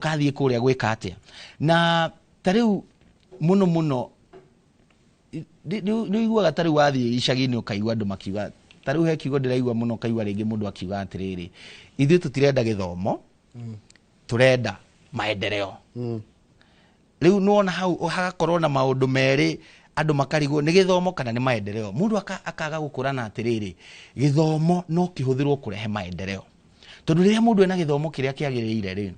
kathie kuria gwika atia na tariu muno ni igua gatari wathie icagi-ini ukaigua andu makiuga tariu he kiugo ndiraigua muno kaigua ringi mundu akiuga atiriri ithuĩ tutirenda githomo turenda maendeleo riu nuona hau hagakorwo na maundu meri andu makarigwo ni githomo kana ni maendeleo mundu akaga gukurana atiriri githomo no kihuthirwo kurehe maendeleo tondu riria mundu ena githomo kiria kiagiriire ri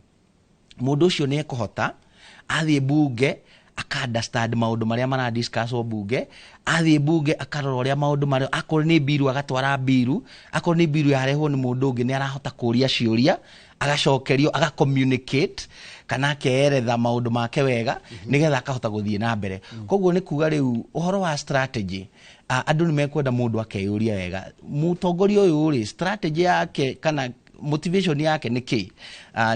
mundu ucio ni ekuhota athie bunge aka understand maundu maria mara discuss o bunge athie bunge akarora uria maundu maria akoro ni biru agatwara biru akoro ni biru yarehwo ni mundu ungi ni arahota kuria ciuria agacokerio aga communicate kana akeeretha maundu make wega nigetha akahota guthie na mbere koguo ni kuga riu uhoro wa strategy andu ni mekwenda mundu akeyuria wega mutongoria uyu ri strategy yake kana motivation yake ni ki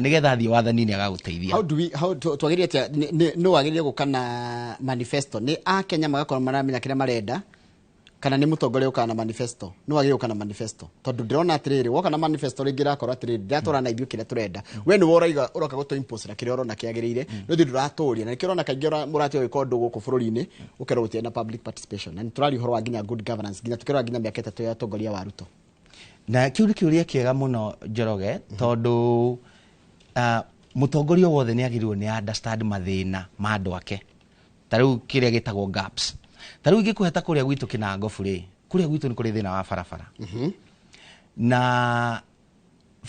nigetha athie wathani-ini agaguteithia how twagiria atia no wagiria gukana manifesto ni a Kenya magakorwo maramenya kire marenda kana ni mutongoria ukana manifesto no wagiria gukana manifesto tondu ndirona atiriri woka na manifesto ringi rakorwo atiriri ndatora na ithuĩ kire turenda we ni woraiga uroka guto impose na kire urona kiagiriire no thi nduratoria na kire urona kaingi murati oiko ndu guku bururi-ini ukero gutia na public participation na turari horo wa nginya good governance nginya tukero nginya miaka 3 ya utongoria wa Ruto na kiuri kiuria kiega muno Njoroge tondu mutongoria wothe ni agirirwo ni understand mathina ma andu ake tariu kiria gitagwo gaps tariu ngikuheta kuria gwitu Kinangofu ri kuria gwitu ni kuri thina wa barabara na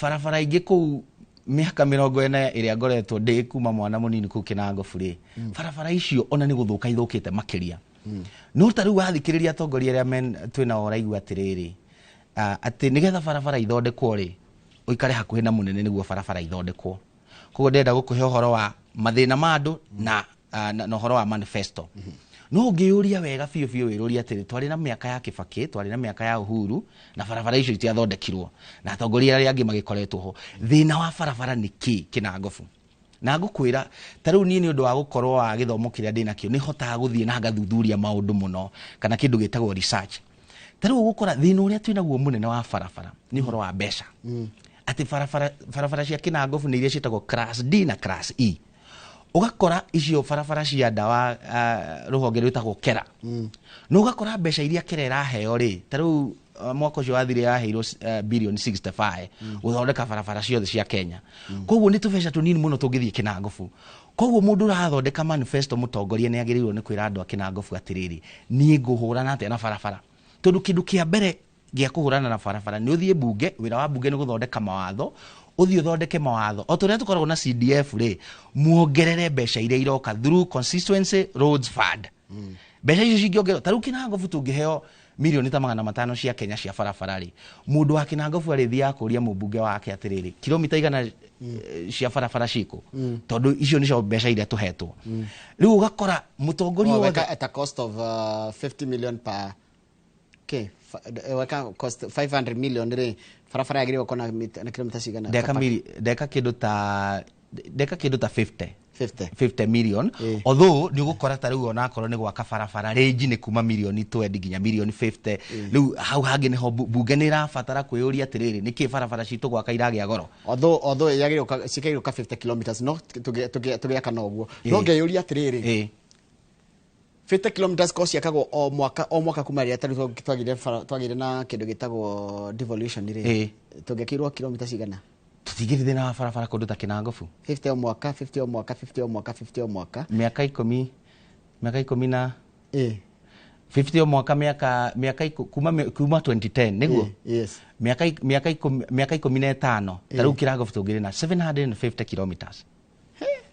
barabara ingi kuu miaka 40 iria ngoretwo ndi kuma mwana munini ku Kinangofu ri barabara icio ona ni guthuka ithukite makiria no tariu wathikiriria atongoria aria men twina oraigua atiriri ati nigetha barabara ithondekwo ri uikare hakuhi na munene niguo barabara ithondekwo koguo ndenda gukuhe uhoro wa mathina ma andu na uhoro wa manifesto no ngiuria wega biu wiruria atiri twari na miaka ya Kibaki twari na miaka ya Uhuru na barabara icio itiathondekirwo na atongoria aria angi magikoretwo ho thina wa barabara ni ki Kinangofu na ngukwira tariu ni undu wa gukorwo wa githomo kiria ndina kio ni hotaga guthie na ngathuthuria maundu muno kana kindu gitagwo research tariu gukora thina uria twinaguo munene wa barabara ni horo wa mbeca ati barabara cia Kinangofu ni iria cietagwo class D na class E ugakora icio barabara cia ndawa ruhonge rwitagwo Kera no ugakora mbeca iria Kera iraheo ri tariu mwaka ucio wathire yaheirwo billion 65 uthondeka barabara ciothe cia Kenya koguo ni tubeca tunini muno tungithie Kinangofu koguo mundu urathondeka manifesto mutongoria ni agirirwo ni kwira andu a Kinangofu atiriri ni nguhurana atia na barabara tondu kindu kia mbere gia kuhurana na barabara ni uthie bunge wira wa bunge ni guthondeka mawatho uthie uthondeke mawatho o turia tukoragwo na CDF ri muongerere mbeca iria iroka through constituency roads fund mbeca icio cingiongerwo tariu Kinangofu tungiheo milioni ta 500 cia Kenya cia barabara ri mundu wa Kinangofu arithia kuria mubunge wake atiriri kilomita igana cia barabara ciko tondu icio nicio mbeca iria tuhetwo riu ugakora mutongoria wothe at a cost of 50 million per weka cost 500 million ri barabara yagirirwo kona na kilomita cigana deka kindu ta 50 million although ni gukora tariu ona akorwo ni gwaka barabara range ni kuma milioni 20 nginya milioni 50 riu hau hangi ni ho bunge ni rabatara kwiyuria atiriri niki barabara citu gwaka iragia goro although yagirirwo cikairwo ka 50 kilometers no tugiaka na uguo no ngeyuria atiriri 50 kilometers cost yakagwo o mwaka kuma ria tariu twagire na kindu gitagwo devolution ri tungekirwo kilometers igana tutigirithie na barabara kundu ta Kinangofu 50 o mwaka 50 o mwaka 50 o mwaka 50 o mwaka miaka 10 na 50 o mwaka miaka kuma 2010 niguo yes miaka 15 tariu Kinangofu tungire na 750 kilometers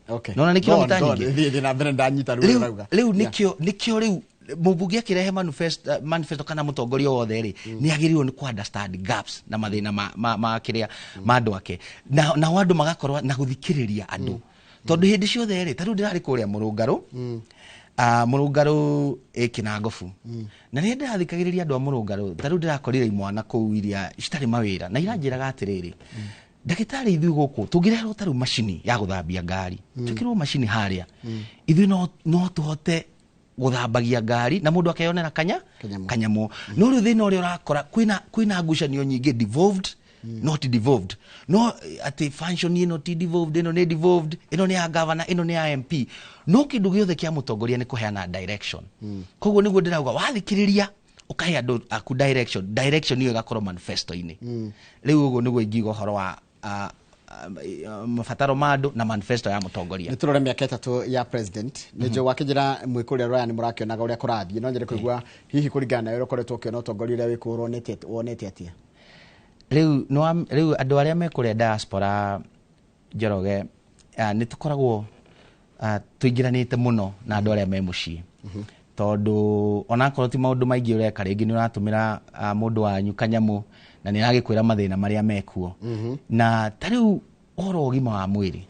okay no na nikio mitanyingi thie na mbere ndanyita rurauga riu nikio riu mubunge akirehe manifesto kana mutongoria wothe ri ni agirirwo ni ku understand gaps na mathina ma kiria ma andu ake na wandu magakorwa na guthikiriria andu tondu hindi ciothe ri tariu ndirari kuria murungaru murungaru Kinangofu na ni ndirathikagiriria andu a murungaru tariu ndirakorire imwana kuu iria citari mawira na iranjiraga atiriri ndagitari ithu guku tungirehwo tariu machini ya guthambia ngari tukirwo machini haria ithu no tuhote guthambagia ngari na mundu akeyonera kanyamu no riu thina uria urakora kwina ngucanio nyingi devolved not devolved no ati function ino ti devolved ino ni devolved ino ni ya governor ino ni ya MP no kindu giothe kia mutongoria ni kuheana direction koguo niguo ndirauga wathikiriria ukahe andu aku direction iyo igakorwo manifesto ini riu uguo niguo ingiuga horo wa mabataro mando na manifesto ya mutongoria ni turore miaka 3 ya president ni jo wakijira mwikuria roya ni murakionaga uria kurathie no nyere kuigua hihi kuringana na ukoretwo kiona utongoria uria wikurwo wonete atia riu andu aria mekuria diaspora Njoroge ni tukoragwo tuingiranite muno na andu aria me mucii tondu ona korwo ti maundu maingi ureka ringi ni uratumira mundu wanyu kanyamu na ni agikwira mathina maria mekuo na tariu oro gima wa mwiri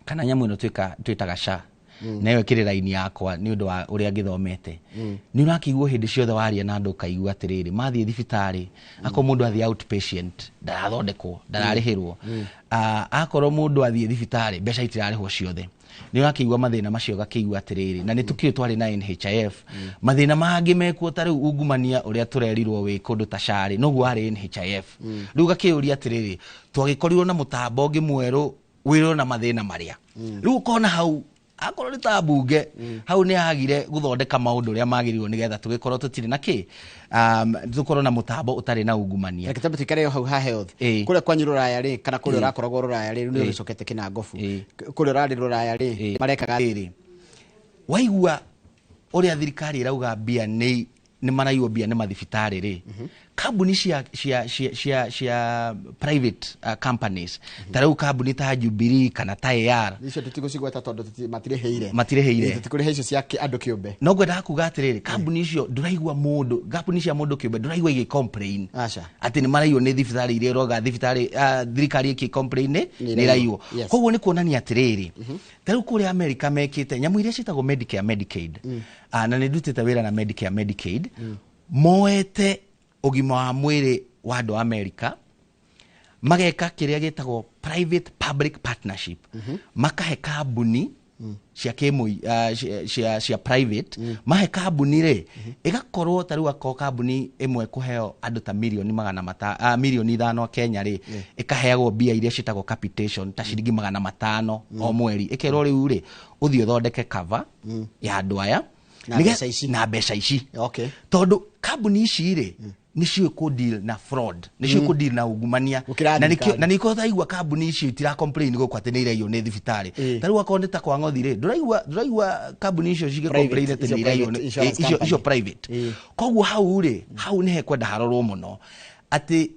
kana nyamu ino twitaga SHA na yo kiri line yakwa ni undu wa uria ngithomete ni urakigwo hindi ciothe waria na andu kaigua atiriri mathie thibitari ako mundu athie outpatient ndarathondekwo ndararihirwo akorwo mundu athie thibitari mbeca itirarihwo ciothe ni urakigwa mathina macio gakigwa atiriri na nitukire twari na NHIF mathina mangi mekuo tariu ungumania uria turerirwo wi kundu ta SHA noguo ari NHIF riu gakiuria atiriri twagikorirwo na mutambo ungi mweru wirwo na mathina maria riu kona hau akorwo ni ta bunge hau ni agire guthondeka maundu uria magirirwo nigetha tugikorwo tutiri na tukorwo na mutambo utari na ungumania kitabu tikare hau ha health kule kwa nyururaya ri kana kule urakoragwo ruraya ri ni ucokete kina ngofu kule urari ruraya ri marekaga ri waigua uria thirikari irauga bia ni maraiywo bia ni mathibitari ri kambuni cia private companies tarau kambuni ta Jubilee kana ta AR icio tutigocigweta tondu matireheire tutikurihe icio cia andu kiumbe no gwenda kuga atiriri kambuni icio nduraigwa mundu kambuni cia mundu kiumbe nduraigwa igi complain ati ni maraiywo ni thibitari iria roga thibitari thirikari iki complain ni raiywo koguo ni kuonania atiriri tarau kuri America mekite nyamu iria citagwo Medicare Medicaid na ni ndutite wira na Medicare Medicaid moete ugima wa mwiri wa andu America mageka kiria gitagwo private public partnership makahe kambuni cia kimui cia private mahe kambuni ri igakorwo tariu akoo kambuni imwe kuheo andu ta milioni 500 Kenya ri ikaheagwo bia iria citagwo capitation ta ciringi 500 o mweri ikerwo riu ri uthio thondeke cover ya andu aya na mbeca ici tondu kambuni ici ri nicio ku deal na fraud nicio ku deal na ungumania na niko thaigwa kambuni ici tira complain go kwate ni irayo ni thibitari tariu akoneta kwa ngothi ri nduraigwa kambuni icio cige complain ati ni irayo icio private koguo hau ri hau ni hekwenda harorwo muno ati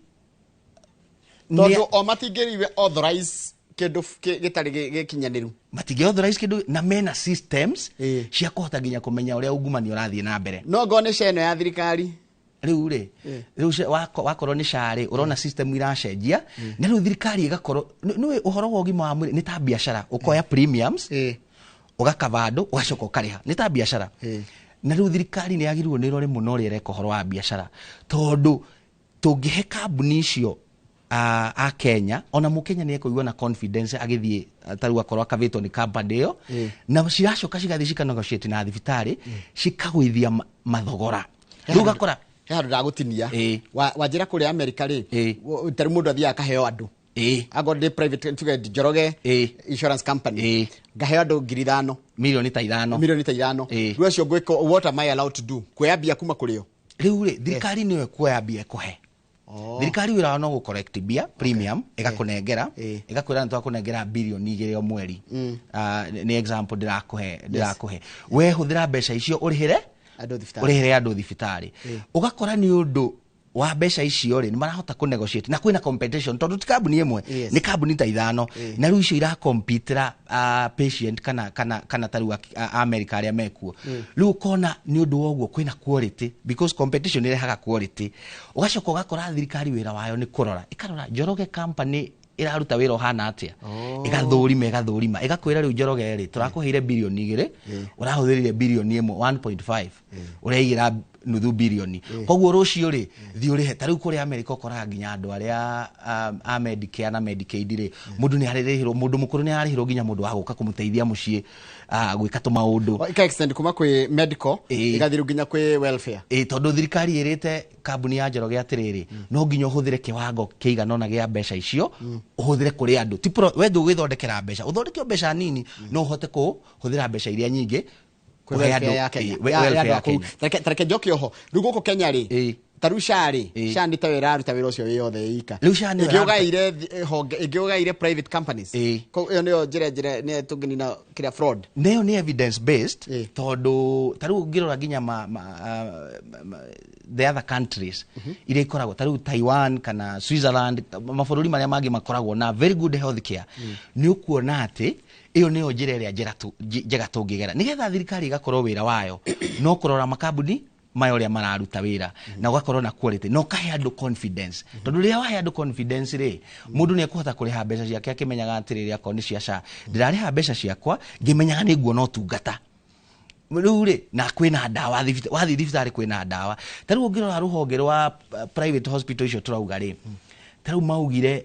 tondu o matingiriwe authorize kindu gitari gikinyaniru matige authorize kindu na mena systems cia kuhota nginya kumenya uria ungumania urathie na mbere no ngone ceno ya thirikari riu ri wakorwo ni SHA ri urona system iracenjia na riu thirikari igakorwo ni uhoro wa ugima wa mwiri ni ta biashara ukoya premiums ugakava andu ugacoka ukariha ni ta biashara na riu thirikari ni yagirwo ni rore muno ri reka uhoro wa biashara tondu tungihe kambuni icio a Kenya ona mukenya ni ekuigwa na confidence agithie taru akorwo akavitwo ni company iyo na ciracoka cigathie cikanogotiate na thibitari cikagwithia mathogora riu gakora handu ndagutinia wanjira kuri America ri tari mundu athia akaheo andu agode private tuge Njoroge insurance company ngaheo andu 5,000 milioni ta 5 riu acio gwiko what am I allowed to do kweyambia kuma kurio riu ri thirikari niwe kweyambia kuhe thirikari wira no go correct bia premium igakunengera igakwira ntu akunengera bilioni 2 o mweri ni example ndirakuhe we huthira mbeca icio urihire andu thibitari ugakora ni undu wa mbeca icio ri ni marahota ku negotiate na kwina competition tondu ti kambuni imwe ni kambuni ta 5 na riu icio ira compete patient kana taru America aria mekuo riu kona ni undu woguo kwina quality because competition irehaga quality ugacoka ugakora thirikari wira wayo ni kurora ikarora Njoroge company iraruta wira hana atia igathurima igakwira riu Njoroge ri turakuheire bilioni 2 urahuthirire bilioni 1.5 uraigira nuthu bilioni koguo rucio ri thi urihe ta riu kuri America ukora nginya andu aria a Medicare na Medicaid ri mundu ni aririhirwo mundu mukuru ni arihirwo nginya mundu wa guka kumuteithia mucii gwika tu maundu ika extend kuma kwi medical igathiru nginya kwi welfare tondu thirikari irite kambuni ya Njoroge atiriri no nginya uhuthire kiwango kiigana na gia mbeca icio uhuthire kuri andu ti we ndugithondekera mbeca uthondeke mbeca nini no uhote kuhuthira mbeca iria nyingi welfare ya Kenya tareke njoke oho riu guku Kenya ri taru shari shandi tawira aruta wira ucio yothe ika igiugaire private companies ko iyo niyo njire ne tugini na kira fraud neyo ni evidence based tondu taru ngirora ginya the other countries ile ikoragwo taru Taiwan kana Switzerland mabũrũri maria mangi makoragwo na very good health care ni ukuona ati iyo niyo njira iria njega tungigera nigetha thirikari igakorwo wira wayo no kurora makambuni mayo ria mararuta wira na ugakorwo na quality no kahe andu confidence tondu ria wahe andu confidence ri mundu ni ekuhota kuriha mbeca ciake akimenyaga atiriri akwa ni cia SHA ndirariha mbeca ciakwa ngimenyaga ni nguona utungata riu ri na kwina ndawa wathi thibitari kwina ndawa tariu ungirora ruhonge rwa private hospital icio turauga ri tariu maugire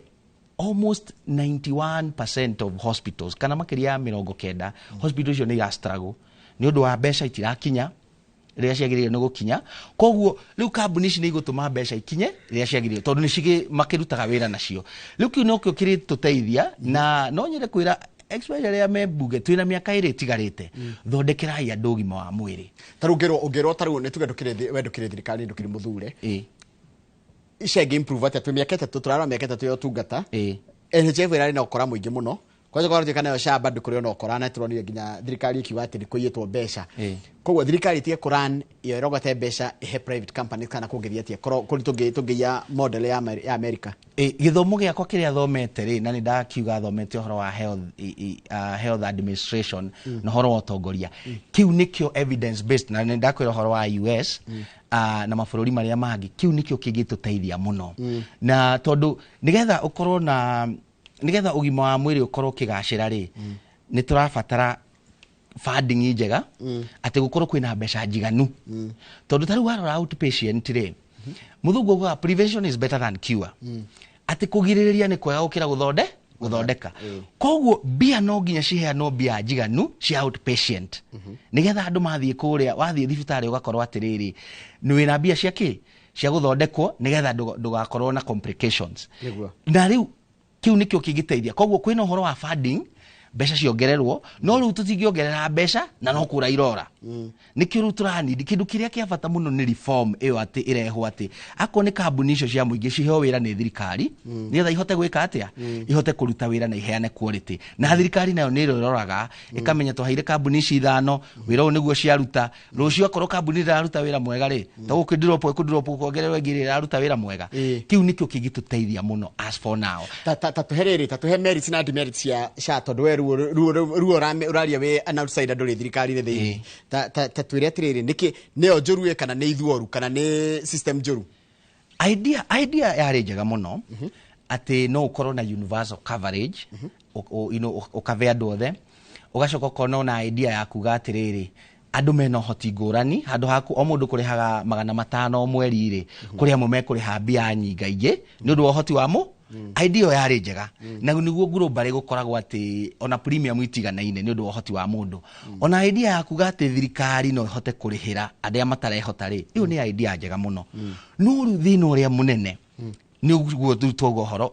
almost 91% of hospitals kana makiria 90 hospitals icio ni ya struggle ni undu wa mbeca itirakinya ria ciagiririo no gukinya koguo riu kambuni ici ni igutuma mbeca ikinye ria ciagiririo tondu ni cigi makirutaga wira nacio riu kiu no kio kiri tuteithia na no nyire kwira especially ya membunge twina miaka iri tigarite thondekerai andu ugima wa mwiri taru ngero taru ni tuge ndukire thirikari ndukire muthure icenge improve ati miaka 3 turara miaka 3 yo tungata NHF irari na ukora muingi muno kwaje kwa ruteka nayo SHA bado kuri ona ukora na turonire nginya thirikari ikiwa ati ni kuyitwo mbeca koguo thirikari tie kuran iyo rogote mbeca he private companies kana kungithia tie kuri tungia model ya America githomo giakwa kiria thomete ri na ni ndakiuga thomete horo wa health administration na horo wa utongoria kiu nikio evidence based na ni ndakwira horo wa US na mabũrũri maria mangi kiu nikio kingituteithia muno na tondu nigetha ukorwo na nigetha ugima wa mwiri ukorwo kigacira ri ni turabatara funding njega ati gukorwo kwina mbeca njiganu tondu tari warora outpatient ri muthungu gwa prevention is better than cure ati kugiririria ni kwega gukira guthondeka koguo bia no nginya ciheanwo bia njiganu cia outpatient nigetha andu mathie kuria wathie thibitari ugakorwo atiriri ni wina bia cia ki cia guthondekwo nigetha ndugakorwo na complications na riu kiu nikio kigiteithia koguo kwina uhoro wa funding mbeca ciongererwo no riu tutingiongerera mbeca na no kura irora nikio riu turani kindu kiria kia bata muno ni reform iyo ati irehwo ati akwo ni kambuni icio cia muingi ciheo wira ni thirikari nigetha ihote gwika atia ihote kuruta wira na iheane quality na thirikari nayo ni iroraga ikamenya twaheire kambuni ici ithano wira u niguo ciaruta rucio akorwo kambuni iraruta wira mwega ri to ukindropo kuongererwo ingiri iraruta wira mwega kiu nikio kigituteithia muno as for now tatuhe merits na demerits ya SHA tondu weru uraria we an outsider nduri thirikari thi twire atiriri niki neo njorue kana ni ithuoru kana ni system njoru idea yari njega muno ati no ukorwo na universal coverage ukave andu othe ugacoka ukorwo na idea ya kuga atiriri andu mena hoti ngurani handu haku o mundu kurihaga 500 mweri ri kuri amwe mekuriha mbia nyingaingi ni undu wa hoti wamo idea yari njega na niguo global gukoragwo ati ona premium itiganaine ni undu wa hoti wa mundu ona idea ya kuga ati thirikari no ihote kurihira andu matarehota ri iyo ni idea njega muno no ru thino uria munene ni uguo tutogo horo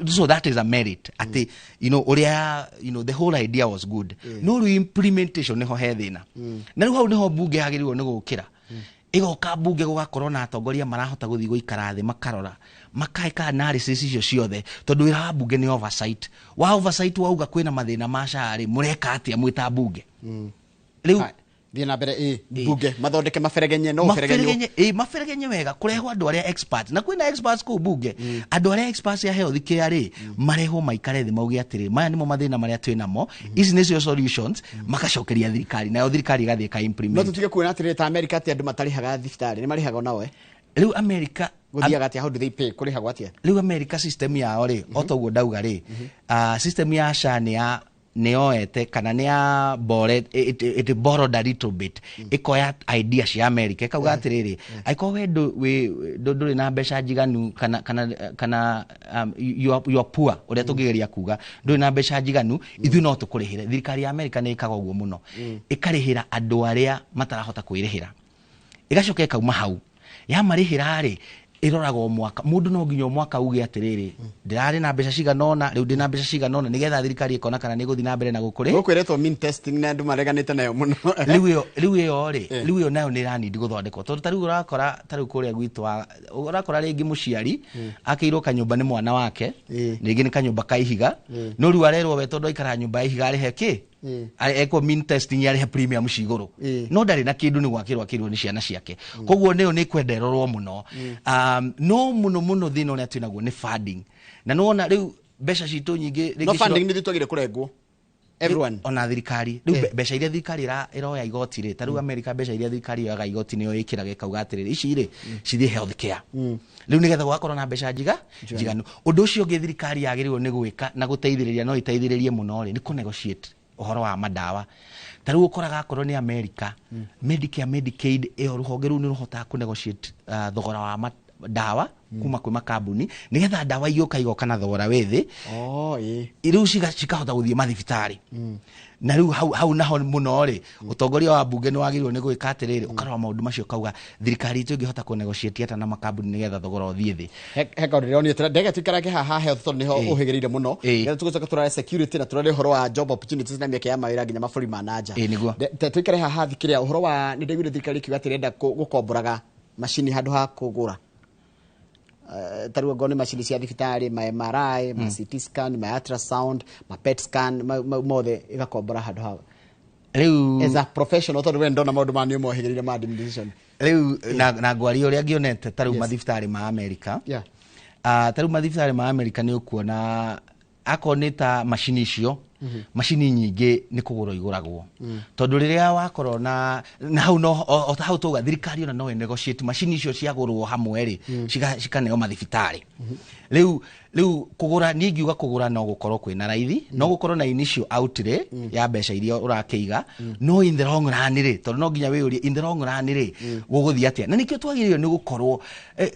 so that is a merit ati uria the whole idea was good no ru implementation niho he thina na riu hau niho bunge hagirirwo ni gukira igoka bunge gugakorwo na atongoria marahota guthii guikara thi makarora makaika analysis icio ciothe tondu wira wa bunge ni oversight wauga kwina mathina ma SHA ri mureka atia mwita bunge riu Dina bere buge mathondeke maferegenye maferegenye wega kureho andu aria experts na kwina experts ku buge andu aria experts ya health care ri mareho maikare thi maugi atiri maya nimo mathina maria twina mo ici nicio solutions makacokeria thirikari nayo thirikari gathie ka implement no tutige kuona atiri ta America ati andu matarihaga thibitari ni marihaga nawe riu America guthiaga ati how do they pay kurihaga atia riu America system yao ri otoguo ndauga ri system ya SHA ni ya neoete kana nea borrowed it borrowed a little bit ikoya idea cia America kauga atiriri aiko we nduri na mbeca njiganu kana you are poor uria tungigeria kuga nduri na mbeca njiganu ithu no tukurihire thirikari ya America ni ikaga uguo muno ikarihira andu aria matarahota kwirihira igacoka ikauma hau ya marihira ri irorago mwaka mundu no nginya mwaka uge atiriri ndirari na mbeca ciganona riu ndina mbeca ciganona nigetha thirikari ikona kana ni guthi na mbere na gukuri gukwiretwo mean testing na andu mareganite nayo muno riu iyo nayo ni rani ndi guthondekwo tondu tariu urakora tariu kuria gwitu urakora ringi muciari akirwo kanyumba ni mwana wake ringi ni kanyumba kaihiga no riu arerwo we tondu aikara nyumba ihiga ari heki eko mean testing yari he premium ciguru no ndari na kindu ni gwakirwo ni ciana ciake koguo niyo ni kwenderorwo muno no muno thina uria twinaguo ni funding na no ona riu mbeca citu nyingi no funding ni thitwagire kurengwo everyone ona thirikari riu mbeca iria thirikari iroya igoti ri tariu America mbeca iria thirikari yoga igoti niyo ikiraga ikauga atiriri ici ri cithi health care riu nigetha gwakorwo na mbeca njiganu undu ucio ngi thirikari yagirirwo ni gwika na guteithiriria no iteithiririe muno ri ni ku negotiate uhoro wa madawa tariu ukoraga akorwo ni America Medicare Medicaid iyo ruhonge ru ni ruhota ku negotiate thogora wa dawa kuma kwi makambuni nigetha dawa iyoka igoka na thogora wethi riu cikahota guthie mathibitari na riu hau naho muno ri utongoria wa bunge ni wagirwo ni gwika atiriri ukarwa maundu macio kauga thirikari itu ingihota ku negotiate ata na makambuni nigetha thogora uthie thi heka urioni atra ndege tukarage haha health tondu niho uhigereire muno nigetha tugucoka turare security na turare horo wa job opportunities na mieke ya mawira nginya maburi manaja tukare haha thikiria horo wa ni ndegire thirikari kiuga atirenda gukomboraga machine handu ha kugura taruo gone machine cia thibitari ma MRI ma CT scan ma ultrasound ma PET scan mothe igakombora handu ha riu as a professional tondu we ndona maundu mani mo higirire ma administration riu na gwari uria ngionete taru mathibitari ma America taru mathibitari ma America ni ukuona akoneta machine icio machine nyingi ni kuguro iguragwo tondu riria wakorwo na hau no hau tuga thirikari ona no negotiate machine icio ciagurwo hamwe ri cikaneo mathibitari riu kugura ni ngiuga kugura no gukorwo kwina raithi no gukorwo na initial outlay ya mbeca iria urakeiga no in the long run ri tondu no nginya we uri in the long run ri guguthia atia na nikio twagirio ni gukorwo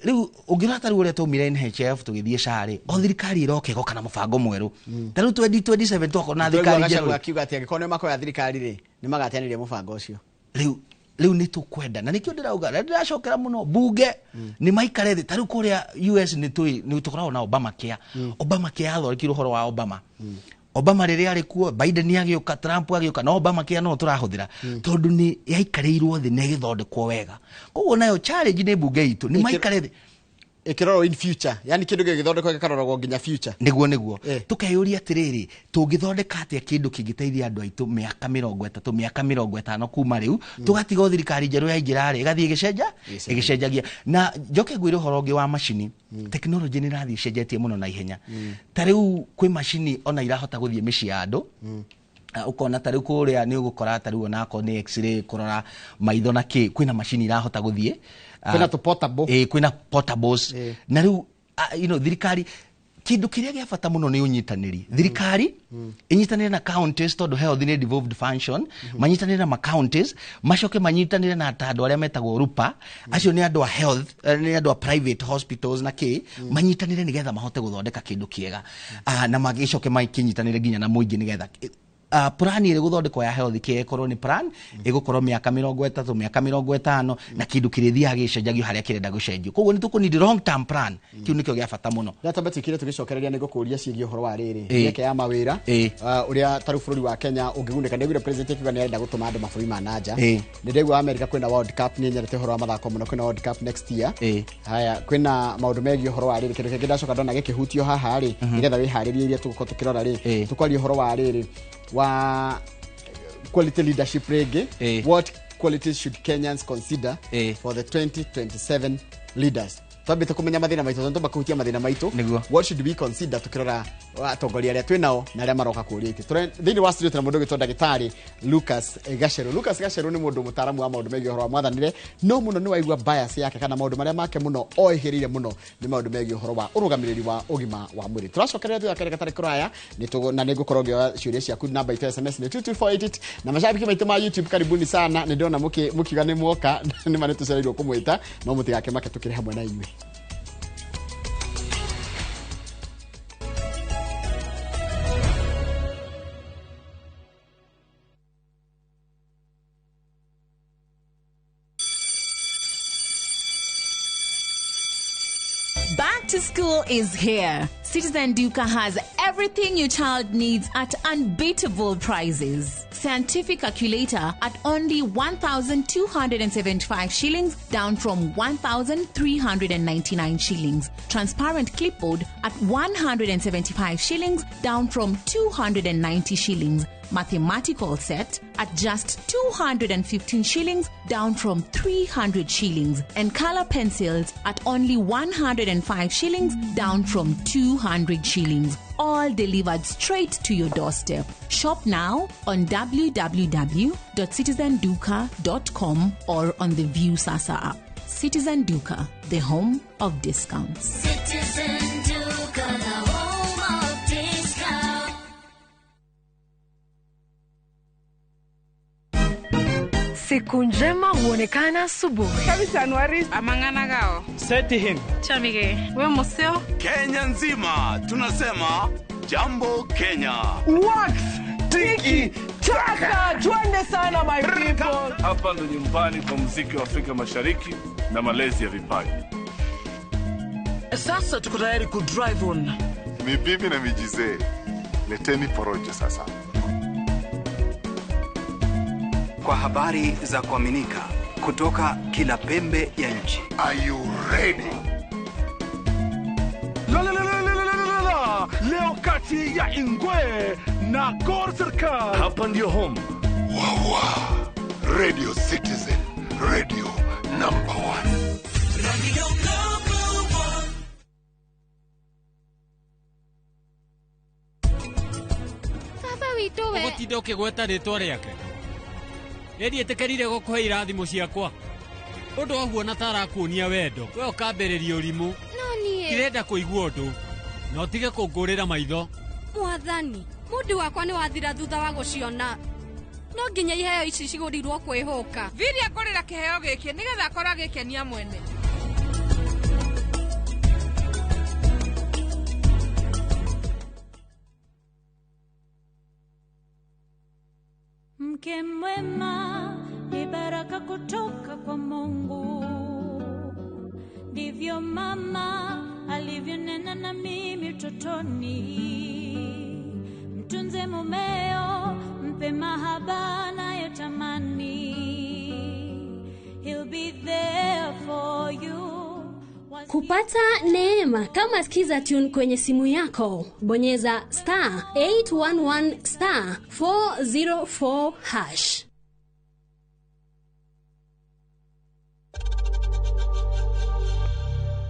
riu ungirata riu uria tumire NHF tugithie shari o thirikari iroke goka na mubango mweru taru 2027 twako na thirikari njeru akiuga atia ngikono makoya thirikari ri ni magatianirie mubango ucio riu ni tukwenda na nikio ndirauga ndiracokera muno bunge ni maikare thi tariu kuria US ni tukoragwo na Obama care athorikirwo horo wa Obama riria ari kuo Biden agioka Trump agioka no Obama care no turahuthira tondu ni yaikareirwo thi ne githondekwo wega koguo nayo challenge ni bunge itu ni maikare thi ikiroro in future yani kindu githondekwo gikaroragwo nginya future niguo tukeyuria atiriri tungithondeka atia kindu kingiteithia andu aitu miaka 30 miaka 50 kuma riu tugatiga thirikari njeru ya injirari igathie igicenjagia na njoke gwire horo ngi wa machine technology ni rathie cenjetie muno na ihenya tariu kwi machine ona irahota guthie mici ya andu ukona tariu kuria ni ugukora tariu onako ni x-ray kurora maitho na ki kwina machine irahota guthie kwina to portable kwina portables na riu thirikari kindu kiria gia bata muno ni unyitaniri thirikari inyitanire na counties tondu health ni devolved function manyitanire na counties macoke manyitanire na andu aria metagwo rupa acio ni andu a health ni andu a private hospitals na ki manyitanire nigetha mahote guthondeka kindu kiega na magicoke makinyitanire nginya na muingi nigetha plan ire guthondekwo ya health care ikorwo ni plan igukorwo miaka 30 miaka 50 na kindu kirithia agicenjagio haria kirenda gucenjio koguo ni tukunid long term plan kiu nikio gia bata muno ndatambatikire tugicokereria ni gukuria ciigio horo wa riri yeke ya mawira uria taru bururi wa Kenya ungiguneka ndegure president kiuga ni enda gutuma andu maburi manaja ni ndegwa America kwina World Cup ni nyerete horo wa mathako muno kwina World Cup next year haya kwina maundu megio horo wa riri kindu kingi ndacoka ndona gikihutio haha ri nigetha wiharirie iria tuguko tukirora ri tukwaria horo wa riri wa quality leadership rege what qualities should Kenyans consider for the 2027 leaders twambite kumenya mathina maitu tondu bakuhutia mathina maitu what should we consider tukirora atongoria aria twinao na aria maroka kuria iti thini wa studio tuna mundu gitwa ndagitari Lucas Gacheru ni mundu mutaramu wa maundu megi horo mwathanire no muno ni waigua bias yake kana maundu maria make muno oihirire muno ni maundu megi horo wa urugamiriri wa ugima wa mwiri turacokereria tu yakare gatari kuraya na nigukorwo ngioya ciuria ciaku namba itu SMS ni 2248 na mashabiki maitu ma YouTube karibuni sana ni ndona mukiga ni mwoka ni mane tucereirwo kumwita no mutigake make tukire hamwe na inywe. Back to school is here. Citizen Duka has everything your child needs at unbeatable prices. Scientific calculator at only 1,275 shillings, down from 1,399 shillings. Transparent clipboard at 175 shillings, down from 290 shillings. Mathematical set at just 215 shillings, down from 300 shillings. And color pencils at only 105 shillings, down from 200 shillings. All delivered straight to your doorstep. Shop now on www.citizenduka.com or on the View Sasa app. Citizen Duka, the home of discounts. Citizen Duka, the home of discounts. Siku njema huonekana asubuhi. Kabisa Januari amangana gao. Seti hin. Chamige, we museo. Kenya nzima tunasema jambo Kenya. Wax, tiki, taka, twende sana my people. Hapa ndo nyumbani kwa muziki wa Afrika Mashariki na malezi ya vipaji. Sasa tuko tayari ku drive on. Mibibi na mijize. Leteni porojo sasa. Kwa habari za kuaminika kutoka kila pembe ya nchi. Are you ready? Leo kati ya Ingwe na Gor Serikali. Hapa ndio home. Wawa. Radio Citizen. Radio number 1. Radio number 1. Baba wito we. Gutindo kigweta ritwa riake. Eri etekerire gukuhe irathimo ciakwa. Undu ahuona tara kuonia wendo. We ukambiriria urimu. No nie. Kirenda kuigua undu. Na utige kungurira maitho. Mwathani, mundu wakwa ni wathira thutha wa guciona. No nginya iheo ici cigurirwo kwihuka. Viri akorera kiheo giki nigetha akora gikenia mwene. Mke mwema ni baraka kutoka kwa Mungu. Ndivyo mama alivyonena na mimi utotoni. Mtunze mumeo, mpe mahaba nayotamani. He'll be there for you. Kupata neema kama sikiza tune kwenye simu yako, bonyeza *811*404#.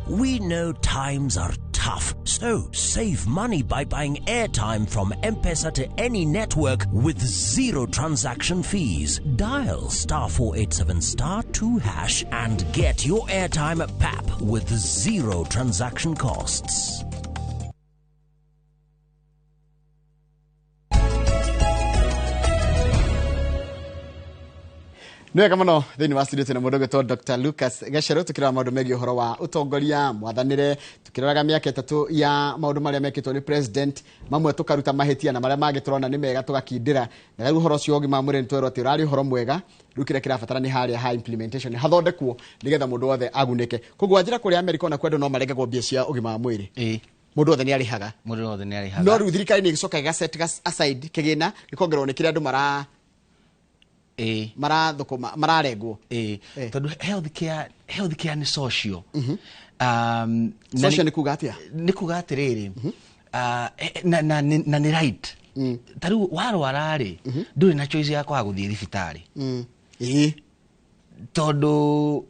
We know times are tough, so save money by buying airtime from M-Pesa to any network with zero transaction fees. Dial *487*2# and get your airtime PAP with zero transaction costs. Nwe kama no thini wa studio tena mundu gitwa Dr. Lucas Gacheru tukira maundu megi uhoro wa utongoria mwathanire tukiraga miaka 3 ya maundu maria mekitwo ni president mamwe tukaruta mahitia na maria magiturona ni mega tugakindira na riu uhoro cio ngima mwire ntwero ati urari uhoro mwega rukire kirabatara ni haria ha implementation hathondekwo nigetha mundu wothe agunike kugwa njira kuri America na kwendo no marengagwo mbia cia ugima mwire mundu wothe ni arihaga no riu thirikari ni gicoka gaset aside kigina gikongerwo ni kire andu mararengwo tondu health care ni social social ni kuga atia ni kuga atiriri na ni right tariu warwara ri nduri na choice yakwa guthii thibitari tondu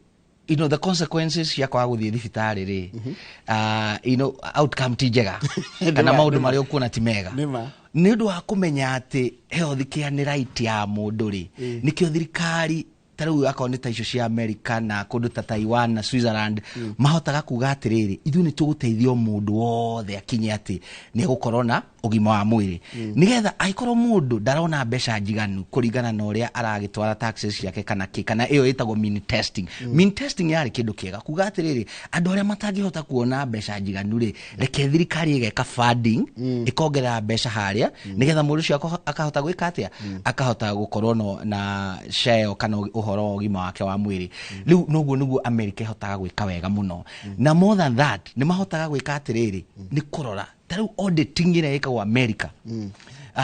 you know the consequences ya kwa guthie thibitari ri you know outcome ti njega kana maundu mari ukuona ti mega ni undu wa kumenya ati health care ni right ya mundu ri nikio thirikari taru akoni ta icio cia America na kundu ta Taiwan na Switzerland mahotaga kuga atiriri ithu ni tuguteithio mundu wothe akinye ati ni gukorwo na ugima wa mwiri nigetha aikorwo mundu ndarona mbeca njiganu kuringana na uria aragitwara taxes yake kana iyo itagwo mean testing mean testing yari kindu kiega kuga atiriri andu aria matangihota kuona mbeca njiganu ri reke thirikari igeka funding ikongerera mbeca haria nigetha mundu cio akahota gwika atia akahota gukorwo na share kana uhoro ugima wake wa mwiri riu noguo America ihotaga gwika wega muno na more than that ni mahotaga gwika atiriri ni kurora taru auditing ira ika wa America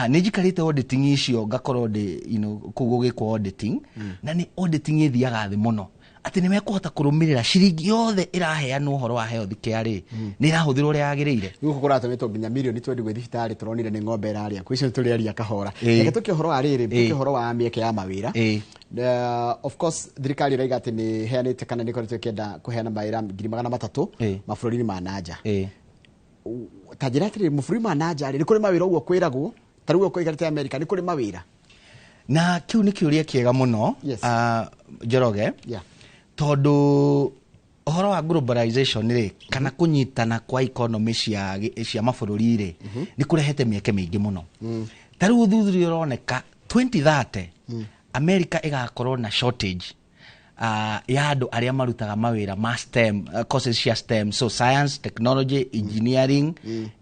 nijikarite auditing icio ngakorwo you know kugugikwo auditing na ni auditing ithiaga thi muno ati ni mekuhota kurumirira ciringi yothe iraheanwo uhoro wa health care ni irahuthirwo uria yagirire guko kuratametwo nginya milioni 20 gwe thibitari turonire ni ng'ombe iraria kwicio turi aria kahora reke tuke uhoro wa riri tuke uhoro wa mieke ya mawira of course thirikari raiga ati ni heanite kana ni koretwo kenda kuheana mawira 300 mabũrũri ma nanja tajira atiri mabũrũri ma nanja ni kuri mawira uguo kwiragwo taruo kuigarite America ni kuri mawira na kiu ni kiuria kiega muno Njoroge tondu uhoro wa globalization ri kana kunyitana kwa economy cia mabũrũri ri ni kurehete mieke mingi muno taru thuthuria uroneka 2030 America igakorwo na shortage ya andu aria marutaga mawira ma STEM courses cia STEM so science technology engineering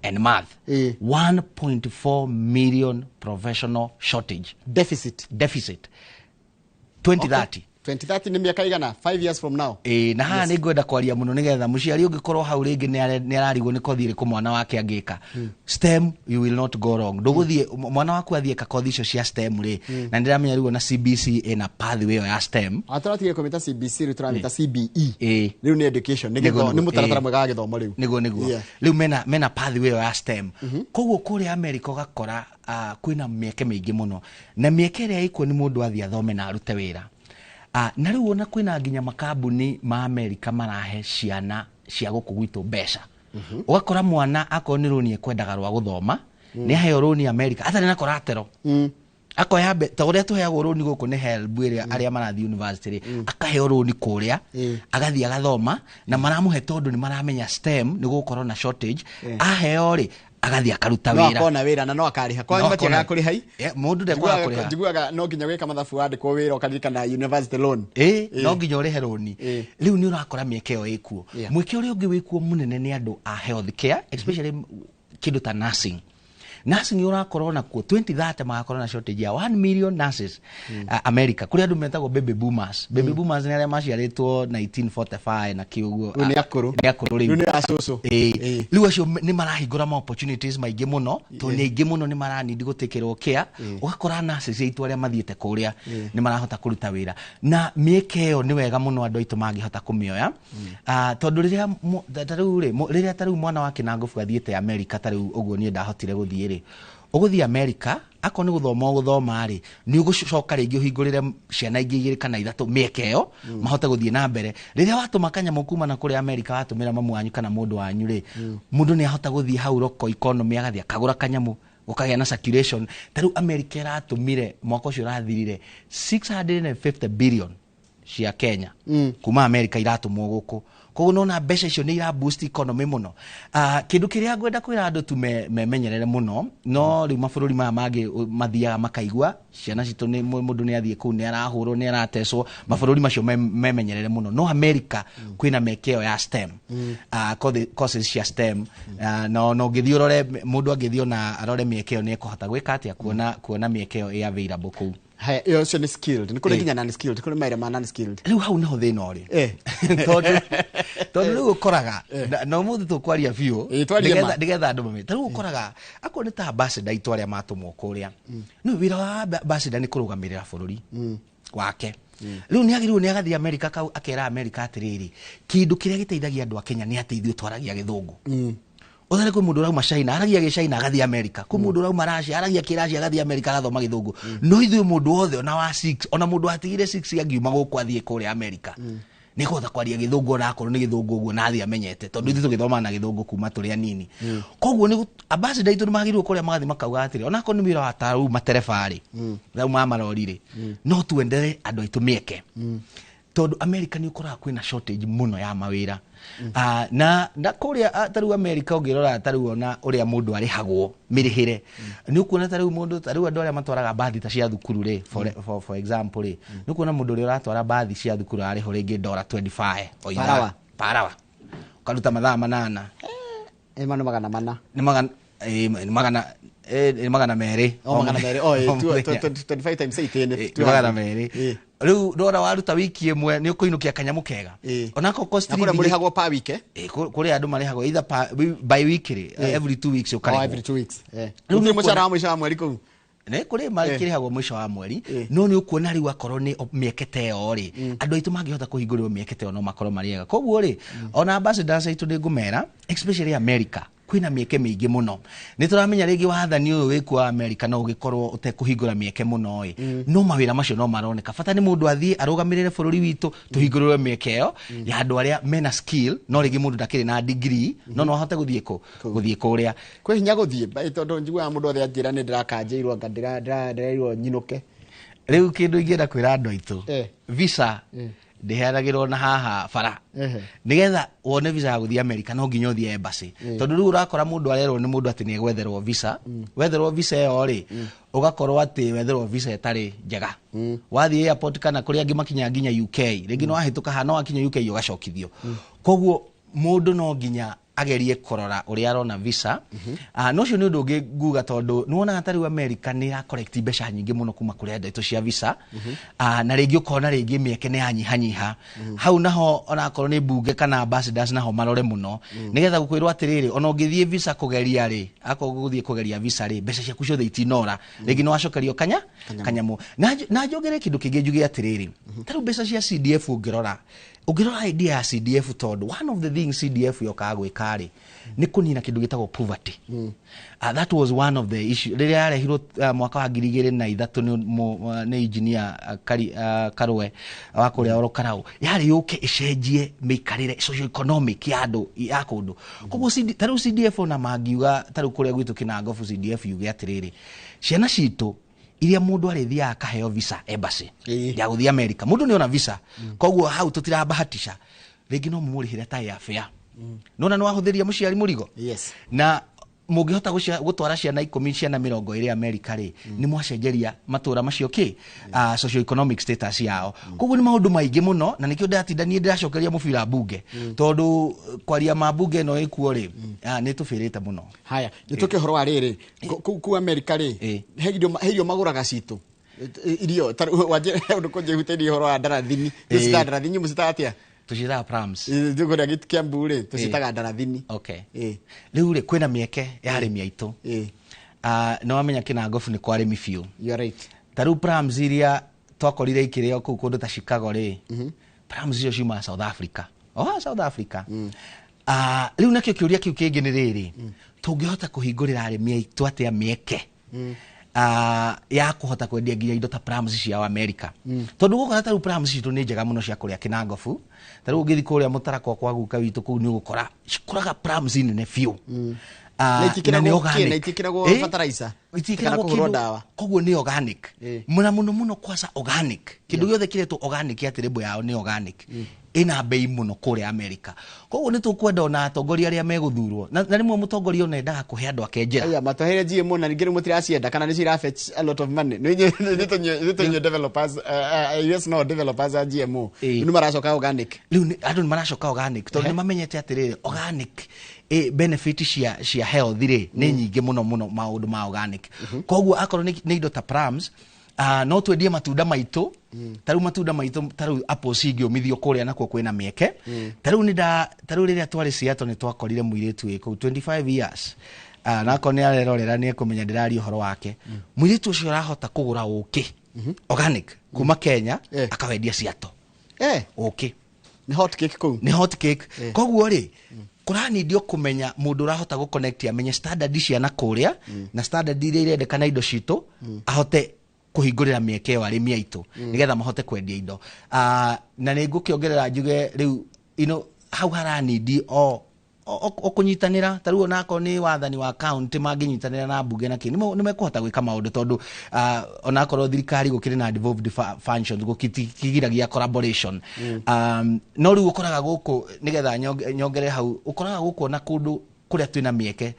and math 1.4 million professional shortage deficit 2030 2030 ni miaka igana 5 years from now na haha ni ngwenda kwaria muno nigetha muciari ungikorwo hau ringi ni ararigwo ni kothi iriku mwana wake angika STEM you will not go wrong nduguthie mwana waku athie ka kothi icio cia STEM ri na ndiramenya rigo na CBC ina pathway ya STEM ataratige komita CBC ri turamita CBE riu ni education ni mutaratara mwega wa githomo riu riu mena pathway ya STEM koguo kuri America gakora kwina mieke mingi muno na mieke ria iko ni mundu athia thome na arute wira na riu ona kwina nginya makambuni ma America marahe ciana cia guku gwitu mbeca ugakora mwana akoni runi ekwendaga rwa guthoma ni aheo runi America atari na koratero akoya ta uria tuheagwo runi guku ni HELB iria aria marathi university akaheo runi kuria agathia gathoma na maramuhe tondu ni maramenya STEM ni gukorwo na shortage aheo ri agathia karuta wira no akona wira na no akariha kwa nima tiaga kuri hai mundu ndekwa kuriha njiguaga no nginya gwika mathabu wandikwo wira ukathika na university loan no nginya urihe roni riu ni urakora miekeo ikuo mweke uria ungi wikuo munene ni andu a health care especially kindu ta nursing urakorwo na kuo 2030 magakorwo na shortage ya 1 million nurses America kuri andu metagwo baby boomers ni aria maciaritwo 1945 na kiugo ni akuru riu ni asoso riu acio ni marahingura ma opportunities maingi muno to ni ingi muno ni maranidi gutekerwo care ugakora nurses aitu aria mathiete kuria ni marahota kuruta wira na mieke yo ni wega muno andu aitu mangihota kumioya tondu riria taru mwana wake na ngufu athiete America taru uguo ni ndahotire guthie uguthi America ako ni guthoma ri ni ugucoka ringi uhingurire ciana ingi igiri kana ithatu miekeo mahote guthie na mbere riria watuma kanyamu kuma na kuri America watumira mamu wanyu kana mundu wanyu ri mundu ni ahota guthie hau roko economy agathia kagura kanyamu ukagia na circulation taru America iratumire mwaka ucio rathirire 650 billion cia Kenya kuma America iratumwo guku koguo nona mbeca icio ni ira boost economy muno kindu kiria ngwenda kwira andu tu memenyerere muno no riu mabũrũri maya mangi mathiaga makaigua ciana citu ni mundu ni athie kuu ni arahurwo ni arateswo mabũrũri macio memenyerere muno no America kwina mekeo ya STEM courses cia STEM no ngithio rore mundu angithio na arore mekeo ni ekuhota gwika atia kuona mekeo ya available kuu hai yo ni skilled ni kuri nginya non skilled kuri maire ma non skilled riu hau naho thina uri tondu riu ukoraga no mundu tukwaria biu nigetha andu mamita riu ukoraga akwo ni ta ambassador itu aria matumwo kuria no wira wa ambassador ni kurugamirira bũrũri wake riu ni agirirwo ni agathie America akera America atiriri kindu kiria giteithagia andu a Kenya ni ateithio twaragia githungu Othare ko mundu rauma China aragia ge China agathie America ko mundu rauma Russia aragia ki Russia agathie America gathoma githungu no ithuĩ mundu wothe ona wa 6 ona mundu atigire 6 angiuma guku athie kuri America nä kåhota kwaria gä thå ngå ona akorwo nä gä thå ngå å guo nathi amenyete tondå ithuä tå gä thoma na gä thå ngå kuma tå rä anini koguo ambassador aitå nä magä rwo kå rä a magathiä makauga atä rä ona akorwo nä wä ra wa tarä u materebarä rau mamarorire no tuendere andå aitå mä eke tondå America nä å koraga kwä na shortage må no ya mawä ra na kå rä a tarä u America å ngä rora tarä u ona å rä a må ndå arä hagwo mä rä hä re nä å kuona tarä u må ndå tarä u andå arä a matwaraga mbathi ta cia thukuru rä for example rä nä å kuona må ndå å rä a å ratwara mbathi cia thukuru arä ho rä ngä $25 o ithaa parawa ukaruta mathaa 8 nä magana mana nä magana merä 25 times 8 magana merä rä u rora waruta wiki ĩmwe nĩ ũkũinũkia kia kanyamũ kega onako cost living mũrĩ hagwo per week kũrĩ andũ marĩ hagwo either by week every 2 weeks ũkarĩhwo every 2 weeks rĩu mũcara wa mũico wa mweri kũu nä kå rä marä kä rä hagwo må ico wa mweri no nä å kuona rä u akorwo nä mä eke ta ä yo rä andå aitå mangä hota kå hingå rä mä eke ta ä yo no makorwo marä ega koguo rä ona ambassadors aitå nä ngå mera especially America kwina mieke mingi muno ni turamenya rigi wathani uyu wiku wa America no ugikorwo utekũhingũra mieke muno no mawira macio no maroneka bata ni mundu athie arugamirire bururi witu tuhingũrĩrwe mieke yo ya andu aria mena skill no rigi mundu ndakiri na degree no ahote guthie kuria kwi hinya guthie tondu njiguaga mundu othe anjira ni ndirakanjĩirwo anga ndĩrairwo nyinuke riu kindu ingĩenda kwĩra andũ aitũ visa ndiheanagirwo na haha bara nigetha wone visa ya guthie America no nginya uthie embassy tondu riu urakora mundu arerwo ni mundu ati ni gwetherwo visa wetherwo visa yo ri ugakorwo ati wetherwo visa etari njega wathie airport kana kuria angi makinya nginya UK ringi no ahituka hano akinya UK ugacokithio koguo mundu no nginya agerie korora uria arona visa no cio ni undu ungi nguga tondu nuona atari America ni ya collect mbeca nyingi muno kuma kuri andũ aitũ cia visa na ringi ukona ringi mieke ni yanyihanyiha hau naho ona korwo ni bunge kana ambassadors naho marore muno nigetha gukwirwo atiriri ona ungithie visa kugeria ri akorwo guthie kugeria visa ri mbeca ciaku ciothe itinora ringi no acokerio kanyamu na njogere kindu kingi njuge atiriri taru mbeca cia CDF ungirora idea ya CDF tondu one of the things CDF yokaga gwikari ni kunina kindu gitagwo poverty that was one of the issue riria yarehirwo mwaka wa 2003 ni engineer Karwe wa kuria orokarau yari yuke icenjie mikarire socio economic ya andu ya kundu koguo taru CDF na magiuga taru kuria gwitu Kinangofu CDF yuge atiriri ciana citu iria mundu arithia akaheo visa embassy ya guthie America mundu ni ona visa koguo hau tutirabahatisha ringi no mumurihire ta ya fare nona no ahuthiria muciari murigo na mungihota gutwara ciana 10 ciana 20 America ri ni mwacenjeria matura macio socio economic status yao koguo ni maundu maingi muno na nikio ndatindanie ndiracokeria mubira bunge tondu kwaria mabunge no ikuo ri ni tufirite muno haya nituke horo wa riri ku America ri heirio maguraga citu irio wanje undu kunje huteni horo wa ndarathini tusita ndarathini musitatia tushira prams ndugura gitu kia mbure tusitaga ndarathini riu ri kwina mieke ya arimi aitu no amenya Kinangofu ni kwa arimi fiu you are right taru prams iria twakorire ikirio ku kundu ta Chicago ri prams icio ciuma South Africa South Africa riu nakio kiuria kiu kingi ni riri tungihota kuhingurira arimi aitu atia mieke ya kuhota kwendia nginya indo ta prams cia America tondu gukora taru prams citu ni njega muno cia kuria Kinangofu taru ngithi kuria mutarako kwa guka witu kuu ni gukora cikuraga prams nene fiu na ni organic na itikiragwo fertilizer itikiragwo kuhurwo dawa koguo ni organic muno kwasa organic kindu giothe kiretu organic atirebo yao ni organic ina bei muno kuria America koguo ni tukwenda ona atongoria aria meguthurwo na rimwe mutongoria ona endaga kuhe andu akenjera aya matohere GMO na ngire mutiracienda kana ni cira fetch a lot of money ni tonyo developers yes no developers a GMO ni maracoka organic riu andu ni maracoka organic tondu ni mamenyete atiriri organic benefit cia health ri ni nyingi muno maundu ma organic koguo akorwo ni indo ta prams no twendie matunda maitu taru matunda maitu taru apple cingio mithio kuria nako kwina mieke taru riria twari Seattle ni twakorire muiritu wiko 25 years nako ni arerorera ni kumenya ndirari uhoro wake muiritu ucio arahota kugura uki organic kuma Kenya akawendia Seattle uki ni hot cake ku ni hot cake koguo ri kurani ndio kumenya mundu urahota guconnect amenye standard cia na kuria na standard iria irendekana indo citu ahote kuhingurira mieke yo arimi aitu nigetha mahote kwendia indo na ningukiongerera njuge riu hau haranidi okunyitanira taruo nako ni wathani wa county manginyitanira na bunge na kini nimekuhota gwika maundu tondu onakorwo thirikari gukiri na devolved functions gukigiragia collaboration no riu ukoraga guku nigetha nyongere hau ukoraga guku na kundu kuria twina mieke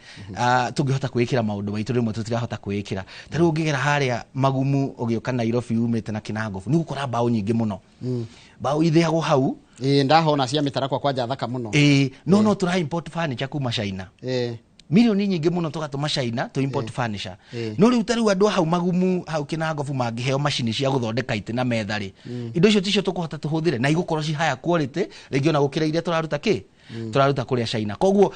tungihota kwikira maundu maitu rimwe tutirahota kwikira taru ungigera haria magumu ugioka Nairobi umete na Kinangofu ni gukora bao nyingi muno bao itheago hau ndahona cia mitarakwa kwanja thaka muno no tura import furniture kuma China milioni nyingi muno tugatuma China to import furniture no riu taru andu hau magumu hau Kinangofu mangiheo machine cia guthondeka ite na methari indo icio ticio tukuhota tuhuthire na igukorwo ci higher quality region gukira iria turaruta turaruta kuria China koguo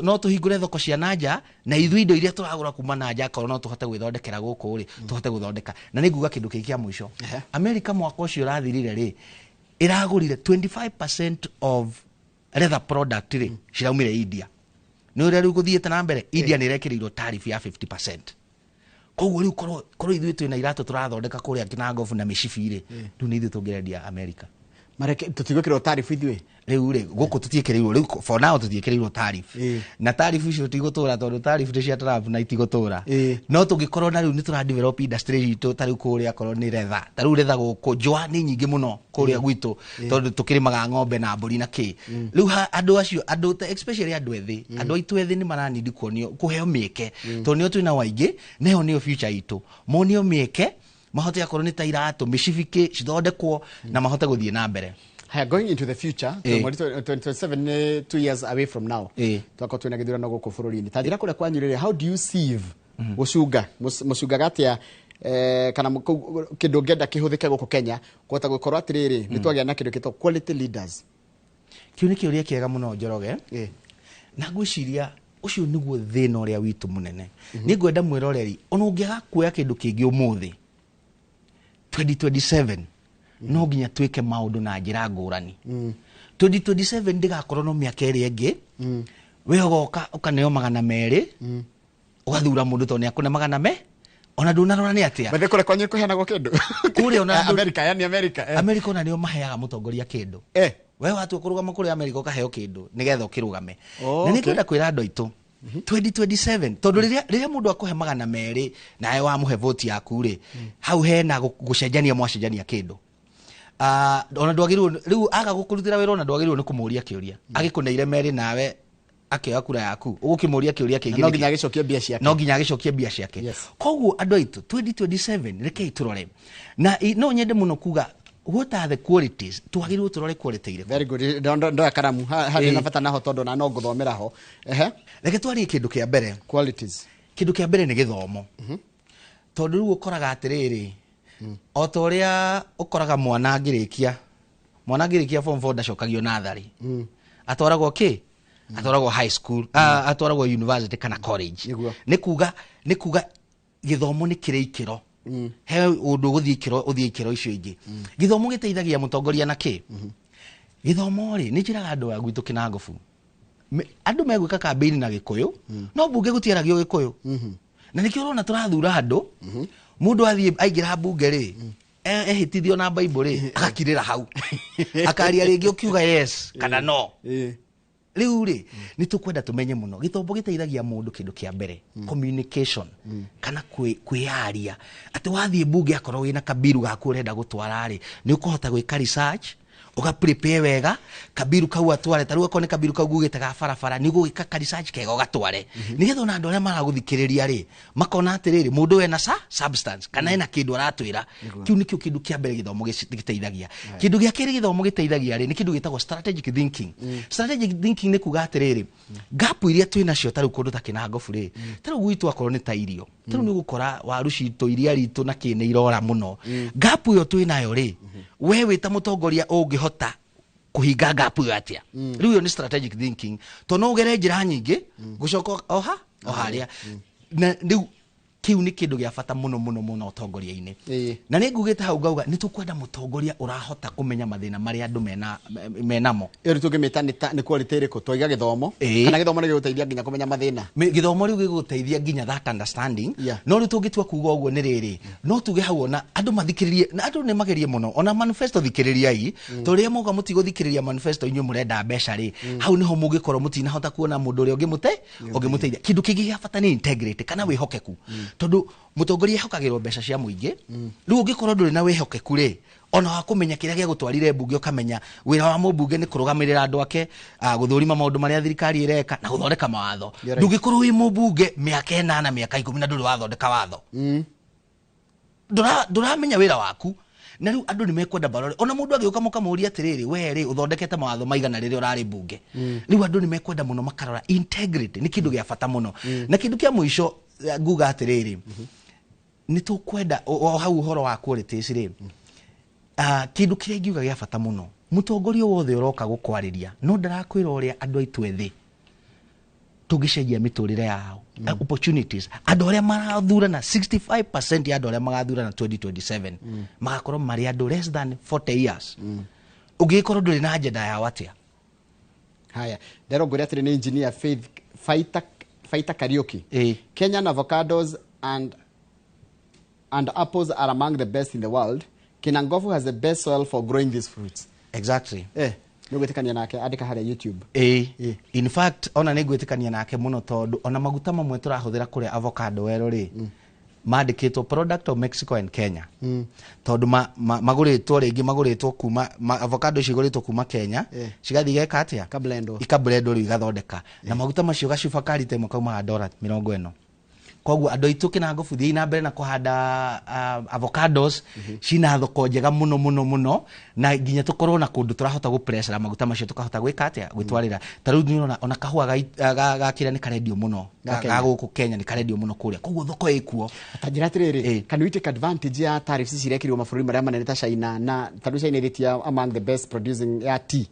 no tuhingure thoko cia nanja na ithui indo iria turagura kuma nanja korwo no tuhote gwithondekera guku ri tuhote guthondeka na ninguga kindu kia mwisho America mwaka ucio rathirire ri iragurire 25% of leather product ri ciraumire India no uri riu guthiete na mbere India ni rekirirwo tariff ya 50%. Koguo riu korwo ithui twina iratu turathondeka kuria Kinangofu na micibi ri riu ni ithui tungirendia America mareke tutigukirwo tariff ithui riu ri guku tutiekereirwo riu for now tutiekereirwo tariff na tariff icio tigutura tondu tariff cia Trump na itigutura no tungikorwo na riu ni tura develop industry itu tariu kuria korwo ni retha tariu retha guku njwa ni nyingi muno kuria gwitu tondu tukirimaga ng'ombe na mburi na ki riu andu acio andu especially andu ethi andu aitu ethi ni maranidi kuonio kuheo mieke tondu nio twina waingi neho nio future itu monio mieke mahote akorwo ni tairatu micibiki cithondekwo na mahote guthie na mbere. Going into the future 2027 2 years away from now twako twina githurano guku bururi-ini tanjira kuria kwanyurire how do you sieve gucunga mucunga gatia kana kindu ngenda kihuthike guku Kenya kuhota gukorwo atiriri ni twagia na kindu kitwa quality leaders kiu ni kiuria kiega muno Njoroge na ngwiciria ucio niguo thina uria witu munene ni ngwenda mwiroreri ona ungiaga kuoya kindu kingi umuthi 2027 no ginya twike maundu na njira ngurani 2027 ndigakorwo no miaka iri ingi we ugoka ukaneo 200 ugathura mundu to ni akune 200 ona ndunarora ni atia bathe kure kwanye kuheanagwo kindu kure ona America yani America ona nio maheaga mutongoria kindu we watu kurugama kuri America ukaheo kindu nigetha ukirugame na nikwenda kwira andu aitu 2027 tondu riria mundu akuhe 200 nae wa muhe vote yaku ri hau hena gucenjania mwacenjania kindu ona ndwagirwo riu aga gukurutira wira ona ndwagirwo ni kumuria kiuria agikuneire meri nawe akioya kura yaku ugukimuria kiuria kingi no ginya agicokia bia ciake koguo andu aitu 2027 rekei turore na no nyende muno kuga what are the qualities twagirwo turore quality ire very good ndo karamu hadi na bata naho tondu na no nguthomera ho reke twari kindu kia mbere qualities kindu kia mbere ni githomo tondu riu ukoraga atiriri otoria ukoraga mwana ngirikia form 4 ndacokagio nathari atwaragwo ki atwaragwo high school atwaragwo university kana college ni kuga githomo ni kire ikiro he undu uthie ikiro icio ingi githomo giteithagia mutongoria na ki githomo ri ni njiraga andu agwitu Kinangofu andu megwika campaign na Gikuyu no bunge gutiaragio Gikuyu na nikio urona turathura andu mundu athie aingira bunge ri ehitithio na Bible ri agakirira hau akaria ringi ukiuga yes kana no riu ri ni tukwenda tumenye muno githomo giteithagia mundu kindu kia mbere communication kana kwiaria ati wathie bunge akorwo wina kabiru gaku urenda gutwara ri ni ukuhota gwika research uga prepare wega kabiru kau atware taruga kone kabiru kau gugitaga barabara ni gugika ka research kega ugatware nigetha ona andu aria maraguthikiriria ri makona atiriri mundu wena substance kana ena kindu aratwira kiu nikio kindu kia mbere githomo giteithagia kindu gia kiri githomo giteithagia ri ni kindu gitagwo strategic thinking strategic thinking ni kuga atiriri gap iria twina cio taru kundu ta Kinangofu ri taru gwitu akorwo ni ta irio taru ni gukora waru citu iria ritu na kine irora muno gap iyo twinayo ri we wita mutongoria ungihota kuhinga gap iyo atia riu yo ni strategic thinking to no gere njira nyingi gucoka oha oharia na riu kiu ni kindu gia bata muno utongoria-ini na ni ngugite hau ngauga ni tukwenda mutongoria urahota kumenya mathina mari andu menamo iri tungimita ni quality iriko twiga githomo kana githomo ni giguteithia nginya kumenya mathina githomo riu giguteithia nginya that understanding no riu tungitua kuga uguo ni riri no tuge hau ona andu mathikiririe na andu ni magerie muno ona manifesto thikiririai to ria moga mutigothikiriria manifesto inyu murenda mbeca ri hau niho mugikorwo mutina hota kuona mundu uri ungimuteithia kindu kingi gia bata ni integrity kana wihokeku tondu mutongoria hokagirwo mbeca cia muingi riu ungikorwo nduri na wihokeku ri ona wa kumenya kiria gia gutwarire mbunge ukamenya wira wa mbunge ni kurugamirira andu ake guthurima maundu maria thirikari ireka na guthondeka mawatho ndugikorwo wi mbunge miaka 8 na miaka 10 na nduri wathondeka watho nduramenya wira waku na riu andu ni mekwenda barore ona mundu agiuka mukamuria atiriri we ri uthondekete mawatho maigana riri urari mbunge riu andu ni mekwenda muno makarora integrity ni kindu gia bata muno na kindu kia muisho nguga atiriri ni tukwenda hau uhoro wa quality ri kindu kiria ngiuga gia bata muno mutongoria wothe uroka gukwariria no ndarakwira uria andu aitu ethi tugicenjia miturire yao opportunities andu aria marathurana 65% ya andu aria magathurana 2027 magakorwo mari andu less than 40 years ugikorwo nduri na agenda ya watia haya ndero nguria atiri ni engineer Faith Fighter Karaoke Kenyan avocados and apples are among the best in the world. Kinangofu has the best soil for growing these fruits. Exactly. Nigwitikania nake andika haria YouTube. In fact ona nigwitikania nake muno tondu ona maguta mamwe turahuthira kuria avocado wero ri mandikitwo product of Mexico and Kenya tondu maguritwo ringi maguritwo kuma avocado ciguritwo kuma Kenya cigathi geka atia ikablendo ri igathondeka na maguta macio gacuba karite mo kauma $40 koguo andu aitu Kinangofu thii na mbere na kuhanda avocados cina thoko njega muno na nginya tukorwo na kundu turahota gu pressure maguta macio tukahota gwika atia gwitwarira taru ni ona kahua gakira ni karedio muno ga guku Kenya ni karedio muno kuria koguo thoko ikuo atajira atiriri can we take advantage ya tariffs cirekirwo mabũrũri maria manene ta China na taru China iritia among the best producing ya tea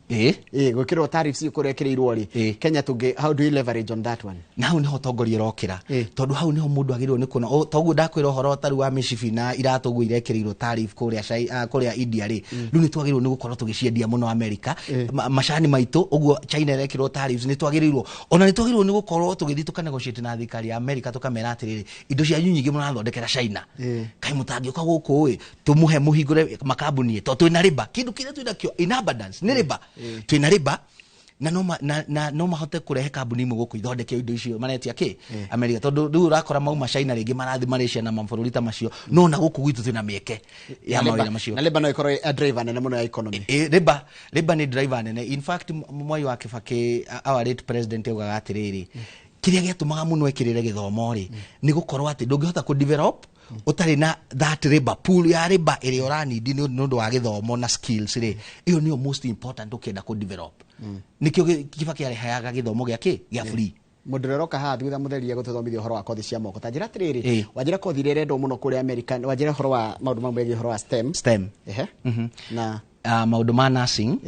gwikirwo tariffs kurekirirwo ri Kenya tunge how do you leverage on that one now ni hotongoria rokira tondu hau niho mundu agirwo ni kuna toguo ndakwira horo taru wa mishifi na iratugu irekirirwo tariff kuria India ri riu ni twagirwo ni gukorwo tugiciendia muno America macani maitu uguo China irekirwo tariffs ni twagirirwo ona ni twagirwo ni gukorwo tugithi tukanegotiate na thirikari ya America tukamera atiriri indo cia nyingi muno nathondekera China kai mutangi uka guku tumuhe muhingure makambuni to twina riba kindu kire twina kio in abundance ni riba twina riba na no mahote kurehe kambuni imwe guku ithondeke indo icio maretia America tondu riu urakora mauma China ringi marathi Malaysia na mabũrũri ta macio no na guku gwitu twina mieke ya mawira macio na riba no ikorwo a driver nene muno ya economy riba ni driver nene in fact Mwai wa Kibaki our late president ugaga atiriri kiria giatumaga muno ekirire githomo ri ni gukorwo ati ndungihota ku develop utari na that labor pool ya labor iri uranidi ni ndu wa githomo na skills ri iyo niyo most important ukenda ku develop nikio Kibaki arehaga githomo gia free mundu roka ha thutha mutheria gututhomithia horo wa kothi cia moko ta njira atiriri wajira kothi rere ndo muno kuri America wajira horo wa maundu mamwe horo wa STEM na maundu ma nursing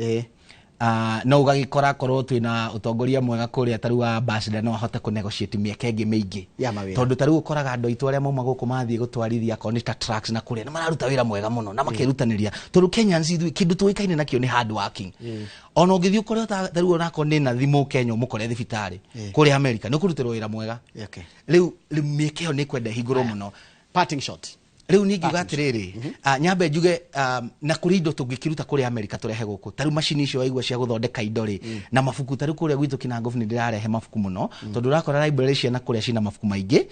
no ugagikora korwo twina utongoria mwega kuria taru wa ambassador no ahote ku negotiate mieke ingi mingi tondu taru ukoraga andu aitu aria mauma guku mathie gutwarithia konita trucks na kuria na mararuta wira mwega muno na makirutaniria tondu Kenyans ithu kindu tuikaine nakio ni hard working ona ungithii ukoria taru onako ni na thimu Kenya mukore thibitari kuria America ni kurutirwo wira mwega riu mieke yo ni kwenda higuro muno parting shot riu ni ngiuga atiriri nyambe njuge na kuri indo tungikiruta kuri America turehe guku taru machine icio waigua cia guthondeka indo ri na mabuku taru kuria gwitu Kinangofu ni ndirarehe mabuku muno tondu urakora library cia na kuria cina mabuku maingi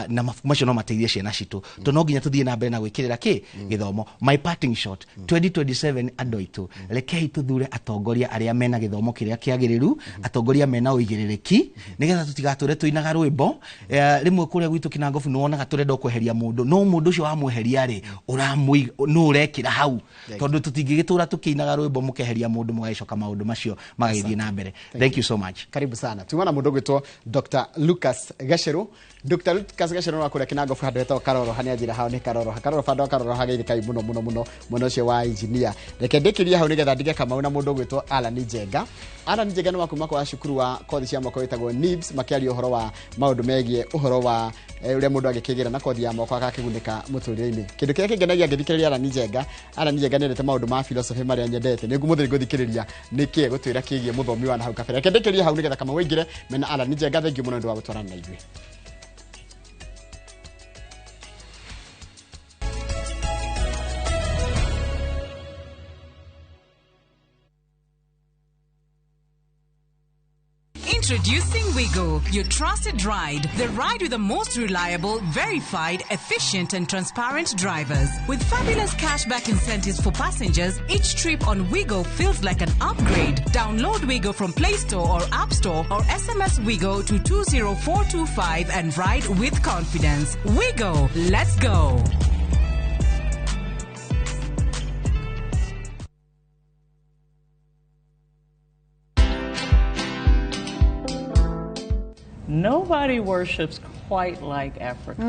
na mabuku macio no mateithie ciana citu to no nginya tuthie na mbere na gwikirira githomo my parting shot 2027 andu aitu rekei tuthure atongoria aria mena githomo kiria kiagiriru atongoria mena uigiririki nigetha tutigature tuinaga rwimbo rimwe kuria gwitu Kinangofu no wonaga turenda kweheria mundu no mundu ucio wa mweheria ri uramui no urekira hau tondu tutingigitura tukiinaga rwimbo mukeheria mundu mugacoka maundu macio magithie na mbere. Thank you so much. Karibu sana. Tumana mundu gwitwo Dr. Lucas Gacheru. Dr. Lucas Gacheru wa kuria Kinangofu handu hetwo Karoro hania njira hao ni Karoro fando Karoro hageire kai muno cio wa engineer. Reke ndikiria hau nigetha ndige Kamau na mundu gwitwo Alan Njenga. Alan Njenga ni wakuma kwa cukuru wa kothi cia moko witagwo NIBS makiaria uhoro wa maundu megie uhoro wa uria mundu agikigira na kothi ya moko akakiguneka muturire-ini. Kindu kiria kingenagia ngithikiriria Alan Njenga nendete maundu ma philosophy maria nyendete ni ngumuthiri nguthikiriria niki gutwira kigie muthomi wa na hau kabere. Reke ndikiria hau nigetha Kamau ingire mena Alan Njenga. Thank you muno ndu wa gutwarana na ithuĩ. Introducing Wigo, your trusted ride. The ride with the most reliable, verified, efficient and transparent drivers. With fabulous cashback incentives for passengers, each trip on Wigo feels like an upgrade. Download Wigo from Play Store or App Store or SMS Wigo to 20425 and ride with confidence. Wigo, let's go. Nobody worships quite like Africa.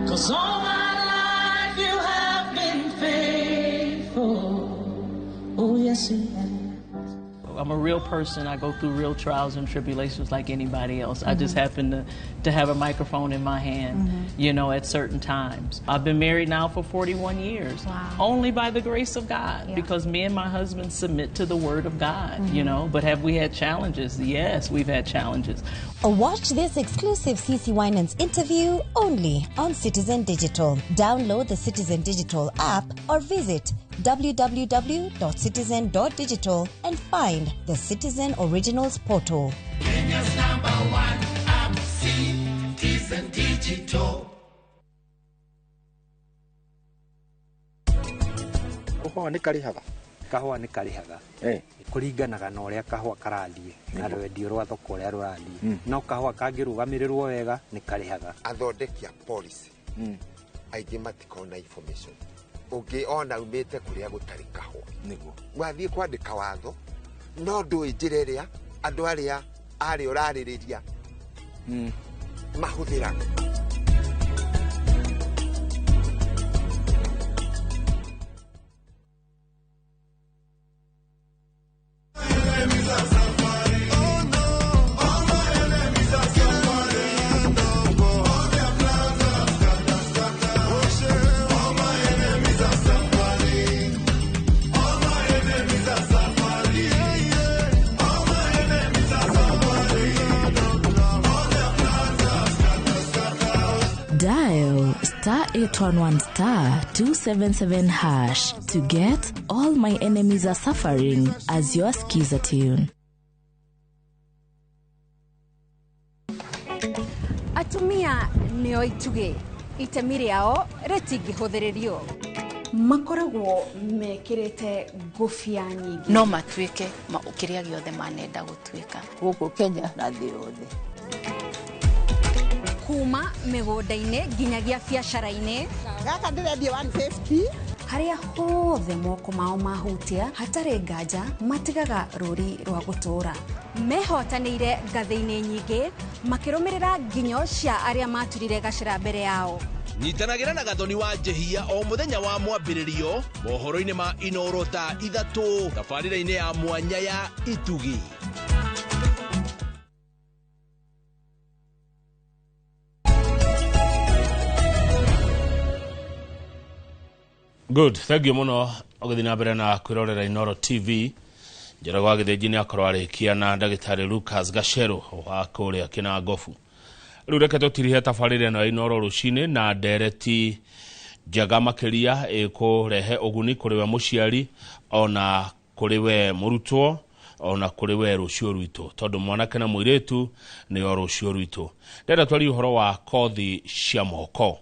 Cause all my life you have been faithful. Oh yes, you have. I'm a real person. I go through real trials and tribulations like anybody else. I just happen to have a microphone in my hand, you know, at certain times. I've been married now for 41 years. Wow. Only by the grace of God, because me and my husband submit to the word of God, you know. But have we had challenges? Yes, we've had challenges. Watch this exclusive CeCe Winans interview only on Citizen Digital. Download the Citizen Digital app or visit www.citizen.digital and find the Citizen Originals portal. Kenya's #1 app, Citizen Digital. Kahua nĩ karihaga. Kahua nĩ karihaga. Kuringanaga na ũrĩa kahua karathie na rwendio rwa thoko ũrĩa rũrathie. No kahua kangĩrũgamĩrĩrwo wega nĩ karihaga. Athondeki a policy aingĩ matikona information. Ũngĩ ona umĩte kũrĩa gũtarĩ kahua nĩguo wathiĩ kwandĩka watho no ndũĩ njĩra ĩrĩa andũ arĩa arĩa ũrarĩrĩria mahũthĩraga. Dial *811*277# to get All My Enemies Are Suffering as your skiza tune. Atumia nio ituge itemi rĩao rĩtingĩhũthĩrĩrio. Makoragwo mekĩrĩte ngũbia nyingĩ no matuĩke kĩrĩa gĩothe manenda gũtuĩka gũkũ Kenya na thĩ yothe. Kuma mĩgũnda-inĩ nginyagia biacara-inĩ. Gaka ndĩrendia 150. Harĩa hothe moko mao mahutia hatarĩ nganja matigaga rũri rwa gũtũra. Mehotanĩire ngathĩ-inĩ nyingĩ makĩrũmĩrĩra nginyo cia arĩa maturire gacĩra mbere yao. Nyitanagĩra na Gathoni wa Njehia o mũthenya wa mwambĩrĩrio mohoro-inĩ ma Inooro ta 3 tabarĩra-inĩ ya mwanya ya Itugi. Good, thank you muno ogithii na mbere na kwirorera Inooro TV. Njera gwa githĩnji nĩ akorwo arĩkia na ndagĩtarĩ Lucas Gacheru wa kũrĩa Kinangofu. Rĩu reke tũtirihe tabarĩra ĩno ya Inooro rũcinĩ na ndereti njega makĩria ĩkũrehe ũguni kũrĩ we mũciari ona kũrĩ we mũrutwo ona kũrĩ we rũciũ rwitũ tondũ mwanake na mũirĩtu nĩo rũciũ rwitũ. Ndĩrenda twarie ũhoro wa kothi cia moko.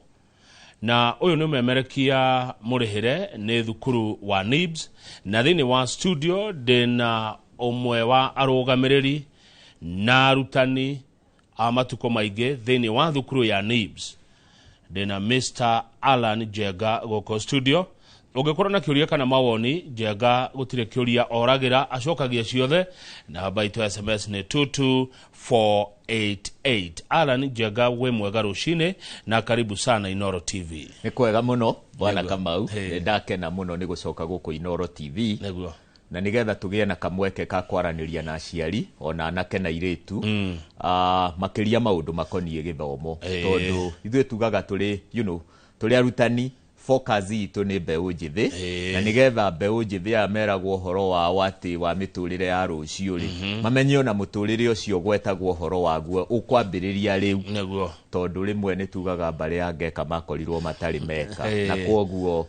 Na uyu ni memerekia murihire ni thukuru wa NIBS na thini wa studio ndina umwe wa arugamiriri na arutani amatuko maige thini wa thukuru ya NIBS ndina Mr. Alan Jega goko studio. Ungekora na kiuria kana mawoni Jega gutire kiuria oragira acokagia ciothe na baito SMS ni 22488. Alan Jega we mwega rucine na karibu sana Inoro TV. Ni kwega muno bwana Kamau, ndakena muno ni gucoka guku Inoro TV. Neguo. Na nigetha tugie na kamweke ka kwaraniria na aciari ona anake na iretu makiria maundu makonie githomo tondu ithuĩ tugaga tuli tuli arutani focus itu ni mbeũ njithi na nigetha mbeũ njithi ameragwo horo wa wati wa miturire ya rucio ri mamenye na muturire ucio gwetagwo horo waguo ukwambiriria riu neguo tondu rimwe ni tugaga bare angeka makorirwo matari meka na kwoguo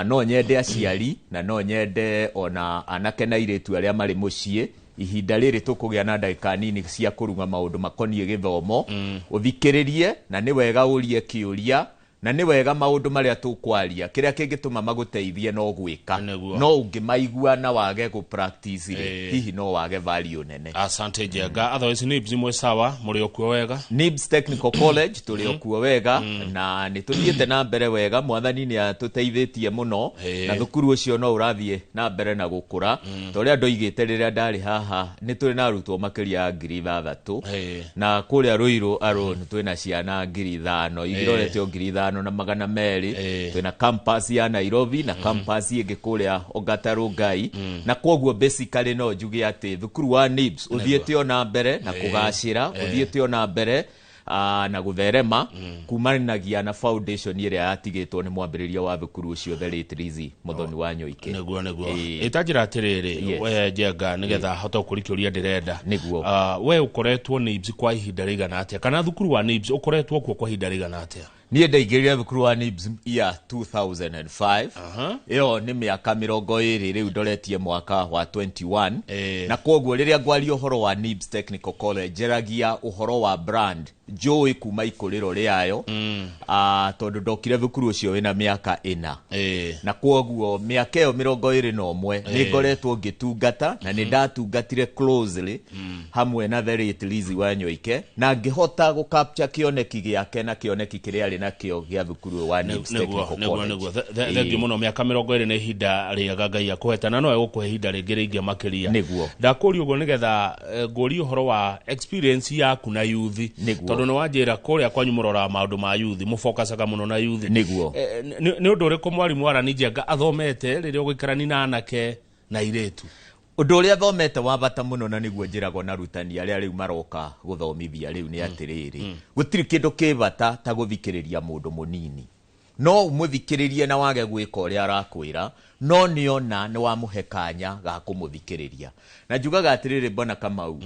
no nyende aciari na no nyende ona anake na iretu aria mari mucie ihinda riri tukugia na ndagika nini cia kurunga maundu makonie githomo uthikiririe na ni wega urie kiuria na ni wega maundu maria tukwaria kiria kingituma maguteithie no gwika no ungimaigua na wage ku practice hihi no wage value nene. Asante Jega. Otherwise Nibs mwe sawa muri okuo wega? Nibs Technical College tuli okuo wega na ni tuthiete na mbere wega mwathani ni atuteithitie muno na thukuru ucio no urathie na mbere na gukura tore andu igite riria ndari haha ni tuli na arutwo makiria 3,000 na kuria Ruiru Aron twina ciana 5,000 igirorete 5,000 na magana meri twina campus ya Nairobi na campus ingi kuria Ongataru Ngai na kwoguo basically no njuge ati thukuru wa Nibs uthiete ona mbere na kugacira uthiete ona mbere na gutherema kumanagia na foundation iria yatigitwo ni mwambiriria wa thukuru ucio the late Rizi Muthoni wa Nyoike. Neguo itajira atiriri we Jega nigetha hota kurikiuria ndirenda we ukoretwo Nibs kwa ihinda rigana atia kana thukuru wa Nibs ukoretwo kwa ihinda rigana atia? Niĩ ndaingĩrire thukuru wa Nibs ya 2005 iyo ni miaka 20 riu ndoretie mwaka wa 21 na kwoguo riria ngwaria uhoro wa Nibs Technical College njeragia uhoro wa brand joy kuma ikuriro riayo tondu ndokire thukuru ucio wina miaka 4 na kwoguo miaka iyo 21 ni ngoretwo ngitungata na ni ndatungatire closely hamwe na the late Lizi wa Nyoike na ngihota gu capture kioneki giake na kioneki kiria na kio gya thukuru wa Nibs Technical College. Thengio muno miaka 20 ni hinda riaga Ngai akuhetana no egukuhe hinda ringi ringi makiria ndakuri ugo nigetha nguri uhoro wa experience yaku na youth tondu no wanjira kuria kwanyu murora maundu ma youth mufocusaga muno na youth ni undu uriku mwarimu Alan Jega athomete riria ugikarani na anake na iretu? Undu uria thomete wa bata muno na niguo njirago na rutani aria riu maroka guthomithia riu ni atiriri gutiri kindu kibata ta guthikiriria mundu munini no umuthikiririe na wage gwika uria arakwira no niona ni wamuhekanya ga kumuthikiriria na njugaga atiriri bona Kamau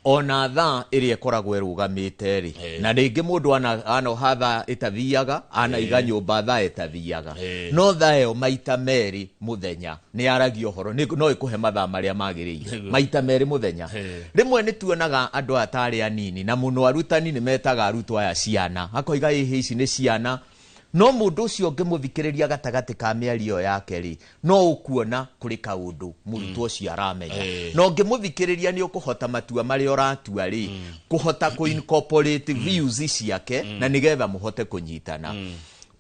ona tha iria ikoragwo irugamite ri na ringi mundu ana hatha itathiaga ana iga nyumba tha itathiaga no thayo maita meri muthenya ni aragio horo no ikuhe mathaa maria magiriire maita meri muthenya rimwe ni tuonaga andu atari anini na muno arutani ni metaga arutwo aya ciana akoiga ici ni ciana no mundu ucio ngimuthikiriria gatagati ka miario yake ri no ukuona kuri kaundu murutwo ucio aramenya no ngimuthikiriria ni ukuhota matua mari oratua ri kuhota ku incorporate views ciake na nigetha muhote kunyitana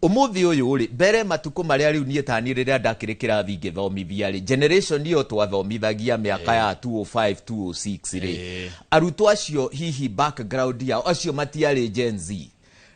umuthi uyu ri mbere matuko maria riu nie tani riria ndakirikira thi ngithomithia ri generation iyo twathomithagia miaka ya 205 206 ri arutwo acio hihi background yao acio matiari Gen Z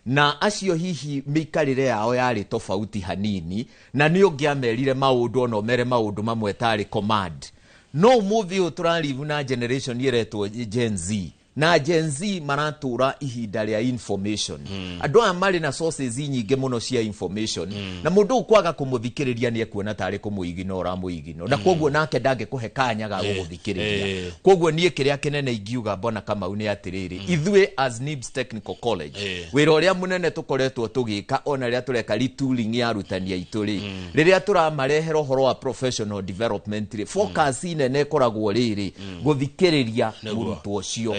na acio hihi mikarire yao yari tofauti hanini na ni ungiamerire maundu no mere maundu mamwe tari command no umuthi uturalivu na generation iretwo Gen Z na Gen Z maratura ihinda ria information andu amari na sources nyingi muno cia information na mundu ukwaga kumuthikiriria ni ekuona tari kumuiginora muigino na kwoguo nake ndange kuhekanya ga guthikiriria kwoguo nie kiria kinene ingiuga bona Kamau ni atiriri ithwe as Nibs Technical College wira uria munene tukoretwo tugika ona ria tureka retooling ya rutania ituri riria turamarehera horo wa professional development focus nene koragwo riri guthikiriria murutwo ucio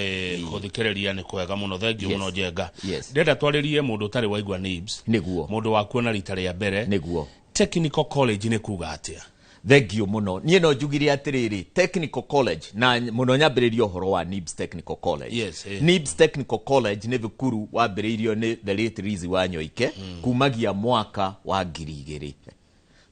kuthikiriria ni kwega muno thengio muno Jega ndenda twaririe mundu tari waigwa Nibs niguo mundu wa kuona rita ria mbere niguo Technical College ni kuga atia thengio muno nie no njugire atiriri technical college na muno nyambiririo horo wa NIBS Technical College. Yes, NIBS Technical College ni thukuru wambiririo ni the late Rizi Wanyoike kumagia mwaka wa 2000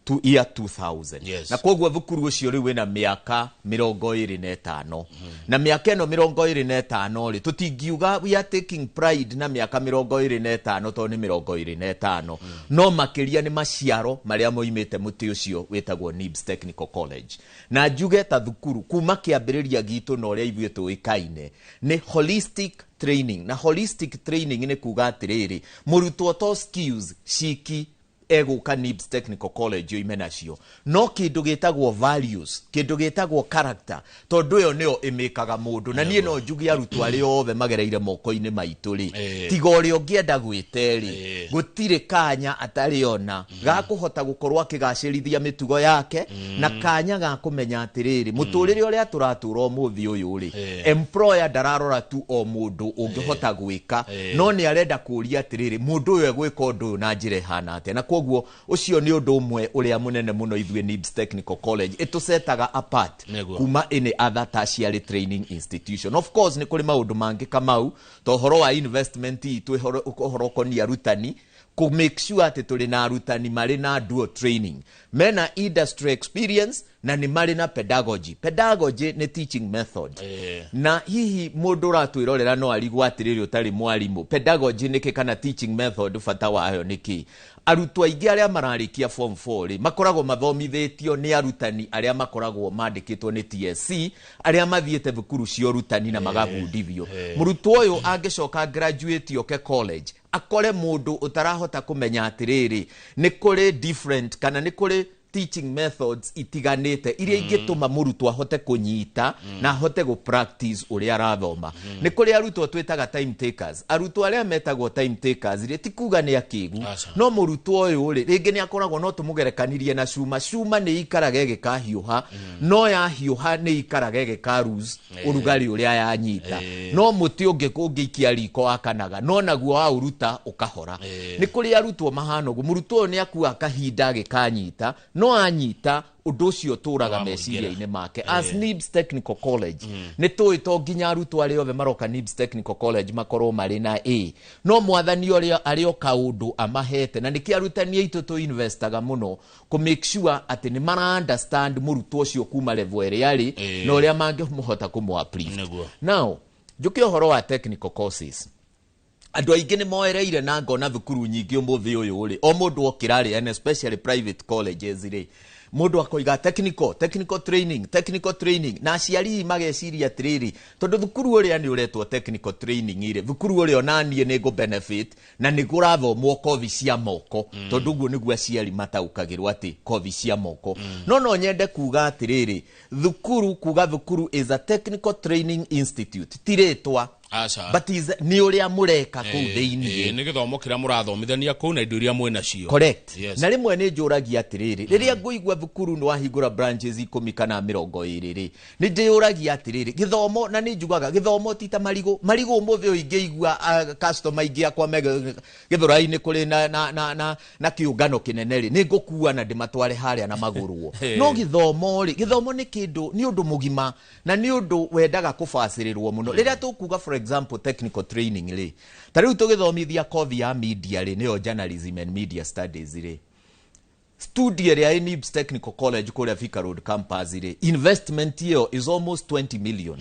to year 2000. Yes. Na koguo thukuru ucio riu wina miaka 25 na miaka eno 25 ri tutingiuga we are taking pride na miaka 25 to ni 25 no makiria ni maciaro maria moimite muti ucio wetagwo NIBS Technical College. Na njuge ta thukuru kuma kiambiriria gitu no ria ithuĩ tuikaine ni holistic training. Na holistic training ni kuga atiriri murutwo to skills shiki eguka NIBS Technical College yo imenacio no kindu gitagwo values, kindu gitagwo character, tondu yo neo imekaga mundu. Na nie no njugi arutwo ari othe magereire moko-ini maitu ri tiga uri ungienda gwiteri gutire kanya atari ona ga kuhota gukorwa kigacirithia mitugo yake na kanya ga kumenya atiriri muturire uria turatura umuthi uyu ri employer dararora tu o mundu ungihota gwika no ni arenda kuria atiriri mundu uyu egwika undu na njire hana atia. Na koguo ucio ni undu umwe uria munene muno ithuĩ NIBS Technical College itusetaga apart kuma any other tertiary training institution. Of course ni kuri maundu mangi kamau to horo wa investment itu horo koni arutani ku make sure ati tuli na arutani mari na dual training mena industry experience na ni mari na pedagogy. Pedagogy ni teaching method. Na hihi mundu ratwirorera no arigwa atiriri utari mwarimu. Pedagogy ni kana teaching method fata wayo niki arutwo aingi aria mararikia form 4 ri makoragwo mathomithitio ni arutani aria makoragwo mandikitwo ni TSC aria mathiete thukuru cio rutani na magabundithio. Murutwo uyu angicoka graduate yoke college akore mundu utarahota kumenya atiriri ni kuri different kana ni kuri teaching methods itiganite iria ingituma murutwo ahote kunyita na ahote go practice uria arathoma. Ni kuri arutwo twitaga time takers. Arutwo aria metagwo time takers ri tikuga ni akigu no murutwo uyu ri ringi ni akoragwo no tumugerekanirie na cuma ni ikaraga gikahiuha no ya hiuha ni ikaraga gikaruz urugari uria yanyita no muti ungi kungiikia riko akanaga no naguo wa uruta ukahora. Ni kuri arutwo mahano gu murutwo ni akua kahinda gikanyita no anyita undu ucio turaga meciria-ini make. As NIBS Technical College ni tuito nginya arutwo ari othe maroka NIBS Technical College makorwo mari na A no mwathani uria ari o kaundu amahete na niki arutani aitu tu investaga muno ku make sure ati ni mara understand murutwo ucio kuma level eri ari no uria mangimuhota kumu uplift. Now njuki uhoro wa technical courses andu aingi ni moereire na ngona thukuru nyingi umuthi uyu ri o mundu okirari and especially private colleges ri mundu akoiga technical training na aciari mageciria atiriri tondu thukuru uria ni uretwo technical training ire thukuru uria onanie ni go benefit na ni gurathomwo kothi cia moko tondu guo niguo aciari mataukagirwo ati kothi cia moko no nyende kuga atiriri thukuru is a technical training institute tiretwa but is ni uria mureka ku deini ni githomo kira murathomithania ku na indo iria mwena cio correct. Na rimwe ni njuragia atiriri riria nguigwa thukuru no ahingura branches 10 kana 20 ri ni njuragia atiriri githomo na ni njugaga githomo tita marigo umuthi uingiigwa customer ingi akwa githura-ini kuri na kiungano kinene ri ni ngukua na ndimatware haria na magurwo no githomo ni kindu ni undu mugima na ni undu wendaga kufacirirwo muno riria tukuga for example technical training ri tariu tugithomithia kothi ya media ri niyo journalism and media studies ri studio ya NIBS Technical College kule Thika Road campus ri investment hiyo is almost 20 million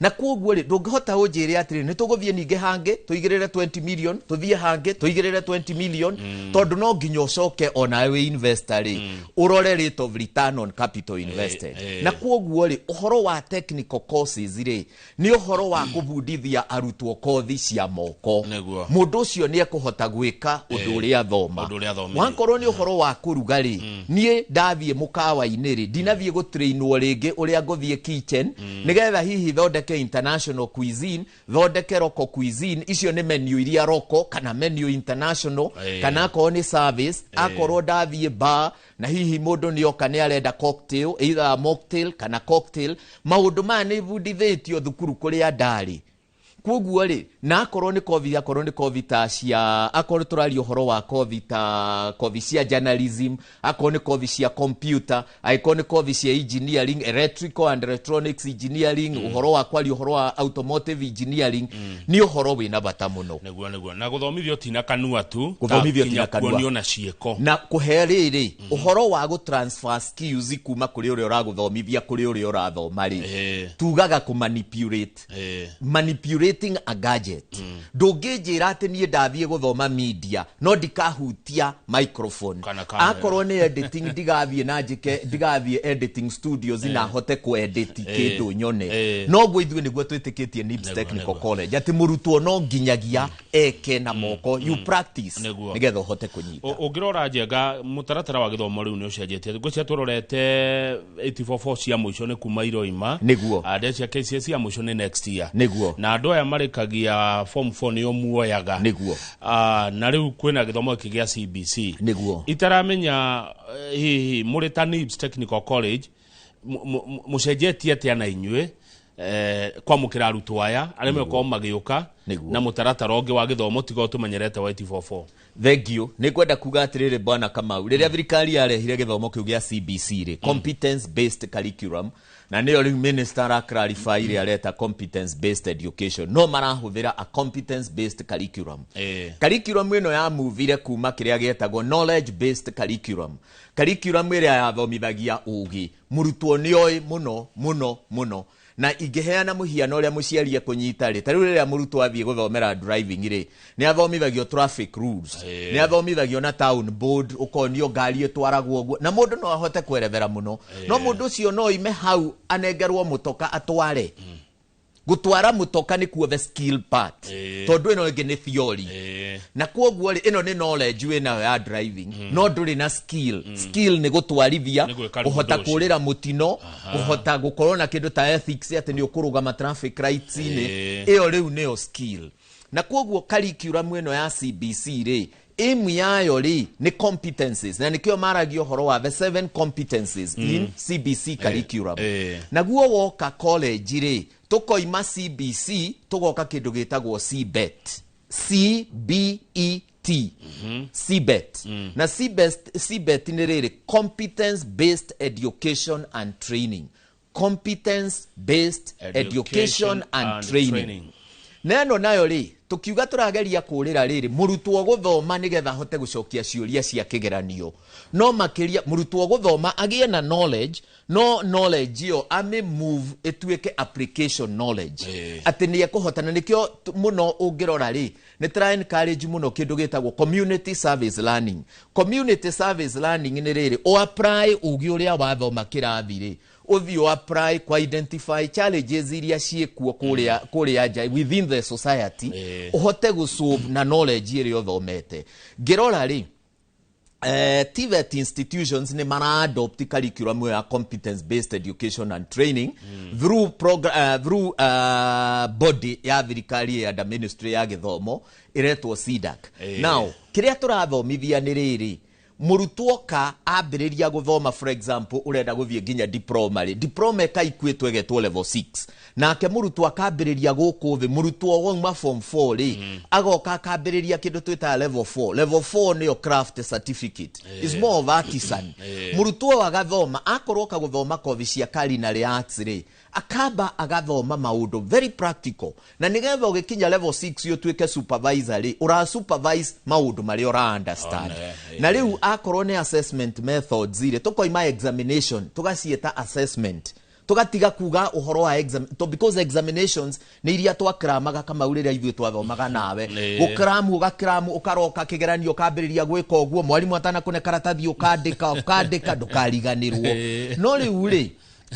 na koguo ri ndungihota unjire atiri ni tuguthie ninge hange tuigirire 20 million tuthie hange tuigirire 20 million tondu no nginyo coke ona we investor ri urore rate of return on capital invested na koguo ri uhoro wa technical courses ri ni uhoro wa kubundithia arutwo kothi cia moko mundu ucio ni ekuhota gwika undu uria thoma wankorwo ni uhoro wa kuruga ri nie ndathie mukawa-ini ri ndinathie gutrainwo ringi uria nguthie kitchen nigetha hihi thondeke international cuisine thondeke local cuisine icio ni menu iria roko kana menu international kana ko ni service akorwo ndathie bar na hihi mundu ni oka ni arenda cocktail either mocktail kana cocktail maundu ma ni bundithitio thukuru kuria ndari koguo ri na akorwo ni covid ta cia akorwo turari uhoro wa covid ta covid cia journalism, akorwo ni covid cia computer, akorwo ni covid cia engineering, electrical and electronics engineering, uhoro wa kwari uhoro wa automotive engineering, ni uhoro wina bata muno. Neguo na guthomithio tina kanua tu, guthomithio tina kanua na cieko na kuheriri uhoro wa go transfer skills kuma kuri uri uraguthomithia kuri uri urathoma ri tugaga ku manipulating a gadget. Ndungijira ati nie ndathie guthoma media no ndikahutia microphone, akorwo ni editing ndigathie na njike ndigathie editing studios na hote ku edit kindu nyone. No gwe ithuĩ niguo twitikitie NIBS Technical College ati murutwo no nginyagia eke na moko you practice nigetha hote kunyita. Ungirora njenga mutaratara wa githomo riu ni ucenjetie ngwicia turorete 844 cia muico ni kuma iroima niguo ade cia KCSE ya muico ni next year niguo na andu aya marikagia form 4 ni omuoyaga niguo na riu kwina githomo kigia CBC niguo itaramenya hihi murita NIBS Technical College mucenjetie atia na inyue kwa mukira arutwo aya areme ko magiuka na mutaratara ungi wa githomo tigo tumenyerete wa 844. Thank you. Nikwenda kuga atiriri bwana Kamau riria thirikari yarehire githomo kiu gia CBC ri competence based curriculum na niyo riu minister clarify ri areta competence based education no marahuthira a competence based curriculum. Curriculum ino ya movire kuma kiria gietagwo knowledge based curriculum iria yathomithagia ugi murutwo nioi muno na ingeheana muhiano uria muciarie kunyita ri tariu riria murutwo athie guthomera driving ri ni athomithagio traffic rules ni athomithagio na town board ukonio ngari etwaragwo uguo na mundu no ahote kwerethera muno no mundu cio no ime hau anengerwo mutoka atware gutwara mutoka ni kuo the skill part tondu ino ingi ni theory na kuoguo ri ino ni knowledge wina ya driving no nduri na skill ni gutwarithia uhota kurira mutino uhota gukorwo na kindu ta ethics ati ni ukurugama traffic rights ni iyo riu niyo skill na kuoguo curriculum ino ya CBC ri aim yayo ri ni competencies na nikio maragio horo wa the 7 competencies in CBC curriculum na guo woka college ri tukoima CBC tugoka kindu gitagwo CBET CBET na CBET ni riri competence based education and training neno nayo ri tukiuga turageria kurira riri murutwo guthoma nigetha hote gucokia ciuria cia kigeranio no makiria murutwo guthoma agie na knowledge yo ame move etuike application knowledge ati ni ekuhotana nikio muno ungirora ri ni try encourage muno kindu gitagwo community service learning ni riri o apply ugi uria wathoma kirathi ri uthio apply kwa identify challenges iria ciekuo kuria within the society uhote gusolve na knowledge iria uthomete ngirora ri TVET institutions ni mara adopt curriculum ya competence based education and training through body ya thirikari ya ministry ya githomo iretwo CDAC. Now kiria turathomithia ni riri murutwo ka ambiriria guthoma for example urenda guthie nginya diploma ka ikwetwo egetwo level 6 nake murutwo akambiriria guku thi murutwo woma form 4 ri agoka akambiriria kindu twita level 4 niyo craft certificate is more of artisan murutwo agathoma akorwo ka guthoma kothi cia culinary arts ri akaba agathoma maundu very practical na nigetha ugikinya level 6 yo twike supervisor ri ura supervise maundu mari ura understand na riu akorwo ni assessment methods ri tukoima examination tugacieta assessment tugatiga kuga uhoro wa exam because examinations ni iria twakramaga kama urira ithuĩ twathomaga nawe gukramu ukaroka kigeranio kambiriria gwika uguo mwalimu atana kune karatathi ukandika ndukariganirwo no riu ri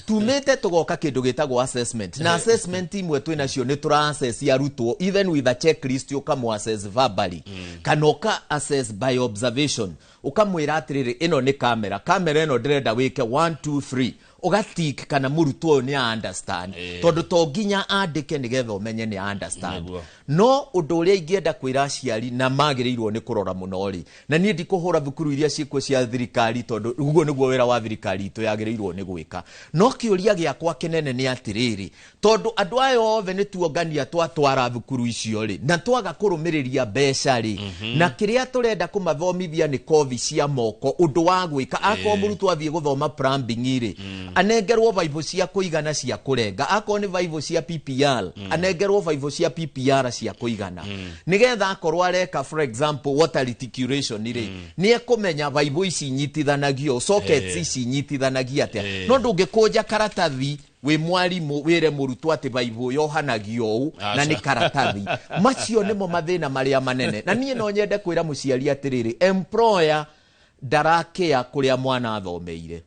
tumete tugoka kindu gitagwo assessment na assessment imwe twina cio ni tura assess ya rutwo even with a checklist ukamu assess verbally kanoka assess by observation ukamwira atiriri ino ni kamera ino ndirenda wike 1 2 3 ugatik kana murutwo ni understand tondu to nginya andike nigetha umenye ni understand no undu uria ingienda kwira aciari na magirirwo ni kurora muno ri na nie ndikuhura thukuru iria ciikwo cia thirikari tondu uguo niguo wira wa thirikari itu yagirirwo ni gwika no kiuria giakwa kinene ni atiriri tondu andu ayo othe ni tuongania twatwara thukuru icio ri na twaga kurumiriria mbeca ri na kiria turenda kumathomithia ni kothi cia moko undu wa gwika ako murutwo athie guthoma plumbing ri anengerwo vaibo cia kuigana cia kurenga ako ni vaibo cia PPR anengerwo vaibo cia PPR cia kuigana nigetha akorwo areka for example water reticulation ri ni ekumenya vaibo ici nyitithanagio sockets ici nyitithanagia atia no ndungikuja karatathi we mwarimu wire murutwo ati vaibo yohanagio u na ni karatathi macio nimo mathina maria manene na nie no nyende kwira muciari atiriri employer darakia kuria mwana athomeire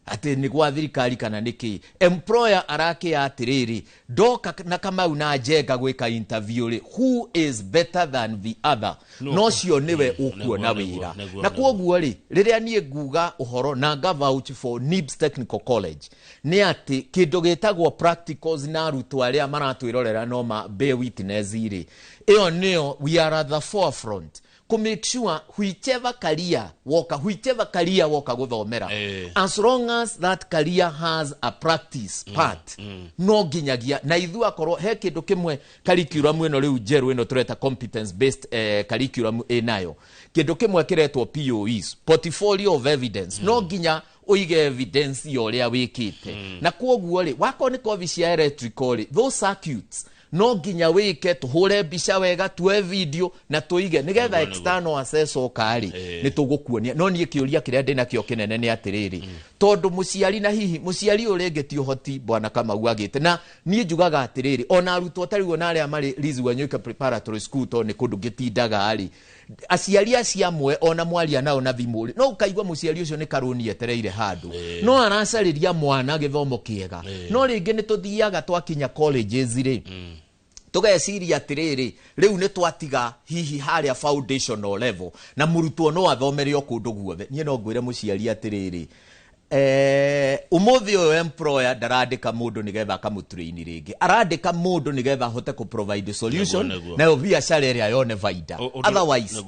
ati ni gwa thirikari kana niki employer arake atiriri doka na kama una jenga gweka interview ri who is better than the other no cio niwe ukuona wira na kwoguo ri riria nie nguga uhoro na vouch for NIBS Technical College ni ati kindu gitagwo practicals na arutwo aria maratwirorera no ma bear witness ri iyo nio we are at the forefront to make sure whichever career walker guthomera as long as that career has a practice part no ginyagia na ithu akorwo he kindu kimwe curriculum eno riu jeru eno tureta competence based curriculum enayo kindu kimwe kiretwo POEs portfolio of evidence no ginya uige evidence yoria wikite na kwoguo ri wako ni kothi cia electrical those circuits no ginya wike tuhure mbica wega tuwe video na tuige nigetha external assessor kari ni tugukuonia no nie kiuria kiria ndina kio kinene ni atiriri tondu muciari na hihi muciari urengeti uhoti bwana kama uagite na nie njugaga atiriri ona arutwo tariwo na aria mari Lizu Wanyuka preparatory school to ni kundu gitindaga ari aciari acia mwe ona mwaria nao na thimuri no ukaigwa muciari ucio ni karuni etereire handu no aracariria mwana githomo kiega no ringi ni tuthiaga twakinya colleges ri tugeciria atiriri riu ni twatiga hihi haria foundational level na murutwo no athomerio kundu guothe nie no ngwire muciari atiriri umuthi uyu employer darandika mundu nigetha akamutrain ringi arandika mundu nigetha hote ku provide solution na yo biashara iria yone faida otherwise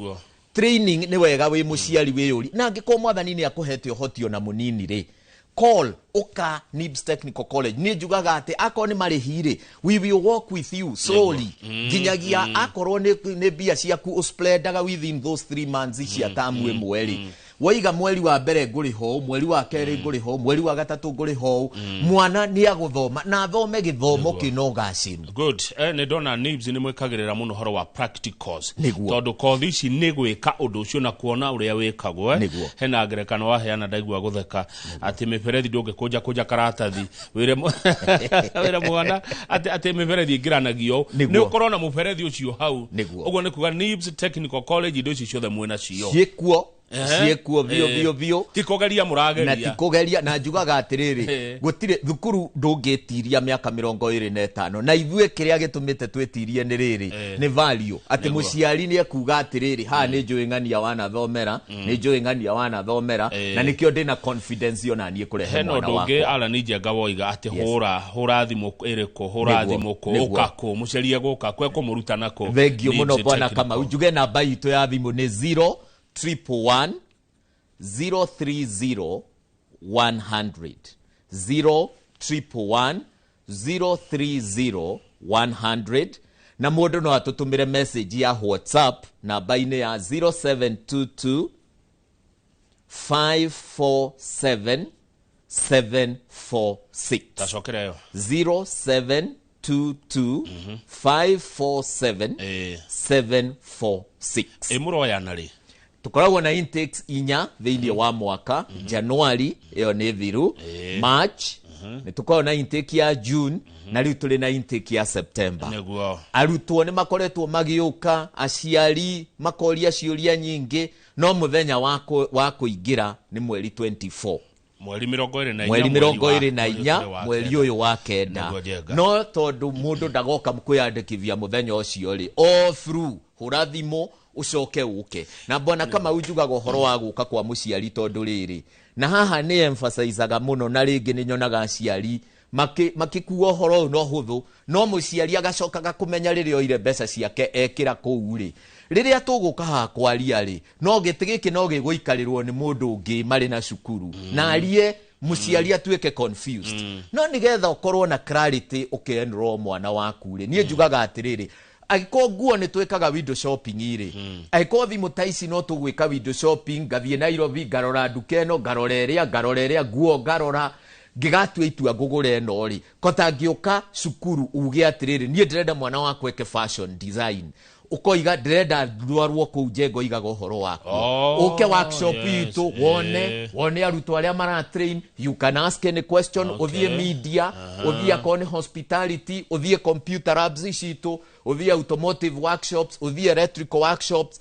training ni wega wi muciari wi yuri na ngiko mwathani ni akuhete uhoti ona munini ri call oka NIBS Technical College ni njugaga ati akoni mari hire we will work with you slowly ginyagia akorwo ni bia ciaku usplendaga within those 3 months cia tamu mweri waiga mweri wa mbere nguri ho mweri wa keri nguri ho mweri wa gatatu nguri ho mwana ni aguthoma na athome githomo kinogaciru good ne dona NIBS ni mwekagirira muno horo wa practicals tondu kothi ici ni gwika undu ucio na kuona uria wikagwo hena ngerekano wa heana ndaigua gutheka ati miberethi ndungikuja karatathi wire mwana ati miberethi ingiranagio ni ukorwo na muberethi ucio hau uguo ni kuga NIBS Technical College indo ici ciothe mwena cio ciekuo bio tikogeria murageria na tikogeria na njugaga atiriri gutire thukuru ndungitiria miaka 25 na ithue kiria gitumite twetirie ni riri ni value ati muciari ni ekuga atiriri ha ni njuingania wana thomera ni njuingania wana thomera na nikio ndina confidence ona nie kurehe mwana wako ndunge ala ni jenga woiga ati hura thimu iriko hura thimu ko ukako muciari eguka kwe kumuruta nako thengio muno bwana kama ujuge namba itu ya thimu ni 011 030 100 011 030 100 na mundu no atutumire message ya WhatsApp namba ine ya 0722 547 746 tacokera yo 0722 547 746 emuro ya nari tukoragwo na intakes inya thiini wa mwaka January iyo ni thiru March ni tukoragwo na intake ya June na riu tuli na intake ya September arutwo ni makoretwo magiuka aciari makoria ciuria nyingi no muthenya wa kuingira ni mweri 24 mweri 24 mweri uyu wa kenda no tondu mundu ndagoka kwiyandikithia muthenya ucio ri all through hurathimo ucoke uke na bona kama ujugaga uhoro wa guka kwa muciari tondu riri na haha ni emphasizeaga muno na ringi ni nyonaga aciari makikuwa uhoro no huthu no muciari agacokaga kumenya riria oire mbeca ciake ekira kuu ri riria tuguka ha kwaria ri no gitigiki no giguikarirwo ni mundu ungi mari na cukuru na arie muciari atuike confused no nigetha ukorwo na clarity ukenro mwana waku ri nie njugaga atiriri agiko nguo ni twekaga window shopping iri agiko thimu taici no tugwika window shopping gathie Nairobi garora dukeno garoreria nguo garora ngigatua itua ngugure no ri kota ngioka cukuru uge atiriri nie ndirenda mwana wakwa eke fashion design ukoiga ndirenda ndwarwo ku njengo igaga uhoro wako uke workshop itu wone arutwo aria mara train you can ask any question uthie media uthie kone hospitality uthie computer labs itu uthie automotive workshops uthie electrical workshops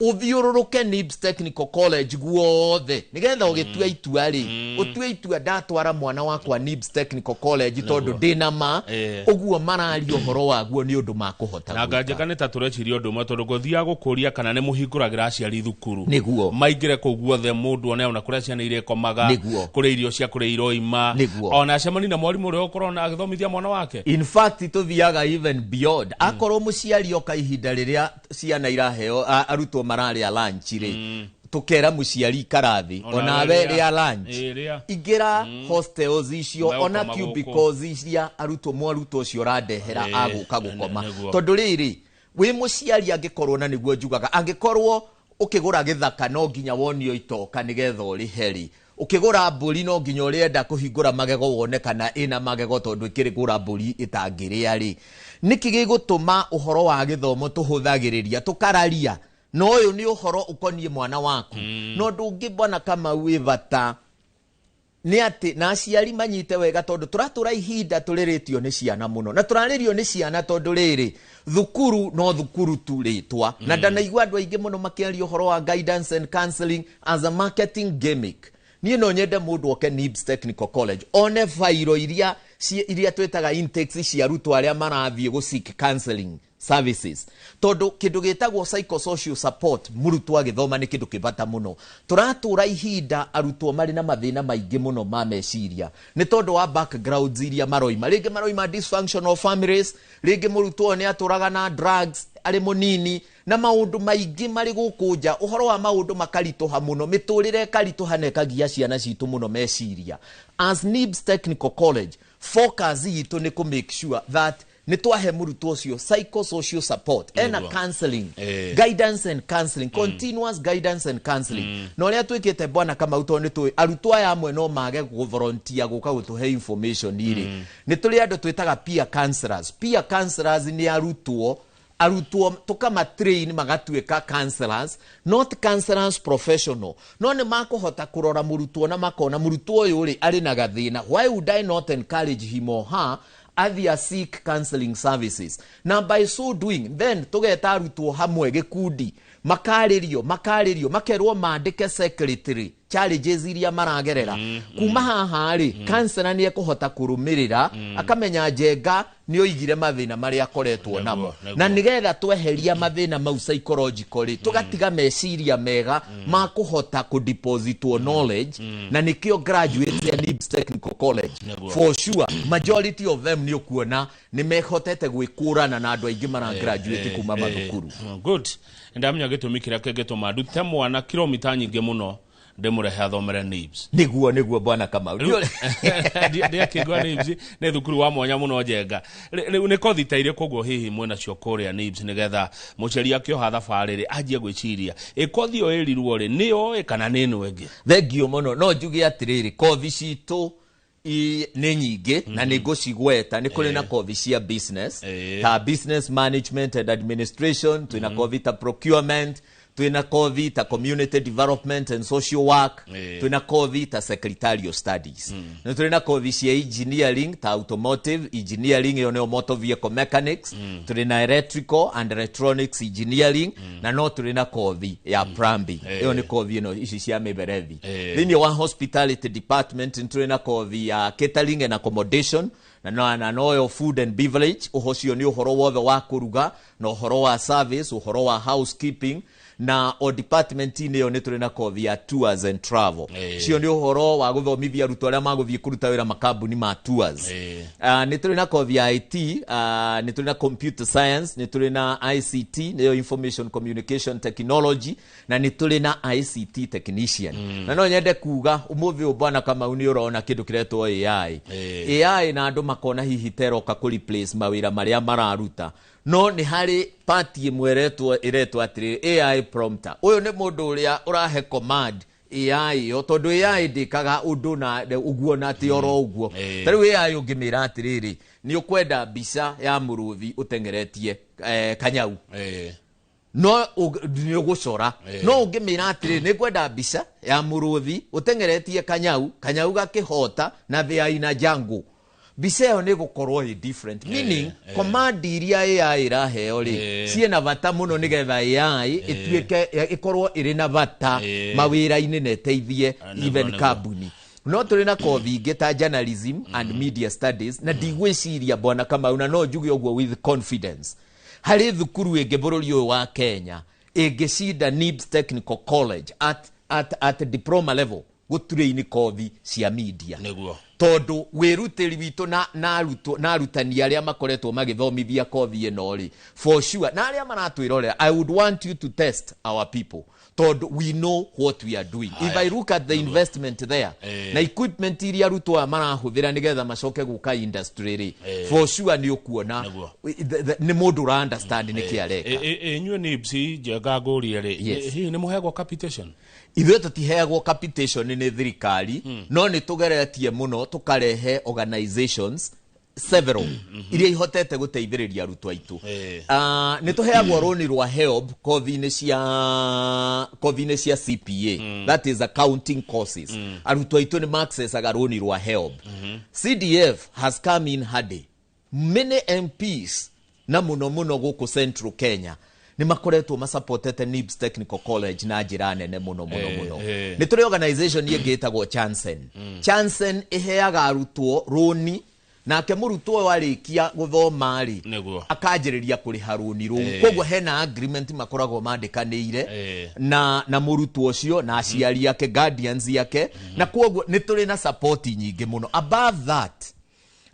uthiururuke NIBS Technical College guothe nigetha ugitua itua ri utue itua ndatwara mwana wakwa NIBS Technical College tondu ndina ma uguo marari uhoro waguo ni undu makuhota na ngajeka ni ta tureciria undu matondu guthia gukuria kana ni muhinguragira aciari thukuru niguo maingire ku guothe mundu one ona kuria ciana ire komaga kuri irio cia kuri iroima ona acemani na mwarimu uri ukorwo na agithomithia mwana wake in fact tuthiaga even beyond akorwo muciari oka ihinda riria ciana iraheo arutwo marari ya lunch ri tukera muciari karathi ona we ya lunch igira hostels icio ona cubicles icia arutwo mwaruto cio radehera aguka gukoma tondu riri wi muciari angikorwo na niguo njugaga angikorwo ukigura githaka no nginya wonio itoka nigetha uri heri ukigura mburi no nginya urienda kuhingura magego wone kana ina magego tondu ikirigura mburi itangiria ri niki gigutuma uhoro wa githomo tuhuthagiriria tukararia no uyu ni uhoro ukonie mwana waku no ndungibona kama wi bata ni ati na aciari manyite wega tondu turatura ihinda turiritio ni ciana muno na turaririo ni ciana tondu riri thukuru no thukuru tu ritwa na ndanaigua andu aingi muno makiaria uhoro wa guidance and counseling as a marketing gimmick ni no nyende mundu oke NIBS Technical College one fairo iria twetaga intakes cia arutwo aria marathie go seek counseling services tondu kindu gitagwo psychosocial support murutwo agithoma ni kindu kibata muno turatura ihinda arutwo mari na mathina maingi muno ma meciria ni tondu wa backgrounds iria maroima ringi maroima dysfunctional families ringi murutwo ni aturaga na drugs ari munini na maundu maingi mari gukunja uhoro wa maundu makarituha muno miturire karituha ne kagia ciana citu muno meciria as NIBS Technical College focus itu ni ku make sure that ni twahe murutwo ucio psychosocial support and counseling guidance and counseling continuous guidance and counseling no ria twikite bwana kama uto ni tu arutwo aya amwe no mage ku volunteer guka gutuhe information iri ni tuli andu twitaga peer counselors ni arutwo tukama train magatuika counselors not counselors professional no ni makuhota kurora murutwo na makona murutwo uyu ri ari na gathina why would I not encourage him or her athia seek counseling services na by so doing then tugeta arutwo hamwe gikundi makaririo makerwo mandike secretary challenges iria maragerera kuma haha ri counselor ni ekuhota kurumirira akamenya njenga ni oigire mathina mari akoretwo namo na nigetha tweheria mathina mau psychologically tugatiga meciria mega makuhota ku deposit knowledge na nikio graduates ya NIBS Technical College for sure majority of them ni okuona ni mehotete gwikurana na andu aingi mara graduate kuma mathukuru good ndamenya gitumikira kegituma ndute mwana kilomita nyingi muno ndemurehe athomere NIBS niguo bwana kama ndia kigwa NIBS ne thukuru wa mwanya muno njenga ni kothi taire koguo hihi mwena cio kuria NIBS nigetha muceri akioha thabariri ajie gwiciria kothi yo erirwo ri niyo kana nino engi thengio muno no njuge atiriri kothi citu ni nyingi na ni gucigweta ni kuri na kothi cia business ta business management and administration twina kothi ta procurement twina kothi ta community development and social work twina kothi ta secretarial studies na twina kothi cia engineering ta automotive engineering yo ne motor vehicle mechanics twina electrical and electronics engineering na no twina kothi ya plumbing yo ni kothi no ici cia miberethi thini wa hospitality department twina kothi ya catering and accommodation na no food and beverage uhocio ni uhoro wothe wa kuruga no uhoro wa service uhoro wa housekeeping na o department ine yo nituri na kothi ya tours and travel cio ni uhoro wa guthomithia aruto aria maguthie kuruta wira makambuni ma tours nituri na kothi ya IT nituri na computer science nituri na ICT niyo information communication technology na nituri na ICT technician na no nyende kuga umuthi ubana kama uni urona kindu kiretwo AI na andu makona hihi teroka ku replace mawira maria mararuta no ni hari party mweretwo iretwo atiri AI prompter uyu ni mundu uria urahe command AI yo tondu AI ndikaga undu na uguo na ti oro uguo tari AI ungimira atiriri ni ukwenda mbica ya muruthi utengeretie kanyau no ni ugucora no ungimira atiri ni kwenda mbica ya muruthi utengeretie kanyau gakihota na thiaina jangu biseo ne gukorwo different meaning command iria AI iraheo ri ciena bata muno nigetha AI ituike ikorwo iri na bata mawira ine neteithie even kambuni no turi na kothi ngeta journalism and media studies na digwiciria bwana kama una no njuge ogwo with confidence hari thukuru enge bururi uyu wa Kenya ingicinda NIBS Technical College at diploma level gutrain kothi cia media niguo tondu wirutiri witu na arutani aria makoretwo magithomithia kothi eno ri for sure na aria maratwirorera I would want you to test our people tondu we know what we are doing if I look at the investment there na equipment iria arutwo marahuthira nigetha macoke guka industry ri for sure ni ukuona ni mundu ra understand ni kiareka nywe ni bsi jega gori ri hi ni muhego capitation ithuĩ tũtiheagwo capitation nĩ thirikari no nĩ tũgeretie mũno tukarehe organizations several iria ihotete guteithĩrĩria arutwo aitũ nĩ tũheagwo roni rwa HELB kothi-inĩ cia CPA that is accounting courses arutwo aitũ nĩ accessaga roni rwa HELB CDF has come in handy many MPs na muno guku Central Kenya ni makoretwo masupportete NIBS Technical College na njira nene muno ni turi organization yegitagwo Chansen iheaga arutwo roni nake murutwo warikia guthoma ri akanjiriria kuriha roni ru kogwo hena agreement makoragwo mandikanire na murutwo ucio na aciari yake guardians yake na kogwo ni turi na support nyingi muno above that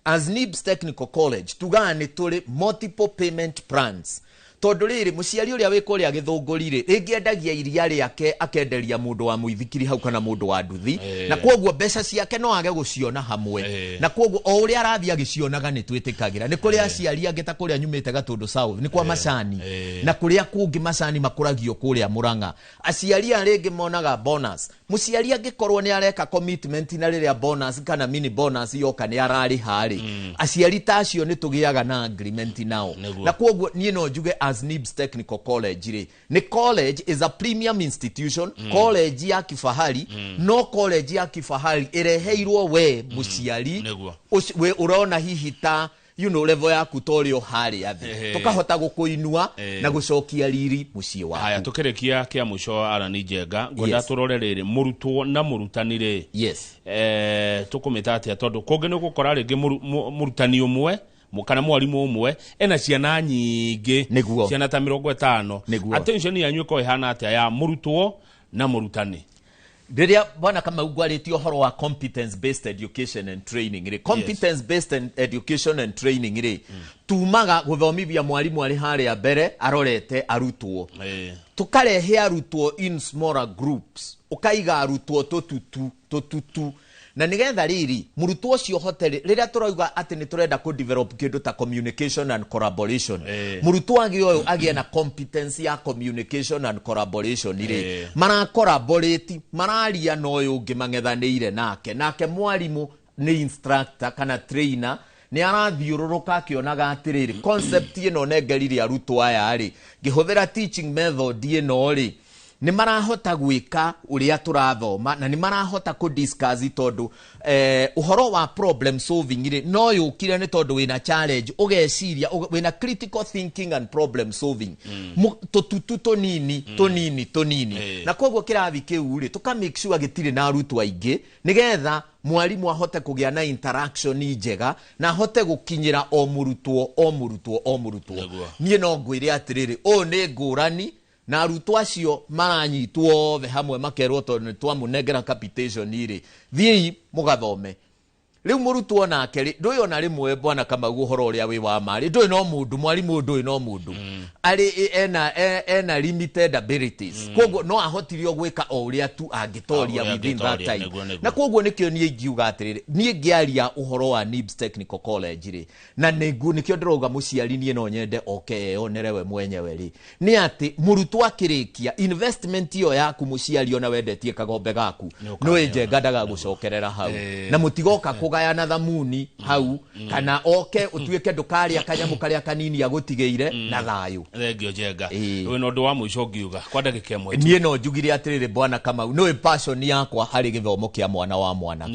as NIBS Technical College tugani turi multiple payment plans tondu riri muciari uria wikuria githungurire ringi endagia iria riake akenderia mundu wa muithikiri hau kana mundu wa nduthi na kogwo mbeca ciake no age guciona hamwe na kogwo o uria arathia gicionaga ni twitikagira ni kuria aciari angeta kuria nyumite Gatundu South ni kwa macani na kuria kungi macani makuragio kuria Muranga aciari aringi monaga bonus muciari angikorwo ni areka commitment na riria bonus kana mini bonus yoka ni arari hari aciari tacio ni tugiaga na agreement nao na kogwo nie no njuge as NIBS Technical College ni college is a premium institution college ya kifahari no college ya kifahari ireheirwo we muciari we urona hihi ta level ya kutorio hari athi tukahota gukuinua na gucokia riri mucie wa haya tukirekia kia musho arani jenga ngoda turorerere murutwo na murutanire tukumita atia tondu kongene gukora ringi murutani umwe mukana mwalimu umwe ena ciana nyingi ciana ta 50 attention yanyu ko ihana atia ya murutwo na murutani Diria bwana kama ugwaritio horo wa competence based education and training competence based education and training tumaga guthomithia mwalimu ari hari ya mbere arorete arutwo tukarehe arutwo in smaller groups ukaiga arutwo tututu na nigetha riri murutwo ucio hoteli riria turauga ati ni turenda ku develop kindu ta communication and collaboration murutwo agie na competence ya communication and collaboration mara collaborate mararia no uyu ungi mangethanire nake mwalimu ni instructor kana trainer ni arathiururuka akionaga atiriri concept ino negerire arutwo aya ari gihuthira teaching method ino ri ni marahota gwika uria turathoma na ni marahota ku discuss tondu uhoro wa problem solving no yukire ni tondu wina challenge ugeciria wina critical thinking and problem solving tututu tonini na kogwo kirathi kiu ri tuka make sure gitire na arutwo aingi nigetha mwalimu ahote kugia na interaction njega na ahote gukinyira o murutwo nie no ngwire atiriri o ni ngurani na arutwo acio maranyitwo othe hamwe makerwo tondu nĩ twamũnengera capitation iri thiĩ mũgathome riu murutwo nake ndũĩ ona rimwe bwana kama guhoro uria wi wa mari ndũĩ no mundu mwarimu ndũĩ no mundu ari ena limited abilities koguo no ahotirio gwika o uria tu angitoria within that time na koguo nikio nie ingiuga atiriri nie ngiaria uhoro wa NIBS Technical College ri na nikio ndiroga muciari nie no nyende onerewe mwenyewe ri ni ati murutwo akirikia investment iyo yaku muciari ona wendetie kagombe gaku no enjenga ndaga gucokerera hau na mutigoka gayana thamuni hau kana oke utuike ndukaria kanyamu karia kanini agutigire na thayu thengio jenga we no ndu wa muico ngiuga kwa ndagika imwe nie no njugire atiriri bwana kama no passion yakwa hari githomo kia mwana wa mwana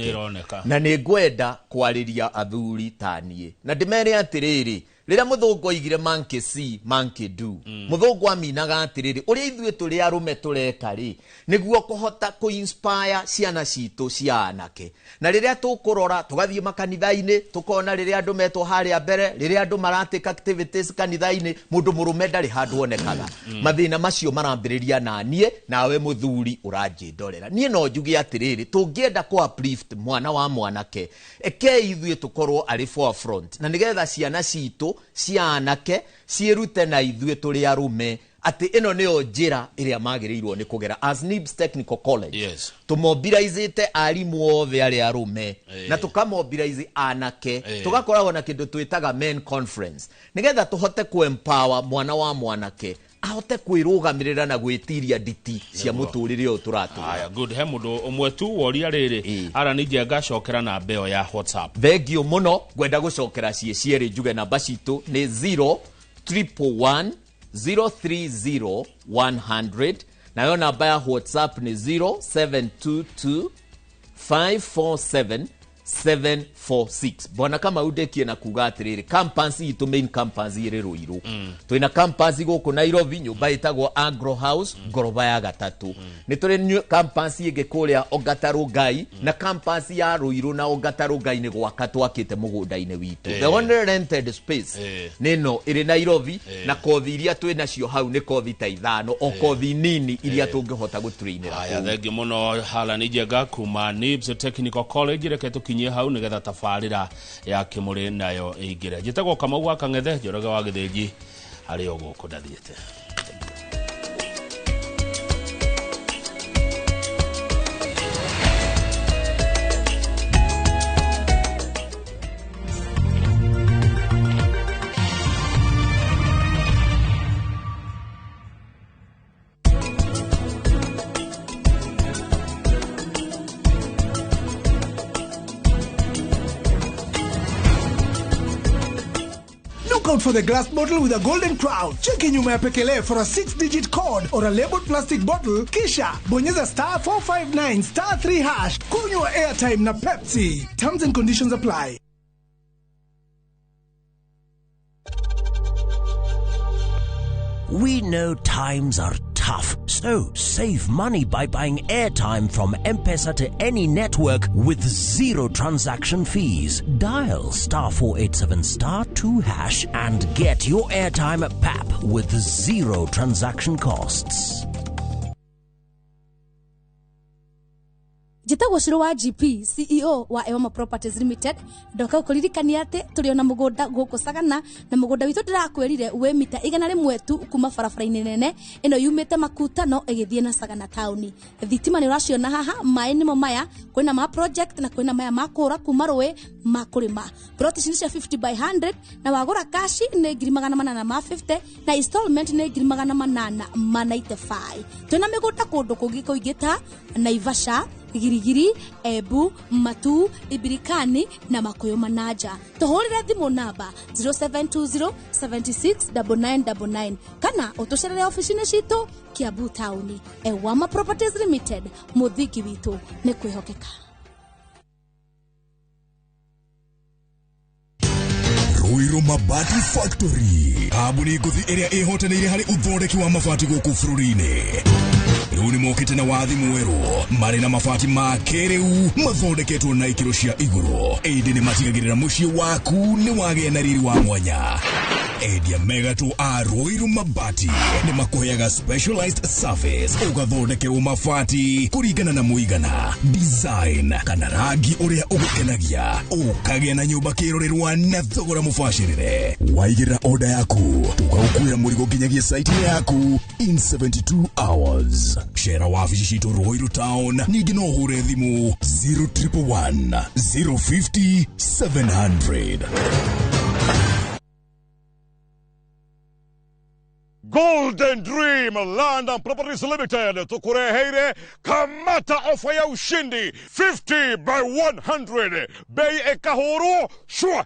na ni ngwenda kwariria athuri tanie na ndimere atiriri rira muthungu oigire monkey see monkey do muthungu aminaga atiriri uria ithuĩ tũrĩ arume tureka ri niguo kuhota ku inspire ciana citu cianake na riria tukurora tugathie makanitha-ini tukona riria andu metwo haria mbere riria andu maratika activities kanitha-ini mundu murume ndari handu onekaga mathina macio marambiriria nanie nawe muthuri uranjindorera nie no njugi atiriri tungienda ku uplift mwana wa mwanake eke ithuĩ tukorwo ari forefront na nigetha ciana citu cianake ciirute na ithuĩ tũrĩ arume ati ino nio njira iria magirirwo ni kugera as NIBS Technical College tumobilizite arimu othe ari arume na tukamobilize anake tugakoragwo na kindu twitaga men conference nigetha tuhote ku empower mwana wa mwanake ahote kwirugamirira na gwitiria nditi cia muturire uyu turatu aya good he mundu umwe tu woria riri ara ni njenga cokera na mbeo ya WhatsApp thengio muno gwenda gucokera cieri njuge namba citu ni 011 030 100 nayo namba ya WhatsApp ni 0722 547 746 bona kama udekie na kuga atiriri campus itu main campus iri Ruiru twina campus guku Nairobi nyumba itagwo Agro House goroba ya gatatu ni turi campus ige kuria Ogatarugai na campus ya Ruiru na Ogatarugai ni gwaka twakite mugunda-ini witu the only rented space nino iri Nairobi na kothi iria twina cio hau ni kothi ta 5 o kothi nini iria tungihota gutrainira aya thengi muno hala ni njenga kuma NIBS Technical College reketo kinye hau nigetha tafarira ya kimuri nayo igire jitagwo kama gwa kangethe njoroge wa githiji ari oguko ndathiete Out for the glass bottle with a golden crown. Check in nyuma ya pekele for a 6-digit code or a labeled plastic bottle. Kisha bonyeza *459 *3#. Kunywa airtime na Pepsi. Terms and conditions apply. We know times are tough, so save money by buying airtime from M-Pesa to any network with zero transaction fees. Dial *487 *2# and get your airtime PAP with zero transaction costs. Jitagwo Shiro wa GP CEO wa Ewama Properties Limited ndoka kuririkania ati turi ona mugunda guku Sagana na mugunda witu ndirakwirire we mita 100 tu kuma barabara-ini nene ino yumite Makutano igithie na Sagana town thitima ni uraciona haha mai nimo maya kwina ma project na kwina maya makura kuma rwe makurima plot cia 50 by 100 na wagura cash ni 850 na installment ni 895 twina migunda kundu kungi kuingita Naivasha Girigiri, Ebu, Matu, Ibirikani na Makoyo Manaja. Tuhurire thimu namba 0720 769999 kana utucerere ofisini citu Kiambu Town. Ewama Properties Limited, muthiki witu ni kwihokeka. Ruiru Mabati Factory. Kambuni nguthi iria ihotanĩire harĩ uthondeki wa mabati gũkũ bũrũri-inĩ. Rĩu nĩ mokĩte na wathi mwerũ marĩ na mabati ma kĩrĩu mathondeketwo na ikĩro cia igũrũ. Ĩndĩ nĩ matigagĩrĩra mũciĩ waku nĩ wagĩa na riri wa mwanya. Edia Megato a Ruiru Mabati ni makuheaga specialized service ugathondekerwo mabati kurigana na muigana design kana rangi uria ugukenagia ukagĩa na nyumba kirorerwa na thogora mubashirire. Waigĩra order yaku ugagukuira mũrigo nginyagia site yaku in 72 hours. Shera wabici citũ Ruiru Town, ningĩ no ũhure thimũ 0111 050 700. Golden Dream Land and Properties Limited tukureheire kamata ofa ya ushindi 50 by 100 bei ekahoro shua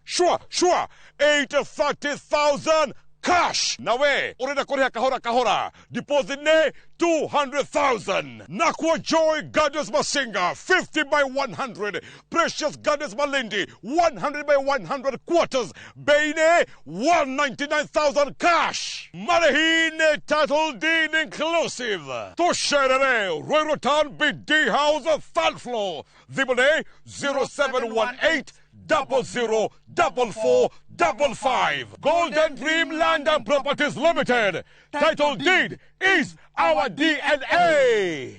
830,000 cash. Nawe urenda kuriha kahora deposit ne 200,000. Nakwa Joy Gardens Masinga 50 by 100. Precious Gardens Malindi 100 by 100 quarters. Beine 199,000 cash. Marahine title deed inclusive. Tosherere Ruiru Town BD House 3rd floor. Zibone 0718 004455. Golden Dream Land and Properties Limited. Title deed is our DNA.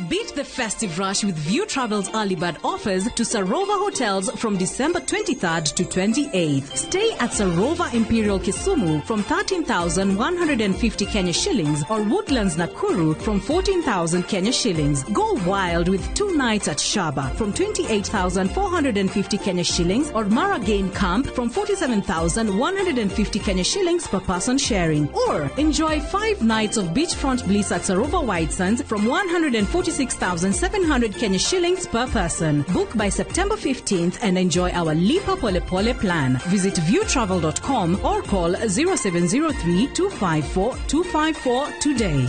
Beat the festive rush with View Travel's early bird offers to Sarova Hotels from December 23rd to 28th. Stay at Sarova Imperial Kisumu from 13,150 Kenya shillings or Woodlands Nakuru from 14,000 Kenya shillings. Go wild with 2 nights at Shaba from 28,450 Kenya shillings or Maragain Camp from 47,150 Kenya shillings per person sharing. Or enjoy 5 nights of beachfront bliss at Sarova White Sands from 146,700 Kenya shillings per person. Book by September 15th and enjoy our Lipa Pole Pole plan. Visit viewtravel.com or call 0703 254 254 today.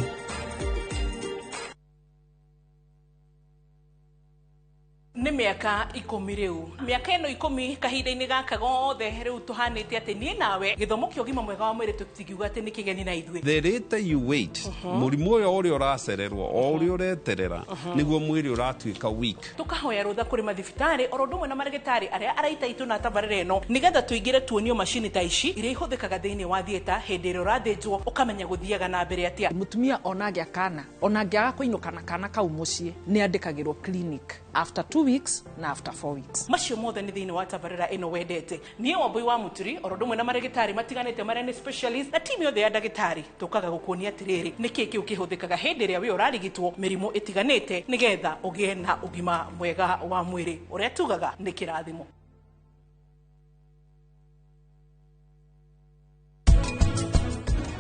Nĩ mĩaka 10 rĩu. Mĩaka ĩno 10 kahinda-inĩ gaka gothe rĩu tũhanĩte atĩ niĩ nawe gĩthomo kĩa ũgima mwega wa mwĩrĩ tũtingiuga atĩ nĩ kĩgeni na ithuĩ. The later you wait, mũrimũ ũrĩa ũracererwo o ũrĩa ũreterera nĩguo mwĩrĩ ũratuĩka weak. Tũkahoya rũtha kũrĩ mathibitarĩ oro ũndũ ũmwe na marĩgĩtarĩ arĩa araita itũ na tabarĩra ĩno nĩgetha tũingĩre tuonio macini ta ici iria ihũthĩkaga thĩinĩ wa thieta hĩndĩ ĩrĩa ũrathĩnjwo ũkamenya gũthiaga na mbere atĩa. Mũtumia onagĩa kana onangĩaga kũinũka na kana kau mũciĩ nĩ andĩkagĩrwo clinic after 2 weeks na after 4 weeks. Macio mothe nĩ thĩinĩ wa tabarĩra ĩno wendete. Niĩ Wambui wa Mũturi oro ũndũ ũmwe na marĩgĩtarĩ matiganĩte marĩa nĩ specialist na timu yothe ya ndagĩtarĩ tũkaga gũkuonia atĩrĩrĩ nĩkĩ kĩu kĩhũthĩkaga hĩndĩ ĩrĩa we ũrarigitwo mĩrimũ ĩtiganĩte nĩgetha ũgĩe na ũgima mwega wa mwĩrĩ ũrĩa tugaga nĩ kĩrathimo.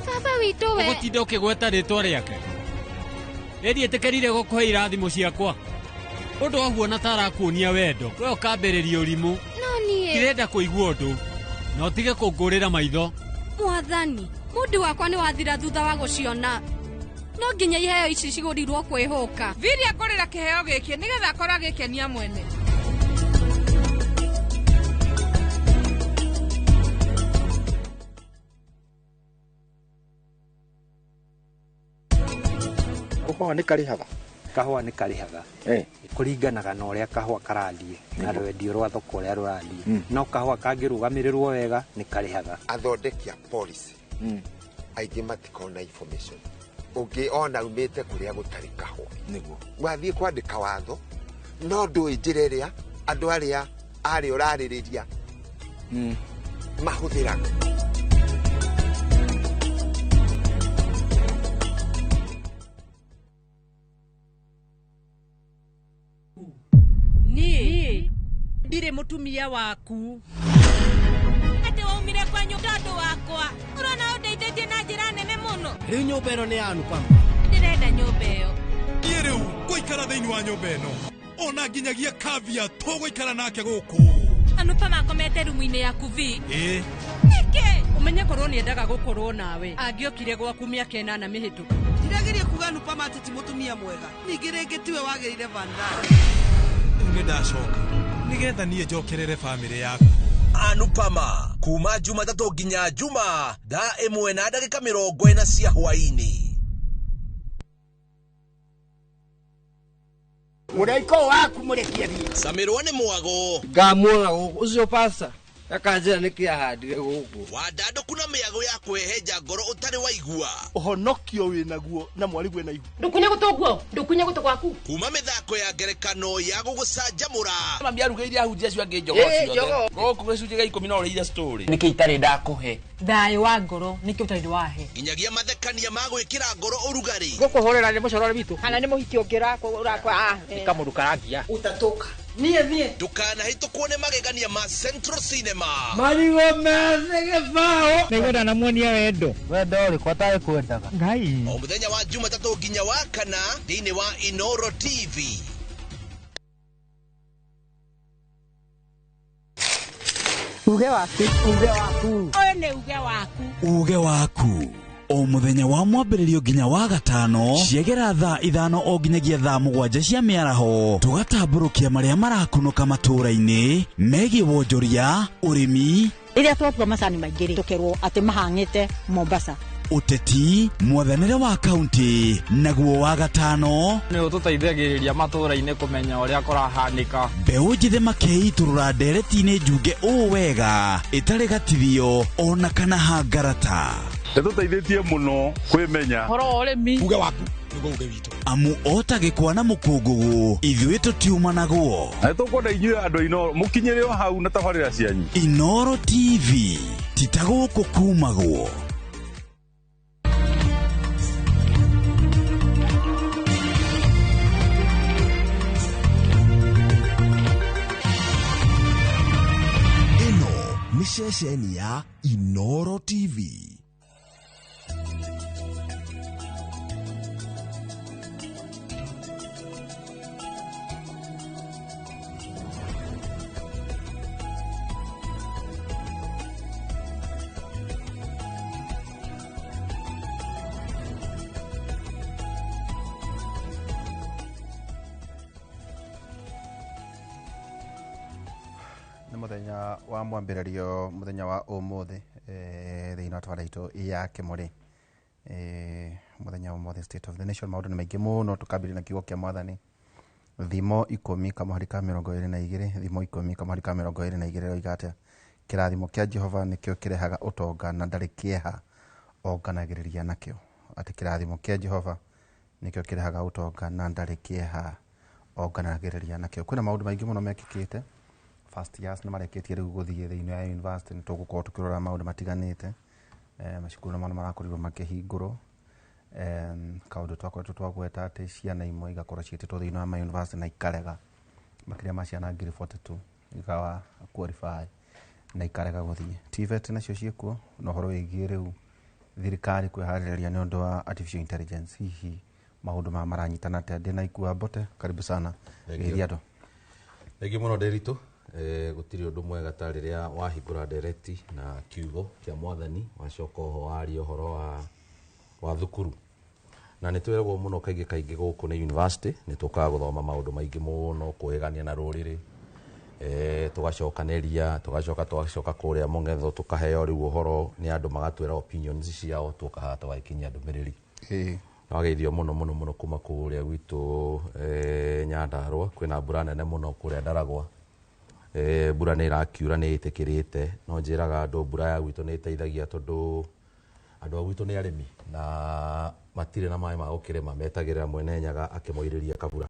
Baba witũ we ũgũtinda ũkĩgweta rĩtwa rĩake ĩri ĩtĩkĩrire gũkũhe irathimo ciakwa ũndũ wahuona ta arakuonia wendo we ũkambĩrĩria ũrimũ no niĩ ndĩrenda kũigua ũndũ na ũtige kũngũrĩra maitho. Mwathani mũndũ wakwa nĩ wathira thutha wa gũciona no nginya iheo ici cigũrirwo kwĩhũka. Viria kũrĩra kĩheo gĩkĩ nĩgetha akorwo agĩkenia mwene. Kahũa nĩ karĩhaga. Kahũa nĩ karĩhaga. Kũringanaga na ũrĩa kahũa karathiĩ na rwendio rwa thoko ũrĩa rũrathiĩ. No kahũa kangĩrũgamĩrĩrwo wega nĩ karĩhaga. Athondeki a policy aingĩ matikona information. Ũngĩona umĩte kũrĩa gũtarĩ kahũa nĩguo wathiĩ kwandĩka watho no ndũĩ njĩra ĩrĩa andũ arĩa arĩa ũrarĩrĩria mahũthĩraga. Ndirĩ mũtumia waku. Ate waumire kwanyu ndandũ wakwa. Ũrona ũndeithĩtie na njĩra nene mũno. Rĩu nyũmba ĩno nĩ yanu pam. Ndĩrenda nyũmba ĩyo. Niĩ rĩu ngũikara thĩinĩ wa nyũmba ĩno. Ona nginyagia kavia tũgũikara nake gũkũ. Anupa makomete rumu-inĩ yaku vi. Nĩkĩ? Ũmenye korwo nĩendaga gũkorwo nawe. Angĩokire gwaku mĩaka 8 mĩhĩtũku. Ndirageria kuga Anupa mati ti mũtumia mwega. Ningĩ rĩngĩ tiwe wagĩrĩire Vandana. Nĩ ndacoka nĩgetha niĩ njokerere famĩlĩ yaku. Anupama kuma Jumatatu nginya Juma thaa 1:40 cia hwaĩ-inĩ. Mũraiko waku mũrekia bi. Samirwo nĩ mwago. Ngamwaga ũcio pasta. akanjira nikiahandire guku Wadando kuna miago ya kweheja ngoro utari waigua uhonokio winaguo na mwarigu ena igu ndukunya guto gwaku kuma mithako ya ngerekano ya gugucanjamura mami arugeire ahunjia cio angi njogo ciothe goku gicunjĩ gĩa 10 no ũrĩire story nĩkĩ itarĩ ndakuhe thayũ wa ngoro nĩkĩ ũtarĩ wahe nginyagia mathekania ma gwĩkĩra ngoro ũrugarĩ gũkũhũrĩra nĩ mũcorore witũ kana nĩ mũhiki ũngĩrakwa kamũndũ karangia utatoka niĩ ndukanahĩtũkwo nĩ magegania ma Central Cinema marigo mese gĩbaũ nĩgwenda namuonia wendo ũrĩkũ atarĩ kwendaga ngai o mũthenya wa Jumatatũ nginya wa kana thĩinĩ wa Inoro TV. uge waku ũyũ nĩ uge waku o muthenya wa mwambĩrĩrio nginya wa gatano ciegera thaa 5 o nginyagia thaa 7 cia mĩaraho tugatambũrũkia marĩa marakunũka matũũra-inĩ megiĩ wonjoria ũrĩmi rĩrĩa twatua macani maingĩ tũkerwo atĩ mahang'ĩte Mombasa ũteti mwathanĩre wa kaunti naguo wa gatano nĩ ũtũteithagĩrĩria matũũra-inĩ kũmenya ũrĩa kũrahanĩka mbeũ njĩthĩ makeitũrũra ndereti-inĩ njunge ũũ wega ĩtarĩ gatithio ona kana hangarata Nĩtũteithĩtie mũno kwĩmenya horo ũrĩmi uge waku nĩguo uge witũ amu otagĩkwa na mũkũngũgũ ithuĩ tũtiumanagwo na nĩtũkwenda inyuĩ andũ Inoro mũkinyĩre o hau na tabarĩra cianyu Inoro TV titagũkũ kumagwo ni ceceni ya Inoro TV. muthenya wa mwambĩrĩrio muthenya wa ũmũthĩ thĩinĩ wa twara itũ ya Kĩmũrĩ muthenya wa ũmũthĩ state of the nation maũndũ nĩ maingĩ mũno tũkambĩrĩria na kiugo kĩa mwathani thimo 10 kamũhari ka 22 thimo 10 kamũhari ka 22 oiga atĩa kĩrathimo kĩa Jehova nĩkĩo kĩrehaga ũtonga na ndarĩ kĩeha onganagĩrĩria nakĩo atĩ kĩrathimo kĩa Jehova nĩkĩo kĩrehaga ũtonga na ndarĩ kĩeha onganagĩrĩria nakĩo kwĩna maũndũ maingĩ mũno mekĩkĩte first years nĩ marekĩtie rĩu gũthiĩ thĩinĩ ya university nĩ tũgũkorwo tũkĩrora maũndũ matiganĩte macukuru nĩ marakorirwo makĩhingũrwo kaũndũ twakoretwo twagweta atĩ ciana imwe igakorwo ciĩtĩtwo thĩinĩ wa ma university na ikarega makĩria ma ciana ngiri 42 ikawa qualify na ikarega gũthiĩ TVET nacio ciĩkuo na ũhoro wĩgiĩ rĩu thirikari kwĩharĩrĩria nĩ ũndũ wa artificial intelligence hihi maũndũ maranyitana atĩa ndĩ na ikua Mbote karibu sana gĩithia andũ Thengi mũno Nderitu gũtirĩ ũndũ mwega ta rĩrĩa wahingũra ndereti na kiugo kĩa mwathani wacoka oho waria ũhoro wa thukuru na nĩ twĩragwo mũno kaingĩ gũkũ nĩ university nĩ tũkaga gũthoma maũndũ maingĩ mũno kũĩgania na rũrĩrĩ tũgacokanĩria tũgacoka kũrĩa mũng'etho tũkaheo rĩu ũhoro nĩ andũ magatwĩra opinions ciao tũkahaga tũgaikinyia ndũmĩrĩri wageithio mũno kuma kũrĩa gwitũ Nyandarũa kwĩna mbura nene mũno kũrĩa Ndaragwa mbura nĩ ĩrakiura nĩ ĩtĩkĩrĩte no njĩraga andũ mbura ya gwitũ nĩ ĩteithagia tondũ andũ a gwitũ nĩ arĩmi na matirĩ na maĩ ma gũkĩrĩma metagĩrĩra mwene Nyaga akĩmoirĩria kabura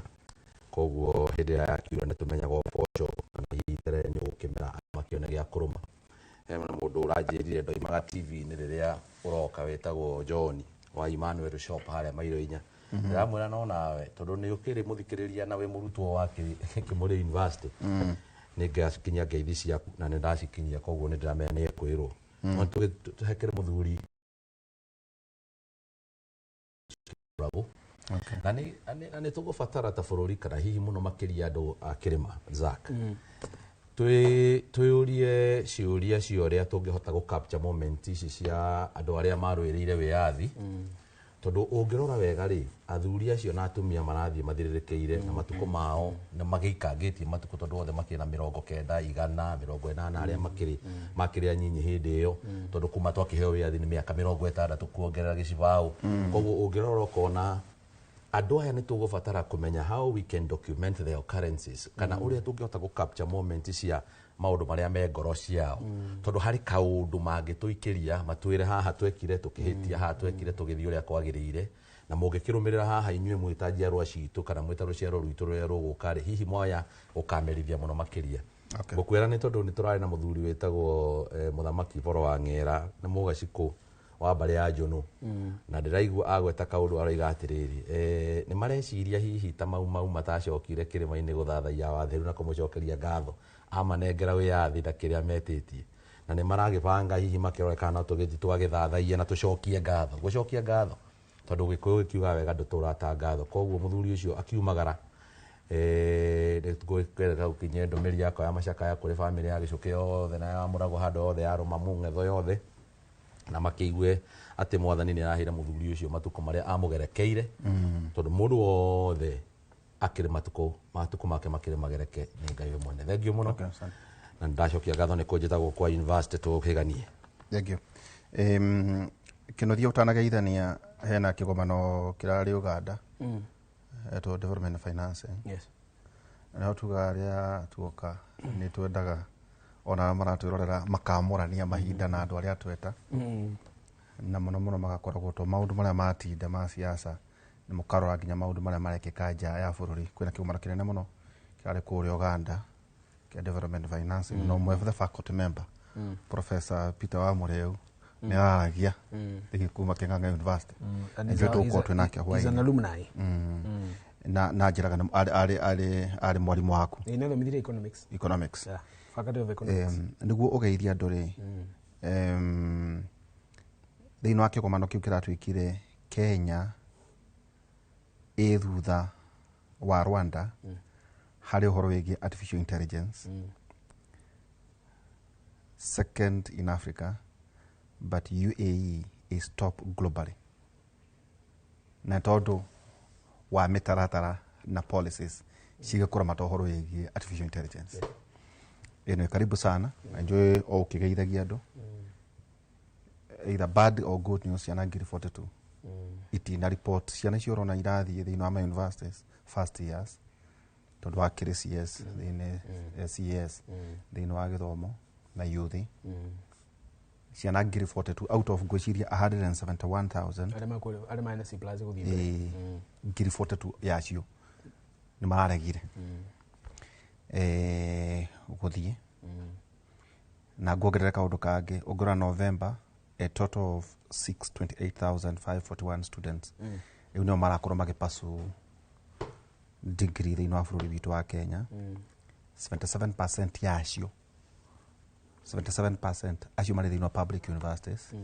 koguo hĩndĩ ĩrĩa yakiura nĩ tũmenyaga ũboco kana hihi terere nĩ ũgũkĩmera makĩone gĩa kũrũma na mũndũ ũranjĩrire ndoimaga TV-inĩ rĩrĩa ũroka wĩtagwo John wa Emmanuel Shop harĩa Mairũ-inya ndĩramwĩra no nawe tondũ nĩ ũkĩrĩ mũthikĩrĩria na wĩ mũrutwo wa Kĩmũrĩ University nĩ ngacikinyia ngeithi ciaku na nĩ ndacikinyia koguo nĩ ndĩramenya nĩ ekwĩrwo no tũhekere mũthuri na nĩ tũgũbatara ta bũrũri kana hihi mũno makĩria andũ a kĩrĩma Zack twĩyũrie ciũria cia ũrĩa tũngĩhota gũcapture moment ici cia andũ arĩa marũĩrĩire wĩyathi tondũ ũngĩrora wega rĩ athuri acio na atumia marathiĩ mathirĩrĩkĩire na matukũ mao na magĩikangĩtie matukũ tondũ othe makĩrĩ na 90 100 80 arĩa makĩrĩ anyinyi hĩndĩ ĩyo tondũ kuma twakĩheo wĩyathi nĩ mĩaka 60 kuongerera gĩcibaũ koguo ũngĩrora ũkona andũ aya nĩ tũgũbatara kũmenya how we can document the occurrences kana ũrĩa tũngĩhota gũcapture moment cia maundu maria me ngoro ciao tondu hari kaundu mangituikiria matwire haha twekire tukihitia haha twekire tugithii uria kwagirire na mungikirumirira haha inyue mwitajia rwa citu kana mwitaro ciaro rwitu ruria rugukari hihi moya ukamerithia muno makiria gukwira ni tondu ni turari na muthuri wetagwo muthamaki Boro wa Ng'era na mugaciku wa mbari ya Njunu na ndiraigua agweta kaundu aroiga atiriri ni mareciria hihi ta mau matacokire kirima-ini guthathaia watheru na kumucokeria ngatho amanengera wiyathi na kiria metitie na ni maragibanga hihi makirorekana tugithi twagithathaia na tucokie ngatho gucokia ngatho tondu Gikuyu gikiuga wega nduturata ngatho koguo muthuri ucio akiumagara kwenda gukinyia ndomeri yakwa ya macakaya kuri family ya Gicuki yothe na ya Murago hando yothe ya Ruma Mung'etho yothe na makiigue ati mwathani ni arahira muthuri ucio matuko maria amugerekeire tondu mundu wothe akiri matuko make makiri magereke ni Ngai we mwene. Thank you muno na ndacokia ngatho ni kunjitagwo kwa university tukiganie. Thank you. Kinothia utanageithania hena kigomano kirari Uganda to development and financing. Yes. Na tuga aria tuoka ni twendaga ona maratwirorera makamurania mahinda na andu aria tweta na muno magakoragwo to maundu maria matinda ma siasa ni mukarora nginya maundu maria marekeka nja ya bururi kwina kigomano kinene muno kiari kuri Uganda kia development and financing no mwe the faculty member Professor Peter Wamureu ni aragia kuma King'ang'a University ndio tuko tunake hwa is an alumni na njiraga ari mwarimu waku ina thomithire economics yeah faculty of economics niguo ugeithia nduri thiini wa kigomano kiu kiratwikire Kenya thutha wa Rwanda hari uhoro wigi artificial intelligence second in Africa but UAE is top globally na tondu wa mitaratara na policies cigakura matohoro wigi artificial intelligence eno karibu sana enjoy o kigeithagia andu either bad or good news ciana ngiri 42 itina report ciana cio rona irathi thiini wa universities first years tondu wa KCS thiini SES thiini wa githomo na youth ciana ngiri 42 out of gwiciria 171,000 ale minus plus guthie ngiri 42 yacio ni mararegire guthie na guongerera kaundu kangi ungura November a total of 628,541 students riu nio marakorwo magipasu degree thiini wa bururi witu wa Kenya 77% yacio 77% acio mari thiini wa public universities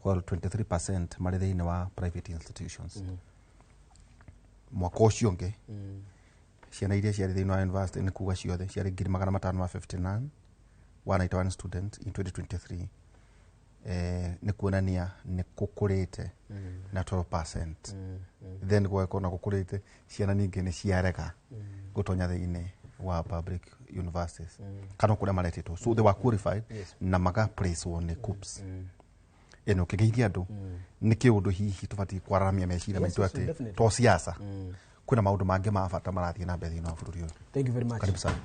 while 23% mari thiini wa private institutions mwaka ucio ngi ciana iria ciari thiini wa university ni kuga ciothe ciari 559 191 students in 2023 ni kuonania ni kukurite na 12% then gweko na kukurite ciana ningi ni ciarega gutonya thiini wa public universities kana kuria maretitwo so they were qualified na maga place one CUPS eno kigeithia andu ni kiundu hihi tubati kwararamia meciria maitu ati to siasa kuna maundu mangi ma bata marathie na mbere no bururi uyu. Thank you very much. Karibu sana.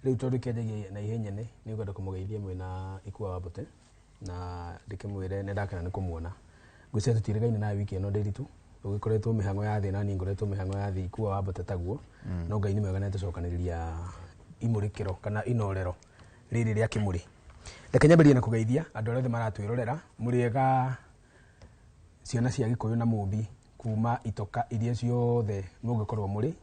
Riu tondu kiendagia na ihenya ni ngwenda kumugeithia mwena Ikua wa Bote na ndikimwire ne ndakana ni kumuona ngwicete tutirigaine na wiki eno ndiritu ugikoretwo mihango ya thina ni ngoretwo mihango ya thi Ikua wa Bote taguo no Ngai ni mwega na tucokaniriria imurikiro kana inorero riri ria kimuri reke nyambirie na kugeithia andu othe maratwirorera muriega ciana cia Gikuyu na Mumbi kuma itoka iria ciothe mugikorwo muri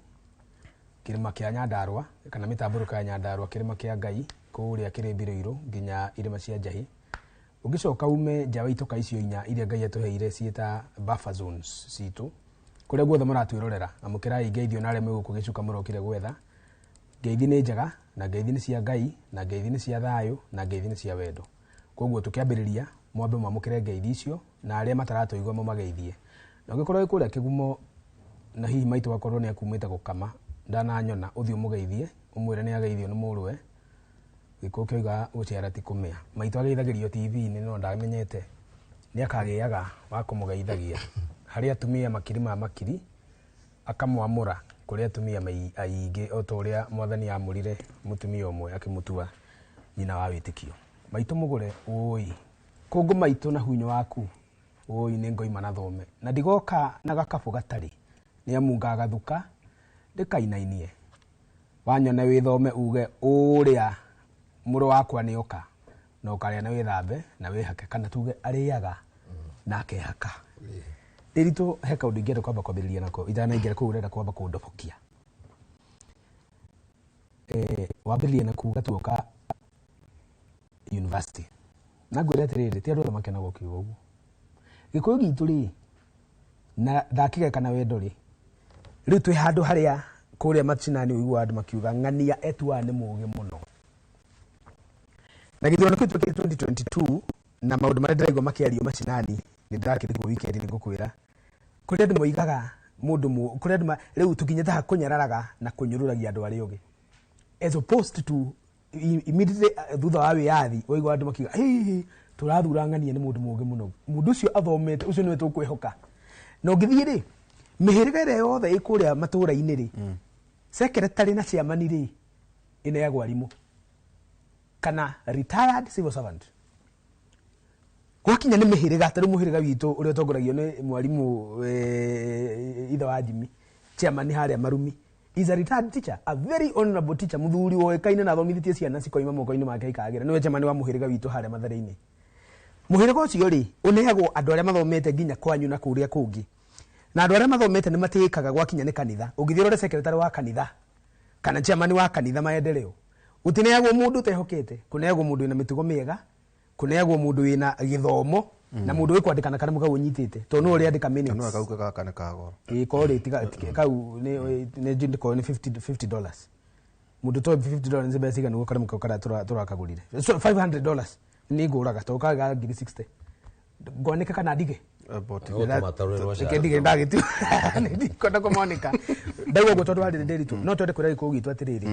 kirima kia Nyandarua kana mitamburuka ya Nyandarua kirima kia Ngai kuria Kirimbiro nginya irima cia Njahi ugicoka ume njawa itoka icio inya iria Ngai atuheire ciita buffer zones citu kuria guothe muratwirorera amukirai ngeithio na areme guku gicuka murokire gwetha ngeithi ni njega na ngeithi ni cia Ngai na ngeithi ni cia thayo na ngeithi ni cia wendo koguo tukiambiriria mwambe mwamukire ngeithi icio na aria mataratoigwa mo mageithie na ugikorwo ikuria kigumo na hihi maitu gakorwo ni akumite gukama ndananyona uthio mugeithie umwire ni ageithio ni muruwe Gikuyu kiuga uciara ti kumia maitu ageithagirio TV ni no ndamenyete ni akagiaga wa kumugeithagia hari atumia makiri akamwamura kuri atumia aingi o to uria mwathani amurire mutumia umwe akimutua nyina wa witikio maito mugure oi kungu maito na hunyo waku oi nengo imana thome na ndigoka na gakabu gatari ni amunga gathuka ndikainainie wanyone withome uge uria muru wakwa ni oka no ukaria na withambe na wihake kana tuge ariaga na akehaka Derito heka undigenda kwamba kwambiriria nako ithana ingere ku urenda kwamba kundobokia wambiririe na kuga tuoka university nagwira atiriri ti andu makena gukiuga uguo gikuyu gitu ri na ndakiga kana wendo ri riu twi handu haria kuria machinani uigua andu makiuga ng'ania etua ni muge muno na githurano kitu 2022 na maundu maria ndiraigua makiario machinani ni ndakirigwo weekend ni ngukwira kuri andu moigaga mundu kuri andu riu tukinyete ha kunyararaga na kunyururagia andu ari ugi as opposed to immediately thutha wa wiathi oigwa andu makiuga turathura ng'ania ni mundu muge muno mundu ucio athomete ucio niwe tukwihoka no ngithie ri mihiriga ire yothe ikuria matura-ini ri secretary na chairman ri ine ya gwarimu kana retired civil servant gwakinya ni mihiriga tari muhiriga witu uria tongoragio ni mwarimu ithe wa Jimmy chairman haria Marumi is a retired teacher, a very honorable teacher muthuri woikaine na thomithĩtie ciana cikoima moko-ini make ikagira niwe chairman wa muhiriga witu haria Mathare-ini muhiriga ucio ri uneagwo andu aria mathomete nginya kwanyu na kuria kungi na andu aria mathomete ni matikaga gwakinya ni kanitha ungithirore secretary wa kanitha kana chairman wa kanitha maendeleo utineagwo mundu tehokete kuneagwo mundu ina mitugo miega kuneagwo mundu ina githomo na mundu wi kwandikana kana muka unyitite to no uri andika minutes no akauka kana kagoro ko ri kau ne jindi ko ni $50 mundu to $50 nzebe siga nuko kana muka kara turakagurire so $500 ni nguraga to kaga 60 ngonika kana ndige ndige ndagitu ndikona kumonika ndagwo gotondo wali nderitu no twende kuria ikugitu atiriri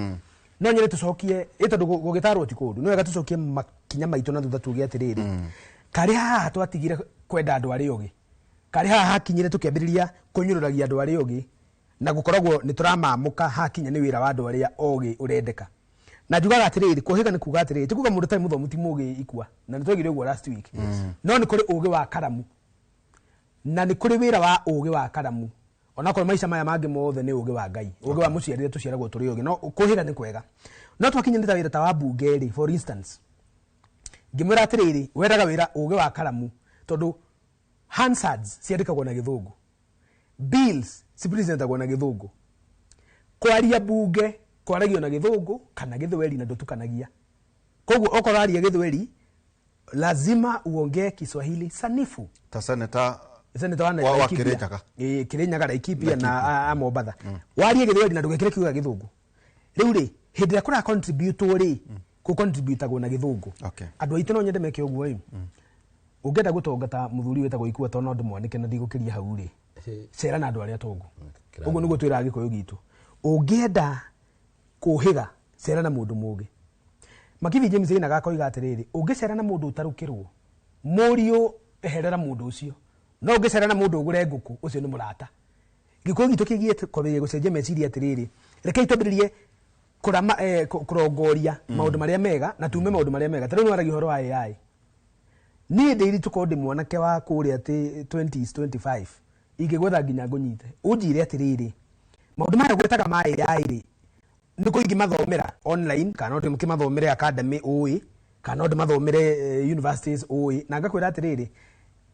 no nyere tucokie itondu gugitarwo ti kundu no wega tucokie makinya maitu na thutha tuge atiriri kari haha twatigire kwenda andu ari ugi kari haha hakinyire tukiambiriria kunyururagia andu ari ugi na gukoragwo ni turamamuka hakinya ni wira wa andu aria ugi urendeka na njugaga atiriri kuhiga ni kuga atiriri tikuga mundu tai muthomu ti mugi ikua na nitwegire uguo last week no ni kuri ugi wa karamu na ni kuri wira wa ugi wa karamu ona ko maisha maya mangi mothe ni ugi wa Ngai ugi wa muciarire tuciaragwo turi ugi no kuhiga ni kwega no twakinyire wira ta wa bungeri for instance ngimwira atiriri wendaga wira ugi wa karamu tondu Hansards ciandikagwo na githungu bills cipresentagwo na githungu kwaria bunge kwaragio na githungu kana githweri na ndutukanagia koguo okorwo aria githweri lazima uongee Kiswahili sanifu ta senator wa Kirinyaga Kirinyaga Laikipia na Mombatha waria githweri na ndugekire kiuga githungu riu ri hindi ya kura contribute ri ku contribute agwo na githungu andu aitu no nyende meke uguo ri ungenda gutongata muthuri wetagwo ikua to no ndimwanike na ndigukiria hau ri cera na andu aria tongu uguo niguo twira gikuyu gitu ungienda kuhiga cera na mundu mugi Makithi James ina gakoiga atiriri ungicera na mundu utarukirwo murio eherera mundu ucio no ungicera na mundu ugure nguku ucio ni murata gikuyu gitu kigiete kwabiria gucenjia meciria atiriri reke twambiririe kurama kurongoria maundu maria mega na tume maundu maria mega tariu waragi horo wa AI ni ndiri tukondi mwanake wa kuria ati 2025 igigwetha nginya ngunyite unjire atiriri maundu maya gwetaga ma AI ri ni kuingi mathomera online kana ndi mukimathomere academy oi kana ndi mathomere universities oi na ngakwira atiriri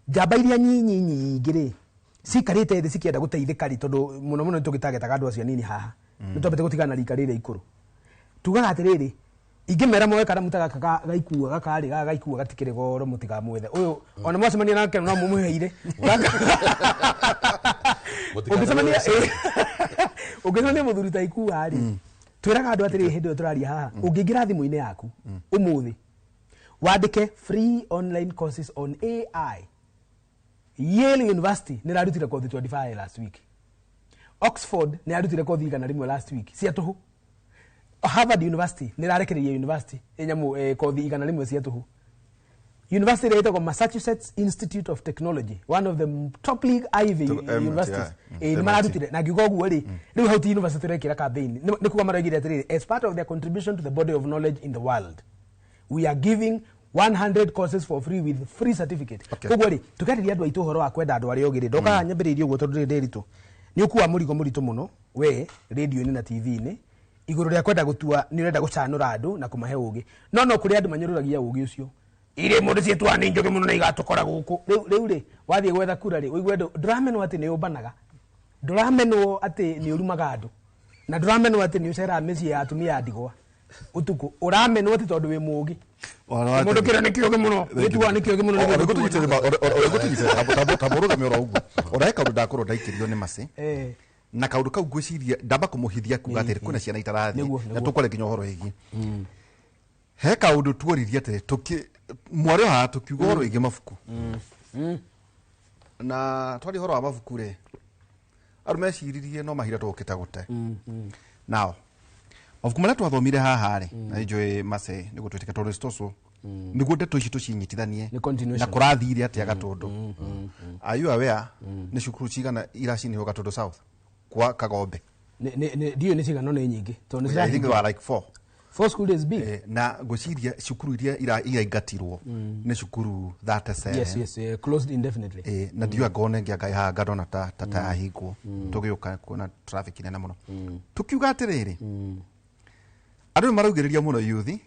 njamba iria nyinyi nyingiri cikarite thi cikienda guteithika ri tondu muno muno tugitagetaga andu acio nini haha nitwambete gutigana rika riri ikuru tugaga atiriri ingimera moe kana mutaga gaikua gakari gaikua gatikire goro mutiga mwethe uyu ona mwacemania nake no mumuheire ukicemania muthuri ta ikua ri twiraga andu atiriri hindi turaria haha ungingira thimu-ini yaku umuthi wandike free online courses on AI Yale University ni rarutire kothi 25 last week Oxford ni arutire kothi igana rimwe last week cia tuhu Harvard University ni rarekereria university enyamu kothi igana rimwe cia tuhu University rete Massachusetts Institute of Technology one of the top league Ivy universities ni mararutire na ngiuga guo ri riu hauti university rekira campaign ni kuga maragire atiriri as part of their contribution to the body of knowledge in the world we are giving 100 courses for free with free certificate. Koguo ri tukariria andu aitu horo wa kwenda andu ari ogiri ndoka nyambiririe uguo tondu ndiritu ni ukuwa murigo muritu muno we radio ni na TV ni iguru ria kwenda gutua ni urenda gucanura andu na kumahe ugi no kuri andu manyururagia ugi ucio ire mundu cietwa ni njoge muno na igatukora guku riu ri wathie gwetha kura ri uigwe ndurameno ati ni ubanaga ndurameno ati ni urumaga andu na ndurameno ati ni ucera meci ya atumia ndigwa utuku urameno ati tondu wi mugi mundu kira ni kioge muno gitwa ni kioge muno ni gutugitira taboruga mi ora ugu ora kaundu ndakorwo ndaikirio ni masi na kaundu kau gwiciria ndamba kumuhithia kuga atiri kuna ciana itarathi na tukore nginya horo igi he kaundu tuoririe atiri tuki mwari ha tukiuga horo igi mafuku na twari horo wa mafuku ri aru meciririe no mahira tukita gute now mafuku maria twathomire haha ri na njoi mase ni gutwiteka toristoso niguo ndeto ici tucinyitithanie na kurathire atia gatundu are you aware ni cukuru cigana iraciniho gatundu south kwa Kagombe dio ni cigana no nyingi to ni I think they were like 4 school is big na gociria cukuru iria iraingatirwo ni cukuru 37 yes closed indefinitely na dio agone ngiaga gadona ta hiko tugiuka kuona traffic nene muno tukiuga atiriri andu maraugiriria muno yuthi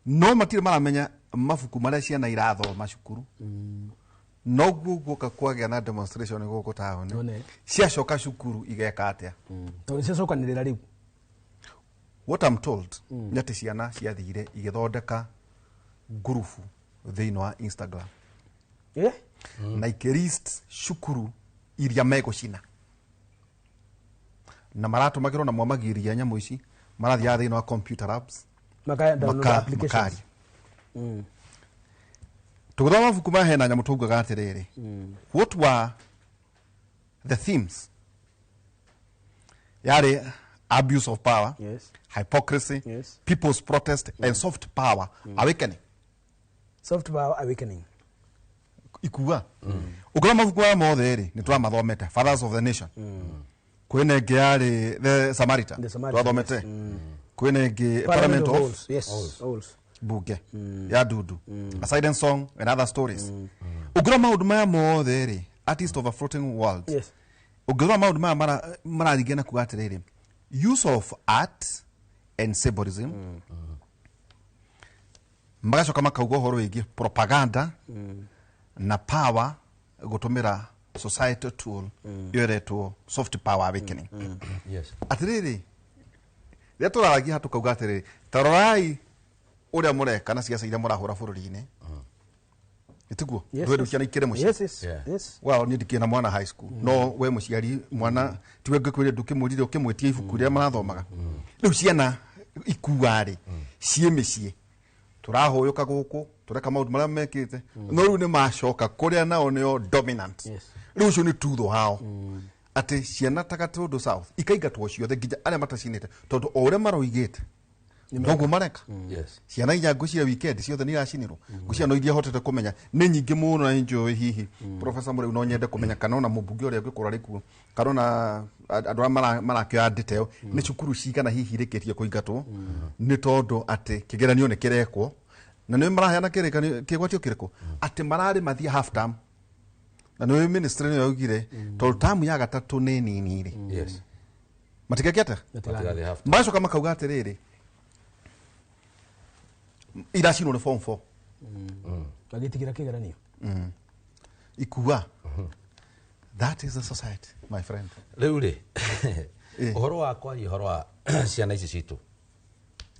no matire maramenya mafuku maria ciana irathoma cukuru no guka kwagĩa na demonstration guku taoni ciacoka cukuru igeka atia to ciacokanirira riu what I'm told nyati ciana ciathire igithondeka gurufu thiini wa Instagram na ikirist cukuru iria megucina na maratumagirwo na mwamagiria nyamu ici marathia thiini wa computer labs download applications tuguthoma mabuku mahena nyamu tugaga atiriri what were the themes yari abuse of power hypocrisy people's protest and soft power awakening ikuwa uguthoma mabuku ya mothe ri ni twamathomete fathers of the nation kwene ngiari the Samaritan twathomete kwene ngi parliament of buge ya dudu a silent song and other stories uguthoma maundu maya mothe ri artist of a floating world uguthoma maundu maya mararingana kuga atiriri use of art and symbolism magacoka makauga horo wigi propaganda na power gutumira society tool iretwo soft power awakening atiriri ria turaragia tukauga atiriri tarorai uria mureka na ciaca iria murahura bururi-ini itiguo ndweru ciana ikire muci well ni ndikina mwana high school no we muciari mwana tiwe ngikwire ndukimurire ukimwetia ibuku ria marathomaga riu ciana ikuari cie micie turahuyuka guku tureka maundu maria mekite no riu ni macoka kuria nao nio dominant riu cio ni tutho hao ati ciana tagatundu south ikaigatwo ciothe nginya aria matacinite tondu o uria maroigite ndogo mareka ciana inya ngucia weekend ciothe ni iracinirwo ngucia no iria hotete kumenya ni nyingi muno na enjoy hihi professor Mureu no nyende kumenya kana ona mubunge uria ngikora rikuo kana ona andu marakioya detail ni cukuru cigana hihi rikitie kuingatwo ni tondu ati kigeranio ni kirekwo na ni maraheana kigwatio kiriko ati marari mathia half term na ni ministry ni yaugire tondu term ya gatatu ni nini ri matigekete macoka makauga atiriri iracino ni form 4 bagitigira kigeranio ikuwa that is the society my friend riu ri uhoro wa kwaria uhoro wa ciana ici citu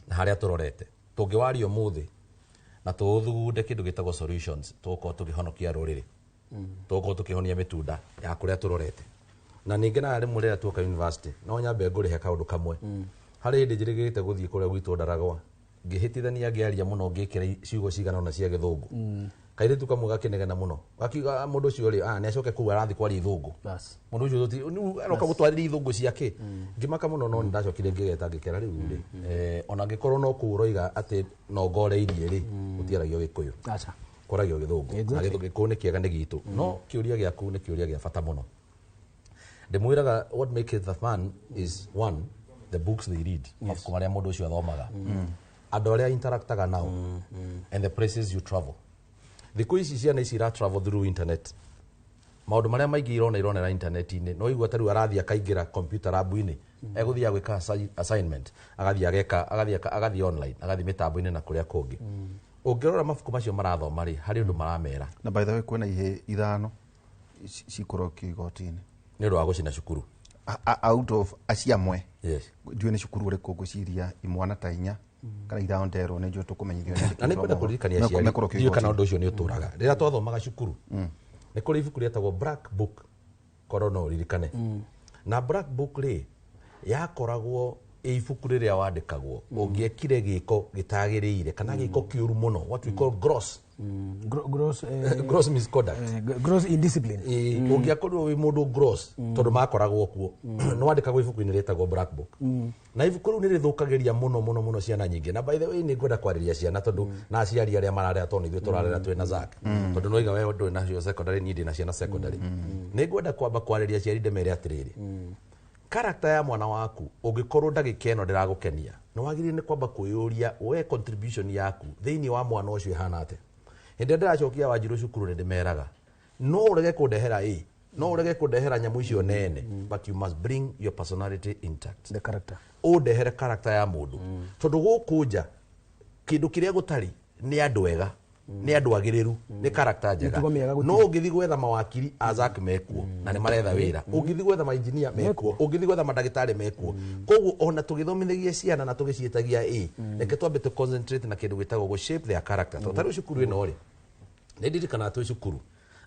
na haria turorete tungiwario muthi na tuthugunde kindu gitagwo solutions tuko tugihonokia ruriri tuko tukihonia mitunda ya kuria turorete na ningi na ari murera tuka university no nyambe ngurihe kaundu kamwe hari ndi njirigite guthii kuria gwitu Ndaragwa ngihitithania ngiaria muno ngikira ciugo cigana ona cia githungu kaire tu kamwe gakenegana muno akiuga mundu ucio ri ni acoke ku arathi kwari ithungu bas mundu ucio ti aroka gutwarira ithungu ciake ngimaka muno no ndacokire ngigeta ngikera riu ri ona ngikorwo no kuroiga ati no ngoreirie ri utiaragio gikuyu acha koragio githungu na githungu ni kiega ni gitu no kiuria giaku ni kiuria gia bata muno ndimwiraga what makes it the fun is one the books they read of kumaria mundu ucio athomaga andå arä a interactaga nao and the places you travel. Thikå ici ciana ici ira travel through internet, maundu maria maingi ironera internet-inĩ no igua tarĩu arathiĩ akaingĩra computer lab-inĩ egũthiĩ gwĩka assignment agathiĩ online agathiĩ mĩtambo-inĩ na kũrĩa kũngĩ. Ũngĩrora mabuku macio marathoma rĩ harĩ ũndũ maramera. Na by the way kwĩna ihĩ ithano cikorokio igoti-inĩ nĩ ũndũ wa gũcina cukuru out of aciamwe. Yes. Ndiũĩ nĩ cukuru ũrĩkũ ngwĩciria imwana ta inya kana ithano nderwo nĩ njũĩ tũkũmenyithio na nĩ kwenda kũririkania aciari ndiũ kana ũndũ ũcio nĩ ũtũraga rĩrĩa twathomaga cukuru. Nĩ kũrĩ ibuku rĩetagwo Black Book korwo no ũririkane. Na Black Book rĩ yakoragwo ibuku rĩrĩa wandĩkagwo ũngĩekire gĩko gĩtagĩrĩire kana gĩko kĩũru mũno what we call gross misconduct, gross indiscipline. Ũngĩakorirwo wĩ mũndũ gross tondũ makoragwo kuo no wandĩkagwo ibuku-inĩ rĩetagwo Black Book. Na ibuku rĩu nĩ rĩthũkagĩria mũno ciana nyingĩ. Na by the way nĩ ngwenda kwarĩria ciana tondũ na aciari arĩa mararera tondũ ithuĩ tũrarera twĩna Zack tondũ noiga we ndũrĩ nacio secondary niĩ ndĩ na ciana secondary. Nĩ ngwenda kwamba kwarĩria aciari ndemere atĩrĩrĩ, character ya mwana waku ũngĩkorwo ndagĩka ĩno ndĩragũkenia nĩ wagĩrĩire nĩ kwamba kwĩyũria we contribution yaku thĩinĩ wa mwana ũcio ĩhana atĩa. Hĩndĩ ndĩracokia Wanjirũ cukuru nĩ ndĩmeraga no ũrege kũndehera no ũrege kũndehera nyamũ icio nene but you must bring your personality intact. The character. Ũndehere character ya mũndũ tondũ gũkũ nja kĩndũ kĩrĩa gũtarĩ nĩ andũ ega nĩ andũ agĩrĩru nĩ character njega. No ũngĩthiĩ gwetha mawakiri a Zack mekuo na nĩ maretha wĩra, ũngĩthiĩ gwetha mainjinia mekuo, ũngĩthiĩ gwetha mandagĩtarĩ mekuo. Koguo ona tũgĩthomithagia ciana na tũgĩciĩtagia reke twambe tũ concentrate na kĩndũ gĩtagwo gũ shape their character. Tondũ tarĩ cukuru ĩno rĩ nĩ ndirikana twĩ cukuru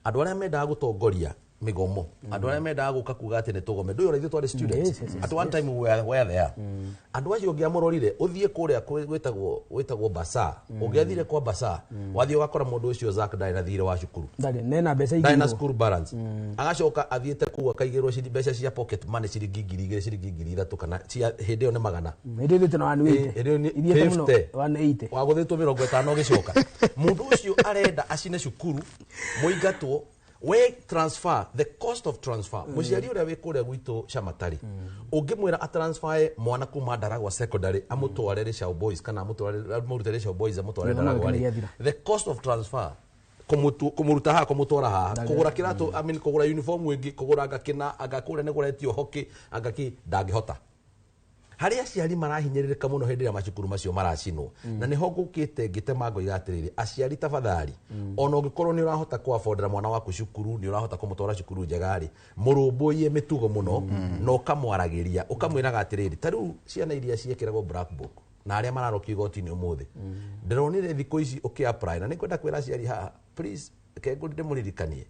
andũ arĩa mendaga gũtongoria migomo andũ arĩa mendaga gũka kuga atĩ nĩ tũgome ndũĩ ũrĩa ithuĩ twarĩ students at one time we were there. Andũ acio ũngĩamũrorire ũthiĩ kũrĩa gwĩtagwo Basa, ũngĩathire kwa Basa wathiĩ ũgakora mũndũ ũcio Zack ndarĩ na thirĩ wa cukuru, ndarĩ na school balance, agacoka athiĩte kũu akaigĩrwo mbeca cia pocket money ciringi 2,000 ciringi 3,000 kana cia hĩndĩ ĩyo nĩ magana hĩndĩ ĩyo na 180 wagũthĩtwo 50 ũgĩcoka. Mũndũ ũcio arenda acine cukuru mũingatwo we transfer the cost of transfer. Mũciari ũrĩa wĩ kũrĩa gwitũ Shamatari ũngĩmwĩra a transfer mwana kuma Ndaragwa secondary amũtware Rachel Boys kana amũrute Rachel Boys amũtware Ndaragwa, the cost of transfer kumuruta haha kumutwara haha kugura kiratu kugura uniform ĩngĩ kugura agakina agakũra nĩ gũretio hockey agaki ndangĩhota. Harĩa aciari marahinyĩrĩrĩka mũno hĩndĩ ĩrĩa macukuru macio maracinwo na nĩho ngũkĩte ngĩtemango igatĩrĩrĩ aciari tafadhali ona ũngĩkorwo nĩ ũrahota kũabondera mwana waku cukuru nĩ ũrahota kũmũtwara cukuru njegari mũrũmbũiye mĩtugo mũno na ũkamwaragĩria ũkamwĩraga atĩrĩrĩ tarĩu ciana iria ciĩkĩragwo Black Book na arĩa mararokio igoti-inĩ ũmũthĩ ndĩronire thikũ ici ũkĩapply na nĩngwenda kwĩra aciari haha please kegũ ndĩmũririkanie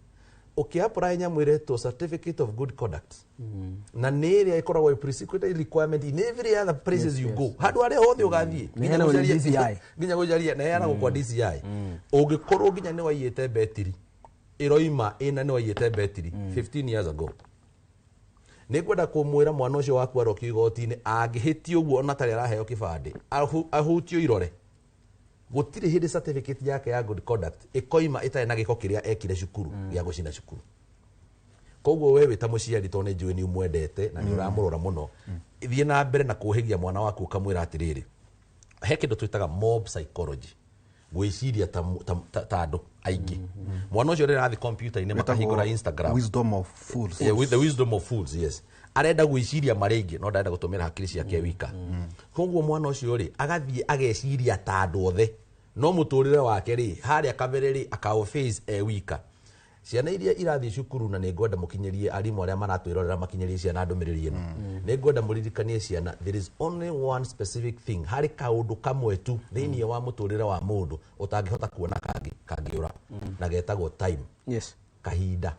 ũkĩapply nyamũ ĩretwo certificate of good conduct na nĩ ĩrĩa ĩkoragwo precedent requirement in every other places you go handũ harĩa hothe ũgathiĩ nginya gũjaria na yana gũkwa DCI ũngĩkorwo nginya nĩ waiyĩte betiri ĩroima ĩna nĩ waiyĩte betiri 15 years ago nĩ ngwenda kũmwĩra mwana ũcio waku arokio igoti-inĩ angĩhĩtio ũguo ona tarĩ araheo kĩbandĩ ahutio irore gũtirĩ hĩndĩ certificate yake ya good conduct ĩkoima ĩtarĩ na gĩko kĩrĩa ekire cukuru gĩa gũcina cukuru. Koguo we wĩta mũciari tondũ nĩ njũĩ nĩ ũmwendete na nĩ ũramũrora mũno thiĩ na mbere na kũũhĩgia mwana waku ũkamwĩra atĩrĩrĩ he kĩndũ twĩtaga mob psychology gwĩciria ta andũ aingĩ. Mwana ũcio rĩrĩa athi computer-inĩ makahingũra Instagram wisdom of fools. Yeah, with the wisdom of fools, yes. Arenda gwĩciria marĩ aingĩ no ndarenda gũtũmĩra hakiri ciake wika. Koguo mwana ũcio rĩ agathiĩ ageciria ta andũ othe no mũtũrĩre wake rĩ harĩa kamere rĩ akaũ face wika. Ciana iria irathiĩ cukuru na nĩ ngwenda mũkinyĩrie arimũ arĩa maratwĩrorera makinyĩrie ciana ndũmĩrĩri ĩno nĩ ngwenda mũririkanie ciana there is only one specific thing harĩ kaũndũ kamwe tu thĩinĩ wa mũtũrĩre wa mũndũ ũtangĩhota kuona kangĩũra na getagwo time. Yes. Kahinda.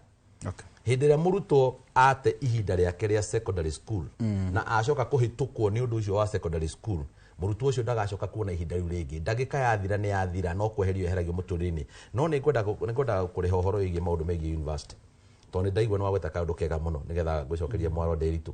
Okay. Hĩndĩ ĩrĩa mũrutwo ate ihinda rĩake rĩa secondary school na acoka kũhĩtũkwo nĩ ũndũ ũcio wa secondary school mũrutwo ũcio ndagacoka kuona ihinda rĩu rĩngĩ ndagĩka yathira nĩ yathira no kweherio eheragio mũtũrĩre-inĩ. No nĩ ngwenda kũrĩha ũhoro wĩgiĩ maũndũ megiĩ university tondũ nĩ ndaigua nĩ wagweta kaũndũ kega mũno nĩgetha ngũcokeria mwaro ndĩritũ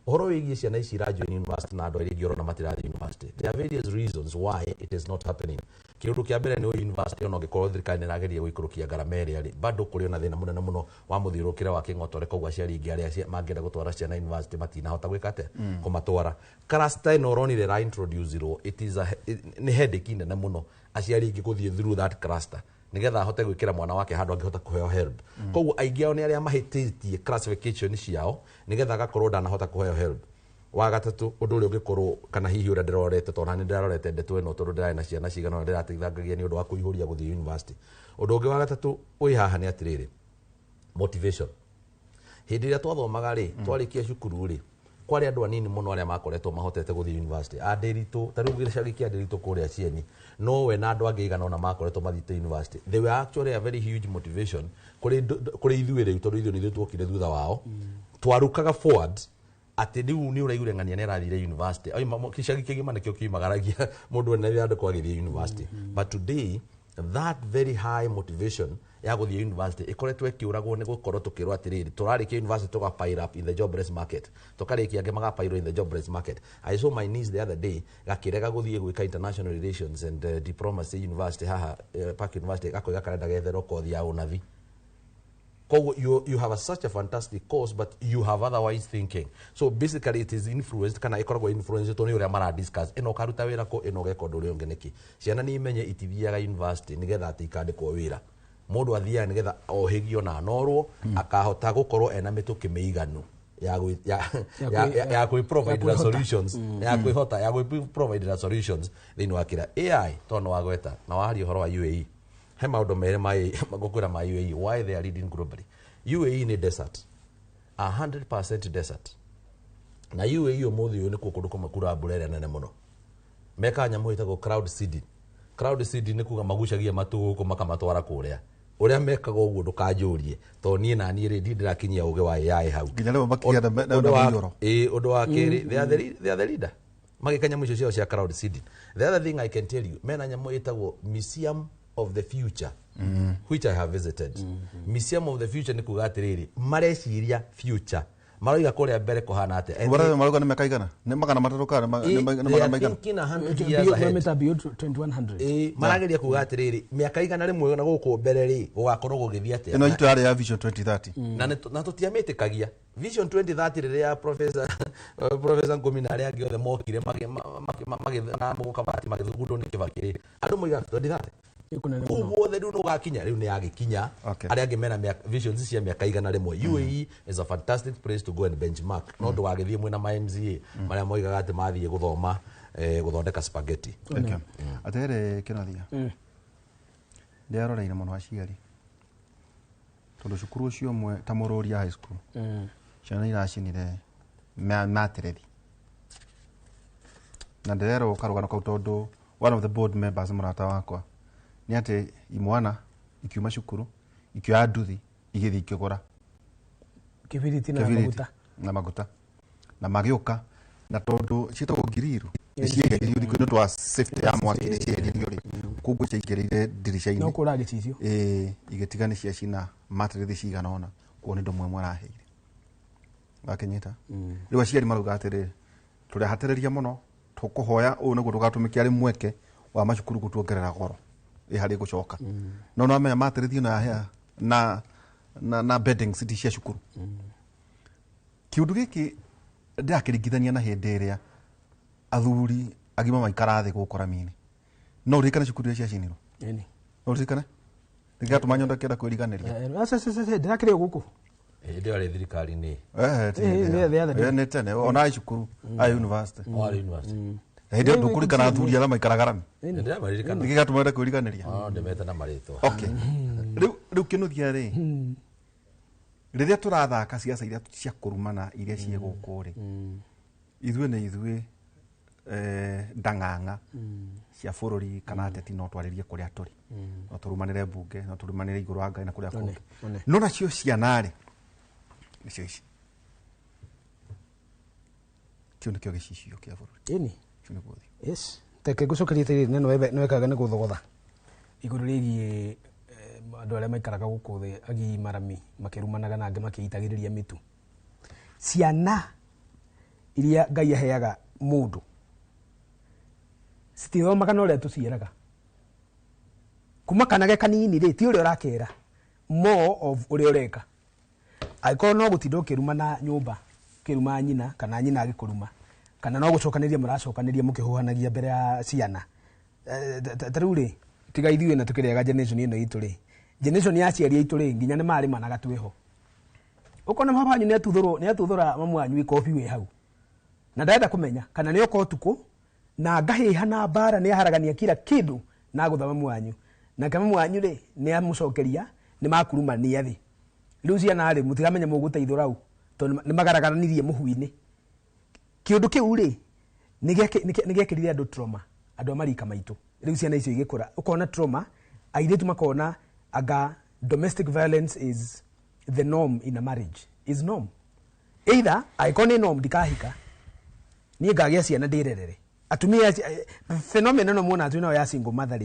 ũhoro wĩgiĩ ciana ici iranjoin university na andũ aingĩ ũrona matirathiĩ university. There are various reasons why it is not happening. Kiundu kia mbere ni university ono gikorwo thirikari ni rageria guikurukia ngarama iria ri bado kuri ona thina munene muno wa muthiurukire wa kingotore kogwa aciari ingi aria mangenda gutwara ciana university matinahota gwikate kumatwara cluster ino ronire ra introduce ro it is a ni headache nene muno aciari ingi kuthie through that cluster nigetha ahote gwikira mwana wake handu angihota kuheo help kogwa aingi ao ni aria mahititie classification ciao nigetha gakorwo ndanahota kuheo help wa gatatu undu uri ungikorwo kana hihi ura ndirorete tona ni ndirorete ndeto ino tondu ndirae na ciana cigana na ndirateithangagia ni undu wa kuihuria guthii university undu ungi wa gatatu ui haha ni atiriri motivation hindi ria twathomaga ri twarikia cukuru ri kwari andu anini muno aria makoretwo mahotete guthii university andiritu tariu gicagi kia andiritu kuria cieni no we na andu angi igana ona makoretwo mathite university they were actually a very huge motivation kuri ithuĩ riu tondu ithuĩ nithuĩ twokire thutha wao twarukaga forward ati riu ni uraigure ngania ne rathire university ai kicagi kigima nikio kiumagaragia mundu ene andu kwagithie university but today that very high motivation ya guthie university ikoretwe kiuragwo ni gukorwo tukirwa atiriri turarikia university tuga pile up in the jobless market tukarikia nge maga pile in the jobless market. I saw my niece the other day gakirega guthie gwika international relations and diplomacy university haha Park University gakoiga karenda gethero kothi ya unathi. You have such a fantastic course, but you have otherwise thinking. So basically, it is influenced. Kana ikoragwo influenced to ni uria mara discuss. Eno karuta wira ko eno geko nduri ungi niki. Ciana ni imenye itithiaga university nigetha ati ikandikwo wira. Mundu athia nigetha ohigio na anorwo akahota gukorwo ena mituki meiganu ya ku provide the solutions ya ku provide the solutions thini wa kira AI tono wa gweta na wahari horo wa UAE. He maundu mere magukura ma UAE why they are leading globally. UAE ni desert 100% desert na UAE umuthi uyu ni kukundu kumakura mbura nene muno meka nyamu itagwo cloud seeding ni kuga magucagia matuko makamatwara kuria uria mekaga uguo ndukanjurie to nie na nie rindi ndirakinyia uge wa AI hau nginya leo makia na miyoro undu wa kiri they are the leader magikanya mwisho ciao cia cloud seeding. The other thing I can tell you mena nyamu itagwo museum of the future which I have visited. Museum of the future ni kuga atiriri mareciria future maroiga kuria mbere kuhana ate wara maroiga ni mekaigana ni magana matatuka ni magana maigana kina 100 years ahead meta beyond 2100 marageria kuga atiriri miaka igana rimwe na guku mbere ri gugakorwo gugithia ate ino itu ya vision 2030 na tutiamitikagia vision 2030 riria professor Ngomina aria angi othe mokire magithana mugukabati magithugundwo ni kibakiri andu moiga 2030 uguothe riu nugakinya riu ni agikinya aria angi mena visions cia miaka igana rimwe. UAE is a fantastic place to go and benchmark no ndugagithie mwena ma MCA maria moigaga ati mathie guthoma guthondeka spaghetti. Atere kinathia ndiaroreire muno aciari tondu cukuru ucio mwe ta Mururia high school ciana iracinire materethi na ndirero karugano kau tondu one of the board members murata wakwa ni ati imwana ikiuma cukuru ikioya nduthi igithi ikigura kibiriti na maguta na magiuka na tondu citagwo ngiriru icigerio ni twa safety ya mwaki icigerio ri kugu cigereire dirisha-ini no kurage cicio igitigani cia cina materithi cigana ona kuo ni ndomwe mwaraheire bakenyita riu aciari maruga atiri turi hatereria muno tukuhoya u niguo tugatumiki ari mweke wa macukuru gutuongerera goro ihari gucoka no no amenya materithi na bedding city cia cukuru kiundu giki ndakiringithania na hindi iria athuri agima maikara thi gukora mini no rikana cukuru cia ciniro no rikana ndigatumanya ndakenda kwiriganiria ndirakire guku ndio ari thirikari ni ne tene ona cukuru a university ndio ndukurikana athuri ala maikara garami ndio maririkana ndigatuma kwiriganiria ndimeta na maritwa okay riu kinuthia ri riria turathaka ciaca iria cia kurumana iria cie guku ri ithuĩ ndang'ang'a cia bũrũri kana ateti no twaririe kuria turi no turumanire mbunge no turumanire iguru wa Ngai na kuria kungi no nacio ciana ri nicio ici kĩu nĩkĩo gĩcicio kĩa bũrũri yes teke gucokeria tiri neno wekaga nĩ guthogotha iguru rĩgiĩ andũ arĩa maikaraga gũkũ thĩ agi marami makĩrumanaga na angĩ makĩitagĩrĩria mitu ciana iria Ngai aheaga mũndũ citithomaga na ũrĩa tũcieraga kuma kanage kanini ri ti uri urakera more of uri ureka aiko no gutindo kiruma na nyumba kiruma nyina kana nyina agikuruma kana no gucokaniria muracokaniria mukihuhanagia mbere ya ciana taruri tiga ithiwe na tukiriaga generation ino itu ri generation ya ciari itu ri nginya ni mari managa tweho ukona mabanyu ni atuthura mamwanyu ikofi we hau na ndaenda kumenya kana ni oko tuko na ngahiha na bara ni aharagania kila kidu na guthama mwanyu na kama mwanyu ri ni amucokeria ni makuruma ni athi Lucia na ri mutigamenya muguteithura u to ni magaragaranirie muhuini kiundu kiu ri ni gekirire andu trauma andu amarika maitu Lucia na icio igikura ukona trauma airetu makona aga domestic violence is the norm in a marriage is norm either iconic norm dikahika ni ngagia ciana ndirerere atumia phenomenon no mona atuna ya single mother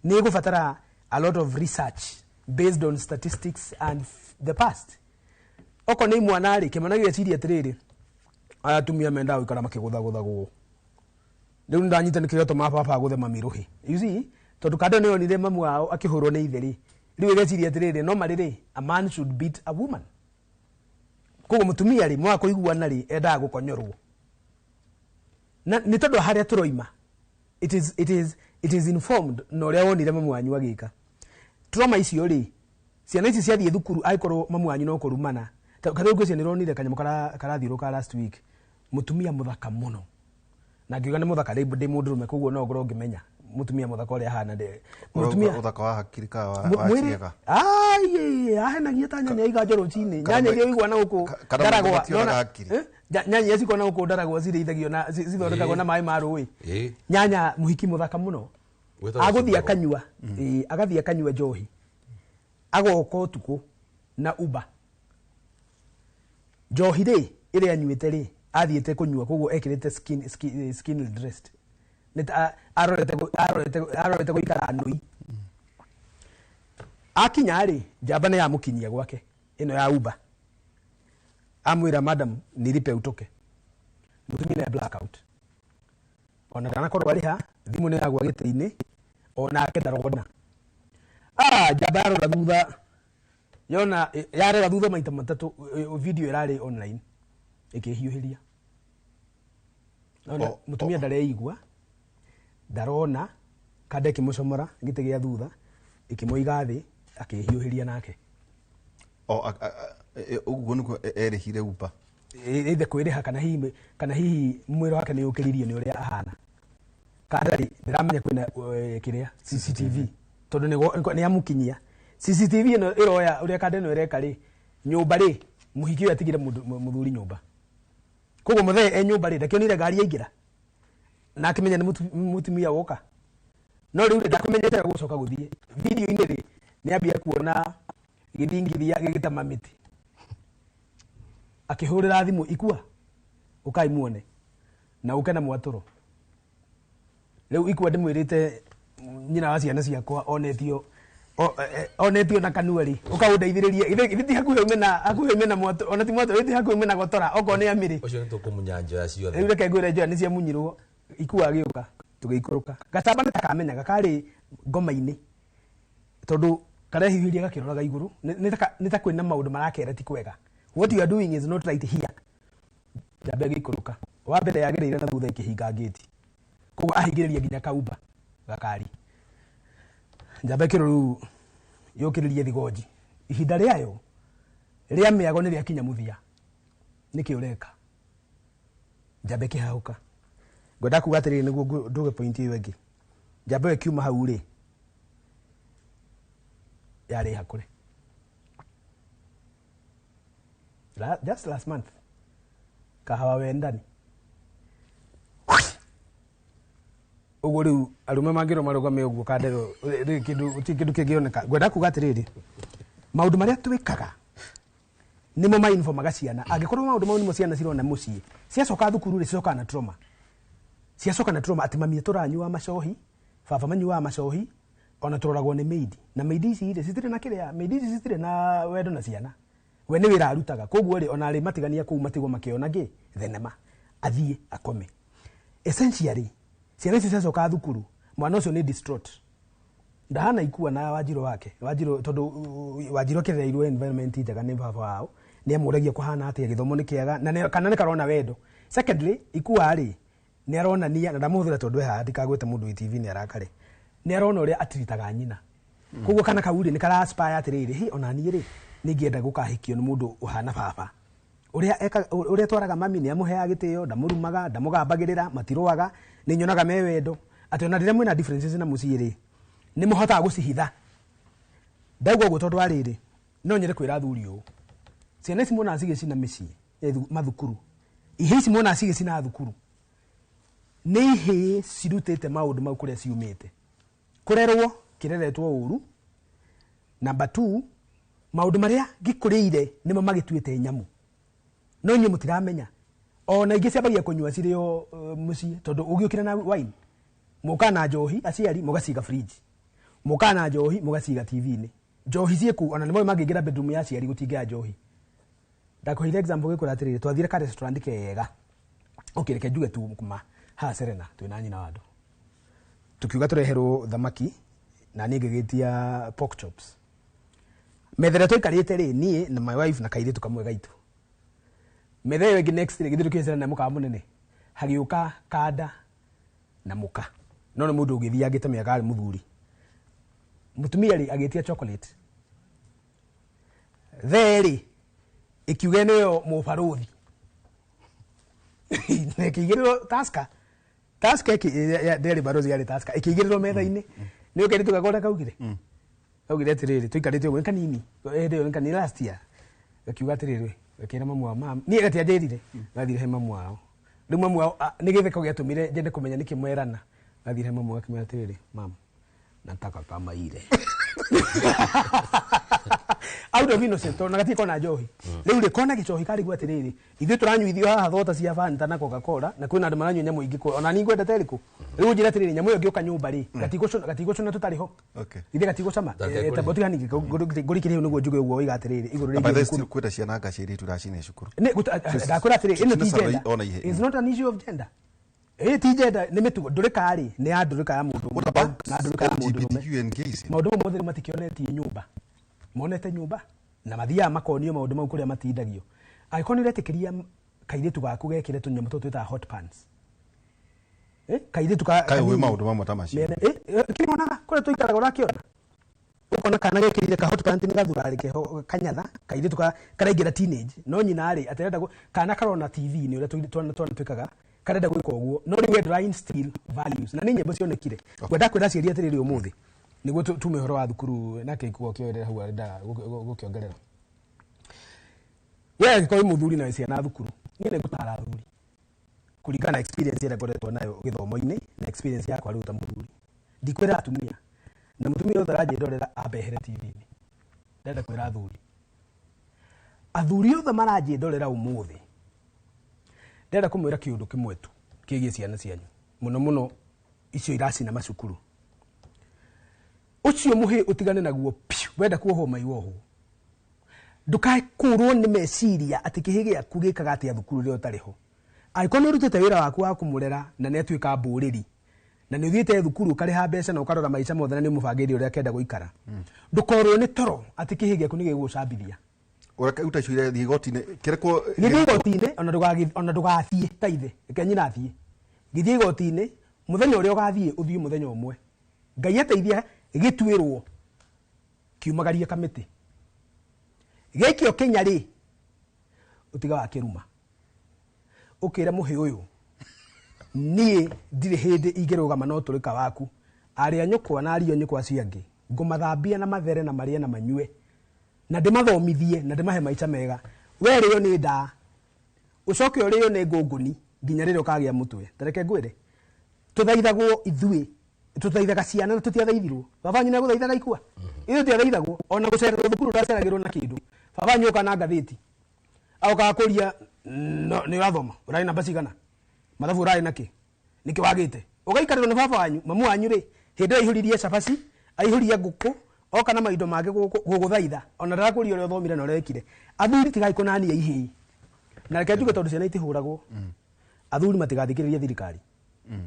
ni gufatara a lot of research based on statistics and the past oko ni mwana ri kimanagire ciria tiriri atumia menda gwikara makigutha guthago riu ndanyita ni kiyoto mapapa guthe mamiruhi you see tondu kado ni onire mamu wao akihurwo ni itheri riu ile ciria tiriri no mariri a man should beat a woman kugo mutumia ri mwako iguana ri enda gukonyorwo na ni tondu haria turoima it is informed no ria wonire mamu wanyu agika trauma icio ri ciana ici ciathie thukuru aikorwo mamu wanyu no kurumana katho gwiciana ronire kanyamo karathiruka last week mutumia muthaka muno na ngiuga ni muthaka ndi mundurume koguo no ngoro ngimenya mutumia muthaka uri ahana de mutumia muthaka wa hakiri ka wa ciega ai ahenagia ta nyanya igajo rucini nyanya iria igwa na guku daragwa nyanya ici kona guku daragwa cirithagio na cithondekagwo na mai ma rui nyanya muhiki muthaka muno aguthia kanyua agathia kanyua njohi agoko utuku na uba njohi ri iri anyuite ri athiete kunyua koguo ekirite skin dressed nita arorete guikara ndui akinya ri jamba ne yamukinyia gwake ino ya uba amwira madam nilipe utoke mutumia blackout ona kana korwo ari ha thimu ne yagwa gite-ini ona akendarogona jamba arora thutha yona yarera thutha maita matatu video irari online ikihiuhiria ona mutumia ndareigua darona kade kimucomora ngite gia thutha ikimoiga thi akihiuhiria nake uguo nuko erihire upa either kwiriha kana hihi mwiro wake ni ukiririe ni uria ahana kadari ndiramenya kwina kiria CCTV tondu ni amukinyia CCTV ino iroya uria kade no ireka ri nyumba ri muhiki atigire muthuri nyumba koguo muthe nyumba ri ndakionire ngari yaingira na akimenya ni mutumia woka no riu ndakumenyete gucoka guthie video ini ri ni ambia kuona githingithia gigitama miti akihurira thimu ikua ukai muone na ukena mwaturo riu ikua ndimwirite nyina wa ciana ciakwa onetio na kanuari ukaundeithiririe ithiti hakuhe mena mwato ona ti mwato ithiti hakuhe mena gotora oko ni amiri ucio ni tukumunya njoya ciothe riu reke ngwire njoya ni cia munyirwo ikua agiuka tugiikuruka gatamba nitakamenya gakari ngoma-ini tondu karehihiria gakiroraga iguru nita kwina maundu marakera ti kwega what you are doing is not right here jambe gikuruka wa mbere yagirire na thutha ikihinga gate koguo ahingiriria nginya kaumba gakari jambe kiruru yukiririe thigoji ihinda riayo ria miago ni riakinya muthia niki ureka jambe kihauka ngoda kuga atiri niguo nduge point iyo ingi jambe ekiuma hau ri yari hakure just last month kahawa wendani uguo riu arume mangiro marugame uguo kandero kindu kingioneka ngwenda kuga atiriri maundu maria twikaga nimo mainformaga ciana angikorwo maundu mau nimo ciana cirona mucii ciacoka thukuru ri ciacoka na trauma ati mami turanyua macohi baba manyua macohi ona turoragwo ni maid na maid ici ri citire na kiria maid ici citire na wendo na ciana we ni wira arutaga koguo ri ona ri matigania kuu matigwo makiona ngi thenema athie akome essentially ciana ici ciacoka thukuru mwana ucio ni distraught ndahana ikua na Wanjiru wake tondu Wanjiru akireirwo environment njega ni baba wao ni amuragia kuhana atia githomo ni kiega na kana ni karona wendo. Secondly ikua ri ni arona nia na ndamuthira tondu ha ndikagwete mundu TV ni arakare ni arona uria atiritaga nyina koguo kana kauri ni kara aspire atiriri hi ona ni ri ni ngienda gukahikio ni mundu uhana baba uria twaraga mami ni amuheaga gitio ndamurumaga ndamugambagirira matiruaga ni nyonaga me wendo ati ona riria mwina differences na muciiri ni muhota gucihitha ndaugo go tondu ariri no nyere kwira thuri u ciana ici mona cigicina micii mathukuru ihe ici mona cigicina thukuru ni ihe cirutite maundu mau kuria ciumite kurerwo kireretwo uru. Number 2 maundu maria gikuriire nimo magituite nyamu no nyi mutiramenya ona ingi ciambagia kunyua cirio mucii tondu ugiukira na wine muka na njohi aciari mugaciga fridge muka na njohi mugaciga TV-ini njohi cieku ona nimo mangingira bedroom ya aciari gutingia njohi. Ndakuhire example gikura atiriri twathire ka restaurant kega ukireke njuge tu kuma ha Serena twina nyina wandu tukiuga tureherwo thamaki na ni ngigitia pork chops methere twikarite ri nie na my wife na kaire tukamwe gaitu methere wengi next ri githiru kisera na muka munene hagiuka kada na muka no mundu ugithia ngite miaka ari muthuri mutumia ri agitia chocolate theri ikiuge niyo mubaruthi nekigiriro taska ya deri barozi ya taska ikigiriro metha-ini ni ukeri tukagora kaugire atiriri tuikarite uguo kanini ndio kanini last year akiuga atiriri akira mamu wa mama ni gati ajerire gathire he mamu wao ri mamu wao ni githeko giatumire jende kumenya niki mwerana gathire mamu wake me atiriri mama nataka kama ile out of innocent ona gati kona njohi riu ri kona gicohi kari gwa atiriri ithu turanyuithio haha thota cia Fanta na Coca-Cola na kwina andu maranyu nyamu ingi ona ni ngwenda teriko riu njira atiriri nyamu iyo ngioka nyumba ri gatigocona tutariho ithe gatigocama taboti hani ngurikire niguo njuge uguo iga atiriri iguru ri nguru kwenda ciana ngaciri turacine cukuru ni ndakwira atiriri ino ti gender is not an issue of gender ti gender ni mitugo ndurikari ni andurika ya mundu na ndurika ya mundu maundu mothe matikionetie nyumba monete nyumba na mathia makonio maundu mau kuria matindagio aikonire tikiria kairitu gaku gekire tunyamu tutu ta hot pants kairitu ka kai we maundu mamwe tamaci kimonaga kuria tuikaraga urakiona ukona kana gekirire ka hot pants ni gathurari ke kanyatha kairitu ka karaingira teenage no nyina ari aterenda kana karona TV ni uria twana twikaga karenda gwika uguo no riu we instill values na ni nyimbo cionekire kwenda kwenda ciria atiriri umuthi niguo tume horo wa thukuru nake ikuo kioerera hau arenda gukiongerera we ko muthuri na ciana thukuru ni ne gutara thuri kuringana experience ira ngoretwo nayo githomo-ini na experience yakwa riu ta muthuri ndikwira atumia na mutumia othe aranjindorera abehere TV-ini ndenda kwira athuri othe maranjindorera umuthi ndenda kumwira kiundu kimwe tu kigie ciana cianyu muno icio iracina macukuru ucio muhe utigane naguo piu wenda kuoho maiwoho ndukae kurwo ni meciria ati kihige aku gikaga ati thukuru rio tariho aikono rutete wira waku wa kumurera na netwika mburiri na ni uthiite thukuru kariha mbeca na ukarora maica mothe na ni mubangiri uria kenda guikara ndukorwo ni toro ati kihige aku ni gigucambithia uraka utacire thigotine kirekwo thigotine ona ndugathie taithe kenyina athie githie gotine muthenya uria ugathie uthie muthenya umwe ngai ateithia gitwirwo kiumagaria kamiti gekio Kenya ri utiga wa kiruma ukira muhe uyu nie ndire hindi ingirugama no turika waku aria nyukwa na ario nyukwa ciangi ngumathambia na mathere na maria na manyue na ndimathomithie na ndimahe maica mega we rio ni nda ucoke urio ni ngunguni nginya rire ukagia mutwe tareke ngwire tuthaithagwo ithui tuthaithaga ciana na tutiathaithirwo baba nyina guthaithaga ikua ithu tiathaithagwo ona gucererwo thukuru ndaceragirwo na kindu baba nyoka na ngathiti au kakuria ni urathoma urai namba cigana mathabu urai naki niki wagite ugaikarwo ni baba wanyu mamu wanyu ri hindi aihuririe cabaci aihuria nguku oka na maindo mage guguthaitha ona ndakuria uria uthomire na urekire athuri tigai kunania ihi na reke njuge tondu ciana itihuragwo athuri matigathikiririe thirikari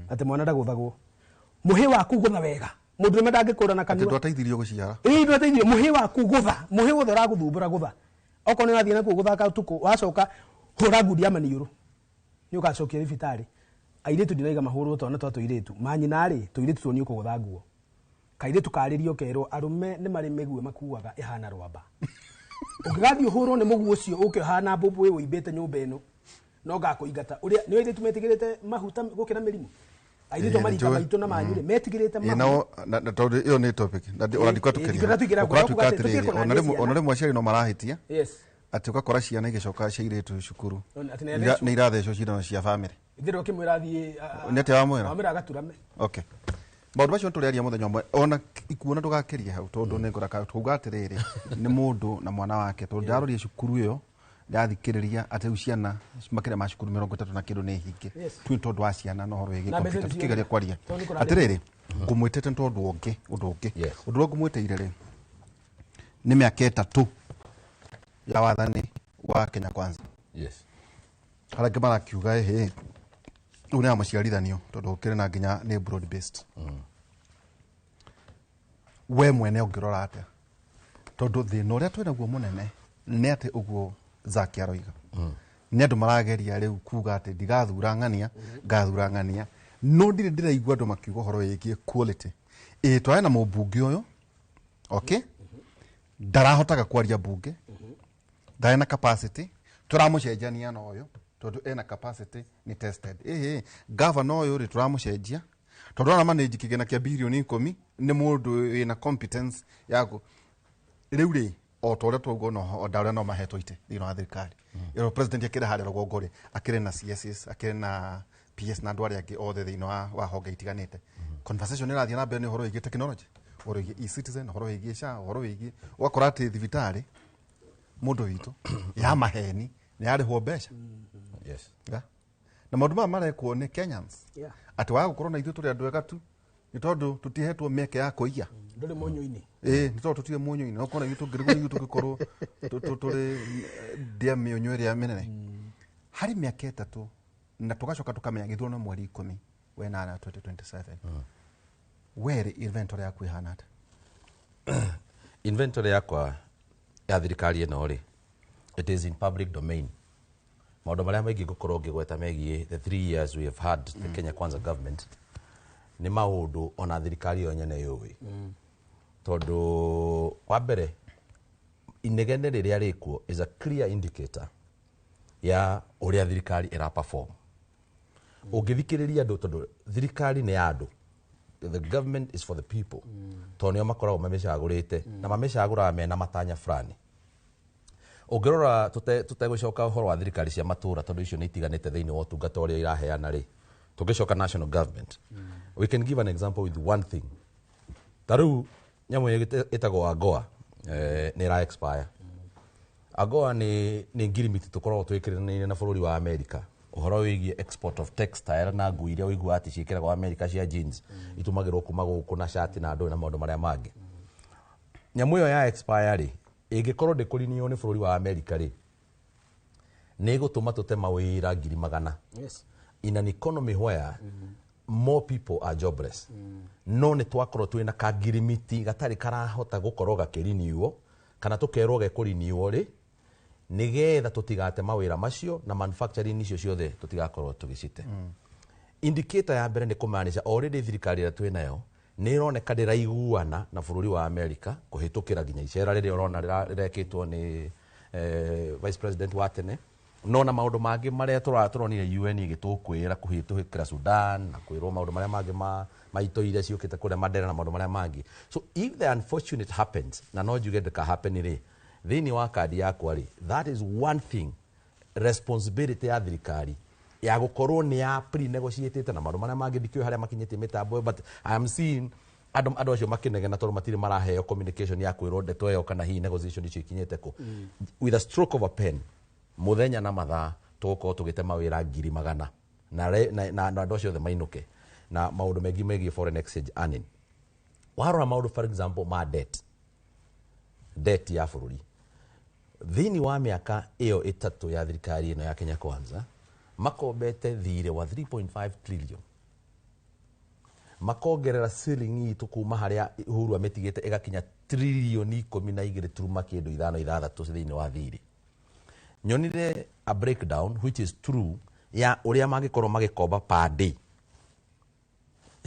ati mwana ndaguthagwo muhe waku gutha wega mundu medage kura na kanua ndwateithirio guciara ndwateithirio muhi waku gutha muhi gutha uraguthumbura gutha oko ni wathie na ku guthaka tuku wacoka hura ngudia maniuru ni ugacokia thibitari airetu ndinaiga mahuru twana twa tuiretu manyinari tuiretu tuonio kugutha nguo kairitu karirio kero arume ni mari megue makuaga ihana rwamba ukigathi uhuro ni mugu ucio ukihana mbubu we uibete nyumba ino no gakuingata uria ni airetu metigirite mahuta gukira mirimu airetu marika maitu na manyire metigirite mahuta na tondu iyo ni topic na urandikwa tukiria ukatukatiriri onare mwaciari no marahitia yes ati ukakora ciana igicoka ciairetu cukuru ni irathecwo cindano cia family ngiro kimwira thie ni ati wamwira wamwira agaturame okay maundu macio turiaria muthenya umwe ona ikuona tugakeria hau tondu ni ngora tuga atiriri ni mundu na mwana wake tondu ndaroria cukuru iyo ndathikiriria ati ciana makire ma cukuru 30 na kindu ni hinge tu tondu wa ciana no horo igi kompyuta tukigeria kwaria atiriri ngumwitete tondu undu undu ngumwiteire ri ni miaka 3 ya wathani wa Kenya Kwanza yes harake barakiuga ehe una maciarithanio tondu kire na nginya ni broad based we mwene ungirora atia tondu thina uria twina guo munene ni ati uguo Zaki aroiga ni andu marageria riu kuga ati ndigathura ng'ania ngathura ng'ania no ndire ndiraigua andu makiuga horo yigie quality twae na mubunge uyu okay ndarahotaga kwaria bunge ndae na capacity turamucenjania na uyu tondu ena capacity ni tested governor uyu ri turamucenjia tondu ona manage kigena kia bilioni 10 ni mundu ina competence yaku riu ri o tore twogo no ndaure no mahetwo ite thino wa thirikari iro president akire hare rogongore akire na CSS akire na PS na ndwari yake othe thino wa honge itiganite conversation irathia na mbere ni horo igi technology horo igi e-citizen horo igi SHA horo igi wakora ati thibitari mundu witu ya maheni ni ariho mbeca yes na maundu marekwo ni Kenyans ati wa gukorwo na ithu turi andu ega tu ni tondu tutihetwo mieke ya kuiya nduri munyu-ini ni tondu tutire munyu-ini okona ithu ngirigo ithu gikorwo turi dia mionyo ria menene hari mieke 3 na tugacoka tukamenya githurano mweri 10 wenana 2027 where inventory yaku ihana ata inventory yakwa ya thirikari ino ri it is in public domain maundu maria maingi gukorwo ngigweta megie the 3 years we have had the Kenya Kwanza government ni maundu ona thirikari yo nyene yui tondu wa mbere inegene riria rikuo is a clear indicator ya uria thirikari ira perform ungithikiriria andu tondu thirikari ni andu the government is for the people tonio makoragwo mamecagurite na mamecagura mena matanya fulani ungirora tutegucoka uhoro wa thirikari cia matura tondu icio ni itiganite thiini wa utungata uria iraheana ri tugicoka national government we can give an example with one thing taru nyamu itago AGOA ni ra expire AGOA ni ngirimiti tukoragwo twikiranaine na bururi wa America uhoro wigie export of textile na ngui iria wigua ati ciikiragwo America cia jeans itumagirwo kuma guku na shati na ndo na maundu maria mangi nyamu yo ya expire ri ingikorwo ndikurinio ni bururi wa America ri ni gutuma tute mawira 100,000 yes in an economy where more people are jobless no ni twakorwo twina kagirimiti gatari karahota gukorwo gakiriniuo kana tukerwo gekuriniuo ri nigetha tutigate mawira macio na manufacturing icio ciothe tutigakorwo tugicite indicator ya mbere ni kumaanisha already thirikari ira twinayo ni ironeka ndiraiguana na bururi wa America kuhitukira ginya icera riria urona rirekitwo ni vice president wa tene no na maundu mangi maria turonire UN igitukwira kuhitukira Sudan na kwirwo maundu maria mangi maito iria ciukite kuria Mandera na maundu maria mangi so if the unfortunate happens na no juge ndika happen ri thini wa kadi yakwa ri that is one thing responsibility ya thirikari ya gukorwo ni ya pre-negotiated na maundu maria mangi ndikio haria makinyitie mitambo but I am seeing andu acio makinegena tondu matire maraheo communication ya kwirwo ndeto yo kana hii negotiation icio ikinyete ku with a stroke of a pen muthenya na mathaa tugukorwo tugite mawira 100,000 na andu acio the mainuke na maundu mengi megie foreign exchange earning warora maundu for example ma debt ya bururi thini wa miaka iyo 3 ya thirikari ino ya Kenya Kwanza makombete thire wa 3.5 trillion makongerera ceiling itu kuma haria Uhuru ametigite igakinya trilioni 12.5 thiini wa thiri. Nyonire a breakdown which is true ya uria magikorwo magikomba per day.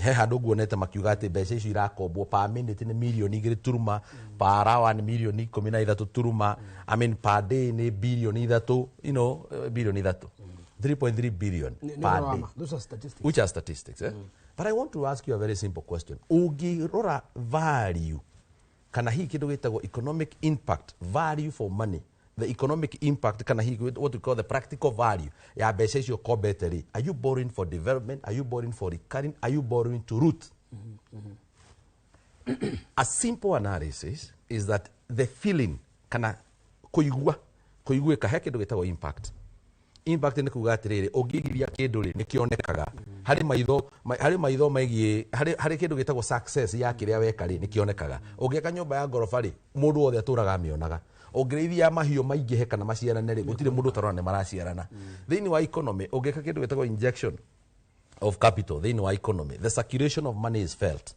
He handu guonete makiuga ati mbeca icio irakombwo per minute ni milioni 2 per hour ni milioni 13 I mean per day ni bilioni 3, you know, bilioni 3.3 billion per day. Those are statistics. Which are statistics, eh? But I want to ask you a very simple question. Ungirora value kana hii kitu gitagwo economic impact, value for money, the economic impact kana hii what we call the practical value ya mbeca icio kombete. Are you borrowing for development? Are you borrowing for recurring? Are you borrowing to root? A simple analysis is that the feeling kana kuigua kahe kindu gitagwo impact. Impact ni kuga atiriri ungigiria kindu ri nikionekaga hari maitho maigie hari kindu gitagwo success ya kiria weka ri nikionekaga. Ungiaka nyumba ya gorofa ri mundu wothe aturaga amionaga. Ungireithia mahiu maingihe kana maciarane ri gutire mundu utarona ni maraciarana. Thiini wa economy ungiaka kindu gitagwo injection of capital thiini wa economy, the circulation of money is felt.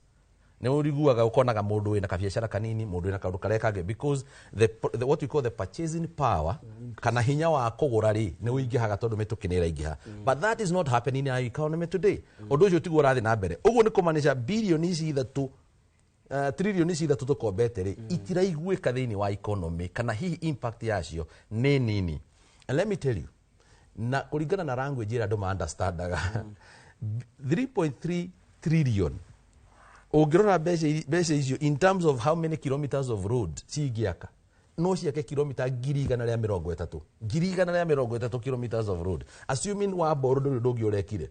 Ne uriguaga ukonaga mundu wina kabiashara kanini, mundu wina kaundu karekage, because the what we call the purchasing power kana hinya wa kugura ri ne uingihaga tondu mitukinira ingiha. But that is not happening in our economy today. Undu ucio tiguo rathi na mbere. Uguo ni kumanisha bilioni ici ithatu trilioni ici ithatu tukombete ri itiraiguika thiini wa economy kana hihi impact yacio ni nini. And let me tell you, na kuringana na language ira ndo understandaga 3.3 trillion ungirora mbeca icio in terms of how many kilometers of road cigiaka no ciake kilomita 130 kilometers of road, assuming wa boru ndogi urekire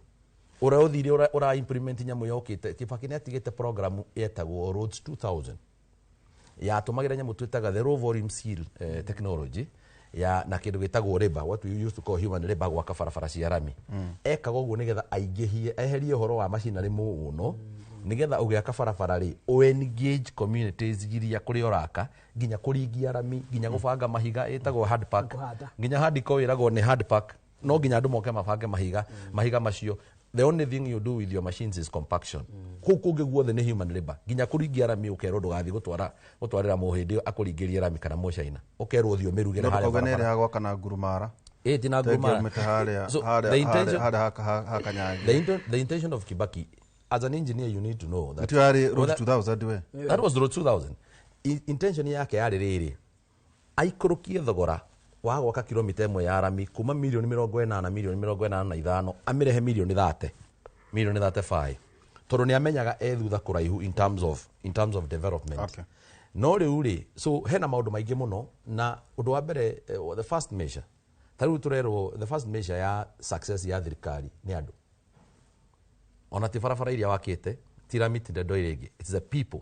uraothire ura implement nyamu yokite Kibaki ni atigite program yetagwo Roads 2000 ya tumagira nyamu twitaga the low volume seal technology ya na kindu gitagwo labor, what we used to call human labor gwaka barabara cia rami. Ekaga uguo nigetha aingihie eherie horo wa macinari muno nigetha ugiaka barabara ri o engage communities iria kuri oraka nginya kuringia rami nginya gubanga mahiga etagwo hard pack nginya hard ko wiragwo ni hard pack no nginya andu moke mabange mahiga macio. The only thing you do with your machines is compaction. Kuku guothe ni human labor nginya kuringia rami ukero ndugathi gutwarira muhindi akuringiria rami kana mucaina ukerwo thio mirugire haria barabara hago kana ngurumara tina ngurumara. So the intention of Kibaki as an engineer, you need to know that Road 2000 that was Road 2000. Intention yake yari riri aikurukie thogora wa gwaka kilomita 1 ya rami kuma milioni 40 milioni 45 amirehe milioni 35 tondu ni amenyaga thutha kuraihu in terms of development. Okay. No riu ri so hena maundu maingi muno na undu wa mbere the first measure tariu turerwo the first measure ya success ya thirikari ni andu ona ti barabara iria wakite tiramitire ndo iringi. It's the people.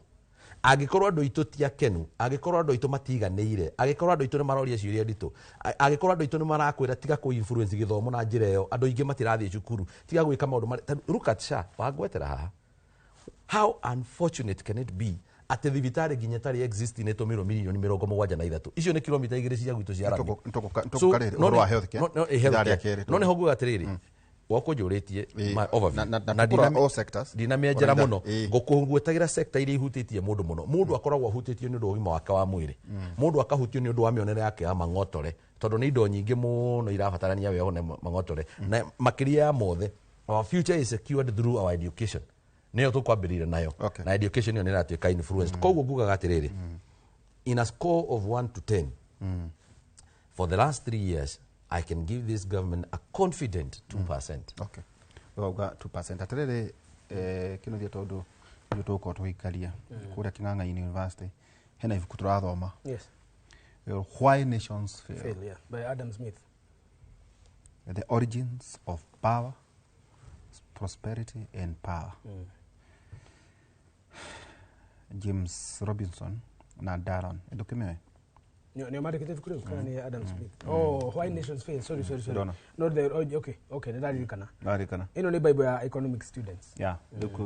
Agikorwo andu itu ti akenu, agikorwo andu itu matiganĩire, agikorwo andu itu ni maroria ciuria nditu, agikorwo andu itu ni marakwira tiga ku influence githomo na njira iyo, andu ingi matirathie cukuru tiga gwika maundu look at Sha wangwetera haha. How unfortunate can it be ati thibitari nginya tari exist ni tumiro milioni 73 icio ni kilomita 2 cia gwitu cia rami ntukukarire oro wa health care no ne hogu atiriri wako njuritie na all sectors dinamienjera muno ngukuhungwetagira sector iria ihutitie mundu akoragwo ahutitio ni undu ugima wake wa mwiri, mundu akahutio ni undu wa mionere yake ya mang'otore tondu ni indo nyingi muno irabatarania we one mang'otore na makiria ya mothe. Our future is secured through our education, niyo tukwambirire nayo. Na education yo niratuika influenced. Koguo ngugaga atiriri in a score of 1 to 10 for the last 3 years I can give this government a confident 2%. Okay. Wauga 2%. Atiriri kino thia tondu ndio tuko tuikaria kuria King'ang'a University hena ibuku turathoma. Yes. Why nations fail. Fail, yeah, by Adam Smith. The origins of power, prosperity and power. James Robinson na Daron edukemewe Ni market kule kana ni Adam Smith. Why nations fail? Sorry. Not the okay, ndaririkana. Ino ni Bible ya economic students. Yeah,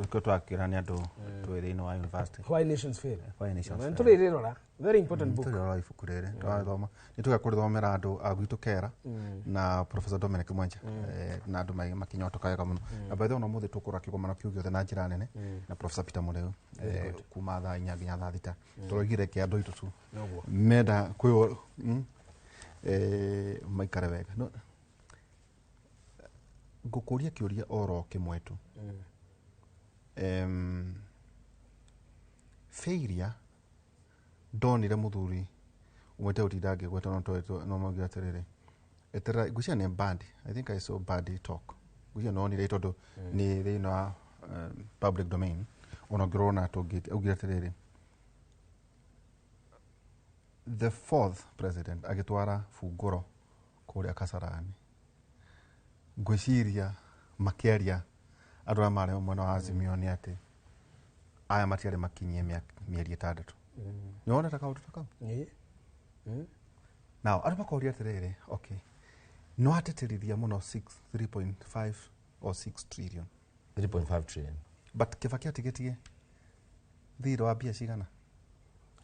ko twakirania ndo twere ino wa university. Why nations fail? Why nations fail. Nturirira Very important book. Tũrĩ ibuku rĩrĩ twathoma nĩ tũgakũrĩthomera andũ a gwitũ Kera na Professor Dominic Mwenja na andũ makinyotoka wega mũno na by the way no mũthĩ tũkũra kĩgomano kĩu gĩothe na njĩra nene na Professor Peter Mũrĩu kuma thaa 4 nginya thaa 6 tũroigire kĩ andũ itũ tu menda kwĩ maikare wega no ngũkũria kĩũria oro kĩmwe tu failure ndonire muthuri umwete utindange gweta no maugira atiriri etera gucia ne bad. I think I saw bad talk gucia no ni tondu ni thina wa public domain ono grona to get ugira atiriri the fourth president agitwara Funguro kuria Kasarani gwiciria makeria andũ mare mwena wa Azimio ni ati aya matiare makinyie mieri 6 Nyona takao tutakao. Now, araba koria terere, okay. No ateterithia muno 3.5 or 6 trillion. 3.5 trillion. But kifaki atigetie thiro wa bia cigana.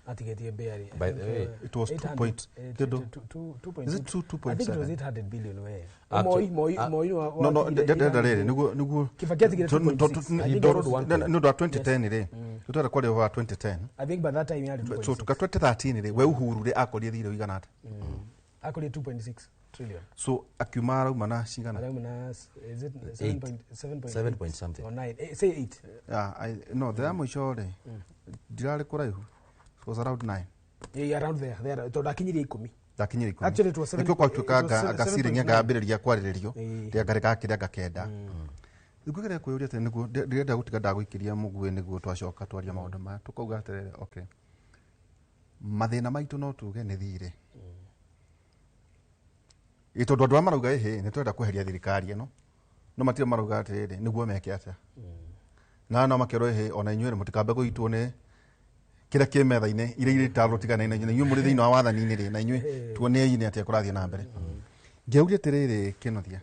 Atigetie beari. By the way, it was 2 point. Is it 2.7? I think it was 800 billion where. No, nugu. Kifaki atigetie 2.6. No, 2010 ile. Tutara kwa over 2010. I think by that time he had 2.6. So tuka 2013 ile we Uhuru ri akorie thiro igana ata. Akorie 2.6 trillion. So akumara umana cigana. Is it 7 point something or 9? Say 8. Yeah, no, there mucho re. Dirare kuraihu. It was around 9. Yeah, around there. There. To dakinyire 10. Dakinyire 10. Actually it was 7. Niko kwa tukaga agasiri nya gambiriria kwaririo. Ria garika kiria gakenda. Ndigukire kuyuria tene niguo ndirenda gutiga ndaguikiria mugue niguo twacoka twaria maundu ma tukauga atirere okay. Mathina maitu no tuge ni thire. Itondo ndwa marauga ehe ni twenda kuheria thirikari eno. No matio marauga atirere niguo meke atia. Na makero ehe ona inyuire mutikambe guitwo ne kira kimetha-ine ire tablo tigana ina inyuĩ muri thĩinĩ wa wathani-inĩ rĩ na inyuĩ tuoneine atia kũrathiĩ na mbere ngeuria atirĩrĩ Kĩnothia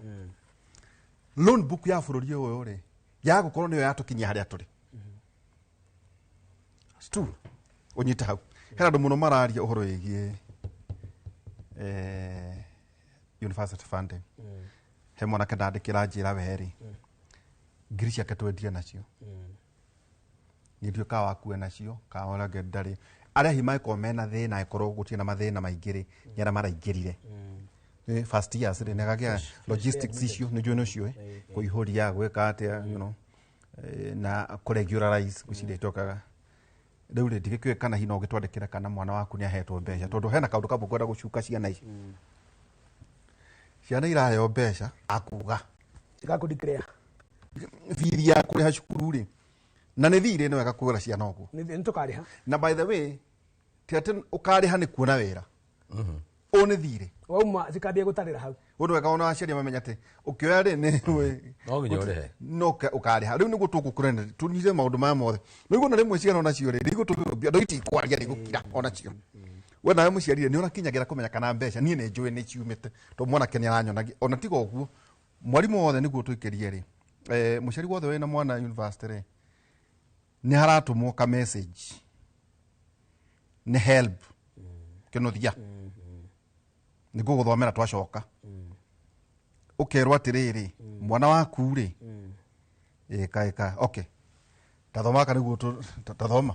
loan book ya bũrũri ũyũ rĩ ya gũkorwo nĩyo yatũkinyia harĩa tũrĩ stu ũnyita hau hena andũ mũno mararia ũhoro wĩgiĩ university funding he mwanake ndandĩkĩra njĩra werĩ ngiri ciake twendie nacio ndio kawa kuwe nacio kawa ngendari aria hima ko mena thina ikorwo gutie na mathina maingiri nyara maraingirire first years ri negagia logistics issue ni jono cio kuihoria gweka atia you know na kuregularize gucire tokaga riu ri ndigikwe kana hino ugitwandikira kana mwana waku ni ahetwo mbeca tondu hena kaundu kabu kwenda gucuka ciana ici ciana irayo mbeca akuga igakudeclare firi ya kuriha cukuru ri na nĩ thire nĩ wega kũgũra ciana ũguo nĩ tũkarĩha na by the way ti atĩ ũkarĩha nĩ kuona wĩra o nĩ thire wauma zikambia gũtarĩra hau ũndũ wega ona aciari mamenya atĩ ũkĩoya rĩ no nginya ũrĩhe no ũkarĩha rĩu nĩguo tũgũkũrene tũnyite maũndũ maya mothe rĩu na rĩmwe ciana onacio rĩ nĩguo tũgũbia ndũ itikwaria nĩgũkira onacio we nawe mũciarire nĩ ũrakinyagira kũmenya kana mbeca niĩ nĩ njũĩ nĩ ciumĩte to mwanake nĩ aranyonagia ona tiga ũguo mwarimũ wothe nĩguo twĩkĩrie rĩ mũciari wothe wĩna mwana university rĩ ni haratumwo ka message ni help Kĩnothia ni guguthomera twacoka ukerwa atiriri mwana waku ri eka okay tathoma kana niguo tathoma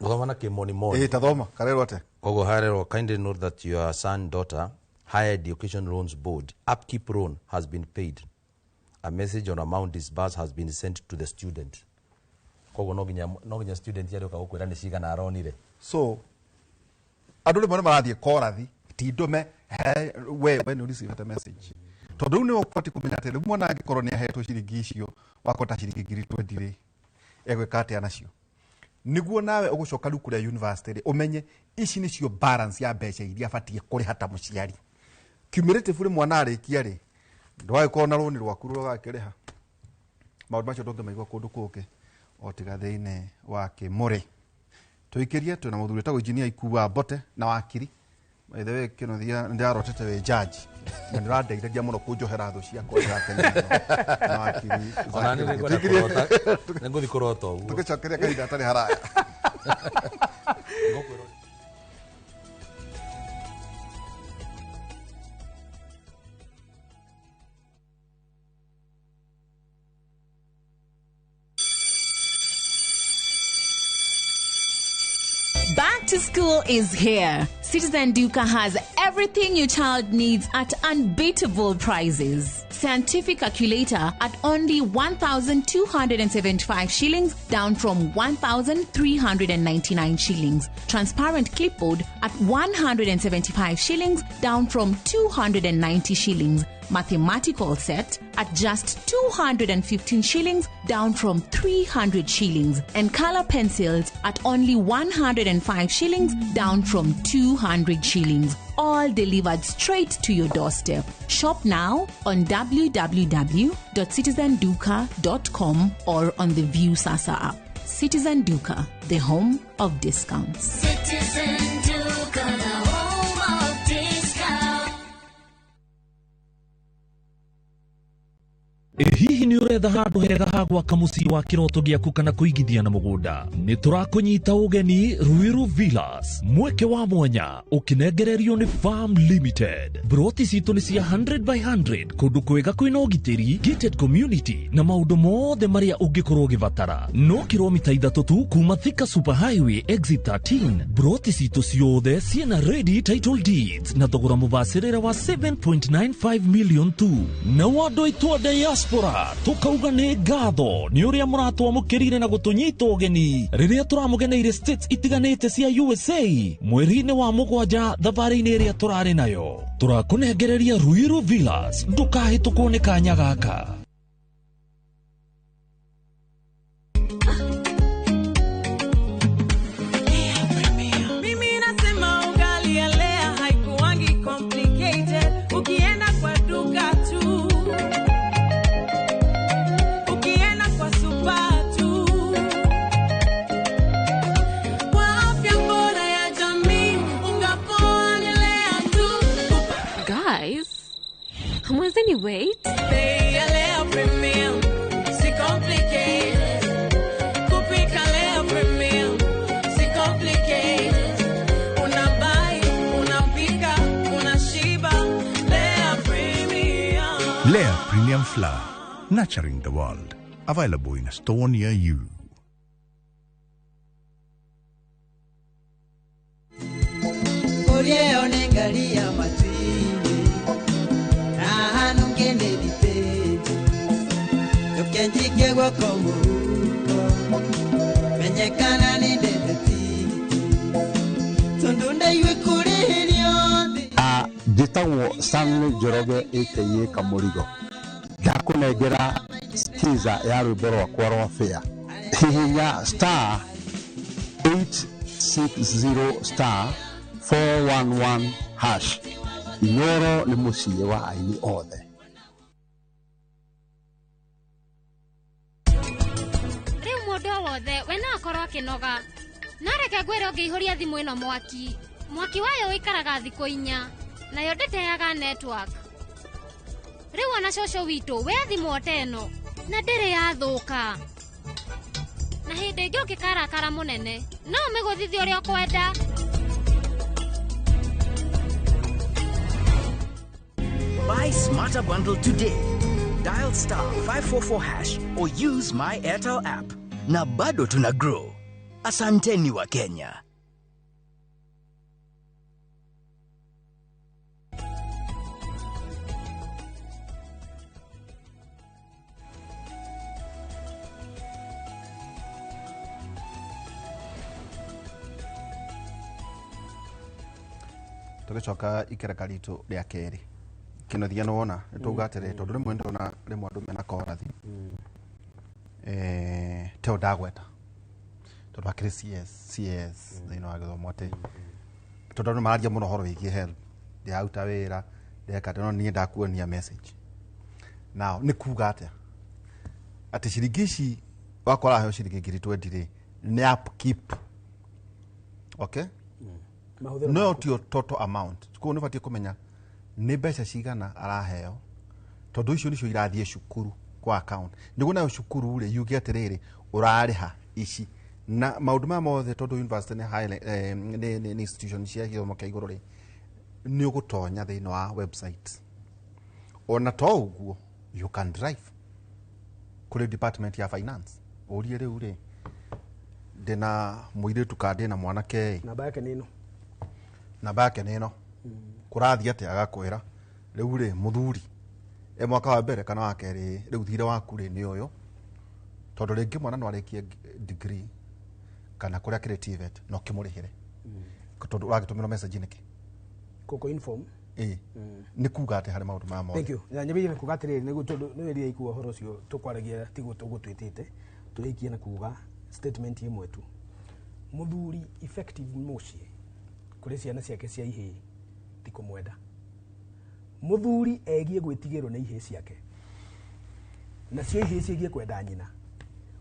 guthoma na kimoni moni tathoma karerwa ate kogo harerwa kindly note that your son daughter Higher Education Loans Board upkeep loan has been paid. A message on amount disbursed has been sent to the student. Kogo no ginya student yale ukakwira ni ciga na aronire. So andũ rĩmwe marathie korathi ti ndume we when you receive the message. Tondu nĩ ũkwati kũmenya atĩ rĩu mwana angĩkorwo nĩ ahetwo ciringi icio wakota ciringi ngiri 20 rĩ egwĩka atĩa nacio. Niguo nawe ũgũcoka rĩu kũrĩa university rĩ ũmenye ici nĩcio balance ya mbeca iria abatie kũrĩha ta mũciari. Cumulative mwana arĩkia rĩ ndwagĩkorwo na rũni rwaku rũgakĩrĩha maũndũ macio ndũngĩmaigua kũndũ kũngĩ o tiga thĩinĩ wa Kĩmũrĩ tũikĩrie twĩna mũthuri tagwo engineer Ikuwa Mbote na wakiri by the way Kĩnothia ndarotete we judge na ndĩrandeithagia mũno kũnjohera thũ ciakwa ĩrakenia na wakiri nĩngũthi kũrota ũguo tũgĩcokeria kahinda atarĩ haraya Back to school is here. Citizen Duka has everything your child needs at unbeatable prices. Scientific calculator at only 1,275 shillings, down from 1,399 shillings. Transparent clipboard at 175 shillings, down from 290 shillings. Mathematical set at just 215 shillings, down from 300 shillings. And color pencils at only 105 shillings, down from 200 shillings. All delivered straight to your doorstep. Shop now on www.citizenduka.com or on the View Sasa app. Citizen Duka, the home of discounts. Citizen Duka, the home of discounts. Hihi ni uretha handu hega ha gwaka mucii wa kiroto giaku kana kuigithia na mugunda? Ni turakunyita ugeni Ruiru Villas, mweke wa mwanya ukinengererio ni Farm Limited. Broti citu ni cia 100 by 100 kundu kwega kwina ugitiri, gated community na maundu mothe maria ungikorwo givatara. No kilomita 3 tu kuma Thika Super Highway exit 13. Broti citu ciothe ciena ready title deeds na thogora mubacirira wa 7.95 million tu. Na wando itwa diaspora tukauga ni ngatho ni uria muratwamukirire na gutunyita ugeni riria turamugeneire states itiganite cia USA mweri-ini wa mugwanja thabari-ini iria turari nayo. Turakunengereria Ruiru Villas, ndukahitukwo ni kanya gaka. Mwenzeni wait. Lea premium, si complicated. Kupika lea premium, si complicated. Unabai, unapika, unashiba. Lea premium. Lea Premium Flour, nurturing the world. Available in a store near you. Orieo nengalia matwini Ahanu ngene dipeti Tukenjike wako muruko Menyekana ni dedeti Tundunde yue kuri hiliyondi Jitangwo Stanley Njoroge aka Kamurigo. Ndakunengera skiza ya rwimbo rwakwa rwa Fair. Hihinya star 860 star 411 hash. Inyoro ni muciĩ wa aini othe. Rĩu mũndũ wothe we no akorwo akĩnoga. No reke ngwĩre ũngĩihũria thimũ ĩno mwaki. Mwaki wayo wĩikaraga thikũ 4 nayo ndĩteaga network. Rĩu ona cũcũ witũ we thimũ oteno na ndĩrĩ yathũka. Na hĩndĩ ĩngĩ ũngĩkarakara mũnene no ũmĩgũthithie ũrĩa ũkwenda. Buy Smarter Bundle today. Dial star 544 hash or use my Airtel app. Na bado tuna grow. Asanteni wa Kenya. Tugicoka ikereka ritu ria keri. Kino thia no wona nituga atere tondu rimwe ndona rimwe andu mena korathi teo ndagweta tondu akiri CS thina wa githomo ati tondu andu mararia muno horo wigie help ndiauta wira ndeka no nie ndakuonia message now ni kuga ati ciringici wakora heo ciringi ngiri 20 ri ni upkeep okay no to your total amount ko nibatie kumenya ni mbeca cigana araheo tondu icio nicio irathie cukuru kwa account niguo nayo cukuru ri yuge atiriri urariha ici na maundu ma mothe tondu university ni high ni institution cia githomo kia iguru ri ni ugutonya thiini wa website ona to uguo you can drive kuri department ya finance urie riu ri ndina muiritu kandi na mwanake namba yake nino kurathi ati agakwira riu ri muthuri mwaka wa mbere kana wa keri riu thire waku ri ni uyu tondu ringi mwana no arikie degree kana kuria creative no kimurihire tondu wagitumira message niki koko inform ni kuga ati hari maundu ma mo. Thank you na nyabiye kuga ati ni tondu ni weria ikuwa horo cio tukwaragia tigo tugutwitite turikie na kuga statement imwe tu muthuri effective mucie kuri ciana ciake cia ihe tikumwenda muthuri egie gwitigirwo na ihe ciake na cio ihe cigie kwenda nyina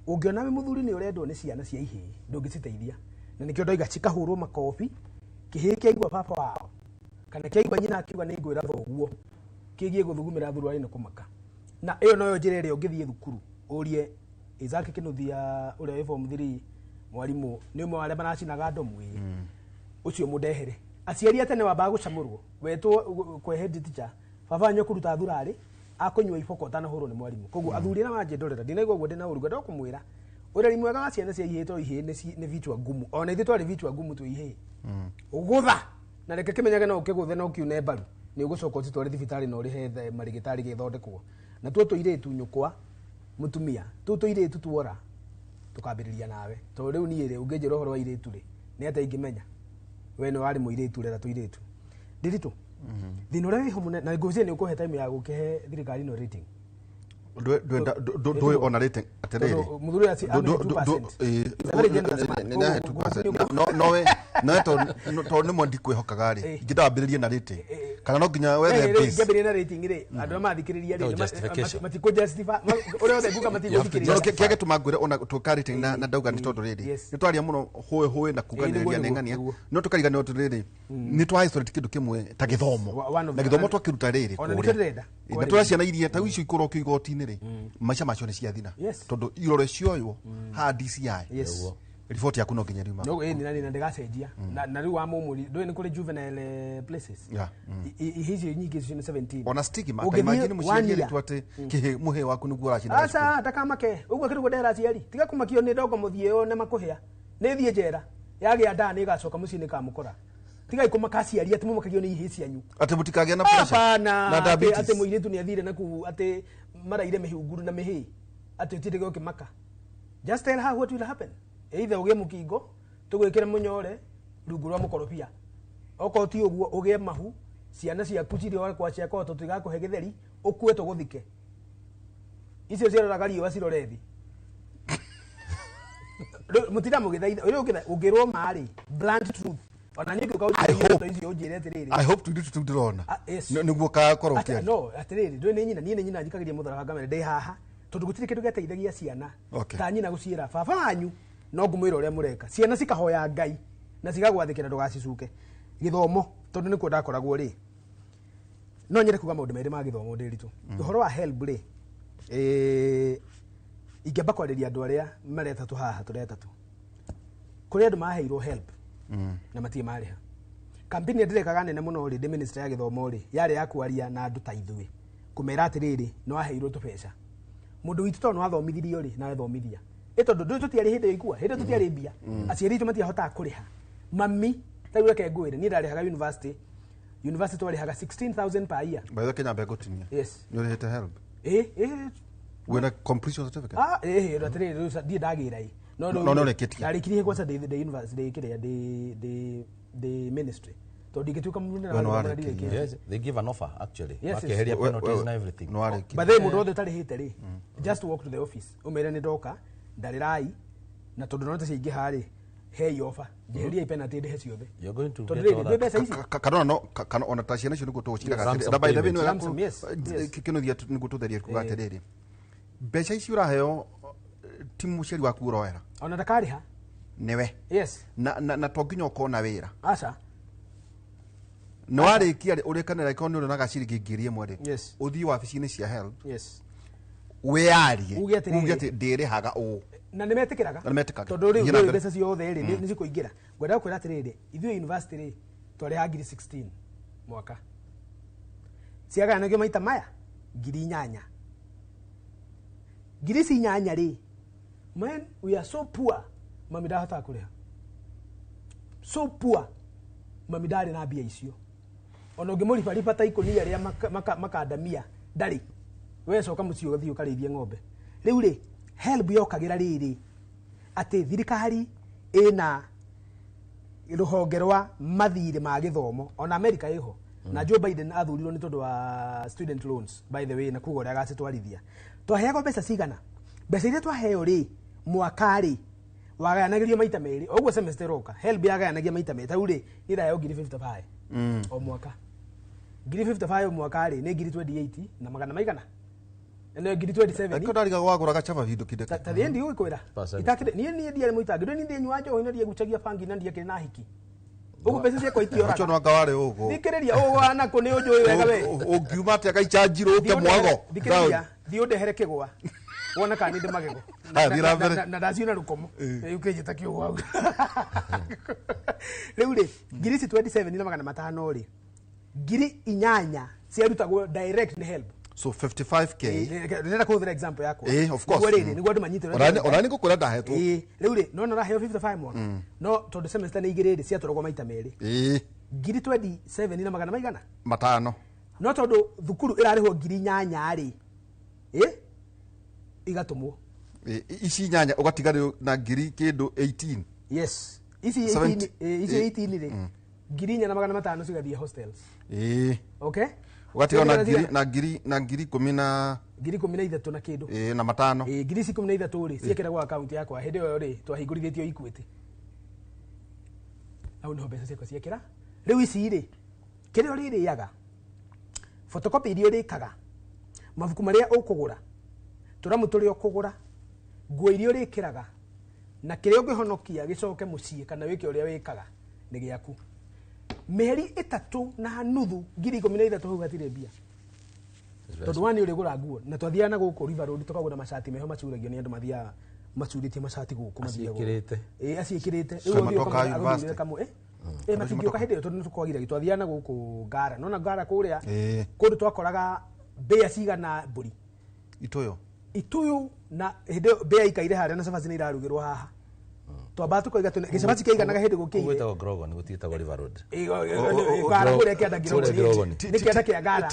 ungiona we muthuri ni urendwo ni ciana cia ihe ndungiciteithia na nikio ndoiga cikahurwo makofi kihi kiaigwa papa wao kana kiaigwa nyina akiuga ni ngwira thoguo kigie guthugumira thuru ari ni kumaka na iyo noyo njira ire ungithie thukuru urie Isaac Kinuthia uria we form 3 mwarimu ni umwe wale banacinaga ndomwe ucio mudehere aciari atene wambaga gucamurwo wetwo kwe head teacher baba nyo kuruta thurari akunywa iboko tana horo ni mwarimu koguo athuri na manje ndorera ndinaigwa gwo ndina uruga ndokumwira ureri mwega wa ciana cia ihe to ihe ni vichwa ngumu ona ithu twari vichwa ngumu tu ihe ugutha na reke kimenyage no ukiguthe no kiune mbaru ni ugucoka utitwari thibitari no rihe marigitari githondekwo na tuo tuiretu nyukwa mutumia tuo iretu tuora tukambiriria nawe to riu ni ire ungenjira horo wa iretu ri ni ata ingimenya we no ari muiretu rera tuiretu ndiritu thino ria wiho mune na ngucie ni ukuhe time ya gukihe thirikari no rating do on rating aterere muthuri ati 2% no ni mondi kwihokaga ri ngidambiririe na rating kana no nginya wethe base ngambiririe na rating ri andu mathikiriria ri matiko justify uri othe guka matiko thikiriria kiage tumangwire ona tuka rating na ndauga ni tondu riri ni twaria muno hoye na kuganiria nengania no tukariga ni riri ni twa history kindu kimwe ta githomo na githomo twakiruta riri kuria na twaciana iria ta icio ikorwo kigoti-ini ri maisha macio ni ciathina tondu irore cioyo ha DCI report yaku no nginya riuma no ni nani ndigacenjia na riu wa mumuri ndo ni kuri juvenile places hizi nyingi cio 17 ona stigma imagine muciari tu ati kihe muhe waku ni gura cina asa takamake uguo kirugo ndera ciari tiga kumakio ni ndogo muthie ne makuhia ni thie njera yagi anda ni gacoka mucini ka mukora tiga ikumaka ciari ati mumakagio ni ihe cianyu ati mutikagĩa na pressure na diabetes ati muiritu ni athire na ku ati maraire mihunguru na mihi ati utirige ukimaka just tell her what will happen either ugie mukingo tugwikire munyore rungu rwa mukorobia oko ti uguo ugie mahu ciana ciaku ciri ore kwa ciako to tiga kuhe githeri ukue to guthike icio ciroraga riwa cirorethi mutira mugithaitha uri ugirwo mari blunt truth ona nyingi ukauja to icio ujire atiriri I hope to do to drona niguo ka korwo kia no atiriri ndo ni nyina njikagiria muthara ngamere ndi haha tondu gutiri kindu geteithagia ciana ta nyina guciira baba wanyu no ngumwira uria mureka ciana cikahoya Ngai na cigagwathikira ndugacicuke githomo tondu nikuo ndakoragwo ri no nyire kuga maundu meri ma githomo ndiritu uhoro wa help ri ingeba kwariria andu aria maretatu haha turetatu kuri andu maheirwo help na matie mariha kampeni ndirekaga nene muno ri ministry ya githomo ri yari yakwaria na andu ta ithui kumera atiriri no aheirwo tubeca mundu witu to no athomithirio ri na athomithia itondo ndu tutiari hindi ikua hindi tutiari mbia aciari tu matia hota kuriha mami tawe ke ngwire ni ndarihaga university twarihaga 16,000 per year by the Kenya begotinia yes you hit help when a completion certificate ratire ndi ndagira no reketia arikiri kwa the university kire the ministry to digituka mundu yes they give an offer actually wakeheria penalties and everything but they mundu othe tari hite ri just walk to the office umere ni ndoka ndarirai na tondu no tacingi hari hey offer jeheria penalty ndi heci othe you're going to get all that kana no kana ona ta ciana cio niguo tuguciraga na by the way no Kinuthia niguo tutherie kuga atiriri mbeca ici uraheo timu ciari waku uroera ona ndakariha niwe yes na to nginya ukona wira aca no arikia urikanira ikono uri na gaciringi ngiri imwe ri yes uthii wabici-ini cia help yes we arie uge ati ndirihaga u na nimetikiraga tondu ri mbeca ciothe ri ni cikuingira ngwenda kwira atiriri ithuĩ university ri twari ha ngiri 16 mwaka ciaganagio maita maya ngiri 8 ngiri 8 ri man we are so poor mami ndahota kuriha so poor mami ndari na mbia icio ona ngimuriba ribata ikunia ria makandamia ndari we coka muciĩ ũgathiĩ ũkarĩithie ng'ombe rĩu rĩ HELB yokagira riri ati thirikari ina ruhonge rwa mathirĩ ma gĩthomo ona America iho na Joe Biden athurirwo ni tondu wa student loans by the way na kugo ria gacitwarithia twaheagwo mbeca cigana mbeca iria twaheo ri mwaka ri wagayanagirio maita meri ogwo semester roka HELB yagayanagia maita meri tau ri iraheo ngiri 55 o mwaka ngiri 55 o mwaka ri ni ngiri 28 na magana maigana ene ngiri 27 eko ndariga gwagura gachaba vindo kideka tathie ndi ukwira itakire nie ndiye muitagiro ni ndi nywa njo ina guchagia fangi na ndiye kina hiki ugu mbeca cia kwa itiora acho nwanga ware ugo thikiriria ugo ana ko ni unjui wega we ungiuma ati agaichajiro ke mwago thikiriria thio ndehere kigwa wona kana ndi magego na ndaciona rukomo ukejeta kiugwa au riu ri ngiri 27 na magana matano ri ngiri 8 ciarutagwo direct ni HELB. So 55k. Nenda kuthira example yako. Of course. Ngwere ni gwandu manyite. Orani ngukura ndahetwo. Riu ri no na 55 mwaka. No tondu semester ni igiriri cia torogwo maita meri. Ngiri 27 na magana maigana? Matano. No tondu thukuru irarihwo ngiri 8 ri. Igatumwo. Ici 8 ugatigario na ngiri kindu 18. Yes. Ici 18 ri. Ngiri 4 na magana matano cigathie hostels. Okay? Ugatiga na ngiri 10 na ngiri 13 na kindu na matano ngiri 13 ri ciekera gwa account yakwa hindi yo ri twahingurithitio Equity au no mbeca ciakwa ciekera riu ici ri kirio riri yaga photocopy irio rikaga mabuku maria ukugura turamu turi ukugura nguo irio rikiraga na kirio ngihonokia gicoke mucie kana wiki uria wikaga ni giaku meri 3 na nuthu ngiri 13 hau gatire mbia tondu wani uri gura nguo na twathiana guku River Road tukagura mashati meho macuragio ni andu mathia macuritie mashati guku mathia aciikirite riu ndio kamwe matingioka hindi yo tondu tukwagire twathiana guku Ngara nona Ngara kuria kundu twakoraga mbea cigana mburi ituyu na hindi mbea ikaire haria na sabaci ni irarugirwo haha twamba tukoiga tune gicabaci kaiganaga hindi gukiire gwetagwo Grogan gutitagwo River Road Ngara kuria kianda Grogan ni kianda kia Ngara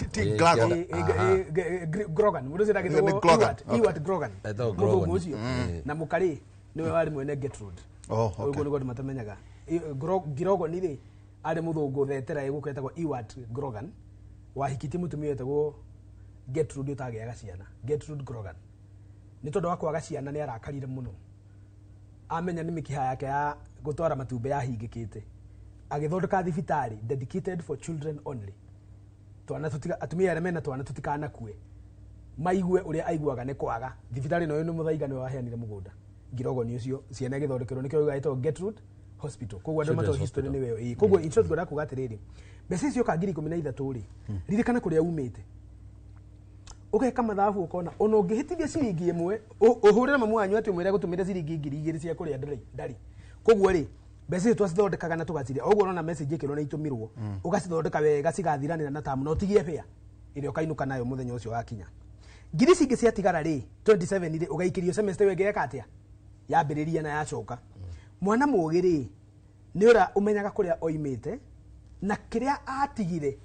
Grogan mundu cira gitwo Iwat Grogan muthungu ucio na mukari niwe wari mwene Gertrude uguo niguo matamenyaga Grogan ri ari muthungu thetera iguketagwo Iwat Grogan wahikiti mutumia wetagwo Gertrude utagiaga ciana Gertrude Grogan ni tondu wa kwaga ciana ni arakarire muno amenya ni mikiha yake ya gutwara matumbe ya hingikite agithondeka thibitari dedicated for children only twana tutika atumia arĩa mena twana tutikana kue maigue uria aiguaga ne kwaga thibitari no ni muthaiga ni waheanire mugunda Grogan ucio ciana githondekerwo nikio gaitwo Gertrude Hospital kogwa ndo mato history ni wewe kogwa in short goda kugatiriri mbeca icio ka ngiri 13 ri ririkana kuria umite ukeka mathabu ukona ona ungihitithia ciringi imwe uhurira mamu wanyu ati umwira gutumira ciringi ngiri 2 cia kuria ndari kogwa ri mbeca twacithondekaga na tugacirĩa ogwo nona message ikirwo na itumirwo ugacithondeka wega cigathiranira na tamu no tigie fare irio kainuka nayo muthenya ucio wakinya ngiri cingi ciatigara ri 27 ri ugaikirio semester wegeka atia yambiriria na yacoka mwana mugiri ni ura umenyaga kuria oimite na kiria atigire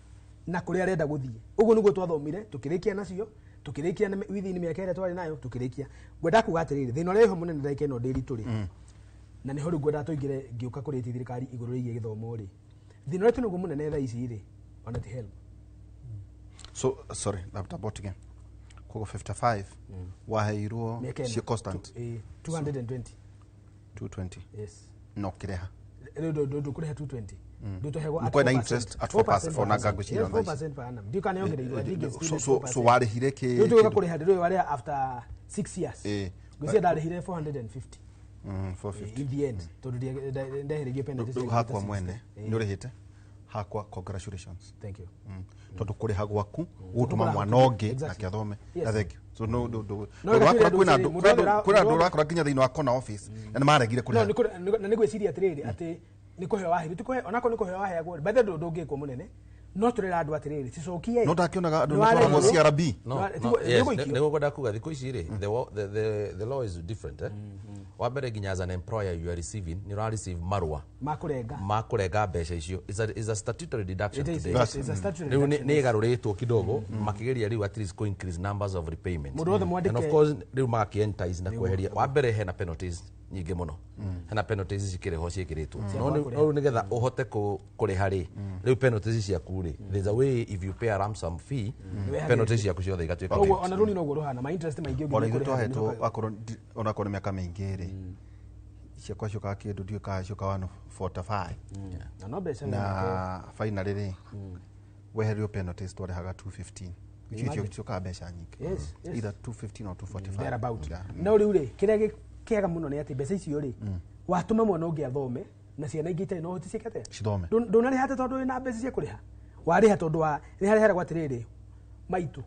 na kuria arenda guthie uguo niguo twathomire tukirikia nacio tukirikia na within miaka ire twari nayo tukirikia gwenda kuga atiriri thina ri ho munene ndaike no ndiri turi na niho gwenda tuigire ngiuka kuri thirikari iguru ri githomo ri thina ri tunugu munene tha ici ri ona ti HELB so sorry about again kugo 55 waheirwo cia constant 220 yes no kireha do kureha 220 Mkwena interest at 4% for nagago chini 4% per annum ndio kana yongereirwo I think it's so warihire ki ndio kureha ndio wale after 6 years gusia darihire 450 450 in the end to ndaheregie penalty hakwa mwene ni urihite hakwa congratulations. Thank you. Tondu kuri hagwaku utuma mwana ongi na kiathome. Thank you. So no kwina andu rakora kinya thiini wa kona office na ni maregire kuri na ni gwiciria atiriri ati ni kuheo wahe tikuhe onako ni kuheo wahe agwo bathe ndungikwo munene no turira andu atiriri cicokie no ndakionaga andu matwaragwo CRB niguo ngwenda kuga thiku ici ri the law is different wa mbere nginya as an employer you are receiving ni ra receive marua makurenga mbeca icio is a statutory deduction today riu ni garuritwo kidogo makigeria riu at least ko increase numbers of repayment and of course riu magakientize na kweheria wa mbere hena penalties nyingi muno hena penalties cikireho cikiritwo no nigetha uhote kuriha ri riu penalties ciaku ri there's a way if you pay a ransom fee penalties ciaku ciothe igatuika ona runi no guruhana ma interest maingi ona igutwa hetwo ona kone miaka mingi ri ciakwa ciuka kindu ndiuka ciuka 145 na no beca na finally ri weherio penalties twarehaga 215 icio ciuka beca nyingi either 215 or 245 there about no riu ri kiria kiega muno ni ati mbeca icio ri watuma mwana ungi athome na ciana ingi itari no hoti cikate cithome ndunari hate tondu wina mbeca cia kuriha wariha tondu wa ni harehera gwatiriri maitu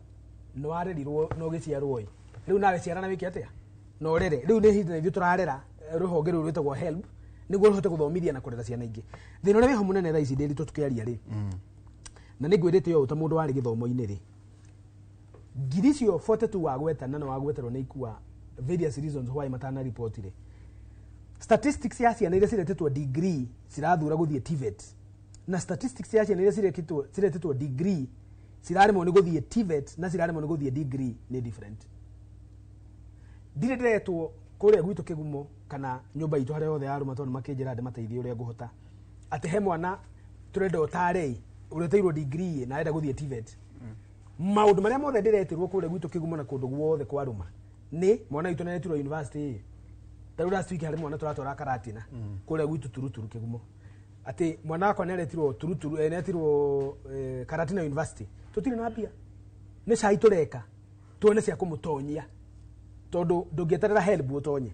no arerirwo no giciarwo riu nawe ciarana wiki atia no rere riu ni hinda ithu turarera ruhonge ru rwetagwo help niguo ruhote guthomithia na kurera ciana ingi thina uri ho munene thaa ici ndiri tukiaria ri na nigwirite yo ta mundu wari githomo-ini ri ngiri cio 42 wagwetana na wagweterwo ni ikua various reasons why matana report ri statistics ya ciana iria ciretetwo degree cirathura guthie TVET na statistics ya ciana iria ciretetwo degree ciraremwo ni guthie TVET na ciraremwo ni guthie degree ni different ndiretwo kuria gwitu kigumo kana nyumba itu haria othe yaruma tondu makinjira ndi mateithie uria nguhota ati he mwana turenda utare ureteirwo degree na enda guthie TVET maundu maria mothe ndiretirwo kuria gwitu kigumo na kundu guothe kwaruma ni mwana itu netirwo university taru last week hari mwana turatora karatina kuria gwitu turuturu kigumo ati mwana akwa neretirwo turuturu netirwo karatina university tutire na bia ni cai tureka tuone cia kumutonyia tondu ndungieterera help utonye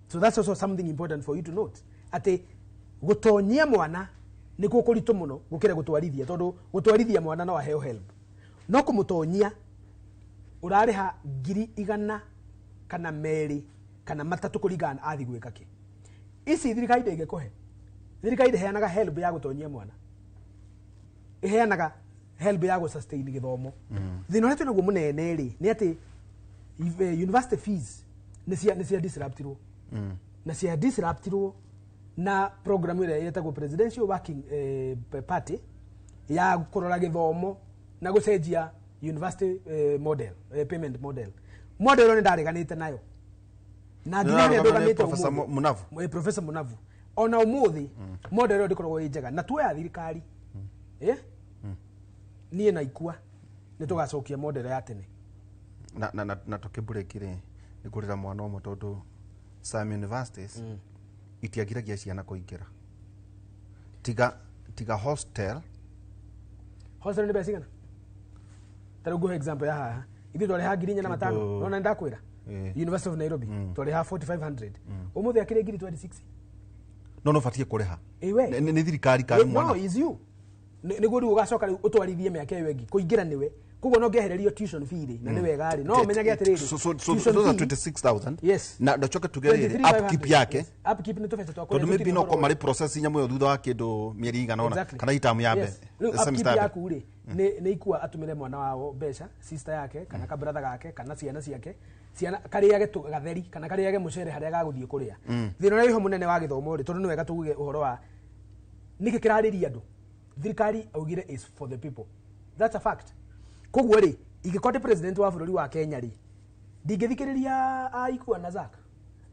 so that's also something important for you to note ati gutonyia mwana ni gukuritu muno gukira gutwarithia tondu gutwarithia mwana no aheo help no kumutonyia urariha ngiri 100 kana meri kana matatu kuringana athi gwika ki ici thirikari ndingekuhe thirikari heanaga help ya gutonyia mwana iheanaga help ya sustain githomo thina wetu naguo munene ri ni ati university fees ni cia disruptirwo na cia disruptirwo na program ile yetagwo presidential working party ya kurora githomo na gucenjia university model payment model ni ndariganite nayo na nginya ndogamite Professor Munavu ona umuthi model ro ndikorwo njega na tuoya thirikari nie na ikua ni tugacokia model ya tene na tukibreakire ni kurira mwana omwe tondu some universities itiagiragia ciana kuingira tiga hostel ni besigana tarugo example ya haha ithi twari ha ngiri 5 nona ndakwira University of Nairobi twari ha 4500 umuthi akire ngiri 26 no fatie kuriha ni thirikari kari mwana no is you niguo ri ugacoka utwarithie miaka iyo ingi kuingira niwe kugo no ngehererio tuition fee na niwe gari no menyage atiriri so 26000 yes na ndachoka tugerere upkeep yake upkeep ni tofete twakora tondu maybe no komari process nyamu yo thutha wa kindu mieri igana ona kana itamu ya mbere semester yaku ri ni ikua atumire mwana wao mbeca sister yake kana ka brother gake kana ciana ciake ciana kariage gatheri kana kariage mucere haria gaguthie kuria thina ri ho munene wa githomo ri tondu niwe gatuge uhoro wa niki kirariria andu thirikari augire is for the people that's a fact koguo ri ingikote president wa bururi wa Kenya ri ndingithikiriria aikua na Zak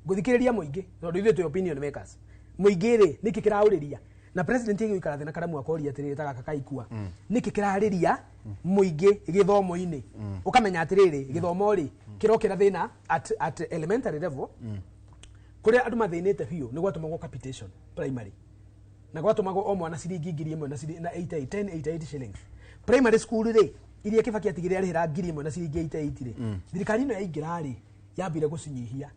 guthikiriria muingi tondu ithu tu opinion makers muingi ri niki kirauriria na president igikara thina karamu akoria atiriri taka kaikua niki kirariria muingi githomo-ini ukamenya atiriri githomo ri kirokira thina at elementary level kuria andu mathinite biu ni gwatumagwo capitation primary na gwatumagwo o mwana ciringi 1000 na 88 shillings primary school ri iria Kibaki atigire arihira 1000 na ciringi 88 ri thirikari no yaingira ri yambire gucinyihia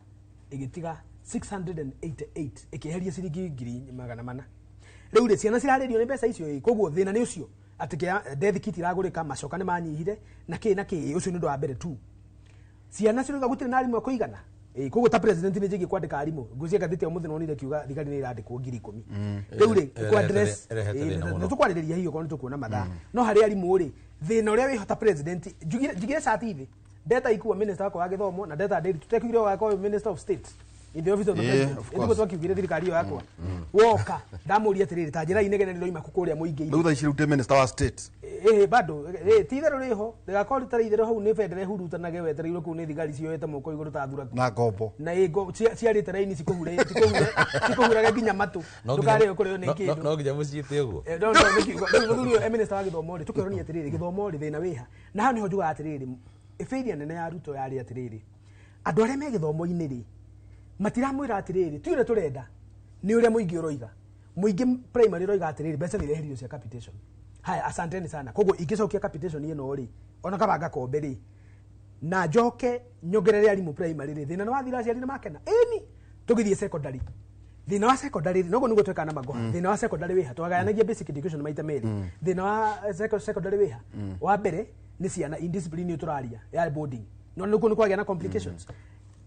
igitiga 688 ikiheria ciringi 400 riu ri ciana cirarerio ni mbeca icio koguo thina ni ucio atikia death kit iragurika macoka ni manyihire na ki ucio ni ndo wa mbere tu ciana ciruga gutire na arimwe kuigana koguo ta president ni jigi kwandika arimwe ngucia gathite umuthi no nire kiuga thigari ni irandikwo 10,000 riu ri ku address ni tukwariria hiyo kwa ni tukuona mathaa no hari arimwe ri thina uria wihota president jigire satithi data ikuwa minister wako wa githomo na data daily tutekugire wako minister of state in the office of the president ndiko twakigire thirikari yo yakwa woka ndamuria atiriri ta njira inegene ndio ima kukuria muingi ndio thaici minister wa state bado tithero riho ndagakori tari ithere hau ni federal hurutanage wetereirwo ku ni thigari cioete moko iguru ta thura na ngombo na ego ciarite raini cikuhurage nginya matu ndukare kurio ni kindu no nginya muciite uguo no ndio minister wa githomo ri tukironia atiriri githomo ri thina wiha na hano niho njuga atiriri ifiria nene ya ruto yari atiriri andu aria me githomo-ini ri matiramwira atiriri tuire turenda ni uria muingi uroiga muingi primary roiga atiriri mbeca ni reherio cia capitation haya asanteni sana koguo ingicokia capitation ino ri ona kabanga kombe ri na njoke nyongerere arimu primary ri thina no wathira aciari ni makena eni tugithie secondary thina wa secondary nogo nugo tweka na magoha thina wa secondary wiha twagayanagia basic education maita meri thina wa secondary wiha wa mbere ni ciana indiscipline turaria ya boarding no nuko ni kwagĩa na complications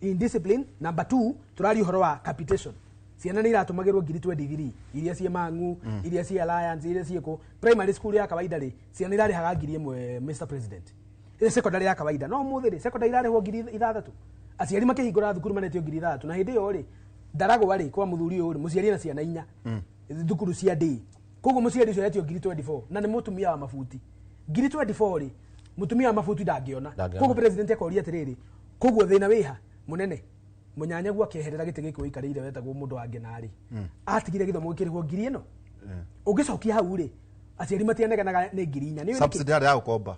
indiscipline number 2 turari horo wa capitation ciana ni iratumagirwo 2023 iria cie mangu iria cie alliance iria cie ko primary school ya kawaida ri ciana irari haga 1,000 Mr President ile secondary ya kawaida no muthiri secondary irari ho 6,000 aciari makihingura thukuru manetio 6,000 na hindi yo ri ndarago wari kwa muthuri uyu muciari na ciana 4 thukuru cia day koguo muciari ucio yetio 24 na ni mutumia wa mafuti 24 ri mutumia wa mafuti ndangiona koguo president akoria atiriri koguo thina wiha munene munyanyagu akeherera gite giki wikarire wetagwo mundu wange nari atigire githomo gikirihwo ngiri ino ugicokia hau ri aciari matianeganaga ni ngiri 4 ni subsidy ya ukomba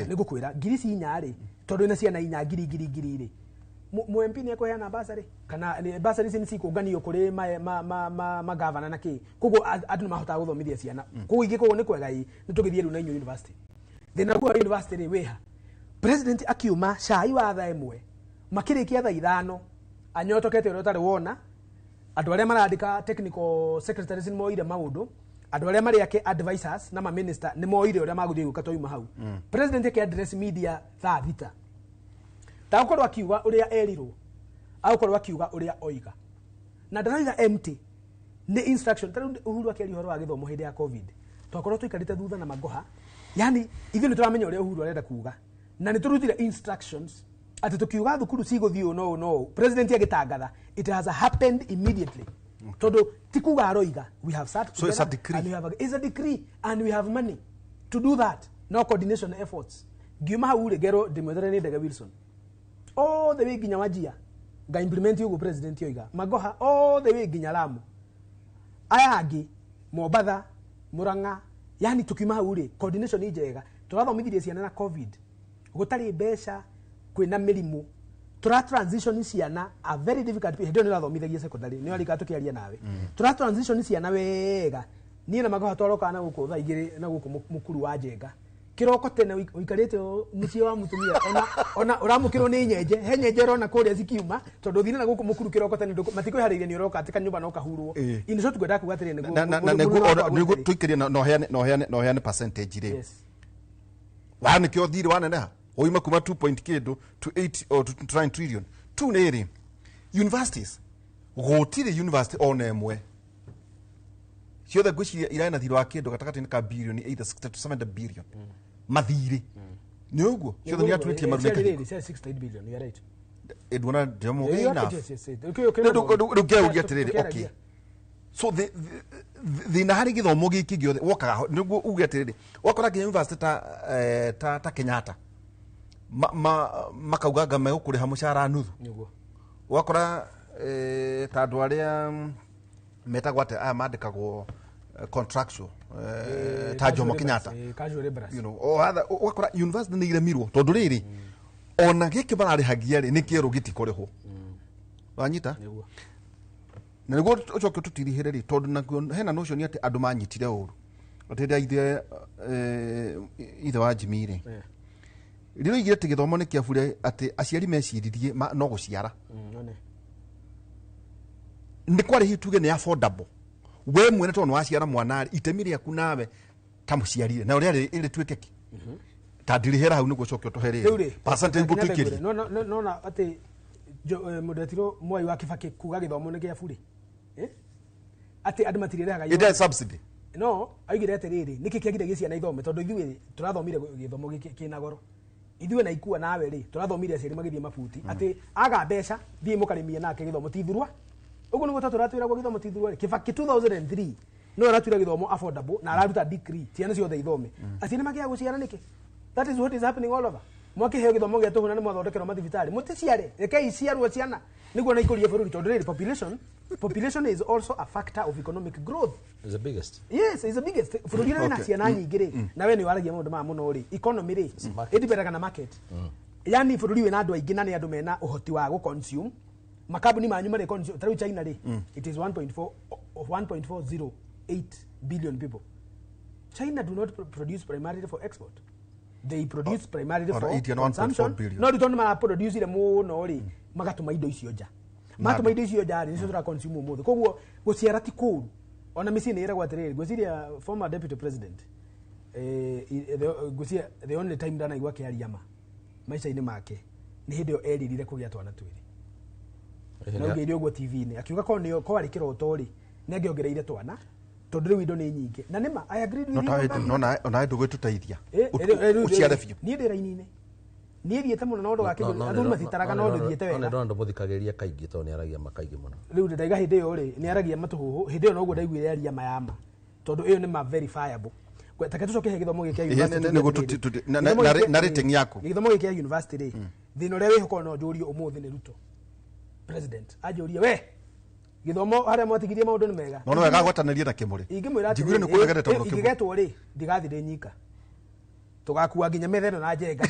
ni gukwira ngiri ci 4 ri tondu ina ciana 4 ngiri ri mu MP ni ekoheana basari kana ni basari cini cikunganio kuri ma governor na ki koguo andu ni mahota guthomithia ciana koguo ingikoguo ni kwega ni tugithie riu na inyu university thina kwa university ri wiha president akiuma cai wa thaa imwe makirikia thaa 5 anyotokete uri utari wona andu aria marandika technical secretaries ni moire maundu andu aria mari ake advisors na ma minister ni moire uria maguthie guka toima hau president ake address media thaa 6 tagukorwo akiuga uria erirwo agukorwo akiuga uria oiga na ndanoiga empty ni instruction tari Uhuru akeri horo wa githomo hindi ya covid twakorwo tuikarite thutha na magoha yani ithuĩ nĩtũramenya ũrĩa Uhuru arenda kuga na nĩtũrutire instructions ati tukiuga thukuru cigũthiĩ no president agitangatha it has happened immediately tondu tikuga aroiga we have sat so it's a decree and we have it's a decree and we have money to do that no coordination efforts ngiuma hau gero ndimwethere ni Ndege Wilson all the way nginya Wajia ga implement yugo president yoiga magoha all the way nginya Lamu aya angi Mombasa Murang'a yani tukiuma hau coordination ijega turathomithirie ciana na covid gutari mbeca kwina mirimu tura transition ciana a very difficult period ndio nirathomithagia secondary ni wali gatukiaria nawe tura transition ciana wega ni na magoha toroka na guku thaa igiri na guku mukuru wa Njenga kiroko tene uikarite mucie wa mutumia ona uramukirwo ni nyenje he nyenje rona kuria zikiuma tondu thina na guku mukuru kiroko tene matiko hariire ni uroka atika nyumba no kahurwo ini so tugwenda kuga atiri nigu tuikirie no heane percentage ri wana kio thiri wana na oima kuma 2.k to 8 or to 9 trillion tu neri universities gotire university on emwe ciothe ngwiciria iraina thiri wa kindu gatakati ni ka billion either 60 to 70 billion mathiri ni uguo ciothe ni atuitie maruneka 68 billion you are right edwana demo enough ndugeugia tiriri okay so the nahari githomo giki giothe wokaga niguo uge atiriri wakora ki university ta Kenyatta makauga game ukuriha mushara nuthu niguo wakora ta andu aria metagwo ate aya mandikagwo contractual ta Jomo Kenyatta you know wakora university ni iremirwo tondu riri ona giki bararihagia ri ni kieru giti kuriho wanyita niguo na niguo ucoke tutirihire ri tondu na hena notion ati andu manyitire uru ateria ithe wa Jimire riro igire ti githomo ni kiabure ati aciari meciririe no guciara ni kwari hituge ni affordable we mwene tono waciara mwanari itemi rĩaku nawe ta mũciarire na ũrĩa ĩrĩ tuĩke ki tadirihera hau nĩguo cokio toherere percentage butuikiri no ati Mũndetiro Mwai wa Kibaki kuga gĩthomo nĩ gĩa bure ati andũ matirĩrehaga ida subsidy no aigire atiriri niki kiagire gĩciana ithome tondu ithuĩ tũrathomire gĩthomo kĩna goro ithuĩ na ikua nawe ri tũrathomire aciari magĩthiĩ mabuti ati aga mbeca thiĩ mũkarĩmie nake gĩthomo ti thurwa ũguo nĩguo tũratwĩragwo gĩthomo ti thurwa Kibaki 2003 no aratwĩra gĩthomo affordable na araruta degree ciana ciothe ithome aciari magĩa gũciara niki that is what is happening all over mwakiheo gĩthomo gĩa tũhuna nĩ mwathondekerwo mathibitarĩ mũticiare rekei ciarwo ciana nĩguo na ikũrie bũrũri tondu rĩrĩ population is also a factor of economic growth. It's the biggest. Yes, it's the biggest. Bũrũri ũrĩa wĩna ciana nyingĩ rĩ na we nĩ waragia maũndũ maya mũno rĩ economy rĩ ĩdiberaga na market. Yani bũrũri wĩna andũ aingĩ na nĩ andũ mena ũhoti wa gũ-consume makambuni manyu marĩ consume tarĩu China rĩ it is 1.408 billion people. China do not produce primarily for export. They produce primarily for consumption. No return mara produce ile muno ri magatuma indo icio nja. Matuma indo icio nja ri nicio tura consume mutho. Koguo guciara ti kuru. Ona misi ni iragwa tiriri. Gwiciria former deputy president gwiciria the only time dana igwa kiaria ma. Maisha-ini make ni hindi yo eririre kugia twana twiri. Na ngeire uguo TV-ini akiuga ko ni ko ari kiroto ri nenge ongereire twana tondu riu indo ni nyingi na nima I agree with you no na ndu gwituteithia uciare biu ni ndira-ini ni thiete muno no ndo gake andu mathitaraga no ndo thiete wega no ndo muthikagiria kaingi to ni aragia makaingi muno riu ndaiga hindi yo ri ni aragia matuhuhu hindi yo no guo ndaiguire aria mayama tondu iyo ni ma verifiable taka tucoke he githomo giki university na rating yako githomo giki university ri thina uria wihoko no njurio umuthi ni Ruto president ajurie we githomo haria mwatigirie maundu ni mega no wega gwatanirie na kimuri njiguire ni kuregete tondu kimuri ingigetwo ri ndigathire nyika tugakuwa nginya metheno na njenga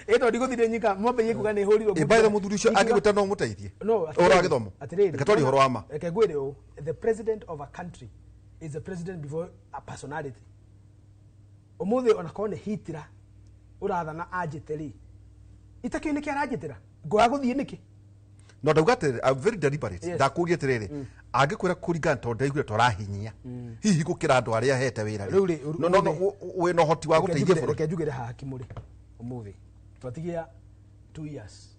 eto ndiguthire nyika mombe yikuga ni hurirwo ibaire muthuri ucio angiguta no muteithie ora githomo katori horo ama eke gwire o the president of a country is the president before a personality umuthi ona kone hitira urathana ajiteri itakio niki arajitira ngwa guthie niki no ndauga atiriri I'm very deliberate ndakuria atiriri angikwira kuringana tondu ndaiguire turahinyia hihi gukira andu aria hete wira no we no hoti wa guteithia bũrũri reke njugire haha kimuri umuthi twatigia 2 years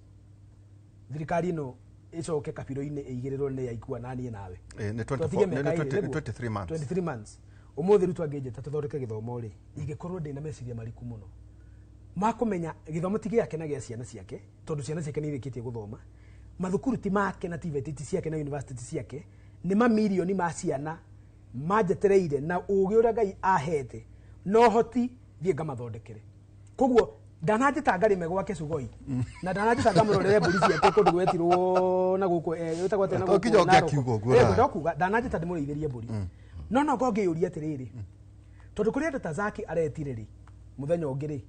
thirikari no icoke kabiro-ini igirirwo ni yaikua nani nawe ni 23 months 23 months umuthi Ruto angĩnjĩta tũthondeke gĩthomo rĩ ingĩkorwo ndĩna meciria mariku mũno makumenya githomo ti gĩake na gĩa ciana ciake tondu ciana ciake nĩ irĩkĩtie gũthoma mathukuru ti make na TVET ti ciake na university ciake nĩ mamirioni ma ciana manjetereire na ũgĩ ũrĩa Ngai ahete no hoti thiĩ ngamathondekere koguo ndananjĩta ngarĩme gwake Sugoi na ndananjĩta ngamũrorere mbũri ciake kũndũ gwetirwo na gũkũ wĩtagwo atĩa na gũkũ ndokuga ndananjĩta ndĩmũrĩithĩrie mbũri no ngĩyũria atĩrĩrĩ tondu kũrĩ andũ ta Zaki aretire rĩ muthenya ũngĩ rĩ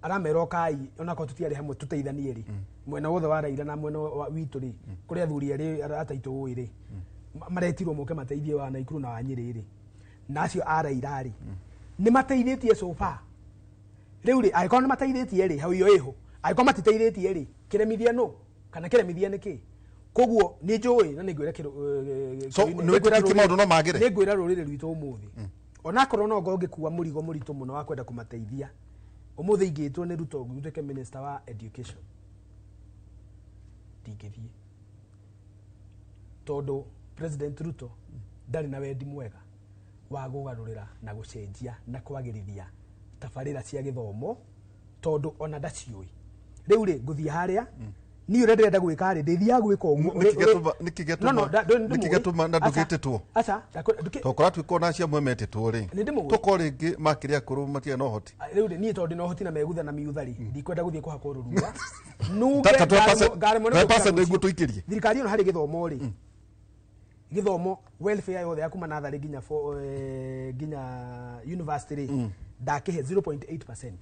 aramera kai ona ko tutiare hamwe tuteithanie ri mwena wothe wa Raila na mwena witu ri kuri athuri ari ataitu ri maretirwo moke mateithie wa Naikuru na wa Nyeri ri nacio Raila ri ni mateithĩtie sofa riu ri aikon mateithĩtie ri hau iyo iho aikon matiteithĩtie ri kiremithia no kana kiremithia niki koguo ni njui na ningwira so no wetiki maundu no magire ningwira rurire rwitu umuthi ona korwo no ngikuwa murigo muritu muno wa kwenda kumateithia umuthi ingĩtwo nĩ Ruto gũtuĩke minister wa education ndingĩthiĩ tondu president Ruto ndarĩ na wendi mwega wa gũgarũrĩra na gũcenjia na kwagĩrithia tabarĩra cia gĩthomo tondu ona ndaciũĩ rĩu rĩ ngũthiĩ harĩa ni ũrĩa ndĩrenda gwĩka rĩ ndĩthiaga gwĩka ũguo nikigetuma na ndũgĩtĩtwo aca tokora twĩkwo na cia mwemetĩtwo rĩ tũkoo rĩngĩ makĩrĩa kũrũ matirĩ na ũhoti rĩu rĩ niĩ tondu no hoti na megutha na miuthari ndikwenda gũthiĩ kũhakwo rũrua nĩguo tũikĩrie thirikari ĩno harĩ gĩthomo rĩ gĩthomo welfare yothe ya kuma nathari nginya university rĩ ndakĩhe 0.8%.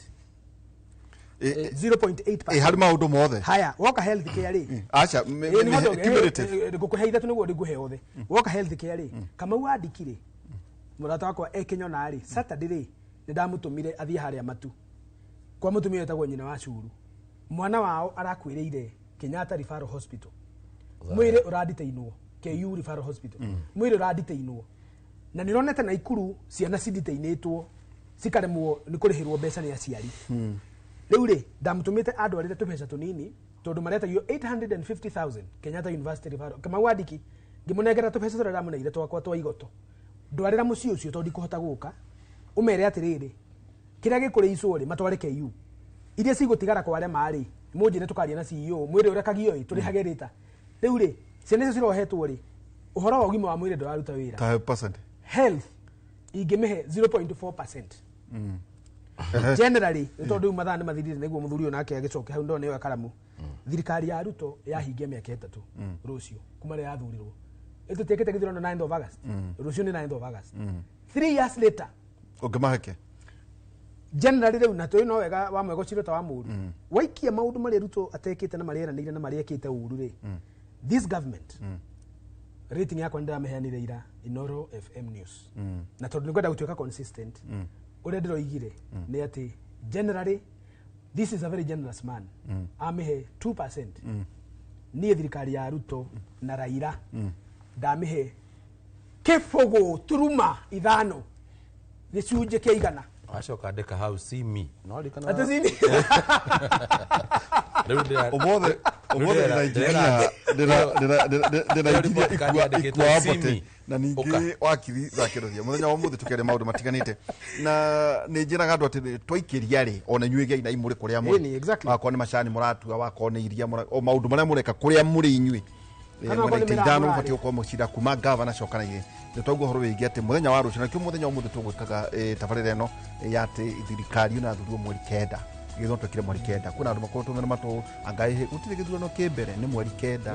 0.8%. Hari maundu mothe. Haya, woka health care ri. Acha cumulative. Ngukuhe ithatu niguo ndiguhe othe. Woka health care ri. Kama wandikire. Murata wakwa Kenya na ri. Saturday ri ndamutumire athie haria matu. Kwa mutumia etagwo nyina wa curu. Mwana wao arakwiriire Kenyatta Referral Hospital. Mwire uraditeinwo. KU Referral Hospital mwire raditeinwo na nironete na ikuru ciana ciditeinitwo cikaremwo ni kurihirwo mbeca ni aciari riu ri ndamutumite andwarire tubeca tunini tondu maretagio 850,000 Kenyatta University Referral kama wadiki ngimunengera tubeca turia ndamuneire twakwa twa igoto ndwarira muci ucio tondu kuhota guka umere atiriri kiria gikuri icuri matware KU iria cigutigara kwa aria mari munjire tukaria na CEO mwire uria kagio turi hagerita riu ri ciana icio cirohetwo ri uhoro wa ugima wa mwire nduraruta wira 5% health ingimihe 0.4%. Generally tondu mathani mathirire niguo muthuri ona ake agicoke hau ndone yo karamu thirikari ya Ruto yahingia miaka 3 rucio kuma ria yathurirwo itutekete githurano 9th of August rucio ni 9th of August 3 years later ukimaheke generally riu na toi no wega wa mwego cirota wa muru waikia maundu mari Ruto atekete na mari eranire na mari ekite uru ri this government rating yakwa ndirameheanire ira Inoro FM News na tondu ngwenda gutuika consistent uria ndiroigire ni ati generally this is a very generous man amihe 2% ni thirikari ya Ruto na Raila ndamihe kifogo turuma ithano gicunje kia igana acoka ndeka hau see me no ndikana ati see me obothe ndiraingiria ikwabote na ningi wakiri zakiroria muthenya wa muthe tukere maundu matiganite na ni njiraga andu ati twaikiria ri ona inyuige ina imuri kuria muri wakone macani muratua wakone iria o maundu maria mureka kuria muri inyui mwena itindano mufati uko mucira kuma governor cokana ire nitwaguo horo wigi ati muthenya wa rucio na kio muthenya wa muthe tugwikaga tabarire no ya ati thirikari na thuruo mweri kenda githonto kire mweri kenda kuna andu makoto ngena mato angai gutire githurano kimbere ni mweri kenda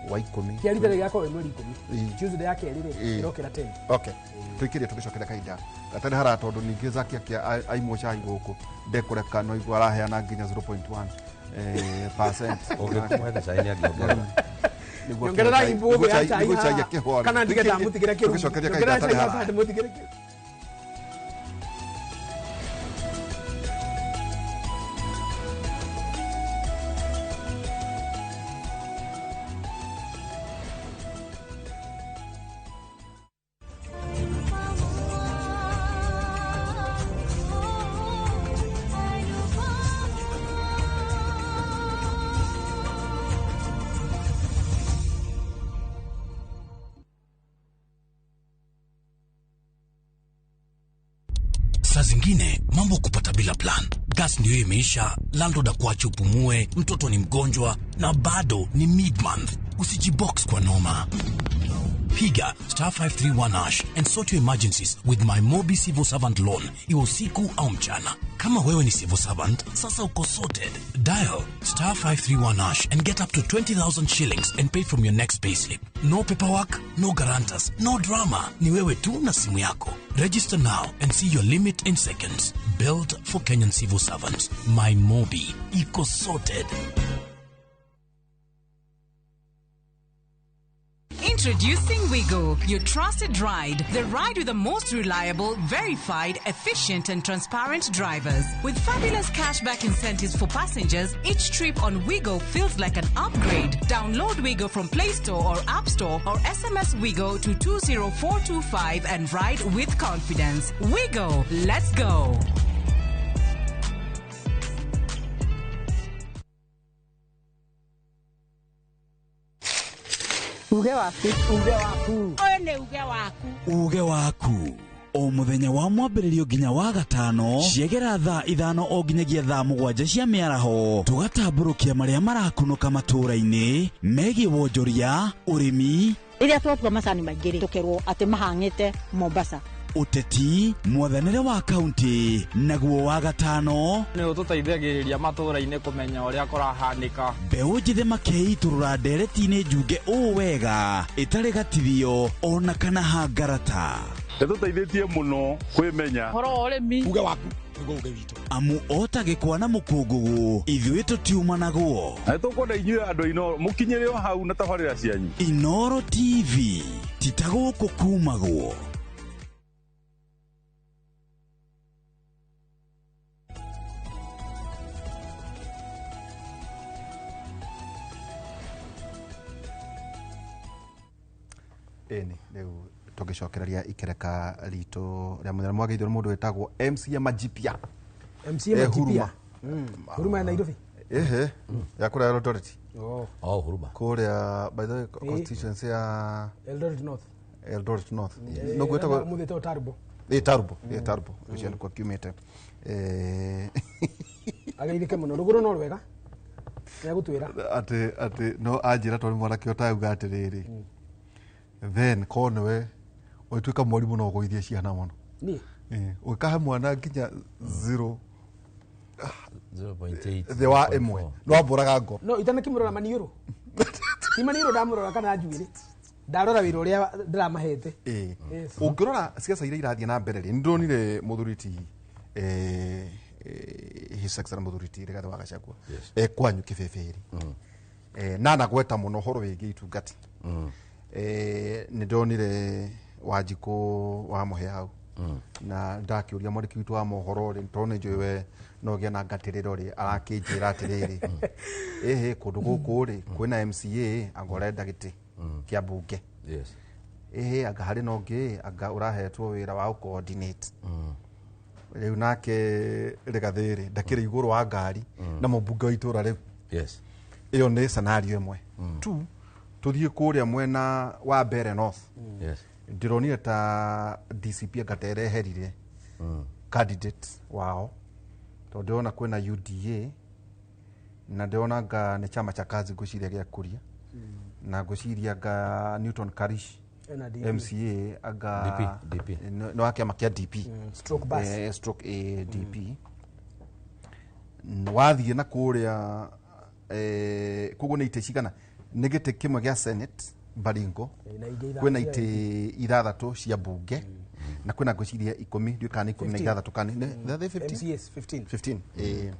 wa 10 kiari tere yako mweri 10 Tuesday yake rire irokera 10 okay tuikirie tugicokera kaida gatani hara tondu ningi zakia kia aimwo cai guku ndekureka no igwa raheana nginya 0.1% ugikumwetha cai ni agiombora nyongerera imbugo ya chai kana ndigeta mutigire kiru tugicokeria kaida tani hara mutigire kiru Saa zingine mambo kupata bila plan. Gas ndio imeisha, landlord akuache upumue, mtoto ni mgonjwa na bado ni mid-month. Usijibox kwa noma. Piga *531# and sort your emergencies with my Mobi Civil Servant Loan. Iwe usiku au mchana. Kama wewe ni civil servant, sasa uko sorted. Dial *531# and get up to 20,000 shillings and pay from your next payslip. No paperwork, no guarantors, no drama. Ni wewe tu na simu yako. Register now and see your limit in seconds. Built for Kenyan civil servants. My Mobi. Iko sorted. Introducing Wigo, your trusted ride. The ride with the most reliable, verified, efficient and transparent drivers. With fabulous cashback incentives for passengers, each trip on Wigo feels like an upgrade. Download Wigo from Play Store or App Store or SMS Wigo to 20425 and ride with confidence. Wigo, let's go. Uge waku. Uge waku. Oyo ni uge waku. Uge waku. O muthenya wa mwambĩrĩrio nginya wa gatano ciegera thaa ithano o nginyagia thaa mũgwanja cia mĩaraho tugatambũrũkia marĩa marakunũka matũũra-inĩ megiĩ wonjoria ũrĩmi rĩrĩa twatua macani maingĩ tũkerwo atĩ mahang'ĩte Mombasa ũteti mwathanĩre wa kaunti naguo wa gatano nĩ ũtũteithagĩrĩria matũũra-inĩ kũmenya ũrĩa kũrahanĩka mbeũ njĩthĩ makeitũrũra ndereti-inĩ njunge ũũ wega ĩtarĩ gatithio ona kana hangarata nĩtũteithĩtie mũno kwĩmenya horo wa ũrĩmi uge waku uge witũ amu ota gĩkwa na mũkũngũgũ ithuĩ tũtiuma naguo na nĩtũkwenda inyuĩ andũ Inoro mũkinyĩre o hau na tabarĩra cianyu Inoro TV titagũkũ kumagwo. eni riu tugicokereria ikereka ritu ria muthenya mwageithio mundu wetagwo MCA Majipia Majipia Huruma ya Nairobi ya kura Eldoret Huruma kuria by the way constituency ya Eldoret North no gwetagwo muthito Tarbo Tarbo ucio ndiko kiumite ageithike muno ruguru no rwega ya gutwira ati no anjira tori mwana kio tauga atiriri then konwe oituika mwarimu no guithia ciana muno ni ukahe mwana nginya 0.8 the wa emwe no amburaga ngo no itana kimurora maniuro ti maniuro ndamurora kana njuire ndarora wira uria ndiramahete ungirora siasa iria irathie na mbere ri ndonire muthuriti his excellent muthuriti Rigathi wa Gachagua kwanyu kibeberi nana gweta muno horo wigi itungati ni ndonire Wanjiku wa muhe hau na ndakiuria mwandiki witu wa mohoro ri tone njwe no gya na ngatiriro ri arakinjira atiriri kundu guku ri kwina MCA agorenda giti kia bunge anga hari no ngi anga urahetwo wira wa coordinate riu nake Rigathi ndakire iguru wa ngari na mubunge wa itura riu iyo ni scenario imwe tu tuthie kuria mwena wa Mbere North ndironire ta DCP agatereherire candidate wao to ndiona kwena UDA na ndiona ga ni chama cha kazi guciria gia kuria na guciria ga Newton Karish MCA aga DP no ake makia DP stroke bus stroke DP wathie na kuria kugo ni ite cigana negete kimwe gia Senate Baringo kwena ite ithathatu cia bunge na kwena guciria 10 ndikana 16 kani the 15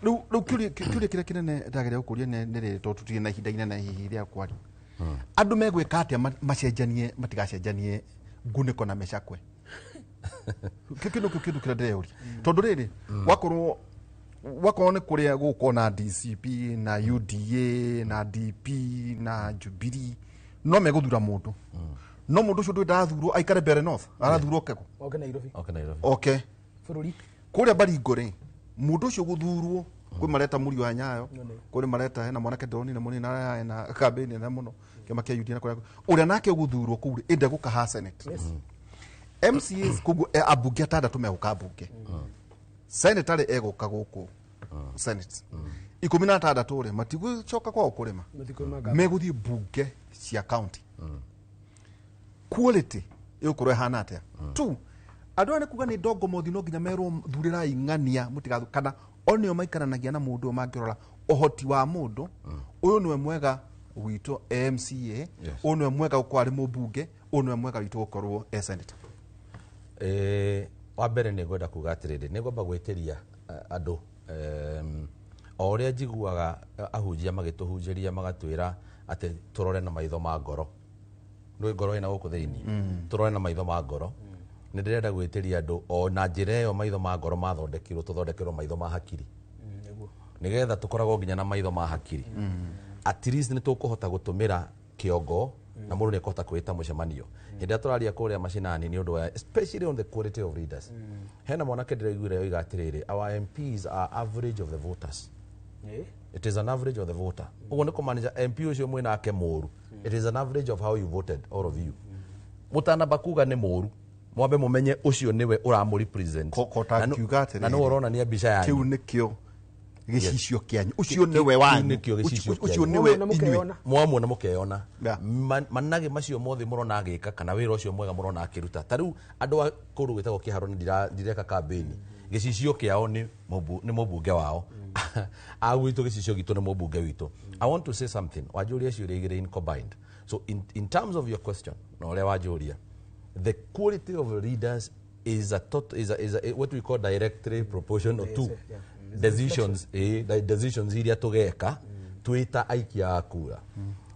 lu kuri kire kinene ndagere ukuria ne to tutie na ihinda inene hihi ria kwari andu megwika atia macenjanie matigacenjanie nguniko na mecakwe kindu kira ndeyuri tondu riri wakorwo ni kuria guko na DCP na UDA na DP na Jubilee no meguthura mundu no mundu ucio ndathurwo aikare Mbere North arathurwo kego Nairobi bururi kuria Baringo ri mundu ucio guthurwo kwi mareta muri wa Nyayo kuri mareta hena mwanake Doni na muni na campaign na muno kema kia UDA na kuria uria nake guthurwo kuri inde gukaha Senate MCAs kugu abunge atandatu meguka bunge Senate eguka guku Senate 16 ri matigucoka kwa ukurima meguthie bunge cia county quality yukurwe hana atia tu andu ane kuga ni ndongo mothi no nginya merwo thurira ing'ania mutigathu kana onio maikaranagia na mundu mangirora ohoti wa mundu uyu niwe mwega wito MCA uyu niwe mwega uko ari mubunge uyu niwe mwega wito ukorwo senator wa mbere ni gwenda kuga atiriri ni ngomba gwitiria andu o uria njiguaga ahunjia magituhunjiria magatwira ati turore na maitho ma ngoro ndui ngoro ina guku thiini turore na maitho ma ngoro ni ndirenda gwitiria andu o na njira iyo maitho ma ngoro mathondekirwo tuthondekerwo maitho ma hakiri nigetha tukoragwo nginya na maitho ma hakiri at least ni tukuhota gutumira kiongo na mundu ni kuhota kwita mucemanio hindi aturaria kuria macinani ni undu wa especially on the quality of leaders hena mwanake ndiraiguire yoiga atiriri our MPs are average of the voters it is an average of the voter ugo ni kumanija MP ucio mwina ake moru it is an average of how you voted all of you mutana bakuga ni moru mwambe mumenye ucio niwe uramu represent na no urona ni mbica yanyu kiu nikio gicicio kianyu ucio niwe wanyu ucio niwe inyui mwamuona mukeyona manage macio mothe murona agika kana wira ucio mwega murona akiruta tariu andu akuru gitagwo kiharo ni ndireka campaign gicicio kiao ni mubunge wao agwito gicicio gitu ni mubunge wito. I want to say something wajuria ciuria igire in combined. So in terms of your question no uria wajuria, the quality of leaders is a what we call directly proportional to decisions decisions iria tugeka twita aikia akura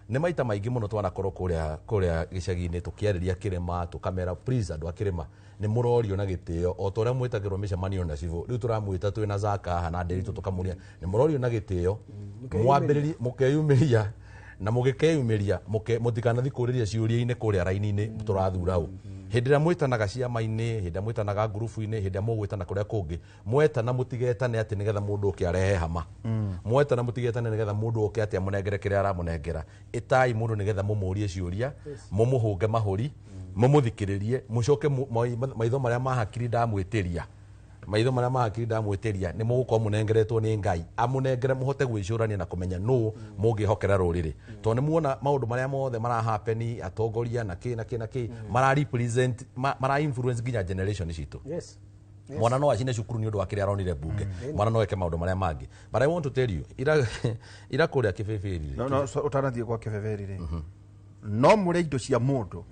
ne maita maingi muno twanakorwo kuria gicagi-ini tukiariria kirima tukamera please andu akirima ni murorio na gitio o toria mwitagirwo micemanio na civu riu turamwita twina zaka hana nderitu tukamuria ni murorio na gitio mwambiririe mukeyumiria na mugikeyumiria mutikanathi kuriria ciuria-ini kuria raini-ini turathura u hindira mwitanaga ciama-ini hindira mwitanaga ngurubu-ini hindira mugwitana kuria kungi mwetana mutigetane ati nigetha mundu uke arehe hama mwetana mutigetane nigetha mundu uke ati amunengere kiria aramunengera itai mundu nigetha mumurie ciuria mumuhunge mahuri mumuthikiririe mucoke maitho maria mahakiri ndamwitiria maitho maria mahakiri ndamwitiria ni mugukorwo munengeretwo ni Ngai amunengere muhote gwicurania na kumenya no mungihokera ruriri to ni muona maundu maria mothe mara happen atongoria na ki mara represent mara influence ginya generation citu yes mwana no acine cukuru ni undu wa kiria aronire bunge mwana no eke maundu maria mangi but I want to tell you ira kuria kibeberi no utanathie kwa kibeberi ri no muri indo cia mundu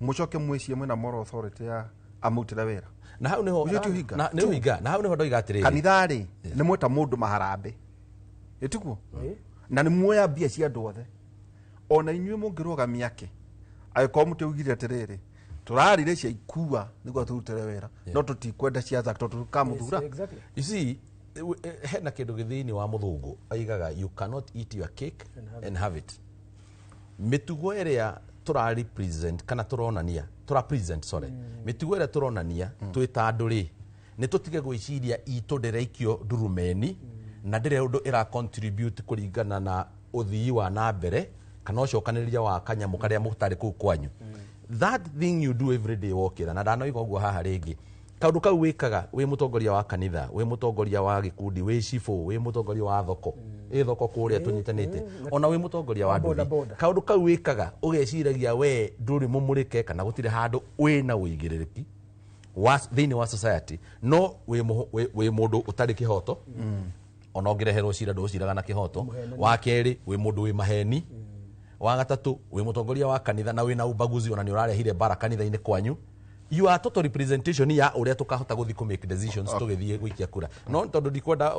mucoke mwiciye mwina moral authority ya amutira wira na hau niho na hau niho ndoiga atiriri kanithari ni mweta mundu maharambe etikuo na ni muoya mbia cia andu othe ona inyuĩ mũngĩrũgamia ke agĩkorwo mũtĩugire atiriri turarire cia ikua nĩguo turutĩre wĩra no tũtikwenda ciatha tondũ tũkamuthura you see hena kĩndũ gĩthĩinĩ wa mũthũngũ aigaga you cannot eat your cake and have it mĩtugo ĩrĩa represent kana present mitugo ĩrĩa turonania twita andũ rĩ nĩ tũtige gwĩciria itũ ndĩraikio ndurumeni na ndĩre ũndũ ĩra contribute kũringana na ũthii wa na mbere kana ũcokanĩrĩria wa kanyamũ karĩa mũtarĩ kũu kwanyu that thing you do every day wokĩra na ndanoiga ũguo haha rĩngĩ kaundu kau wikaga wi mutongoria wa kanitha wi mutongoria wa gikundi wi cifu wi mutongoria wa thoko thoko kuria tunyitanite ona wi mutongoria wa nduri kaundu kau wikaga ugeciragia we nduri mumurike kana gutire handu wi na uigiririki thiini wa society no wi mundu utari kihoto ona ongireherwo cira nduciraga na kihoto wa keri wi mundu wi maheni wa gatatu wi mutongoria wa kanitha na wi na ubaguzi ona ni urarehire bara kanitha-ini kwanyu you are total representation ya uria tukahota guthi ku make decisions tugithie gwikia kura no tondu ndikwenda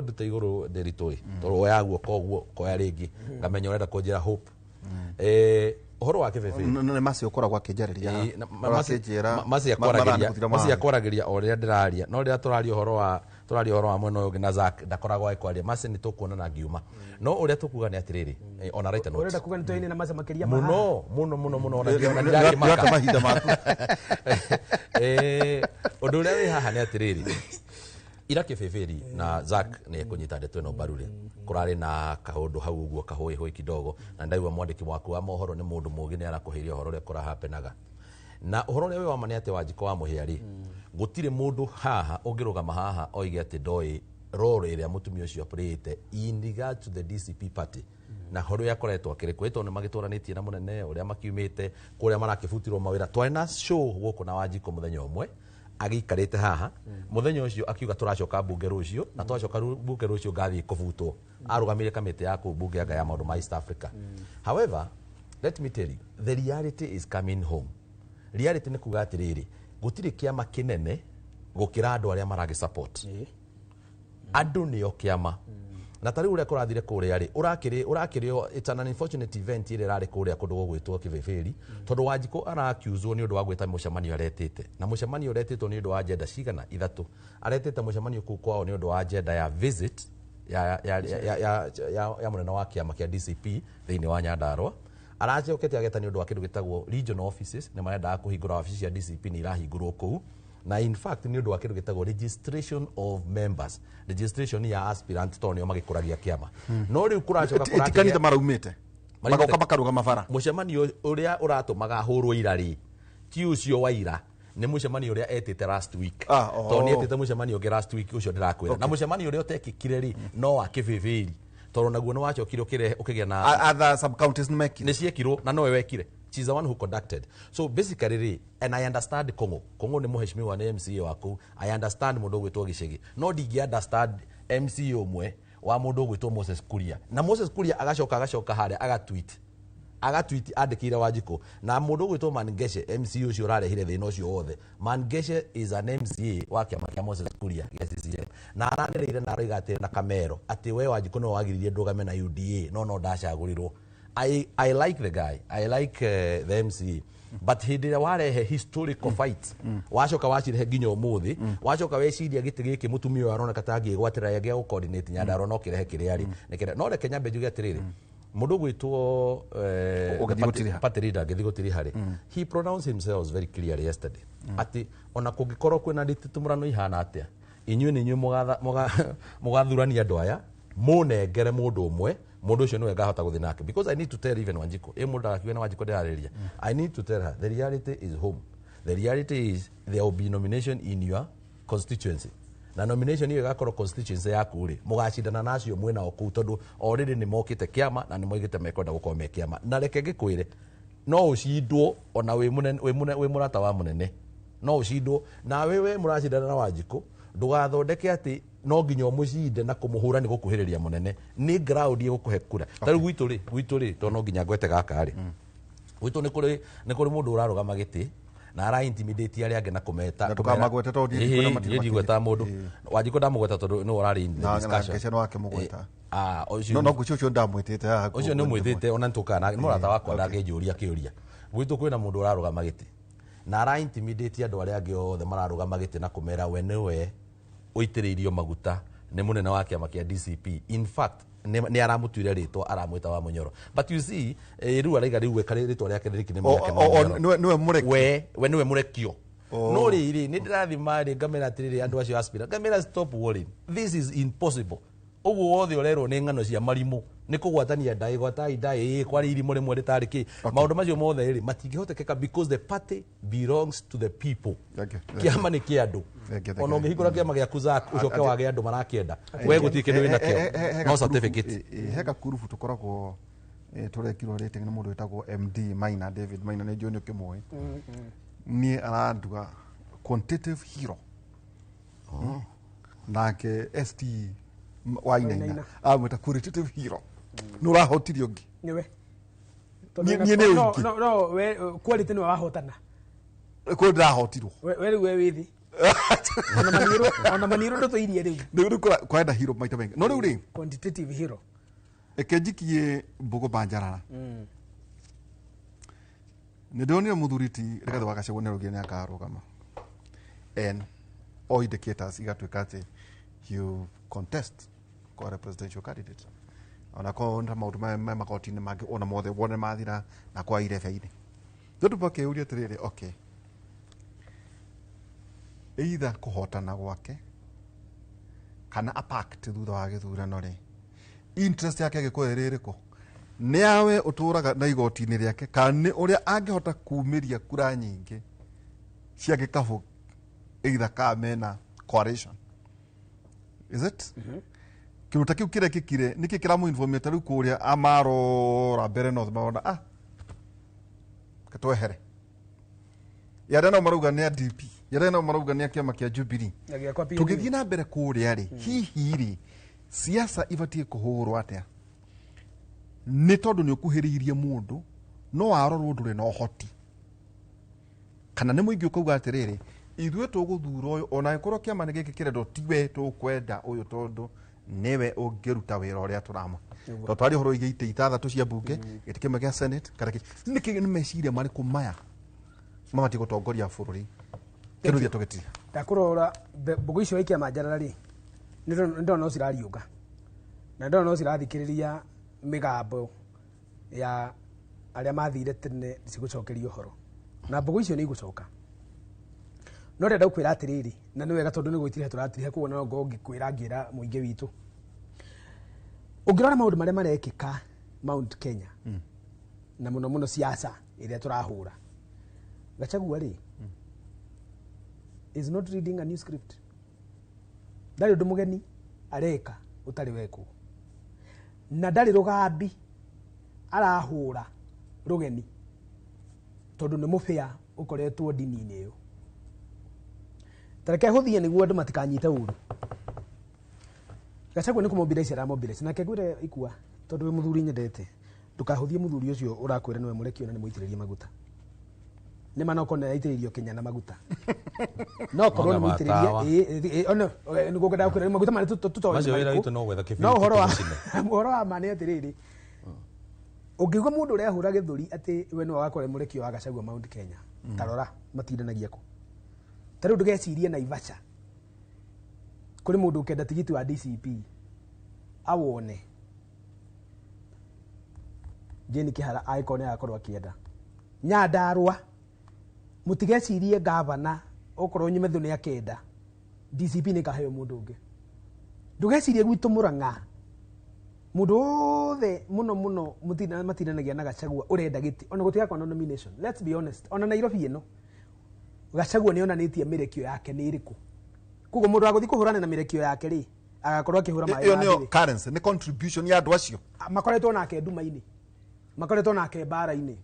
ndute iguru nderitoi tondu oyaguo koguo koya ringi ngamenya urenda kunjira hope uhoro wa kibebe none masi ukoragwo akĩnjarĩria masi akwaragiria uria ndiraria no rĩrĩa tũraria uhoro wa mwena ũyũ ũngĩ na Zack ndakoragwo akwaria masi nĩ tũkuona na ngiuma no uria tukuga nĩ atirĩrĩ ona right note urenda kuga nitoini na masi makiria muno ona ndirakĩmaka mahinda maku ũndũ ũrĩa wĩ haha nĩ atirĩrĩ ira kibeberi na Zack nĩ kunyita ndeto ĩno mbaru rĩ kurari na kaundu hau uguo kahoi kidogo na ndaigua mwandiki waku wa mohoro nĩ mundu mũgi nĩ arakuhiria uhoro ũrĩa kũrahapenaga na uhoro ũrĩa wĩ wa mane atĩ Wanjiko wa Mũhĩa gutire mundu haha ũngĩrũgama haha oige atĩ ndoi role ĩrĩa mutumia ũcio apurĩte in regard to the DCP party na horo yakoretwo akĩrĩkwĩtwo nĩ magĩtũranĩtie na mũnene ũrĩa makiumĩte kũrĩa marakĩbutirwo mawĩra twena show gũkũ na Wanjiko mũthenya ũmwe agikarite haha muthenya ucio akiuga turacoka bunge rucio na twacoka bunge rucio ngathi kuvutwo arugamire kamiti ya ku bunge ya maundu ma East Africa however let me tell you the reality is coming home reality ni kuga atiriri gutire kiama kinene gukira andu aria maragi support andu niyo kiama na tari uria kurathire kuria ri urakirio it's an unfortunate event ire rari kuria kundu gugwitwo kibeberi tondu Wanjiko arakiuzwo ni undu wa gwita mucemanio aretete na mucemanio aretete ni undu wa agenda cigana ithatu aretete mucemanio ku kwao ni undu wa agenda ya visit ya munene wa kiama kia DCP thiini wa Nyandarua aracokete ageta ni undu wa kindu gitagwo regional offices ni marenda kuhingura office ya DCP ni irahingurwo kuu na in fact ni undu wa kindu gitagwo registration of members registration ya aspirant to nio magikuragia kiama no riu kuracoka kurakia kanitha maraumite magoka makaruga mabara mucemanio uria uratumaga hurwo irari ti ucio wa ira ni mucemanio uria etete last week to ni etete mucemanio ge last week ucio ndirakwira na mucemanio uria utekikire ri no wa kibeberi toro naguo no wacokire ukigia na other sub counties ni ciekirwo na nowe wekire she's the one who conducted so basically and I understand Kongo ni muheshimiwa na MCA wako I understand mundu gwitwo gicigi no dingi understand MCA umwe wa mundu gwitwo Moses Kuria na Moses Kuria agacoka haria agatweet andikire Wanjiko na mundu gwitwo Mangeshe MCA ucio rarehire thina ucio wothe Mangeshe is an MCA wa kiama kia Moses Kuria na aranereire na roiga ati na kamero ati we Wanjiko no wagiririe ndugame na UDA no ndacagurirwo I like the guy. I like the MCA. But hindi ya warehe historical fight. Wacoka wacirehe nginya umuthi. Wacoka weciria giti giki mutumia arona katangi gwatira ya gya coordinate Nyandarua no kirehe kiriari. No reke nyambe njuge atiriri. mundu gwitwo Patrida ngithigotiri hari he pronounced himself very clearly yesterday ati ona kungikorwo kwina ndititumurano ihana atia inyuĩ nĩ inyuĩ mũgathurania andũ aya mũnengere mũndũ ũmwe mũndũ ũcio nĩwe ngahota gũthiĩ nake because I need to tell even Wanjiku mũndũ ndagakiuge na Wanjiku ndĩrarĩria I need to tell her the reality is home. The reality is there will be nomination in your constituency. Na nomination hiyo igakorwo constituency yaku ri mugacindana nacio mwena o kuu tondu already ni mokite kiama na ni moigite mekwenda gukorwo me kiama na reke ngikwire no ucindwo ona wi murata wa munene no ucindwo na wewe muracindana na Wanjiku ndugathondeke ati no nginya mucinde na kumuhura ni gukuhiriria munene ni ground ye gukuhe kura tari gwitu ri to no nginya gwete gaka ri gwitu ni kuri mundu urarugama giti na ara intimidate aria angĩ na kũmeta tukamagweta to ndi gweta mũndũ Wanjiku ndamũgweta tondũ nĩ ũrarĩ discussion wake mũgweta no gucio ndamwĩtĩte haha ũcio nĩ mwĩtĩte ona nĩtũkana nĩ mũrata wakwa ndangĩnjũria kĩũria gwitũ kwĩna mũndũ ũrarũgama gĩtĩ na ara intimidate andũ arĩa angĩ othe mararũgama gĩtĩ na kũmera we nĩwe ũitĩrĩirio maguta nĩ mũnene wa kĩama kĩa DCP in fact ni aramutuire ritwa aramwita wa Munyoro but you see riu araiga riu wekare ritwa rĩake rĩriki nĩ mwake niwe murekio we niwe murekio no riri ni ndirathima ri ngamera atiriri andu acio aspira ngamera stop worrying this is impossible uguo wothe urerwo ni ng'ano cia marimu ni kugwatania ndai gwatai ndai kwari iri muri mwere tariki maundu macio mothe ri matingĩhotekeka because the party belongs to the people kiama ni kia andu ona ngihingura kiama gĩa kuzak ucoke wage andu marakĩenda we gutirĩ kĩndũ wĩna kĩo no certificate heka kurubu tukoragwo turekirwo rating nĩ mũndũ wĩtagwo MD Maina David Maina nĩ njũĩ nĩ ũkĩmũĩ niĩ aranduga quantitative hero nake ST Wainaina amwĩta qualitative hero nĩ ũrahotirie ũngĩ nĩwe niĩ nĩ ũngĩ no we quality nĩ wahotana ko ndahotirwo we rĩu we wĩthĩ ona maniru ndũtũirie rĩu nĩ kwenda hero maita maingĩ no rĩu rĩ quantitative hero ekenjikie Mbogo Banjarara nĩ ndonire mũthuriti Rigathĩ wa Gachagua nĩ rũgĩe nĩ akarũgama and all indicators igatuĩka atĩ you contest kwa presidential candidate ona ko nda maundu ma makoti-inĩ mangĩ ona mothe wone mathira na kwa irebe-inĩ ndio tũkĩũria atĩrĩrĩ okay either kũhotana gwake kana apact thutha wa gĩthurano rĩ interest yake gĩkũyũ rĩrĩkũ nĩ awe ũtũraga na igoti-inĩ rĩake kana nĩ ũrĩa angĩhota kumĩria kura nyingĩ cia gĩkabũ either kamena coalition is it kiruta kiu kire kikire niki kiramu informate riu kuria amarora mbere no maona katwehere yarena maruga ni DP yarena maruga ni kiama kia Jubilee tugithii na mbere kuria ri hihi ri siasa ibatie kuhurwo atia ni tondu ni ukuhiriirie mundu no arorwo ndure no hoti kana ni muingi ukauga atiriri ithuĩ tũgũthura ũyũ ona ĩkorwo kĩama nĩ gĩkĩ kĩrendwo tiwe tũkwenda ũyũ tondu niwe ũngĩruta wĩra ũrĩa tũrama to twari horo igĩ itĩ ithathatũ cia mbunge gĩtĩ kĩmwe gĩa senate karaki nĩkĩ nĩ meciria marĩkũ maya mamati gũtongoria bũrũri kĩrũthia tũgĩtiri ndakũrora mbũgũ icio ikia Manjarara rĩ ndĩrona no cirariũnga na ndĩrona no cirathikĩrĩria mĩgambo ya arĩa mathire tene cigũcokerio ũhoro na mbũgũ icio nĩ igũcoka no ndenda kwĩra atĩrĩrĩ na nĩ wega tondũ nĩ gwĩtire tũratirihe kuona no ngĩkwĩra ngĩra mũingĩ witũ ũngĩrora maũndũ marĩa marekĩka Mount Kenya na mũno mũno siasa ĩrĩa tũrahũra Gachagua rĩ is not reading a new script ndarĩ ũndũ mũgeni areka ũtarĩ wekwo na ndarĩ rũgambi arahũra rũgeni tondũ nĩ mũbĩa ũkoretwo ndini-inĩ ĩyo tareke huthie niguo andu matikanyite uru Gachagua ni kumobilize ra mobilize na kegwire ikua tondu we muthuri nyendete tukahuthie muthuri ucio urakwira niwe murekio na ni muitiririe maguta ni manoko na itiririo Kenya na maguta no korwo ni muitiririe ono ni gukenda kwira maguta mane tutoe macio wira witu no gwetha kibindi no horo wa mane atiriri ungigwa mundu uria hura githuri ati we no wakore murekio wa Gachagua Mount Kenya tarora matindanagia ko tariu ndugecirie Naivasha kuri mundu ukenda tigiti wa DCP awone Jane Kihara aikone akorwo akienda Nyandarua mutigecirie gavana okorwo nyimethu ni akenda DCP ni kaheo mundu ungi ndugecirie gwitu Murang'a mundu othe muno matinanagia na Gachagua urenda giti ona gutigakwa na nomination. Let's be honest, ona Nairobi ino Gachagua ni onanitie mirekio yake ni iriku kugo mundu aguthi kuhurana na mirekio yake ri agakorwo akihura mai iyo ni currency ni contribution ya andu acio makoretwo nake nduma-ini makoretwo nake bara-ini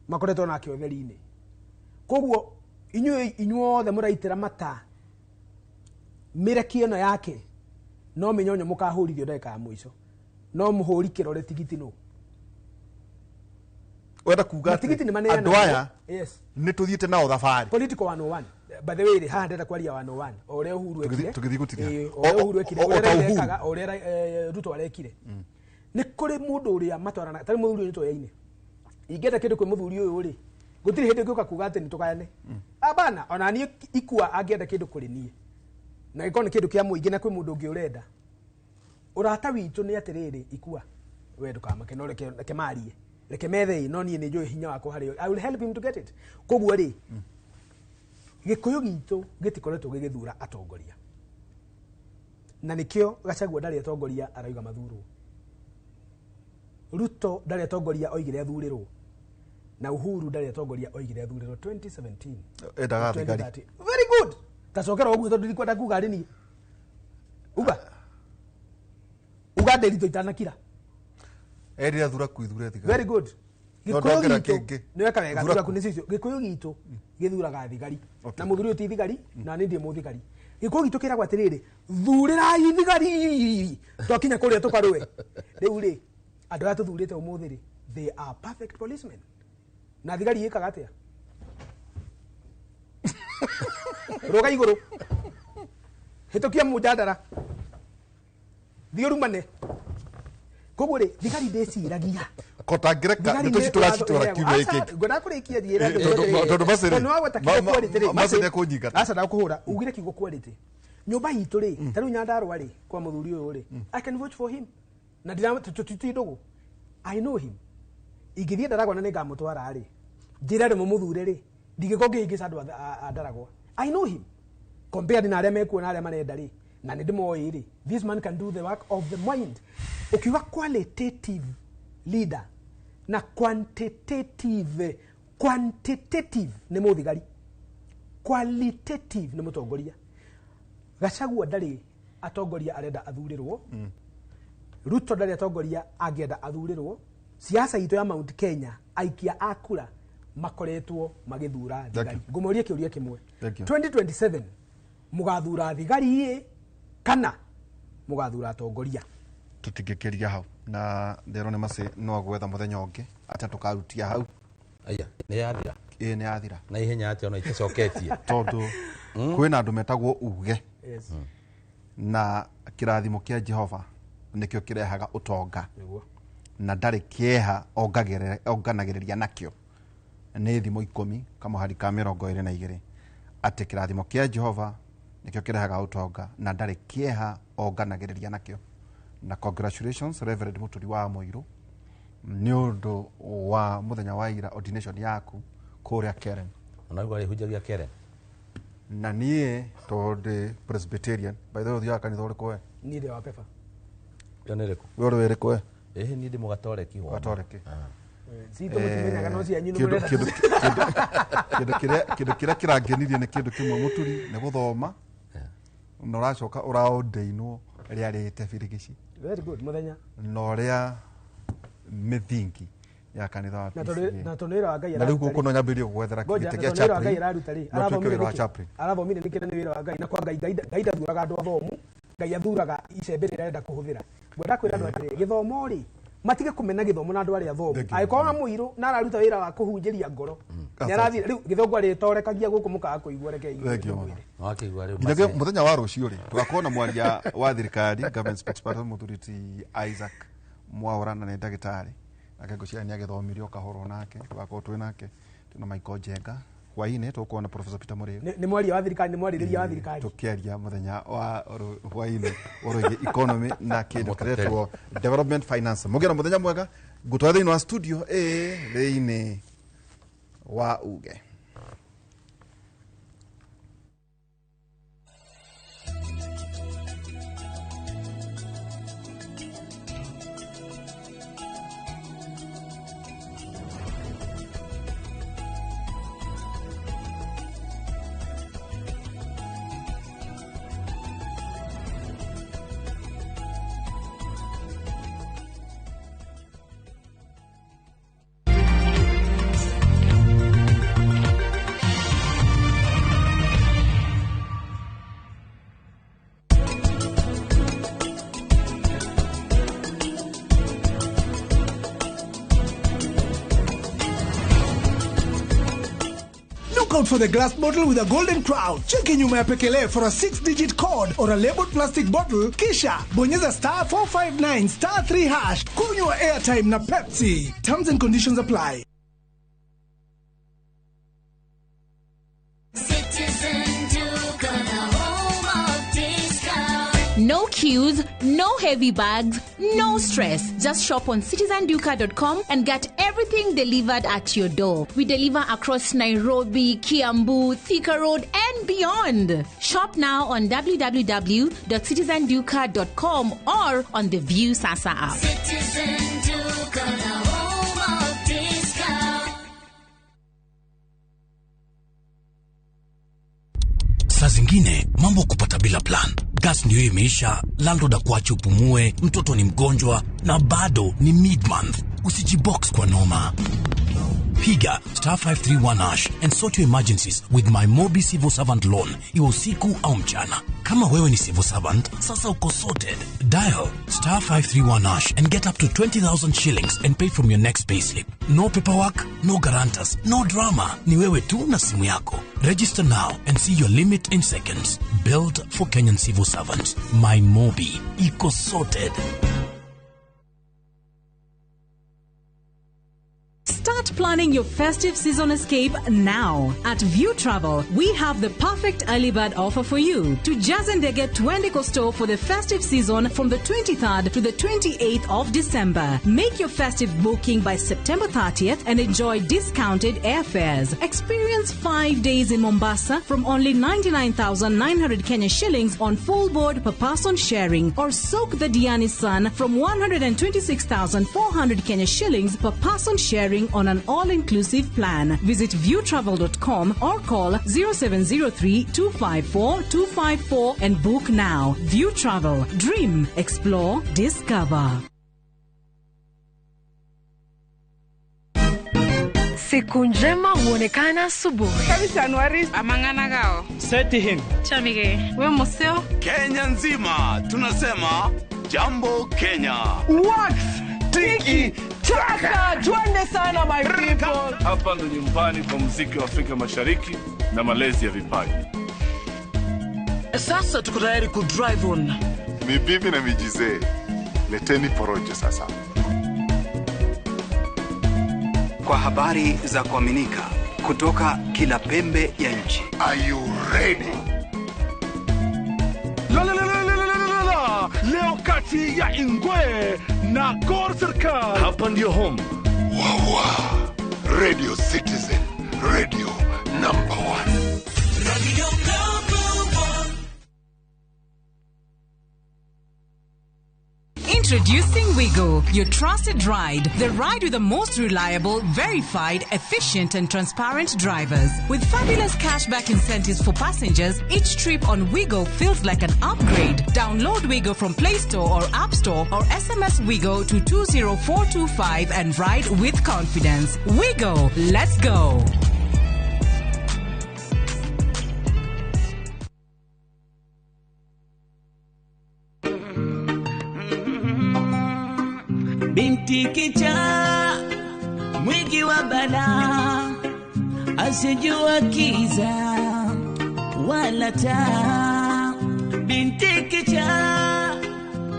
makoretwo nake otheri-ini koguo inyuothe muraitira mata mirekio no yake no minyonyo mukahurithio ndeka ya mwico no muhuri kirore tigiti no wenda kuga tigiti ni manene andu aya yes ni tuthiite nao thabari political 101 by the way ha ndenda kwaria 101 ore Uhuru ekire tugithi gutiga ore Uhuru ekire ore Ruto arekire ni kuri mundu uria matwarana tari muthuri ni toyaine ingenda kindu kwi muthuri uyu ri gutiri hindi ngioka kuga ati ni tukayane abana ona ni ikua angenda kindu kuri nie na ikone kindu kia muingi na kwi mundu ungi urenda urata witu ni atiriri ikua we ndukamake no reke marie reke methe no nie ni njui hinya wako hari I will help him to get it koguo ri gikuyu gitu gitikoretwo gigithura atongoria na nikio Gachagua ndari atongoria arauga mathurwo Ruto ndari atongoria oigire athurirwo na Uhuru ndari atongoria oigire athurirwo 2017 endaga thigari very good tacokera oguo tondu ndikwenda kuga rini uga nderito itanakira erira thura kuithura thigari very good gikuyu gitu niweka wega thura kunicicio gikuyu gitu githuraga thigari na muthuri uti thigari na ni ndie muthigari gikuyu gitu kiragwa atiriri thurirai thigari twakinya kuria tukarwe riu ri andu aya tuthurite umuthi ri they are perfect policemen na thigari ikaga atia roga iguru hitukia mujadara thiurumane kogure thigari ndeciragia kotangireka nituci turacitora kiumia iki ngona kurikia thiira tondu macere macere kunyinga asa da kuhura ugire kigo quality nyumba itu ri taru Nyandarua ri kwa muthuri uyu ri I can vote for him na ndira tutindugu I know him igithie Ndaragwa na ningamutwara ri njira ri muthure ri ndigikonge ingi sandu Ndaragwa I know him compared na aria mekuona aria marenda ri na ndimoi ri this man can do the work of the mind ukiwa qualitative leader na quantitative ni muthigari qualitative ni mutongoria Gachagua ndari atongoria arenda athurirwo Ruto ndari atongoria angenda athurirwo siasa itu ya Mount Kenya aikia akura makoretwo magithura thigari ngumorie kiuria kimwe 2027 mugathura thigari kana mugathura atongoria tutigekeria hau na ndero ne mase no gwetha muthenya ungi ata tukarutia hau aya ni yathira ni yathira na ihenya ati ona itacoketie tondu kwina andu metagwo uge na kirathimo kia Jehova nikio kirehaga utonga na ndari kieha onganagiriria nakio ni thimo 10 kama hari ka 22 ati kirathimo kia Jehova nikio kirehaga utonga na ndari kieha onganagiriria nakio na congratulations Reverend Muturi wa Moiru ni undu wa muthenya wa ira ordination yaku kuria Keren onagwa ri hujagia Keren na nie tondu Presbyterian by the way ya kanitha uri kwe ni de wa pefa yonereko woro were kwe ni de mugatoreki wa gatoreki sito mutimenya kana cia nyinu murera kidu kira kirangenirie ni kindu kimwe Muturi ni guthoma no racoka uraondeino ria rite birigici very good muthenya no ria mithingi ya kanitha wa na tonera wa Ngai na riu guku no nyambirie gwethera kigitegia chaplain arathomire nikire ni wira wa Ngai na kwa Ngai ndathuraga andu athomu Ngai athuraga icembe rirenda kuhuthira gwenda kwira andu atiri githomo ri matige kumena githomo na andu ari athomu aikorwa muiru na araruta wira wa kuhunjiria ngoro nyarathi riu githongwa ritorekagia guku mukaga kuigua reke wakigwa riu nginya muthenya wa rucio ri tugakorwo na mwaria wa thirikari government spokesperson Muthuriti Isaac Mwaura na ndagitari akagocira ni agithomirio kahoro nake tugakorwo twi nake tuna Michael Jenga hwaine tukuona Professor Peter Muriu ni mwaria wa thirikari ni mwariria wa thirikari tukiaria muthenya wa hwaine oroige economy na kindu kiretwo development finance mugira muthenya mwega gutwatha ino studio theine wa uge. Look out for the glass bottle with a golden crown. Cheki nyuma ya pekele for a 6-digit code or a labeled plastic bottle. Kisha bonyeza *459 *3#. Kunywa airtime na Pepsi. Terms and conditions apply. No queues, no heavy bags, no stress. Just shop on citizenduka.com and get everything delivered at your door. We deliver across Nairobi, Kiambu, Thika Road, and beyond. Shop now on www.citizenduka.com or on the View Sasa app. Citizen Duka, the home of discount. Saa zingine mambo kupata bila plan. Gas ndio imeisha, landlord akuache upumue, mtoto ni mgonjwa na bado ni mid-month. Usijibox kwa noma. Piga *531# and sort your emergencies with my Mobi Civil Servant Loan. Iwe usiku au mchana. Kama wewe ni civil servant, sasa uko sorted. Dial *531# and get up to 20,000 shillings and pay from your next payslip. No paperwork, no guarantors, no drama. Ni wewe tu na simu yako. Register now and see your limit in seconds. Built for Kenyan civil servants. My Mobi. Iko sorted. Start planning your festive season escape now. At View Travel, we have the perfect early bird offer for you. To Jazendege Twende Costo for the festive season from the 23rd to the 28th of December. Make your festive booking by September 30th and enjoy discounted airfares. Experience 5 days in Mombasa from only 99,900 Kenya shillings on full board per person sharing, or soak the Diani Sun from 126,400 Kenya shillings per person sharing on an all-inclusive plan. Visit viewtravel.com or call 0703-254-254 and book now. View Travel. Dream, explore, discover. Siku njema huonekana asubuhi. Kabisa Anuari amangana gao. Seti him. Chamige. We museo. Kenya nzima tunasema jambo Kenya. Wax. Tiki taka. Twende sana my people. Hapa ndo nyumbani kwa muziki wa Afrika Mashariki na malezi ya vipaji. Sasa tuko tayari ku drive on. Mibibi na mijize. Leteni porojo sasa. Kwa habari za kuaminika kutoka kila pembe ya nchi. Are you ready? Leo kati ya Ingwe na Gor Serikali. Hapa ndio home. Wawa. Radio Citizen. Radio number 1. Radio number 1. Introducing Wigo, your trusted ride. The ride with the most reliable, verified, efficient and transparent drivers. With fabulous cashback incentives for passengers, each trip on Wigo feels like an upgrade. Download Wigo from Play Store or App Store or SMS Wigo to 20425 and ride with confidence. Wigo, let's go. Binti kicha mwingi wa bala, asijua kiza wala taa. Binti kicha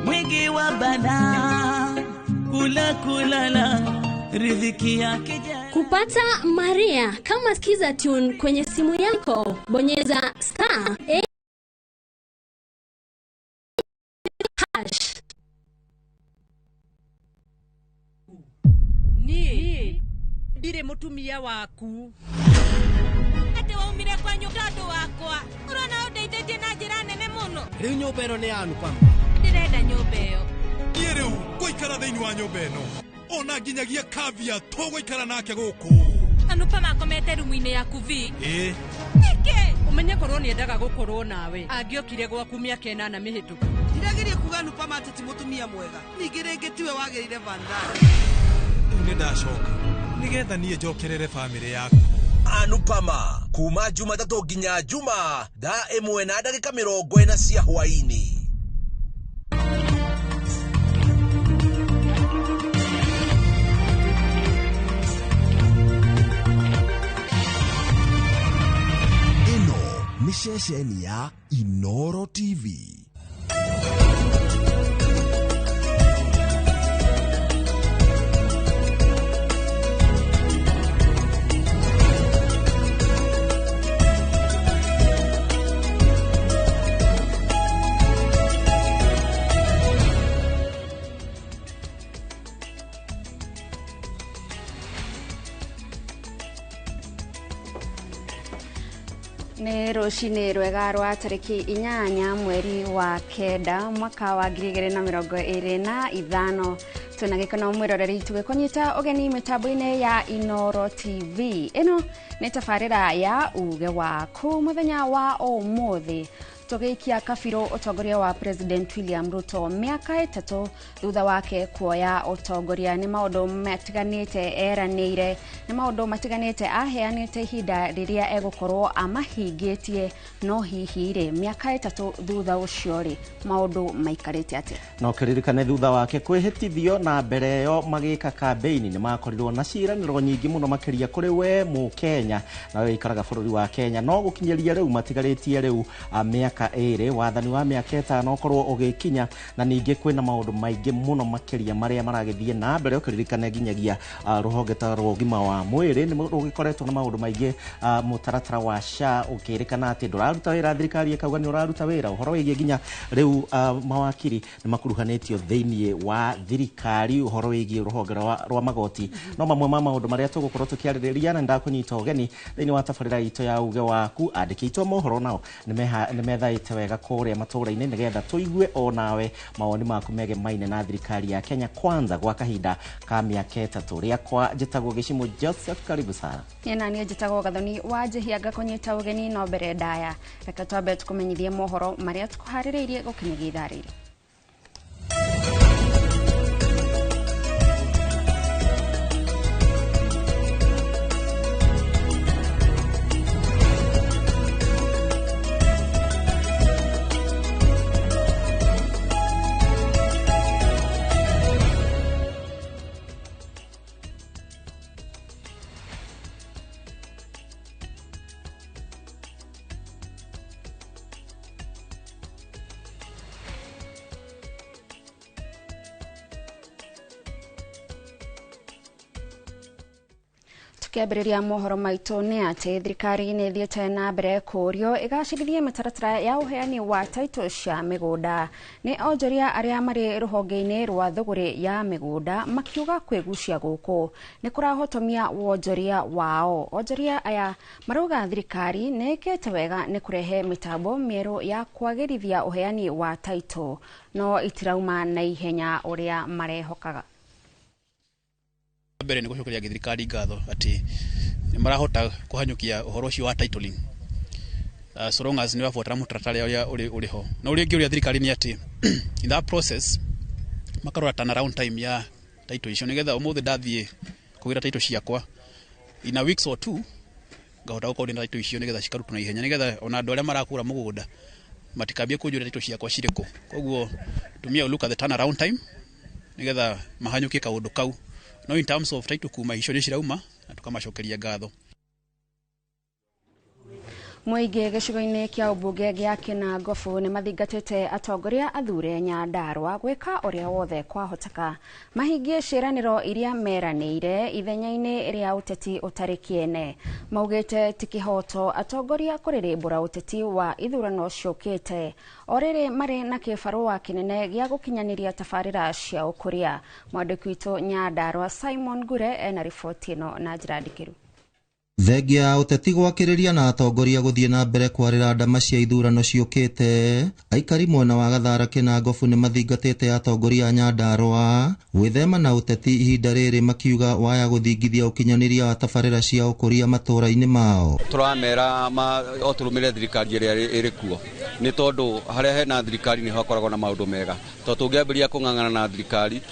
mwingi wa bala, kula kulala riziki yake. Kupata Maria kama skiza tune kwenye simu yako, bonyeza *8#. ndire mutumia waku ati waumire kwa nyundo wakwa urona undeithĩtie na njĩra nene mũno riu nyũmba ĩno nĩ yanu pam ndirenda nyũmba ĩyo niĩ rĩu ngũikara thĩinĩ wa nyũmba ĩno ona nginyagia kavia tũgũikara nake gũkũ anupa makomete rumu-inĩ yaku vi ĩĩ nĩkĩ ũmenye korwo nĩendaga gũkorwo nawe angĩokire gwaku mĩaka 8 mĩhĩtũku ndirageria kuga nupa mateti mutumia mwega ningĩ rĩngĩ tiwe wagĩrĩire vandara rĩu nĩ ndacoka nĩgetha niĩ njokerere bamĩrĩ yaku Anupama kuma Jumatatu nginya Juma thaa 1:40 cia hwaini. Ino ni ceceni ya Inoro TV. Nĩ rũcinĩ rwega rwa tarĩki 8 mweri wa kenda mwaka wa 2025 twĩna gĩkeno mwĩroreri tũgĩkũnyita ũgeni mĩtambo-inĩ ya Inoro TV. Ĩno nĩ tabarĩra ya uge waku mũthenya wa ũmũthĩ tũgĩikia kabirũ ũtongoria wa President William Ruto mĩaka 3 thutha wake kuoya ũtongoria. Nĩ maũndũ matiganĩte eranĩire, nĩ maũndũ matiganĩte aheanĩte ihinda rĩrĩa egũkorwo amahingĩtie, no hihi rĩ mĩaka 3 thutha ũcio rĩ maũndũ maikarĩte atĩa? No kĩririkane thutha wake kwĩhĩtithio na mbere ĩyo magĩka campaign nĩ makorirwo na ciĩranĩro nyingĩ mũno makĩria kũrĩ we Mũkenya nawe ikaraga bũrũri wa Kenya, no gũkinyĩria rĩu matigarĩtie rĩu mĩaka ĩrĩ wathani wa mĩaka 5 ũkorwo ũgĩkinya, na ningĩ kwĩna maũndũ maingĩ mũno makĩria marĩa maragĩthiĩ na mbere. Ũkĩririkane nginyagia rũhonge ta rwa ũgima wa mwĩrĩ nĩ rũgĩkoretwo na maũndũ maingĩ, mũtaratara wa SHA ũkĩrĩkana atĩ ndũraruta wĩra, thirikari ĩkauga nĩ ũraruta wĩra. Ũhoro wĩgiĩ nginya rĩu mawakiri nĩ makuruhanĩtio thĩinĩ wa thirikari, ũhoro wĩgiĩ rũhonge rwa magoti no mamwe ma maũndũ marĩa tũgũkorwo tũkĩarĩrĩria, na ndakũnyita ũgeni thĩinĩ wa tabarĩra itũ ya uge waku. Andĩki aitũ mohoro nao nĩ methaĩte wega kũrĩa matũũra-inĩ nĩgetha tũigue onawe mawoni maku megemaine na thirikari ya Kenya Kwanza gwa kahinda ka mĩaka 3. Rĩakwa njĩtagwo Gĩcimũ Joseph, karibu sana. Na niĩ njĩtagwo Gathoni wa Njĩhianga kũnyita ũgeni no mbere ndaya. Reke twambe tũkũmenyithie mohoro marĩa tũkuharĩrĩirie gũkinyagia ithaa rĩrĩ. Tukiambĩrĩria mohoro maitũ nĩ atĩ thirikari nĩ ĩthiĩte na mbere kũũrio ĩgacĩrithie mĩtaratara ya ũheani wa title cia mĩgũnda. Nĩ onjoria arĩa marĩ rũhonge-inĩ rwa thũgũrĩ ya mĩgũnda makiuga kwĩgucia gũkũ nĩ kũrahotomia wonjoria wao. Onjoria aya marauga thirikari nĩ ĩkĩte wega nĩ kũrehe mĩtambo mĩerũ ya kwagĩrithia ũheani wa title, no itirauma na ihenya ũrĩa marehokaga. Mbere nĩ gũcokeria thirikari ngatho atĩ nĩ marahota kũhanyũkia ũhoro ũcio wa titling, so long as nĩ wabuatĩra mũtaratara ũrĩa ũrĩ ho. Na ũrĩa ũngĩ ũrĩa thirikari nĩ atĩ in that process makarora turnaround time ya title icio, nĩgetha ũmũthĩ ndathiĩ kũgĩra title ciakwa in a weeks or 2 ngahota gũkorwo na title icio nĩgetha cikarutwo na ihenya, nĩgetha ona andũ arĩa marakũra mũgũnda matikambie kũnjũria title ciakwa cirĩkũ. Koguo tumia look at the turnaround time nĩgetha mahanyũkie kaũndũ kau. No in terms of title kuma icio nĩ cirauma na tukamacokeria ngatho. Muingi gicigo-ini kia ubunge gia Kinangofu ni mathingatite atongoria athure Nyandarua gwika uria wothe kwahoteka mahingie ciraniro iria meraniire ithenya-ini ria uteti utari kiene. Maugite tikihoto atongoria kuririmbura uteti wa ithurano ciukite oriri mari na kibarua kinene gia gukinyaniria tabarira cia ukuria. Mwandiki witu Nyandarua Simon Gure ena riboti ino na njira ndikiru. Thengia uteti gwakiriria na atongoria guthie na mbere kwarira ndama cia ithurano ciukite, aikari mwena wa Gathara Kinangofu ni mathingatite atongoria Nyandarua gwithema na uteti ihinda riri makiuga waya guthingithia ukinyaniria wa tabarira cia ukuria matura-ini mao. Turamera oturumire thirikari iria iri kuo ni tondu haria hena thirikari ni hakoragwo na maundu mega to tungiambiria kung'ang'ana na thirikari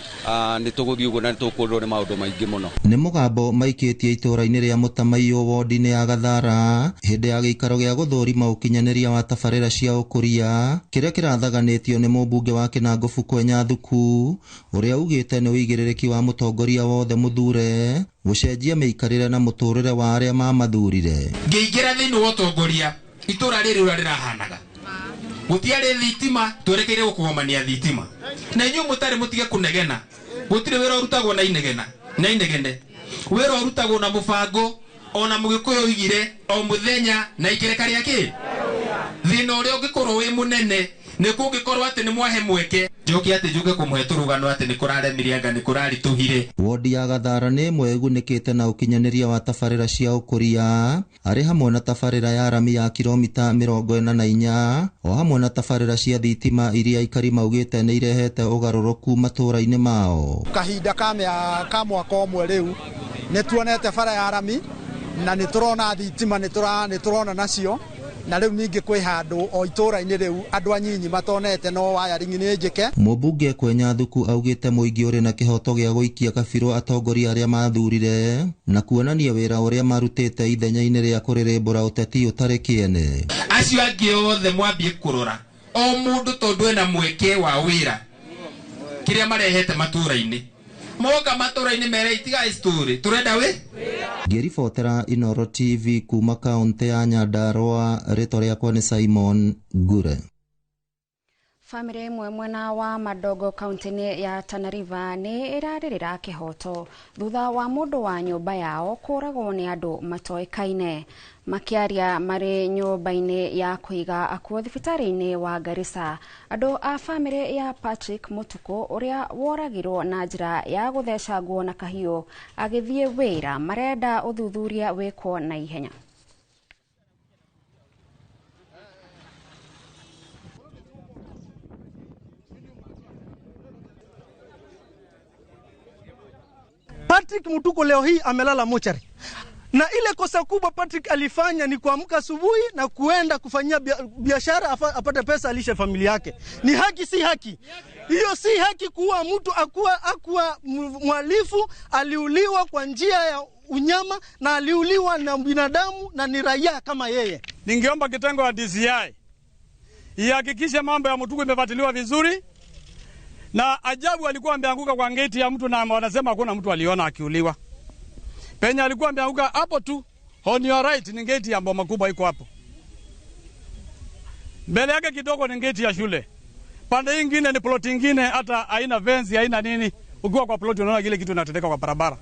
ni tuguthii uguo na tukundwo ni maundu maingi muno. Ni mugambo maikitie itura-ini ria Mutamaio wodi-ini ya Gathara hindi ya giikaro gia guthurima ukinyaniria wa tabarira cia ukuria kiria kirathaganitio ni mubunge wa Kinangofu Kwenya Thuku uria ugite ni uigiririki wa mutongoria wothe muthure gucenjia meikarire na muturire wa aria mamathurire. Ngeigira thiini wa utongoria itura riri ura rirahanaga gutiari thitima twerekeire gukugomania thitima na inyu mutari mutige kunegena gutire wira urutagwo na inegene wira urutagwo na mubango ona mugikuyo igire o muthenya na ikereka riake thina uria ungikorwo wi munene ni kungikorwo ati ni mwahe mweke njoki ati njuge kumwe turugano ati ni kuraremiria anga ni kurarituhire. Wodi ya Gathara ni imwe igunikite na ukinyaniria wa tabarira cia ukuria ari hamwe na tabarira ya rami ya kilomita 44 o hamwe na tabarira cia thitima iria aikari maugite ni irehete ugaruruku matura-ini mao. Kahinda ka mwaka umwe riu ni tuonete bara ya rami na ni turona thitima ni turona nacio na riu ningi kwi handu o itura-ini riu andu anyinyi matonete no wayaringi ni njike. Mubunge Kwenya Thuku augite muingi uri na kihoto gia guikia kabiro atongoria aria mathurire na kuonania wira uria marutite ithenya-ini ria kuririmbura uteti utari kiene. Acio angi othe mwambie kurora o mundu tondu ena mweke wa wira kiria marehete matura-ini moka matura-ini mere itiga story turenda we Ngiribotera Inoro TV kuma kaunti ya Nyandarua. Rĩtwa rĩakwa ni Simon Gure. Family imwe mwena wa Madogo kaunti-ini ya Tana River ni iraririra kihoto thutha wa mundu wa nyumba yao kuragwo ni andu matoikaine. Makiaria mari nyumba-ini ya kuiga akuo thibitari-ini wa Garissa, andu a family ya Patrick Mutuku uria woragirwo na njira ya guthecangwo na kahiu agithie wira marenda uthuthuria wikwo na ihenya. Patrick Mutuku leo hii amelala mochari. Na ile kosa kubwa Patrick alifanya ni kuamka asubuhi na kuenda kufanyia biashara apate pesa alishe familia yake. Ni haki si haki? Hiyo si haki kuwa mtu akuwa mhalifu, aliuliwa kwa njia ya unyama na aliuliwa na binadamu na ni raia kama yeye. Ningeomba kitengo ya DCI ihakikishe mambo ya Mutuku imefuatiliwa vizuri. Na ajabu alikuwa ameanguka kwa geti ya mtu na wanasema hakuna mtu aliona akiuliwa. Penya alikuwa ameanguka hapo tu. On your right ni geti ya mboma kubwa iko hapo. Mbele yake kidogo ni geti ya shule. Pande nyingine ni plot nyingine hata haina fence, haina nini. Ukiwa kwa plot unaona kile kitu kinatendeka kwa barabara.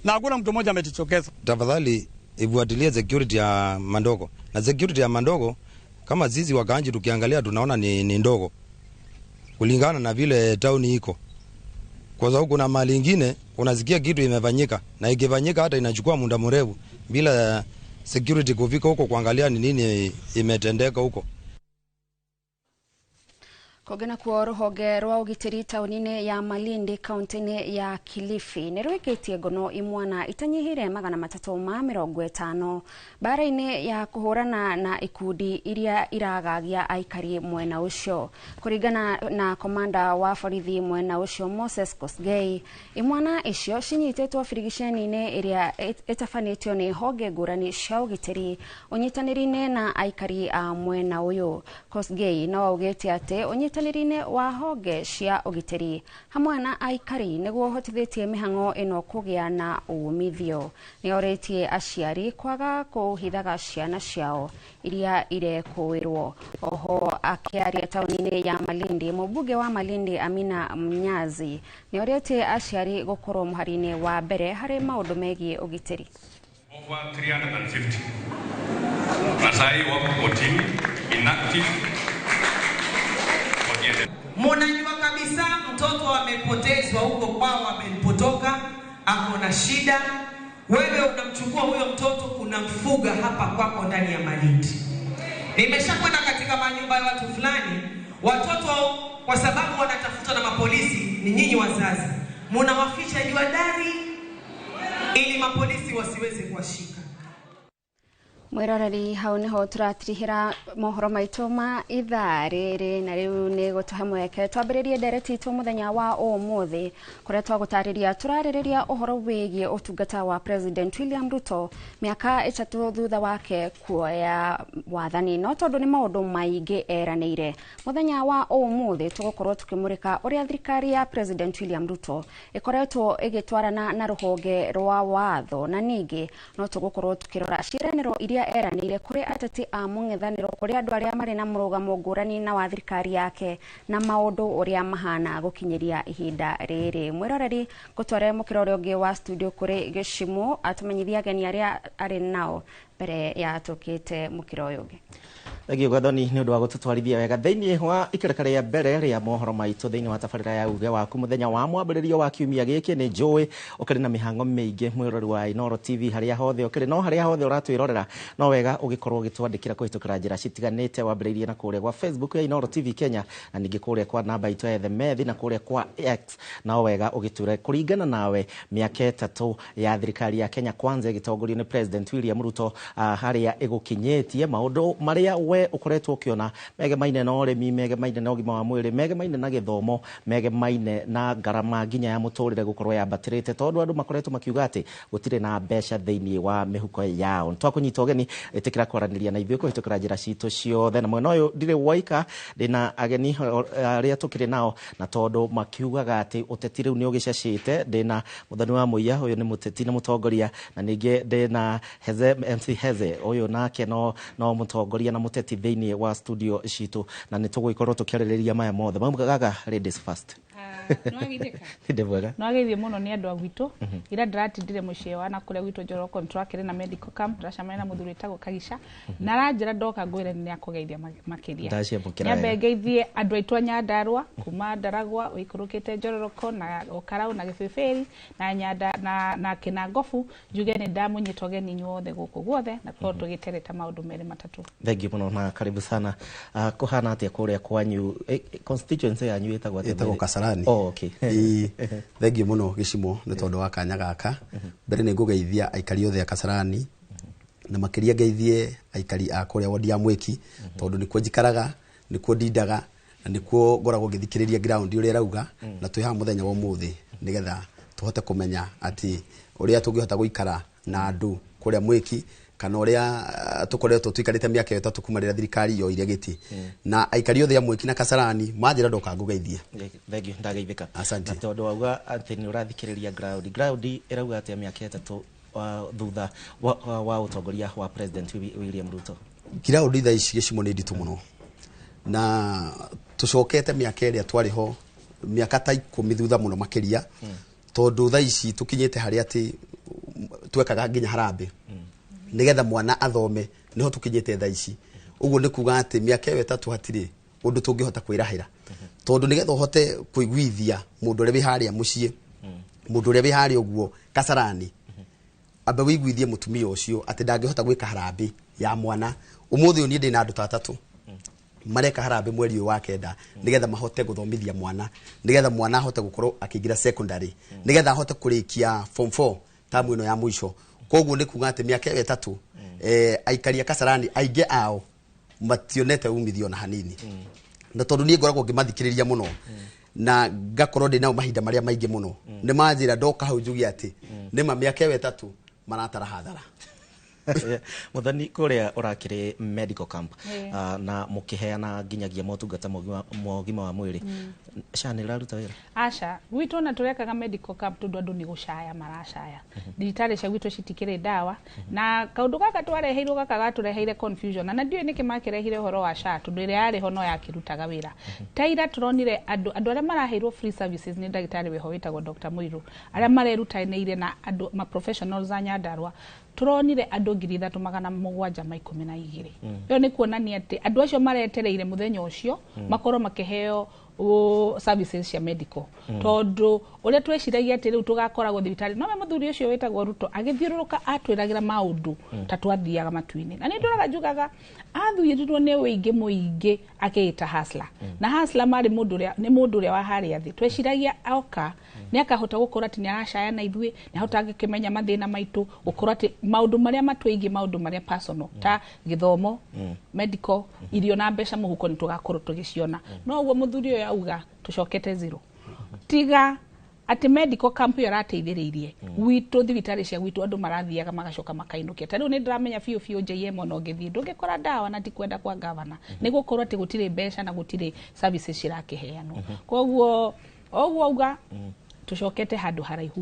Na hakuna mtu mmoja ametichokeza. Tafadhali ifuatilie security ya Mandogo. Na security ya Mandogo kama zizi wakaanji tukiangalia tunaona ni ndogo kulingana na vile town iko. Kwa sababu kuna mali nyingine unasikia kitu imefanyika na ikifanyika hata inachukua muda mrefu bila security kufika huko kuangalia ni nini imetendeka huko. Kogena kwa ruhonge rwa ugitiri taunini ya Malindi kaunti-ini ya Kilifi nirwikitie ngono imwana itanyihire 350 bara-ini ya kuhurana na ikundi iria iragagia aikari mwena ucio. Kuringana na komanda wa borithi mwena ucio Moses Kosgei, imwana icio cinyitetwo firigiceni-ini iria itafanitio ni honge ngurani cia ugitiri unyitaniri-ini na aikari a mwena uyu. Kosgei no augite ati unyitanirine wa honge cia ugitiri hamwe na aikari niguo hotithitie mihango ino kugia na umithio. Ni oretie aciari kwaga kuhithaga ciana ciao iria irekuirwo. Oho akiaria taunini ya Malindi, mubunge wa Malindi Amina Mnyazi ni oretie aciari gukorwo muharine wa mbere hari maundu megie ugitiri. Over 350. Masai wako kotini inactive. Mnajua kabisa mtoto amepotezwa huko kwao, amempotoka, ako na shida. Wewe unamchukua huyo mtoto unamfuga hapa kwako ndani ya Malindi. Nimeshakwenda katika manyumba ya watu fulani, watoto kwa sababu wanatafutwa na mapolisi, ni nyinyi wazazi mnawaficha juu dari ili mapolisi wasiweze kuwashika. Mwiroreri hau niho turatirihira mohoro maitu ma ithaa riri na riu ni gutuhe mweke twambiririe ndereti tu muthenya wa umuthi kuria twagutariria turariria uhoro wigie utungata wa President William Ruto miaka 3 thutha wake kuoya wathani, no tondu ni maundu maingi eranire. Muthenya wa umuthi tugukorwo tukimurika uria thirikari ya President William Ruto ikoretwo igitwarana na ruhonge rwa watho, na ningi no tugukorwo tukirora ciraniro iria eranire kuri ateti a mung'ethaniro kuri andu aria mari na murugamo ngurani na wa thirikari yake na maundu uria mahana gukinyiria ihinda riri. Mwiroreri gutware mukirore ungi wa studio kuri Gishimo atumenyithia ageni aria ari nao mbere ya tukite mukiro ungi. Thegio Gathoni ni undu wa gututwarithia wega thiini wa ikereka ya mbere ria mohoro maitu thiini wa tabarira ya uge waku muthenya wa mwambiririo wa kiumia giki. Ni njui ukiri na mihango miingi mwirori wa Inoro TV haria hothe ukiri no haria hothe uratwirorera no wega ugikorwo gitwandikira kuhitukira njira citiganite wambiririe na kuria kwa Facebook ya Inoro TV Kenya na ningi kuria kwa namba itu ya The Methi na kuria kwa X na wega ugiture kuringana nawe miaka 3 ya thirikari ya Kenya kwanza igitongorio ni President William Ruto haria igukinyetie maundu maria we ukoretwo ukiona mege maine na urimi, mege maine na ugima wa mwiri, mege maine na githomo, mege maine na garama nginya ya muturire gukorwo yambatirite tondu andu makoretwo makiuga ati gutire na mbeca thiini wa mihuko yao. Twakunyita ugeni itikira kwaraniria na ithuĩ kuhitukira njira citu ciothe na mwena uyu ndire waika ndina ageni aria tukiri nao na tondu makiugaga ati uteti riu ni ugicacite. Ndina muthani wa muiya uyu ni muteti na mutongoria, na ningi ndina Heze MC Heze uyu nake no mutongoria na muteti thiini wa studio citu na nituguikorwo tukiaririria maya mothe mamugaga ladies first. No agitheka ndebwega no agithie muno ni andu agwitu ira ndiratindire mucie wa na kuria gwitu Njoro contract na medical camp ndacamana na muthuri tago Kagisha na ranjira ndoka ngwire ni akugeithia makiria nyambe ngeithie andu aitu a Nyandarua kuma Ndaragwa uikurukite Njororoko na Okarau na Gibibiri na Nyanda na Kinangofu njuge ni ndamunyitoge ni nyuothe guku guothe na tondu gitereta maundu mere matatu. Thank you muno na karibu sana. Kuhana atia kuria kwanyu constituency yanyu etagwo Kasarani. Okay. Thengi muno Gishimo ni tondu wa kanya gaka. Mbere ni ngugeithia aikari othe a Kasarani na makiria geithie aikari a kuria wodi ya Mwiki tondu nikuo njikaraga, nikuo ndindaga na nikuo ngoragwo ngithikiriria ground uria rauga na twi ha muthenya wa umuthi nigetha tuhote kumenya ati uria tungihota guikara na andu kuria Mwiki kana uria tukoretwo tuikarite miaka 3 kuma rira thirikari yo iria giti na aikari othe ya Mwiki na Kasarani manjira ndoka ngugeithie. Thank you ndageithika. Asante. Na tondu wauga ati ni urathikiriria ground irauga ati miaka 3 thutha wa utongoria wa President William Ruto. Ground tha ici Gishimo ni nditu muno na tucokete miaka iria twariho miaka ta 10 thutha muno makiria tondu tha ici tukinyite hari ati twekaga nginya harambe nigetha mwana athome niho tukinyite tha ici. Uguo ni kuga ati miaka 3 hatire undu tungihota kwirahira tondu nigetha uhote kuiguithia mundu uri biharia mucie mundu uri biharia uguo Kasarani abe wiguithie mutumia ucio ati ndangihota gwika harambe ya mwana. Umuthi uni ndina andu 3 mareka harambe mweri wa kenda nigetha mahote guthomithia mwana, nigetha mwana ahote gukorwo akigira secondary, nigetha ahote kurikia form 4 tamu ino ya mwisho. Koguo ni kuga ati miaka 3 aikari a Kasarani aige ao mationete umithio na hanini na tondu ni ngoragwo ngimathikiriria muno na ngakorwo ndina mahinda maria maingi muno ni manjira ndoka hau njugi ati ni ma miaka 3 maratara hathara Muthoni kuria urakire medical camp na mukiheana nginyagia motungata mogima wa mwiri SHA ni raruta wira aca gwitu na turekaga medical camp tundu andu ni gucaya maracaya thibitari cia gwitu citikire dawa na kaundu gaka twareheirwo gaka gatureheire confusion na ndio niki makirehire horo wa SHA tundu ire yari ho no yakirutaga wira taira turonire andu aria maraheirwo free services ni ndagitari weho witagwo Dr. Muiru aria marerutaneire na andu ma professionals a Nyandarua turonire andu 3,712 yo ni kuonania ati andu acio maretereire muthenya ucio makorwo makiheo services cia medical tondu uria tweciragia ati riu tugakoragwo thibitari no me muthuri ucio wetagwo Ruto agithiururuka atwiragira maundu ta twathiaga matuini na ni nduraga njugaga athuirirwo ni wingi muingi akiita hasla na hasla mari mundu uria wa haria thi tweciragia oka ni akahota gukora ati ni aracaya na ithui ni ahota agikimenya mathina maitu gukora ati maundu maria matwigi maundu maria personal ta githomo medical irio na mbeca muhuko ni tugakorwo tugiciona no uguo muthuri uyu auga tucokete zero tiga ati medical camp yo rateithiririe gwitu thibitari cia gwitu andu marathiaga magacoka makainukia ta riu ni ndiramenya fiu JM no ngithii ndungikora dawa na ti kwenda kwa governor ni gukorwo ati gutire mbeca na gutire services cirakiheanwo koguo oguo auga tucokete handu haraihu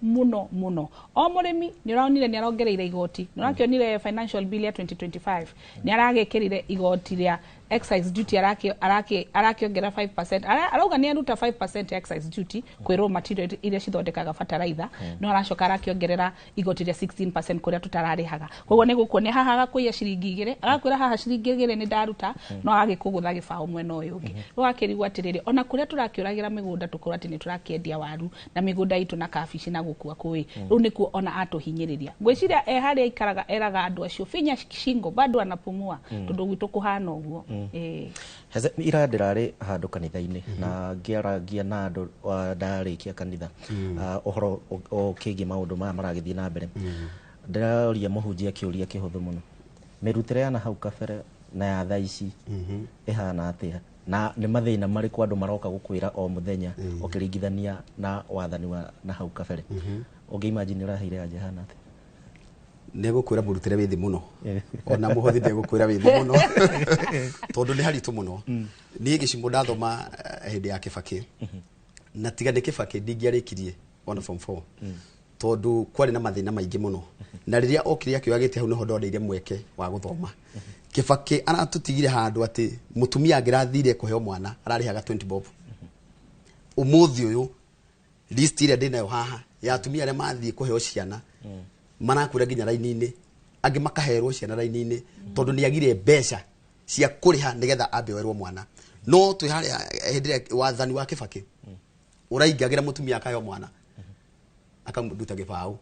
muno o murimi ni raonire ni arongereire igoti ni rakionire financial bill ya 2025 ni aragekirire igoti ria excise duty arakiongera 5% arauga ni aruta 5% excise duty kwi raw material iria cithondekaga fertilizer no aracoka arakiongerera igoti ria 16% kuria tutararihaga koguo ni gukuone haha gakuya ciringi 2 agakwira haha ciringi 2 ni ndaruta no agikugutha gibao mwena uyu ungi rwakirigwa atiriri ona kuria turakiuragira migunda tukorwo ati ni turakiendia waru na migunda itu na kabici na gukua kui riu niku ona atuhinyiriria ngwiciria haria ikaraga eraga andu acio finya shingo bado anapumua tondu gwitu kuhana uguo heze ira ndirari handu kanitha-ini na ngiaragia na andu ndarikia kanitha ohoro okingi maundu maya maragithie na mbere ndiraria muhunjia kiuria kihuthu muno mirutire yana hau kabere na ya thaa ici ihana atia na ni mathina mariku andu maroka gukwira o muthenya ukiringithania na wathani wa na hau kabere ungiimagine raheire aje hana atia negukwira murutire withi muno ona muhothi negukwira withi muno tondu ni haritu muno ni gicimbo ndathoma hindi ya Kibaki na tiga ni Kibaki ndingiarikirie ona form 4 tondu kwari na mathina maingi muno na riria okiria kiwagite hau no ndondeire mweke wa guthoma Kibaki aratutigire handu ati mutumia angirathire kuheo mwana ararihaga 20 bob umuthi uyu list ile ndinayo haha ya atumia aria mathie kuheo ciana manakura nginya raini-ini angi makaherwo ciana raini-ini tondu ni agire mbeca cia kuriha nigetha ambewerwo mwana no twi haria hindire wathani wa Kibaki uraingagira mutumia akaheo mwana akamuduta gibao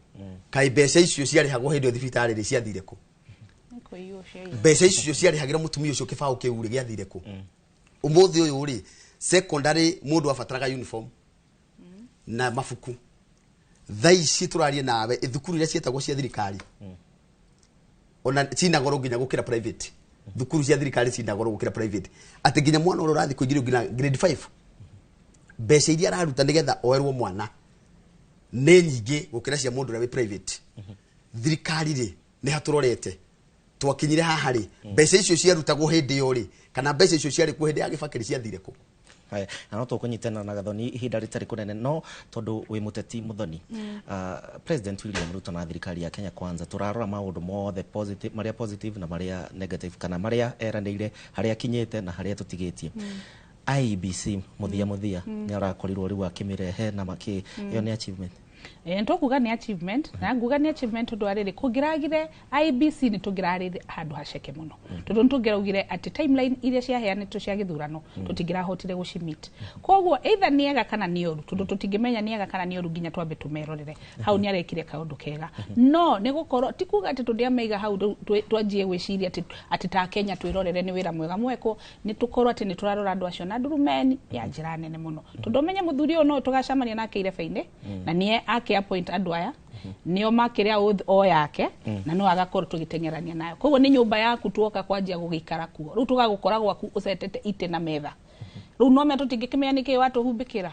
kai mbeca icio ciarihagwo hindi thibitari ri ciathire ku mbeca icio ciarihagira mutumia ucio gibao kiu ri giathire ku umuthi uyu ri secondary mundu abataraga uniform na mafuku thaici turarie nawe thukuru iria cietagwo cia thirikari ona cina goro nginya gukira private thukuru cia thirikari cina goro gukira private ati nginya mwana uri urathi kuingirio nginya grade 5 mbeca iria araruta nigetha oerwo mwana ni nyingi gukira cia mundu uri private thirikari ri ni haturorete twakinyire haha ri mbeca icio ciarutagwo hindi yo ri kana mbeca icio ciari ku hindi ya Kibaki ciathire ku Haya, ano tukunyitana na Gathoni ihinda ritari kunene no tondu wi muteti Muthoni President William Ruto na thirikari ya Kenya Kwanza turarora maundu mothe positive na maria negative kana maria eranĩire haria kinyite na haria tutigitie IEBC muthia ni arakorirwo riu akimirehe na maki iyo ni achievement ntokuga ni achievement na nguga ni achievement tondu ariri kungiragire IBC ni tungirarire handu haceke muno tondu ntungiraugire ati timeline iria ciaheanitwo cia githurano tutingirahotire gucimit koguo either ni ega kana ni oru tondu tutingimenya ni ega kana ni oru nginya twambe tumerorere hau ni arekire kaundu kega no ni gukorwo ti kuga ati tundiameiga hau twanjie gwiciria ati ta Kenya twirorere ni wira mwega mweko ni tukorwo ati ni turarora andu acio na ndurumeni ya njira nene muno tondu menya muthuri no tugacamania nake irebe-ini na nie ake appoint andu aya nio makiria o yake na no agakorwo tugitengerania nayo koguo ni nyumba yaku tuoka kwanjia gugikara kuo riu tugagukora gwaku ucetete ite na metha riu no me tutingikimenya niki watu humbikira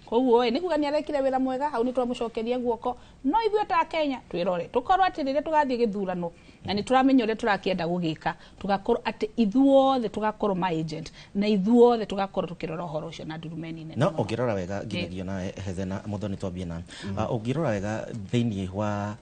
koguo ni kuga ni arekire wira mwega hau ni turamucokeria guoko no ithuĩ ta Kenya twirore tukorwo ati rĩrĩa tugathiĩ gĩthurano na ni turamenya ũrĩa tũrakĩenda gũgĩka tugakorwo ati ithuothe tugakorwo ma agent na ithuothe tugakorwo tukirora ũhoro ũcio na ndurumeni nene no ũngĩrora wega nginyagia na Hezena Muthoni twambie na ũngĩrora wega thĩinĩ wa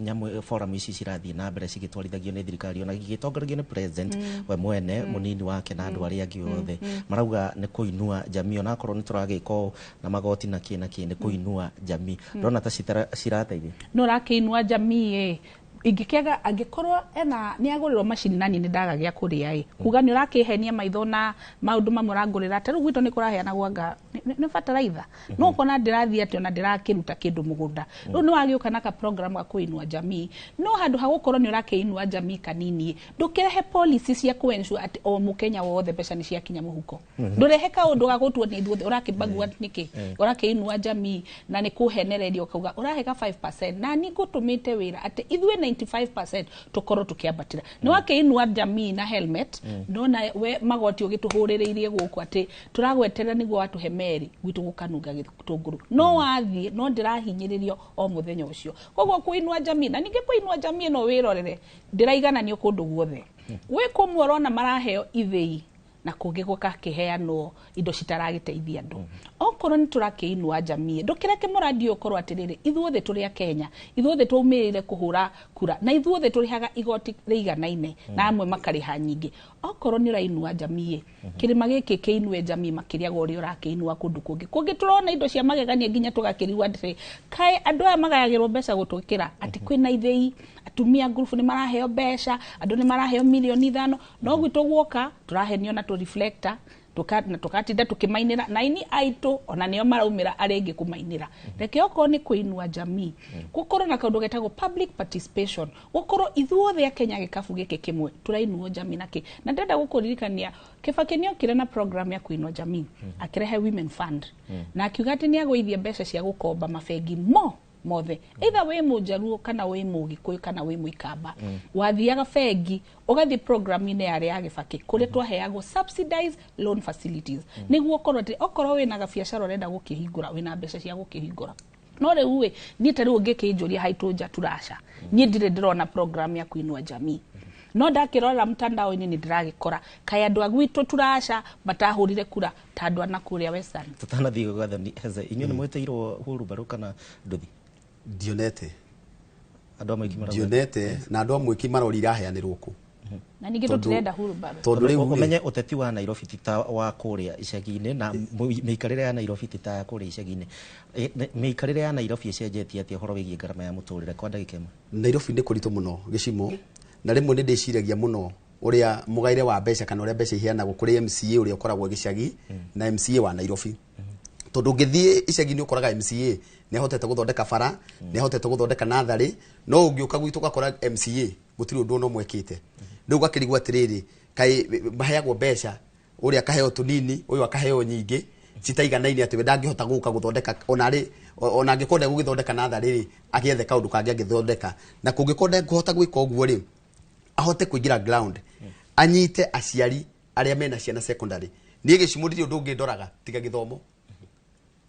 nyamũ forum ici cirathiĩ na mbere cigĩtwarithagio nĩ thirikari ona gĩgĩtongoragio nĩ president we mwene mũnini wake na andũ arĩa angĩ othe marauga nĩ kũinua jamii ona korwo nĩ tũragĩko na magoti na kĩ nĩ kũinua jamii ndona ta cirateithia no rakĩinua jamii ingĩkĩaga angĩkorwo nĩ agũrĩrwo macini nani nĩ ndaga gĩa kũrĩa kuga nĩ ũrakĩhenia maitho na maũndũ mamwe ũrangũrĩra ta rĩu gwitũ nĩ kũraheana gwanga nĩ bataraitha no ũkona ndĩrathiĩ atĩ ona ndĩrakĩruta kĩndũ mũgũnda rĩu nĩ wagĩũka na ka program ga kũinua jamii no handũ ha gũkorwo nĩ ũrakĩinua jamii kanini ndũkĩrehe policy cia kũensure atĩ o mũkenya wothe mbeca nĩ ciakinya mũhuko ndũrehe kaũndũ ga gũtua nĩ ithuothe ũrakĩbagua nĩkĩ ũrakĩinua jamii na nĩ kũhenereria ũkauga ũraheka 5% na nĩ ngũtũmĩte wĩra atĩ ithuĩ 95% tukorwo tukiambatira ni wakiinua jamii na helmet ndona we magoti ugituhurireirie guku ati turagweterera niguo watuhe meri gwitu gukanunga gitunguru no wathie no ndirahinyiririo o muthenya ucio koguo kuinua jamii na ninge kuinua jamii no wirorere ndiraigananio kundu guothe we kumworona maraheo ithei na kũngĩ gũkakiheanwo indo citaragĩteithia andũ okorwo nĩ tũrakĩinua jamii ndũkĩreke mũradi ũkorwo atĩrĩrĩ ithuothe tũrĩ a Kenya ithuothe twaumĩrĩre kũhũra kura na ithuothe tũrĩhaga igoti rĩiganaine na amwe makarĩha nyingĩ okorwo nĩ ũrainua jamii kĩrĩma gĩkĩ kĩinue jamii makĩria ga ũrĩa ũrakĩinua kũndũ kũngĩ tũrona indo cia magegania nginya tũgakĩrigwo atĩ kaĩ andũ aya magayagĩrwo mbeca gũtũkĩra atĩ kwĩna ithei atumia group nĩ maraheo mbeca andũ nĩ maraheo milioni 5 no gwitũ guoka tũrahenio na reflector tukatinda tukimainira na ini aitu ona nio maraumira arengi kumainira reke okorwo ni kuinua jamii gukorwo na kaundu getagwo public participation gukorwo ithuothe a Kenya gikabu giki kimwe turainua jamii naki na ndenda gukuririkania Kibaki nio kire na program ya kuinua jamii akirehe women fund na akiuga ati ni agũithia mbeca cia gukomba mabengi mothe either we mujaruo kana we mugikuyu kana we muikamba wathiaga bengi ugathi programine yare ya Kibaki kuri twaheagwo subsidized loan facilities niguo okorwo wina gabiacara urenda gukihingura wina mbeca cia gukihingura no riu we ni tari ungikinjuria haitoja turasha ni ndire ndirona program ya kuinua jamii no ndakirora mtandao-ini ni ndiragikora kaya andu agwitu turasha batahurire kura tandu ana kuria Western tutanathie gwathani heze inyu ni mwiteirwo huru baruka na nduthi dionete na andu amwe kimarorira aheanirwo ku na ningi tutirenda huru baro tondu riu umenye uteti wa Nairobi tita wa kuria icagi-ini na miikarire ya Nairobi tita ya kuria icagi-ini miikarire ya Nairobi icenjetie atia horo wigie ngarama ya muturire kwa ndagika imwe Nairobi ndi kuritu muno gicimo na rimwe ni ndiciragia muno uria mugaire wa mbeca kana uria mbeca iheanagwo kuri MCA uria ukoragwo gicagi na MCA wa Nairobi tondu ngithie icagi ni ukoraga MCA ni hotete guthondeka bara ni hotete guthondeka nathari no ungiuka gwitu gakora MCA gutiri undu no mwekite riu gakirigwa atiriri kai maheagwo mbeca uria kaheo tunini uyu akaheo nyingi citaiganaine ati we ndangihota guka guthondeka ona angikonde gugithondeka nathari ri agiethe kaundu kangi angithondeka na kungikonde kuhota gwika uguo ri ahote kuingira ground anyite aciari aria mena ciana secondary ni gicimuririo ndungi ndoraga tiga githomo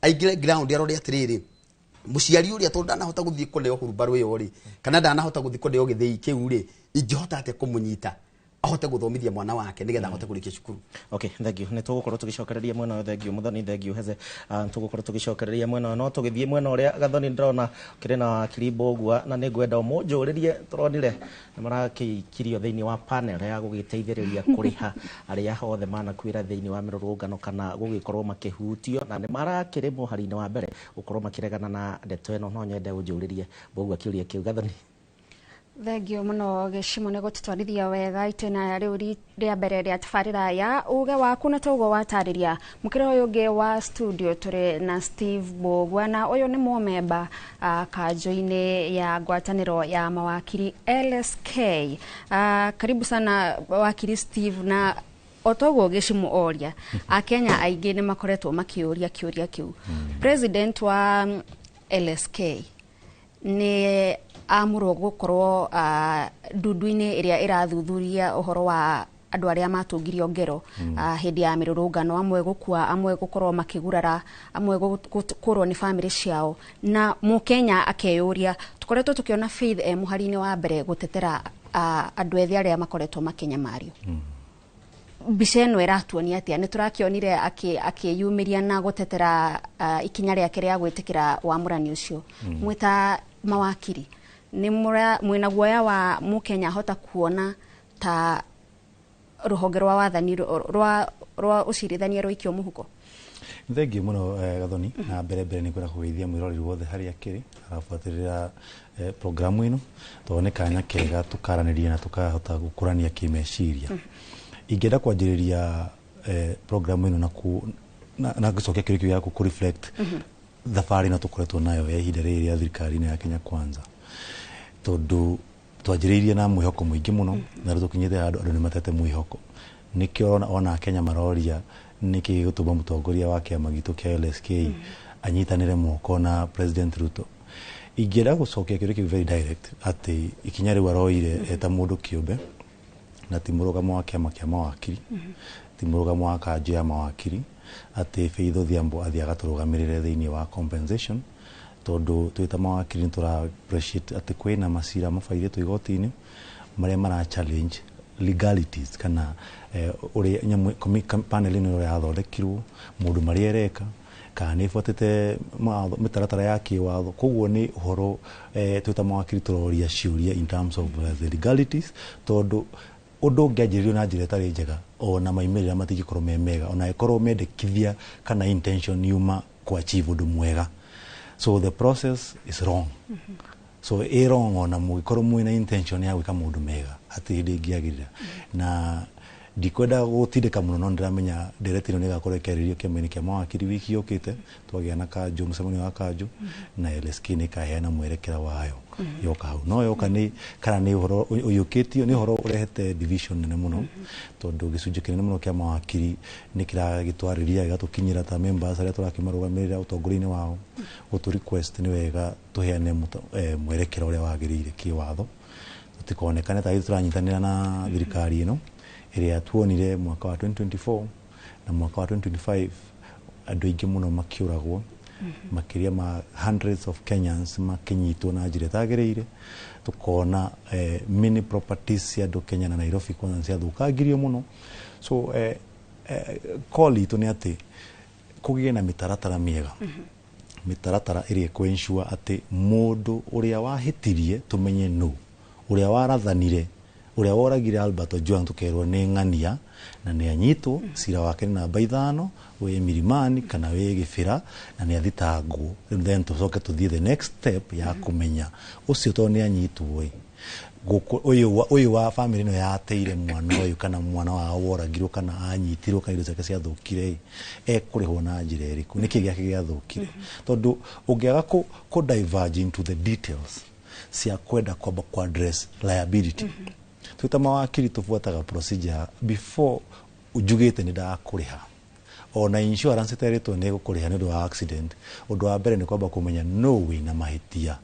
aingire ground yarore atiriri muciari uria tondu ndanahota guthie kuneo hurumbaru iyo ri kana ndanahota guthie kuneo githei kiu ri ingihota ate kumunyita ahote guthomithia mwana wake nigetha ahote kurikia cukuru. Okay, thank you. Nitugukorwo tugicokereria mwena thank you Muthoni thank you Heze tugukorwo tugicokereria mwena no tugithie mwena uria Gathoni ndirona kiri na Kirimbo gwa na ningwenda umunjuririe turonire nimarakikirio thiini wa panel ya gugiteithiriria kuriha aria othe manakwira thiini wa mirurungano kana gugikorwo makihutio na nimarakiri muhari-ini wa mbere gukorwo makiregana na ndeto ino no nyende unjuririe bogwa kiuria kiu Gathoni. Thengio muno gicimo ni gututwarithia wega itena riu ria mbere ria tabarira ya uge waku na togo watariria mukire uyu ungi wa studio turi na Steve Bogwa na uyu ni memba kanjo-ini ya ngwataniro ya mawakiri LSK. Karibu sana wakiri Steve na otogo gicimo oria akenya aingi ni makoretwo makiuria kiuria kiu president wa LSK ni amurwo gukorwo ndundu-ini iria irathuthuria uhoro wa andu aria matungirio ngero hindi ya mirurungano, amwe gukua, amwe gukorwo makigurara, amwe gukorwo ni family ciao, na Mukenya akeyuria tukoretwo tukiona Faith muharini wa mbere gutetera andu ethi aria makoretwo makenya mario. Mbica ĩno ĩratuonia atĩa? Nĩ tũrakĩonire akĩyumĩria na gũtetera ikinya rĩake rĩa gwĩtĩkĩra wamũrani ũcio. Mwĩta mawakiri, mwĩna guoya wa Mukenya hota kuona ta rũhonge rwa wathani rwa ũcirithania rũikio mũhuko? Thengiũ mũno Gathoni, na mbere nĩ kwenda kũgeithia mwĩroreri wothe harĩa akĩrĩ arabuatĩrĩra programu ĩno, tondũ nĩ kanya kega tũkaranĩria na tũkahota gũkũrania kĩmeciria. Ingĩenda kwanjĩrĩria programu ĩno na gũcokia kĩrĩkĩo gĩaku kũ reflect thabarĩ na tũkoretwo nayo ya ihinda rĩrĩ rĩa thirikari-inĩ ya Kenya Kwanza, tondũ twanjĩrĩirie na mwĩhoko mũingĩ mũno na rĩu tũkinyĩte handũ andũ nĩ matete mwĩhoko. Nĩkĩo ona Kenya maroria nĩkĩ gĩtũma mũtongoria wa kĩama gitũ kĩa LSK anyitanĩre moko na President Ruto. Ingĩenda gũcokia kĩrĩkĩo very direct atĩ ikinya rĩu aroire eta mũndũ kĩũmbe na ti mũrũgamo wa kĩama kĩa mawakiri, ti mũrũgamo wa kanjũ ya mawakiri, atĩ Faith Odhiambo athiĩ agatũrũgamĩrĩre thĩinĩ wa compensation, tondũ twĩta mawakiri nĩ tũra appreciate atĩ kwĩna macira mabairĩtwo igoti-inĩ marĩa mara challenge legalities kana ũrĩa panel ĩno yathondekirwo, mũndũ marĩa ereka kana nĩ ĩbuatĩte mĩtaratara ya kĩwatho. Koguo nĩ ũhoro twĩta mawakiri tũroria ciũria in terms of the legalities, tondũ ũndũ ũngĩanjĩrĩrio na njĩra ĩtarĩ njega ona maimĩrĩra matingĩkorwo me mega, ona ĩkorwo mendekithia kana intention yuma ku achieve ũndũ mwega. So the process is wrong. So wrong ona mũgĩkorwo mwĩna intention ya gwĩka mũndũ mega atĩ hĩndĩ ĩngĩagĩrĩra. Na ndikwenda gũtindĩka mũno, no ndĩramenya ndereti ĩno nĩ ĩgakorwo ĩkĩarĩrĩrio kĩama-inĩ kĩa mawakiri wiki yũkĩte, twagĩa na kanjũ, mũcemanio wa kanjũ, na LSK nĩ ĩkaheana mwerekera wayo yoka hau. No yoka nĩ kana nĩ ũhoro ũyũkĩtio, nĩ ũhoro ũrehete division nene mũno, tondũ gĩcunjĩ kĩnene mũno kĩa mawakiri nĩ kĩragĩtwarĩria gĩgatũkinyĩra ta members arĩa tũrakĩmarũgamĩrĩra ũtongoria-inĩ wao gũtũ request nĩ wega tũheane mwerekera ũrĩa wagĩrĩire kĩwatho, tũtikonekane ta tũranyitanĩra na thirikari ĩno ĩrĩa tuonire mwaka wa 2024 na mwaka wa 2025 andũ aingĩ mũno makĩũragwo, makĩria ma hundreds of Kenyans makĩnyitwo na njĩra ĩtagĩrĩire. Tukona many properties cia andũ Kenya na Nairobi kwanza ciathũkangirio mũno. So call itũ nĩ atĩ kũgĩe na mĩtaratara mĩega, mĩtaratara ĩrĩa ĩkũ-ensure atĩ mũndũ ũrĩa wahĩtirie tũmenye nũ, ũrĩa warathanire, ũrĩa woragire Albert Ojwang tũkerwo nĩ ng'ania na nĩ anyitwo, cira wake nĩ namba 5 wĩ Milimani kana wĩ Gĩbĩra na nĩ athitangwo. Then tũcoke tũthiĩ the next step ya kũmenya ũcio tondũ nĩ anyitwo ũyũ wa family ĩno yateire mwana ũyũ kana mwana wao woragirwo kana anyitirwo kana indo ciake ciathũkire ekũrĩhwo na njĩra ĩrĩkũ, nĩkĩ gĩake gĩathũkire. Tondũ ũngĩaga kũ diverge into the details cia kwenda kwamba ku address liability, twĩta mawakiri tũbuataga procedure before ujugĩte nĩ ndakũrĩha, ona insurance ĩterĩtwo nĩ gũkũrĩha nĩ ũndũ wa accident. Ũndũ wa mbere nĩ kwamba kũmenya no wĩna mahĩtia,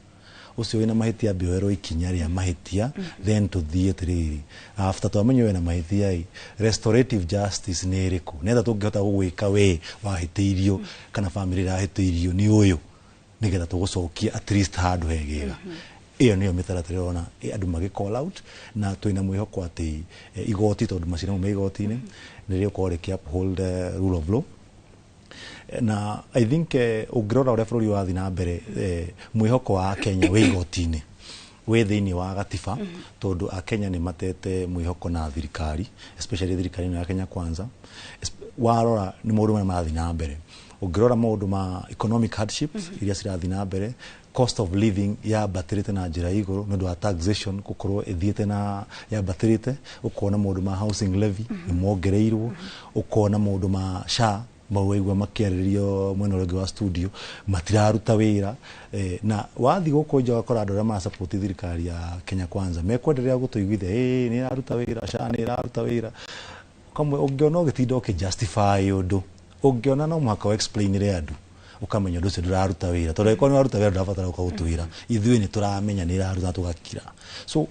ũcio wĩna mahĩtia mbioerwo ikinya rĩa mahĩtia, then tũthiĩ atĩrĩrĩ after twamenya wĩna mahĩtia restorative justice nĩ ĩrĩkũ, nĩgetha tũngĩhota gũgwĩka we wahĩtĩirio kana family rahĩtĩirio nĩ ũyũ, nĩgetha tũgũcokia at least handũ hegega. Iyo niyo mĩtaratara ona andũ magĩ call out, na twĩna mwĩhoko atĩ igoti, tondũ macira me igoti-inĩ nĩ rĩgũkorwo rĩkĩ uphold rule of law. Na I think ũngĩrora ũrĩa bũrũri wathiĩ na mbere, mwĩhoko wa Kenya wĩ igoti-inĩ wĩ thĩinĩ wa gatiba, tondũ Akenya nĩ matete mwĩhoko na thirikari, especially thirikari ya Kenya Kwanza. Warora nĩ maũndũ marĩa marathiĩ na mbere, ũngĩrora maũndũ ma economic hardships iria cirathiĩ na mbere, cost of living yambatĩrĩte na njĩra igũrũ nĩ ũndũ wa taxation gũkorwo ĩthiĩte na yambatĩrĩte, ũkona maũndũ ma housing levy nĩ mongereirwo, ũkona maũndũ ma SHA mau waigua makĩarĩrĩrio mwena ũrĩa ũngĩ wa studio matiraruta wĩra. Na wathiĩ gũkũ nja ũgakora andũ arĩa marasupport thirikari ya Kenya Kwanza mekwenderea gũtũiguithia nĩ ĩraruta wĩra, SHA nĩ ĩraruta wĩra. Kamwe ũngĩona ũgĩtinda ũkĩjustify ũndũ, ũngĩona no mũhaka explainire andũ, ukamenya ndu cio nduraruta wira tondu iko ni waruta wira ndabatara ukautuira ithui ni turamenya ni iraruta tugakira so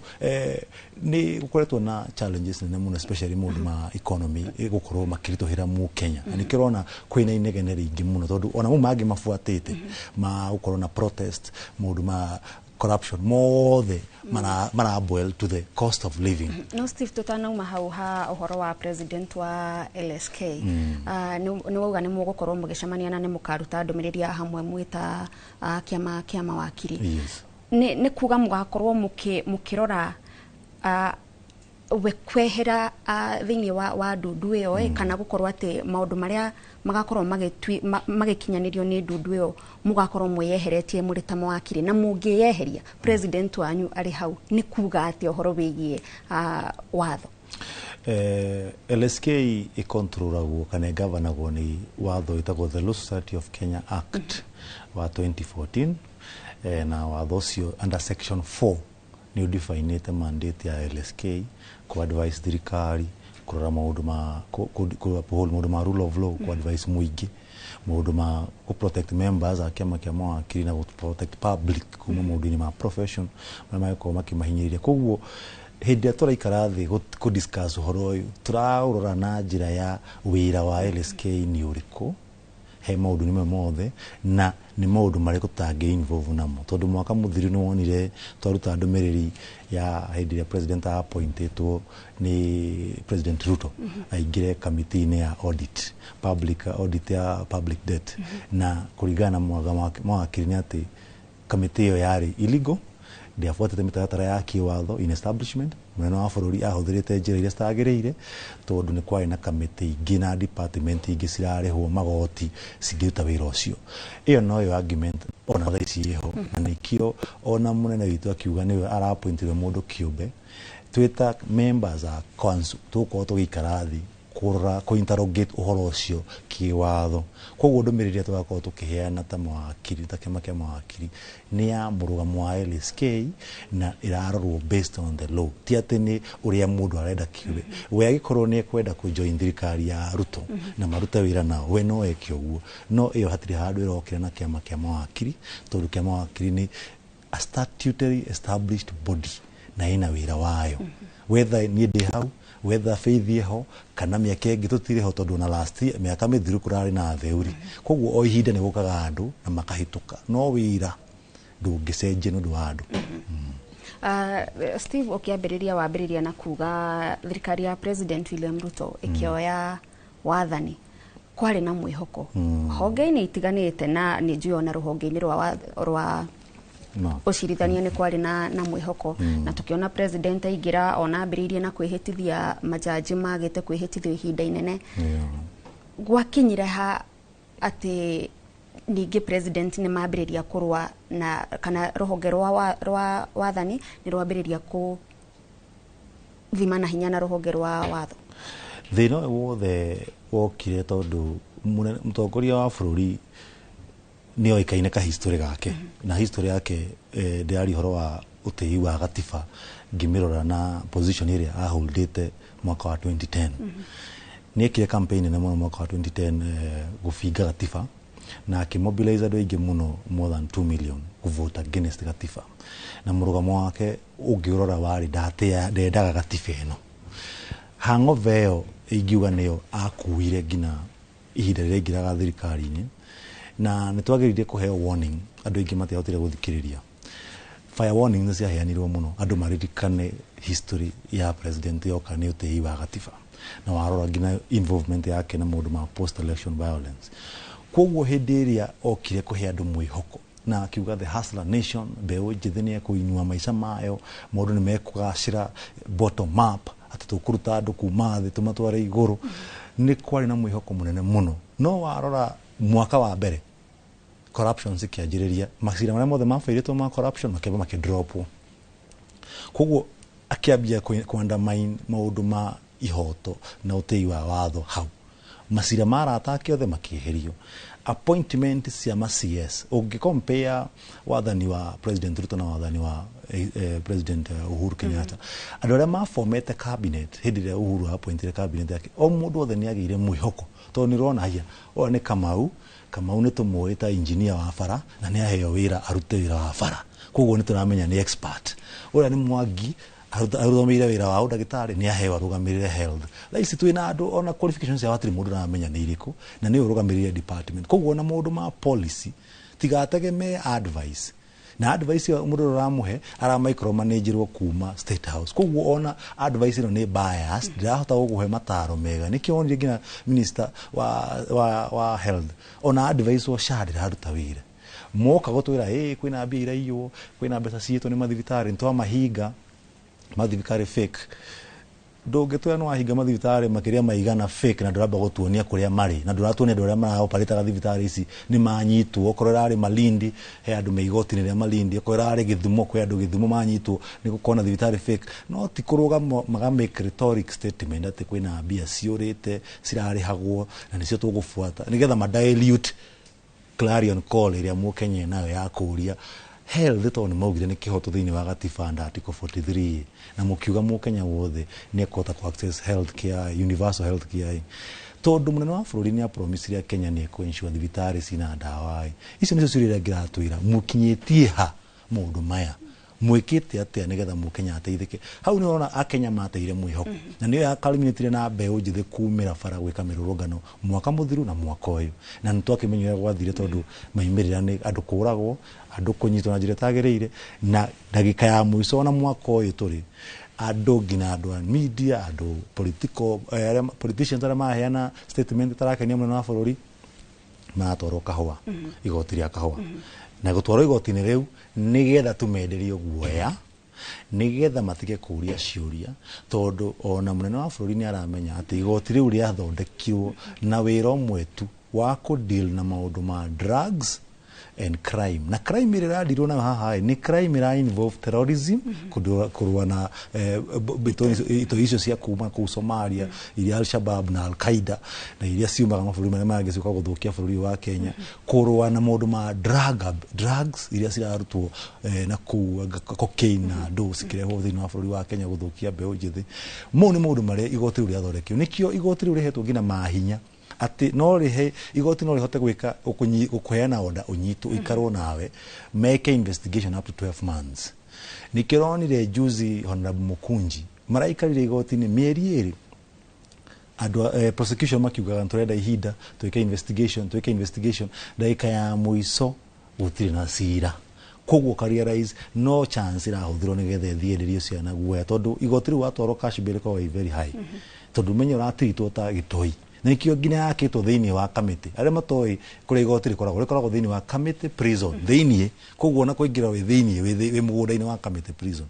ni gukoretwo na challenges nene muno especially mundu ma economy gukorwo makirituhira mu Kenya ni kirona kwina inegene ringi muno tondu ona mu magi mafuatite ma gukorwo na protest mundu ma corruption mothe mana boil to the cost of living. No Steve tutanauma hau ha uhoro wa president wa LSK ni wauga ni mugukorwo mugicemania na ni mukaruta ndumiriri hamwe mwita kiama wakiri. Yes. Ni kuga mugakorwo mukirora we kwehera thiini wa ndundu iyo kana gukorwo ati maundu maria magakorwo magikinyanirio ni ndundu iyo mugakorwo mweyeheretie muri ta mawakiri na mungiyeheria president wanyu ari hau ni kuga ati ohoro wigie watho. LSK ikontrolagwo kana gavanagwo ni watho itagwo the Law Society of Kenya Act wa 2014 na watho ucio under section 4 ni udefinite mandate ya LSK ku advise thirikari kurora maundu ma maundu ma rule of law ku advise muingi maundu ma ku protect members a kiama kia mawakiri na ku protect public kuma maundu ma profession maria ko makimahinyiriria koguo hindi atora ikarathi ku discuss uhoro uyu turaurora na njira ya wira wa LSK ni uriku he maundu ni mothe na ni maundu mariku tange involve namo tondu mwaka muthiru ni wonire twaruta ndumiriri ya hindi ya president appointetwo ni President Ruto aingire committee ni ya audit ya public debt na kuringana mwaga mawakiri ni ati committee yo yari illegal ndiafuatite mitaratara ya kiwatho in establishment munene wa bururi ahuthirite njira iria citagiriire tondu ni kwari na committee ingi na department ingi cirarihwo magoti cingiruta wira ucio iyo noyo argument ona thaici iho na nikio ona munene witu akiuga niwe arapointirwe mundu kiumbe twita members a council tuko tugikarathi kurora ko interrogate uhoro ucio kiwatho koguo ndumiriria tugakorwo tukiheana ta mawakiri ta kiama kia mawakiri ni ya murugamo wa LSK na irarorwo based on the law ti ati ni uria mundu arenda kiube we agikorwo ni kwenda ku join thirikari ya Ruto na maruta wira nao we no eke uguo no iyo hatiri handu irokira na kiama kia mawakiri tondu kiama mawakiri ni a statutory established body na ina wira wayo whether ni ndi hau whether faith yeho kana miaka ingi tutire ho tondu na last miaka mithiru kurari na theuri koguo o ihinda ni gukaga andu na makahituka no wira ndungicenje nundu wa andu. Steve wambiriria na kuga thirikari ya President William Ruto ikioya wathani kwari na mwihoko honge-ini itiganite na ni njui ona ruhonge-ini rwa ucirithania ni kwari na mwihoko na tukiona president aingira ona ambiririe na kwihitithia majaji magite kwihitithio ihinda inene gwakinyire ha ati ningi president ni mambiriria kurwa na kana ruhonge rwa wathani ni rwambiriria ku thimana hinya na ruhonge rwa watho thina wothe wokire tondu mutongoria wa bururi ni oikaine ka history gake na history yake ndiari horo wa utei wa gatiba ngimirora na position area aholdete mwaka wa 2010 ni ekire campaign na mwaka wa 2010 gufinga gatiba na akimobilize andu aingi muno more than 2 million kuvota against gatiba na murugamo wake ungiurora wari ndendaga gatiba eno hangoveyo igiuga niyo akuire ngina ihinda riria ingiraga thirikari-ini na nitwagiririe kuheo warning andu aingi matihotire guthikiriria fire warning ni ciaheanirwo muno andu maririkane history ya president yoka ni utei wa gatiba na warora ngina involvement yake na maundu ma post election violence koguo hindi iria okire kuhe andu mwihoko na akiuga the hustler nation mbeu njithi ni kuinua maica mayo maundu ni mekugacira bottom up ati tukuruta andu kuma thi tumatware iguru ni kwari na mwihoko munene muno no warora mwaka wa mbere corruption sikianjiriria masira maria mothe mafairitwo ma corruption makeba makidropwo koguo akiambia kuandamine maundu ma ihoto na utei wa watho hau masira marata kiothe makieherio appointment cia CS ungicompare wathani wa President Ruto na wathani wa President Uhuru Kenyatta andu aria mafomete cabinet hindi ria Uhuru appointire cabinet yake o mundu othe ni agire mwihoko to ni rona hia o ni Kamau ni tumuita engineer wa bara na ni aheo wira arute wira wa bara koguo ni turamenya ni expert ora ni Mwangi aruthamire wira wa ndagitari ni aheo arugamirire health laisi twina andu ona qualifications ya watiri mundu aramenya ni iriku na ni urugamirire department koguo na mundu ma policy tigategeme advice na advice ya mundu ramuhe ara micromanagerwo kuma State House koguo ona advice no ni biased ndahota gukuhe mataro mega nikionire ngina minister wa health ona advice wa shadi haruta wira moka gotwira kwina mbira iyo kwina mbeca cieto ni mathibitari ntwa mahinga mathibitari fake ndũngĩtwĩra no ahinga mathibitari makiria maigana fake na ndũramba gũtuonia kũrĩa marĩ na ndũratuonia andũ arĩa maraoparĩtaga thibitarĩ ici nĩ manyitwo okorwo arĩ Malindi he andũ me igoti-inĩ rĩa Malindi okorwo arĩ Gĩthumo kwĩ andũ Gĩthumo manyitwo nĩ gũkorwo thibitarĩ fake no ti kũrũgama magamake rhetoric statement atĩ kwĩna mbia ciũrĩte cirarĩhagwo na nĩcio tũgũbuata nĩgetha madilute clarion call ĩrĩa mũkenya nayo ya kũria health to ni maugire ni kihoto thiini wa gatiba nda article 43 na mukiuga mukenya wothe ni ekota ku access health care universal health care tondu munene wa bururi ni promise ya Kenya ni ensure thibitari cina ndawa icio nicio ciria ngiratwira mukinyitie ha mundu maya mwikite atia nigetha mukenya ateithike hau ni ona akenya mateire mwihoko na niyo yakaliminitire na mbeu njithe kumira bara gwika mirurungano mwaka muthiru na mwaka uyu na nitwakimenyera gwathire tondu maimirira ni andu kuragwo andu kunyitwo na njira tagereire na ndagika ya muico na mwaka uyu turi andu ngina andu media andu politicians ara maheana statement tarakenia munene wa bururi matoro kahua igoti ria kahua na gutwaro igoti-inĩ riu nigetha tumenderio guoya nigetha matige kuria ciuria tondu ona munene wa bururi ni aramenya ati igoti riu ria thondekirwo na wira umwe tu wa ku deal na maundu ma drugs and crime na crime ira dirwo na haha ni crime ira involve terrorism kurwa na ito icio cia kuma ku Somalia iria Al-Shabaab na Al-Qaeda na iria ciumaga mabũrũri marĩa mangĩ ciuka gũthũkia bũrũri wa Kenya kurwa na maũndũ ma drugs iria cirarutwo na ku cocaine na dose kirehwo thĩinĩ wa bũrũri wa Kenya gũthũkia mbeũ njĩthĩ mo ni maũndũ marĩa igoti rĩu rĩathondekio nikio igoti rĩu rĩhetwo ngina mahinya ati no rihe igoti no rihote gwika ukuheana order unyitu ikarwo nawe make investigation up to 12 months nikironire juzi Honorable Mukunji maraikarire igoti ni mieri eri andu prosecution makiugaga nturenda ihinda twike investigation daika ya muico gutiri na cira koguo careerize no chance irahuthirwo nigetha thiererio ciana guoya tondu igoti riu watwaro cash bill ko very high tondu menyo ratiritwo ta gitoi nikio ngina yakitwo thiini wa committee aria matoi kuri igoti rikoragwo thiini wa committee prison thiini koguo na kuingira we thiini we mugunda-ini wa committee prison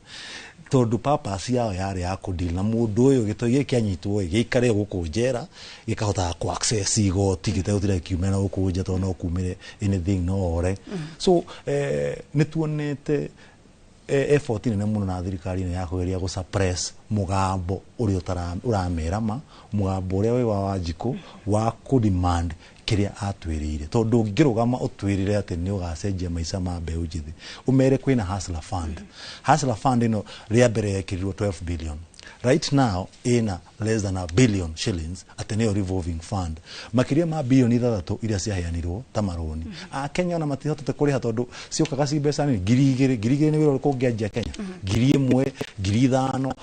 tondu purpose yao yari ya kudeal na mundu uyu gitoi giki anyitwo gikare guku njera gikahota ku access igoti gitautira kiumena guku nja to no kumire anything no ore so nituonete effort nene muno na thirikari ni ya kugeria gu suppress mugambo uri uramerama mugambo uria we wa Wanjiku wa ku demand kiria atwirire tondu ngirugama utwirire ati ni ugacenjia maica ma mbeũ njithi umere kwina hustler fund ino ria mbere yekirirwo 12 billion right now ina less than $1 billion shillings ateneo revolving fund makiria ma bilioni 3 iria ciaheanirwo ta maroni Kenya na matihotete kuriha tondu ciokaga ci mbeca ni ngiri ni wira kungianjia Kenya 1,000 5,000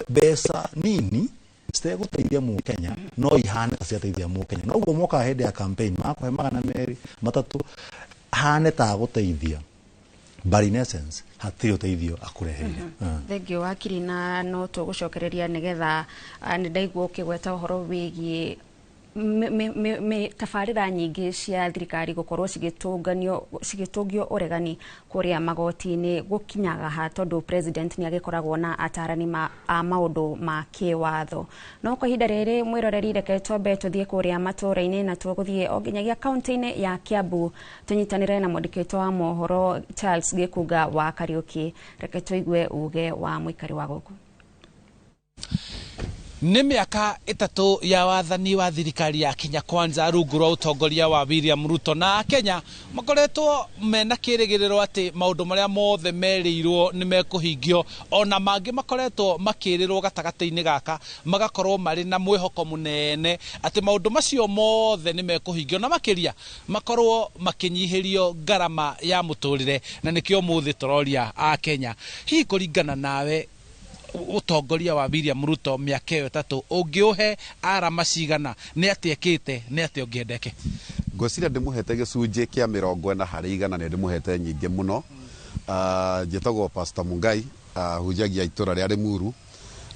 mbeca nini steguteithia mu Kenya no ihane ta ciateithia mu Kenya no guo moka hende ya campaign makuhe 200 300 hane ta guteithia but in essence hatiri uteithio akureheire thengio wakiri na no tugucokereria nigetha ni ndaigua ukigweta uhoro wigie tabarĩra nyingĩ cia thirikari gukorwo cigĩtũngio ũregani kũrĩa magoti-inĩ gũkinyaga ha tondu president ni agĩkoragwo na atarani a maũndũ ma kĩwatho no kwa ihinda rĩrĩ mwĩroreri reke twambe tũthiĩ kũrĩa matũũra-inĩ na tũgũthiĩ o nginyagia kaunti-inĩ ya Kiambu tũnyitanĩre na mwandĩkĩtwo wa mohoro Charles Gĩkunga wa Kariuki reke tũigue uge wa mũikari wa gũkũ nĩ mĩaka ĩtatũ ya wathani wa thirikari ya Kenya Kwanza rungu rwa ũtongoria wa William Ruto, na Kenya makoretwo mena kĩrĩgĩrĩro atĩ maũndũ marĩa mothe merĩirwo nĩ mekũhingio, ona mangĩ makoretwo makĩrĩrwo gatagatĩ-inĩ gaka magakorwo marĩ na mwĩhoko mũnene atĩ maũndũ macio mothe nĩ mekũhingio, na makĩria makorwo makĩnyihĩrio ngarama ya mũtũrĩre, na nĩkĩo mũthĩ tũroria a Kenya. Hihi kũringana nawe ũtongoria wa William Ruto mĩaka ĩyo ĩtatũ ũngĩũhe arama cigana, nĩ atĩa ekĩte, nĩ atĩa ũngĩendeke? Ngwĩciria ndĩmũhete gĩcunjĩ kĩa 40 harĩ 100 na ndĩmũhete nyingĩ mũno. Njĩtagwo Pastor Mungai, hunjagia itũra rĩa Limuru,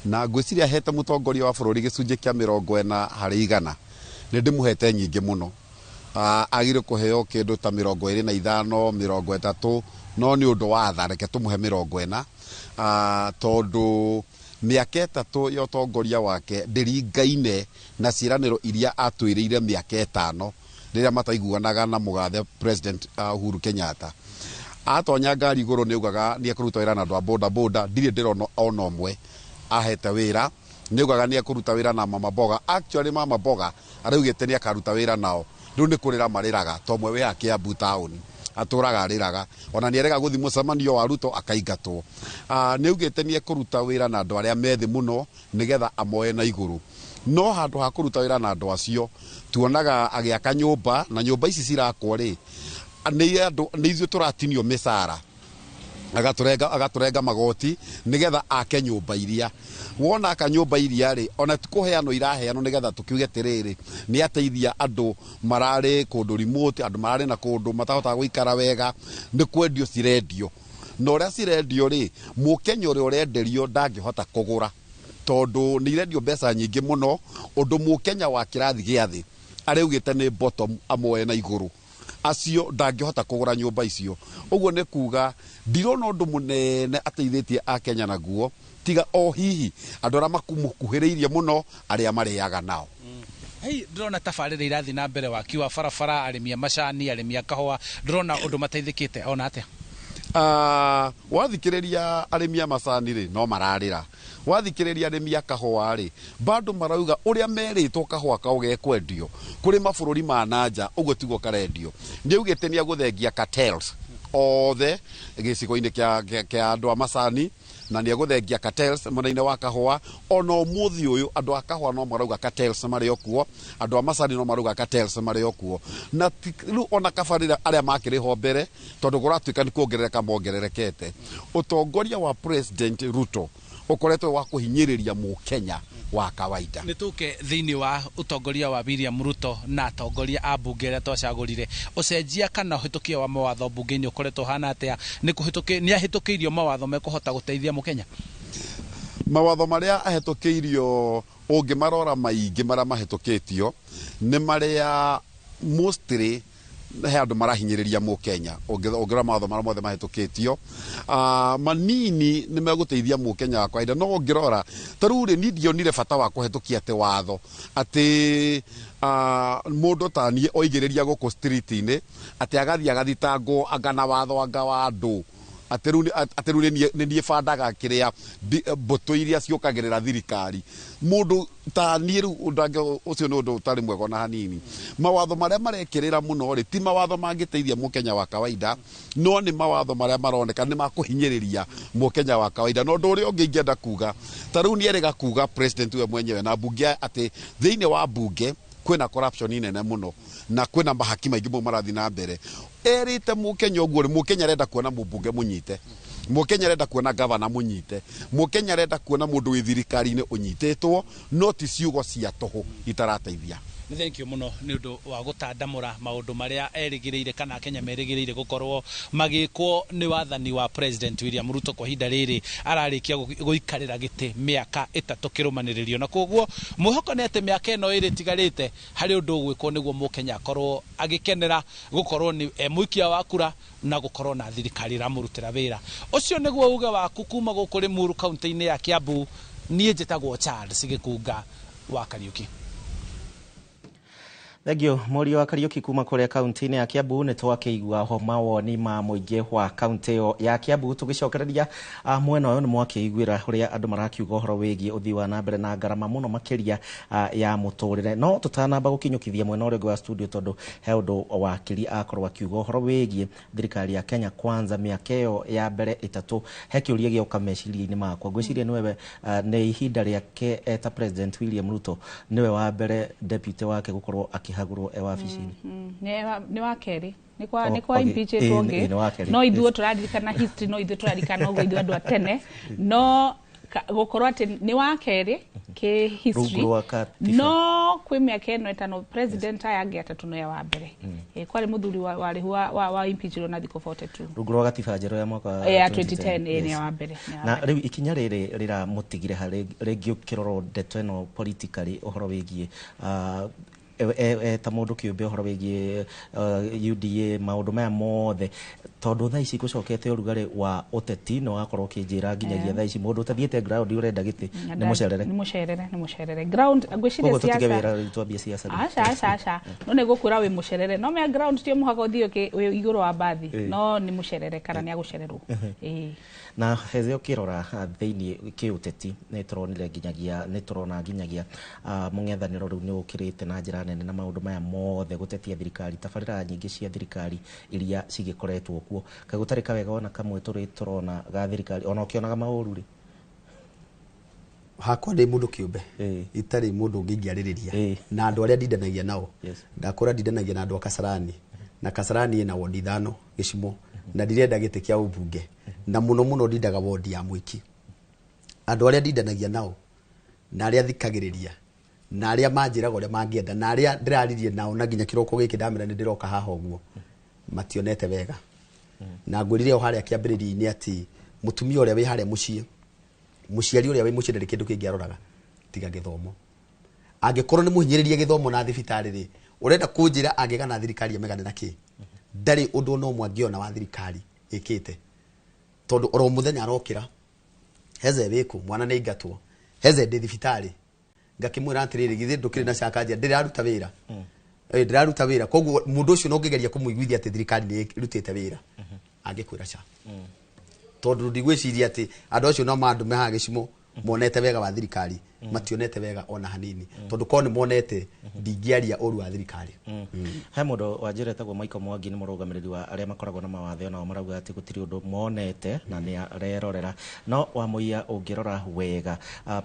na ngwĩciria hete mũtongoria wa bũrũri gĩcunjĩ kĩa 40 harĩ 100 nĩ ndĩmũhete nyingĩ mũno. Agire kũheo kĩndũ ta 25, 30, no nĩ ũndũ wa tha reke tũmũhe 40. Tondũ mĩaka ĩtatũ ya ũtongoria wake ndĩringaine na ciĩranĩro iria atwĩrĩire mĩaka 5 rĩrĩa mataiguanaga na mũgathe President Uhuru Kenyatta. Atonya ngari igũrũ nĩ ugaga nĩ ekũruta wĩra na andũ a boda boda, ndirĩ ndĩrona ona ũmwe ahete wĩra. Nĩ ugaga nĩ ekũruta wĩra na mama mboga. Actually mama mboga araugĩte nĩ akaruta wĩra nao, rĩu nĩ kũrĩra marĩraga tomwe wĩ Kiambu town atũraga arĩraga, ona nĩ erega gũthi mũcemanio wa Ruto akaingatwo. Nĩ ugĩte nĩ ekũruta wĩra na andũ arĩa methi mũno nĩgetha amoe na igũrũ, no handũ ha kũruta wĩra na andũ acio tuonaga agĩaka nyũmba, na nyũmba ici cirakwo rĩ nĩ ithuĩ tũratinio mĩcara, agaturenga magoti nigetha ake nyũmba iria. Wona aka nyũmba iria rĩ ona tikũheanwo iraheanwo nigetha tukiuge atĩrĩrĩ nĩ ateithia andũ mararĩ kũndũ remote, andũ mararĩ na kũndũ matahotaga gũikara wega, nĩ kwendio cirendio, na ũrĩa cirendio rĩ mũkenya ũrĩa ũrenderio ndangĩhota kũgũra tondũ nĩ irendio mbeca nyingĩ mũno, ũndũ mũkenya wa kĩrathi gĩa thĩ araugĩte nĩ bottom amwe na igũrũ acio ndangĩhota kũgũra nyũmba icio. Ũguo nĩ kuga ndirona ũndũ mũnene ateithĩtie a Kenya naguo, tiga o hihi andũ arĩa makumukuhĩrĩirie mũno arĩa marĩaga nao. Hei, ndĩrona tabarĩra irathiĩ na mbere waki wa barabara, arĩmi a macani, arĩmi a kahũa, ndĩrona ũndũ mateithĩkĩte ona atĩa? Wathikĩrĩria arĩmi a macani rĩ no mararĩra, wathikĩrĩria arĩmi a kahũa rĩ bado marauga ũrĩa merĩtwo kahũa kao gekwendio kũrĩ mabũrũri ma nanja ũguo tiguo karendio. Nĩ ugĩte nĩ agũthengia cartels othe gĩcigo-inĩ kĩa andũ a macani, na nĩ agũthengia cartels mwena-inĩ wa kahũa. Ona ũmũthĩ ũyũ andũ a kahũa no marauga cartels marĩ okuo, andũ a macani no marauga cartels marĩ okuo, na rĩu ona kabarĩra arĩa makĩrĩho mbere tondũ kũratuĩka nĩ kuongerereka mongererekete. Ũtongoria wa President Ruto ũkoretwo wa kũhinyĩrĩria mũkenya wa kawaida. Nĩ tũke thĩinĩ wa ũtongoria wa William Ruto na atongoria a mbunge arĩa twacagũrire, ũcenjia kana ũhĩtũkia wa mawatho mbunge-inĩ ũkoretwo hana atĩa? Nĩ ahĩtũkĩirio mawatho mekũhota gũteithia mũkenya? Mawatho marĩa ahĩtũkĩirio ũngĩmarora maingĩ marĩa mahĩtũkĩtio nĩ marĩa mostly he andũ marahinyĩrĩria mũkenya. Ũngĩrora mawatho marĩa mothe mahĩtũkĩtio manini nĩ megũteithia mũkenya wa kawaida, no ũngĩrora ta rĩu rĩ ndionire bata wa kũhĩtũkia atĩ watho atĩ mũndũ ta niĩ oigĩrĩria gũkũ street-inĩ atĩ agathitangwo angana watho anga wa andũ atĩ rĩu nĩ niĩ bandaga kĩrĩa mbũtũ iria ciũkagĩrĩra thirikari. Mũndũ ta niĩ rĩu ũcio nĩ ũndũ ũtarĩ mwega na hanini. Mawatho marĩa marekĩrĩra mũno rĩ ti mawatho mangĩteithia mũkenya wa kawaida, no nĩ mawatho marĩa maroneka nĩ makũhinyĩrĩria mũkenya wa kawaida. Na ũndũ ũrĩa ũngĩ ingĩenda kuga ta rĩu nĩ erĩga kuga president we mwenyewe na bunge atĩ thĩinĩ wa bunge kwĩna corruption nene mũno na kwĩna mahaki maingĩ mũno marathi na mbere. Erĩte mũkenya ũguo rĩ mũkenya arenda kuona mũmbunge mũnyite, mũkenya arenda kuona gavana mũnyite, mũkenya arenda kuona mũndũ wĩ thirikari-inĩ ũnyitĩtwo, no ti ciugo cia tũhũ itarateithia. Thank you muno nĩ ũndũ wa gũtandamũra maũndũ marĩa erĩgĩrĩire kana Kenya merĩgĩrĩire gũkorwo magĩkwo nĩ wathani wa President William Ruto kwa ihinda rĩrĩ ararĩkia gũikarĩra gĩtĩ mĩaka 3 kĩrũmanĩrĩrio, na koguo mwĩhoko nĩ atĩ mĩaka ĩno ĩrĩ tigarĩte harĩ ũndũ ũgwĩkwo nĩguo mũkenya akorwo agĩkenera gũkorwo nĩ mũikia wa kura na gũkorwo na thirikari ĩramũrutĩra wĩra. Ũcio nĩguo uge waku kuma gũkũ Limuru kaunti-inĩ ya Kiambu. Niĩ njĩtagwo Charles Gĩkunga wa Kariũki. Thegio Morio wa Kariuki kuma kuria kaunti-inĩ ya Kiambu nĩ twakĩigua ho mawoni ma mũingĩ wa kaunti ĩyo ya Kiambu. Tũgĩcokereria mwena ũyũ nĩ mwakĩiguĩra ũrĩa andũ marakiuga ũhoro wĩgiĩ ũthii wa na mbere na ngarama mũno makĩria ya mũtũrĩre. No tũtanamba gũkinyũkithia mwena ũrĩa ũngĩ wa studio tondũ he ũndũ wakiri akorwo akiuga ũhoro wĩgiĩ thirikari ya Kenya Kwanza mĩaka ĩyo ya mbere ĩtatũ. He kĩũria gĩoka meciria-inĩ makwa, ngwĩciria nĩwe nĩ ihinda rĩake eta President William Ruto nĩwe wa mbere deputy wake gũkorwo hagurwo wabici-inĩ nĩ wa kerĩ nĩ kwa impeachment onge no ithuĩ tũraririkana history no ithuĩ tũraririkana ũguo ithuĩ andũ a tene no gũkorwo atĩ nĩ wa kerĩ kĩ history no kwĩ mĩaka ĩno ĩtano president aya angĩ atatũ no ya wa mbere kwarĩ mũthuri warĩ wa impeachment na thikũ 42 rungu rwa gatiba njerũ ya mwaka ya 2010 nĩ ya wa mbere na rĩu ikinya rĩrĩ rĩramũtigire harĩ rĩngĩ ũkĩrorwo ndeto ĩno politically ũhoro wĩgiĩ ta mũndũ kĩũmbe ũhoro wĩgiĩ UDA maũndũ maya mothe tondũ thaa ici gũcokete ũrugarĩ wa ũteti no wakorwo kĩnjĩra nginyagia thaa ici mũndũ ũtathiĩte ground ũrenda gĩtĩ nĩ mũcerere ground ngwĩciria siasa aca no nĩ gũkwĩra wĩ mũcerere no mea ground tio mũhaka ũthiĩ igũrũ wa bathi no nĩ mũcerere kana nĩ agũcererwo na heze ũkĩrora thĩinĩ kĩũteti nĩ tũrona nginyagia mũng'ethanĩro rĩu nĩ ũkĩrĩte na njĩra nene na maũndũ maya mothe gũtetia thirikari tabarĩra nyingĩ cia thirikari iria cigĩkoretwo kuo kagũtarĩ kawega ona kamwe tũrona ga thirikari ona ũkĩonaga maũru rĩ hakwa ndĩ mũndũ kĩũmbe itarĩ mũndũ ũngĩingĩarĩrĩria na andũ arĩa ndindanagia nao ndakora ndindanagia na andũ a Kasarani na Kasarani ĩna wondi ithano gĩcimo na ndirenda gĩtĩ kĩa ũmbunge na mũno ndindaga wondi ya mũiki andũ arĩa ndindanagia nao na arĩa thikagĩrĩria na arĩa manjĩraga ũrĩa mangĩenda na arĩa ndĩraririe nao na nginya kĩroko gĩkĩ ndamera nĩ ndĩroka haha ũguo mationete wega na ngwĩrire o harĩa kĩambĩrĩria-inĩ atĩ mũtumia ũrĩa wĩ harĩa mũciari ũrĩa wĩ mũciĩ ndarĩ kĩndũ kĩngĩ aroraga tiga gĩthomo angĩkorwo nĩ mũhinyĩrĩrie gĩthomo na thibitarĩ rĩ ũrenda kũnjĩra angĩgana thirikari amegane na kĩ ndarĩ ũndũ no mwangĩona wa thirikari ĩkĩte tondũ oro mũthenya arokĩra heze wĩkũ mwana nĩ ingatwo heze ndĩ thibitarĩ ngakĩmwĩra atĩrĩrĩ githĩ ndũkĩrĩ na cakanja ndĩraruta wĩra ndĩraruta wĩra koguo mũndũ ũcio no ngĩgeria kũmũiguithia atĩ thirikari nĩ ĩrutĩte wĩra angĩkwĩra ca tondũ ndigwĩciria atĩ andũ acio no mandũme haha gĩcimo monete wega wa thirikari mationete wega ona hanini tondu ko ni monete ndingiaria ũru wa thirikari he mũndũ wanjĩra etagwo Michael Mwangi nĩ mũrũgamĩrĩri wa arĩa makoragwo na mawathe onao marauga atĩ gũtirĩ ũndũ monete na nĩ arerorera no wamũia ũngĩrora wega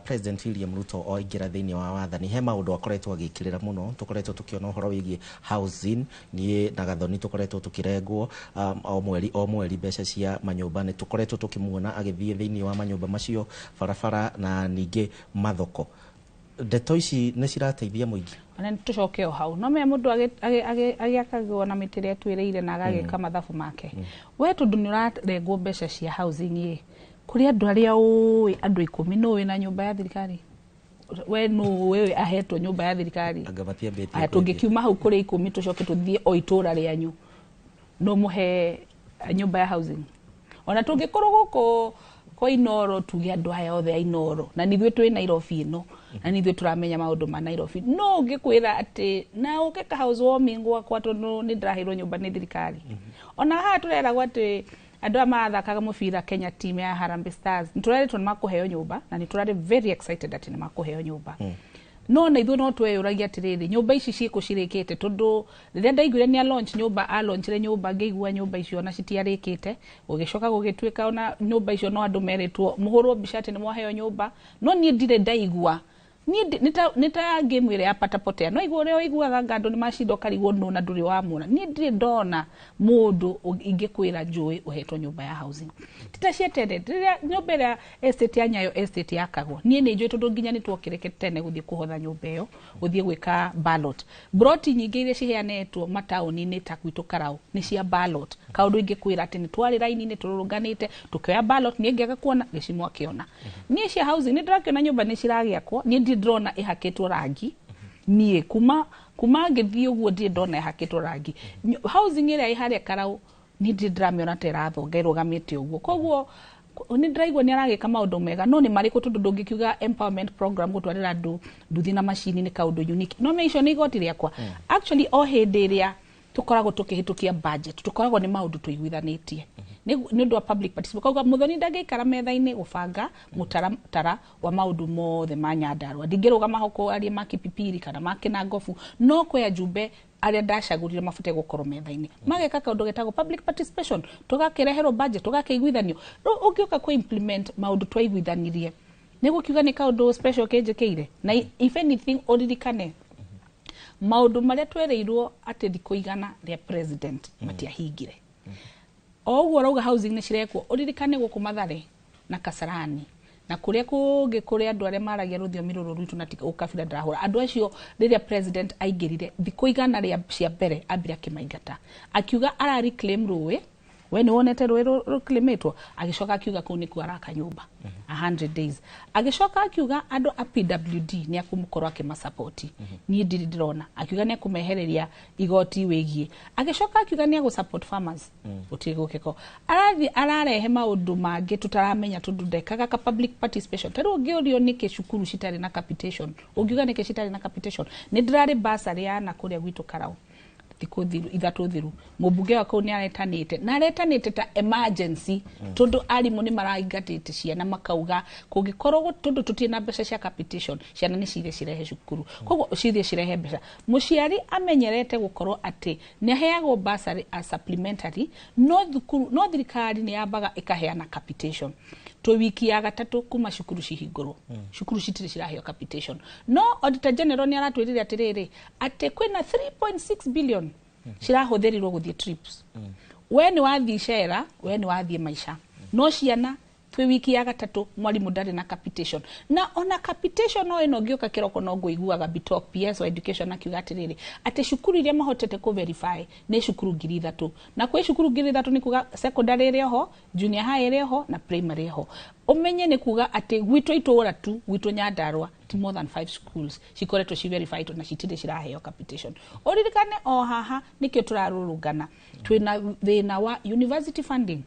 President William Ruto oingĩra thĩinĩ wa wathani he maũndũ akoretwo agĩkĩrĩra mũno tũkoretwo tũkĩona ũhoro wĩgiĩ housing niĩ na Gathoni tũkoretwo tũkĩrengwo o mweri mbeca cia manyũmba nĩ tũkoretwo tũkĩmuona agĩthiĩ thĩinĩ wa manyũmba macio barabara na ningĩ mathoko ndeto ici nĩ cirateithia mũingĩ ona tucoke o hau no me mũndũ agĩakagwo na mĩtĩre twĩrĩire na agagĩka mathabu make we tondũ nĩ ũrarengwo mbeca cia housing ĩ kũrĩ andũ arĩa ũĩ andũ 10 no wĩ na nyũmba ya thirikari we no we ahetwo nyũmba ya thirikari tũngĩkiuma hau kũrĩ 10 tucoke tũthiĩ o itũra rĩanyu no mũhe nyũmba ya housing ona tũngĩkorwo gũkũ kwa Inoro tuge andũ aya othe a Inoro na nithuĩ twĩ Nairobi ĩno na nithuĩ turamenya maũndũ ma Nairobi no ngĩkwĩra atĩ na ũkeka house warming gwakwa tondũ nĩ ndĩrahĩrwo nyũmba nĩ thirikari ona haha tũreragwo atĩ andũ a mathakaga mũbira Kenya team ya Harambee Stars nĩtũreretwo nĩ makũheo nyũmba na nĩtũrarĩ very excited atĩ nĩ makũheo nyũmba no na ithuĩ no tweyũragia atĩrĩrĩ nyũmba ici ciĩkũ cirĩkĩte tondũ rĩrĩa ndaiguire nĩ launch nyũmba launchire nyũmba ngĩigua nyũmba icio na citiarĩkĩte gũgĩcoka gũgĩtuĩka ona nyũmba icio no andũ merĩtwo mũhũrwo mbica atĩ nĩ mwaheo nyũmba no niĩ ndirĩ ndaigua nĩ ta game ĩrĩa ya patapotea no igua ũrĩa ũiguaga ngandũ nĩ macinda ũkarigwo no na ndũrĩ wamũona niĩ ndirĩ ndona mũndũ ingĩkwĩra njũĩ ũhetwo nyũmba ya housing titacietende rĩrĩa nyũmba ĩrĩa estate ya Nyayo estate yakagwo niĩ nĩ njũĩ tondũ nginya nĩ tuokĩrĩke tene gũthiĩ kũhotha nyũmba ĩyo gũthiĩ gwĩka ballot broti nyingĩ iria ciheanĩtwo mataũni-inĩ ta gwitũ Karau nĩ cia ballot kaũndũ ingĩkwĩra atĩ nĩ twarĩ raini-inĩ tũrũrũnganĩte tũkĩoya ballot niĩ ngĩaga kuona gĩcimo akĩona niĩ cia housing nĩ ndĩrakĩona nyũmba nĩ ciragĩakwo niĩ ndrona ihakĩtwo rangi niĩ kuma ngĩthiĩ ũguo ndĩ ndona ihakĩtwo rangi housing ĩrĩa ĩharĩa Karau niĩ ndĩramĩona ta ĩrathonga ĩrũgamĩte ũguo koguo ni ndiraigua ni aragika maundu mega no ni mariko tundu ndungikiuga empowerment program gutwarira andu nduthi na machine ni kaundu unique no me icio ni igoti riakwa actually o hindi iria tukoragwo tukihitukia budget tukoragwo ni maundu tuiguithanitie ni ndu wa public participation kauga muthoni ndangikara metha-ini gubanga mutaratara wa maundu mothe ma Nyandarua ndingirugama hoko arie makipipiri kana makina ngofu no kwa jumbe aria ndacagurire mafute gukorwo metha-ini mageka kaundu getagwo public participation tugakireherwo budget tugakeiguithanio ungioka ku implement maundu twaiguithanirie nigukiuga ni kaundu special kenjekeire na if anything oririkane maundu maria twereirwo ati thikũ igana ria president matiahingire oguo rauga housing ni cirekwo oririkane guku Mathare na Kasarani na kuria kungi kuria andu aria maragia rũthiomi rũrũ rwitu na ukabira ndarahura andu acio riria president aingirire thikũ igana ria cia mbere ambira kimaingata akiuga ara reclaim rũĩ we ni wonete rũĩ rũclaimetwo agicoka akiuga kuu ni ku araka nyumba 100 days agicoka akiuga andu a PWD ni akumkorwo akimasupport ni ndirona akiuga ni akumehereria igoti wigie agicoka akiuga ni agusupport farmers utigukeko ararehe maundu mangi tutaramenya tundu ndekaga ka public participation tari ungiorio ni kicukuru citari na capitation ungiuga ni kicitari na capitation ni ndirari basari yana kuria gwitu Karau thikũ ithatu thiru mubunge wa kuu ni aretanite na aretanite ta emergency tundu arimu ni maraingatite ciana makauga kungikorwo tundu tutina mbeca cia capitation ciana ni cire cirehe cukuru koguo cire cirehe mbeca muciari amenyerete gukorwo ati ni aheagwo bursary as supplementary no thirikari ni yambaga ikaheana capitation to wiki ya gatatu kuma cukuru cihingurwo cukuru citire ciraheo capitation no auditor general ni aratwirire atiriri ati kwina 3.6 billion cirahuthirirwo guthie trips we ni wathie shera we ni wathie maisha no ciana twi wiki ya gatatu mwalimu ndari na capitation na ona capitation no ino ngioka kiroko no nguiguaga bitok PS wa education akiuga atiriri ati cukuru iria mahotete ku verify ni cukuru 3,000 na kwi cukuru 3,000 ni kuga secondary iri ho junior high iri ho na primary ho umenye ni kuga ati gwitu itura tu gwitu Nyandarua ti more than 5 schools cikoretwo ci verified na citire ciraheo capitation oririkane o haha nikio turarurungana twina thina wa university funding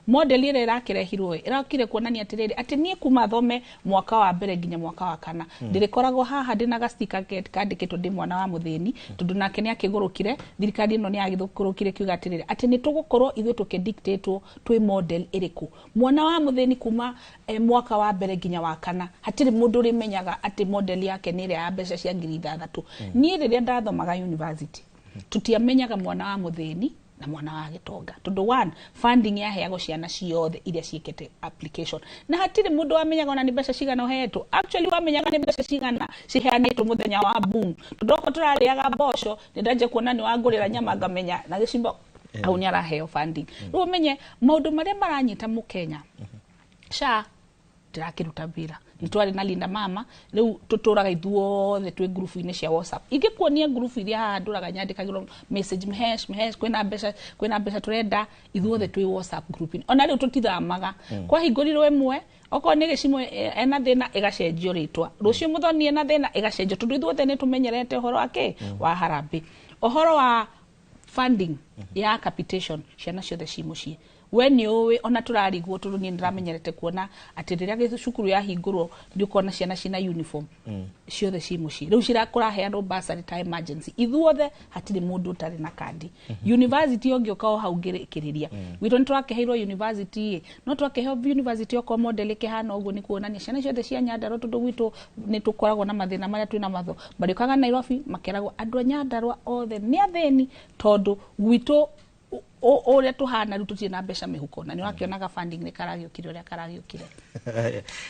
model ire irakirehirwo irakire kuonania atiriri ati nie kuma thome mwaka wa mbere nginya mwaka wa kana ndirikoragwo haha ndina ga sticker kandikitwo ndi mwana wa muthini tundu nake ni akigurukire thirikari ino ni agithukurukire kiuga atiriri ati ni tugukorwo ithu tukidictatwo twi model iriku mwana wa muthini kuma mwaka wa mbere nginya wa kana hatiri mundu rimenyaga ati model yake ni ria ya mbeca cia 6,000 nie riria ndathomaga university tutiamenyaga mwana wa muthini na mwana wa gitonga tundu one funding yaheagwo ciana ciothe iria ciikete application na hatiri mundu wamenyaga ona ni mbeca cigana uhetwo actually wamenyaga ni mbeca cigana ciheanitwo muthenya wa boom tudoko turariaga mboco ni ndaje kuona ni wangurira nyama ngamenya na gicimbo au ni araheo funding ru menye maundu maria maranyita mu Kenya sha ndirakiruta wira nitwari na Linda Mama riu tuturaga ithuothe twi group ine cia WhatsApp ingikuonia group iria haha nduraga nyandikagirwo message mehesh kwina mbeca turenda ithuothe twi WhatsApp group ona riu tutithamaga kwa hingurirwo imwe oko ni gicimwe ena thina igacenjio ritwa rucio muthoni ena thina igacenjio tundu ithuothe ni tumenyerete uhoro wake wa harambe uhoro wa funding ya capitation ciana ciothe cimucie we ni uwe ona turarigwo tundu ni ndiramenyerete kuona ati riria gicukuru ya hingurwo ndi kuona ciana cina uniform ciothe cimucie riu cirakura heano bursary time emergency ithuothe hatiri mundu utari na kandi university ongioka o hau ngirikiriria wito ni turakeheirwo university no turakeheirwo university oko model ikihana uguo ni kuonania ciana ciothe cia Nyandarua tundu gwitu ni tukoragwo na mathina maria twina matho barikaga Nairobi makeragwo andu a Nyandarua othe ni atheni tondu gwitu oria tuhana riu tutie na mbeca mihuko na ni wakionaga funding ni karagiukire uria karagiukire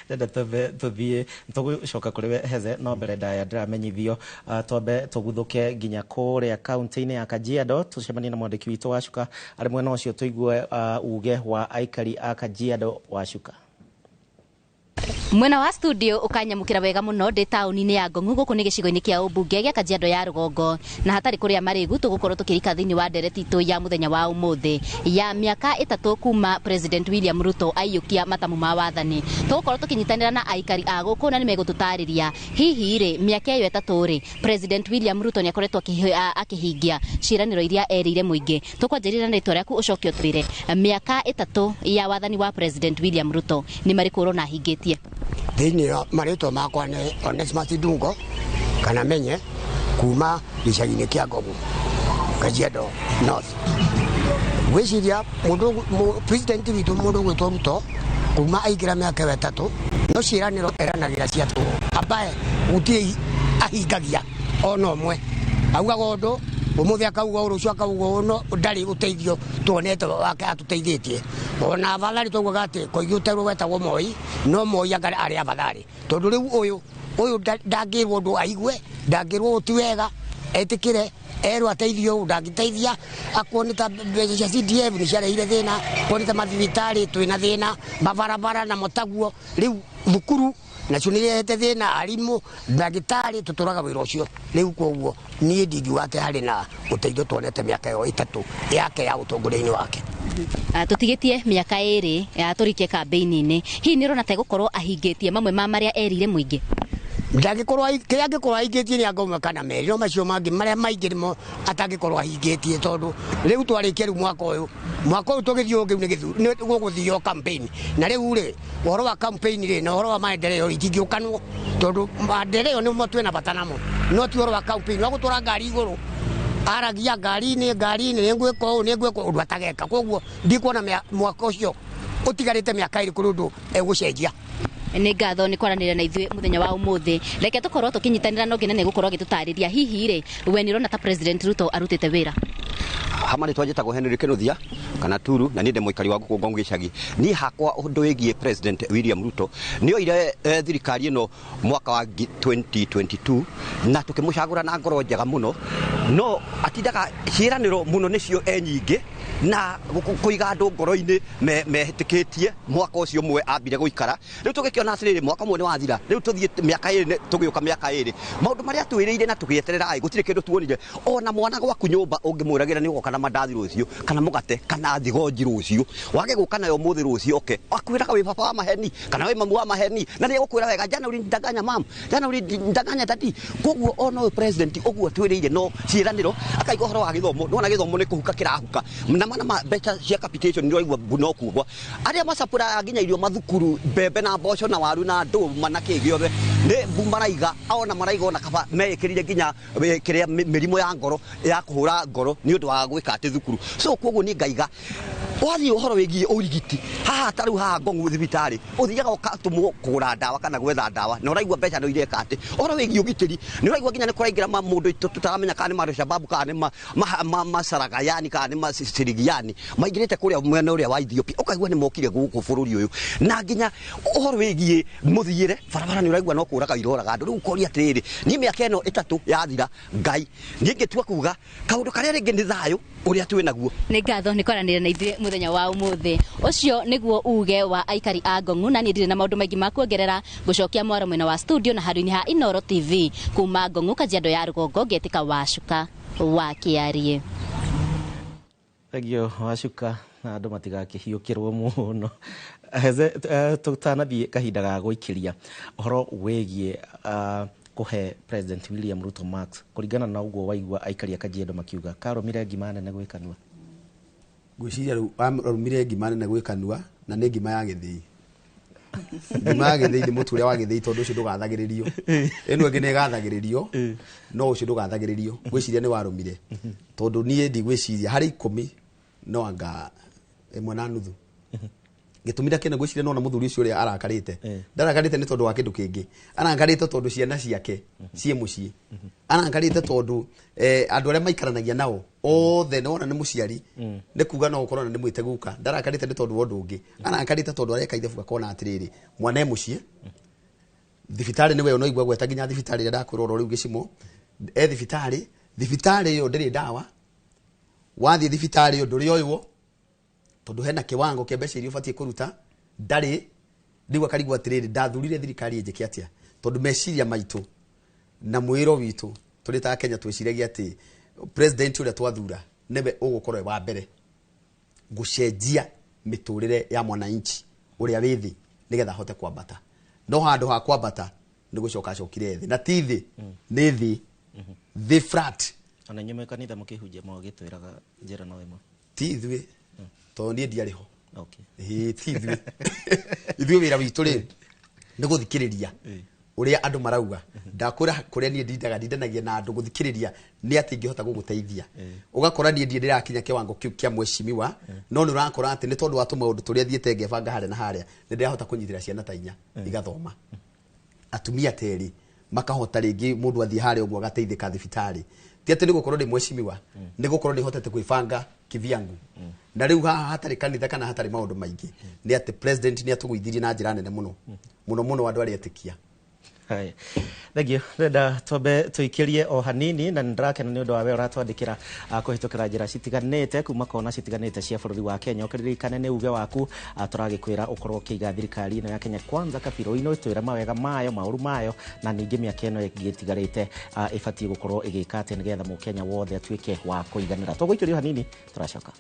ndenda tuthie tugucoka kuri we Heze no mbere ndaya ndiramenyithio tombe tuguthuke nginya kuria kaunti-ini ya Kajiado tucemanie na mwandiki witu Wacuka ari mwena ucio tuigue uge wa aikari a Kajiado Wacuka. Mwena wa studio ukanyamukira wega muno ndi tauni-ini ya Ngong'u guku ni gicigo-ini kia ubunge gia Kajiado ya Rugongo na hatari kuria marigu tugukorwo tukirika thiini wa ndereti itu ya muthenya wa umuthi ya miaka 3 kuma President William Ruto aiyukia matamu ma wathani tugukorwo tukinyitanira na aikari a guku na nimegututariria hihi ri miaka iyo 3 ri President William Ruto ni akoretwo akihingia ciraniro iria erire muingi tukwanjirira na itwa riaku ucokio twire miaka 3 ya wathani wa President William Ruto ni mariku urona hingitie thini marĩtwa makwa nĩ Onesmus Ndungo kana menye kuma gĩcagi-inĩ kĩa Ngong'u Kajiado North. Gwĩciria president witũ mũndũ gwĩtwo Ruto kuma aingĩra mĩaka 3 no ciĩranĩro eranagĩra cia tũhũ ambaye gũtirĩ ahingagia ona ũmwe augaga ũndũ umuthi akauga rũciũ akauga ũno ndarĩ ũteithio tuonete wake atuteithĩtie ona abathari twaguaga atĩ koigi ũterwo wetagwo Moi no Moi angare arĩ abathari tondũ rĩu ũyũ ndangĩrwo ũndũ aigue ndangĩrwo ti wega etĩkĩre erwo ateithio ndangĩteithia akuone ta mbeca cia CDF nĩ ciareire thĩna kuone ta mathibitarĩ twĩna thĩna mabarabara na motaguo rĩu thukuru nacio nĩ rehete thĩna arimũ ndagĩtarĩ tũtũraga wĩra ũcio rĩu koguo niĩ ndingiuga atĩ harĩ na ũteithio tuonete mĩaka ĩyo 3 yake ya ũtongoria-inĩ wake. Tutigitie miaka 2 ya turikie campaign-ini hihi nĩ rona ta gũkorwo ahingĩtie mamwe ma marĩa erire muingĩ ndangĩkorwo kĩrĩa angĩkorwo ahingĩtie nĩ angoma kana merĩ no macio mangĩ marĩa maingĩ nĩmo atangĩkorwo ahingĩtie tondũ rĩu twarĩkia rĩu mwaka ũyũ tũgĩthiĩ ũngĩ nĩ gũgũthio campaign na rĩu rĩ ũhoro wa campaign rĩ na ũhoro wa maendeleo itingĩũkanwo tondũ maendeleo nĩmo twĩna bata namo no ti ũhoro wa campaign wa gũtwara ngari igũrũ aragia ngari-inĩ nĩ ngwĩka ũndũ atageka koguo ndikuona mwaka ũcio ũtigarĩte mĩaka 2 kũrĩ ũndũ egũcenjia. Nĩ ngatho nĩ kwaranĩria na ithuĩ muthenya wa umuthi reke tukorwo tukinyitanĩra no ngene nĩ gũkorwo agĩtũtarĩria hihi rĩ we nĩ ũrona ta President Ruto arutĩte wĩra hamwe twajĩtagwo Henry Kinuthia kana Turu na nĩ ndĩ mũikari wa gũkũ Ngong'u gĩcagi niĩ hakwa ũndũ wĩgiĩ President William Ruto nĩ oire thirikari ĩno mwaka wa 2022 na tũkĩmũcagũra na ngoro njega mũno no atindaga ciĩranĩro mũno nĩcio nyingĩ na kũiga andũ ngoro-inĩ mehĩtĩkĩtie mwaka ũcio ũmwe ambire gũikara rĩu tũgĩkĩona atĩrĩrĩ mwaka ũmwe nĩ wathira rĩu tũthiĩ mĩaka 2 tũgĩũka mĩaka 2 maũndũ marĩa twĩrĩire na tũgĩeterera gũtirĩ kĩndũ tuonire ona mwana gwaku nyũmba ũngĩmwĩragĩra nĩ ũgoka na mandathi rũciũ kana mũgate kana thigonji rũciũ wage gũka nayo mũthĩ rũciũ oke akwĩraga wĩ baba wa maheni kana wĩ mamu wa maheni na nĩ egũkwĩra wega jana ũrindanganya mam jana ũrindanganya dadi koguo ona ũyũ president ũguo twĩrĩire no ciĩranĩro akaiga ũhoro wa gĩthomo nona gĩthomo nĩ kũhuka kĩrahuka na mbeca cia capitation nĩ waigua no kugwa arĩa macapũra nginya irio mathukuru mbembe na mboco na waru na ndũma na kĩ gĩothe nĩ maraiga ona maraiga ona kaba mekĩrire nginya kĩrĩa mĩrimũ ya ngoro ya kũhũra ngoro nĩ ũndũ wa gwĩka atĩ thukuru so koguo nĩ ngaiga wathiĩ ũhoro wĩgiĩ ũrigiti haha ta rĩu haha Ngong'u thibitarĩ ũthiaga ũgatũmwo kũgũra ndawa kana gwetha ndawa na ũraigua mbeca nĩ ireka atĩ ũhoro wĩgiĩ ũgitĩri nĩ ũraigua nginya nĩ kũraingĩra mũndũ tũtaramenya kana nĩ Al-Shabaab kana nĩ Masaragayani kana nĩ Masirigiyani maingĩrĩte kũrĩa mwena ũrĩa wa Ethiopia ũkaigua nĩ mokire gũkũ bũrũri ũyũ na nginya ũhoro wĩgiĩ mũthiĩre barabara nĩ ũraigua no kũraga iroraga andũ rĩu ũkoria atĩrĩrĩ niĩ mĩaka ĩno 3 yathira Ngai niĩ ngĩtua kuga kaũndũ karĩa rĩngĩ nĩ thayũ ũrĩa twĩ naguo nĩ ngatho nĩ kwaranĩria na ithuĩ muthenya wa umuthi ũcio nĩguo uge wa aikari a Ngong'u na niĩ ndirĩ na maũndũ maingĩ ma kuongerera gũcokia mwaro mwena wa studio na handũ-inĩ ha Inoro TV kuma Ngong'u Kajiado ya Rugongo ngetĩka Wacuka wa Kĩarie Thegio Wacuka na andũ matigakĩhiũkĩrwo mũno tũtanathiĩ kahinda ga gũikĩria ũhoro wĩgiĩ kũhe President William Ruto Max kũringana na ũguo waigua aikari a Kajiado makiuga karũmire ngima nene gwĩkanua ngwĩciria rĩu arũmire ngima nene gwĩkanua na nĩ ngima ya gĩthĩi ngima ya gĩthĩi nĩ mũtu ũrĩa wa gĩthĩi tondũ ũcio ndũgathagĩrĩrio ĩno ĩngĩ nĩ ĩgathagĩrĩrio no ũcio ndũgathagĩrĩrio ngwĩciria nĩ warũmire tondũ niĩ ndigwĩciria harĩ 10 no anga 1.5 gĩtũmira kĩna gwĩciria no na mũthuri ũcio ũrĩa arakarĩte ndarakarĩte nĩ tondũ wa kĩndũ kĩngĩ arakarĩte tondũ ciana ciake ciĩ mũciĩ arakarĩte tondũ andũ arĩa maikaranagia nao othe nona nĩ mũciari nĩ kuga no ũkorwo nĩ mwĩte guka ndarakarĩte nĩ tondũ wa ũndũ ũngĩ arakarĩte tondũ arĩa kaithe buka kona atĩrĩrĩ mwana e mũciĩ thibitarĩ nĩwe no igwa gweta nginya thibitarĩ ĩrĩa ndakwĩrwo rĩu gĩcimo thibitarĩ ĩyo ndĩrĩ ndawa wathiĩ thibitarĩ ĩyo ndũrĩ oywo tondu hena kiwango kia mbeca iria ubatie kuruta ndari riu akarigwo atiriri ndathurire thirikari njike atia tondu meciria maitu na mwiro witu turi ta Kenya twiciragia ati president uria twathura nebe ugukorwo wa mbere gucenjia miturire ya mwananchi uria withi nigetha hote kwambata no handu ha kwambata ni gucoka cokire thi na tithi ni thi the flat ana nyume kanitha mukihunjia mogitwiraga njira no imwe tithwe to ni ndiari ho okay tithwe ithuĩ wĩra witũ rĩ nĩ gũthikĩrĩria ũrĩa andũ marauga ndakũra kũrĩa niĩ ndindanagia na andũ gũthikĩrĩria nĩ atĩ ingĩhota gũgũteithia ũgakora niĩ ndĩrakinya kĩwango kĩu kĩa mwecimiwa no nĩ ũrakora atĩ nĩ tondũ wa tũmaũndũ tũrĩa thiĩte ngebanga harĩa na harĩa nĩ ndĩrahota kũnyitĩra ciana ta inya igathoma atumia terĩ makahota rĩngĩ mũndũ athiĩ harĩa ũguo agateithĩka thibitarĩ ti atĩ nĩ gũkorwo ndĩ mwecimiwa nĩ gũkorwo nĩ hotete kwĩbanga kivyangu na rĩu haha hatarĩ kanitha kana hatarĩ maũndũ maingĩ nĩ atĩ president nĩ atũgũithirie na njĩra nene mũno mũno andũ arĩa etĩkia. Hai. Thegio, renda twambe tuikirie o hanini na ndrakena ni undu wa we uratwandikira kuhitukira njira citiganite kuma kona citiganite cia bururi wa Kenya ukiririkane ni uge waku turagikwira ukorwo kiiga thirikari ino ya Kenya Kwanza kabiro-ino twira mawega mayo mauru mayo na ningi miaka ino igitigarite ibatie gukorwo igika ati nigetha mu Kenya wothe atuike wa kuiganira tugwikirio hanini turacoka.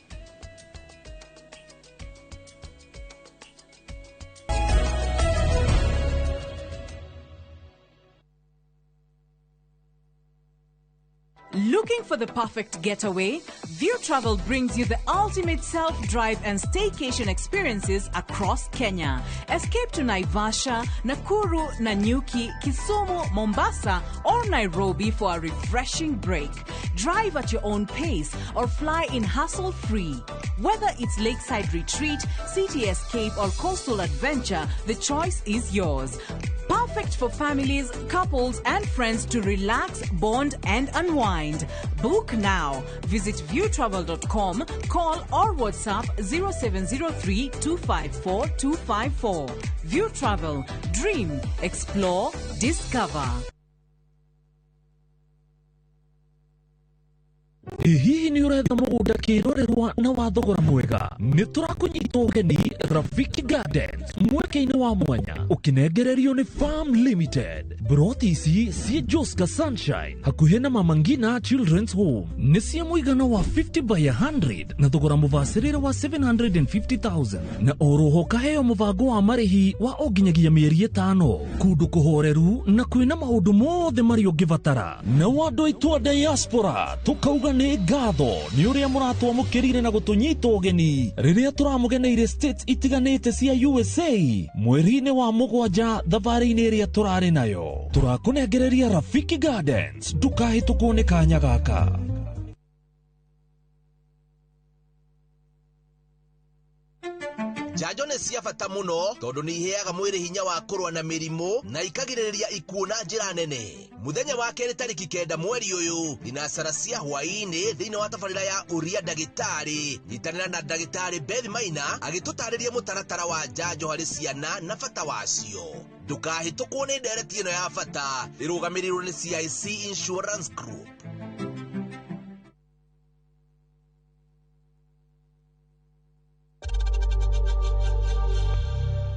Looking for the perfect getaway? View Travel brings you the ultimate self-drive and staycation experiences across Kenya. Escape to Naivasha, Nakuru, Nanyuki, Kisumu, Mombasa, or Nairobi for a refreshing break. Drive at your own pace or fly in hassle-free. Whether it's lakeside retreat, city escape, or coastal adventure, the choice is yours. Perfect for families, couples, and friends to relax, bond, and unwind. Book now. Visit viewtravel.com, call or WhatsApp 0703 254 254. View Travel. Dream, explore, discover. Hihi ni uretha mugunda kirorerwa na wa thogora mwega ni turakunyita ugeni Rafiki Gardens mweke-ini wa mwanya ukinengererio ni Farm Limited. Broti ici cie Joska Sunshine hakuhi na Mama Ngina Children's Home ni cia muigana wa 50 by 100 na thogora mubacirire wa 750,000 na oroho kaheo mubango wa marihi wa oginyagia mieri 5 kundu kuhoreru na kwina maundu mothe mari ungibatara na wandu itwa diaspora tukauga ni ngatho ni uria muratwamukirire na gutunyita ugeni riria turamugeneire states itiganite cia USA mweri-ini wa mugwanja thabari-ini iria turari nayo turakunengereria Rafiki Gardens ndukahitukwo ni kanya gaka. Njanjo nĩ cia bata mũno tondũ nĩ iheaga mwĩrĩ hinya wa kũrũa na mĩrimũ na ikagirĩrĩria ikuũ na njĩra nene. Mũthenya wa kerĩ tarĩki 9 mweri ũyũ thinacara cia hwaĩ-inĩ thĩinĩ wa tabarĩra ya Uria Ndagĩtarĩ. Nyitanĩra na Ndagĩtarĩ Beth Maina agĩtũtarĩria mũtaratara wa njanjo harĩ ciana na bata wacio. Ndũkahĩtũkwo nĩ ndereti ĩno ya bata ĩrũgamĩrĩirwo nĩ CIC Insurance Group.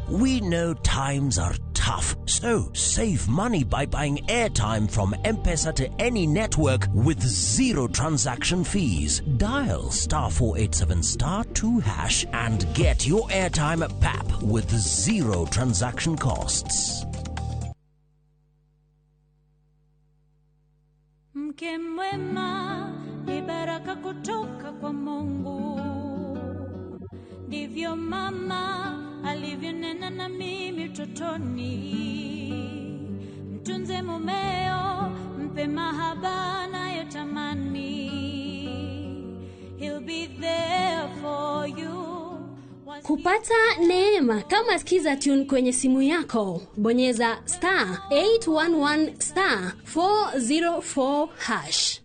We know times are tough, so save money by buying airtime from M-Pesa to any network with zero transaction fees. Dial *487*2# and get your airtime PAP with zero transaction costs. Mke mwema ni baraka kutoka kwa Mungu. Ndivyo mama alivyonena na mimi utotoni. Mtunze mumeo, mpe mahaba anayotamani. He'll be there for you. Kupata neema kama skiza tune kwenye simu yako, bonyeza *811*404#.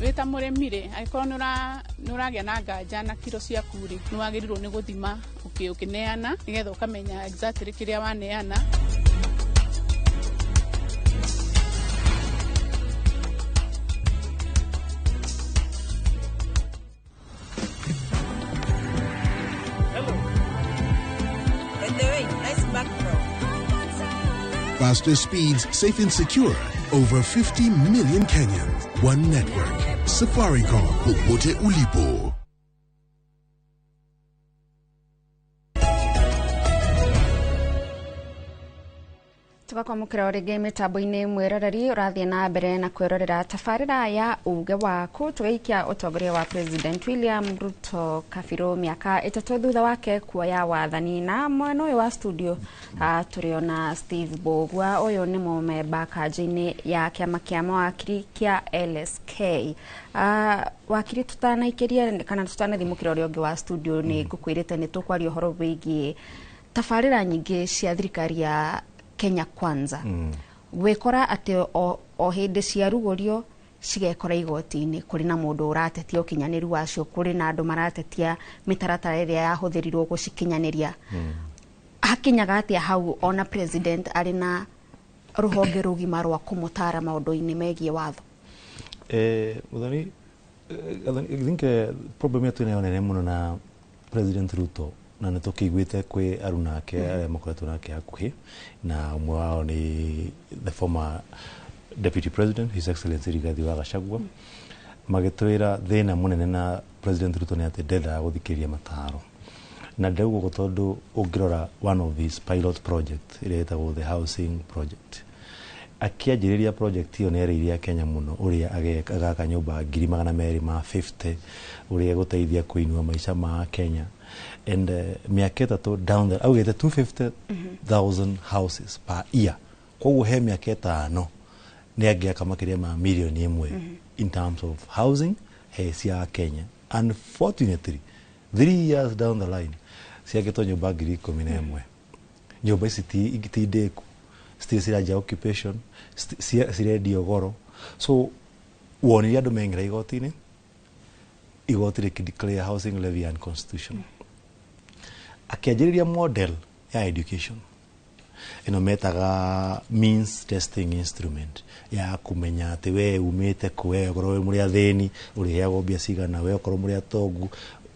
Wita mũrĩmi rĩ angĩkorwo nĩ ũragĩa na nganja na kiro ciaku rĩ nĩ wagĩrĩirwo nĩ gũthima ũkĩneana nĩgetha ũkamenya exactly kĩrĩa waneana. Faster speeds, safe and secure. Over 50 million Kenyans. One network. Safaricom. Popote ulipo. tugakwamukira o ringi mitambo-ini mwiroreri urathie na mbere na kwirorera tabarira ya uge waku tugaikia utongoria wa President William Ruto kabiro miaka itatu thutha wake kuoya wathani. Na mwena uyu wa studio turiona Steve Bogwa, uyu ni mumemba kanji-ini ya kiama kia mawakiri kia LSK. Wakiri tutanaikiria kana tutanathimukira uria ungi wa studio ni ngukwirite ni tukwaria uhoro wigie tabarira nyingi cia thirikari ya Kenya Kwanza gwikora ati o hindi cia rugorio cigekora igoti-ini kuri na mundu uratetia ukinyaniru wacio kuri na andu maratetia mitaratara iria yahuthirirwo gucikinyaniria hakinyaga atia hau ona president ari na ruhonge rugima rwa kumutara maundu-ini megie watho. Muthoni I think problem yetu ni nene muno na President Ruto na nitukiiguite kwi aruna ake aria makoretwo nake hakuhi na umwe wao ni the former Deputy President His Excellency Rigathi wa Gachagua magitwira thina munene na President Ruto ni ati ndenda guthikiria mataro na ndaugo gutondu ungirora one of these pilot project iria etagwo the housing project akianjiriria project hiyo neriria Kenya muno uria agaka nyumba 250 uria guteithia kuinua maisha ma Kenya and miaka itatu down there au gete 250,000 houses per year kwa he miaka itano ni agiaka makiria ma milioni imwe in terms of housing he cia Kenya. Unfortunately 3 years down the line ciageto nyumba 11,000 nyumba ici ti ndeku still siraja occupation siredio goro so woniria andu mengira igoti-ini igoti rikideclare housing levy unconstitutional akianjiriria model ya education ino metaga means testing instrument ya kumenya ati we umite kuwe okoro muri atheni uri ya gobia cigana we okoro muri atongu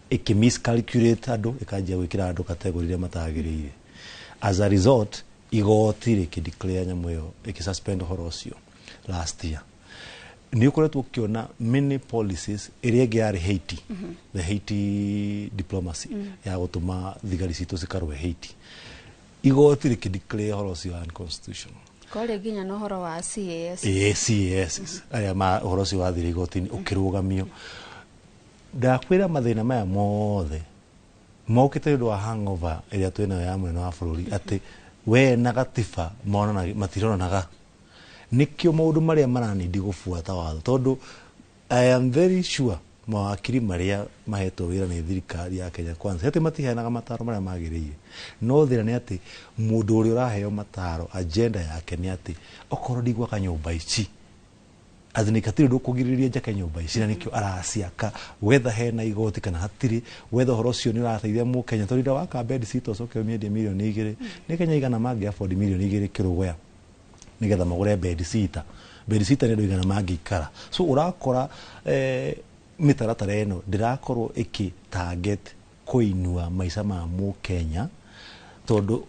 ikimiscalculate andu ikanjia gwikira andu category ria matagiriire as a result igoti rikideclare nyamu iyo ikisuspend horo ucio last year ni ukoretwo ukiona many policies iria ingi yari Haiti the Haiti diplomacy ya gutuma thigari citu cikarwe Haiti igoti rikideclare horo ucio unconstitutional kore ginya no horo wa CAS CAS aya ma horo ucio wathire igoti-ini ukirugamio ndakwira mathina maya mothe mokite ndu wa hangover iria twina ya mwena wa bururi ati we na gatiba mona matirona nikio maundu maria maranidi gufuata watho tondu I am very sure mawakiri maria mahetwo wira ni thirikari ya Kenya Kwanza hete matiheanaga mataro maria magiriire no thira ni ati mundu uri uraheo mataro agenda yake ni ati okoro ndigwa kanyumba ici azini katiri ndukugiriria njake nyumba ici na nikio araciaka wether hena igoti kana hatiri wether horo cio ni urateithia mu Kenya tondu wa kabedi cito coke miendi milioni 2 ni Kenya igana mangi afford milioni 2 kirugwa nigetha magure bed sitter ni ndu igana mangi ikara so urakora mitaratara eno ndirakorwo iki target kuinua maisha ma mu Kenya tondu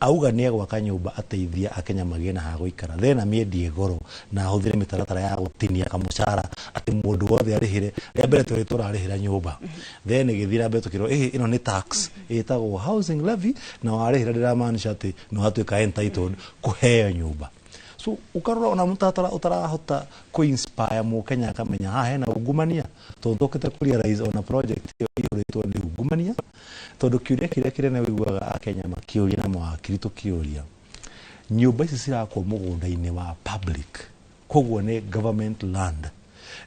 auga ni gwaka nyumba ateithia akenya magie na ha guikara thena miendie goro na huthire mitaratara ya gutinia kamucara ati mundu wothe arihire ria mbere turi turarihira nyumba then githira mbere tukiro ino ni tax etagwo housing levy na warihira ndiramaanisha ati no hatuika entitled kuheo nyumba so ukarora ona mutatara utarahota ku inspire mu Kenya akamenya ha hena ugumania tondu kete kuria rais ona project iyo ritwa ni ugumania tondu kiuria kiria kirene wiguaga akenya makiuria na mawakiri tukiuria nyumba ici cirakwo mugunda-ini wa public koguo ni government land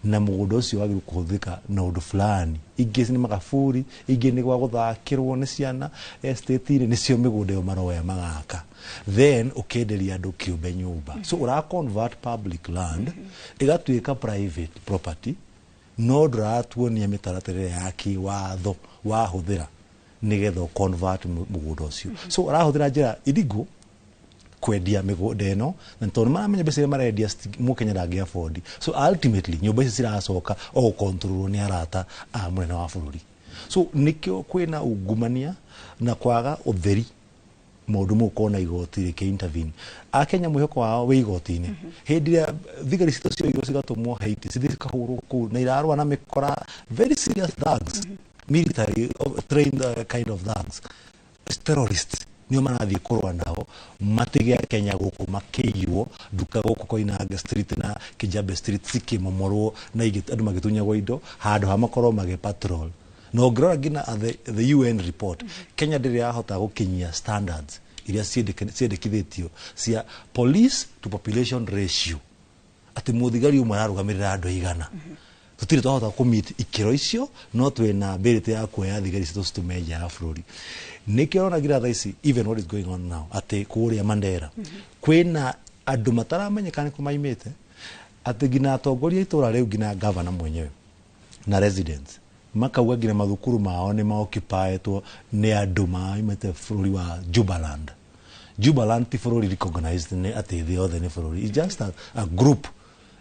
na mugunda ucio wagiru kuhuthika na undu fulani ingi ni magaburi ingi ni gwa guthakirwo ni ciana estate-ini nicio migunda yo maroya magaka then ukenderia andu kiumbe nyumba so ura convert public land igatuika private property no ndũratuonia mĩtaratara ya kĩwatho wahũthĩra nĩgetha convert mũgũnda ũcio. So arahũthĩra njĩra illegal kwendia mĩgũnda ĩno, na tondũ maramenya mbeca iria marendia mũkenya ndangĩ afford. So ultimately nyũmba ici ciracoka o control nĩ arata a mũnene wa bũrũri. So nĩkĩo kwĩna ungumania na kwaga ũtheri maũndũ mau kona igoti rĩkĩ-intervene. Akenya mwĩhoko wao wĩ igoti-inĩ. Hĩndĩ ĩrĩa thigari citũ cioirwo cigatũmwo Haiti, cithiĩ cikahũrwo kũu na irarũa na mĩkora, very serious thugs, military trained kind of thugs, terrorists nio marathiĩ kũrũa nao, matige Kenya gũkũ makĩiywo, nduka gũkũ Koinange Street na Kijabe Street cikĩmomorwo na andũ magĩtunyagwo indo handũ ha makorwo magĩpatrol. Na ũngĩrora nginya the UN report, Kenya ndĩrĩ yahota gũkinyia standards iria ciendekithĩtio cia police to population ratio, atĩ mũthigari ũmwe ararũgamĩrĩra andũ aigana. Tũtirĩ twahota kũmeet ikĩro icio, no twĩna ability ya kuoya thigari citũ citũme nja ya bũrũri. Nĩkĩo ũrona nginya thaa ici, even what is going on now, atĩ kũrĩa Mandera kwĩna andũ mataramenyeka nĩ kũ maimĩte, atĩ nginya atongoria itũra rĩu nginya governor mwenyewe na residents makauga nginya mathukuru mao nĩ maoccupiedwo nĩ andũ maimĩte bũrũri wa Jubaland. Jubaland ti bũrũri recognized nĩ atĩ thĩ yothe nĩ bũrũri, it's just a group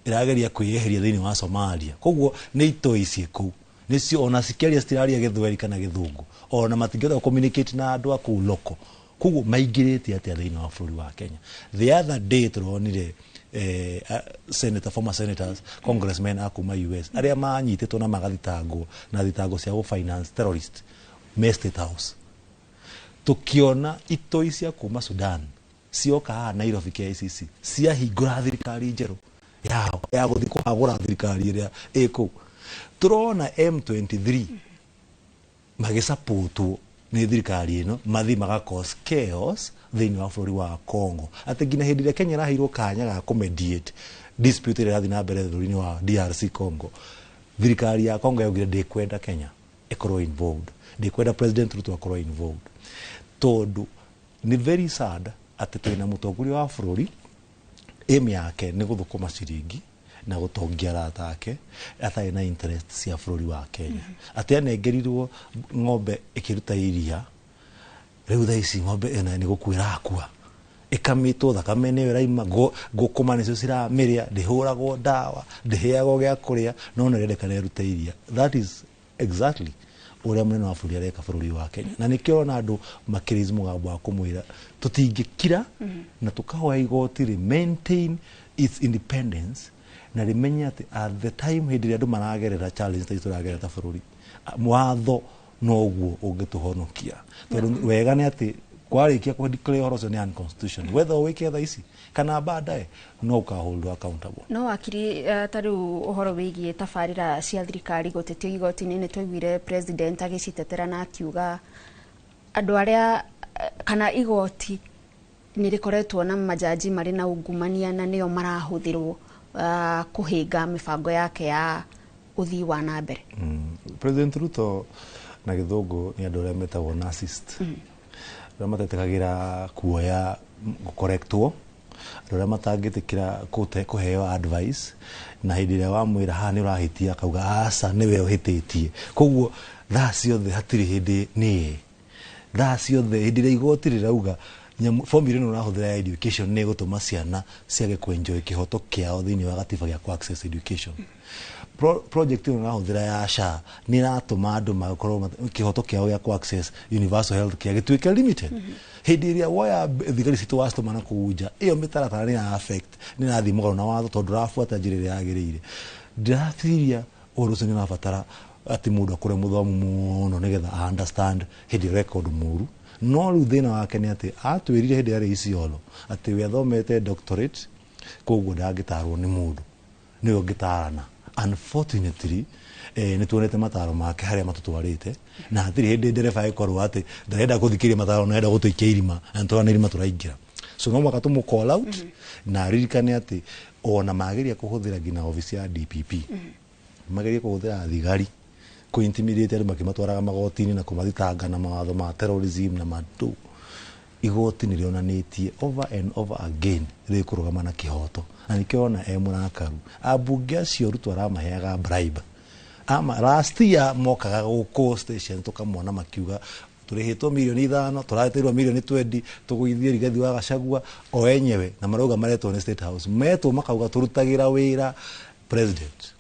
irageria kwĩyeheria thĩinĩ wa Somalia. Koguo nĩ itoi ciĩ kũu, nĩcio ona cikĩaria citiraria Gĩthweri kana Gĩthũngũ, ona matingĩhota communicate na andũ a kũu loko. Koguo maingĩrĩte atĩa thĩinĩ wa bũrũri wa Kenya. The other day tũronire former senators, congressmen a kuma US arĩa manyitĩtwo na magathitangwo na thitango cia finance terrorist me State House. Tukiona itoi cia kuma Sudan cioka haha Nairobi KICC ciahingũra thirikari njerũ yao ya gũthiĩ kũhagũra thirikari ĩrĩa ĩkũu. Turona M23 magĩsapotwo nĩ thirikari ĩno mathi magakos chaos thĩinĩ wa bũrũri wa Congo. Atĩ nginya hĩndĩ ĩrĩa Kenya ĩraheirwo kanya ga kũmediate dispute ĩrĩa ĩrathiĩ na mbere bũrũri-inĩ wa DRC Congo, thirikari ya Congo yaugire ndĩkwenda Kenya ĩkorwo involved, ndĩkwenda President Ruto akorwo involved. Tondũ nĩ very sad atĩ twĩna mũtongoria wa bũrũri aim yake nĩ gũthũkũma ciringi na gũtongia arata ake atarĩ na interest cia bũrũri wa Kenya. Atĩ anengerirwo ng'ombe ĩkĩruta iria, rĩu thaa ici ng'ombe ĩno nĩ gũkuĩra akua, ĩkamitwo thakame nĩyo ĩraima, ngũkũma nĩcio ciramĩrĩa, ndĩhũragwo ndawa, ndĩheagwo gĩa kũrĩa, no nĩ ĩrendekana ĩrute iria. That is exactly ũrĩa mũnene wa bũrũri areka bũrũri wa Kenya. Na nĩkĩo ona andũ makĩrĩzi mũgambo wa kũmwĩra tũtingĩkira na tũkahoya igoti rĩ maintain its independence na rĩmenye atĩ at the time hĩndĩ ĩrĩa andũ maragerera challenge ta tũragerera ta bũrũri, watho noguo ũngĩtũhonokia. Tondũ wega nĩ atĩ kwarĩkia kũdeclare ũhoro ũcio nĩ unconstitutional, whether ũwĩke thaa ici kana baadaye no ũkaholdwo accountable. No wakiri ta rĩu ũhoro wĩgiĩ tabarĩra cia thirikari gũtetio igoti-inĩ, nĩ twaiguire president agĩcitetera na akiuga andũ arĩa kana igoti nĩ rĩkoretwo na majaji marĩ na ungumania na nĩo marahũthĩrwo kũhĩnga mĩbango yake ya ũthii wa na mbere. President Ruto na Gĩthũngũ nĩ andũ arĩa metagwo narcissist, arĩa matetĩkagĩra kuoya gũkorektwo, andũ arĩa matangĩtĩkĩra kũheo advice, na hĩndĩ ĩrĩa wamwĩra haha nĩ ũrahĩtia akauga aca nĩwe ũhĩtĩtie. Koguo thaa ciothe hatirĩ hĩndĩ nĩye, thaa ciothe hĩndĩ ĩrĩa igoti rĩrauga formula ĩno ũrahũthĩra ya education nĩ gũtũma ciana ciage kwenjoy kĩhoto kĩao thĩinĩ wa gatiba gĩa ku access education. Project ĩno ũrahũthĩra ya SHA nĩ ĩratũma andũ makorwo kĩhoto kĩao gĩa ku access universal health care gĩtuĩke limited. Hĩndĩ ĩrĩa woya thigari citũ wacitũma na kũu nja, ĩyo mĩtaratara nĩ ya affect, nĩ ĩrathiĩ mũgarũ na watho tondũ ũrabuata njĩra ĩrĩa yagĩrĩire. Ndĩreciria ũhoro ũcio nĩ ũrabatara atĩ mũndũ akũre mũthomu mũno nĩgetha understand hĩndĩ ĩrĩa ũreka ũndũ mũru. No rĩu thĩna wake nĩ atĩ atwĩrire hĩndĩ yarĩ Isiolo atĩ we athomete doctorate, koguo ndangĩtarwo nĩ mũndũ, nĩwe ũngĩtarana. Unfortunately nĩ tuonete mataro make harĩa matũtwarĩte, na hatirĩ hĩndĩ ndereba agĩkorwo atĩ ndarenda gũthikĩria mataro na enda gũtũikia irima, na nĩtũrona irima tũraingĩra. So no mwaka tũmũ call out na aririkane atĩ ona mageria kũhũthĩra nginya obici ya DPP, mageria kũhũthĩra thigari kũ-intimidate andũ makĩmatwaraga magoti-inĩ na kũmathitanga na mawatho ma terrorism na matu. Igoti nĩ rĩonanĩtie over and over again rĩkũrũgama na kĩhoto, na nĩkĩo ona mũrakaru ambunge acio Ruto aramaheaga bribe ama last year mokaga guko station tukamwona makiuga turihitwo milioni 5 turatirwo milioni 20 tuguithie Rigathi wa Gachagua o enyewe na maroga maretwo ni State House metwo makauga turutagira wira president.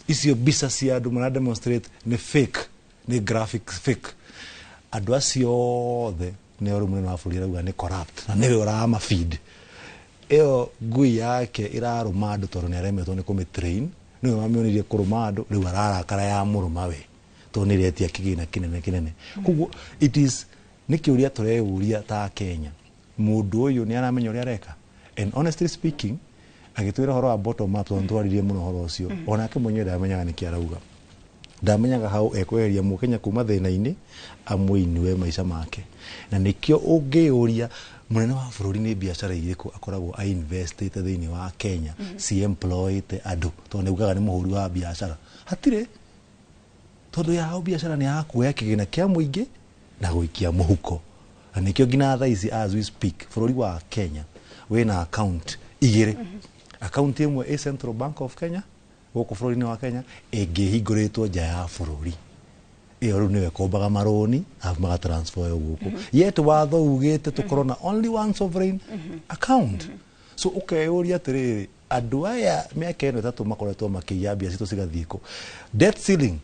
Icio bisa cia andu mara demonstrate ni fake, ni graphics fake. Andu acio othe ni oru munene wa bũrũri arauga ni corrupt na niwe urama feed. Eo ngui yake iraruma andu tondu ni aremetwo ni kumitrain, niwe wamionirie kuruma andu riu ararakara ya muruma we tondu ni retia kigina kinene. Koguo it is ni kiuria tureuria ta Kenya. Mundu uyu ni aramenya uria areka. And honestly speaking, agitwira horo wa bottom up tondu twaririe muno horo ucio onake mwenyewe ndamenyaga niki arauga, ndamenyaga hau ekweheria Mukenya kuma thina-ini amwinue maica make. Na nikio ungiuria munene wa bũrũri ni biacara iriku akoragwo a investite thiini wa Kenya si employed andu tondu ugaga ni muhuri wa biacara hatire tondu ya biacara ni ya kuoya kigina kia muingi na guikia muhuko. Na nikio ngina thaa ici as we speak bũrũri wa Kenya wina account igire. Account imwe e Central Bank of Kenya guku bũrũri-inĩ wa Kenya ingihingũrĩtwo nja ya bũrũri. Iyo riu niwe kombaga maroni afu maga transfer yo guku. Yet watho ugite tukorwo na only one sovereign account. So ukeyuria atiriri andu aya miaka ino itatu makoretwo makiya mbia citu cigathiko. Debt ceiling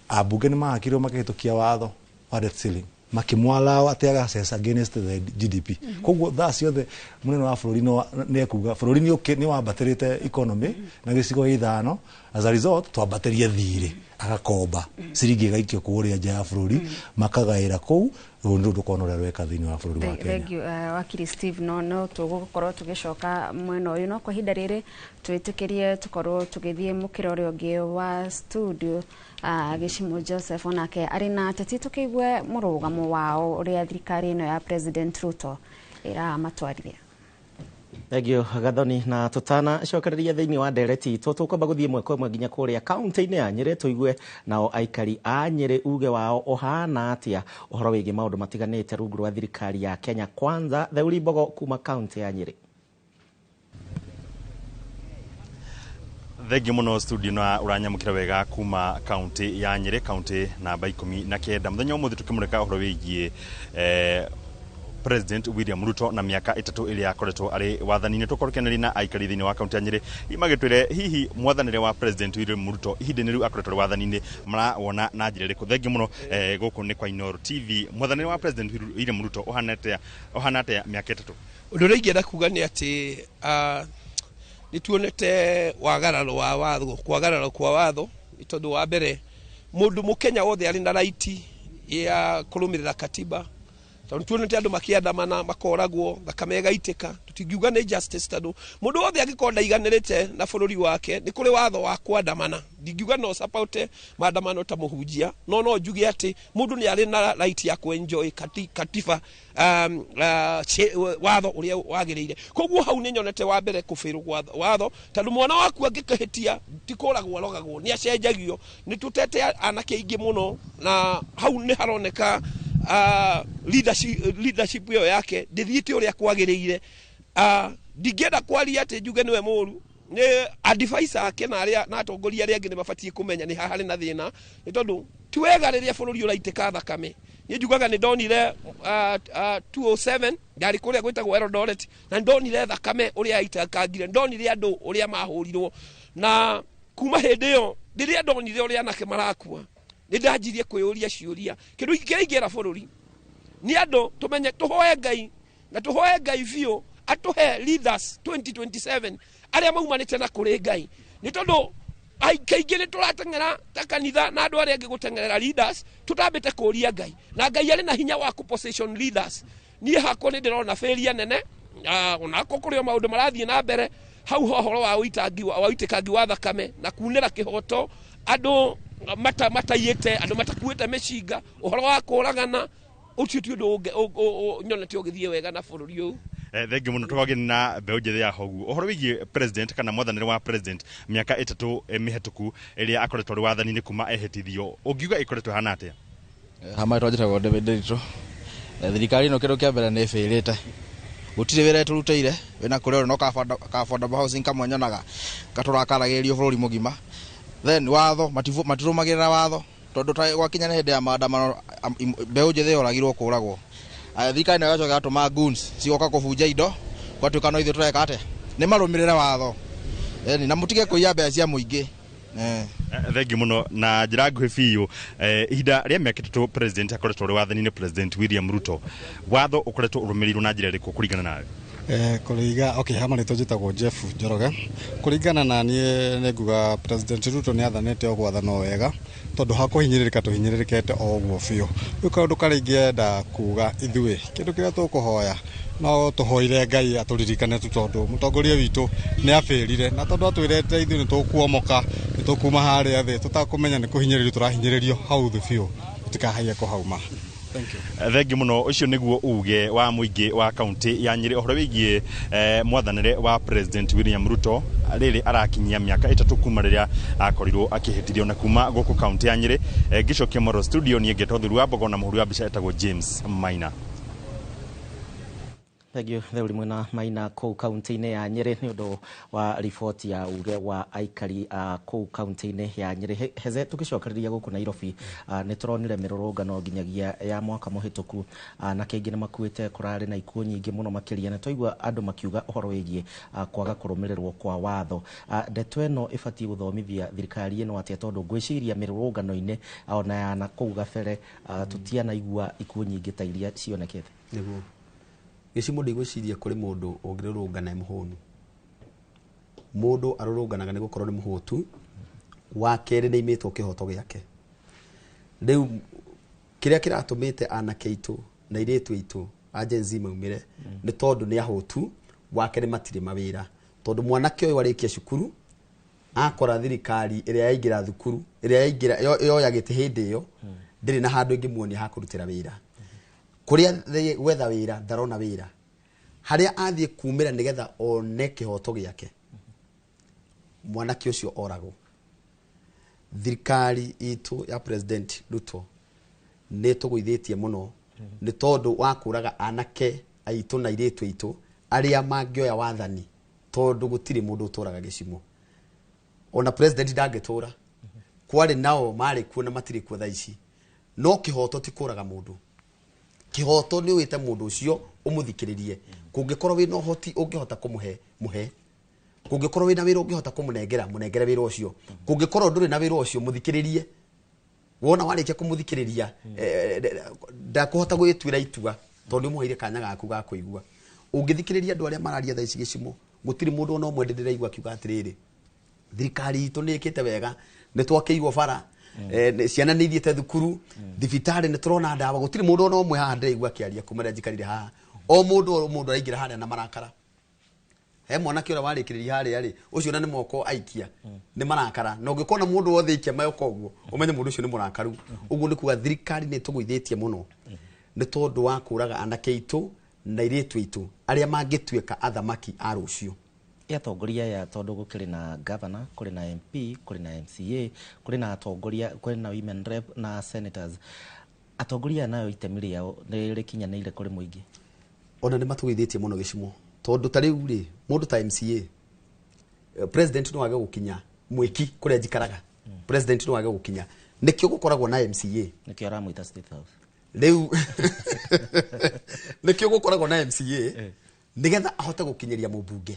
abunge ni mahakirwo makihitukia watho wa debt ceiling makimwalao atiaga cess against the GDP. Koguo thaa ciothe munene wa bũrũri no nekuga bũrũri ni wambatirite economy na gicigo ithano, as a result twambatirie thiri agakomba ciringi gaikio kuria nja ya bũrũri makagaira kuu ndu ndukona uria rweka thiini wa bũrũri wa Kenya. Thank you wakiri Steve. No tugukorwo tugicoka mwena uyu no kwa hinda riri twitikirie tukorwo tugithie mukirore ungi wa studio Gishimo Joseph onake ari na teti tukiigwe murugamo wao uria thirikari ino ya President Ruto ira matwarire. Egio Gathoni na tutana cokereria thiini wa ndereti tukwamba guthie mweko mwe nginya kuria kaunti-ini ya Nyeri tuigue nao aikari a Nyeri uge wao ohana atia uhoro wigi maundu matiganite rungu rwa thirikari ya Kenya Kwanza. Theuri Mbogo kuma kaunti ya Nyeri. Thegi muno studio na uranyamukira wega kuma kaunti ya Nyeri, kaunti namba 19. Muthenya umuthi tukimureka uhoro wigie President William Ruto na miaka 3 iria akoretwo ari wathani-ini. Tukorukeneri na aikari thiini wa kaunti ya Nyeri imagitwire hihi mwathanire wa President William Ruto ihindini riu akoretwo wathani-ini marawona na njira riku. Thegi muno guku ni kwa Inooro TV. Mwathanire wa President William Ruto ohanate miaka 3. Undu ringienda kuga ni ati nituonete wagararo wa watho kwagararo kwa watho itondu wa mbere mundu Mukenya wothe ari na right ya kurumirira katiba. Tondu tuonete andu makiandamana makoragwo thakame igaitika tutingiuga ni justice tondu mundu wothe angikorwo ndaiganirite na bururi wake ni kuri watho wa kwandamana. Ndingiuga no support maandamano ta muhunjia no njuge ati mundu ni ari na right ya kuenjoy katiba watho uria wagirire. Koguo hau ni nyonete wa mbere kufiru watho tondu mwana waku angikahitia tikoragwo rogagwo ni acenjagio. Ni tutete anake ingi muno na hau ni haroneka leadership yo yake ndithiite uria kwagirire. Ndingenda kwaria ati njuge niwe muru ni advice ake na aria na atongoria aria angi ni mabatie kumenya ni hahari na thina ni tondu tiwega riria bururi uraitika thakame. Ni njugaga ni ndonire 207 ndari kuria gwitagwo Eldoret na ndonire thakame uria aitakangire, ndonire andu uria mahurirwo na kuma hindi yo ndiria ndonire uria anake marakua nindajirie kuyuria ciuria kindu kiringira bururi ni andu tumenye tuhoe Ngai na tuhoe Ngai vio atuhe leaders 2027 aria maumanite na kuri Ngai ni tondu kaingĩ nĩ tũrateng'era ta kanitha na andũ arĩa angĩ gũteng'erera leaders tutambĩte kũria Ngai na Ngai arĩ na hinya wa position leaders. Niĩ hakwa nĩ ndĩrona failure nene onako kũrĩ maũndũ marathiĩ na mbere hau ũhoro wa ũitĩkangi wa thakame na kunĩra kĩhoto andũ mataiĩte andũ matakuĩte mĩcinga ũhoro wa kũragana ucio ti ũndũ nyonete ũgĩthiĩ wega na bũrũri ũyũ. Thengi muno twagire na mbeu njithe ya hogu uhoro wigie president kana mwathanire wa president miaka 3 mihituku iria akoretwo ri wathani-ini kuma ehitithio ungiuga ikoretwo hana atia? Hama twajitagwo David thirikari no kindu kia mbere ni failite gutire wira turuteire wina kuria no ka affordable housing kamwe nyonaga gaturakaragirio bururi mugima then watho matirumagirira watho tondu gwakinya ni hindi ya maandamano mbeu njithi yoragirwo kuragwo thirikari nayo yacoka yatuma goons cioka kubunja indo gwatuika no ithuĩ tureka atia ni marumirire watho na mutige kuiya mbeca cia muingi thengi muno na njira nguhi biũ ihinda rĩa mĩaka 3 president akoretwo ũrĩ wathani-inĩ President William Ruto watho ũkoretwo ũrũmĩrĩirwo na njĩra ĩrĩkũ kũringana nawe? Kuriga hama nĩ tũjĩtagwo Jeff Njoroge kuringana na niĩ nĩ nguga President Ruto nĩ athanĩte o gwathana wega tondu hakuhinyĩrĩrĩka tũhinyĩrĩrĩkĩte o ũguo biũ rĩu kaũndũ karĩa ingĩenda kuga ithuĩ kĩndũ kĩrĩa tũkũhoya no tũhoire Ngai atũririkane tondu mũtongoria witũ nĩ afĩrire na tondu atwĩrete ithuĩ nĩ tũkuomoka nĩ tũkuma harĩa thĩ tũtakũmenya nĩ kũhinyĩrĩrio tũrahinyĩrĩrio hau thĩ biũ tũtikahaie kũhauma. Thengi muno ucio niguo uge wa muingi wa kaunti ya Nyeri ohoro wigie mwathanire wa President William Ruto riri arakinyia miaka 3 kuma riria akorirwo akihitirio na kuma guku kaunti ya Nyeri gicokia Moro studio ni ngetothuru wa Bogo na muhuri wa bica etagwo James Maina. Thank you. Theuri mwena Maina kuu kaunti-inĩ ya Nyeri nĩ ũndũ wa riboti ya uge wa aikari kuu kaunti-inĩ ya Nyeri. Heze tũgĩcokereria gũkũ Nairobi nĩ tũronire mĩrũrũngano nginyagia ya mwaka mũhĩtũku na kaingĩ nĩ makuĩte kũrarĩ na ikuũ nyingĩ mũno makĩria na twaigua andũ makiuga ũhoro wĩgiĩ kwaga kũrũmĩrĩrwo kwa watho. Ndeto ĩno ĩbatiĩ gũthomithia thirikari ĩno atĩa tondũ ngwĩciria mĩrũrũngano-inĩ ona ya na kũu gabere tũtianaigua ikuũ nyingĩ ta iria cionekete. Nĩguo gĩcimo ndigwĩciria kũrĩ mũndũ ũngĩrũrũngana mũhũnu. Mũndũ arũrũnganaga nĩ gũkorwo nĩ mũhũtu wa kerĩ nĩ imĩtwo kĩhoto gĩake. Rĩu kĩrĩa kĩratũmĩte anake aitũ na airĩtu aitũ agenzi maumire nĩ tondũ nĩ ahũtu wa kerĩ matirĩ mawĩra tondũ mwanake ũyũ arĩkia cukuru akora thirikari ĩrĩa yaingĩra thukuru ĩrĩa yaingĩra yoya gĩtĩ hĩndĩ ĩyo ndĩrĩ na handũ ĩngĩmuonia ha kũrutĩra wĩra. Kuria wetha wira ndarona wira haria athie kumira nigetha one kihoto giake mwanake ucio orago. Thirikari itu ya President Ruto nĩ tũgũithĩtie mũno nĩ tondu wakũraga anake aitũ na airĩtu aitũ aria mangĩoya wathani tondu gũtirĩ mũndũ ũtũraga gĩcimo. Ona president ndangĩtũra kwari nao marĩ kuo na matirĩ kuo thaa ici no kihoto ti kũraga mũndũ. Kihoto ni wite mundu ucio umuthikiririe kungikorwo wina uhoti ungihota kumuhe muhe kungikorwo wina wira ungihota kumunengera munengere wira ucio kungikorwo nduri na wira ucio muthikiririe wona warikia kumuthikiriria ndakuhota gwitwira itua tondu muheire kanya gaku ga kuigua ungithikiriria andu aria mararia thaa ici gicimo gutiri mundu no mwende ndiraigua kiuga atiriri thirikari itu ni ikite wega ni twakeirwo bara ciana nĩ ithiĩte thukuru thibitarĩ nĩ tũrona ndawa gũtirĩ mũndũ no ũmwe haha ndĩraigua akĩaria kuma rĩrĩa njikarire haha o mũndũ araingĩra harĩa na marakara he mwanake ũrĩa warĩkĩrĩria harĩa rĩ ũcio na nĩ moko aikia nĩ marakara na ũngĩkona mũndũ wothe ikia mayoka ũguo ũmenye mũndũ ũcio nĩ mũrakaru ũguo nĩ kuga thirikari nĩ tũgũithĩtie mũno nĩ tondũ wa kũraga anake aitũ na airĩtu aitũ arĩa mangĩtuĩka athamaki a rũciũ. Atongoria ya tondu gukiri na governor kuri na MP kuri na MCA kuri na atongoria kuri na women rep na senators atongoria nayo itemi riao nĩ rĩkinyanĩire kuri muingi ona nĩ matũgĩithĩtie mũno gĩcimo tondu ta rĩu rĩ mũndũ ta MCA president no age gũkinya mwĩki kũrĩa njikaraga president no age gũkinya nĩkĩo gũkoragwo na MCA nĩkĩo aramwĩta state house rĩu nĩkĩo gũkoragwo na MCA nigetha ahote gũkinyĩria mũmbunge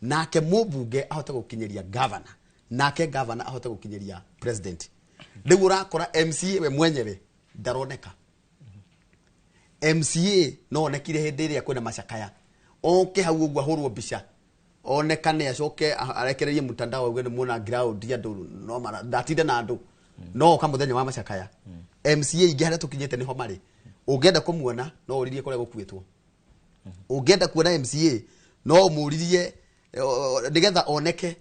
nake mũmbunge ahote gũkinyĩria governor nake governor ahote gũkinyĩria president. Rĩu urakora MCA we mwenyewe ndaroneka. MCA no onekire hĩndĩ ĩrĩa kwĩna macakaya oke hau ũguo ahũrwo mbica onekane acoke arekererie mtandao uge nĩ muona ground andũ no ndatinde na andũ no ka muthenya wa macakaya MCA ingĩ harĩa tũkinyĩte niho marĩ ũngĩenda kũmuona no ũririe kũrĩa gũkuĩtwo ũngĩenda kuona MCA no ũmũririe nigetha oneke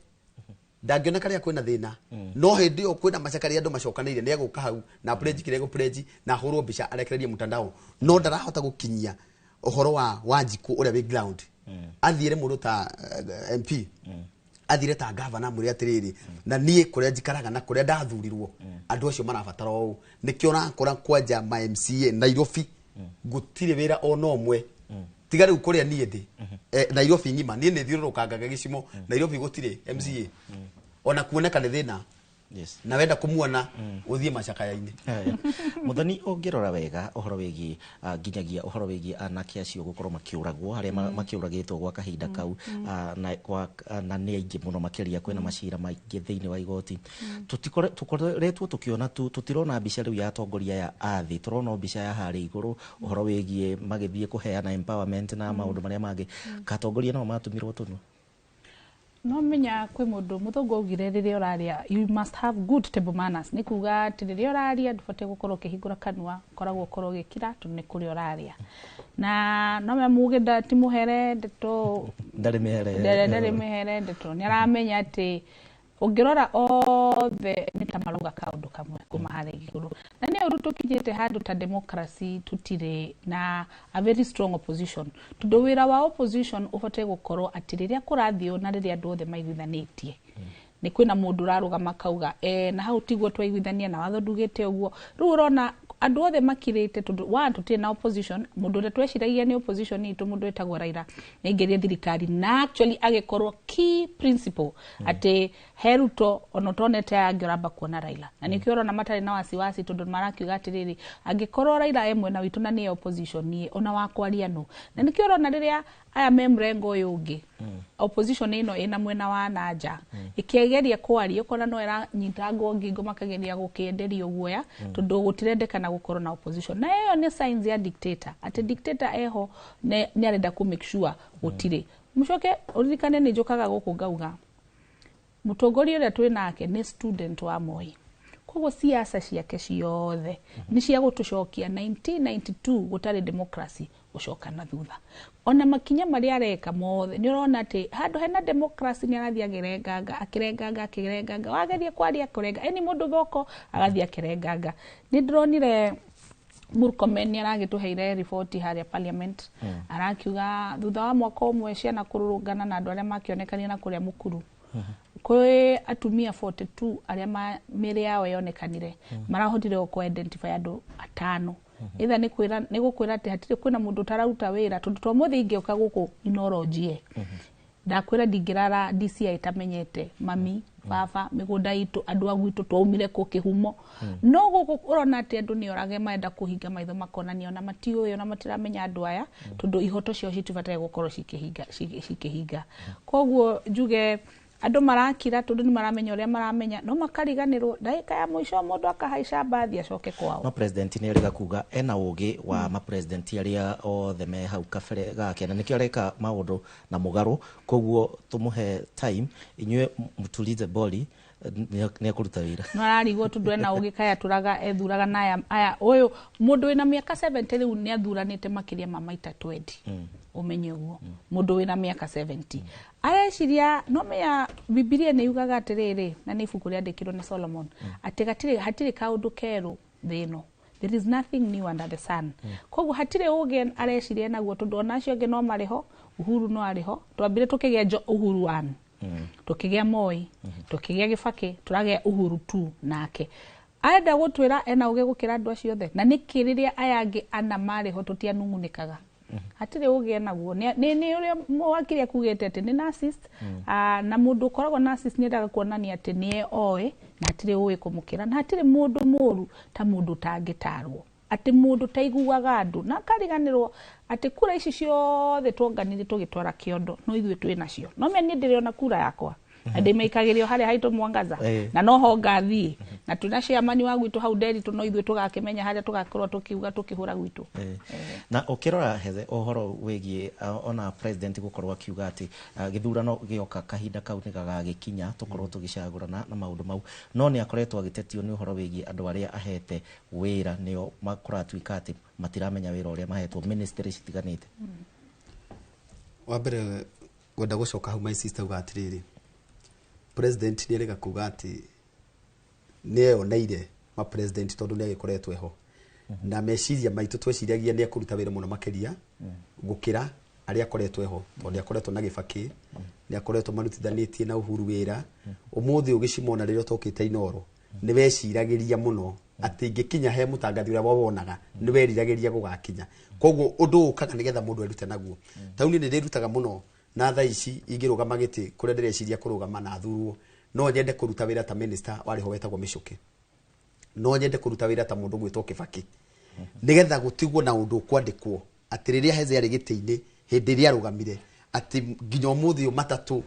ndangĩoneka rĩa kwĩna thĩna no hĩndĩ ĩyo kwĩna macakari andũ macokanĩire nĩ egũka hau na pledge kĩrĩa pledge na hũrwo mbica arekererie mtandao no ndarahota gũkinyia ũhoro wa Wanjiku ũrĩa wĩ ground athiire mũndũ ta MP athire ta governor mũrĩa atirĩrĩ na niĩ kũrĩa njikaraga na kũrĩa ndathurirwo andũ acio marabatara ũũ nĩkĩo nakora kwanja ma MCA Nairobi gũtirĩ wĩra ona ũmwe tiga rĩu kũrĩa niĩ ndĩ Nairobi ngima niĩ nĩ thiũrũrũkangaga gĩcimo Nairobi gũtirĩ MCA ona kuoneka nĩ thĩna na wenda kumuona uthie macakaya-ini. Muthoni ungirora wega uhoro wigi nginyagia uhoro wigi anake acio gukorwo makiuragwo haria makiuragitwo gwa kahinda kau na ni aingi muno makiria kwina macira maingi thiini wa igoti. Tutikoretwo tukiona tutirona mbica riu ya atongoria ya athi, turona mbica ya hari iguru uhoro wigi magithie kuheana empowerment na maundu maria mangi katongoria no matumirwo tunu. No menya kwe mundu muthungu augire riria uraria you must have good table manners, ni kuga ati riria uraria ndubate gukorwo ukihingura kanua, koragwo ukorwo ugikira tondu ni kuri uraria. Na no memuge ndati muhere ndeto ndari mihere ndeto ni aramenya ati ungirora othe nitamaruga kaundu kamwe kuma hari iguru, na ni uru tukinyite handu ta democracy tutire na a very strong opposition. Tundu wira wa opposition ufate gukorwo ati riria kurathio na riria andu othe maiguithanitie ni kwina mundu rarugama kauga na hau tigwo twaiguithania na watho ndugite uguo. Riu urona andu othe makirite tondu wa tutire na opposition, mundu uria tweciragia ni opposition itu mundu etagwo Raila ningerie thirikari na actually agikorwo key principle ati Heruto onotonete angiramba kuona Raila, na nikio urona matari na wasiwasi tondu marakiuga atiriri angikorwo Raila emwe na witu na ni opposition ni ona wakwaria no, na nikio urona riria aya memrengo uyu ungi opposition ino ina mwena wa nanja ikigeria kwaria ukona no era nyitango ngingo makageria gukienderia guoya tondu gutirendekana gukorwo na opposition. Na iyo ni signs ya dictator, ati dictator eho ni arenda ku make sure gutire mucoke uririkane ni njukaga guku ngauga mutongoria uria twi nake ni student wa Moi, koguo siasa ciake ciothe ni cia gutucokia 1992 gutari democracy gucoka na thutha. Ona makinya maria areka mothe ni urona ati handu hena democracy ni arathia akirenganga wageria kwaria kurenga eni mundu thoko agathia akirenganga. Ni ndronire Murkomen aragituheire report haria parliament arakiuga thutha wa mwaka umwe ciana kururungana na andu aria makionekania na kuria mukuru kwe atumia 42 aria miri yao yonekanire marahotire ku identify andu 5 itha ni gukwira ati hatire kwina mundu tararuta wira tondu twa muthi ingioka guku inorojie ndakwira ndingirara DCI itamenyete mami baba migunda itu andu agwitu twaumire ku kihumo no guku urona ati andu ni orage maenda kuhinga maitho makonania ona matiuyo na matiramenya andu aya tondu ihoto cio citibatae gukorwo cikihinga koguo njuge andu marakira tondu ni maramenya uria maramenya no makariganirwo ndagika ya muico mundu akahaica bathi acoke kwao. No president ni ariga kuga ena ugi wa ma president aria othe me hau kabere gake na nikio areka maundu na mugaru, koguo tumuhe time inywe mutulize boli ni akuruta wira no ararigwo tondu ena ugi kaya turaga ethuraga na aya uyu mundu wina miaka 70 riu ni athuranite makiria ma maita 20 umenye uguo mundu wina miaka 70 areciria no meya Biblia ni yugaga atiriri na ni ibuku riandikirwo ni Solomon ati hatire kaundu keru thino, there is nothing new under the sun. Koguo hatire ugi areciria naguo tondu onacio ngi no mariho, Uhuru no ariho, twambire tukigia Uhuru 1 tukigia Moi tukigia Kibaki turagia Uhuru 2 nake aenda gutwira ena ugi gukira andu acio othe na nikiriria ayangi ana mariho tutianungunikaga hatire ugi naguo ni uria mwakiri akugete ati ni narcissist na mundu koragwo narcissist ni ndaga kuonania ati ni oe na hatire ugi kumukira na hatire mundu muru ta mundu tangitarwo ati mundu taiguaga andu na kariganirwo ati kura ici ciothe tuonganire tugitwara kiondo no ithuĩ twĩ nacio no me ni ndiriona kura yakwa ande meikagirio haria haitu Mwangaza na no ho ngathii na tuna chairman wa gwitu hau nderi tuno ithuĩ tugakimenya haria tugakorwo tukiuga tukihura gwitu na ukirora hethe ohoro wegie ona president gukorwo akiuga ati githurano gioka kahinda kau ni gagagikinya tukorwo tugicagurana na maundu mau no ni akoretwo agitetio ni ohoro wegie andu aria ahete wira nio makuratuika ati matiramenya wira uria mahetwo ministry citiganite wa mbere gwenda gucoka hau my sister ugatiriri president ni erega kuga ati neo naire ma president tondu ni agikoretwo eho na meciria maitu tweciragia ni akuruta wira muno makeria gukira aria akoretwo eho tondu akoretwo na Kibaki ni akoretwo marutithanitie na Uhuru wira umuthi ugicimona ririo tokite Inoro ni weciragiria muno ati ngikinya he mutangathi uria wonaga ni weriragiria gugakinya koguo undu ukaga nigetha mundu erute naguo tauni ni ndirutaga muno na tha ici ingirugama giti kuria ndireciria kurugama na thurwo no nyende kuruta wira ta minister wari ho wetagwo Michuki no nyende kuruta wira ta mundu gwitwo Kibaki nigetha gutigwo na undu kwandikwo ati riria heze yari giti-ini hindi ria rugamire ati nginya umuthi uyu matatu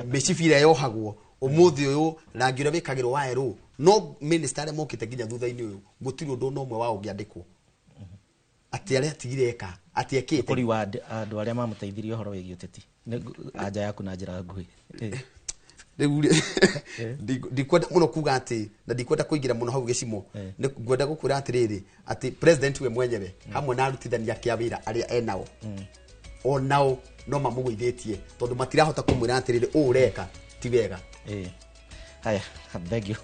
mecibira yohagwo umuthi uyu na ngira wikagirwo waeru no minister mokite nginya thutha-ini uyu gutiri undu no mwe wao ngiandikwo ati aria tigire eka ati ekite kuri wa andu aria mamuteithirie horo wigi uteti anja yaku na njira nguhi ndikwenda muno kuga ati na ndikwenda kuingira muno hau gicimo ngwenda gukwira atiriri ati president we mwenyewe hamwe na arutithania kia wira aria enao onao no mamugwithitie tondu matirahota kumwira atiriri ureka ti wega haya beg you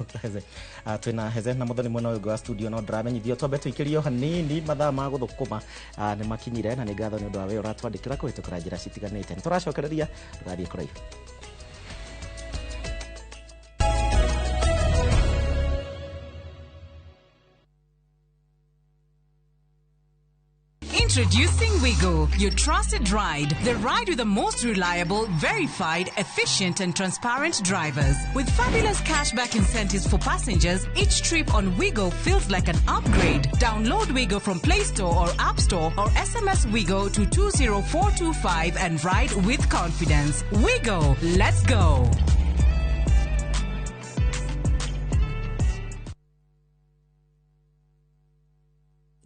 twina heze na muthoni mwena wa studio no ndiramenyithio twambe tuikirio hanini mathaa ma guthukuma ni makinyire na ni ngatho ni undu wa wira uratwandikira kuhitukira njira citiganite ni turacokereria tugathie kuraihu. Introducing Wigo, your trusted ride. The ride with the most reliable, verified, efficient and transparent drivers. With fabulous cashback incentives for passengers, each trip on Wigo feels like an upgrade. Download Wigo from Play Store or App Store or SMS Wigo to 20425 and ride with confidence. Wigo, let's go.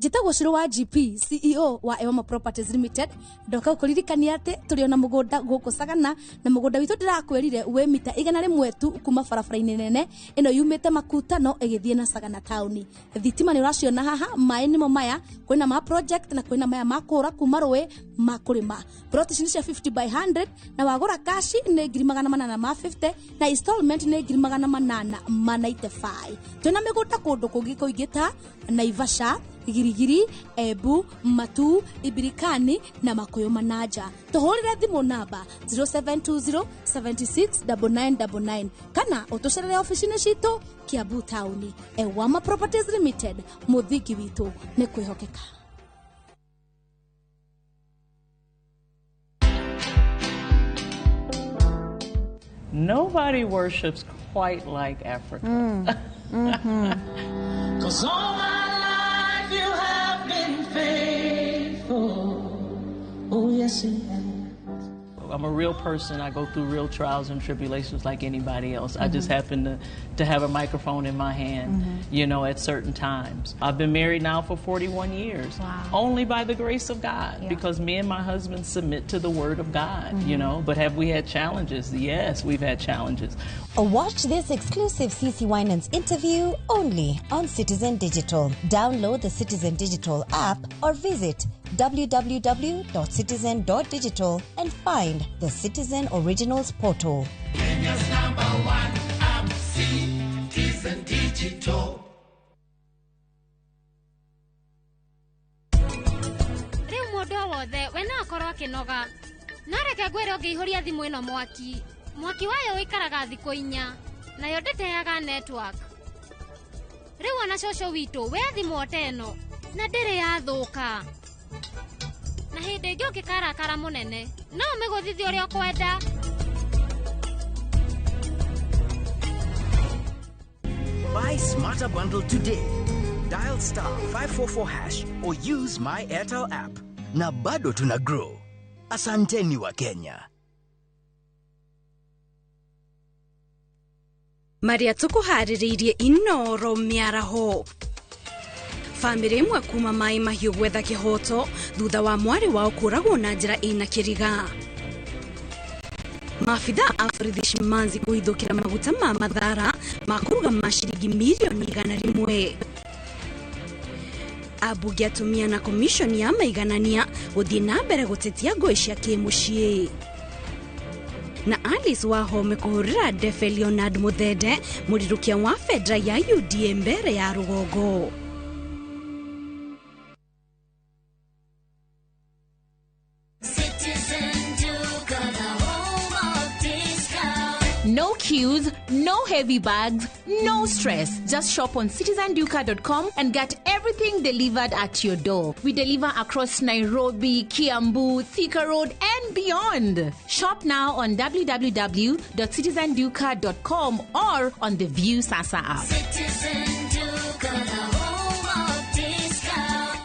Jitagwo Shiro wa GP CEO wa Ewama Properties Limited ndoka kuririkania ati turi ona mugunda guku Sagana na mugunda witu ndirakwirire we mita 100 tu kuma barabara-ini nene ino yumite Makutano igithie na Sagana town. Thitima ni uraciona haha mai nimo maya kwina ma project na kwina maya makura kuma rwe makurima. Plot cia 50 by 100 na wagura cash ni 850 na installment ni 895. Twina migunda kundu kungi kuingita Naivasha, Girigiri, Ebu, Matu, Ibirikani na Makuyu Manaja. Tuhurire thimu namba 0720 769999 kana utucerere ofisini citu Kiambu Town. Ewama Properties Limited, muthiki witu ni kwihokeka. Nobody worships quite like Africa. Cause all my life you have been faithful. Oh yes, it has. I'm a real person. I go through real trials and tribulations like anybody else. I just happen to have a microphone in my hand, you know, at certain times. I've been married now for 41 years. Wow. Only by the grace of God, because me and my husband submit to the word of God, you know. But have we had challenges? Yes, we've had challenges. Watch this exclusive CeCe Winans interview only on Citizen Digital. Download the Citizen Digital app or visit www.citizen.digital and find the Citizen Originals portal. Kenya's #1 app, Citizen Digital. Riu mundu wothe wena akorwo akinoga no reke ngwire ungiihuria thimu ino mwaki wayo wikaraga thikũ 4 nayo ndĩteaga network. Riu ona cũcũ witũ we thimu oteno na ndĩrĩ yathũka na hĩndĩ ĩngĩ ũngĩkarakara mũnene no ũmĩgũthithie ũrĩa ũkwenda. Buy Smarter Bundle today. Dial *544# or use My Airtel app. Na bado tuna grow. Asanteni wa Kenya. Maria tukuhaririirie Inoro miaraho. Family imwe kuma Mai Mahiu gwetha kihoto thutha wa mwari wao kuragwo na njira ina kiriga. Maafitha a borithi Shimanzi kuhithukira maguta ma mathara makuruga mashiringi milioni 100. Abunge atumia na komishoni ya maiganania guthie na mbere gutetia ngui cia kimucii. Na Alice Wahome kuhurira Defe Leonard Muthende murirukia wa fedra ya UDA mbere ya Rugongo. No queues, no heavy bags, no stress. Just shop on citizenduka.com and get everything delivered at your door. We deliver across Nairobi, Kiambu, Thika Road, and beyond. Shop now on www.citizenduka.com or on the View Sasa app. Citizen Duka, the home of discount.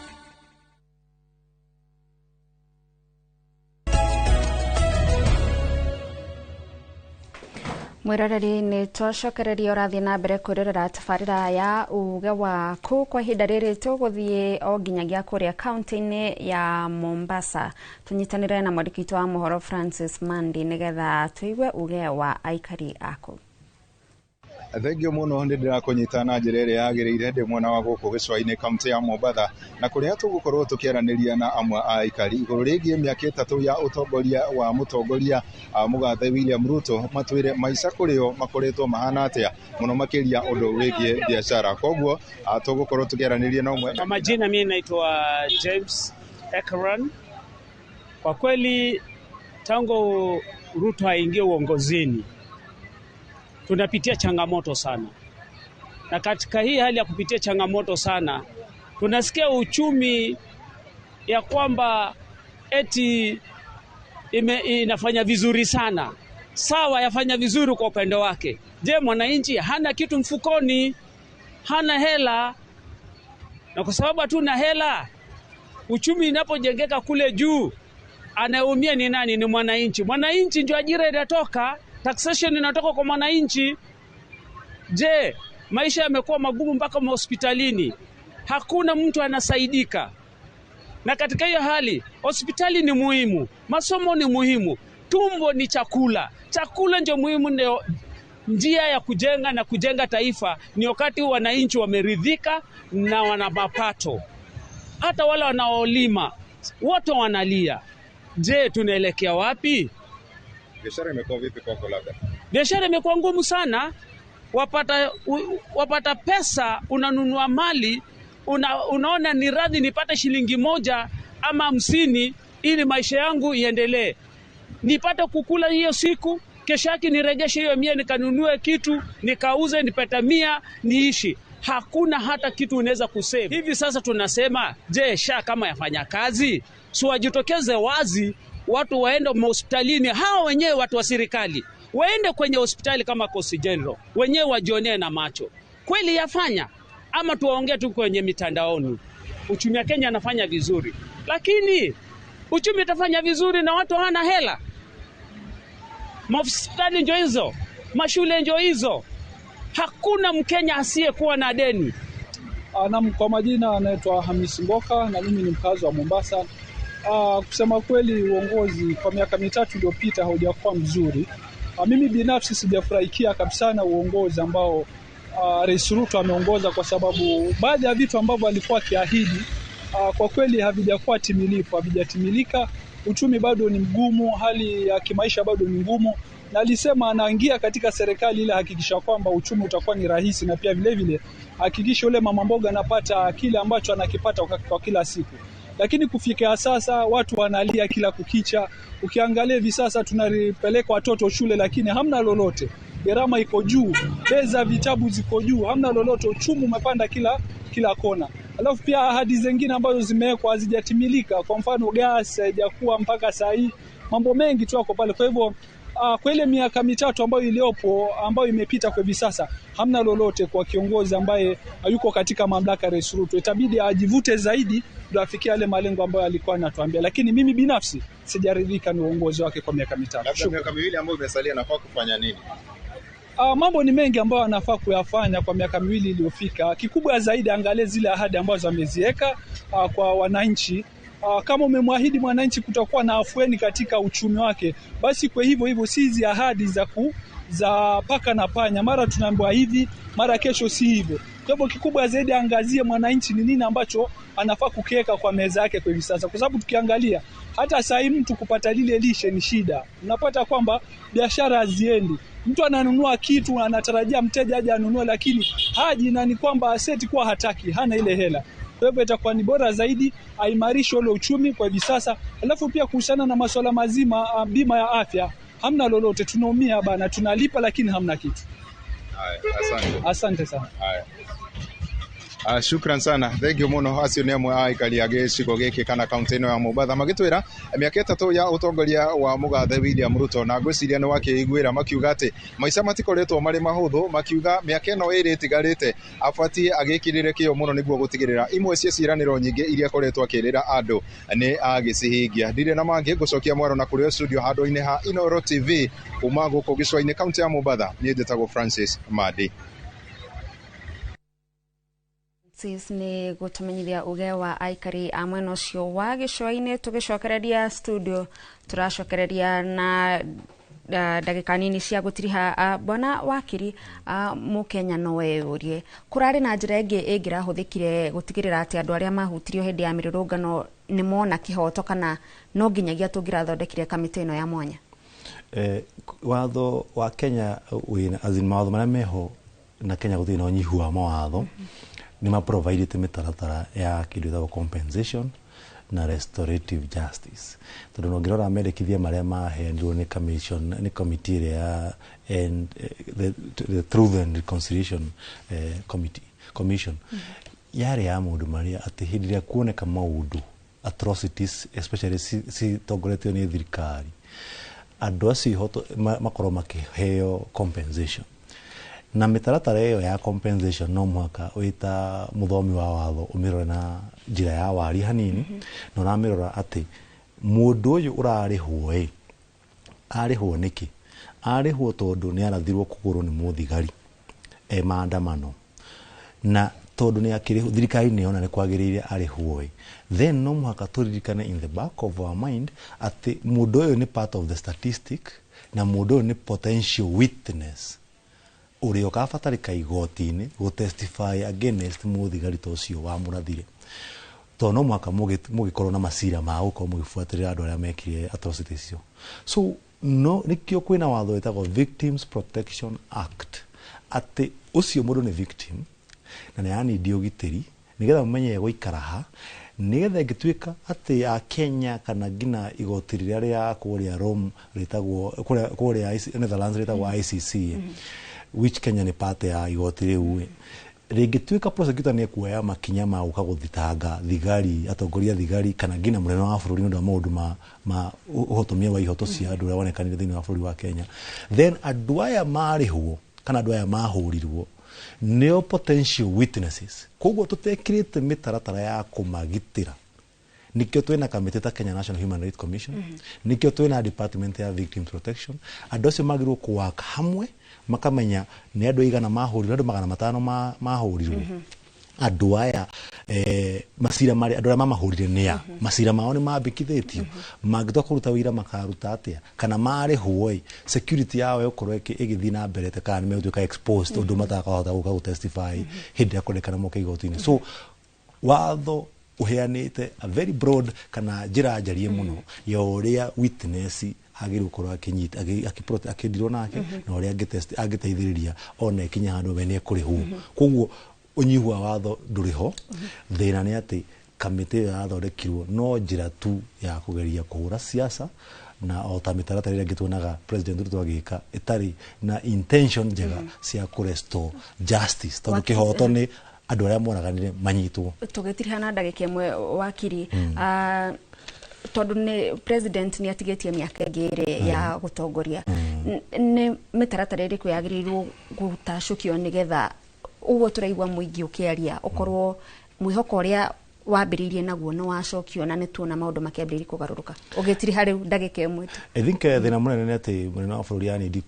Mwiroreri nĩ twacokereria ũrathiĩ na mbere kwĩrorera tabarĩra ya uge waku kwa ihinda rĩrĩ tũgũthiĩ o nginyagia kũrĩa kaunti-inĩ ya Mombasa tũnyitanĩre na mwandĩki witũ wa mohoro Francis Mandi nĩgetha tũigue uge wa aikari aku. Thengio muno ndi ndirakunyita na njĩra ĩrĩa yagĩrĩire ndĩ mwena wa gũkũ gĩcũa-inĩ kaunti ya Mombasa na kũrĩa tũgũkorwo tũkĩaranĩria na amwe a aikari igũrũ rĩgiĩ mĩaka ĩtatũ ya ũtongoria wa mũtongoria mũgathe William Ruto matwĩre maica kũrĩo makoretwo mahana atĩa mũno makĩria ũndũ wĩgiĩ biashara. Koguo tũgũkorwo tũkĩaranĩria na ũmwe. Kwa majina mimi naitwa James Ekran. Kwa kweli tangu Ruto aingie uongozini tunapitia changamoto sana, na katika hii hali ya kupitia changamoto sana tunasikia uchumi ya kwamba eti inafanya vizuri sana. Sawa, yafanya vizuri kwa upande wake. Je, mwananchi hana kitu mfukoni, hana hela? Na kwa sababu hatuna hela, uchumi inapojengeka kule juu, anayeumia ni nani? Ni mwananchi. Mwananchi ndio ajira inatoka, taxation inatoka kwa mwananchi. Je, maisha yamekuwa magumu mpaka hospitalini hakuna mtu anasaidika. Na katika hiyo hali, hospitali ni muhimu, masomo ni muhimu, tumbo ni chakula. Chakula ndio muhimu, ndio njia ya kujenga na kujenga taifa. Ni wakati wananchi wameridhika na wana mapato. Hata wale wanaolima wote wanalia. Je, tunaelekea wapi? Biashara imekuwa vipi kwako labda? Biashara imekuwa ngumu sana. Wapata pesa, unanunua mali, unaona ni radhi nipate shilingi 1 ama 50 ili maisha yangu iendelee. Nipate kukula hiyo siku, kesho yake niregeshe hiyo 100 nikanunue kitu, nikauze nipata 100 niishi. Hakuna hata kitu unaweza kusave. Hivi sasa tunasema, je, SHA kama yafanya kazi? So wajitokeze wazi, watu waende hospitalini, hao wenyewe watu wa serikali waende kwenye hospitali kama Coast General, wenyewe wajionee na macho kweli yafanya, ama tuwaongee tu kwenye mitandaoni. Uchumi wa Kenya anafanya vizuri, lakini uchumi utafanya vizuri na watu hawana hela? Hospitali ndio hizo, mashule ndio hizo, hakuna Mkenya asiyekuwa na deni. Naam, kwa majina anaitwa Hamisi Mboka na mimi ni mkazi wa Mombasa. Kusema kweli, uongozi kwa miaka mitatu iliyopita haujakuwa mzuri. Mimi binafsi sijafurahikia kabisa na uongozi ambao Rais Ruto ameongoza, kwa sababu baadhi ya vitu ambavyo alikuwa akiahidi kwa kweli havijakuwa timilifu, havijatimilika. Uchumi bado ni mgumu, hali ya kimaisha bado ni ngumu, na alisema anaingia katika serikali ile hakikisha kwamba uchumi utakuwa ni rahisi, na pia vile vile hakikisha yule mama mboga anapata kile ambacho anakipata kwa kila siku. Lakini kufikia sasa watu wanalia kila kukicha. Ukiangalia hivi sasa tunapeleka watoto shule lakini hamna lolote. Gharama iko juu, bei za vitabu ziko juu, hamna lolote, uchumi umepanda kila kona. Alafu pia ahadi zingine ambazo zimewekwa hazijatimilika. Kwa mfano gas haijakuwa mpaka saa hii. Mambo mengi tu yako pale. Kwa hivyo kwa ile miaka mitatu ambayo iliyopo, ambayo imepita kwa hivi sasa, hamna lolote kwa kiongozi ambaye hayuko katika mamlaka Rais Ruto. Itabidi ajivute zaidi ndio afikie yale malengo ambayo alikuwa anatuambia. Lakini mimi binafsi sijaridhika na uongozi wake kwa miaka mitatu. Labda miaka miwili ambayo imesalia anafaa kufanya nini? Mambo ni mengi ambayo anafaa kuyafanya kwa miaka miwili iliyofika. Kikubwa zaidi angalie zile ahadi ambazo ameziweka kwa wananchi. Kama umemwahidi mwananchi kutakuwa na afueni katika uchumi wake, basi kwa hivyo si hizi ahadi za paka na panya, mara tunaambiwa hivi, mara kesho si hivyo. Kwa hivyo kikubwa zaidi angazie mwananchi ni nini ambacho anafaa kukiweka kwa meza yake kwa hivi sasa, kwa sababu tukiangalia hata saa hii mtu kupata lile lishe ni shida. Unapata kwamba biashara haziendi, mtu ananunua kitu anatarajia mteja aje anunue, lakini haji, na ni kwamba aseti kuwa hataki, hana ile hela. Kwa hivyo itakuwa ni bora zaidi aimarishe ule uchumi kwa hivi sasa. Alafu pia kuhusiana na masuala mazima bima ya afya, hamna lolote, tunaumia bana, tunalipa lakini hamna kitu. Asante sana. Shukran sana. Thank you muno. Acio nĩ amwe a aikari a gĩcigo gĩkĩ kana kaunti ĩno ya Mombatha magĩtwĩra mĩaka 3 ya ũtongoria wa mũgathe William Ruto, na ngwĩciria nĩ wakĩiguĩra makiuga atĩ maica matikoretwo marĩ mahũthũ, makiuga mĩaka ĩno ĩrĩ ĩtigarĩte abatie agĩkĩrĩre kĩyo mũno nĩguo gũtigĩrĩra imwe cia ciĩranĩro nyingĩ iria akoretwo akĩrĩra andũ nĩ agĩcihingia. Ndirĩ na mangĩ, ngũcokia mwaro na kũrĩ studio handũ-inĩ ha Inoro TV kuma gũkũ gĩcũa-inĩ kaunti ya Mombatha. Niĩ njĩtagwo Francis Madi. Ni gutumenyithia uge wa aikari a mwena ucio wa gicua-ini. Tugicokereria studio, turacokereria na ndagika nini cia gutiriha bwana wakiri mukenya no weyurie kurari na njira ingi ingirahuthikire gutigirira ati andu aria mahutirio hindi ya mirurungano ni mona kihoto kana no nginyagia tungirathondekire kamiti ino ya mwanya. Watho wa Kenya wina azin mawatho maria meho na Kenya guthii na unyihu wa mawatho ni ma provided mitaratara ya kindu compensation na restorative justice. Tondu no ngirora amerikithia maria maheanirwo ni commission ni committee ya and the Truth and Reconciliation commission yari ya mundu maria ati hindi ya kuoneka maundu atrocities especially si togoretio ni thirikari andu acio hoto makorwo makiheo compensation. Na mitaratara iyo ya compensation no mwaka wita muthomi wa watho umirore na njira ya wari hanini no ramirora ati mundu uyu urarihwo arihwo niki arihwo tondu ni arathirwo kuguru ni muthigari maandamano na tondu ni akiriho thirikari ni ona ni kwagiriire arihwo then no mwaka turirikane in the back of our mind ati mundu uyu ni part of the statistic na mundu uyu ni potential witness uri ukabatarika igoti-ini gutestify against muthigari tocio wa murathire to no mwaka mugikorwo na masira ma uko mugifuatirira andu aria mekire atrocities icio. So no nikio kwina watho wetagwo Victims Protection Act ati ucio mundu ni victim na ni ani ndiogiteri nigetha mumenye guikara ha nigetha ngituika ati a Kenya kana ngina igoti riria ria kuria Rome ritagwo kuria Netherlands ritagwo ICC which Kenya ni part ya igoti riu ringituika prosecutor ni kuoya makinya ma uka guthitanga thigari atongoria thigari kana ngina munene wa bururi ndu wa maundu ma uhotomia wa ihoto cia andu awonekanire thiini wa bururi wa Kenya, then andu aya marihwo kana andu aya mahurirwo neo potential witnesses koguo tutekirite mitaratara ya kumagitira. Nikio twina kamiti ta Kenya National Human Rights Commission nikio twina department ya Victims Protection andu acio magirwo kuwaka hamwe makamenya ni andu igana mahurirwo andu 500 mahurirwo andu aya masira mari andu aya mahurire nia masira mao ni mambikithitio magitwa kuruta wira makaruta atia kana mari huoi security yao yokorwo igithii na mbere te kana metuika exposed undu matakahota guka testify hindi akonekana moke igoti-ini. So watho uheanite a very broad kana njira njarie muno ya uria witness agiru korwa akinyita akidirwo nake na uria agiteithiriria ona ikinya handu we ni kurihu koguo unyihu wa watho nduriho thina ni ati kamiti ya thondekirwo no njira tu ya kugeria kuhura siasa na otamitaratara iria ngituonaga President Ruto agika itari na intention njega cia kurestore justice tondu kihoto ni andu aria moraganire manyitwo. Tugitirihana ndagika imwe wakiri tondu ni president ni atigetie miaka igiri ya gutongoria ni mitaratara iriku yagirirwo gutacukio nigetha uguo turaigwa muingi ukiaria ukorwo mwihoko uria wambiririe naguo no wacokio na nituona maundu makiambiririe kugaruruka ugitiri hari ndagika imwe. I think thina munene ni ati munene wa bururi yani ndi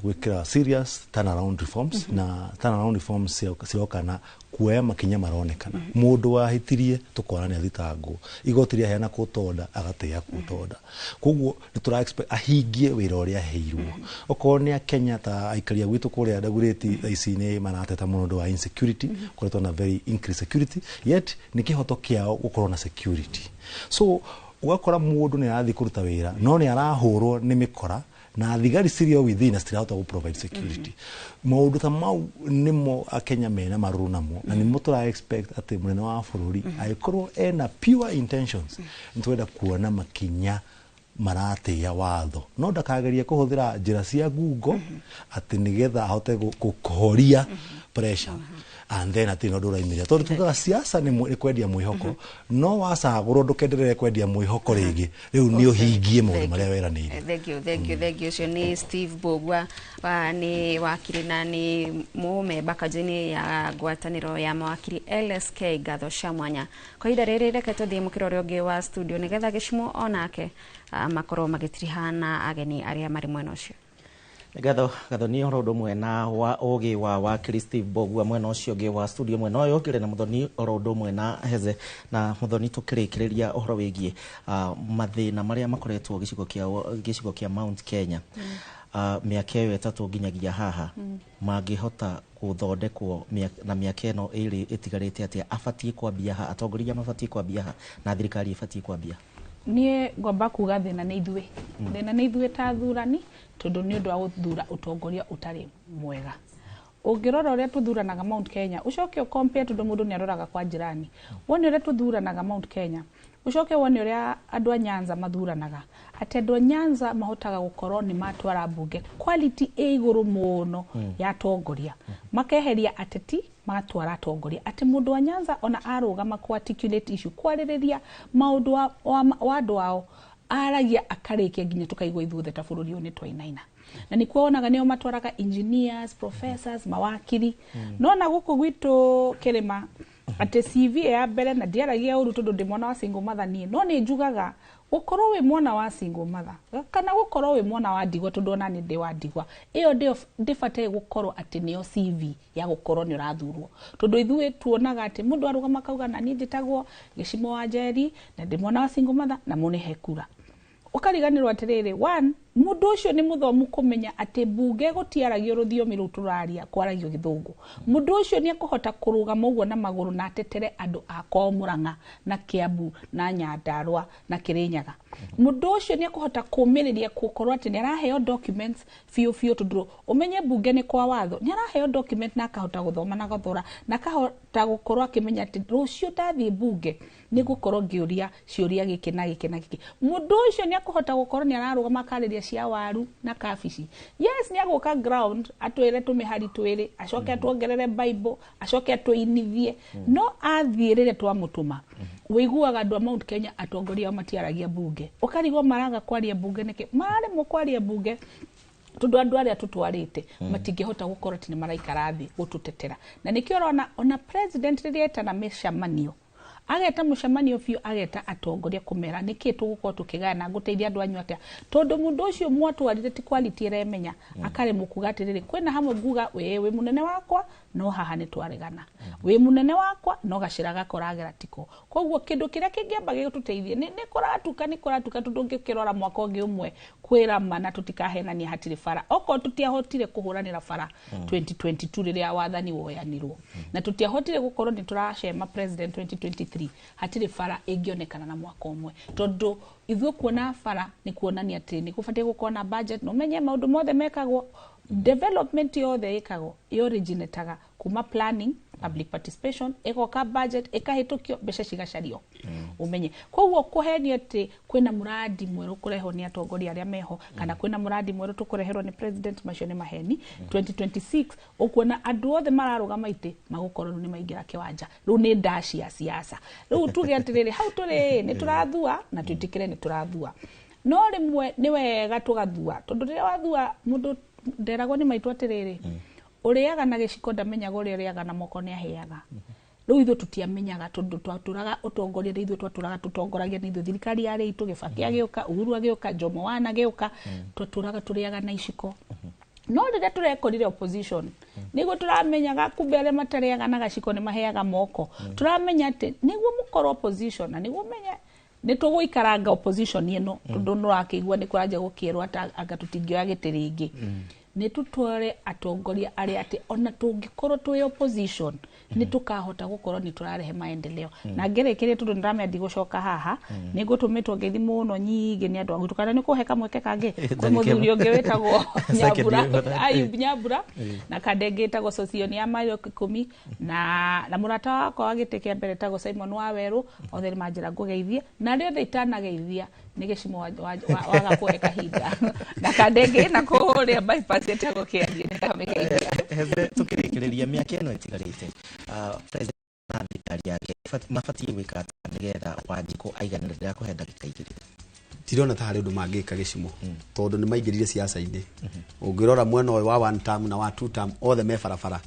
gwikira serious turnaround reforms na turnaround reforms ciokana kuoya makinya maronekana mundu wahitirie tukorane thitango igoti ria heana kutonda agateya kutonda koguo ni tura expect ahingie wira uria heirwo okorwo Kenya ta aikaria gwitu kuria ndaguriti ici-ini marateta mundu wa insecurity kuretwo na very increased security yet ni kihoto kiao gukorwo na security. So ugakora mundu ni arathi kuruta wira no ni arahurwo ni mikora na thigari sirio within astirahota gu provide security. Maundu ta mau nimo Kenya mena maruru namo na nimo tura expect ati munene wa bururi aikorwo ena pure intentions ntwenda kuona makinya maratia watho no ndakageria kuhuthira njira cia ngungo ati nigetha ahote kuhoria pressure and then ati no nduraimiria tondu tukaga siasa ni kwendia mwihoko no wacagurwo ndukenderere kwendia mwihoko ringi riu ni uhingie maundu maria weranire. Thank you cio ni Steve Bogwa ni wakiri na ni mumemba kajini ya ngwataniro ya mawakiri LSK Gatho Shamwanya kwa ihinda riri reke tuthie mukirori ungi wa studio nigetha gicimo onake makorwo magitirihana ageni aria mari mwena ucio. Gatho ni orodo mwena wa ogi wa wakiri Steve Bogwa mwena ucio ngi wa studio mwena uyu ngire na muthoni orodo mwena heze na muthoni tukirikiria ohoro wigie mathina maria makoretwo gicigo kia Mount Kenya miaka iyo 3 nginyagia haha mangihota guthondekwo na miaka ino iri itigarite atia afatie kwambia ha atongoria mafatie kwambia ha na thirikari ifatie kwambia. Nie ngomba kuga thina ni ithuĩ ta thurani tondu ni undu wa guthura utongoria utari mwega. Ungirora uria tuthuranaga Mount Kenya ucoke compare tondu mundu ni aroraga kwa jirani wone uria tuthuranaga Mount Kenya ucoke wone uria andu a Nyanza mathuranaga ati andu a Nyanza mahotaga gukorwo ni matwara bunge quality iguru muno ya tongoria makeheria ateti matwara tongoria ati mundu wa Nyanza ona arugama ku articulate issue kwaririria maundu wa andu ao aragia akarikia nginya tukaigwa ithuothe ta bururi ni twainaina na ni kuonaga nio matwaraga engineers professors mawakiri no na guku gwitu Kirima ati CV ya mbere na ndiaragia uru tondu ndi mwana wa single mother nie no ni njugaga gukorwo wi mwana wa single mother kana gukorwo wi mwana wa ndigwa tondu ona ni ndi wa ndigwa iyo ndio ndifate gukorwo ati nio CV ya gukorwo ni urathurwo tondu ithuĩ tuonaga ati mundu arugama kauga na ni njitagwo Gicimo wa Njeri na ndi mwana wa single mother na munihe kura ukariganirwo atiriri one mundu ucio ni muthomu kumenya ati bunge gutiaragio ruthiomi ru turaria kwaragio Githungu mundu ucio ni akuhota kurugama uguo na maguru na atetere andu akwa Murang'a na Kiambu na Nyandarua na Kirinyaga mundu ucio ni akuhota kumiriria gukorwo ati ni araheo documents fiu tudro umenye bunge ni kwa watho ni araheo document na akahota guthoma na guthora na akahota gukorwo akimenya ati rucio ndathie bunge ni gukorwo ngiuria ciuria giki na giki mundu ucio ni akuhota gukorwo ni ararugama akariria cia waru na kabici yes ni aguka ground atwire tumihari twiri acoke atuongerere Bible acoke atuinithie no athirire twamutuma wiguaga andu a Mount Kenya atongoria matiaragia bunge ukarigwo maraga kwaria bunge niki mare mukwaria bunge tondu andu aria tutwarite matingihota gukorwo ati ni maraikara thi gututetera na nikio ona president riria etana mishamanio ageta mushamanio fiu ageta atongoria kumera niki tugukorwo tukigana guteithia andu anyu atia tondu mundu ucio mwatwarire ti quality remenya akare mukuga atiriri kwina hamwe nguga we munene wakwa no haha ni twaregana we munene wakwa no gacira gakoragera tiko koguo kindu kiria kingiamba gigututeithie ni kuratuka tondu ngikirora mwaka ungi umwe kwira mana tutikahenania hatiri fara oko tutiahotire kuhuranira fara 2022 riria wathani woyanirwo na tutiahotire gukorwo ni turashema president 2023 hatire fara ingionekana na mwaka umwe tondu ithuĩ kuona fara ni kuonania ati ni kufatie gukona budget no menye maundu mothe mekagwo development yothe ikagwo originetaga kuma planning public participation egoka budget ekahitukio mbeca cigacario umenye koguo kuhenia ati kwina muradi mweru kureho ni atongoria aria meho kana kwina muradi mweru tukureherwo ni president macio ni maheni 2026 ukuona andu othe mararugama ite magukorwo ni maingira kiwanja riu ni ndaci ya siasa riu tuge atiriri hau turi ni turathua na twitikire ni turathua no rimwe ni wega tugathua tondu riria wathua mundu nderagwo ni maitu atiriri uriaga na giciko ndamenyaga uria uriaga na moko ni aheaga riu ithu tutiamenyaga tondu twaturaga utongoria ithu twaturaga tutongoragia ni ithu thirikari yari itu Gibaki agiuka Uhuru agiuka Jomo Wana agiuka twaturaga turiaga na iciko no riria turekorire opposition niguo turamenyaga kumbe aria matariaga na gaciko ni maheaga moko turamenya ati niguo mukorwo opposition na niguo menye ni tuguikaranga opposition ino tondu no akigwa ni kuraje gukirwa anga tutingioya gitiringi ni tutware atongoria aria ati ona tungikorwo twi opposition ni tukahota gukorwo ni turarehe maendeleo na ngerekerie tundu ndamedi gucoka haha ni gutumitwo ngethi muno nyingi ni andu agutu kana ni kuheka mweke kangi kwa muthuri ungi wetagwo Nyambura Ayub Nyambura na kadenge etagwo Socioni ya Mayo 10 na murata wakwa agitekia mbere etagwo Simon Waweru othe manjira ngugeithie na rio the itanageithia nä gä cimo waga kå kahinda na kandenge na kå rä a bypass etagwo kä anjä nä kamä geithia tå kä rä kä rä ria mä aka ä no ĩtigarä te na thirikari yake mabatiä gwä ka nä getha Wanjikũ aiganä rä ra kå he ndagä ka igä rä tirona ta harä å ndå mangä ka gä cimo tondå nä maingä rire ciaca-inä å ngä rora mwena wa 1 term na wa 2 term othe me barabara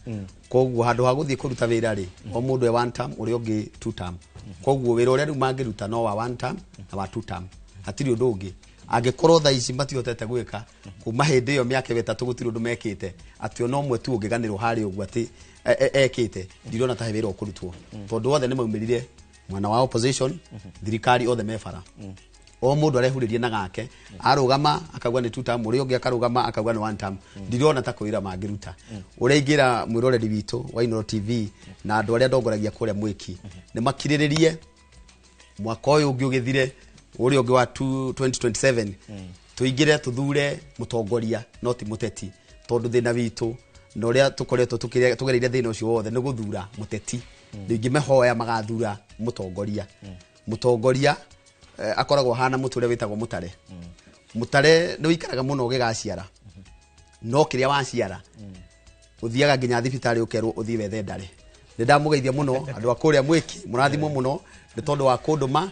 koguo handå ha gå thiä kå ruta wä ra rä o må ndå e 1 term å rä a å ngä 2 term koguo wä ra å rä a rä u mangä ruta no wa 1 term na wa 2 term hatirä å ndå å ngä angä korwo tha ici matihotete gwä ka kuma hä ndä ä yo mä aka wetatå gå tirä å ndå mekä te atä ona å mwe tu å ngä ganä rwo harä å guo atä ekä te ndirona ta he wä ra å kå rutwo tondå othe nä maumä rire mwena wa opposition thirikari othe me bara o må ndå arehå rä rie na gake arå gama akauga nä 2 term å rä a å ngä akarå gama akauga nä 1 term ndirona ta kwä ra mangä ruta å rä a ingä ra mwä roreri witå wa Inooro TV na andå arä a ndongoragia kå rä a mwä ki nä makirä rä rie mwaka å yå å ngä å gä thire å rä a å ngä wa 2027 tå ingä re tå thure må tongoria no ti må teti tondå thä na witå na å rä a tå koretwo tå gereire thä na å cio wothe nä gå thura må teti rä ingä mehoya magathura må tongoria akoragwo hana må tå rä a wä tagwo må tare må tare nä wä ikaraga må no å gä gaciara no kä rä a waciara å thiaga nginya thibitarä å kerwo å thiä wethe ndarä nä ndamå geithia må no andå a kå rä a mwä ki må rathimwo må no nä tondå wa kå ndå ma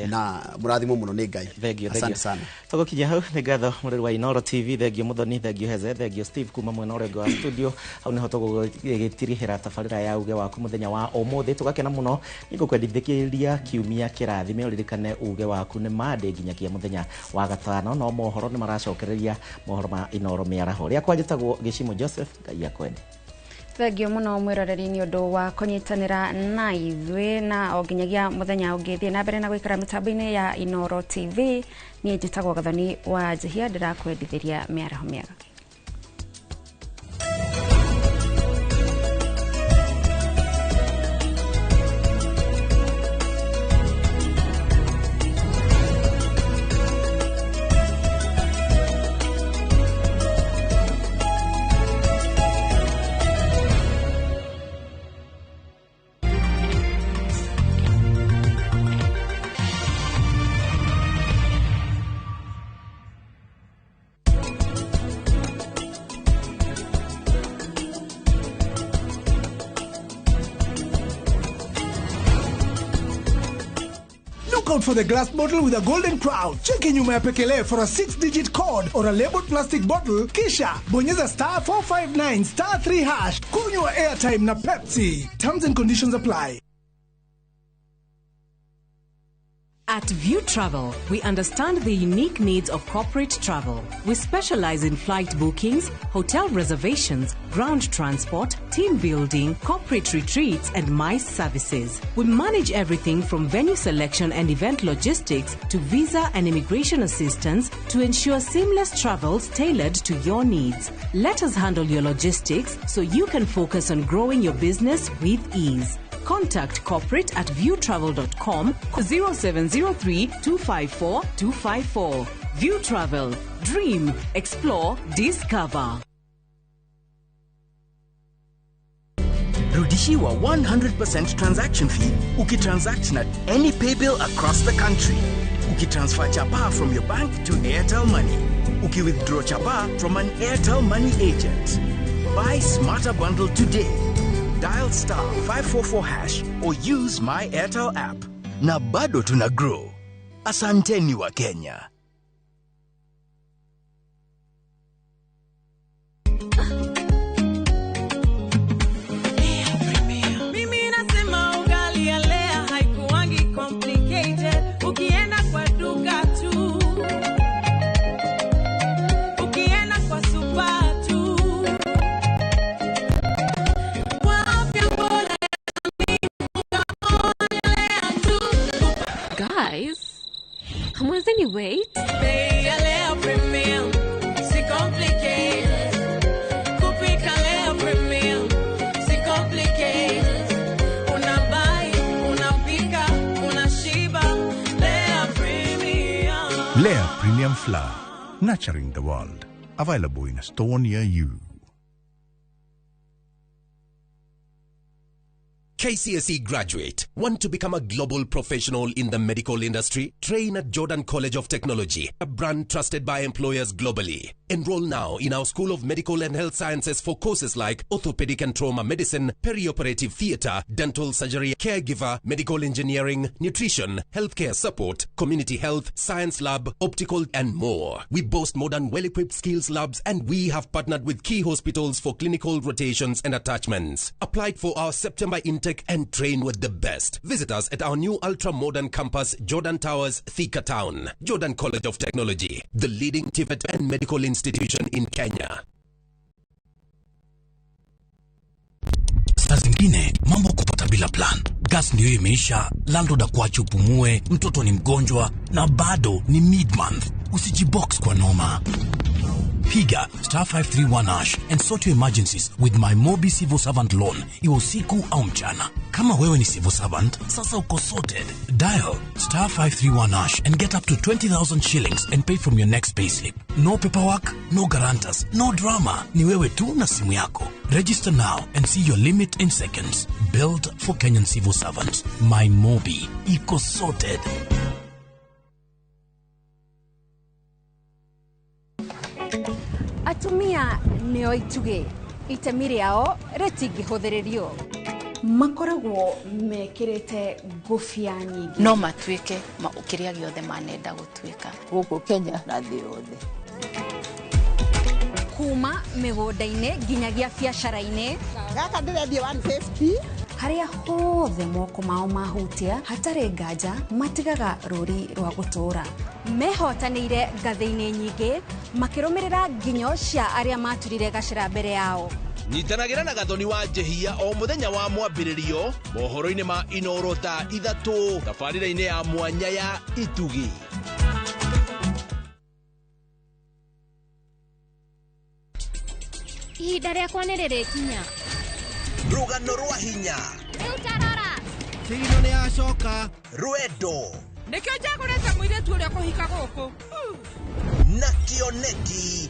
na må rathimwo må no nä Ngai asante sana tågå kinya hau nä ngatho må rä wa Inooro TV thengio må thoni thengio heze thengio Steve kuma mwena å rengå wa studio hau nä ho tågå gä tirihä ra tabarä ra ya uge waku må thenya wa å må thä tå gakena må no nä ngå kwendithä kä ria kiumia kä rathime å ririkane uge waku nä mandä nginyagia må thenya wa gatano no mohoro nä maracokereria mohoro ma Inooro mä araho rä a kwanjä tagwo Gä cimo Joseph Ngai akwende thengio muno mwiroreri ni undu wa kunyitanira na ithui na o nginyagia muthenya ungithie na mbere na gwikara mitambo-ini ya Inooro TV ni njitagwo Gathoni wa Njihia ndirakwendithiria miaraho miega. Out for the glass bottle with a golden crown. Cheki nyuma ya pekele for a 6-digit code or a labeled plastic bottle. Kisha bonyeza *459 *3#. Kunywa airtime na Pepsi. Terms and conditions apply. At View Travel, we understand the unique needs of corporate travel. We specialize in flight bookings, hotel reservations, ground transport, team building, corporate retreats, and MICE services. We manage everything from venue selection and event logistics to visa and immigration assistance to ensure seamless travels tailored to your needs. Let us handle your logistics so you can focus on growing your business with ease. Contact corporate at viewtravel.com 0703 254 254. View Travel. Dream, explore, discover. Rudishiwa 100% transaction fee ukitransact na any pay bill across the country. Ukitransfer chapa from your bank to Airtel Money. Ukiwithdraw chapa from an Airtel Money agent. Buy Smarter Bundle today. Dial *544# or use my Airtel app. Na bado tuna grow. Asanteni wa Kenya. Mimi nasema ugali ya Lea haikuwangi complicated. Ukienda kwa duka tu, ukienda kwa super tu, kwa afya bora Guys, hamwezeni wait? Bei ya Lea Premium, si complicated. Kupika Lea Premium, si complicated. Unabai, unapika, unashiba. Lea Premium. Lea Premium Flour, nurturing the world. Available in a store near you. KCSE graduate. Want to become a global professional in the medical industry? Train at Jordan College of Technology, a brand trusted by employers globally. Enroll now in our School of Medical and Health Sciences for courses like orthopedic and trauma medicine, perioperative theatre, dental surgery, caregiver, medical engineering, nutrition, healthcare support, community health, science lab, optical, and more. We boast modern, well-equipped skills labs, and we have partnered with key hospitals for clinical rotations and attachments. Apply for our September intake and train with the best. Visit us at our new ultra-modern campus, Jordan Towers, Thika Town. Jordan College of Technology, the leading TVET and medical institution in Kenya. Saa zingine mambo kupata bila plan. Gas ndio imeisha, landlord akuache upumue, mtoto ni mgonjwa na bado ni mid-month. Usijibox kwa noma. Piga *531# and sort your emergencies with my Mobi Civil Servant Loan. Iwe usiku au mchana. Kama wewe ni civil servant, sasa uko sorted. Dial *531# and get up to 20,000 shillings and pay from your next payslip. No paperwork, no guarantors, no drama. Ni wewe tu na simu yako. Register now and see your limit in seconds. Built for Kenyan civil servants. My Mobi. Iko sorted. Atumia neo ituge itemi riao ritingihuthirio makoragwo mekirite ngufia nyingi no matuike ukiria giothe manenda gutuika guku Kenya na thĩ yothe kuma migunda-ini nginyagia biacara-ini gaka ndirendia 150 haria hothe moko mao mahutia hatari nganja matigaga ruri rwa gutura mehotanĩire ngathĩ-inĩ nyingĩ makirumirira nginyo cia aria maturire gacira mbere yao Nyitanagira na Gathoni wa Njehia o muthenya wa mwambĩrĩrio mohoro-inĩ ma Inoro thaa 3 tabarĩra-inĩ ya mwanya ya Itugi. Ihinda rĩakwa nĩ rĩrĩkinya. Rũgano rwa hinya. Rĩu tarora. Tigino nĩ acoka. Rwendo. Nĩkĩo njagũrĩte mũirĩtu ũrĩa kũhika gũkũ. Na kĩoneki.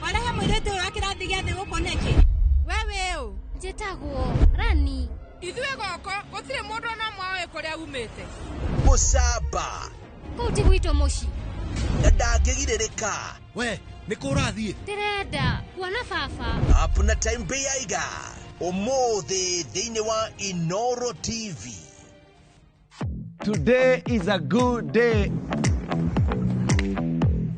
Warehe mũirĩtu ũyũ wa kĩrathi gĩa thĩ gũkũ nĩkĩ? Wewe ũ. Njĩtagwo Rani. Ithuĩ gũkũ gũtirĩ mũndũ ona mwawe kũrĩa umĩte. Mũcamba. Kũu ti gwitũ mũciĩ. Na ndangĩgirĩrĩka. We, nĩ kũ ũrathiĩ? Ndĩrenda kuona baba. Up na time mbĩyaiga. Ũmũthĩ thĩinĩ wa Inoro TV. Today is a good day.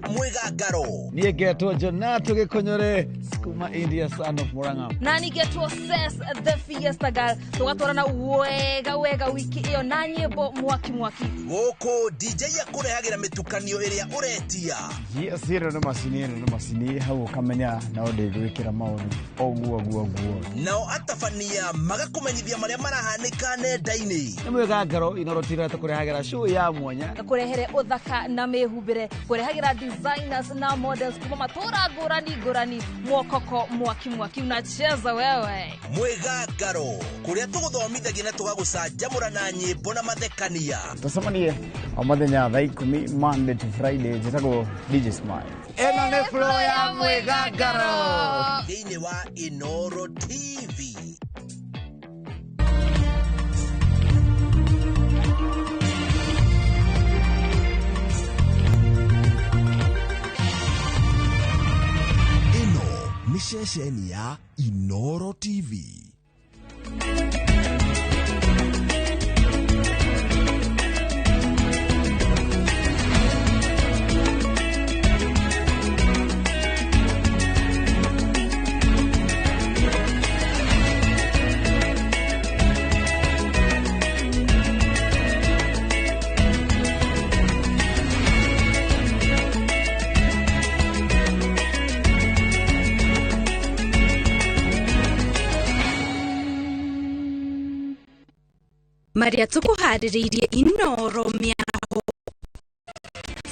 Mwigangaro. Niĩ ngetwo Jonato Gĩkũnyore, kuma India, son of Murang'a. Na nĩngetwo Ses the Fiesta Girl. Tũgatwarana wega wiki ĩyo na nyĩmbo mwaki. Gũkũ DJ akũrehagĩra mĩtukanio ĩrĩa ũretia. Yes, ĩno nĩ macini hau ũkamenya na ũndĩgwĩkĩra maũndũ oguo. Nao atabania magakũmenyithia marĩa marahanĩka nenda-inĩ. Nĩ Mwigangaro, Inoro TV tũkũrehagĩra show ya mwanya. Kũrehere ũthaka na mĩhumbĩre, kũrehagĩra designers na models kuma matũra ngũrani mwokoko mwaki unacheza wewe. Mwigangaro, kũrĩa tũgũthomithagia na tũgagũcanjamũra na nyĩmbo na mathekania. Tũcemanie o mũthenya thaa 10 Monday to Friday, njĩtagwo DJ Smile. Ĩno nĩ flow ya Mwigangaro thĩinĩ wa Inoro TV. Ni ceceni ya Inoro TV. Maria tukuharĩrĩirie Inoro mĩaraho.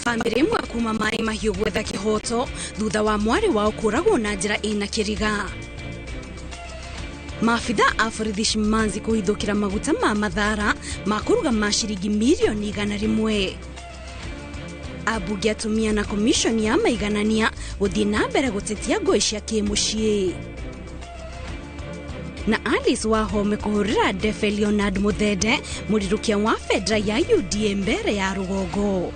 Bamĩrĩ ĩmwe kuma Mai Mahiũ gwetha kĩhoto thutha wa mwarĩ wao kũragwo na njĩra ĩna kĩriga. Maabitha a borithi Shimanzi kũhithũkĩra maguta ma Mathara ma kũruga ma ciringi mirioni 100. Ambunge atumia na komishoni ya maiganania gũthiĩ na mbere gũtetia ngũĩ cia kĩmũciĩ. na Alice Wahome kuhurira Defe Leonard Muthede murirukia wa fedra ya UDA mbere ya Rugogo.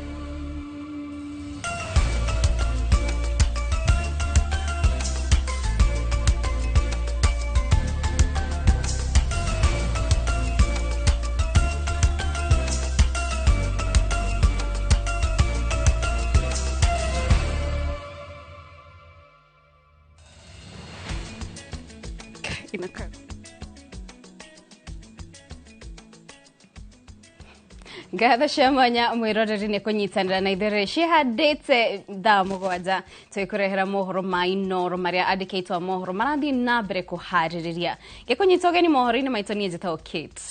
Gatha Shamanya mwiroreri ni kunyitanira na ithere cihadite thaa mugwanja twikurehera mohoro ma Inoro maria andikitwo mohoro marathi na mbere kuhaririria gikunyita ugeni mohoro-ini maitu nie njitagwo Kate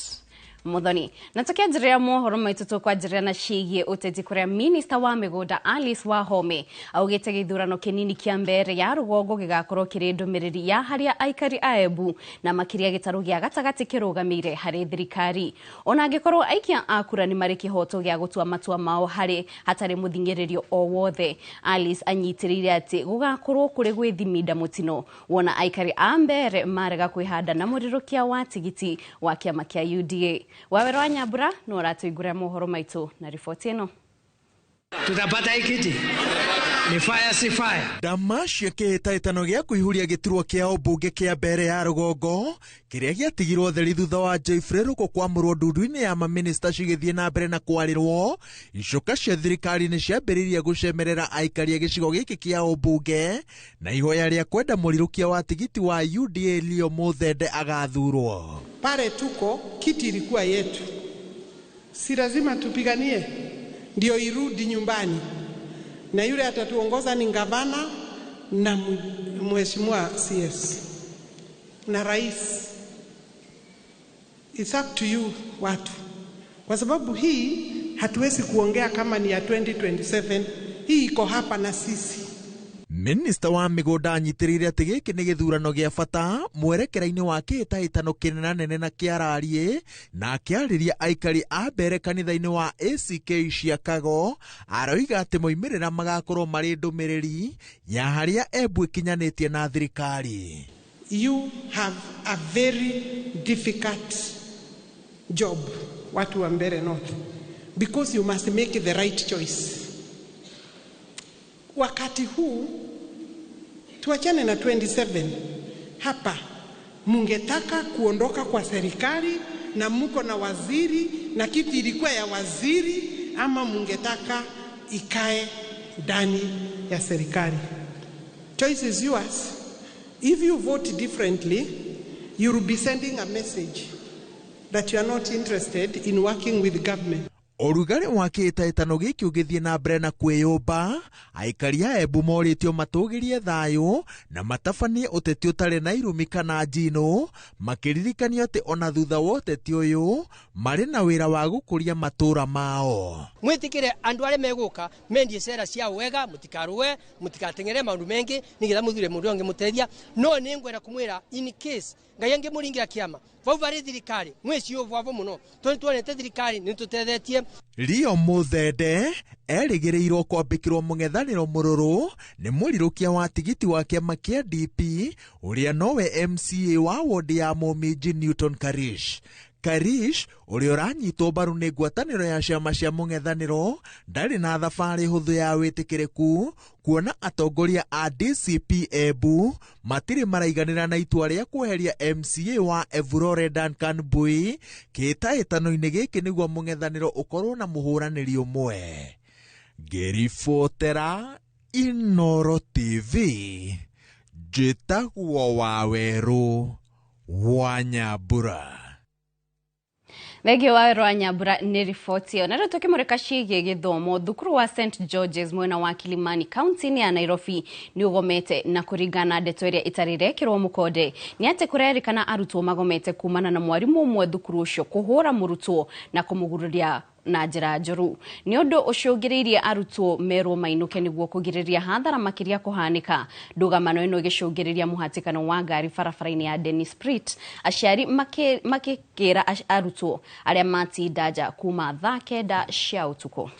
Muthoni na tukianjiria mohoro maitu tukwanjiria na ciigie uteti kuria Minister wa migunda Alice Wahome augite githurano kinini kia mbere ya Rugogo gigakorwo kiri ndumiriri ya haria aikari a Embu na makiria gitaru gia gatagati kirugamire hari thirikari ona angikorwo aikia akura ni mari kihoto gia gutua matua mao hari hatari muthingiririo o wothe. Alice anyitirire ati gugakorwo kuri gwithiminda mutino wona aikari a mbere marega kwihanda na murirukia wa tigiti wa kiama kia UDA. Wawero wa Nyambura no uratuiguria mohoro maitu na ripoti ino. Tutapata ikiti ni fire si fire. Damacia kihitaitano gia kuihuria giturwo kia obunge kia mbere ya Rugogo kiria giatigirwo theri thutha wa Joyfrey Ruko kwamurwo ndundu-ini ya maminista cigithie na mbere na kwarirwo icoka cia thirikari ni ciambiririe gucemerera aikari a gicigo giki kia obunge na ihoya ria kwenda murirukia wa tigiti wa UDA Leo Muthede agathurwo. Pale tuko kiti ilikuwa yetu, si lazima tupiganie ndio irudi nyumbani, na yule atatuongoza ni gavana na mheshimiwa CS na rais. It's up to you watu, kwa sababu hii hatuwezi kuongea kama ni ya 2027. Hii iko hapa na sisi. Minister wa migunda anyitirire ati giki ni githurano gia bata mwerekera-ini wa kihitahitano kinene na kiararie na akiariria aikari a mbere kanitha-ini wa ACK Chicago aroiga ati moimirira magakorwo mari ndumiriri ya haria Embu ikinyanitie na thirikari. You have a very difficult job, watu wa Mbeere North, because you must make the right choice. Wakati huu tuachane na 27. Hapa mungetaka kuondoka kwa serikali na muko na waziri na kiti ilikuwa ya waziri, ama mungetaka ikae ndani ya serikali? Choice is yours. If you vote differently, you will be sending a message that you are not interested in working with government. Orugari wa kihitahitano giki ugithie na mbere na kwiyumba aikari a Embu moritio matugirie thayu na matabanie uteti utari na irumi kana njino makiririkania ati ona thutha wa uteti uyu mari na wira wa gukuria matura mao. Mwitikire andu are meguka mendie cera cia wega mutikaruwe mutikatengere maundu mengi nigetha muthure mundu onge mutethia no ni ngwera kumwira in case ngai ange muringira kiama vau vari thirikari mweci uvu avo muno tuonete thirikari ni tutethetie. Leo Muthede erigiriirwo kwambikirwo mung'ethaniro mururu ni murirukia wa tigiti wa kiama kia DP uria nowe MCA wa ward ya Momiji Newton Karish. Karish uria uranyitwo mbaru ni ngwataniro ya ciama cia mung'ethaniro ndari na thabari huthu ya witikiriku kuona atongoria a DCP Embu matiri maraiganira na itua ria kweheria MCA wa Evurore Duncan Bui kihitahitano-ini giki niguo mung'ethaniro ukorwo na muhuraniri umwe. Ngiribotera Inoro TV njitagwo Waweru wa Nyambura. Thegio wa Roa Nyambura ni ripoti yo. Naro tukimurika ciigie githomo thukuru wa St George's mwena wa Kilimani County ni ya Nairobi ni ugomete na kuringana ndeto iria itaririkirwo mukode ni ati kurerikana arutwo magomete kumana na mwarimu umwe thukuru ucio kuhura murutwo na kumugururia na njira njuru. Ni undu ucungiriirie arutwo merwo mainuke niguo kugiriria hathara makiria kuhanika. Ndugamano ino igicungiriria muhatikano wa ngari barabara-ini ya Dennis Street. Aciari makikira arutwo aria matindaja kuma thaa kenda cia utuku.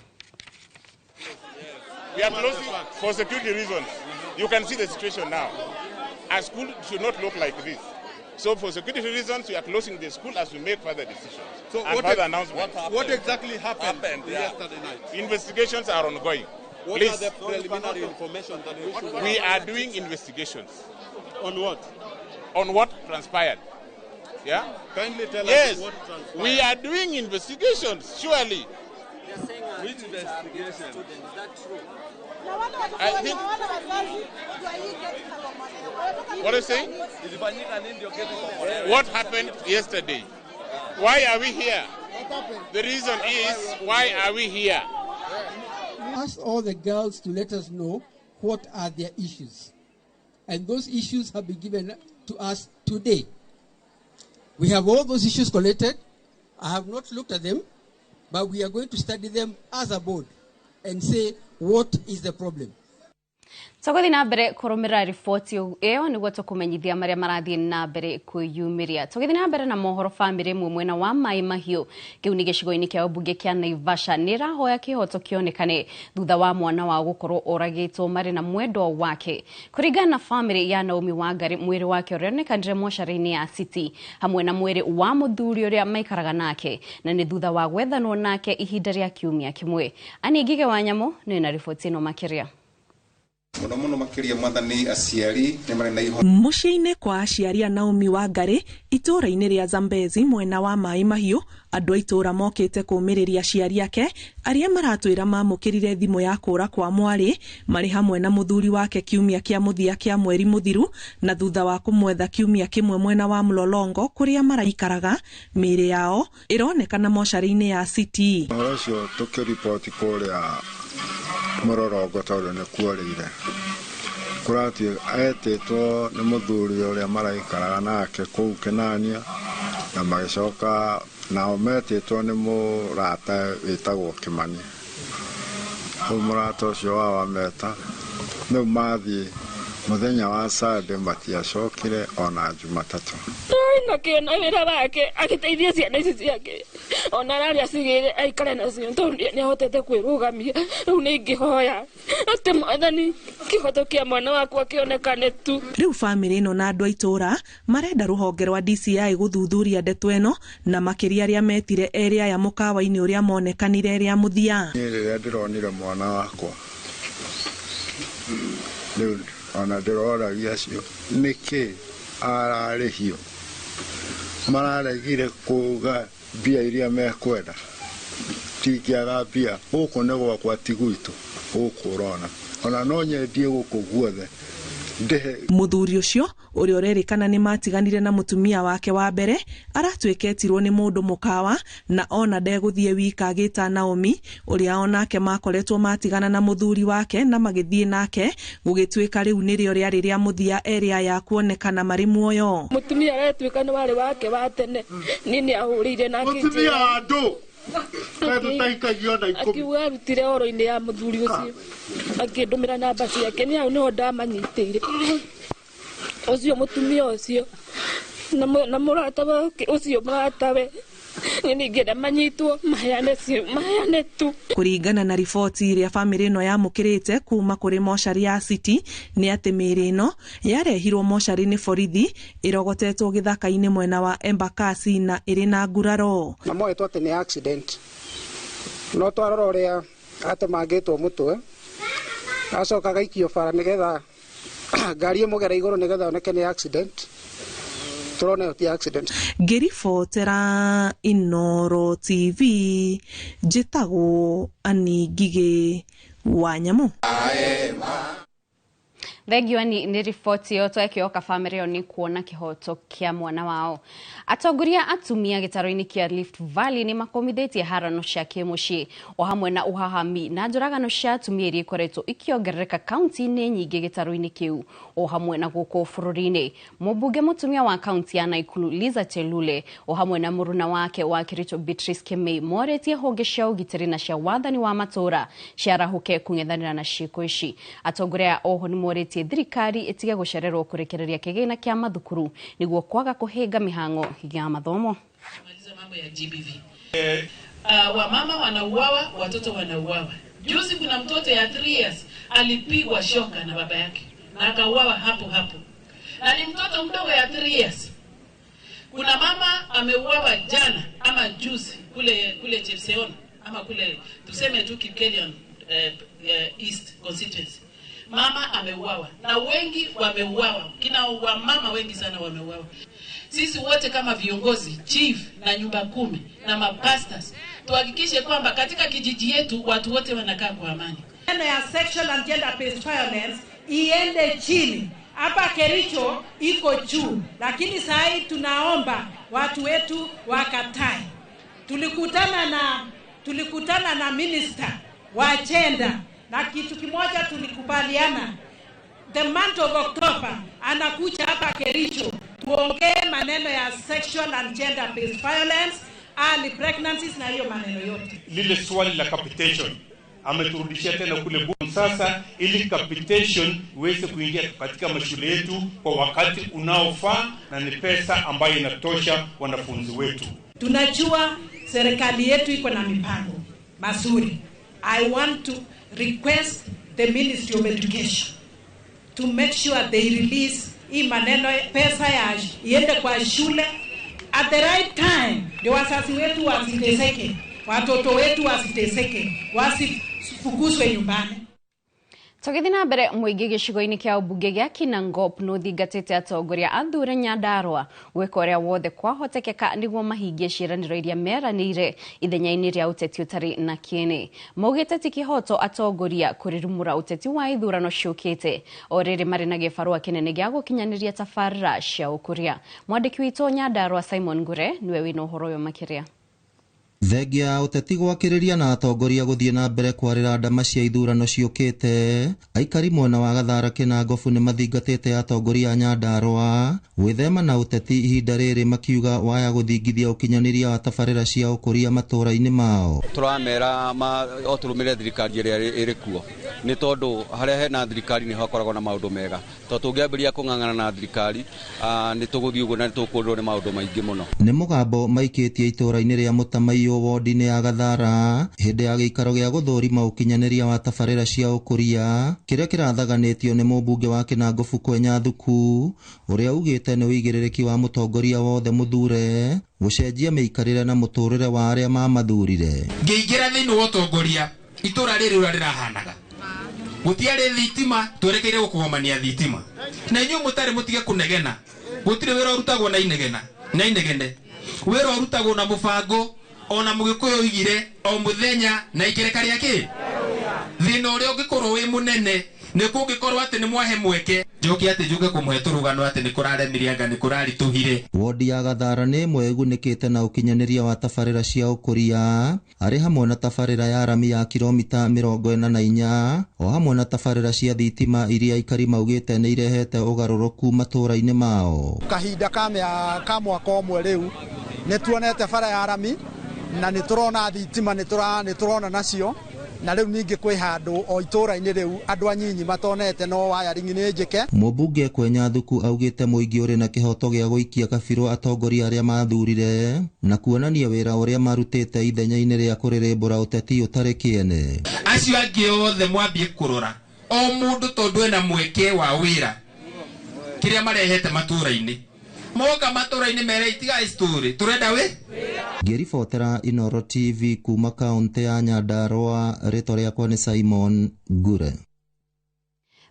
We are closing for security reasons. You can see the situation now. A school should not look like this. So for security reasons, we are closing the school as we make further decisions. So and further announcements. What exactly happened yesterday night? Investigations are ongoing. What are the preliminary information that we should... We are doing investigations. On what? On what transpired. Yeah? Kindly tell yes, us what transpired. We are doing investigations, surely. You're saying which investigation? Is that true? I think... What are you saying? What happened yesterday? Why are we here? The reason is, why are we here? Ask all the girls to let us know what are their issues. And those issues have been given to us today. We have all those issues collected. I have not looked at them, but we are going to study them as a board and say what is the problem. Tũgũthiĩ na mbere kũrũmĩrĩra riboti ĩyo nĩguo tũkũmenyithia marĩa marathiĩ na mbere kwĩyumĩria. Tũgĩthiĩ na mbere na mohoro, bamĩrĩ ĩmwe mwena wa Mai Mahiũ kĩu nĩ gĩcigo-inĩ kĩa ũmbunge kĩa Naivasha nĩ ĩrahoya kĩhoto kĩonekane thutha wa mwana wa gũkorwo ũragĩtwo marĩ na mwendwa wake. Kũringana na bamĩrĩ ya Naomi Wangari, mwĩrĩ wake ũrĩonekanire mocarĩ-inĩ ya City hamwe na mwĩrĩ wa mũthuri ũrĩa maikaraga nake, na nĩ thutha wa gwethanwo nake ihinda rĩa kiumia kĩmwe. Ani Ngige wa Nyamũ nĩ na riboti ĩno makĩria. Mũciĩ-inĩ kwa aciari a Naomi Wangari itũũra-inĩ rĩa Zambezi mwena wa Mai Mahiũ, andũ a itũũra mokĩte kũũmĩrĩria aciari ake arĩa maratwĩra mamũkĩrire thimũ ya kũũra kwa mwarĩ marĩ hamwe na mũthuri wake kiumia kĩa mũthia kĩa mweri mũthiru, na thutha wa kũmwetha kiumia kĩmwe mwena wa Mlolongo kũrĩa maraikaraga, mĩĩrĩ yao ĩronekana mocarĩ-inĩ ya City. Ũhoro ũcio tũkĩripoti kũrĩa Mlolongo tondũ nĩ kuorĩire. Kũrathiĩ etĩtwo nĩ mũthuri ũrĩa maraikaraga nake kũu Kĩnania, na magĩcoka nao metĩtwo nĩ mũrata wĩtagwo Kĩmani. Rĩu mũrata ũcio wao ameta, rĩu mathiĩ mũthenya wa Sunday matiacokire ona Jumatatũ. Nakĩona wĩra wake agĩteithia ciana ici ciake, ona arĩa cigĩre aikare nacio tondũ nĩahotete kwĩrũgamia. Rĩu nĩingĩhoya atĩ Mwathani kĩhoto kĩa mwana wakwa kĩonekane tu. Rĩu bamĩrĩ ĩno na andũ a itũũra marenda rũhonge rwa DCI gũthuthuria ndeto ĩno, na makĩria arĩa metire erĩ aya mũkawa-inĩ ũrĩa monekanire rĩa mũthia. Niĩ rĩrĩa ndĩronire mwana wakwa, rĩu ona ndĩroragia acio nĩkĩ ararĩhio, mararegire kuga mbia iria mekwenda, tingĩaga mbia gũkũ nĩ gwakwa ti gwitũ gũkũ ũrona, ona no nyendie gũkũ guothe ndehe. Mũthuri ũcio ũrĩa ũrerĩkana nĩ matiganire na mũtumia wake wa mbere aratwĩketirwo nĩ mũndũ mũkawa, na ona ndegũthiĩ wika agĩta Naomi ũrĩa onake makoretwo matigana na mũthuri wake na magĩthiĩ nake, gũgĩtuĩka rĩu nĩrĩo rĩarĩ rĩa mũthia erĩ aya kuonekana marĩ muoyo. Mũtumia aretwĩka nĩ warĩ wake wa tene, nĩ ahũrĩire nake mũtumia wa andũ akiuga arutire oro-inĩ ya mũthuri ũcio, akĩndũmĩra namba ciake, nĩ hau nĩho ndamanyitĩire ũcio mũtumia ũcio na mũrata wake ũcio mũratawe nĩngĩenda manyitwo maheane tu. Kũringana na riboti ĩrĩa bamĩrĩ ĩno yamũkĩrĩte kuma kũrĩ mocarĩ ya City, nĩ atĩ mĩĩrĩ ĩno yarehirwo mocarĩ nĩ borithi ĩrogotetwo gĩthaka-inĩ mwena wa Embakasi na ĩrĩ na nguraro. Mamoetwo atĩ nĩ accident, no twarora ũrĩa atemangĩtwo mũtwe, acoka gaikio bara nĩgetha ngari ĩmũgera igũrũ nĩgetha oneke nĩ accident. Ngĩribotera Inooro TV, njĩtagwo Ani Ngige wa Nyamũ. Thengio Ani, nĩ riboti ĩyo twekĩoka bamĩrĩ ĩyo nĩ kuona kĩhoto kĩa mwana wao. Atongoria atumia gĩtaro-inĩ kĩa Rift Valley nĩ makomithĩtie harano cia kĩmũciĩ o hamwe na ũhahami na njũragano cia atumia iria ikoretwo ikiongerereka kaunti-inĩ nyingĩ gĩtaro-inĩ kĩu o hamwe na gũkũ bũrũri-inĩ. Mũmbunge mũtumia wa kaunti ya Naikuru Liza Chelule o hamwe na mũruna wake wa Kericho Beatrice Kimei moretie honge cia ũgitĩri na cia wathani wa matũra ciarahũke kũng'ethanĩra na ciĩko ici. Atongoria oho nĩ moretie thirikari ĩtige gũcererwo kũrekereria kĩgĩna kĩa mathukuru nĩguo kwaga kũhĩnga mĩhang'o ya mathomo. Mambo ya GBV. Wamama wanauawa, watoto wanauawa. Juzi kuna mtoto ya 3 years alipigwa shoka na baba yake na akauawa hapo hapo. Na ni mtoto mdogo ya 3 years. Kuna mama ameuawa jana ama juzi kule Chepseon ama kule tuseme tu Kipkelion East constituency. Mama ameuawa na wengi wameuawa. Kina mama wengi sana wameuawa. Sisi wote kama viongozi, chief na nyumba 10 na mapastors, tuhakikishe kwamba katika kijiji yetu watu wote wanakaa kwa amani. Neno ya sexual and gender based violence iende chini. Hapa Kericho iko juu, lakini saa hii tunaomba watu wetu wakatae. Tulikutana na minister wa gender na kitu kimoja tulikubaliana. The month of October anakuja hapa Kericho tuongee maneno ya sexual and gender based violence, early pregnancies na hiyo maneno yote. Lile swali la capitation ameturudishia tena kule Bungoma sasa, ili capitation iweze kuingia katika mashule yetu kwa wakati unaofaa na ni pesa ambayo inatosha wanafunzi wetu. Tunajua serikali yetu iko na mipango mazuri. I want to request the Ministry of Education to make sure they release hii maneno pesa ya iende kwa shule at the right time. Ndio wazazi wetu wasiteseke, watoto wetu wasiteseke, wasifukuzwe nyumbani. Tugithina mbere muingi gicigo-ini kia ubunge gia Kinangop nuthingatite atongoria athure Nyandarua gwika uria wothe kwahotekeka niguo mahingie ciiraniro iria meranire ithenya-ini ria uteti utari na kieni. Maugite ti kihoto atongoria kurirumura uteti wa ithurano ciukite o riri mari na gibarua kinene gia gukinyaniria tabarira cia ukuria. Mwandiki witu Nyandarua Simon Ngure niwe wina uhoro uyu makiria. Thengia uteti gwakiriria na atongoria guthie na mbere kwarira ndama cia ithurano ciukite, aikari mwena wa Gathara Kinangofu ni mathingatite atongoria a Nyandarua gwithema na uteti ihinda riri makiuga waya guthingithia ukinyaniria wa tabarira cia ukuria matura-ini mao. Turamera oturumire thirikari iria iri kuo ni tondu haria hena thirikari ni hakoragwo na maundu mega, to tungiambiria kung'ang'ana na thirikari ni tuguthii uguo na tukundwo ni maundu maingi muno. Ni mugambo maikitie itura-ini ria Mutamaio wodi-ini ya Gathara hindi ya giikaro gia guthurima ukinyaniria wa tabarira cia ukuria kiria kirathaganitio ni mubunge wa Kinangofu Kwenya Thuku uria ugite ni uigiririki wa mutongoria wothe muthure gucenjia miikarire na muturire wa aria mamathurire. Ngiingira thiini wa utongoria itura riri uria rirahanaga gutiari thitima twerekeire gukugomania thitima na inyu mutari mutige kunegena gutire wira urutagwo na inegene wira urutagwo na mubango ona mugikuyu igire o muthenya na ikereka riake thina uria ungikorwo wi munene ni kungikorwo ati ni mwahe mweke njoki ati njuge kumuhe turugano ati ni kuraremiria anga ni kurarituhire. Wodi ya Gathara ni mwegunikite na ukinyaniria wa tabarira cia ukuria ari hamwe na tabarira ya rami ya kilomita 44 o hamwe na tabarira cia thitima iria aikari maugite ni irehete ugaruruku matura-ini mao. Kahinda ka mwaka umwe riu ni tuonete bara ya rami na ni turona thitima ni turona nacio na riu ningi kwi handu o itura-ini riu andu anyinyi matonete no wiring ni njike. Mubunge Kwenya Thuku augite muingi uri na kihoto gia guikia kabiro atongoria aria mathurire na kuonania wira uria marutite ithenya-ini ria kuririmbura uteti utari kiene. Acio angi othe mwambie kurora o mundu tondu ena mweke wa wira kiria marehete matura-ini moga matura-ini mere itiga story turenda we. Ngiribotera Inoro TV kuma kaunti ya Nyandarua, rĩtwa rĩakwa nĩ Simon Ngure.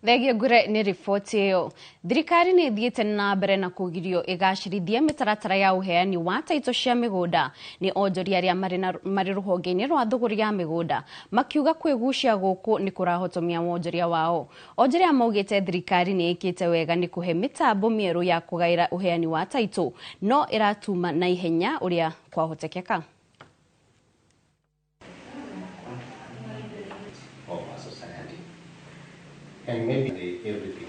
Thegio Ngure ni riboti iyo. Thirikari ni ithiĩte na mbere na kugirio igacirithie mitaratara ya uheani wa taito cia migunda ni onjoria aria mari ruhonge-ini rwa thuguri ya migunda makiuga kwigucia guku ni kurahotomia wonjoria wao. Onjoria maugite thirikari ni ikite wega ni kuhe mitambo mieru ya kugaira uheani wa taito no iratuma na ihenya uria kwahotekeka. And maybe everything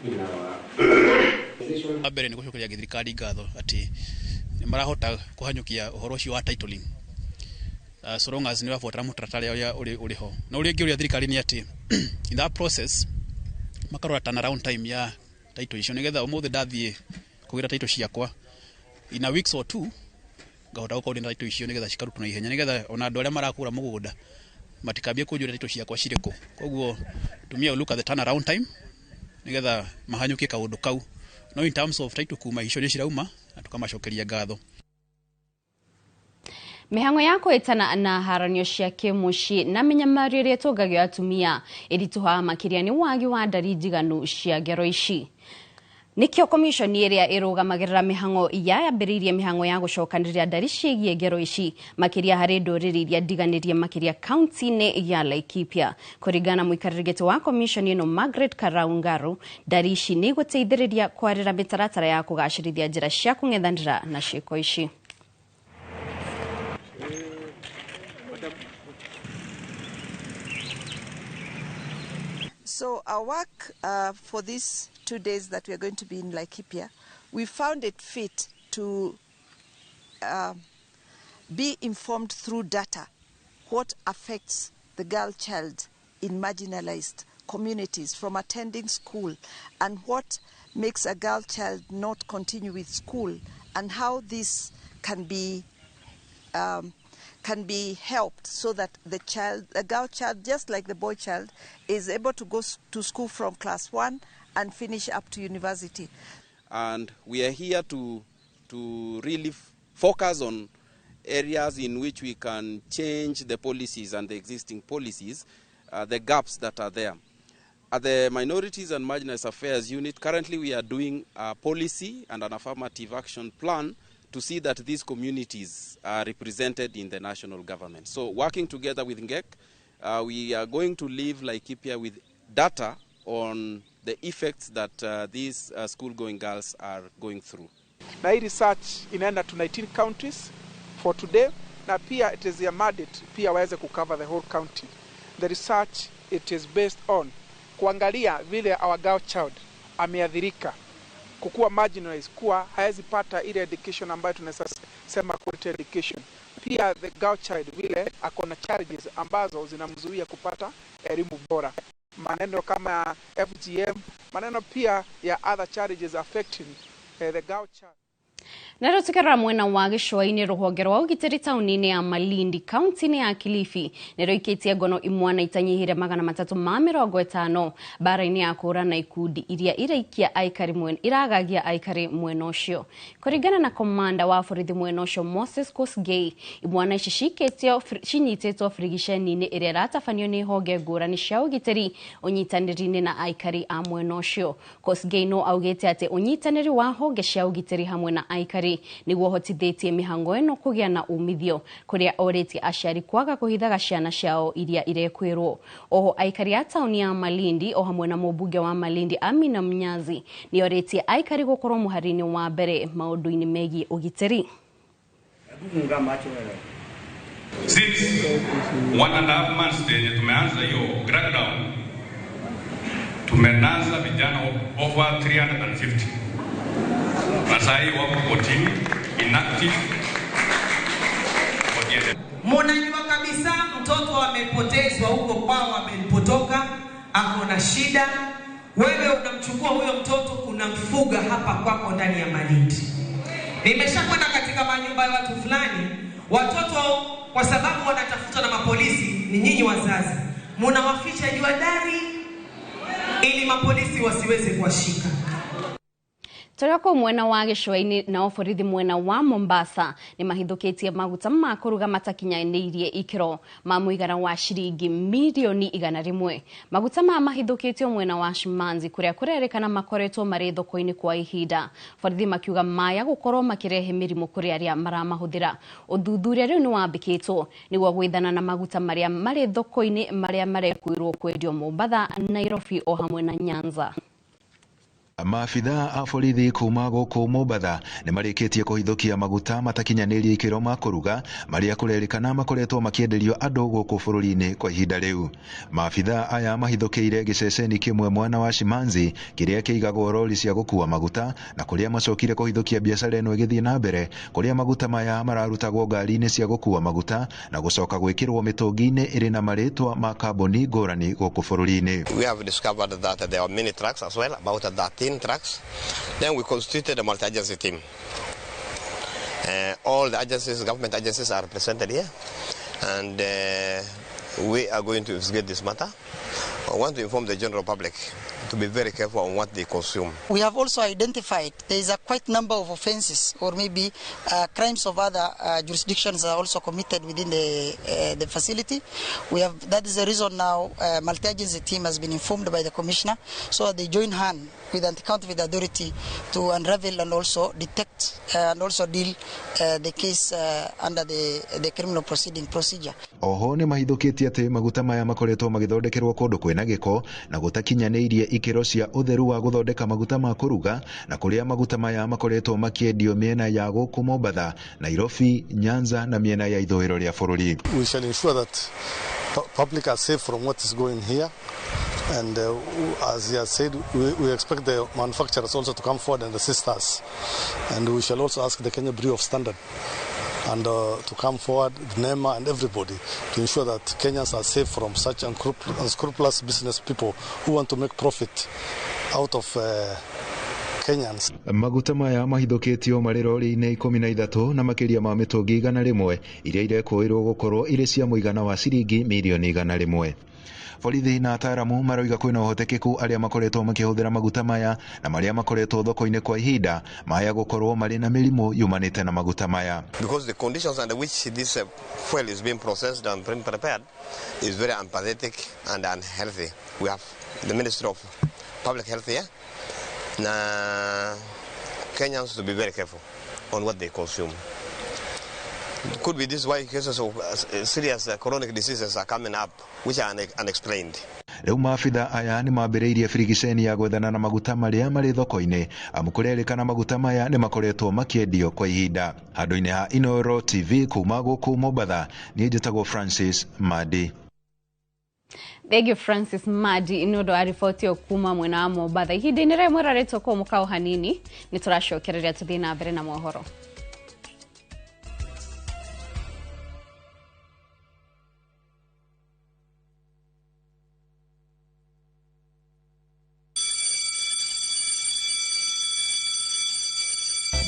in our abere ni gucokeria thirikari ngatho ati ni marahota kuhanyukia uhoro ucio wa titling so long as ni wafuatira mutaratara uria uriho na uria ngiuria thirikari ni ati in that process makarora turnaround time ya title icio nigetha umuthi ndathie kugira title ciakwa in a weeks or two ngahota gukora title icio nigetha cikarutwo na ihenya nigetha ona andu aria marakura mugunda matikambie kujura title ciakwa ciriko koguo tumia look at the turnaround time nigetha mahanyukie kaundu kau no in terms of title kuma icio cirauma tukamacokeria ngatho. Mihango yako itana na haranio cia kimuci na minyamari iria tugagio atumia irituha makiria ni wagi wa ndari njiganu cia ngero ici. Nikio commission iria irugamagirira mihango yambiririe mihango ya gucokaniria ndari ciigie ngero ici makiria hari nduriri iria ndiganirie makiria county-ini ya Laikipia. Kuringana muikaririgiti wa commission ino Margaret Karaungaru, ndari ici ni guteithiriria kwarira mitaratara ya kugacirithia njira cia kung'ethanira na ciiko ici. So our work for these 2 days that we are going to be in Laikipia, we found it fit to be informed through data what affects the girl child in marginalized communities from attending school, and what makes a girl child not continue with school, and how this can be helped so that the girl child, just like the boy child, is able to go to school from class 1 and finish up to university. And we are here to really focus on areas in which we can change the policies and the existing policies, the gaps that are there. At the Minorities and Marginalized Affairs Unit, currently we are doing a policy and an affirmative action plan to see that these communities are represented in the national government. So working together with NGEC, we are going to leave Laikipia with data on the effects that these school-going girls are going through. Na hii research inaenda to 19 counties for today, na pia it is a mandate pia waweze kucover the whole county. The research, it is based on kuangalia vile our girl child ameathirika, kukuwa marginalized, kuwa hawezi pata ile education ambayo tunaweza sema quality education. Pia the girl child vile akona challenges ambazo zinamzuia kupata elimu bora. Maneno kama FGM, maneno pia ya other challenges affecting the girl child. Nero tukera mwena wa gicwa-ini ruhonge rwa ugitiri tauni-ini ya Malindi, kaunti-ini ya Kilifi, nero ikitia ngono imwana itanyihire 350 bara-ini ya kurana ikundi iria iraikia aikari iragagia aikari mwena ucio. Kuringana na komanda wa borithi mwena ucio Moses Kosgei, imwana ici cinyitetwo frigiceni-ini iria ratafanio ni honge ngurani cia ugitiri unyitaniri-ini na aikari a mwena ucio. Kosgei no augite ati unyitaniri wa honge cia ugitiri hamwe na aikari niguo hotithĩtie mihango eno kugia na umithio kuria orĩtie aciari kwaga kuhithaga ciana ciao iria irekwirwo. Oho aikari a tauni ya Malindi o hamwe na mũmbunge wa Malindi Amina Mnyazi ni orĩtie aikari gukorwo muharini wa mbere maundu-ini megie ugitiri. Since 1.5 months tumeanza hiyo crackdown, tumenaza vijana over 350. Masai wako 14 inactive. Mnajua kabisa mtoto amepotezwa huko kwao, amepotoka, ako na shida. Wewe unamchukua huyo mtoto unamfuga hapa kwako ndani ya Malindi. Nimeshakwenda katika manyumba ya watu fulani, watoto kwa sababu wanatafutwa na mapolisi, ni nyinyi wazazi mnawaficha juu dari ili mapolisi wasiweze kuwashika. Toroko mwena wa gicwa-ini na oborithi mwena wa Mombasa ni mahithukitie maguta ma kuruga matakinyanirie ikiro ma muigana wa ciringi milioni 100. Maguta ma mahithukitio mwena wa Shimanzi kuria kurerekana makoretwo mari thoko-ini kwa ihinda. Borithi makiuga maya gukorwo makirehe mirimu kuri aria maramahũthĩra. Uthuthuria riu ni wambikitwo niguo gwithana na maguta maria mari thoko-ini maria marekwirwo kwendio Mombasa, Nairobi o hamwe na Nyanza. Maafitha a borithi kuma guku Mombasa ni marikitie kuhithukia maguta matakinyanirie ikiro ma kuruga maria kurerikana makoretwo makienderio andu guku bururi-ini kwa ihinda riu. Maafitha aya mahithukiire giceceni kimwe mwana wa Shimanzi kiria kiigagwo rori cia gukua maguta na kuria macokire kuhithukia biacara eno igithie na mbere kuria maguta maya mararutagwo ngari-ini cia gukua maguta na gucoka gwikirwo mitungi-ini iri na maritwa ma kambuni ngurani guku bururi-ini. We have discovered that there are many trucks as well, about 13 trucks. Then we constituted a multi-agency team. All the agencies, government agencies are represented here, and we are going to investigate this matter. I want to inform the general public to be very careful on what they consume. We have also identified there is a quite number of offences or maybe crimes of other jurisdictions are also committed within the facility. That is the reason now multi-agency team has been informed by the Commissioner, so they join hand with the Anti-Counterfeit Authority to unravel and also detect and also deal the case under the criminal procedure. Oho ni mahithukitie ati maguta maya makoretwo magithondekerwo kundu kwina giko na gutakinyaniirie ikiro cia utheru wa guthondeka maguta ma kuruga na kuria maguta maya makoretwo makiendio miena ya guku Mombatha, Nairobi, Nyanza na miena ya ithuiro ria bururi. We shall ensure that public are safe from what is going here. And as he has said, we expect the manufacturers also to come forward and assist us. And we shall also ask the Kenya Bureau of Standard and to come forward, NEMA and everybody, to ensure that Kenyans are safe from such unscrupulous business people who want to make profit out of Kenyans. Maguta maya mahithukitio mari rori-ini 13 na makiria ma mitungi 100 iria irekoirwo gukorwo iri cia muigana wa ciringi milioni 100. Borithi na ataramu maroiga kwina uhotekeku aria makoretwo makihuthira maguta maya na maria makoretwo thoko-ini kwa ihinda maya gukorwo mari na mirimo yumanite na maguta maya. Because the conditions under which this fuel is being processed and prepared is very unpathetic and unhealthy. We have the Ministry of Public Health here. Kenyans to be very careful on what they consume. Could be this why cases of serious chronic diseases are coming up, which are unexplained. Rĩu maabitha aya nĩ mambĩrĩirie birigiceni ya gwethana na maguta marĩa marĩ thoko-inĩ amu kũrerĩkana maguta maya nĩ makoretwo makĩendio kwa ihinda. Handũ-inĩ ha Inooro TV kuma gũkũ Mombatha, niĩ njĩtagwo Francis Madi. Thank you Francis Madi inodo arifoti okuma mwena wa Mombatha. Ihinda-inĩ rĩmwe rĩrĩtwo kwa mũkao hanini nĩ tũracokereria tũthiĩ na mbere na mohoro.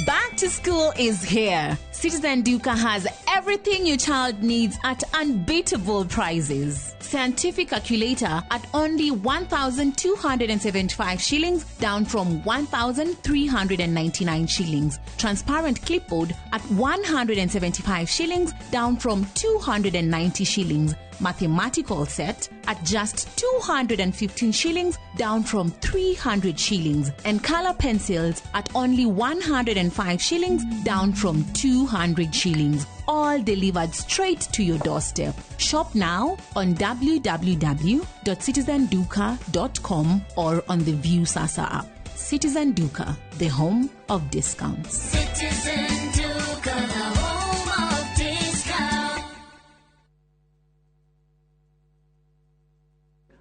Back to school is here. Citizen Duka has everything your child needs at unbeatable prices. Scientific calculator at only 1,275 shillings, down from 1,399 shillings. Transparent clipboard at 175 shillings, down from 290 shillings. Mathematical set at just 215 shillings, down from 300 shillings. And color pencils at only 105 shillings, down from 200 shillings. All delivered straight to your doorstep. Shop now on www.citizenduka.com or on the View Sasa app. Citizen Duka, the home of discounts. Citizen Duka, the home of discounts.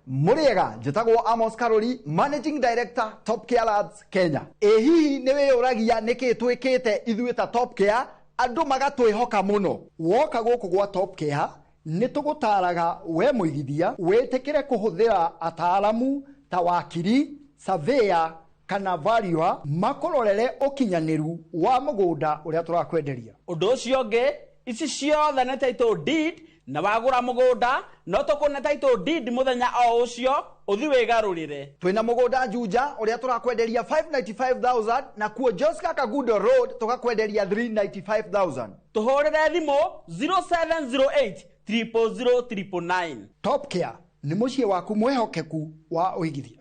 Muriega, njitagwo Amos Karori, Managing Director, Top Care Lads, Kenya. Hihi niwe uragia niki twikite ithuĩ ta Top Care, andu magatwihoka muno. Woka guku gwa Top Care, nitugutaraga we muigithia, wetekere kuhuthira ataalamu ta wakiri, surveyor, kana valuer makororere ukinyaniru wa mugunda uria turakwenderia. Undu ucio ngi ici ciothe na title deed na wagura mugunda no tukuna title deed muthenya o ucio uthi wigarurire. Twina mugunda Juja uria turakwenderia 595,000 na kuo Josca Kagudo Road tukakwenderia 395,000. Tuhurire thimu 0708 0000999. Top Care ni mucie waku mwehokeku wa uigithia.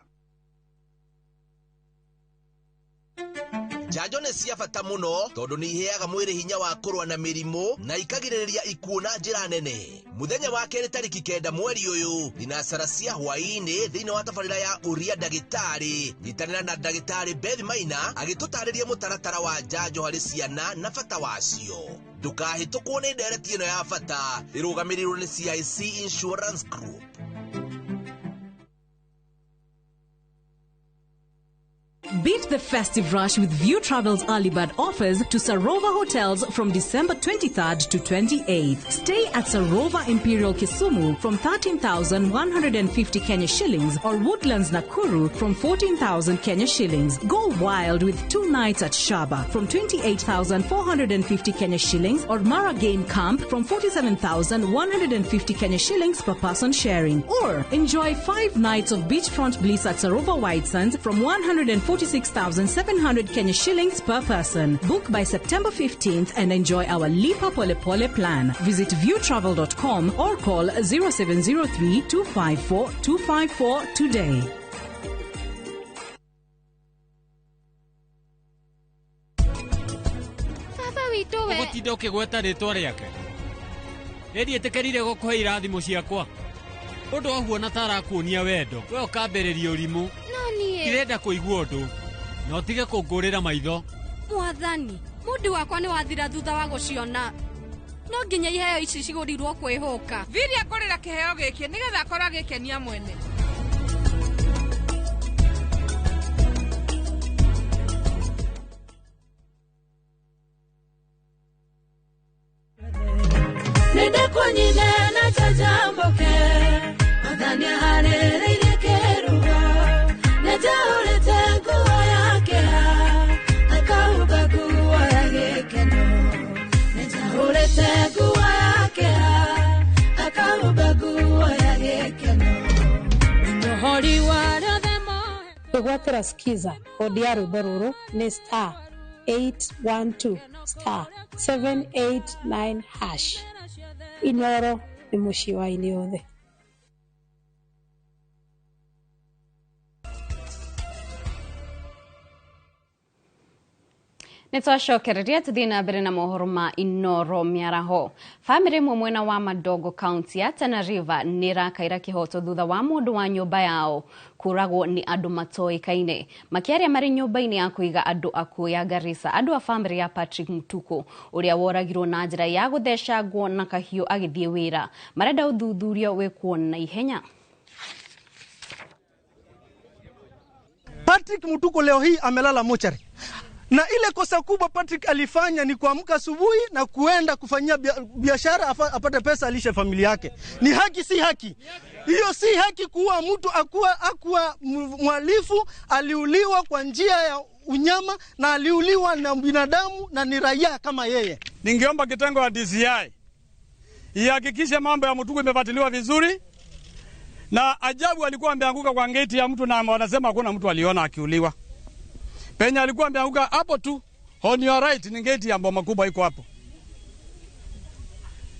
Njanjo nĩ cia bata mũno tondũ nĩ iheaga mwĩrĩ hinya wa kũrũa na mĩrimũ na ikagirĩrĩria ikuũ na njĩra nene. Mũthenya wa kerĩ tarĩki 9 mweri ũyũ thinacara cia hwaĩ-inĩ thĩinĩ wa tabarĩra ya Ũria Ndagĩtarĩ. Nyitanĩra na Ndagĩtarĩ Beth Maina agĩtũtarĩria mũtaratara wa njanjo harĩ ciana na bata wacio. Ndũkahĩtũkwo nĩ ndereti ĩno ya bata ĩrũgamĩrĩirwo nĩ CIC Insurance Group. Beat the the festive rush with View Travel's early bird offers to Sarova hotels from December 23rd to 28th. Stay at Sarova Imperial Kisumu from 13,150 Kenya shillings or Woodlands Nakuru from 14,000 Kenya shillings. Go wild with 2 nights at Shaba from 28,450 Kenya shillings or Mara Game Camp from 47,150 Kenya shillings per person sharing. Or enjoy 5 nights of beachfront bliss at Sarova White Sands from 146,700 Kenya shillings per person. Book by September 15th and enjoy our Lipa Pole Pole plan. Visit viewtravel.com or call 0703 254 254 today. Ugutinda ukigweta ritwa riake edi etekerire gukuhe irathimo ciakwa undu wahuona tarakuonia wendo we ukambiriria urimu no nie kirenda kuigua undu na utige kungurira maitho mwathani mundi wakwa ni wathira thutha wa guciona no nginya iheo ici cigurirwo kwihuka Viria ngurira kiheo giki nigetha akorwo agikenia mwene Nende konyine na chajamboke Madhania harereire keruga Nejaulete nguo yake Akauga nguo ya gikeno Nejaulete nguo yake Akauga nguo ya gikeno Ndohori warathemo Gwatira skiza kodi ya rwimbo ruru ni star 812 star 789 hash. Inoro ni mushi wa ini yothe. Nitwacokereria tuthii na mbere na mohoro ma Inoro miaraho. Family mwena wa Madogo County ya Tana River nirakaira kihoto thutha wa mundu wa nyumba yao kuragwo ni andu matoikaine. Makiaria mari nyumba-ini ya kuiga andu akuo ya Garissa, andu a family ya Patrick Mutuku uria woragirwo na njira ya guthecangwo na kahiu agithie wira. Marenda uthuthurio wekwo na ihenya. Patrick Mutuku leo hii amelala mochari. Na ile kosa kubwa Patrick alifanya ni kuamka asubuhi na kuenda kufanyia biashara apate pesa alishe familia yake. Ni haki si haki? Hiyo si haki kuwa mtu akuwa mhalifu, aliuliwa kwa njia ya unyama na aliuliwa na binadamu na ni raia kama yeye. Ningeomba kitengo ya DCI ihakikishe mambo ya Mutuku imefuatiliwa vizuri. Na ajabu alikuwa ameanguka kwa gate ya mtu na wanasema hakuna mtu aliona akiuliwa. Penya alikuwa ameanguka hapo tu. On your right ni gate ya Mboma Kubwa iko hapo.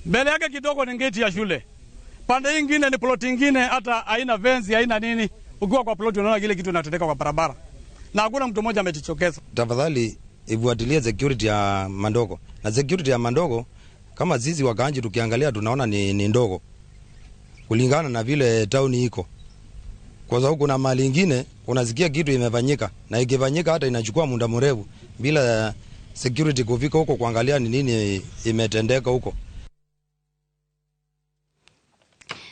Mbele yake kidogo ni gate ya shule. Pande nyingine ni plot nyingine hata haina fence, haina nini. Ukiwa kwa plot unaona kile kitu kinatendeka kwa barabara. Na hakuna mtu mmoja ametichokeza. Tafadhali ifuatilie security ya Mandogo. Na security ya Mandogo kama zizi wakaanji tukiangalia tunaona ni ndogo. Kulingana na vile town iko. Kwa sababu kuna mali nyingine unasikia kitu imefanyika na ikifanyika hata inachukua muda mrefu bila security kufika huko kuangalia ni nini imetendeka huko.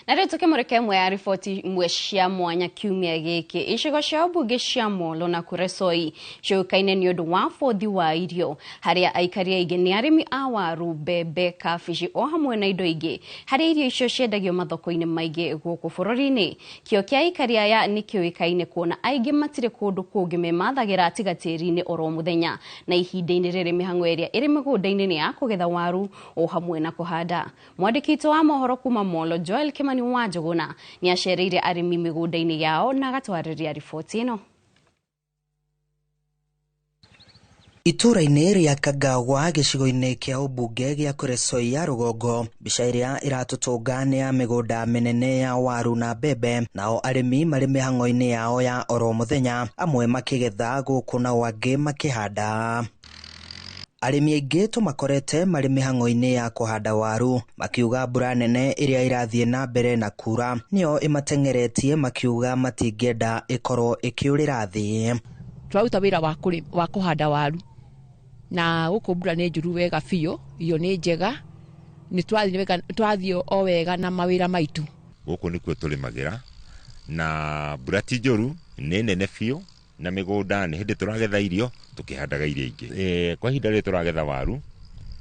Na rĩu tũkĩmũrĩka ĩmwe ya riboti imwe cia mwanya kiumia gĩkĩ icigo cia mbunge cia Molo na Kuresoi ciũĩkaine nĩ ũndũ wa bũthi wa irio harĩa aikari aingĩ nĩ arĩmi a waru, mbembe, kabici o hamwe na indo ingĩ harĩa irio icio ciendagio mathoko-inĩ maingĩ gũkũ bũrũri-inĩ. Kĩo kĩa aikari aya nĩ kĩũĩkaine kuona aingĩ matirĩ kũndũ kũngĩ memathagĩra tiga tĩri-inĩ oro mũthenya na ihinda-inĩ rĩrĩ mĩhang'o ĩrĩa ĩrĩ mĩgũnda-inĩ nĩ ya kũgetha waru o hamwe na kũhanda. Mwandĩki witũ wa mohoro kuma Molo Joel Kimani wa Njuguna ni acereire arimi migunda-ini yao na agatwarĩria riboti ĩno. Itũra-inĩ rĩa Kagawa gĩcigo-inĩ kĩa ũmbunge gĩa Kuresoi ya rũgongo, mbica ĩrĩa ĩratũtũnga nĩ ya mĩgũnda mĩnene ya waru na mbembe, nao arĩmi marĩ mĩhang'o-inĩ yao ya oro mũthenya, amwe makĩgetha gũkũ na angĩ makĩhanda. Arĩmi aingĩ tũmakorete marĩ mĩhang'o-inĩ ya kũhanda waru, makiuga mbura nene ĩrĩa ĩrathiĩ na mbere na kura nĩyo ĩmatengeretie, makiuga matingĩenda ĩkorwo ĩkĩũrĩra thĩ. Twaruta wĩra wa kũhanda waru na gũkũ mbura nĩ njuru wega biũ, iyo nĩ njega, nĩ twathiĩ o wega na mawĩra maitũ. Gũkũ nĩkuo tũrĩmagĩra na mbura ti njũru, nĩ nene biũ na migunda ni hindi turagetha irio tukihandaga irio ingi kwa hinda ri turagetha waru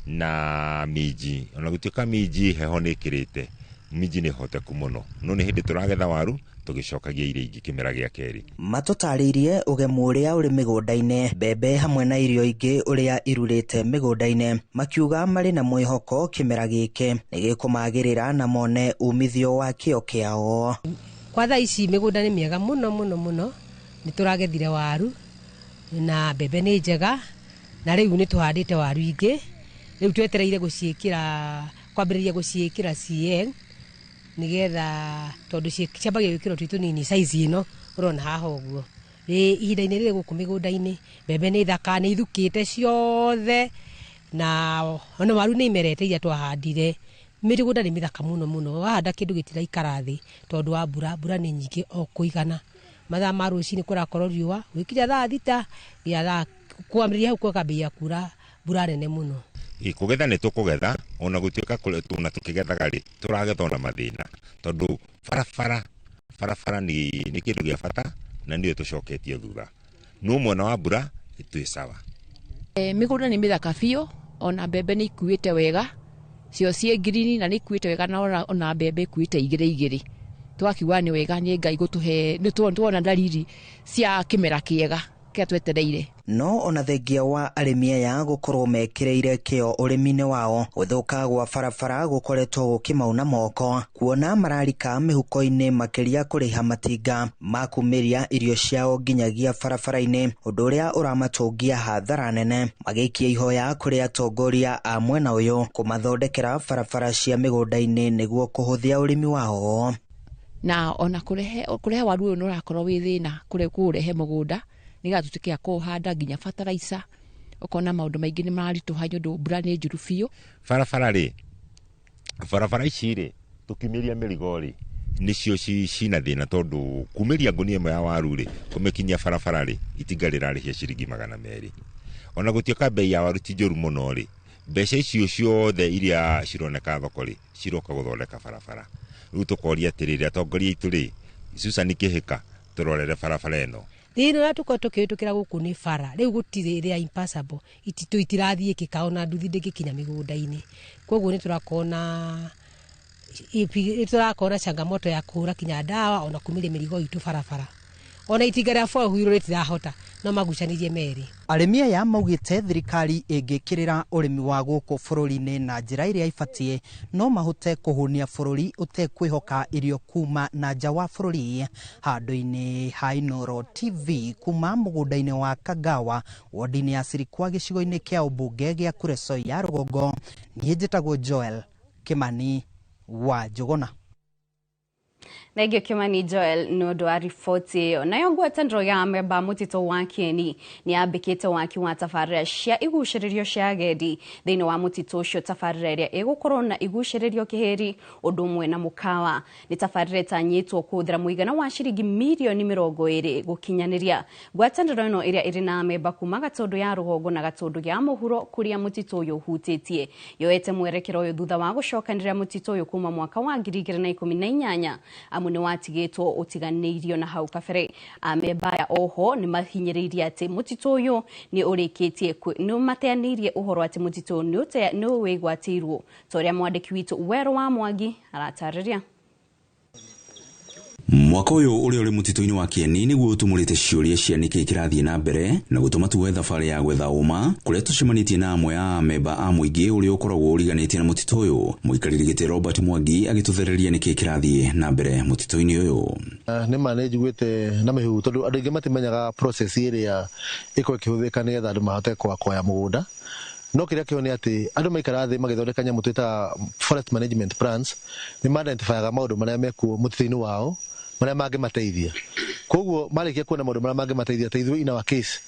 na minji ona gutuika minji heho ni kirite minji ni hoteku muno no ni hindi turagetha waru tugicokagia irio ingi kimera gia keri matutariirie ugemu uria uri migunda-ini mbembe hamwe na irio ingi uria irurite migunda-ini makiuga mari na mwihoko kimera giki nigikumagirira na mone umithio wa kio kiao. Kwa thaa ici migunda ni miega muno ni turagethire waru na mbembe ni njega na riu ni tuhandite waru ingi riu twetereire guciikira kwambiriria guciikira CN nigetha tondu ciambagia gwikirwo twi tunini size ino urona haha uguo ihinda-ini riri guku migunda-ini mbembe ni thaka ni ithukite ciothe na ona waru ni imerete iria twahandire migunda ni mithaka muno wahanda kindu gitiraikara thi tondu wa mbura ni nyingi o kuigana mathaa ma rucini kurakorwo riua wikinya thaa thita ya thaa kwambiriria hau kwambia kura mbura nene muno kugetha ni tukugetha ona gutuika tuna tukigethaga ri turagetha ona mathina tondu barabara ni kindu gia bata na ndio tucoketie thutha no mwena wa mbura itwi sawa. Migunda ni mithaka biu ona mbembe ni ikuite wega cio cie green na ni ikuite wega na ona mbembe ikuite igiri twakiuga ni wega ni Ngai gutuhe ni tuona dalili cia kimera kiega kia twetereire. No ona thengia wa arimi aya gukorwo mekireire kio urimi-ini wao guthuka gwa barabara gukoretwo gukimauna moko kuona mararika mihuko-ini makiria kuriha matinga makumiria irio ciao nginyagia barabara-ini undu uria uramatungia hathara nene magikia ihoya kuri atongoria a mwena uyu kumathondekera barabara cia migunda-ini niguo kuhuthia urimi wao na ona kurehe waru uyu nurakorwo wi thina kurehe mugunda niga tutukia kuhanda nginya fertilizer ukona maundu maingi ni marituha ndu mbura ni njuru biu barabara ici ri tukimiria mirigo ri nicio cina thina tondu kumiria ngunia imwe ya waru ri kumikinyia barabara ri itingarira rihia ciringi 200 ona gutioka bei ya waru ti njuru muno ri mbeca icio ciothe iria cironeka thoko ri ciroka guthondeka barabara riu tukoria atiriri atongoria itu ri Susan Kihika turorere barabara eno thina na tuko tukihitukira guku ni bara riu gutire ria impossible itirathie kikaona nduthi ndigikinya migunda-ini koguo ni turakona changamoto ya kura kinya dawa ona kumire mirigo itu barabara ona itingara fo huiro ritirahota no magucanirie meri. Arimi aya maugite thirikari ingikirira urimi wa guku bururi-ini na njira iria ibatie no mahote kuhunia bururi utekwihoka irio kuma na nja wa bururi. Handu-ini ha Inooro TV kuma mugunda-ini wa Kagawa wodi-ini ya Sirikwa gicigo-ini kia ubunge gia Kuresoi ya Rugongo nie njitagwo Joel Kimani wa Jogona. Thengio Kimani Joel no ndo wa riboti iyo. Nayo ngwataniro ya amemba mutito wa Kieni ni ambikite waki wa tabarĩra cia igucĩrĩrio cia agendi thĩinĩ wa mutito ucio tabarĩra iria igukorwo na igucĩrĩrio kiheri ũndũ ũmwe na mũkawa. Ni tabarĩra ĩtanyĩtwo kũhũthĩra mũigana wa ciringi mirioni 20 gũkinyanĩria. Ngwatanĩro ĩno ĩrĩa ĩrĩ na amemba kuma Gatundu ya Rũgongo na Gatundu ya mũhuro kũrĩa mutito ũyũ ũhutĩtie yoete mwerekero ũyũ thutha wa gũcokanĩrĩra mutito ũyũ kuma mwaka wa 2018 amune watigitwo utiganirio na hau kabere. Amemba ya oho ni mahinyĩrĩirie ati mutito uyu ni urikitie ni mateanirie uhoro ati mutito ni wigwatirwo toria mwandiki witu Wero wa Mwangi aratariria. Mwaka uyu uri mutito-ini wa Kieni niguo utumurite ciuria cia niki kirathie na mbere na gutuma tuwe thabari ya gwetha uma kuria tucemanitie na amwe a amemba a muingi uri ukoragwo uriganitie na mutito uyu. Muikariri giti Robert Mwangi agituthereria niki kirathie na mbere mutito-ini uyu. Ni manage gwite na mihu tondu andu ingi matimenyaga process iria iko ikihuthika ni getha andu mahote kwakoya mugunda. No kiria kio ni ati andu maikara thi magithondeka nyamu twita forest management plans ni ma-identifyaga maundu maria mekuo mutito-ini wao maria mangimateithia. Koguo marikia kuona maundu maria mangimateithia teithwe ina wa case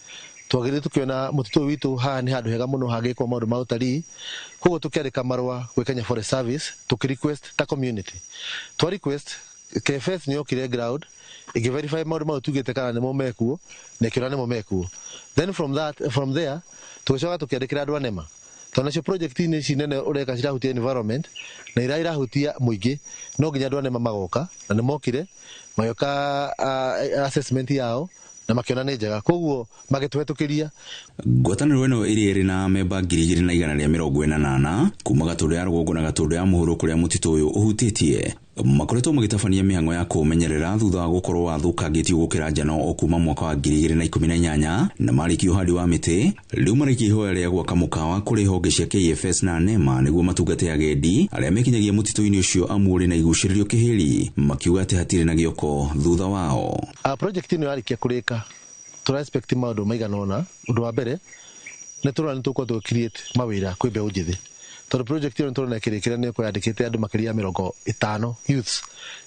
twagire tukiona mutito witu ha ni handu hega muno hagikwa maundu ma utari. Koguo tukiandika marua gwi Kenya Forest Service tukirequest ta community twa request KFS ni okire ground ikiverify maundu ma tugite kana ni momekuo na kira ni momekuo. Then from there tugicoka tukiandikira andu anema tona cio project ni cinene ureka cirahutia environment na irahutia muingi no nginya andu anema magoka na ni mokire mayoka assessment yao na makiona nĩ njega koguo magĩtũhetũkĩria. Ngwatanĩro ĩno ĩrĩa ĩrĩ na memba 2,148 kuma Gatũndũ ya rũgongo na Gatũndũ ya mũhuro kũrĩa mũtitũ ũyũ ũhutĩtie makoretwo magĩtabania mĩhang'o ya kũmenyerera thutha wa gũkorwo wathũkangĩtio gũkĩra njano o kuma mwaka wa 2018 na marĩkia ũhandi wa mĩtĩ. Rĩu marĩkia ihoya rĩa gwaka mũkawa kũrĩ honge cia KFS na NEMA nĩguo matungate agendi arĩa mekinyagia mũtitũ-inĩ ũcio amu ũrĩ na igucĩrĩrio kĩhĩri, makiuga atĩ hatirĩ na gĩoko thutha wao. Project ĩno yarĩkia kũrĩka tũra expect maũndũ maigana ũna. Ũndũ wa mbere nĩ tũrona nĩ tũkorwo tũ-create mawĩra kwĩ mbeũ njĩthĩ, tondũ project ĩyo nĩ tũrona ĩkĩrĩkĩra nĩ kwandĩkĩte andũ makĩria 50 youths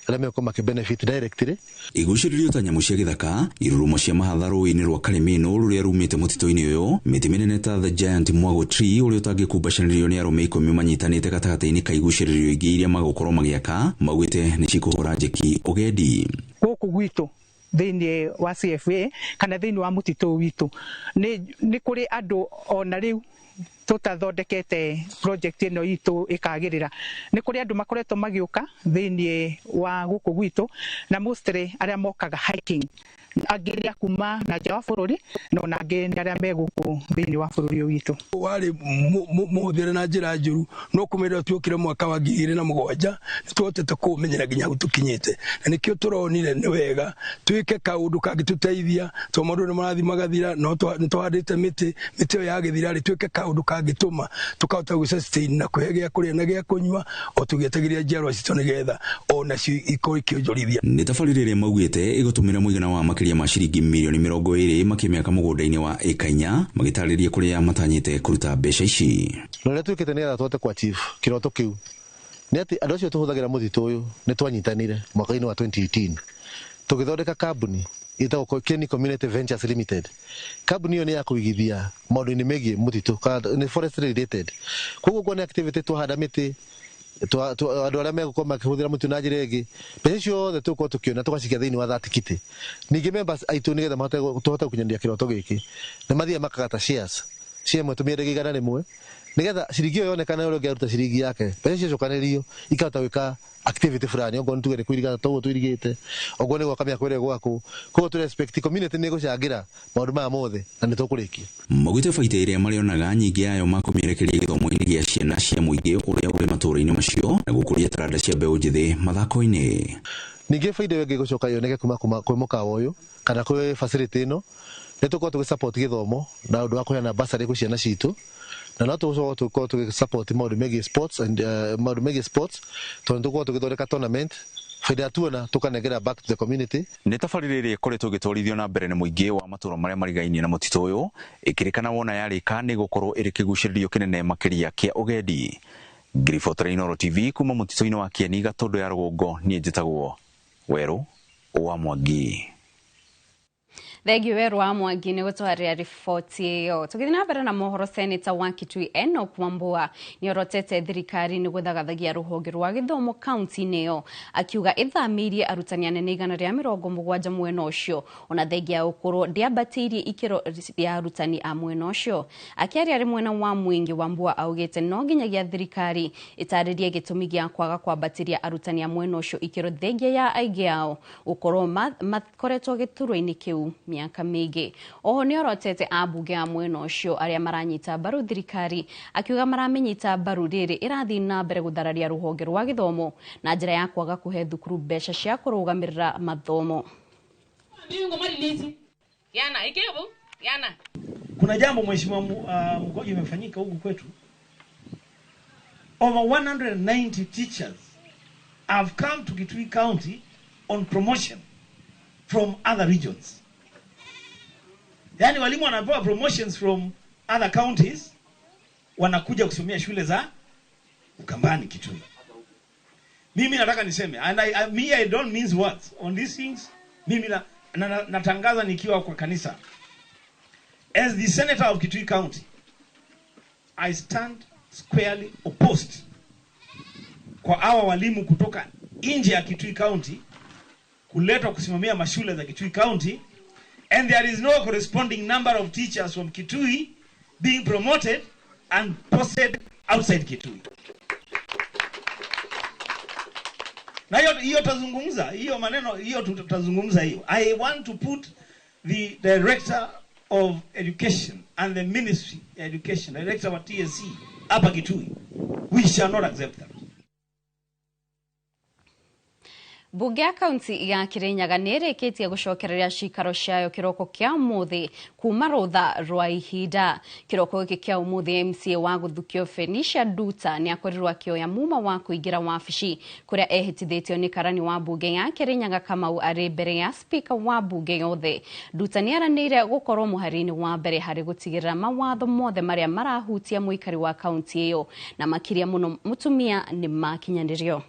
arĩa mekwenda makĩbenefit directly. Igucĩrĩrio ta nyamũ cia gĩthaka, irurumo cia mahatha rũĩ-inĩ rwa Karimino rũrĩa rumĩte mũtitũ-inĩ ũyũ, mĩtĩ mĩnene ta The Giant Mwago Tree ũrĩa ũtangĩkumbacanĩrio nĩ arũme 10 manyitanĩte gatagatĩ-inĩ ka igucĩrĩrio ingĩ iria magũkorwo magĩaka, maugĩte nĩ cikũhũra njeki ũgendi. Gũkũ gwitũ thĩinĩ wa CFA kana thĩinĩ wa mũtitũ witũ nĩ kũrĩ andũ ona rĩu tutathondekete project ĩno itũ ĩkagĩrĩra. Nĩ kũrĩ andũ makoretwo magĩũka thĩinĩ wa gũkũ gwitũ na mostly arĩa mokaga hiking, angĩ kuma na nja wa bũrũri no na angĩ nĩ arĩa me gũkũ thĩinĩ wa bũrũri witũ. Warĩ mũhũthĩre na njĩra njũru no kũmĩrĩra tuokire mwaka wa 2007 nĩtũhotete kũmenyera nginya hau tũkinyĩte, na nĩkĩo tũronire nĩ wega twĩke kaũndũ kangĩtũteithia to maũndũ nĩ marathi magathira no nĩtũhandĩte mĩtĩ ĩyo yagĩthira rĩ twĩke kaũndũ kangĩtũma tũkahota gũsustain na kũhe gĩa kũrĩa na gĩa kũnyua o tũgĩetagĩria njiarwa citũ nĩgetha ona cio ikorwo ikĩonjorithia. Nĩ tabarĩra ĩrĩa maugĩte ĩgũtũmĩra mũigana wa makĩria ma ciringi milioni 20 makĩmĩaka mũgũnda-inĩ wa ĩka 4 magĩtarĩria kũrĩa matanyĩte kũruta mbeca ici. Rĩrĩa twĩkĩte nĩgetha tũhote kwa chief kĩroto kĩu nĩ atĩ andũ acio tũhũthagĩra mũthitũ ũyũ nĩ twanyitanire mwaka-inĩ wa 2018 tũgĩthondeka kambuni ĩtagwo Kenny Community Ventures Limited. Kambuni ĩyo nĩ ya kũigithia maũndũ-inĩ megiĩ mũtitũ, nĩ forestry related. Koguo nĩ activity twahanda mĩtĩ andũ arĩa megũkorwo makĩhũthĩra mũtitũ na njĩra ĩngĩ, mbeca ciothe tũgũkorwo tũkĩona tũgacikia thĩinĩ wa that kiti. Ningĩ members aitũ nĩgetha tũhote gũkinyanĩria kĩroto gĩkĩ nĩ mathiaga makagata shares cia tũmĩendagia 100 nĩgetha ciringi ĩyo yonekana ũrĩa ũngĩaruta ciringi yake, mbeca icio cokanĩrio ikahota gwĩka activity fulani, okorwo nĩ tuge nĩ kũiriga toguo tũirigĩte, okorwo nĩ gwaka mĩako ĩrĩa gwakwo. Koguo tũ respect community nĩ gũcangĩra maũndũ maya mothe na nĩ tũkũrĩkia. Maugĩte baita ĩrĩa marĩonaga nyingĩ yayo makũmĩerekeria gĩthomo-inĩ gĩa ciana cia mũingĩ ũrĩa ũrĩ matũũra-inĩ macio na gũkũria taranda cia mbeũ njĩthĩ mathako-inĩ. Ningĩ baita ĩyo ĩngĩ gũcoka yoneke kuma kwĩ mũkawa ũyũ kana kwĩ facility ĩno nĩ tũkorwo tũgĩsupport gĩthomo na ũndũ wa kũheana bursary kwĩ ciana citũ, na no tũkorwo tũgĩsupport maũndũ megiĩ sports and maũndũ megiĩ sports tondũ tũkorwo tũgĩthondeka tournament faida tuona tukanegera back to the community. Nĩ tabarĩra ĩrĩa ĩkoretwo ĩgĩtwarithio na mbere nĩ mũingĩ wa matũũra marĩa marigainie na mũtitũ ũyũ, ĩkĩrĩkana wona yarĩka nĩ gũkorwo ĩrĩ kĩgucĩrĩrio kĩnene makĩria kĩa ũgendi. Ngiribotera Inooro TV kuma mũtitũ-inĩ wa Kieni Gatũndũ ya rũgongo, niĩ njĩtagwo Werũ wa Mwangi. Thegi Werũ wa Mwangi nĩ gũtwarĩra riboti ĩyo. Tũgĩthiĩ na mbere na mohoro, Seneta wa Kitui Enoch Wambua nĩ orotete thirikari nĩ gũthagathagia rũhonge rwa gĩthomo kaunti-inĩ ĩyo, akiuga ĩthamĩirie arutani anene 170 mwena ũcio ona thengia ya ũkũrũ ndĩambatĩirie ikĩro ya arutani a mwena ũcio. Akĩaria arĩ mwena wa Mwingi, Wambua augĩte no nginyagia thirikari ĩtarĩrie gĩtũmi gĩa kwaga kwambatĩria arutani a mwena ũcio ikĩro thengia ya aingĩ ao ũkũrũ makoretwo gĩturwa-inĩ kĩu miaka mĩingĩ. Oho nĩ orotete ambunge a mwena ũcio arĩa maranyita mbaru thirikari, akiuga maramenyita mbaru rĩrĩ ĩrathiĩ na mbere gũthararia rũhonge rwa gĩthomo na njĩra ya kwaga kũhe thukuru mbeca cia kũrũgamĩrĩra mathomo. Kuna jambo mheshimiwa Mgoji imefanyika huku kwetu. Over 190 teachers have come to Kitui County on promotion from other regions. Yani walimu wanapewa promotions from other counties, wanakuja kusomea shule za Ukambani Kitui. Mimi nataka niseme, and I don't mince words on these things. Mimi natangaza nikiwa kwa kanisa. As the senator of Kitui County, I stand squarely opposed kwa hawa walimu kutoka nje ya Kitui County kuletwa kusimamia mashule za Kitui County, and there is no corresponding number of teachers from Kitui being promoted and posted outside Kitui. Na hiyo tazungumza, hiyo maneno hiyo tutazungumza hiyo. I want to put the director of education and the ministry of education, director of TSC, hapa Kitui. We shall not accept that. Bunge ya kaunti ya Kirinyaga nĩrĩkĩtie gũcokereria cikaro ciayo kiroko kia umuthi kuma rutha rwa ihinda. Kiroko gĩkĩ kia umuthi MCA wa Gũthukio Fenicia Nduta nĩakorirwo akĩoya muma wa kũingĩra wabici kũrĩa ehĩtithĩtio nĩ karani wa bunge ya Kirinyaga Kamau arĩ mbere ya speaker wa bunge yothe. Nduta nĩaranĩire gũkorwo mũharinĩ wa mbere harĩ gũtigĩrĩra mawatho mothe marĩa marahutia mũikari wa kaunti ĩyo na makĩria mũno mũtumia nĩ makinyanĩrio.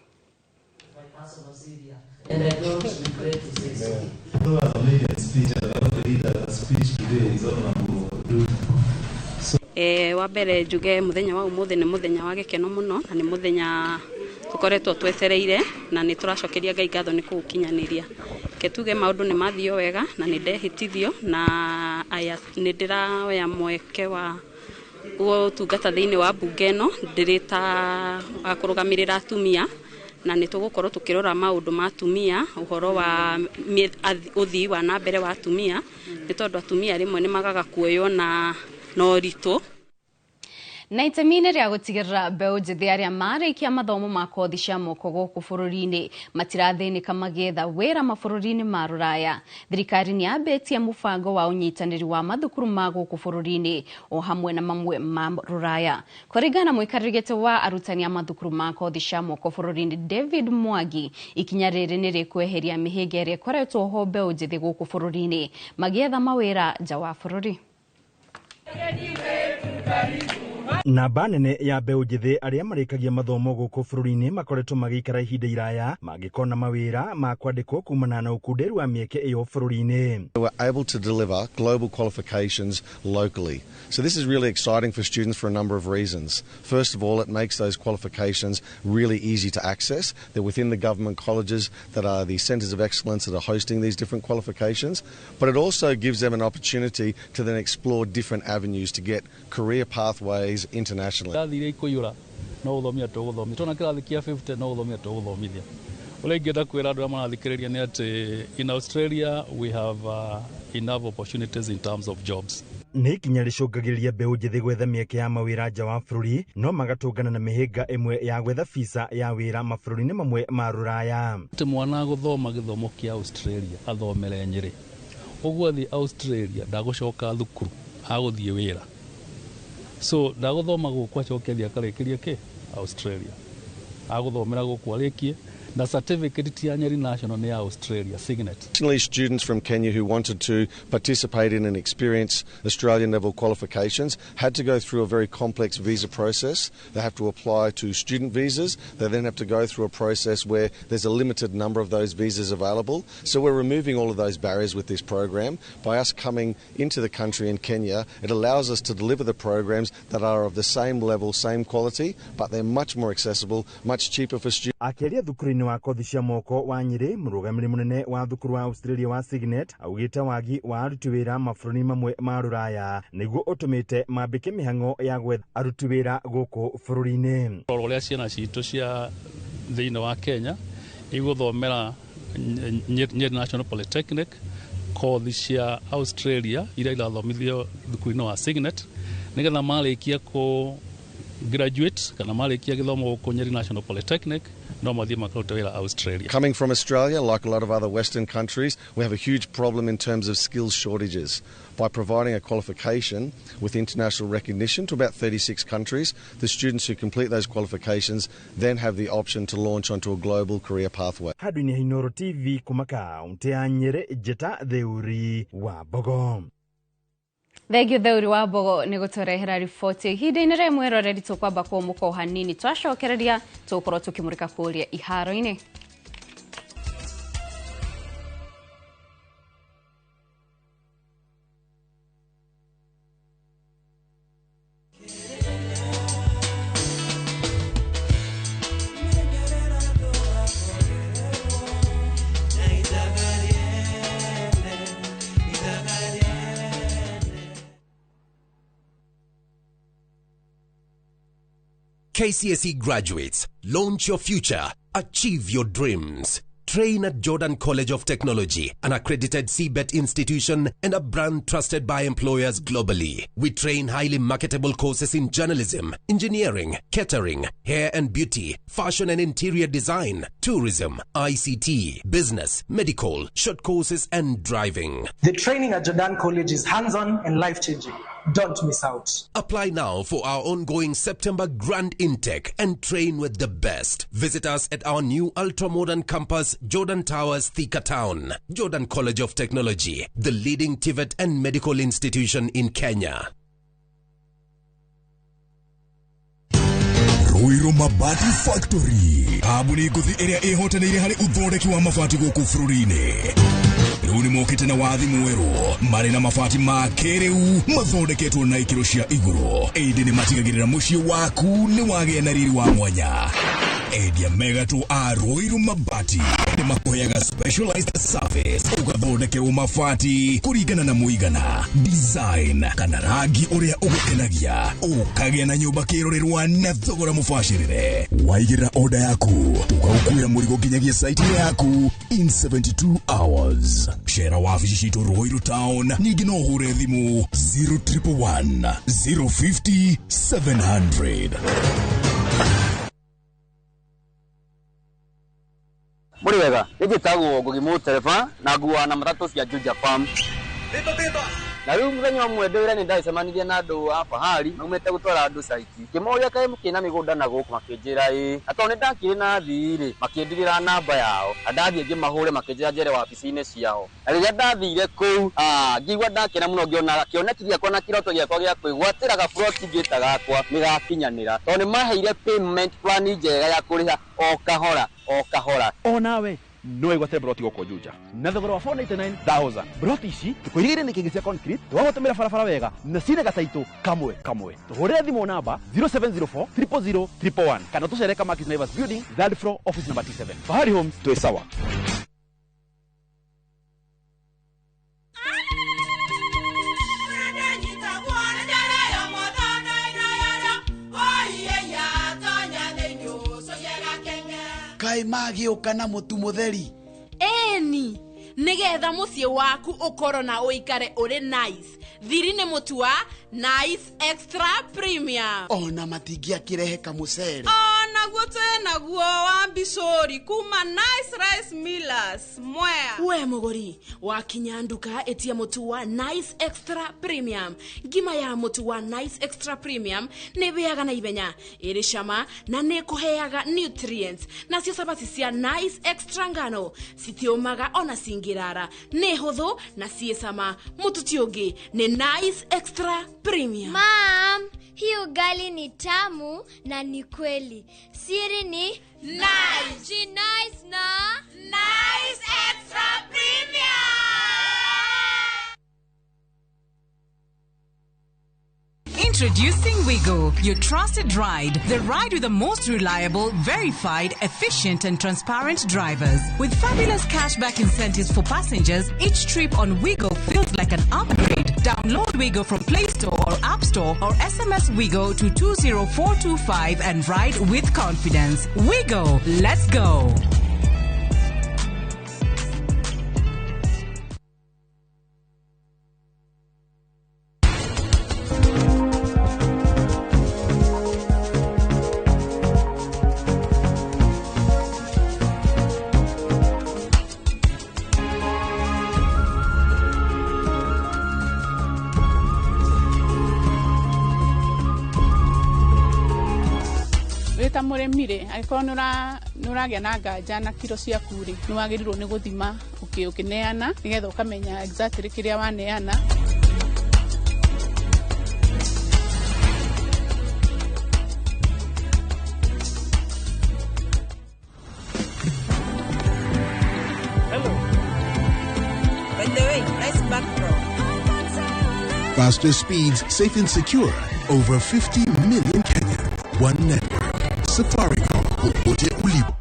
And I don't regret to say so. No, I made a speech, and I believe that the speech today is all about do. Wa mbere njuge muthenya wa umuthi ni muthenya wa gikeno muno na ni muthenya tukoretwo twetereire na ni turacokeria Ngai ngatho ni kugukinyaniria ketuge maundu ni mathio wega na ni ndehitithio na aya ni ndiraoya mweke wa gutungata thiini wa bunge no ndirita akurugamirira atumia na nitugukorwo tukirora maundu ma atumia uhoro wa uthii wa na mbere wa atumia ni tondu atumia rimwe ni magaga kuoywo na ritu. Na itemine ria gutigirira mbeu njithi aria marikia mathomo ma kothi cia moko gũkũ bũrũri-inĩ matirathĩnĩka magĩetha wĩra mabũrũri-inĩ ma rũraya. Thirikari nĩyambĩtie mũbango wa ũnyitanĩri wa mathukuru ma gũkũ bũrũri-inĩ o hamwe na mamwe ma rũraya. Kũringana mũikarĩri gĩtĩ wa arutani a mathukuru ma kothi cia moko bũrũri-inĩ David Mwangi, ikinya rĩrĩ nĩ rĩkweheria mĩhĩnga ĩrĩa ĩkoretwo ho mbeu njithi gũkũ bũrũri-inĩ magĩetha mawĩra nja wa bũrũri. Namba nene ya mbeũ njithi arĩa marĩkagia mathomo gũkũ bũrũri-inĩ makoretwo magĩikara ihinda iraya mangĩkona mawĩra ma kwandĩkwo kumana na ũkunderu wa mĩeke ĩyo bũrũri-inĩ. We're able to deliver global qualifications locally. So this is really exciting for students for a number of reasons. First of all, it makes those qualifications really easy to access. They're within the government colleges that are the centres of excellence that are hosting these different qualifications. But it also gives them an opportunity to then explore different avenues to get career pathways internationally. No uthomia tuguthomithia tona kirathi kia 50 no uthomia tuguthomithia ule ingenda kwira andu marathikiriria ni ati in Australia we have enough opportunities in terms of jobs. Nĩ ikinya rĩcũngagĩrĩria mbeũ njĩthĩ gwetha mĩeke ya mawĩra nja wa bũrũri no magatũngana na mĩhĩnga ĩmwe ya gwetha visa ya wĩra mabũrũri-inĩ mamwe ma rũraya. Ti mwana gũthoma gĩthomo kia Australia athomere Nyĩrĩ ũguo thi Australia ndagũcoka thukuru agũthiĩ wĩra. So ndaguthoma gũkũ acokeria akarĩkĩria kĩ Australia aguthomera gũkũ arĩkie na certificate ya Nyeri National ni Australia signet. Students from Kenya who wanted to participate in and experience Australian level qualifications had to go through a very complex visa process. They have to apply to student visas. They then have to go through a process where there's a limited number of those visas available. So we're removing all of those barriers with this program. By us coming into the country in Kenya, it allows us to deliver the programs that are of the same level, same quality, but they're much more accessible, much cheaper for students. Wa kothi cia moko wa Nyĩrĩ mũrũgamĩrĩri mũnene wa thukuru wa Australia wa Signet augĩte wagi wa aruti wĩra mabũrũri mamwe ma rũraya nĩguo ũtũmĩte mambĩke mĩhang'o ya gwetha aruti wĩra gũkũ bũrũri-inĩ. Ũrĩa ciana citũ cia thĩinĩ wa Kenya igũthomera Nyeri National Polytechnic kothi cia Australia iria irathomithio thukuru-inĩ wa Signet nĩgetha marĩkia ku graduate kana marĩkia gĩthomo gũkũ Nyeri National Polytechnic. Coming from Australia, like a lot of other Western countries, we have a huge problem in terms of skills shortages. By providing a qualification with international recognition to about 36 countries, the students who complete those qualifications then have the option to launch onto a global career pathway. Haduni Hinoro TV kumaka untea Nyere jeta theuri wa Bogo. Thegio theuri wa Bogo nĩ gũtũrehera riboti ihinda-inĩ rĩmwe rĩrĩ tũkwamba kũmũka hanini twacokereria tũkorwo tũkĩmũrĩka kũrĩa iharo-inĩ. KCSE graduates, launch your future, achieve your dreams. Train at Jordan College of Technology, an accredited CBET institution and a brand trusted by employers globally. We train highly marketable courses in journalism, engineering, catering, hair and beauty, fashion and interior design, tourism, ICT, business, medical, short courses and driving. The training at Jordan College is hands-on and life-changing. Don't miss out. Apply now for our ongoing September Grand Intake and train with the best. Visit us at our new ultra-modern campus, Jordan Towers, Thika Town. Jordan College of Technology, the leading TVET and medical institution in Kenya. Ruiru Mabati Factory. Abuni kuthi area ehotanire hari uthondeki wa mabati guku bururi-ini. Riu ni mokite na wathi mweru mari na mabati ma kiriu mathondeketwo na ikiro cia iguru. Indi ni matigagirira mucii waku ni wagia na riri wa mwanya. Endia mega tu a Ruiru Mabati ni makuheaga specialized service ugathondekerwo mabati kuringana na muigana, design kana rangi uria ugukenagia, ukagia na nyumba kirorerwa na thogora mubashirire. Waigirira order yaku ukaukuira murigo nginyagia site yaku in 72 hours. Share wabici citu Ruiru Town, ningi no hure thimu 0111 050 700. Muri wega, nigitagwo Ngugimu Tereba na nguwa na matatu cia Juja Farm. Na riu muthenya umwe ndwira ni ndacemanirie na andu a fahari maumete gutwara andu saiti. Ngimoria kae mukina migunda na guku makinjira atone ndakire na thiri makindirira namba yao. Andathie ngimahure makinjira njere wabici-ini ciao. Na riria ndathire kuu ngigwa ndakena muno ngiona kionekithia kwa na kiroto giakwa gia kwigwatira ga plot ngita gakwa nigakinyanira. Tone maheire payment plan njega ya kuriha o kahora. O nawe no igwate broti goko Juja na thogora wa 499,000. Broti ici tukuirigire ni kingi cia concrete twagotomera barabara wega na cine gataitu kamwe. Tuhurire thimu namba 0704 000 111 kana tucereka Markis Naivas Building, third floor, office number 27. Fahari Homes, tuwe sawa. Kai magioka na mutu mutheri eni nigetha mucii waku ukoro na uikare uri nice. Thiri ni mutu wa Nice Extra Premium. Ona matingia kirehe kamucere naguo naguo wa Bishori kuma Nice Rice Millers Mwea. We muguri wakinya nduka etia mutu wa Nice Extra Premium. Ngima ya mutu wa Nice Extra Premium ne beaga na ibenya iri shama na ne kuheaga nutrients na cio sabati cia Nice Extra ngano citiomaga ona singirara ne huthu na cie sama mutu tiongi ne Nice Extra Premium. Mom, hii ugali ni tamu na ni kweli. Siri ni nice. Ji nice na Nice Extra Premium. Introducing Wigo, your trusted ride. The ride with the most reliable, verified, efficient and transparent drivers. With fabulous cashback incentives for passengers, each trip on Wigo feels like an upgrade. Download Wigo from Play Store or App Store or SMS Wigo to 20425 and ride with confidence. Wigo, let's go. Weta muremire aiko nuragia na nganja na kiro ciaku ri ni wagirirwo ni guthima ukineana nigetha ukamenya exactly kiria waneana. Hello. By the way, nice backdrop. Faster speeds, safe and secure. Over 50 million Kenyans. One network. Safaricom. Popote ulipo.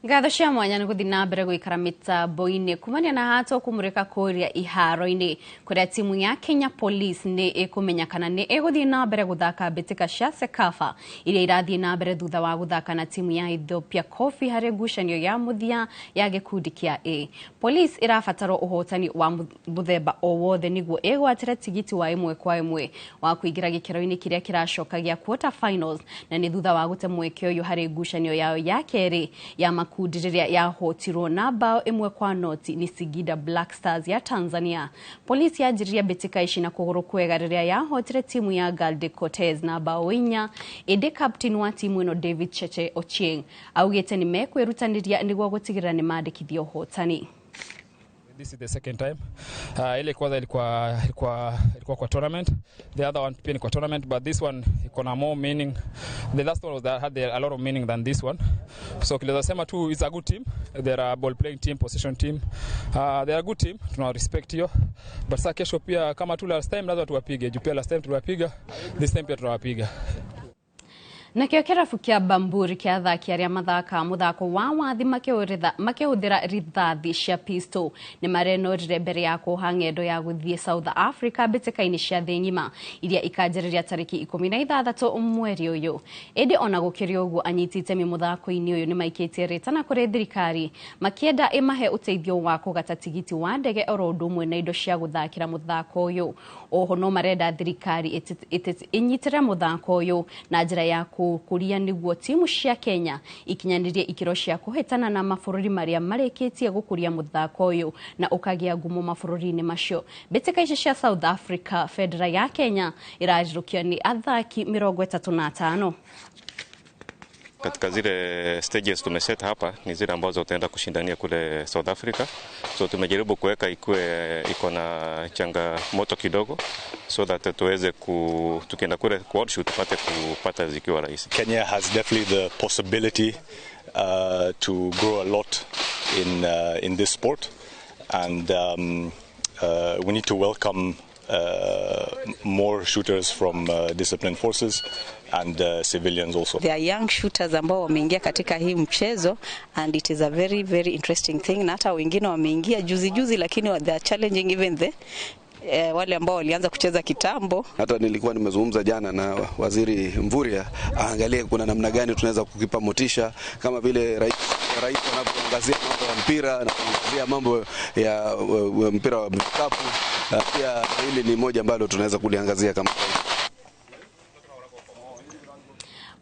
Ngatho cia mwanya nĩ gũthiĩ na mbere gũikara mĩtambo-inĩ kumania na hato kũmũrĩka kũrĩa iharo-inĩ kũrĩa timu ya Kenya Police nĩ ĩkũmenya kana nĩ ĩgũthiĩ na mbere gũthaka mbĩtĩka cia Sekafa iria irathiĩ na mbere thutha wa gũthaka na timu ya Ethiopia Coffee harĩ ngucanio ya mũthia ya gĩkundi kĩa A. Police ĩrabatara ũhotani wa mũthemba o wothe nĩguo ĩgwatĩre tigiti wa 1-1 wa kũingĩra gĩkĩro-inĩ kĩrĩa kĩracokagia quarter finals, na nĩ thutha wa gũte mweke ũyũ harĩ ngucanio yao ya kerĩ ya makundi rĩrĩa yahotirwo na bao 1-0 nĩ Singida Black Stars ya Tanzania. Polisi yanjĩrĩria mbĩtĩka ici na kũgũrũ kwega rĩrĩa yahotire timu ya Galde Cortez na bao 4. Ĩndĩ captain wa timu ĩno David Cheche Ochieng augĩte nĩ mekwĩrutanĩria nĩguo gũtigĩrĩra nĩ mandĩkithia ũhotani. This is the second time. Ile kwanza ilikuwa kwa tournament. The other one pia ni kwa tournament, but this one iko na more meaning. The last one was that had a lot of meaning than this one. So kileza sema tu it's a good team. They are a ball playing team, possession team. They are a good team. Tuna respect hiyo. But sasa kesho pia kama tu last time lazima tuwapige. Juu pia last time tuliwapiga. This time pia tunawapiga. Na kĩo kĩrabu kĩa Bamburi kĩa athaki arĩa mathaka mũthako wa wathi makĩhũthĩra rithathi cia pistol nĩ marenorire mbere ya kũhang'endo ya gũthiĩ South Africa mbĩtĩka-inĩ cia thĩ ng'ima iria ikanjĩrĩria tarĩki 16 mweri ũyũ. Ĩndĩ ona gũkĩrĩ ũguo anyiti itemi mũthako-inĩ ũyũ nĩ maikĩtie rĩtana kũrĩ thirikari makĩenda ĩmahe ũteithio wa kũgata tigiti wa ndege oro ũndũ ũmwe na indo cia gũthakĩra mũthako ũyũ. Oho no marenda thirikari ĩnyitĩre mũthako ũyũ na njĩra ya kuria nĩguo timu cia Kenya ikinyanirie ikiro cia kũhĩtana na mabũrũri marĩa marĩkĩtie gũkũria mũthako ũyũ na ũkagĩa ngumo mabũrũri-inĩ macio. Mbĩtĩka ici cia South Africa Federa ya Kenya ĩrajirũkio nĩ athaki 35. Katika zile stages tumeset hapa ni zile ambazo utaenda kushindania kule South Africa. So tumejaribu kuweka iko na changamoto kidogo so that tuweze tukienda kule quad shoot tupate kupata zikiwa rahisi. Kenya has definitely the possibility to grow a lot in this sport, and we need to welcome more shooters from disciplined forces and civilians also. There are young shooters ambao wameingia katika hii mchezo, and it is a very very interesting thing. Na hata wengine wameingia juzi lakini they are challenging even wale ambao walianza kucheza kitambo. Hata nilikuwa nimezungumza jana na Waziri Mvurya aangalie kuna namna gani tunaweza kukipa motisha kama vile rais anapoangazia mambo ya mpira na kuangazia mambo ya mpira wa vikapu. Pia hili ni moja ambalo tunaweza kuliangazia kama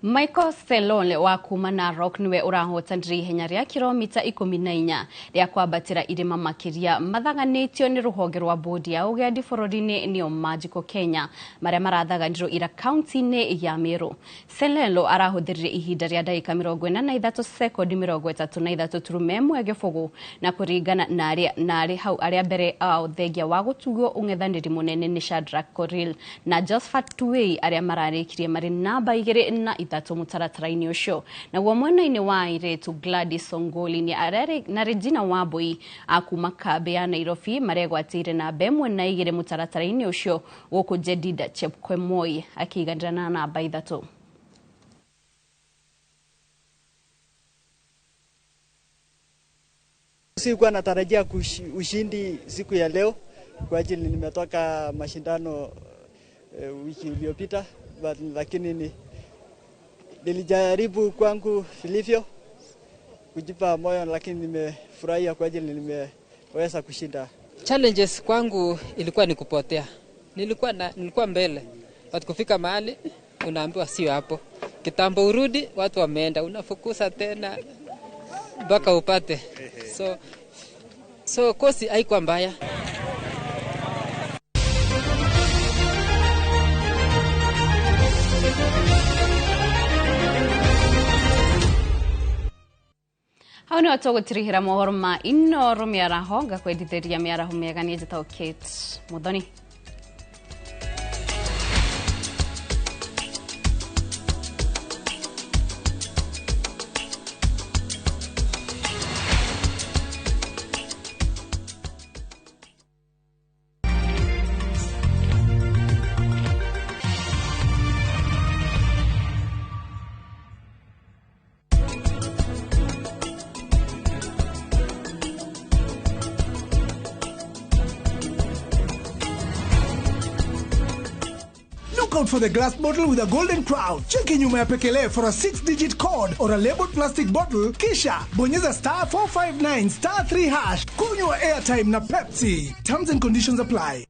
Michael Selole wa kuma Narok niwe ũrahotanire ihenya rĩa kilomita 14 rĩa kwambatĩra irĩma makĩria mathaganĩtio nĩ rũhonge rwa bodi ya ũgendi bũrũri-inĩ nĩo Magical Kenya marĩa marathaganirwo ira kaunti-inĩ ya Meru. Selole arahũthĩrire ihinda rĩa ndagĩka 43 sekondi 33 turume ĩmwe gĩbũgũ na kũringana na arĩ hau arĩa mbere ao thengia wa gũtugwo ũng'ethanĩri mũnene nĩ Shadrack Koril na Josephat Tuwei arĩa mararĩkirie marĩ namba 2 na mũtaratara-inĩ ũcio. Naguo mwena-inĩ wa airĩtu Gladys Ongoli na Regina Wambui akuma kambĩ ya Nairobi maregwatĩire namba 1 na 2 mũtaratara-inĩ ũcio gũkũ Jedida Chepkemoi akĩiganĩra na namba 3. Sikuwa natarajia ushindi siku ya leo kwa ajili nimetoka mashindano wiki iliyopita, lakini nilijaribu kwangu vilivyo kujipa moyo, lakini nimefurahia kwa ajili nimeweza kushinda. Challenges kwangu ilikuwa ni kupotea. Nilikuwa mbele. Watu kufika mahali unaambiwa sio hapo. Kitambo urudi watu wameenda, unafukusa tena mpaka upate. So kosi haikuwa mbaya. Hau nĩ tũgũtirihĩra mohoro ma Inooro mĩaraho ngakwendithĩria mĩaraho mĩega nĩ njĩtagwo Kate Muthoni. Look out for the glass bottle with a golden crown. Cheki nyuma ya pekele for a 6-digit code or a labeled plastic bottle. Kisha bonyeza star 459 star 3 hash. Kunywa airtime na Pepsi. Terms and conditions apply.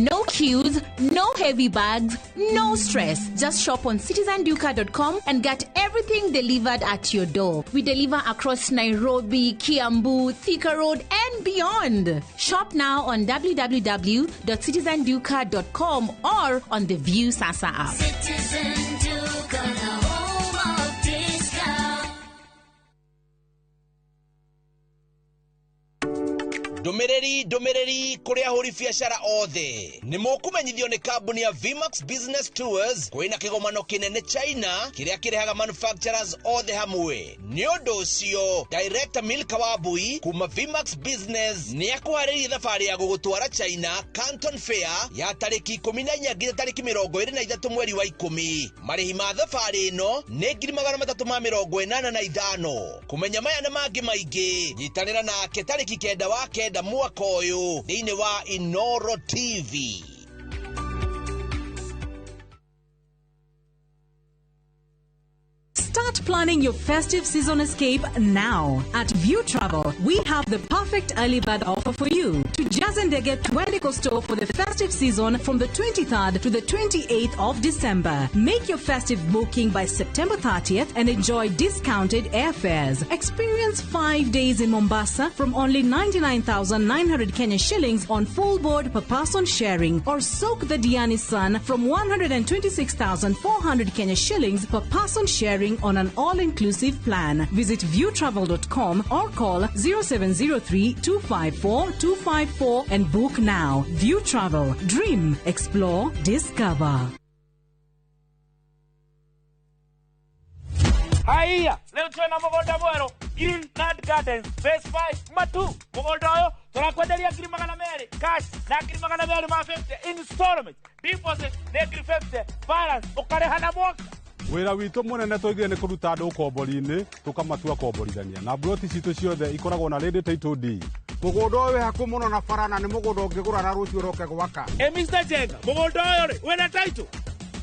No queues, no heavy bags, no stress. Just shop on citizenduka.com and get everything delivered at your door. We deliver across Nairobi, Kiambu, Thika Road, and beyond. Shop now on www.citizenduka.com or on the View Sasa app. Citizen Duka, the home of discount. Domereri kuria huri biashara othe nimukumenyithio ni kambuni ya Vimax Business Tours kwina kigomano kinene China kiria kirehaga manufacturers othe hamwe ni undu ucio Director Milka Wabui kuma Vimax Business ni akuhariria thabari ya gugutwara China Canton Fair ya tariki 14 nginya tariki 23 mweri wa 10 marihi ma thabari ino ni 385 kumenya maya na mangi maingi nyitanira nake tariki 9 wa 9 mwaka uyu thiini wa Inoro TV. Start planning your festive season escape now. At View Travel, we have the perfect early bird offer for you. To Jazendege Twende Coastal for the festive season from the 23rd to the 28th of December. Make your festive booking by September 30th and enjoy discounted airfares. Experience 5 days in Mombasa from only 99,900 Kenya shillings on full board per person sharing, or soak the Diani Sun from 126,400 Kenya shillings per person sharing on an all-inclusive plan. Visit viewtravel.com or call 0703-254-254 and book now. View Travel. Dream, explore, discover. Haya, leo tuna mugunda mwero Green Nut Gardens Phase 5 Matu. Mugunda oyo turakwenderia ngiri magana meri cash na ngiri magana meri ma 50 installment. Deposit na ngiri 50 balance ukarehana mwaka. Wira witũ mũnene tũigire nĩ kũruta andũ ũkombori-inĩ tũkamatua komborithania na broti citũ ciothe ikoragwo na rĩndĩ title deed. Mũgũnda ũyũ wĩ hakuhĩ mũno na bara na nĩ mũgũnda ũngĩgũra na rũciũ ũroke gwaka. Mr. Jenga, mũgũnda ũyũ rĩ wĩna title?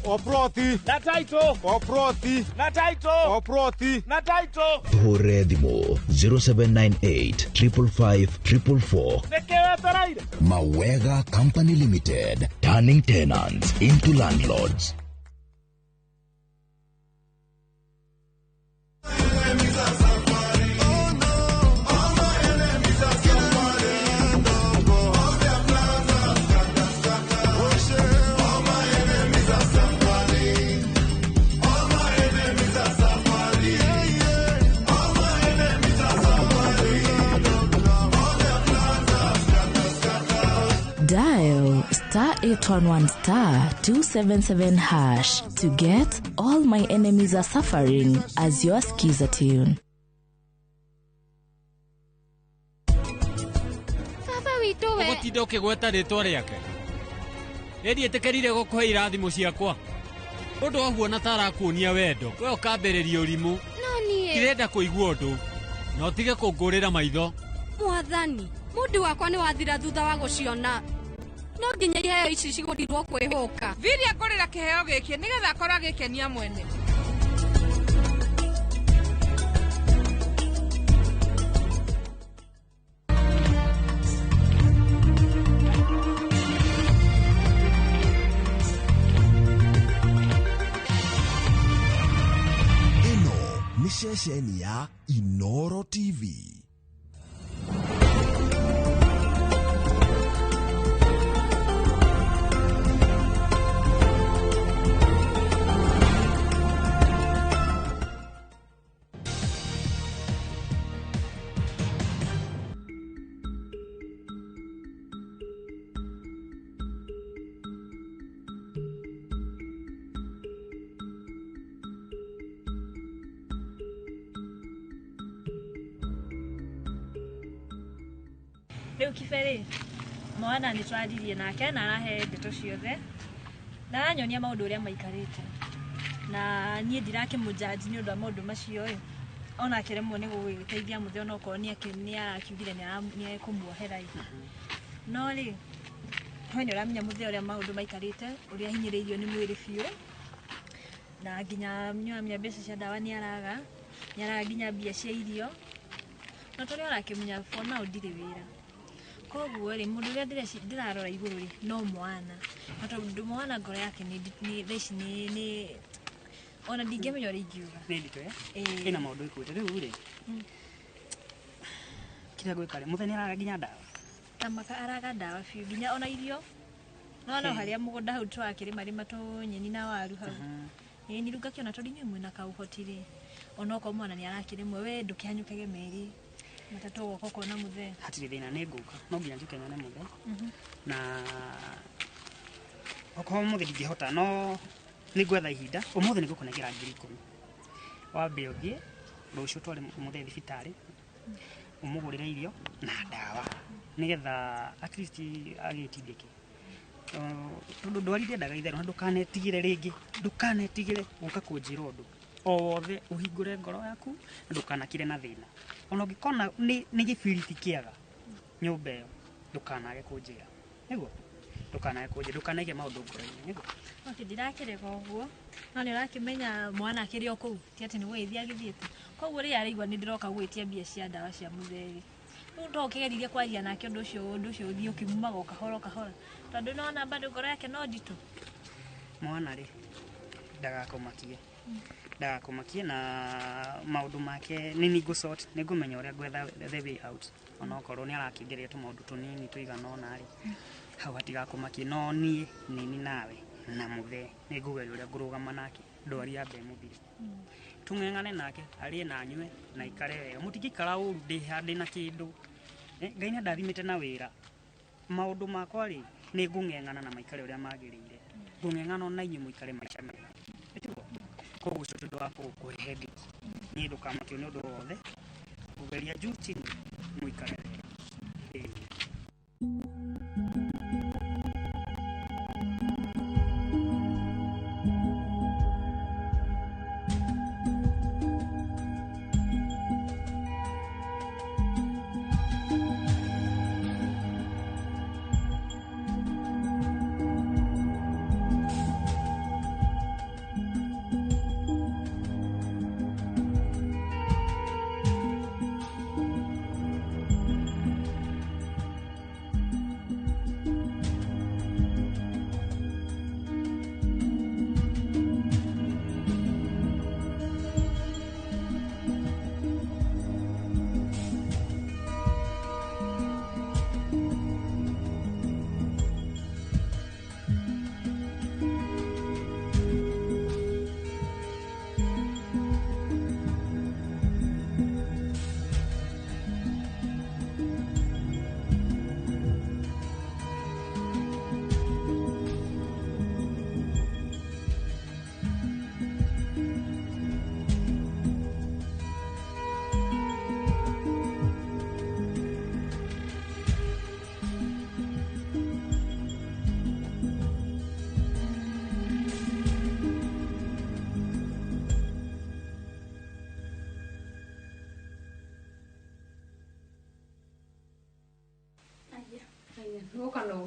O broti na title. O broti na title. O broti na title. Hore thimo 0798 555 444. Nekewe taraire. Mawega Company Limited, turning tenants into landlords. Dial *811 *277 hash to get All My Enemies Are Suffering as your skiza tune. Baba witũ we ũgũtinda ũkĩgweta rĩtwa rĩake. Ndietekerire gũkũhe irathimo ciakwa. Ũndũ wahuona ta arakuonia wendo. We ũkambĩrĩria ũrimũ. No niĩ Ndirenda kũigua ũndũ. Na ũtige kũngũrĩra maitho. Mwathani, mũndũ wakwa nĩ wathira thutha wa gũciona. No nginya iheo ici cigũrirwo kwĩhũka. Viria kũrĩra kĩheo gĩkĩ nĩgetha akorwo agĩkenia mwene. Ĩno nĩ ceceni ya Inoro TV. Rĩu kĩbere mwana nĩ twaririe nake na arahe ndeto ciothe na anyonia maũndũ ũrĩa maikarĩte na niĩ ndirakĩmũjaji nĩ ũndũ wa maũndũ macio. ona kiremwo ni gugiteithia muthe ona ko ni arakiugire ni kumuohera ihi no ri hone uramenya muthe uria maundu maikarite uria hinyiriirio ni mwiri biu na nginya mnyamya mbeca cia dawa ni araga nginya mbia cia irio na turi arakimenya for now ndire wira koguo ri mundu uria ndirarora iguru ri no mwana matondu mwana ngoro yake ni theci ni ona ndingemenya uri ingiuga ni ndito ina maundu ikuite riu ri kira gwikare muthe ni araga nginya dawa tamaka araga dawa biu nginya ona irio no haria mugunda hau twakiri marima to nyeni na waru hau ni ruga kiona to dinyo mwina ka uhotire ona ko mwana ni arakiremwe we ndukihanyukage meri matatu goko kona muthe hatire thina ni nguka no nginya njuke nyone muthe na oko muthe ndingihota no ni gwetha ihinda umuthe ni gukunegera 10,000 wambe uthie rucio tware muthe thibitari umugurire irio na dawa nigetha at least agitindike ndwarire ndaga itherũ ndukanetigire ringi ndukanetigire uka kunjira undu o wothe uhingure ngoro yaku ndukanakire na thina ona ungikona ni gibiriti kiaga nyumba iyo ndukanage kunjira niguo ndukanage kunjira ndukanage maundu ngoro-ini niguo ndirakirega uguo no ni urakimenya mwana akiri o kuu ti ati ni gwithia agithiete koguo ri araigua ni ndiroka gwitia mbia cia dawa cia mutheri ndo kigeririe kwaria nake undu ucio uthio kimumaga kahora tondu nona bado ngoro yake no ndito mwana ri ndagakumakie na maundu make ni ningusort ningumenya uria gwetha the way out ona okorwo ni arakingeria tu maundu tunini tuigana ona ri hau atigakumakie no nie nini nawe na muthe ningugeria uria ngurugama nake ndwari ambe muthiri tung'eng'ane nake arie na nywe na ikare wega mutingikara uru ndi na kindu Ngai ni ndathimite na wira maundu makwa ri ni ngung'eng'ana na maikare uria magirire ngung'eng'ana na inyu muikare maisha mega koguo tundu wa kuhendi ni ndukamakio ni undu wothe kugeria juu chini muikare wega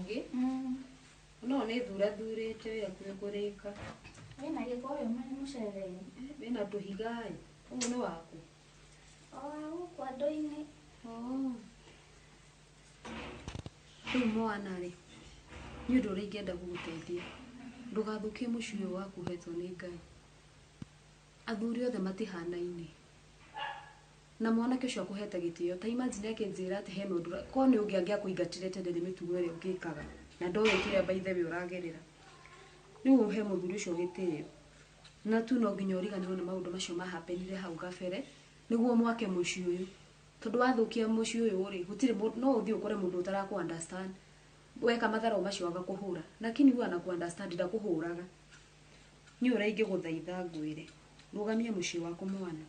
Ngi no ni thurite ya kurika wina giko yo mani mucerere wina tuhigai uyu ni waku kwa ndoini tu mwana ri ni undu uri ingenda guguteithia ndugathukie muciĩ ũyũ waku hetwo ni Ngai athuri othe matihanaine na mwanake ucio akuhete gitio ta imagine akinjira ati he mundu ko ni ungi angiakuingatire tendere mitugo ire ungikaga na ndo wikire by the way uragerera riu he muthuri ucio gitio na tu no nginya uriganirwo ni maundu macio mahapenire hau gabere niguo mwake muciĩ ũyũ tondu wathukia muciĩ ũyũ ri gutire no uthi ukore mundu utaraku understand weka matharo macio agakuhura lakini huwa anaku understand ndakuhuraga ni ura ingiguthaitha ngwire rugamia muciĩ waku mwana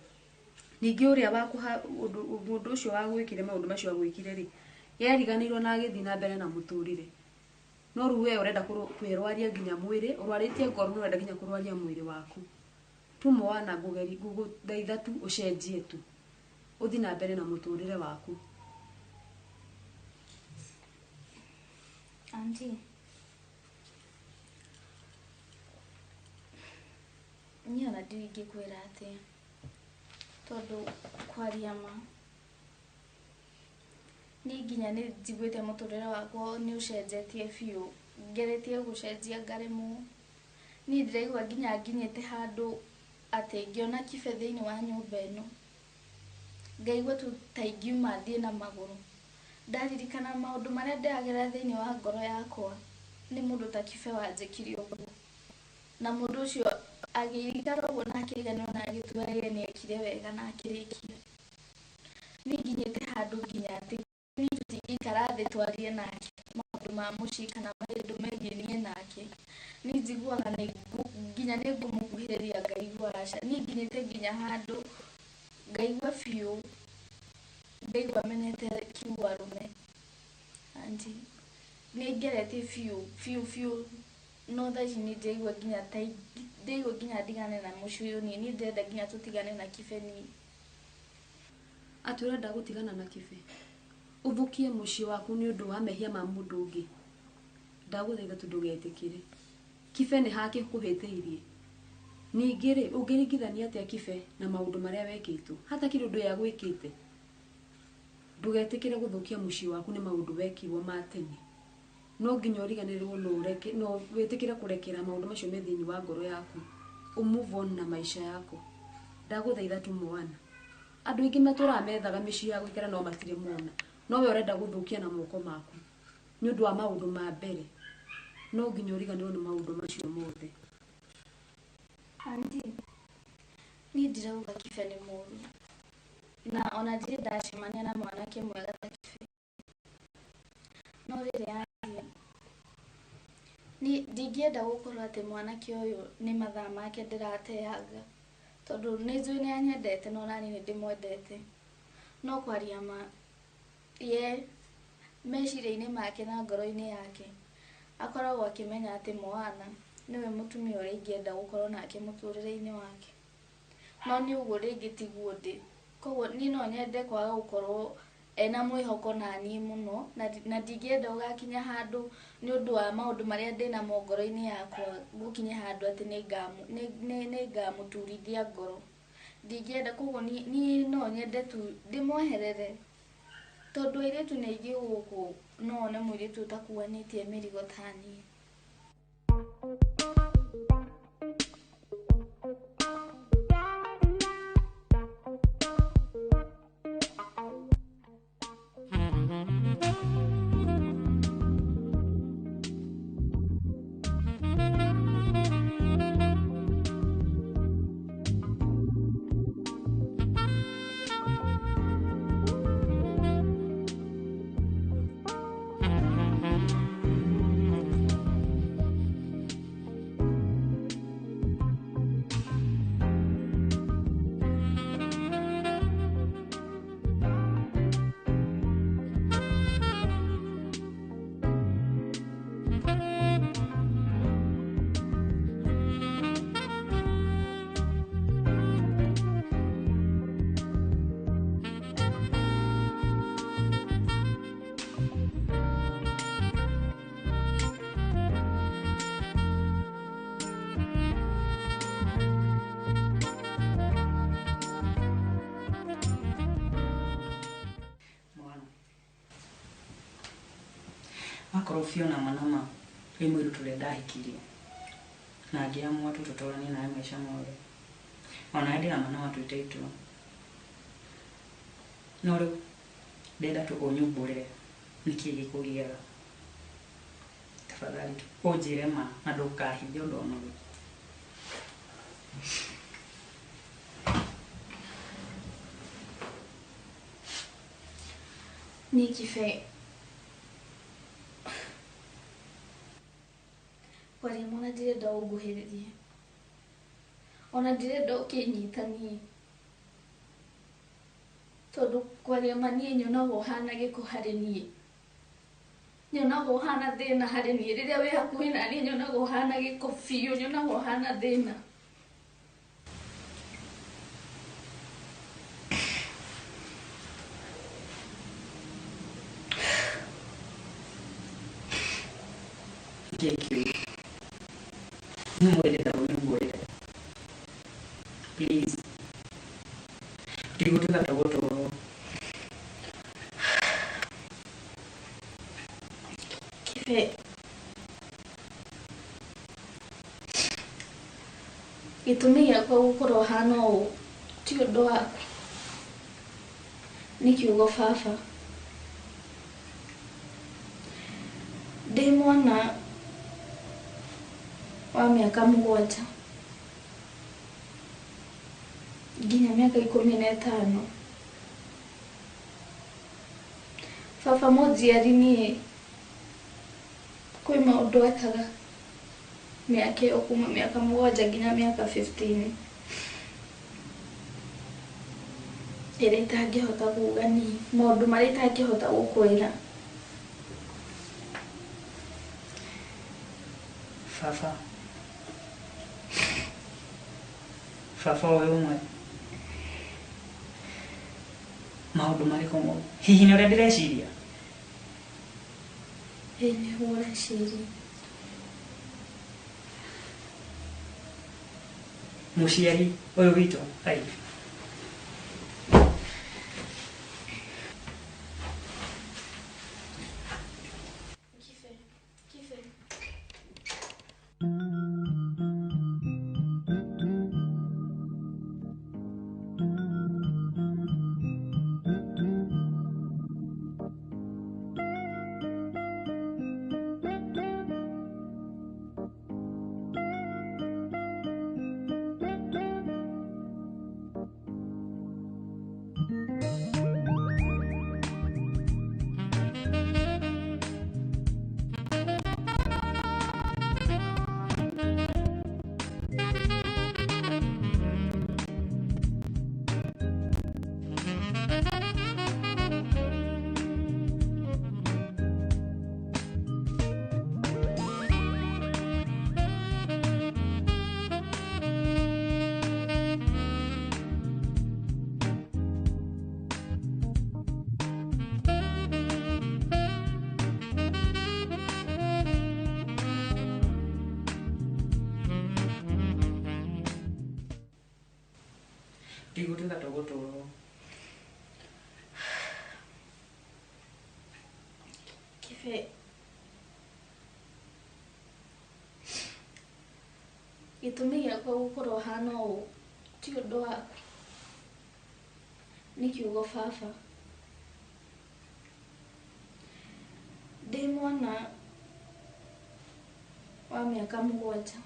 ningi uria wakuha mundu ucio wagwikire maundu macio agwikire ri yeriganirwo na agithi na mbere na muturire no ruwe urenda kwirwaria nginya mwiri urwaritie ngoro no urenda nginya kurwaria mwiri waku tu mwana ngugeri nguguthaitha tu ucenjie tu uthi na mbere na muturire waku. Auntie, niĩ ona ndingĩkwĩra atĩa tondũ kwaria ma niĩ nginya nĩ njiguĩte mũtũrĩre wakwa nĩ ũcenjetie biũ, ngeretie gũcenjia ngaremwo. Niĩ ndĩraigua nginya nginyĩte handũ atĩ ngĩona kibe thĩinĩ wa nyũmba ĩno ngaigua tu ta ingiuma thiĩ na magũrũ. Ndaririkana maũndũ marĩa ndĩragerera thĩinĩ wa ngoro yakwa nĩ mũndũ ta kibe wanjĩkire ũguo, na mũndũ ũcio agĩikara ũguo na akĩriganĩrwo na agĩtuaire nĩ ekire wega na akĩrĩkia. Niĩ nginyĩte handũ nginya atĩ niĩ tũtingĩikara thĩ twarie nake maũndũ ma mũciĩ kana maũndũ megiĩ niĩ nake. Niĩ njiguaga nginya nĩ ngũmũkuhĩrĩria ngaigua aca. Niĩ nginyĩte nginya handũ ngaigua biũ, ngaigua menete kiugo arũme. Auntie, nĩ ngeretie biũ no thaa ici nĩ ndĩraigua nginya ta ndĩraigua nginya ndigane na mũciĩ ũyũ. Niĩ ndĩrenda nginya tũtigane na kibe. Niĩ atĩ ũrenda gũtigana na kibe ũthũkie mũciĩ waku nĩ ũndũ wa mehia ma mũndũ ũngĩ? Ndagũthaitha tu ndũgetĩkĩre. Kibe nĩ hake kũhĩtĩirie. Ningĩ rĩ ũngĩringithania atĩa kibe na maũndũ marĩa wekĩtwo? Hatakĩrĩ ũndũ ya gwĩkĩte. Ndũgetĩkĩre gũthũkia mũciĩ waku nĩ maũndũ wekirwo ma tene. No nginya ũriganĩrwo no wĩtĩkĩre kũrekera maũndũ macio me thĩinĩ wa ngoro yaku, move on na maisha yako. Ndagũthaitha tu mwana. Andũ aingĩ matũraga methaga mĩciĩ ya gũikara no matirĩ mona, no we ũrenda gũthũkia na moko maku nĩ ũndũ wa maũndũ ma mbere. No nginya ũriganĩrwo nĩ maũndũ macio mothe. Auntie, niĩ ndirauga kibe nĩ mũũru, na ona ndirĩ ndacemania na mwanake mwega ta kibe. No rĩrĩa niĩ ndingĩenda gũkorwo atĩ mwanake ũyũ nĩ mathaa make ndĩrateanga, tondũ nĩ njũĩ nĩ anyendete no nani nĩ ndĩmwendete. No kwaria ma ye meciria-inĩ make na ngoro-inĩ yake akoragwo akĩmenya atĩ mwana nĩwe mũtumia ũrĩa ingĩenda gũkorwo nake mũtũrĩre-inĩ wake. No nĩ ũguo rĩngĩ tiguo ndĩ, koguo niĩ no nyende kwaga gũkorwo ena mwĩhoko na niĩ mũno, na ndingĩenda ũgakinya handũ nĩ ũndũ wa maũndũ marĩa ndĩna mo ngoro-inĩ yakwa gũkinya handũ atĩ nĩ ngamũturithia ngoro. Ndingĩenda, koguo niĩ no nyende tu ndĩmweherere, tondũ airĩtu nĩ aingĩ gũkũ no one mũirĩtu ũtakuanĩtie mĩrigo ta niĩ. akorwo Fiona manama rĩ mũirũ tũrĩa ndahikirie na ngĩamua tu tũtũranie nawe maica mothe, ona ndĩra manama twĩte itua. No rĩu ndenda tu ũnyumbũrĩre nĩkĩĩ gĩkũgiaga. Tafadhali ũnjĩre ma na ndũkahithe ũndũ ona ũyũ. Niĩ Kibe, kwaria ma ona ndirenda ũnguhĩrĩrie, ona ndirenda ũkĩnyitanie, tondũ kwaria ma niĩ nyonaga ũhana gĩko harĩ niĩ, nyonaga ũhana thĩna harĩ niĩ. Rĩrĩa wĩ hakuhĩ na niĩ nyonaga ũhana gĩko biũ, nyonaga ũhana thĩna. Nikiki. Nimweleza ulimweleza. Please. Tigutega tagoto. Kife. Gĩtũmi gĩakwa gũkorwo hana ũũ ti ũndũ waku, nĩ kiugo baba. Ndĩ mwana wa mĩaka 7 nginya mĩaka 15, baba mũnjiari niĩ kwĩ maũndũ ekaga mĩaka ĩyo kuma mĩaka 7 nginya mĩaka 15 ĩrĩa itangĩhota kuuga niĩ, maũndũ marĩa itangĩhota gũkwĩra. Baba ũyũ ũmwe maũndũ marĩkũ moru? Hihi nĩ ũrĩa ndĩreciria? Ĩĩ nĩguo ũreciria. Mũciari ũyũ witũ ai tigutega togotoro. Kife. Gĩtũmi gĩakwa gũkorwo hana ũũ ti ũndũ waku, nĩ kiugo baba. Ndĩ mwana wa mĩaka 7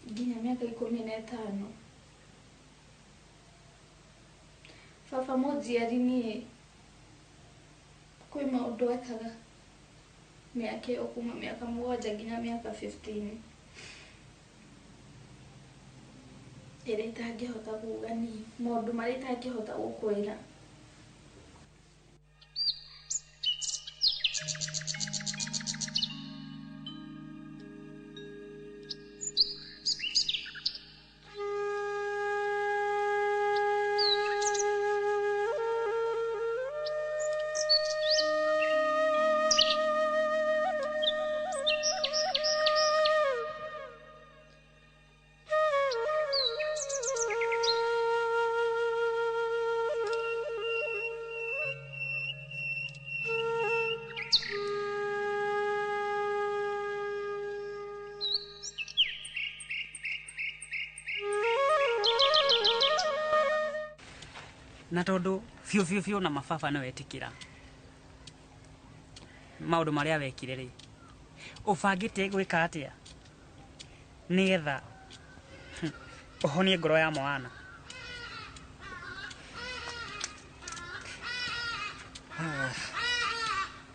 nginya mĩaka 15, baba mũnjiari niĩ kwĩ maũndũ ekaga mĩaka ĩyo kuma mĩaka 7 nginya mĩaka 15 ĩrĩa itangĩhota kuuga niĩ, maũndũ marĩa itangĩhota gũkwĩra. Na tondu fiu na mababa nĩ wetikira maũndũ marĩa wekire rĩ, ũbangĩte gwĩka atĩa nĩgetha ũhonie ngoro ya mwana?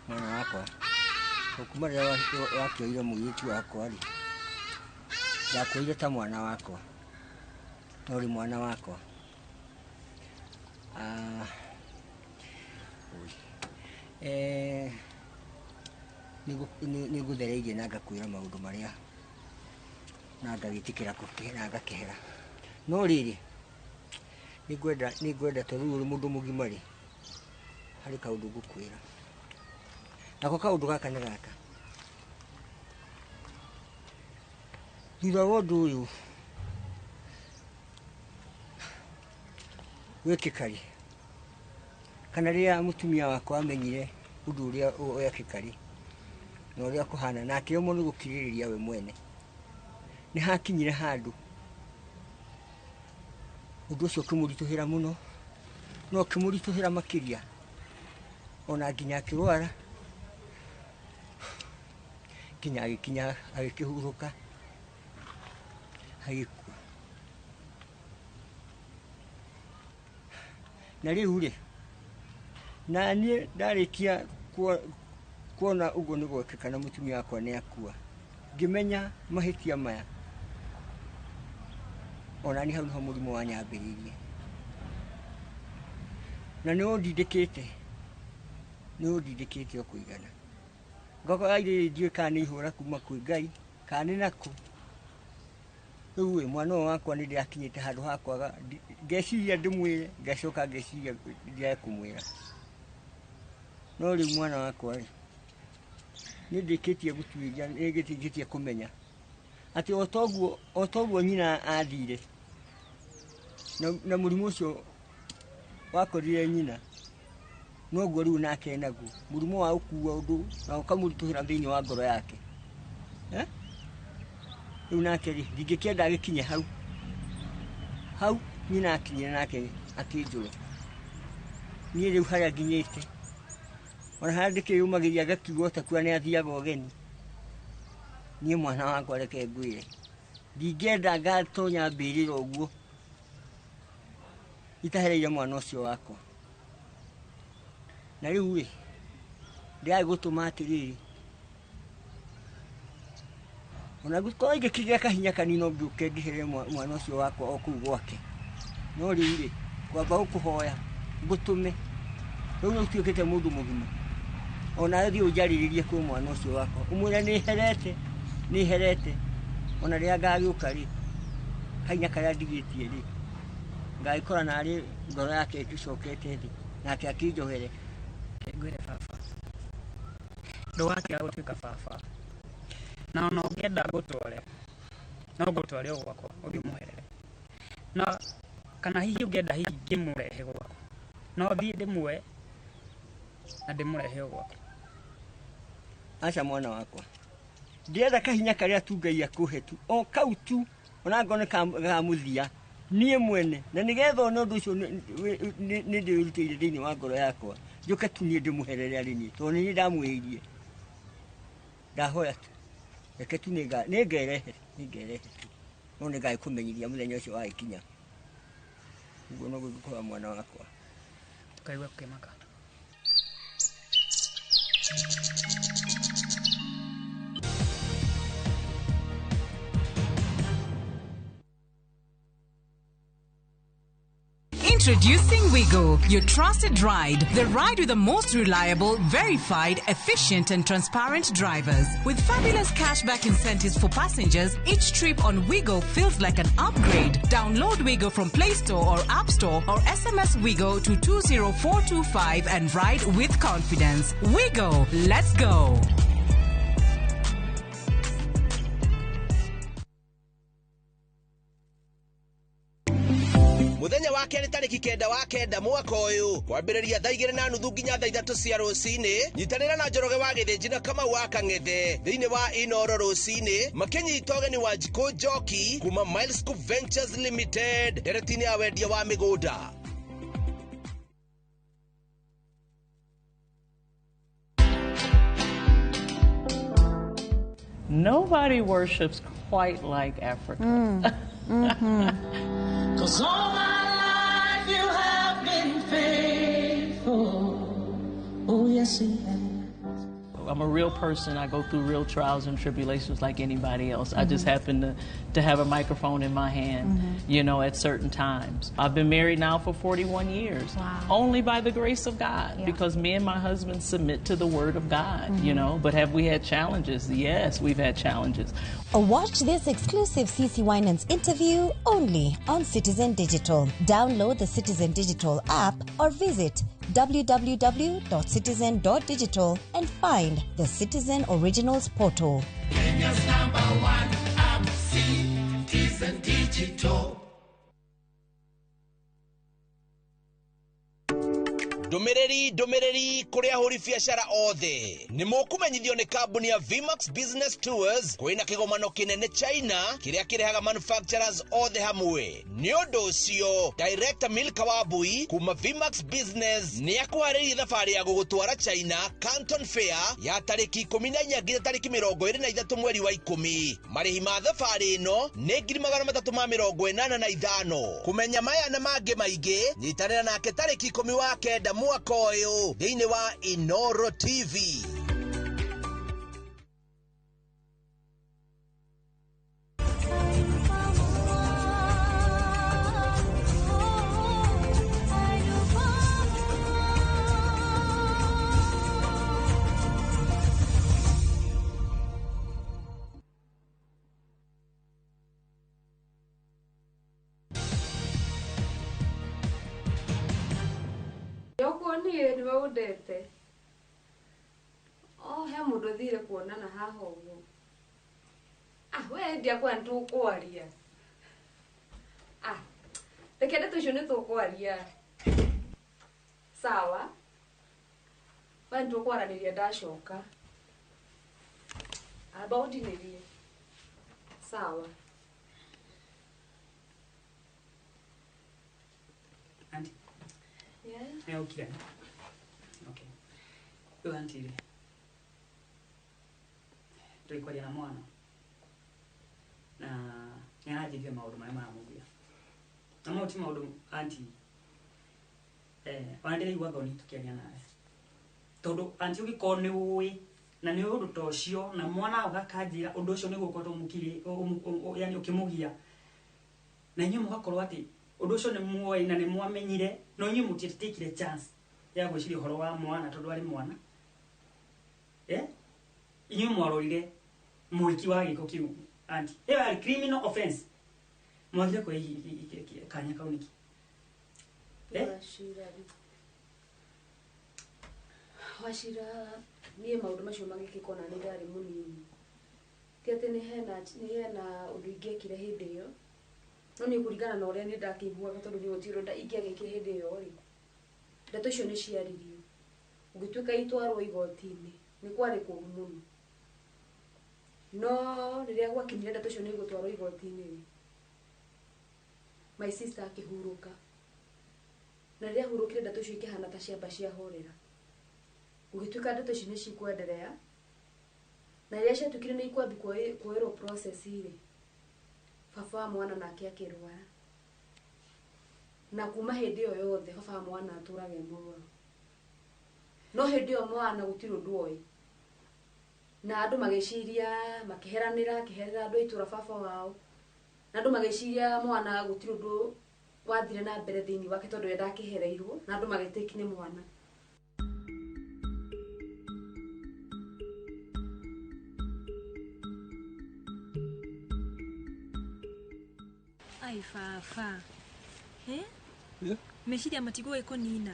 Mwana wakwa, kuma rĩrĩa wakĩoire mũirĩtu wakwa rĩ, ndakuoire ta mwana wakwa, na ũrĩ mwana wakwa. Nĩ ngũthereirie na ngakwĩra maũndũ marĩa na ngagĩtĩkĩra na ngakĩhera. No rĩrĩ, nĩ ngwenda tondũ ũrĩ mũndũ mũgima rĩ, harĩ kaũndũ ngũkwĩra. nako kaundu gaka nĩ gaka thutha wa ũndũ ũyũ wĩkĩkari kana rĩrĩa mũtumia wakwa amenyire ũndũ ũrĩa wekĩkari na ũrĩa kũhana na akĩremwo nĩ gũkirĩrĩria we mwene nĩ hakinyire handũ ũndũ ũcio ũkĩmũritũhĩra mũno no ũkĩmũritũhĩra makĩria ona nginya akĩrwara nginya agĩkinya agĩkĩhurũka agĩkua na rĩu rĩ na niĩ ndarĩkia kuona ũguo nĩ gwekĩka na mũtumia wakwa nĩ akua ngĩmenya mahĩtia maya ona niĩ hau nĩho mũrimũ wanyambĩrĩirie na nĩ ũndindĩkĩte o kũigana ngoka aire ndiũĩ kana nĩ ihũra kuma kwĩ Ngai kana nĩ nakũ rĩu mwana ũyũ wakwa nĩ ndĩrakinyĩte handũ ha kwaga ngeciria ndĩmwĩre ngacoka ngeciria ndiage kũmwĩra no rĩu mwana wakwa rĩ nĩ ndĩkĩtie gũtuĩria nĩ ngĩtĩkĩtie kũmenya atĩ o toguo nyina athire na mũrimũ ũcio wakorire nyina noguo rĩu nake naguo mũrimũ wa gũkua ũndũ na ũkamũritũhĩra thĩinĩ wa ngoro yake rĩu nake rĩ ndingĩkĩenda agĩkinye hau nyina akinyire nake akĩnjũre niĩ rĩu harĩa nginyĩte ona harĩa ndĩkĩyũmagĩria ngakiuga ũtakua nĩ athiaga ũgeni niĩ mwana wakwa reke ngwĩre ndingĩenda ngatonya mbĩrĩra ũguo itahereire mwana ũcio wakwa na rĩu rĩ ndĩrarĩ gũtũma atĩrĩrĩ ona gũkorwo ingĩkĩgĩa kahinya kanini ngĩũke ngĩherere mwana ũcio wakwa o kũu gwake no rĩu rĩ kwamba gũkũhoya ngũtũme rĩu nĩ ũtuĩkĩte mũndũ mũgima ona thiĩ ũnjarĩrĩrie kwĩ mwana ũcio wakwa ũmwĩre nĩ herete ona rĩrĩa ngagĩũka rĩ kahinya karĩa ndigĩtie rĩ ngagĩkora narĩ ngoro yake ĩgĩcokete thĩ nake akĩnjohere ngwĩre baba ndũgakĩaga gũtuĩka baba na ona ũngĩenda ngũtware no ngũtware o gwakwa ũthiĩ ũmũherere na kana hihi ũngĩenda hihi ngĩmũrehe gwakwa no thiĩ ndĩmuoe na ndĩmũrehe o gwakwa aca mwana wakwa ndĩretha kahinya karĩa tu Ngai akũhe tu o kau tu ona ngone kamũthia niĩ mwene na nĩgetha ona ũndũ ũcio nĩ ndĩrutĩire thĩinĩ wa ngoro yakwa njoke tu niĩ ndĩmũherere arĩ niĩ tondũ nĩ ndamwĩirie ndahoya tu reke tu nĩ ngerehe tu no nĩ ngagĩkũmenyithia mũthenya ũcio wagĩkinya ũguo no gũgĩkora mwana wakwa ũkaigua gũkĩmaka Introducing Wigo, your trusted ride. The ride with the most reliable, verified, efficient and transparent drivers. With fabulous cashback incentives for passengers, each trip on Wigo feels like an upgrade. Download Wigo from Play Store or App Store or SMS Wigo to 20425 and ride with confidence. Wigo, let's go. muthenya wa kerĩ tarĩki 9 mwaka ũyũ kwambĩrĩria thaa 2:30 nginya thaa 3 cia rũcinĩ nyitanĩra na Njoroge wa Gĩthĩnji na Kamau wa Kang'ethe thĩinĩ wa Inoro rũcinĩ makĩnyita ũgeni wa Njikũ Njoki kuma Miles Scoop Ventures Limited nderetinĩ ya wendia wa mĩgũnda. Nobody worships quite like Africa. 'Cause all my life you have been faithful. Oh, yes, he has. I'm a real person. I go through real trials and tribulations like anybody else. I just happen to have a microphone in my hand, you know, at certain times. I've been married now for 41 years, only by the grace of God, because me and my husband submit to the word of God, you know. But have we had challenges? Yes, we've had challenges. Watch this exclusive CeCe Winans interview only on Citizen Digital. Download the Citizen Digital app or visit www.citizen.digital and find the Citizen Originals portal. Kenya's #1 app, Citizen Digital. Domereri kuri ahuri biashara othe ni mukumenyithio ni kambuni ya Vimax Business Tours kwina kigomano kinene China kiria kirehaga manufacturers othe hamwe ni undu ucio Director Milka Wabui kuma Vimax Business ni akuhariria thabari ya gugutwara China Canton Fair ya tariki 14 nginya tariki 23 mweri wa 10 marihi ma thabari ino ni 385 kumenya maya na mangĩ maingĩ nyitanĩra nake tariki 10 wa kenda mwaka ũyũ thĩinĩ wa Inoro TV. Niĩ nĩmaũndete he mũndũ thire kuonana haha ũguo we ndiakwa nĩtũkwaria reke ndeto icio nĩtũkwaria sawa we nĩtũkwaranĩria ndacoka amba ũndinĩrie sawa. Auntie. Yeah. Okay. Okay. Yo auntie. Tuikwaria na mwana. Na nyanajithia maundu marĩa maramũgia. Na mauti maundu auntie. Wandire igua thoni tukiaria nawe. Tondu auntie ũgĩkorwo nĩ ũĩ na nĩ ũndũ ta ũcio na mwana ũgakanjĩra ũndũ ũcio nĩ gũkorwo mũkiri yani ũkĩmũgia. Na inyuĩ mũgakorwo atĩ ũndũ ũcio nĩ muoĩ na nĩ mwamenyire no inyuĩ mũtiĩtĩkire chance ya gwĩciria ũhoro wa mwana tondu arĩ mwana. Inyuĩ mwarorire mwĩki wa gĩko kĩu auntie. Ĩyo arĩ criminal offense. Mwagire kwa kanya kau nĩki? Wachira niĩ maũndũ macio magĩkĩkona nĩ ndarĩ mũnini. Ti atĩ nĩ hena ũndũ ingĩekire hĩndĩ ĩyo. No nĩ kũringana na ũrĩa nĩ ndakĩiguaga tondũ nĩ gũtirĩ ũndũ ingĩagĩkire hĩndĩ ĩyo rĩ. Ndeto icio nĩ ciaririo. Ũgĩtuĩka itwarwo igoti-inĩ nĩ kwarĩ kũũru mũno. No rĩrĩa gwakinyire ndeto icio nĩ gũtwarwo igoti-inĩ rĩ, my sister akĩhurũka. Na rĩrĩa hurũkire ndeto icio ikĩhana ta ciamba ciahorera. Ũgĩtuĩka ndeto icio nĩ cikwenderea na rĩrĩa ciatuĩkire nĩ ikwambi kuoerwo process rĩ, baba wa mwana nake akĩrwara. Na kuma hĩndĩ ĩyo yothe baba wa mwana atũraga mũrwaru. No hĩndĩ ĩyo mwana gũtirĩ ũndũ oĩ. Na andũ magĩciria makĩheranĩra andũ aitũra baba wao. Na andũ magĩciria mwana gũtirĩ ũndũ wathire na mbere thĩinĩ wake tondũ we ndakĩhereirwo na andũ magĩtĩki nĩ mwana. Ai baba. Meciria matigwo ikonina.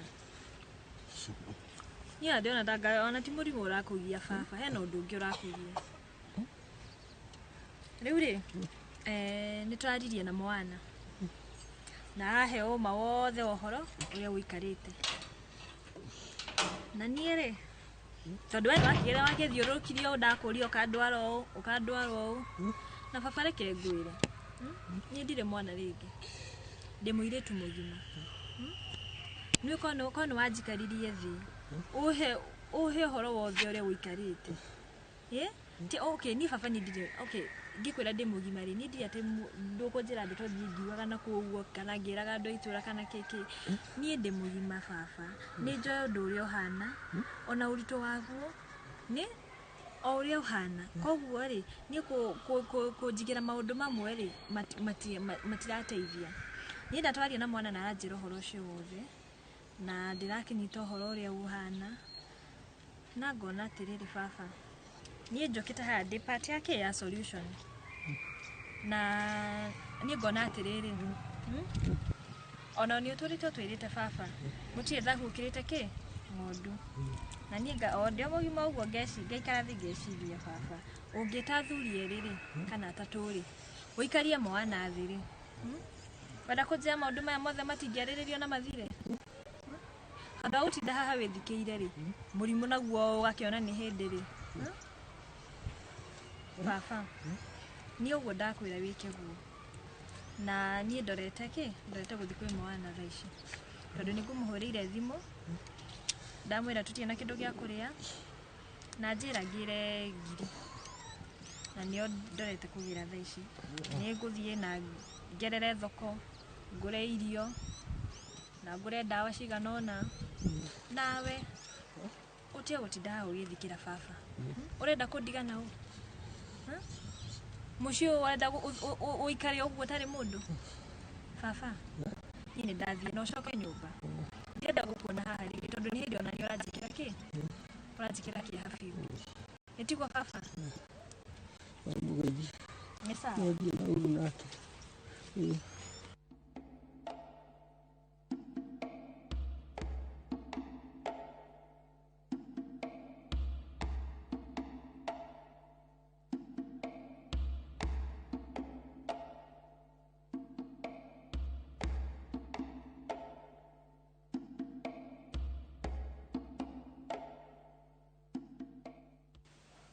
Niĩ ndĩona ndanga ona ti mũrimũ ũrakũgia baba, hena ũndũ ũngĩ ũrakũgia. Rĩu rĩ, nĩ tũraririe na mwana. Na ahe ũma wothe ũhoro ũrĩa ũikarĩte. Na niĩ rĩ, tondũ we wakĩgera wakĩthiũrũrũkirio ndakũria ũkandwara ũũ. Na baba reke ngwĩre. Niĩ ndirĩ mwana rĩngĩ. Ndĩ mũirĩtu mũgima. Nĩ ũkono wanjikaririe thĩ. Uhe ũhoro wothe ũrĩa ũikarĩte. Ti okay ni baba ni ndire. Okay, ngikwĩra ndĩ mũgima rĩ, ni ndire atĩ ndũkũnjĩra ndĩ tondũ ngiugaga na kũguo kana ngĩraga andũ aitũra kana kĩkĩ. Niĩ ndĩ mũgima baba. Nĩ njoe ũndũ ũrĩa ũhana. Ona ũritũ waguo. Nĩ o ũrĩa ũhana. Koguo rĩ, niĩ kũnjigĩra maũndũ mamwe rĩ, matirateithia. Niĩ ndatwaria na mwana na aranjĩra ũhoro ũcio wothe. Na ndĩrakĩnyita ũhoro ũrĩa ũhana. Na ngona atĩrĩrĩ baba. Niĩ njokete haha ndĩ part yake ya solution. Na niĩ ngona atĩrĩrĩ. ona ni uturite twirite baba mutie thahu kirite ki ngondu na niga onde mogima uguo ngeci ngaikara thi ngeciria baba ungitathurie riri kana ataturi uikarie mwana thiri wenda kujia maundu maya mothe matingiariririo na mathire Hada utinda haha withikiire ri murimu naguo ugakiona ni hindi ri baba ni uguo ndakwira wike guo na nie ndorete guthi kwi mwana thaa ici tondu ni ngumuhurire thimu ndamwira tutiena kindu gia kuria na njira ngire ngiri na nio ndorete kugira thaa ici ni nguthie na ngerere thoko ngure irio na ngure dawa ciganona nawe utie gutinda ugithikira baba urenda kundiga nao mucio wenda uikare uguo tari mundu baba ni ndathie no coke nyumba ndenda gukuona haha ringi tondu ni hindi ona ni uranjikira ki hafi etigwa baba ni sawa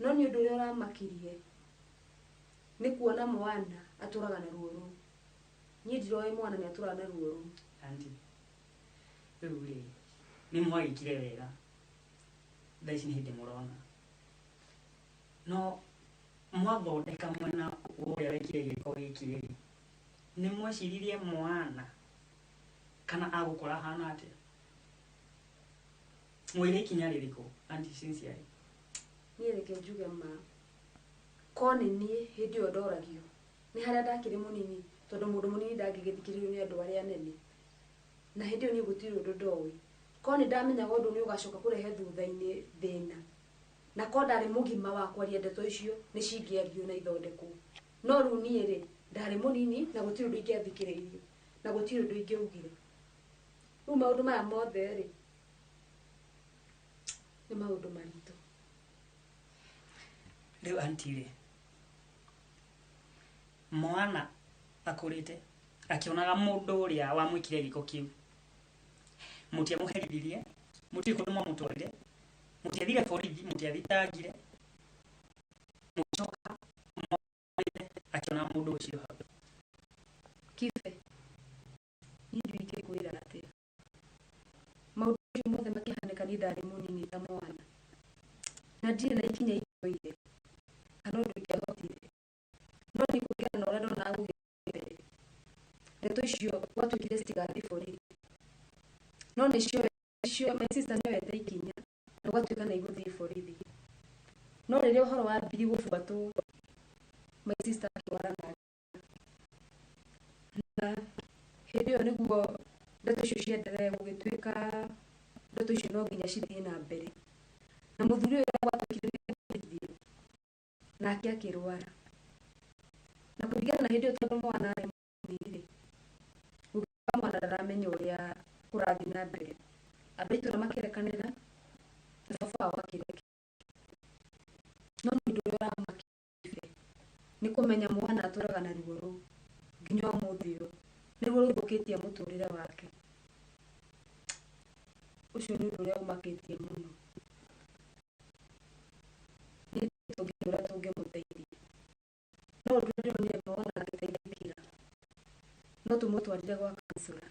no ni undu ura makirie ni kuona mwana aturaga na ruo ni ndiroe mwana ni aturaga na ruo anti uri ni mwaikire wega thaisi ni hindi murona no mwathondeka mwena uria wekire giko gikire ni mwaciririe mwana kana agukora hana atia mwire ikinya ririko anti sincerely ni reke njuge ma kone ni hindi odoragio ni haria ndakire munini tondu mundu munini ndangigithikiririo ni andu aria nene na hindi ni gutiri undu ndowi kone ndamenya gondu ni ugacoka kurehe thutha-ini thina na ko ndari mugima wa kwaria ndeto icio ni cingiario na ithondeko no riu ni ri ndari munini na gutiri undu ingiathikiririo na gutiri undu ingiugire riu maundu maya mothe ri ni maundu maritu riu antire mwana akurite akionaga mundu uria wamwikire giko kiu mutia muheriririe mutia kuduma mutwarire mutia thire borithi mutia thitangire mucoka akiona mundu ucio hau kife ni ndwike kwira ati maundu mothe makihanika ni ndari munini ta mwana na ndire na ikinya itoire kana undu ingehotire no ni kuigana uria ndona agugire ndeto icio watwikire citigathi borithi no nicio my sister nyoete ikinya na gwatuika na iguthi borithi no riria uhoro wa mbiri gubuatwo my sister akiwara na hindi yo niguo ndeto icio cienderee gugituika ndeto icio no nginya cithie na mbere na muthuri uyu gwatuikire borithi nake akirwara na kuringana na hindi yo tondu mwana ari munini mwana ndaramenya uria kurathi na mbere abaitu na makirekanira na baba wao akireke no ndu ura makire ni kumenya mwana aturaga na ruo ru nginya umuthio ni ruo rukitie muturire wake ucio ni ndu ura umakitie muno ni tugira tungimuteithia no ndu ura ni mwana agiteithikira no tumutwarire gwa kansura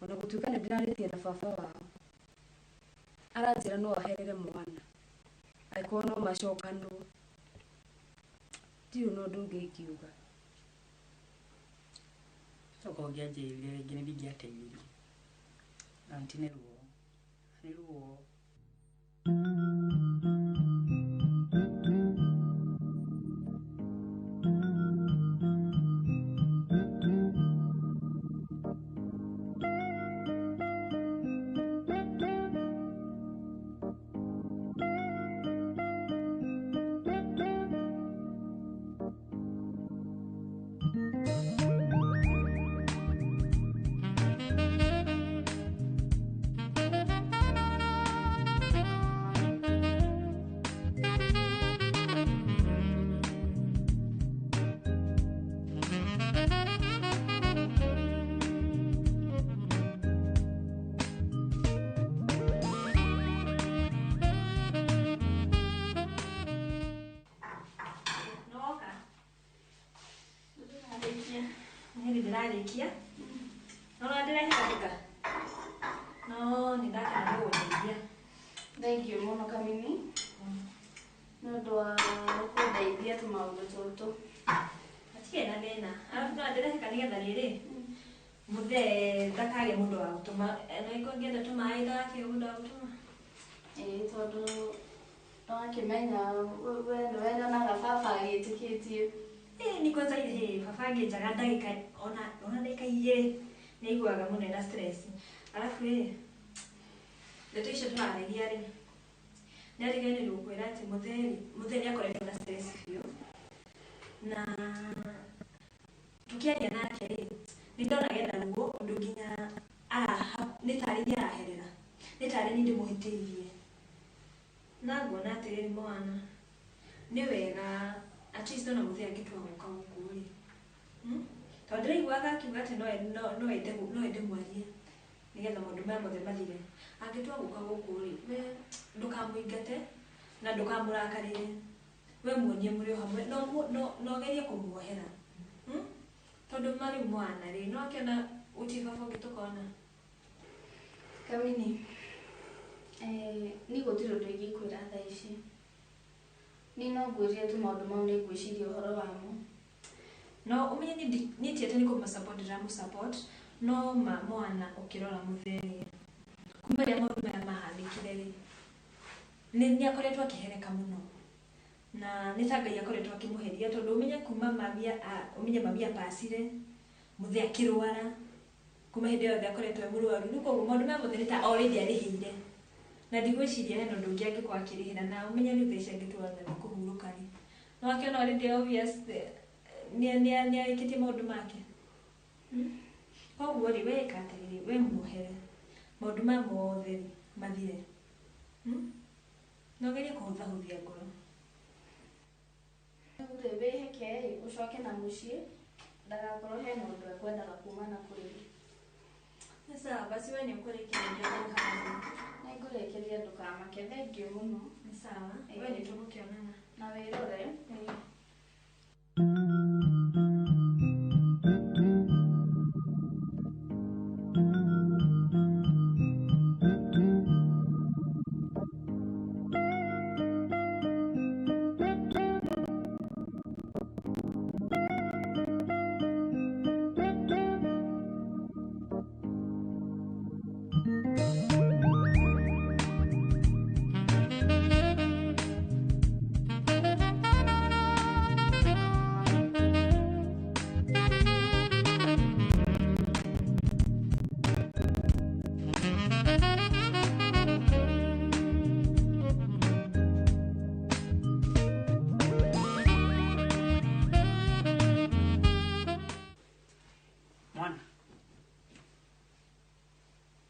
ona gutuika ni ndiraritie na baba wao aranjira no aherere mwana aiko no macokano ndiyo no ndungikiuga soko ngianjirire ringi ni ndingiateithirie anti ni ruo ndarikia no ndireheka no nindakana guteithia thank you muno Kamini nondu wa kundeithia tumaundu tutu atige na thina arafu no ndireheka nigetha riri muthe ndakage mundu wa gutuma no ikongienda tumai ndakage mundu wa gutuma tondu wakimenya we nyonaga baba agitikitie ni kwanza ile baba angijaga ndagika ona ndagika igiri niguaga muno na stress alafu ndeto icio turaregia ri nariganirwo kwira ati mutheri akoretwo na stress biũ na tukiaria nake ri nindona genda rugo undu nginya nitari araherera nitari ni ndimuhitiirie na ngona atiriri mwana ni wega at least ona mutheri angitua guka guku ri tondu ndiraiguaga akiuga ati no ende mwarie nigetha maundu maya mothe mathire angitua guka guku ri we ndukamuingate na ndukamurakarire we muonie muri hamwe no gerie kumuohera tondu mari mwana ri no akiona utibaba ungitukona Kamini ni gutire undu ingikwira thaa ici ni no ngwirie tu maundu mau ni ngwiciria uhoro wamo no umenye ni tiete ni kuma support no mwana ukirora mutheri kuma ya maundu maya mahandikire ri ni akoretwo akihereka muno na nitagai akoretwo akimuheria tondu umenye kuma mamia pasire muthe akirwara kuma hindi yothe akoretwo murwaru ni koguo maundu maya mothe nita already arihire na ndigwiciria hena undu ungi angikwa akirihira na umenye ni thaici angitwara na kuhuruka ri no akiona already obvious ni arikitie maundu make koguo ri we katiriri we muhere maundu maya mothe mathire no gerie kuhuthahuthia ngoro wiheke ucoke na mucii ndagakorwo hena undu ekwendaga kumana kuri sawa basi we ni ukurikiria ndio hana na ngurikiria ndukamake thengi muno ni sawa we ni tugukionana na wirore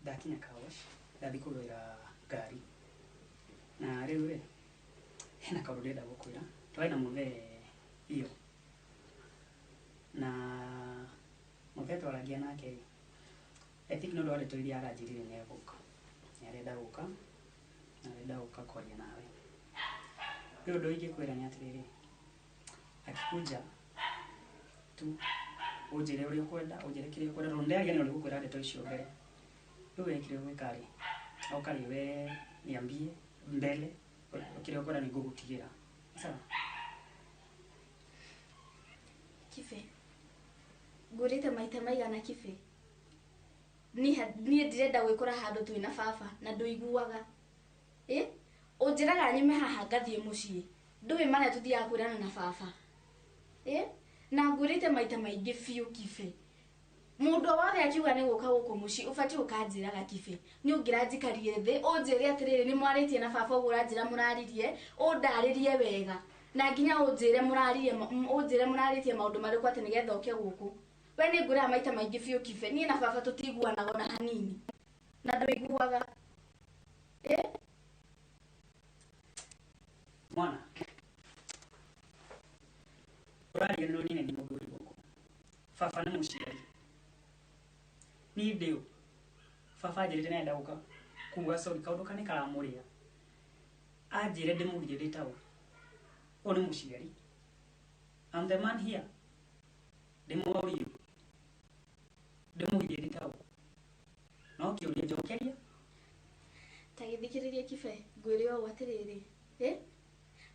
ndakinya kawash ndathi kugira ngari na riu hena kaundu ndenda gukwira twaina muthe iyo na muthe twaragia nake I think no ndware twiria aranjirire ni eguka ni arenda guka kwaria nawe riu undu ingikwira ni atiriri akikuja tu ujire uria kwenda ujire kiria kwenda ronde agia ni uri gukwira ndeto icio mbere riu kire gwikari aukari we niambie mbele kire kwenda ni ngugutigira sawa Kife ngurite maita maigana Kife nie ndirenda gwikora handu twina baba na nduiguaga unjiraga nyime haha ngathie mucii ndui mana tuthiaga kwirana na baba na ngurite maita maingi biu Kife mundu wothe akiuga ni guka guku mucii ubati ukanjiraga Kife ni ungiranjikarie thi unjire atiriri ni mwaritie na baba uguranjira muraririe undaririe wega na nginya unjire muraritie maundu mariku ati nigetha uke guku we ni ngura maita maingi biu Kife ni na baba tutiguanaga na hanini na nduiguaga mwana urari no nini ni mundu guku baba ni muciari ni ndio baba njirite nenda guka kuga sorry kaundu kani karamuria anjire ndimurie ritawa oni muciari I'm the man here ndimuorio ndimugirite au no kiuria njokeria tagithikiriria kibe ngwire o watiriri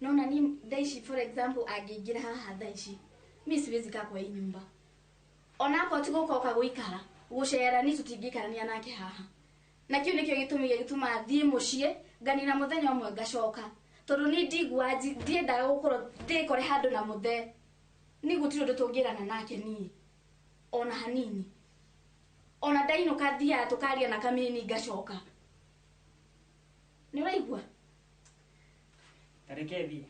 no na ni daishi for example agingira haha daishi mimi siwezi kaa kwa hii nyumba ona kwa tuko kwa guikara gucera ni tutingikarania nake haha na kiu nikio gituma thie mucie ganina muthenya umwe ngacoka tondu ni ndigua ndiendaga gukorwo ndikore handu na muthe ni gutiro ndutungirana nake ni ona hanini ona daino kathia tukaria na kamini ngacoka ni waigua tareke thie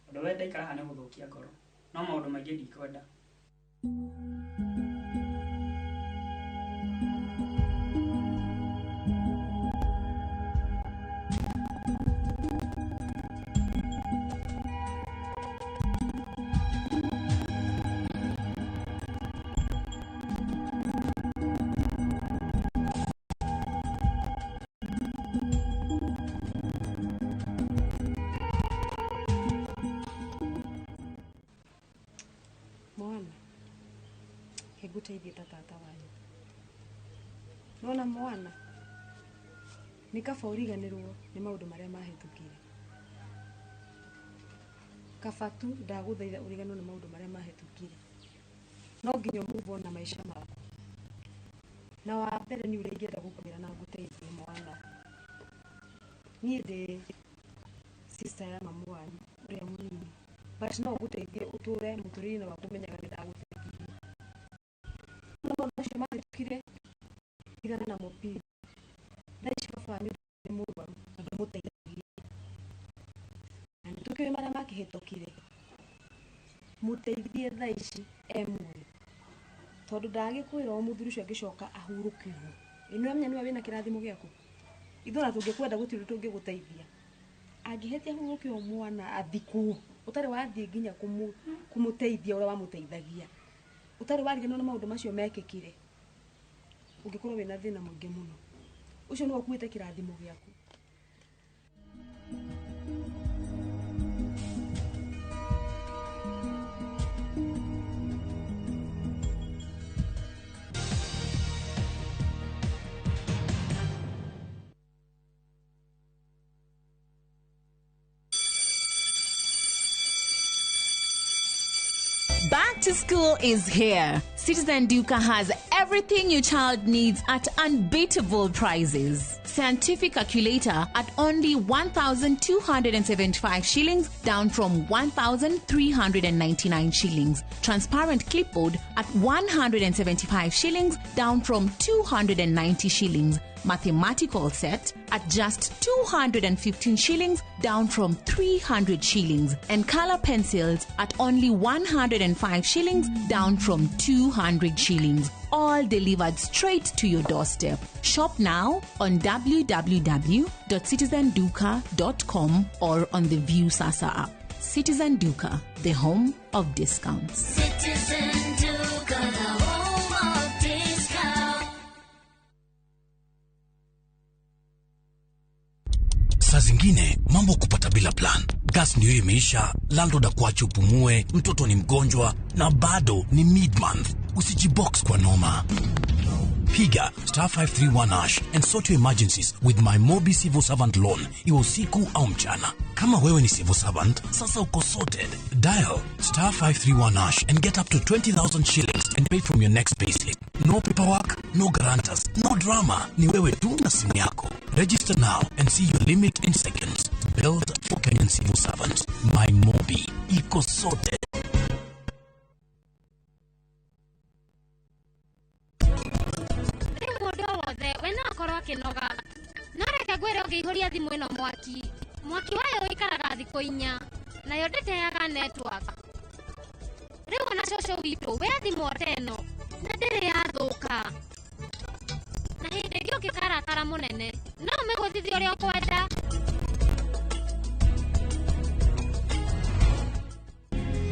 undu wenda ikara hane guthukia ngoro no maundu maingi ndikwenda Teithie tata wanyu nona mwana nikaba uriganirwo ni maundu maria mahetukire kabatu ndaguthaitha uriganirwo ni maundu maria mahetukire no nginya move na maisha maku na wa mbere ni uria ingenda gukwira na nguteithie mwana ni ndi sister ya mamu wanyu uria munini but no guteithie uture muturire wa kumenyaga ni ndaguteithia kire igana na mopi daishi baba ni murwaru na ndamuteithagia na nituke mara makihetokire muteithie daishi emwe tondu ndagikwira o muthuri ucio angicoka ahurukirwo ino amenya niwe wina kirathimo giaku ithona tungikwenda gutiru tungiguteithia angihetia ahurukirwo mwana athiku utari wathie nginya kumuteithia uria wamuteithagia utari warigano na maundu macio mekikire ungikorwo wina thina mwingi muno ucio ni wakuite kirathimo giaku Back to school is here. Citizen Duka has everything your child needs at unbeatable prices. Scientific calculator at only 1,275 shillings, down from 1,399 shillings. Transparent clipboard at 175 shillings, down from 290 shillings. Mathematical set at just 215 shillings, down from 300 shillings. And color pencils at only 105 shillings, down from 200 shillings. All delivered straight to your doorstep. Shop now on www.citizenduka.com or on the View Sasa app. Citizen Duka, the home of discounts. Citizen Duka, the home of discounts. Saa zingine mambo kupata bila plan. Gas ndio imeisha, landlord akuache upumue, mtoto ni mgonjwa na bado ni mid-month. Usijibox kwa noma. Piga *531# and sort your emergencies with my Mobi Civil Servant Loan, iwe usiku au mchana. Kama wewe ni civil servant, sasa uko sorted. Dial *531# and get up to 20,000 shillings and pay from your next payslip. No paperwork, no guarantors, no drama. Ni wewe tu na simu yako. Register now and see your limit in seconds. Build for Kenyan civil servants. My Mobi, iko sorted. Kinoga no reke gwire ngiihuria thimu ino mwaki wayo ikaraga thiko 4 nayo nditeaga network riu ona coco witu we thimu oteno na ndiri yathuka na hindi ngi ukikarakara munene no miguthithia uria ukwenda.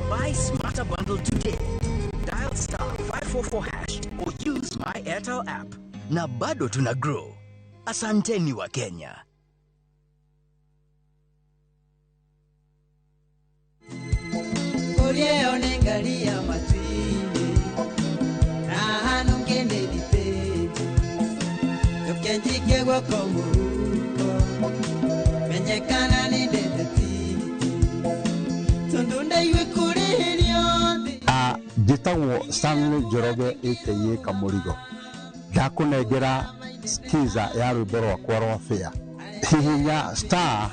Buy Smarter Bundle today. Dial *544# or use my Airtel app. Na bado tuna grow. Asanteni wa Kenya. Orie onengalia matwini. Na hanu ngende guoko mũhuko menyekana nĩ ndendeti tondũ ndaigua kũrĩhĩrio thĩ. Njĩtagwo Stanley Njoroge aka Kamũrigo, ndakũnengera skiza ya rwĩmbo rwakwa rwa Fair. Hihinya star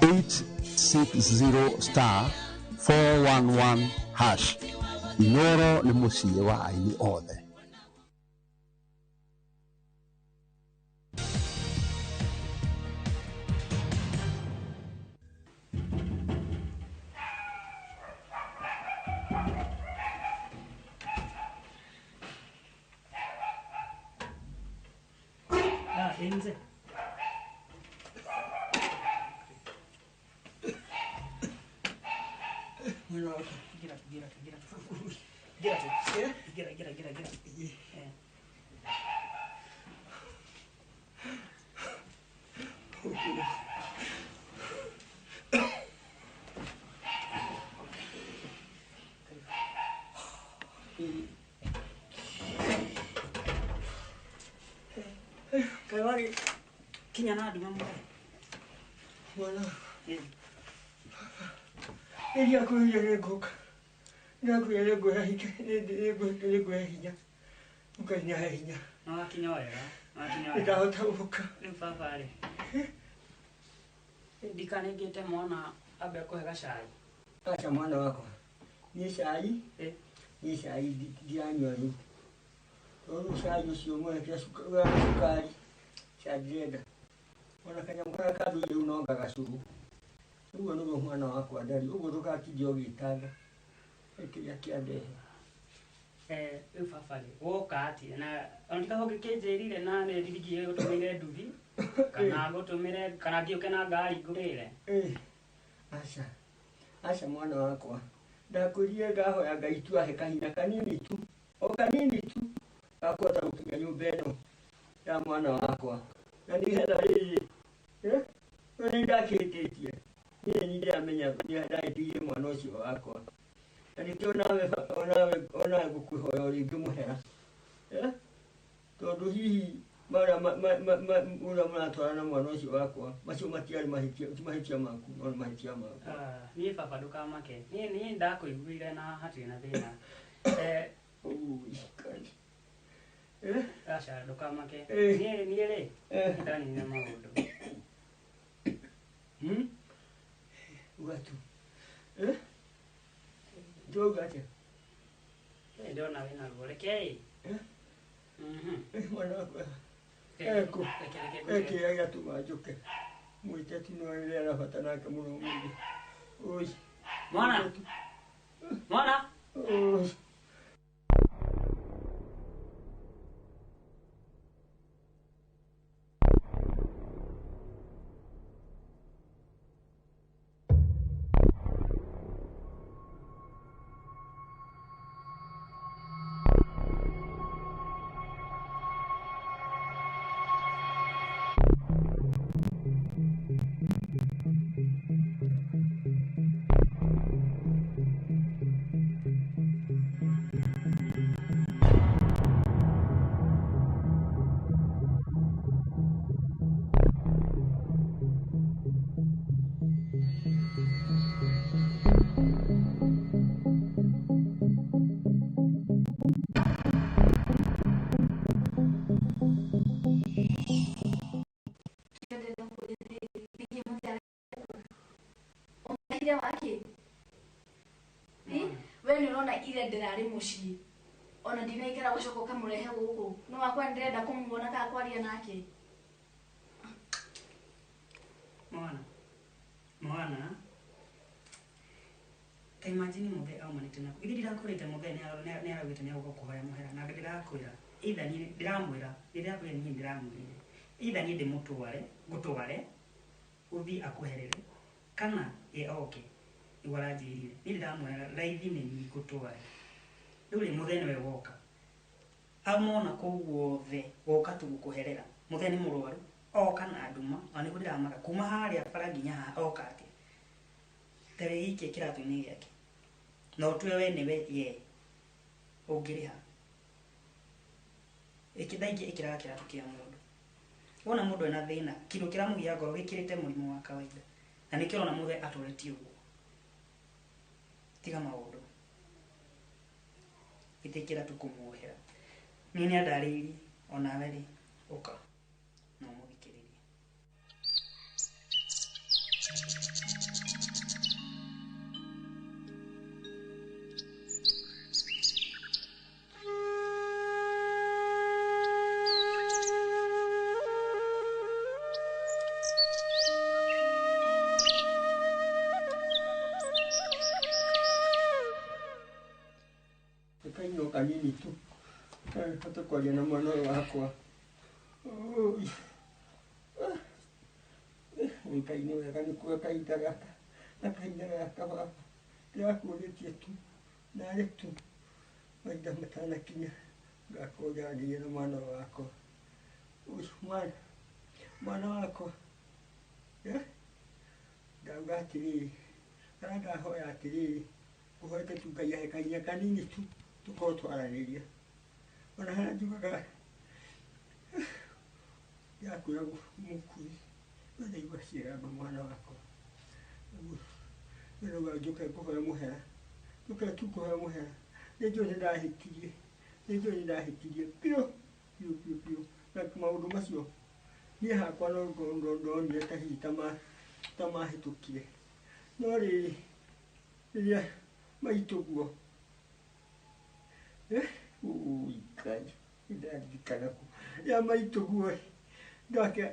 860 star 411 hash. Inooro nĩ mũciĩ wa aini othe. Inze. Kawari kinyana di mambo. Wala. Ili akuye goka. Nakuye goya hike. Ego hinya. Ukanya hinya. No akinyoera. Ndahota uka. Ni fafari. Ndikanegete mwana abe kuhega cai. Acha mwana wako. Ni cai? Ni cai dianywa yu. Oro cai ucio mwe kia sukari. Chajeda. Ona kanyamukara kadu ile unonga gacuru. Ugo nugo mwana wakwa ndari. Ugo tukakijio gitaga. Ekiria kiande. Ufafari. Woka ati na ondika hoge kejerire na ne dirigie gutumire nduthi. Kana gutumire kana gioke na ngari ngurire. Acha mwana wakwa. Ndakurie ngahoya Ngai tu ahe kahinya kanini tu. O kanini tu. Akota gukinya nyumba ino ya mwana wakwa. Na ni hela hii. Ni ndakĩtĩtie. Niĩ nĩ ndĩramenya nĩ ndaĩtirie mwana ũcio wakwa. Na nĩkĩo onawe ngũkwĩhoya o rĩngĩ mũhera. Tondũ hihi marĩa mũratwarana mwana ũcio wakwa macio matiarĩ mahĩtia maku no nĩ mahĩtia maku. Niĩ baba ndũkamake. Niĩ ndakũiguire na hatirĩ na thĩna. Acha ndukamake. Niĩ rĩ ndani na maũndũ. Ugatu. Ndogate. Ndona wina ruo rekei. Mwana wakwa. Eko. Eke agatuma njoke. Mwĩteti no rĩrĩa arabata nake mũno mũingĩ. Oi. Mwana. Mwana. Oi. Ile ndirari muci ona ndinaikara gucoka kamurehe guku no wakwa ndirenda kumuona ka kwaria nake mwana ta imagine muthe aumanite naku ithi ndirakurite muthe ni aragwite ni agukuhoya muhera na ndirakwira either ni ndiramwira ndirakwira ni ndiramwira either ni ndimutware gutware uthi akuherere kana oke iwaranjirire ni ndiramwira raithi ni gutware rĩu mũthenya we woka amona kũguothe woka tu gukuherera mũthenya nĩ mũrwaru oka na nduma ona nĩ ndĩramaka kuma harĩa bara nginya haha oka atĩ tewe iki kĩratũ-inĩ gĩake na ũtue we nĩwe ye ũngĩrĩha ĩkĩthaingĩ ĩkĩraga kĩratũ kĩa mũndũ wona mundu ena thina kindu kiramugia ngoro gikirite murimu wa kawaida na nikio na muthe atoretie uguo tiga maundu itikira tukumuhera nini adariri ona weri uka no muthikiririe kaino kanini tu hata kwa jana mwana wakwa kaino wega nä kuo kahinda gaka na kahinda gaka baba ndärakårĩtie tu narĩ tu mahinda matanakinya ngakorwo njarie na mwana wakwa mwana wakwa ndauga atĩrĩrĩ kana ndahoya atĩrĩrĩ ũhoete tu Ngai ahe kahinya kanini tu tũkorwo twaranĩria ona harĩa njugaga yakwĩra mũkui ndaigua ciĩra andũ mwana wakwa nĩrauga njoke kũhoya mũhera njoke tu kũhoya mũhera nĩnjũĩ nĩ ndahĩtirie biũ na maũndũ macio niĩ hakwa no ndonire ta hihi ta mahĩtũkire no rĩrĩ rĩrĩa maitũguo Ngai nĩndaririkana ku rĩrĩa maitũguo ndake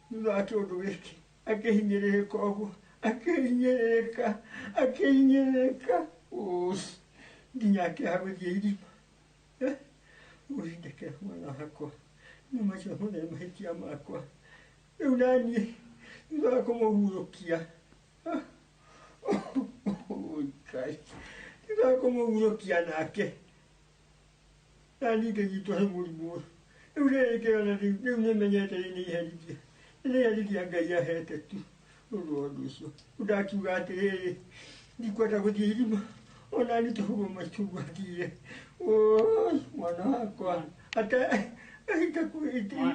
thutha wa kĩũndũ gĩkĩ akĩhinyĩrĩrĩka ũguo akĩhinyĩrĩrĩka nginya akĩaha gũthiĩ irima ndekera mwana wakwa nĩ macio mũnene mahĩtia makwa rĩu naniĩ thutha wa kũmũhurũkia Ngai thutha wa kũmũhurũkia nake naniĩ ngĩnyitwo nĩ mũrimũ ũyũ rĩu rĩrĩkĩona rĩu nĩmenyete nĩiherithia Ngai ahete tu ũndũ wa ũndũ ũcio ndakiuga atĩrĩrĩ ndikwenda gũthiĩ irima ona nĩ tũhugo maitũguo athire mwana wakwa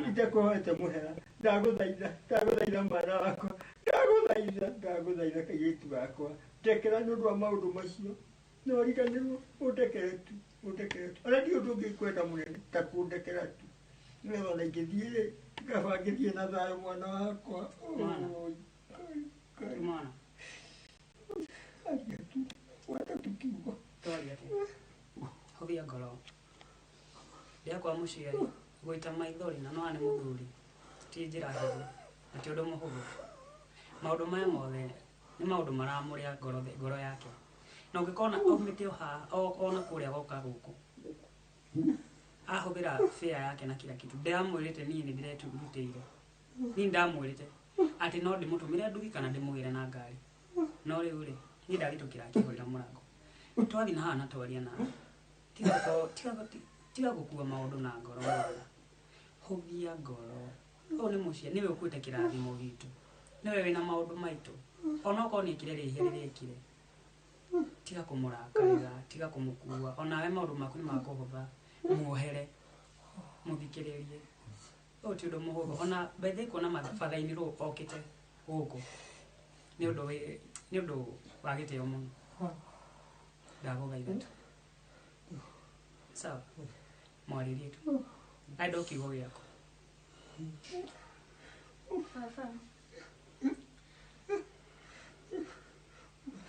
itakũhoete mũhera ndagũthaitha mwana wakwa ndagũthaitha kairĩtu gakwa ndekera nĩ ũndũ wa maũndũ macio na ũriganĩrwo ũndekere tu ona nĩ ũndũ ũngĩ kwenda mũnene ta kũndekera tu nĩgetha ona ingĩthiĩ ngaba ngĩthiĩ na thayũ mwana wakwa mwana aria tu wata tukiugo twaria hũthia ngoro ndĩakwa mũciari gwĩta maithori na no nĩ mũthuri ti njĩra hũthũ na ti ũndũ mũhũthũ maũndũ maya mothe nĩ maũndũ maramũrĩa ngoro yake na ũngĩkona aumĩte o haha ona kũrĩa goka gũkũ ahũthĩra fare yake na kila kitu ndamwĩrĩte niĩ nĩ ndĩretũrutĩire niĩ ndamwĩrĩte atĩ no ndĩmũtũmĩre nduthi kana ndĩmũgĩre na ngari no rĩu rĩ niĩ ndagĩtũkĩra akĩhũrĩra mũrango twathiĩ na haha na twaria nawe tiga gũkua maũndũ na ngoro mwana hũthia ngoro ũyũ nĩ mũciĩ nĩwe ũkuĩte kĩrathimo gitũ nĩwe wĩna maũndũ maitũ ona okorwo nĩ ekire rĩhia rĩrekire tiga kũmũrakarĩra tiga kũmũkua onawe maũndũ maku nĩ makũhũtha muohere muthikĩrĩrie ũyũ ti ũndũ mũhũthũ ona bethe kuona mabatha-inĩ rũũ okĩte gũkũ nĩ ũndũ wa gĩtĩo mũno ndagũthaitha tu sawa mwarĩrie tu aenda kiugo gĩaku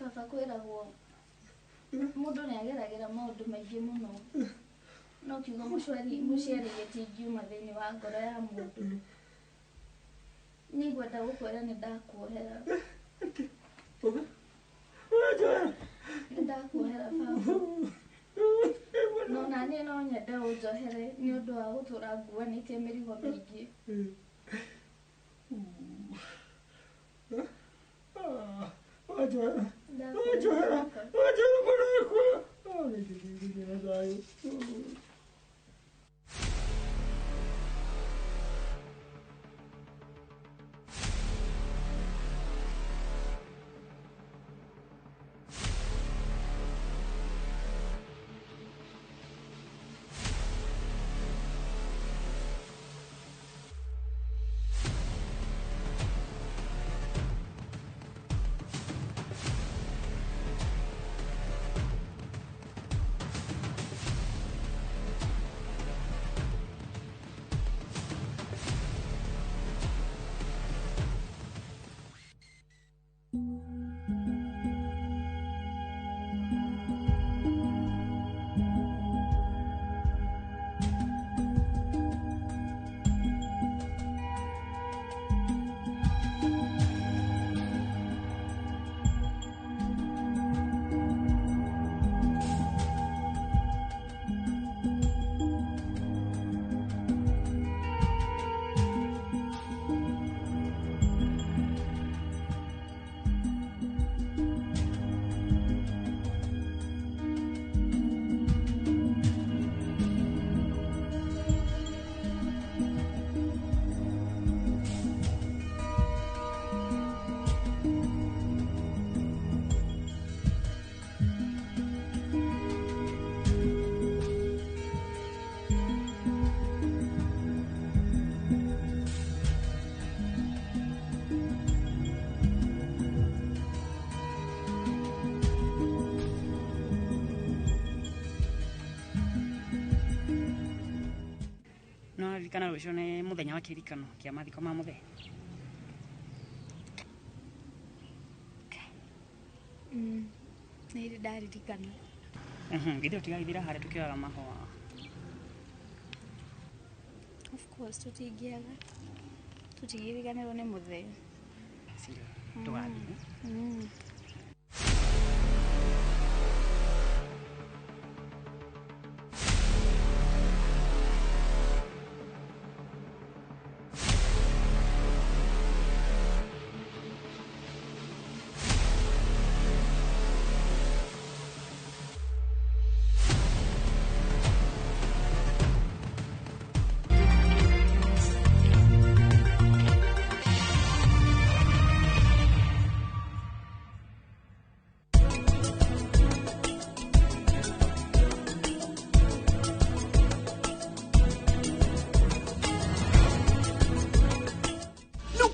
baba kwĩragwo mũndũ nĩ ageragĩra maũndũ maingĩ mũno no kiugo mũciari gĩtingiuma thĩinĩ wa ngoro ya mũndũ nĩ ngwenda gũkwĩra nĩ ndakuohera nĩ ndakuohera baba no naniĩ no nyende ũnjohere nĩ ũndũ wa gũtũra nguanĩtie mĩrigo mĩingĩ Wajora mwanakwa nĩndĩrĩrĩria thayũ ririkana rũciũ nĩ mũthenya wa kĩririkano kĩa mathiko ma mũthee. Nĩ ndaririkana. Githĩ ũtigagithira harĩa tũkĩoyaga mahũa. Of course tutingĩaga. Tutigiriganĩrwo nĩ mũthee. Tũgathiĩ.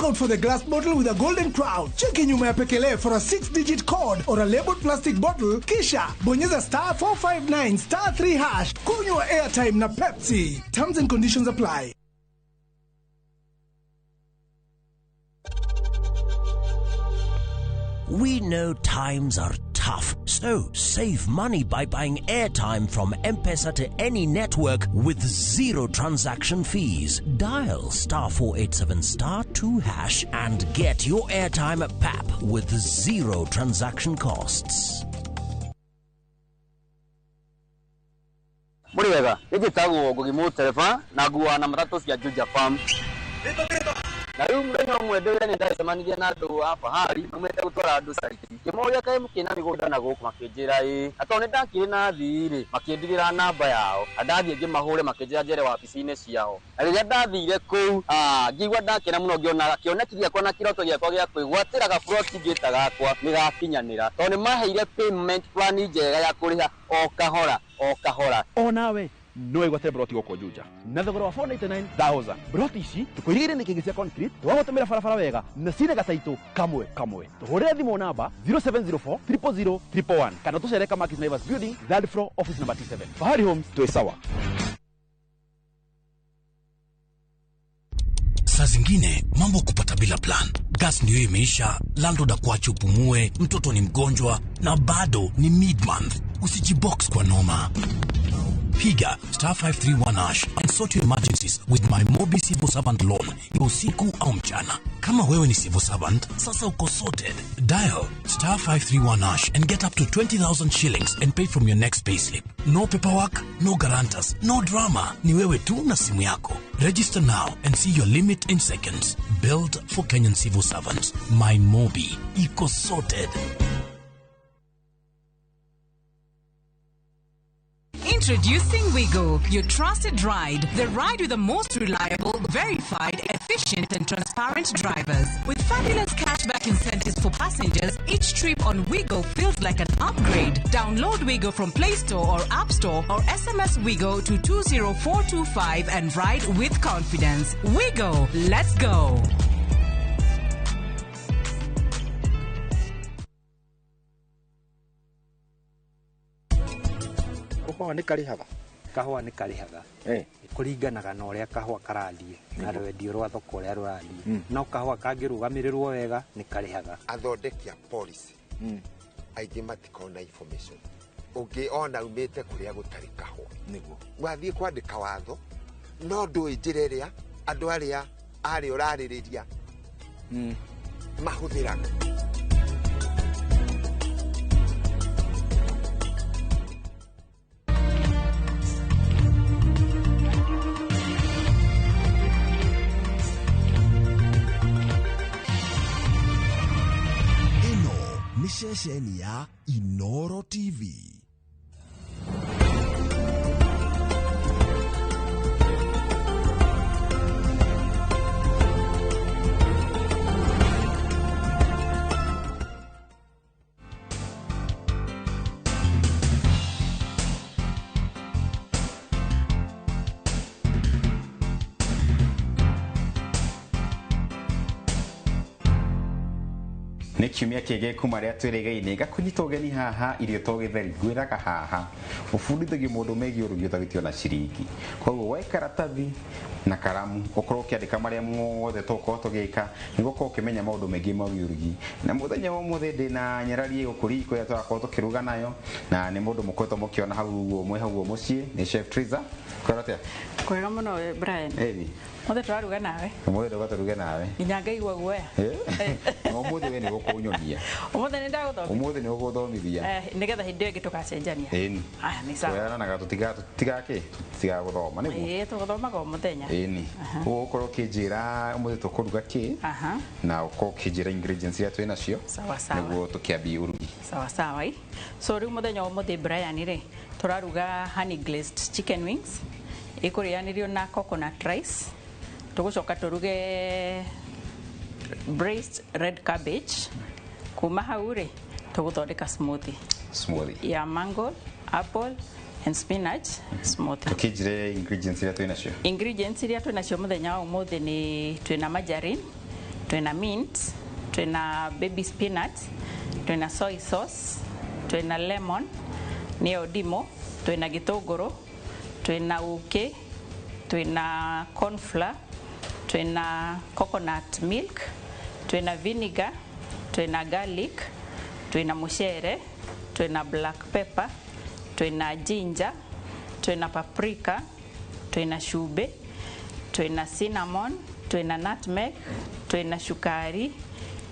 Out for the glass bottle with a golden crown. Cheki nyuma ya pekele for a 6-digit code or a labeled plastic bottle. Kisha bonyeza *459 *3#. Kunywa airtime na Pepsi. Terms and conditions apply. We know times are tough, so save money by buying airtime from M-Pesa to any network with zero transaction fees. Dial *487 *2# and get your airtime PAP with zero transaction costs. Muriwega, igitagwo Ngugimu Tereba na nguwa na matatu cia Juja Farm. Na rĩu mũthenya ũmwe ndĩrĩ nĩndacemanirie na andũ a Bahari maumĩte gũtwara andũ saiti. Kĩmoria kaĩ mũkĩna mĩgũnda na gũkũ makĩnjĩra atĩ nĩ ndakĩrĩ na thirĩ makĩndigĩra namba yao. Ndathiĩ ngĩmahũre makĩnjĩra njere wabici-inĩ ciao. Na rĩrĩa ndathire kũu ngĩigua ndakena mũno ngĩona kĩoneki gĩakwa na kĩroto gĩakwa gĩa kwĩgwatĩra gaburoti ngĩta gakwa nĩgakinyanĩra. Tondũ nĩmaheire payment plan njega ya kũrĩha o kahora o kahora. O nawe no igwate broti goko Juja na thogora wa 499,000. Broti ici tukoirigire nĩ kĩngĩ cia concrete twagũtũmĩra barabara wega na cine gataitũ kamwe. Tũhũrĩre thimũ namba 0704 000 111 kana tũcere Kamakis Naivas Building, third floor, office number T7. Bahari Homes, tuwe sawa. Saa zingine mambo kupata bila plan. Gas ndio imeisha, landlord akuache upumue, mtoto ni mgonjwa na bado ni mid-month. Usijibox kwa noma. Piga *531# and sort your emergencies with my Mobi Civil Servant Loan. Iwe usiku au mchana. Kama wewe ni civil servant, sasa uko sorted. Dial *531# and get up to 20,000 shillings and pay from your next payslip. No paperwork, no guarantors, no drama. Ni wewe tu na simu yako. Register now and see your limit in seconds. Built for Kenyan civil servants. My Mobi. Iko sorted. Introducing Wigo, your trusted ride. The ride with the most reliable, verified, efficient and transparent drivers. With fabulous cashback incentives for passengers, each trip on Wigo feels like an upgrade. Download Wigo from Play Store or App Store or SMS Wigo to 20425 and ride with confidence. Wigo, let's go. Kahua nĩ karihaga kũringanaga na ũrĩa kahua karathiĩ na rwendio rwa thoko ũrĩa rũrathiĩ. No kahua kangĩrũgamĩrĩrwo wega nĩ karihaga. Athondeki a policy aingĩ matikona information. Ũngĩona umĩte kũrĩa gũtarĩ kahua nĩguo wathiĩ kwandĩka watho, no ndũĩ njĩra ĩrĩa andũ arĩa ũrarĩrĩria mahũthĩraga. Ni ceceni ya Inoro TV. nä kiumia kä ngä kuma rä a twä rä gainä gakunyita å geni haha irio to gä theri ngwä raga haha å bundithagio må ndå megiä å rugi å tagä tio na ciringi koguo wai karatathi na karamu ukorwo ukiandika maria mothe tukorwo tugika niguo ukorwo ukimenya maundu maingi ma urugi na muthenya wa muthe ndina nyarari gukuri iko ya twakorwo tukiruga nayo na ni mundu mukoretwo mukiona hau umwe hau mucii ni chef Triza korate kwega muno Brian muthe turaruga nawe muthe tugaturuga nawe nginya ngaigua guoya muthe we ni gukunyonia muthe ni ndaguthomithia muthe ni guguthomithia nigetha hindi ĩngĩ tugacenjania aya ni sawa weranaga tutigake guthoma niguo tuguthomaga muthenya ni ukorwo kinjira muthe tukuruga ki na ukorwo kinjira ingredients iria twina cio sawa sawa niguo tukiambia urugi sawa sawa so riu muthenya wa muthe Brian ri turaruga honey glazed chicken wings ikurianirio na coconut rice tugucoka turuge braised red cabbage kuma hau ri tuguthondeka smoothie ya mango apple and spinach smoothie tukijire ingredients iria twina cio muthenya wa umuthi ni twina margarine twina mint twina baby spinach twina soy sauce twina lemon niyo ndimo twina gitunguru twina uki twina corn flour twina coconut milk twina vinegar twina garlic twina mucere twina black pepper twina ginger twina paprika twina cumbi twina cinnamon twina nutmeg twina shukari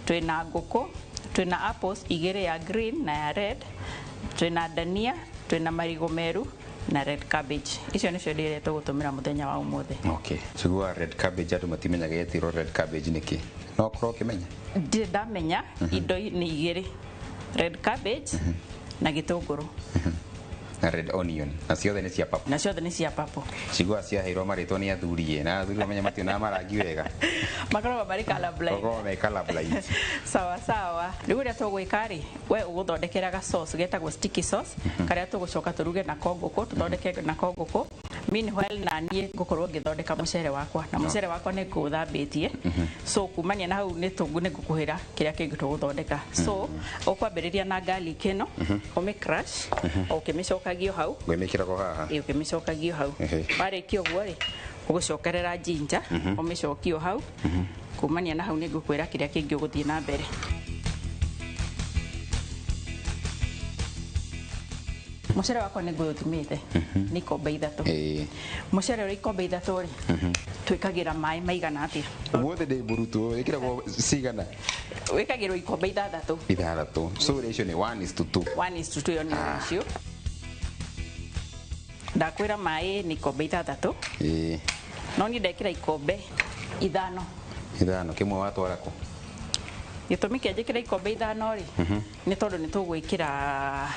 twina nguku twina apples igiri ya green na ya red twina dania twina marigo meru na red cabbage icio nicio ndire tugutumira muthenya wa umuthi okay chigua red cabbage atu matimenyaga yetiro red cabbage niki no kro kimenya ndamenya indo ni igiri red cabbage na gitunguru na red onion na ciothe ni cia papo cigua ciaheirwo maritwo ni athurie na athuri amenya mationa marangi wega makoragwo mari color blind sawa sawa riu ria tugwika ri we uguthondekera ga sauce getagwo sticky sauce karia tugucoka turuge na konguku tuthondeke na konguku meanwhile na nie ngukorwo ngithondeka mucere wakwa na mucere wakwa ni nguthambitie so kumania na hau ni ngukuhira kiria kingi tuguthondeka so ukwambiriria na garlic ino umi crush ukimicokagio hau ngwimikirako haha ukimicokagio hau warikio guo ri ugucokerera ginger umicokio hau kumania na hau ni ngukwira kiria kingi uguthie na mbere mucere wakwa ni nguthimite ni ikombe ithatu mucere uri ikombe ithatu ri twikagira mai maigana atia umuthi ndi burutu wikiragwo cigana wikagirwo ikombe ithathatu so ratio ni 1:2 1:2 yo ni ratio ndakwira mai ni ikombe ithathatu no ni ndekira ikombe ithano kimwe watwara ku gitumi kianjikira ikombe ithano ri ni tondu ni tugwikira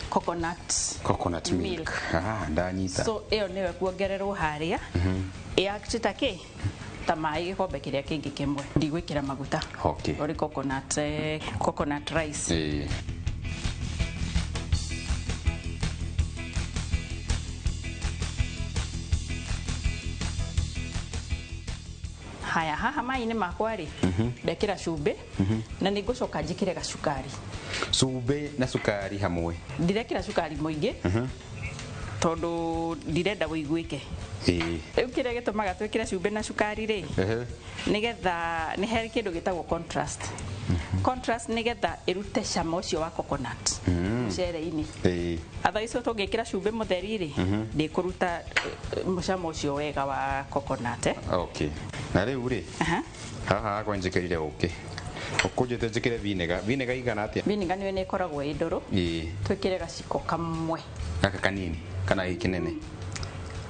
coconut milk ndanyita so iyo niwe kuongererwo haria iaktita ki ta mai gikombe kiria kingi kimwe ndigwikira maguta ori coconut rice haya haha mai ni makwa ri ndekira cumbi na ningucoka njikire gacukari cumbi na cukari hamwe ndirekira cukari muingi tondu ndirenda guiguike riu kiria gitumaga twikire cumbi na cukari ri nigetha ni heri kindu gitagwo contrast nigetha irute cama ucio wa coconut mucere-ini athaicio tungikira cumbi mutheri ri ndikuruta mucama ucio wega wa coconut okay na riu ri haha kwa njikirire uki ukujete njikire vinegar igana atia vinegar niyo nikoragwo i nduru twikire gaciko kamwe gaka kanini kana ikinene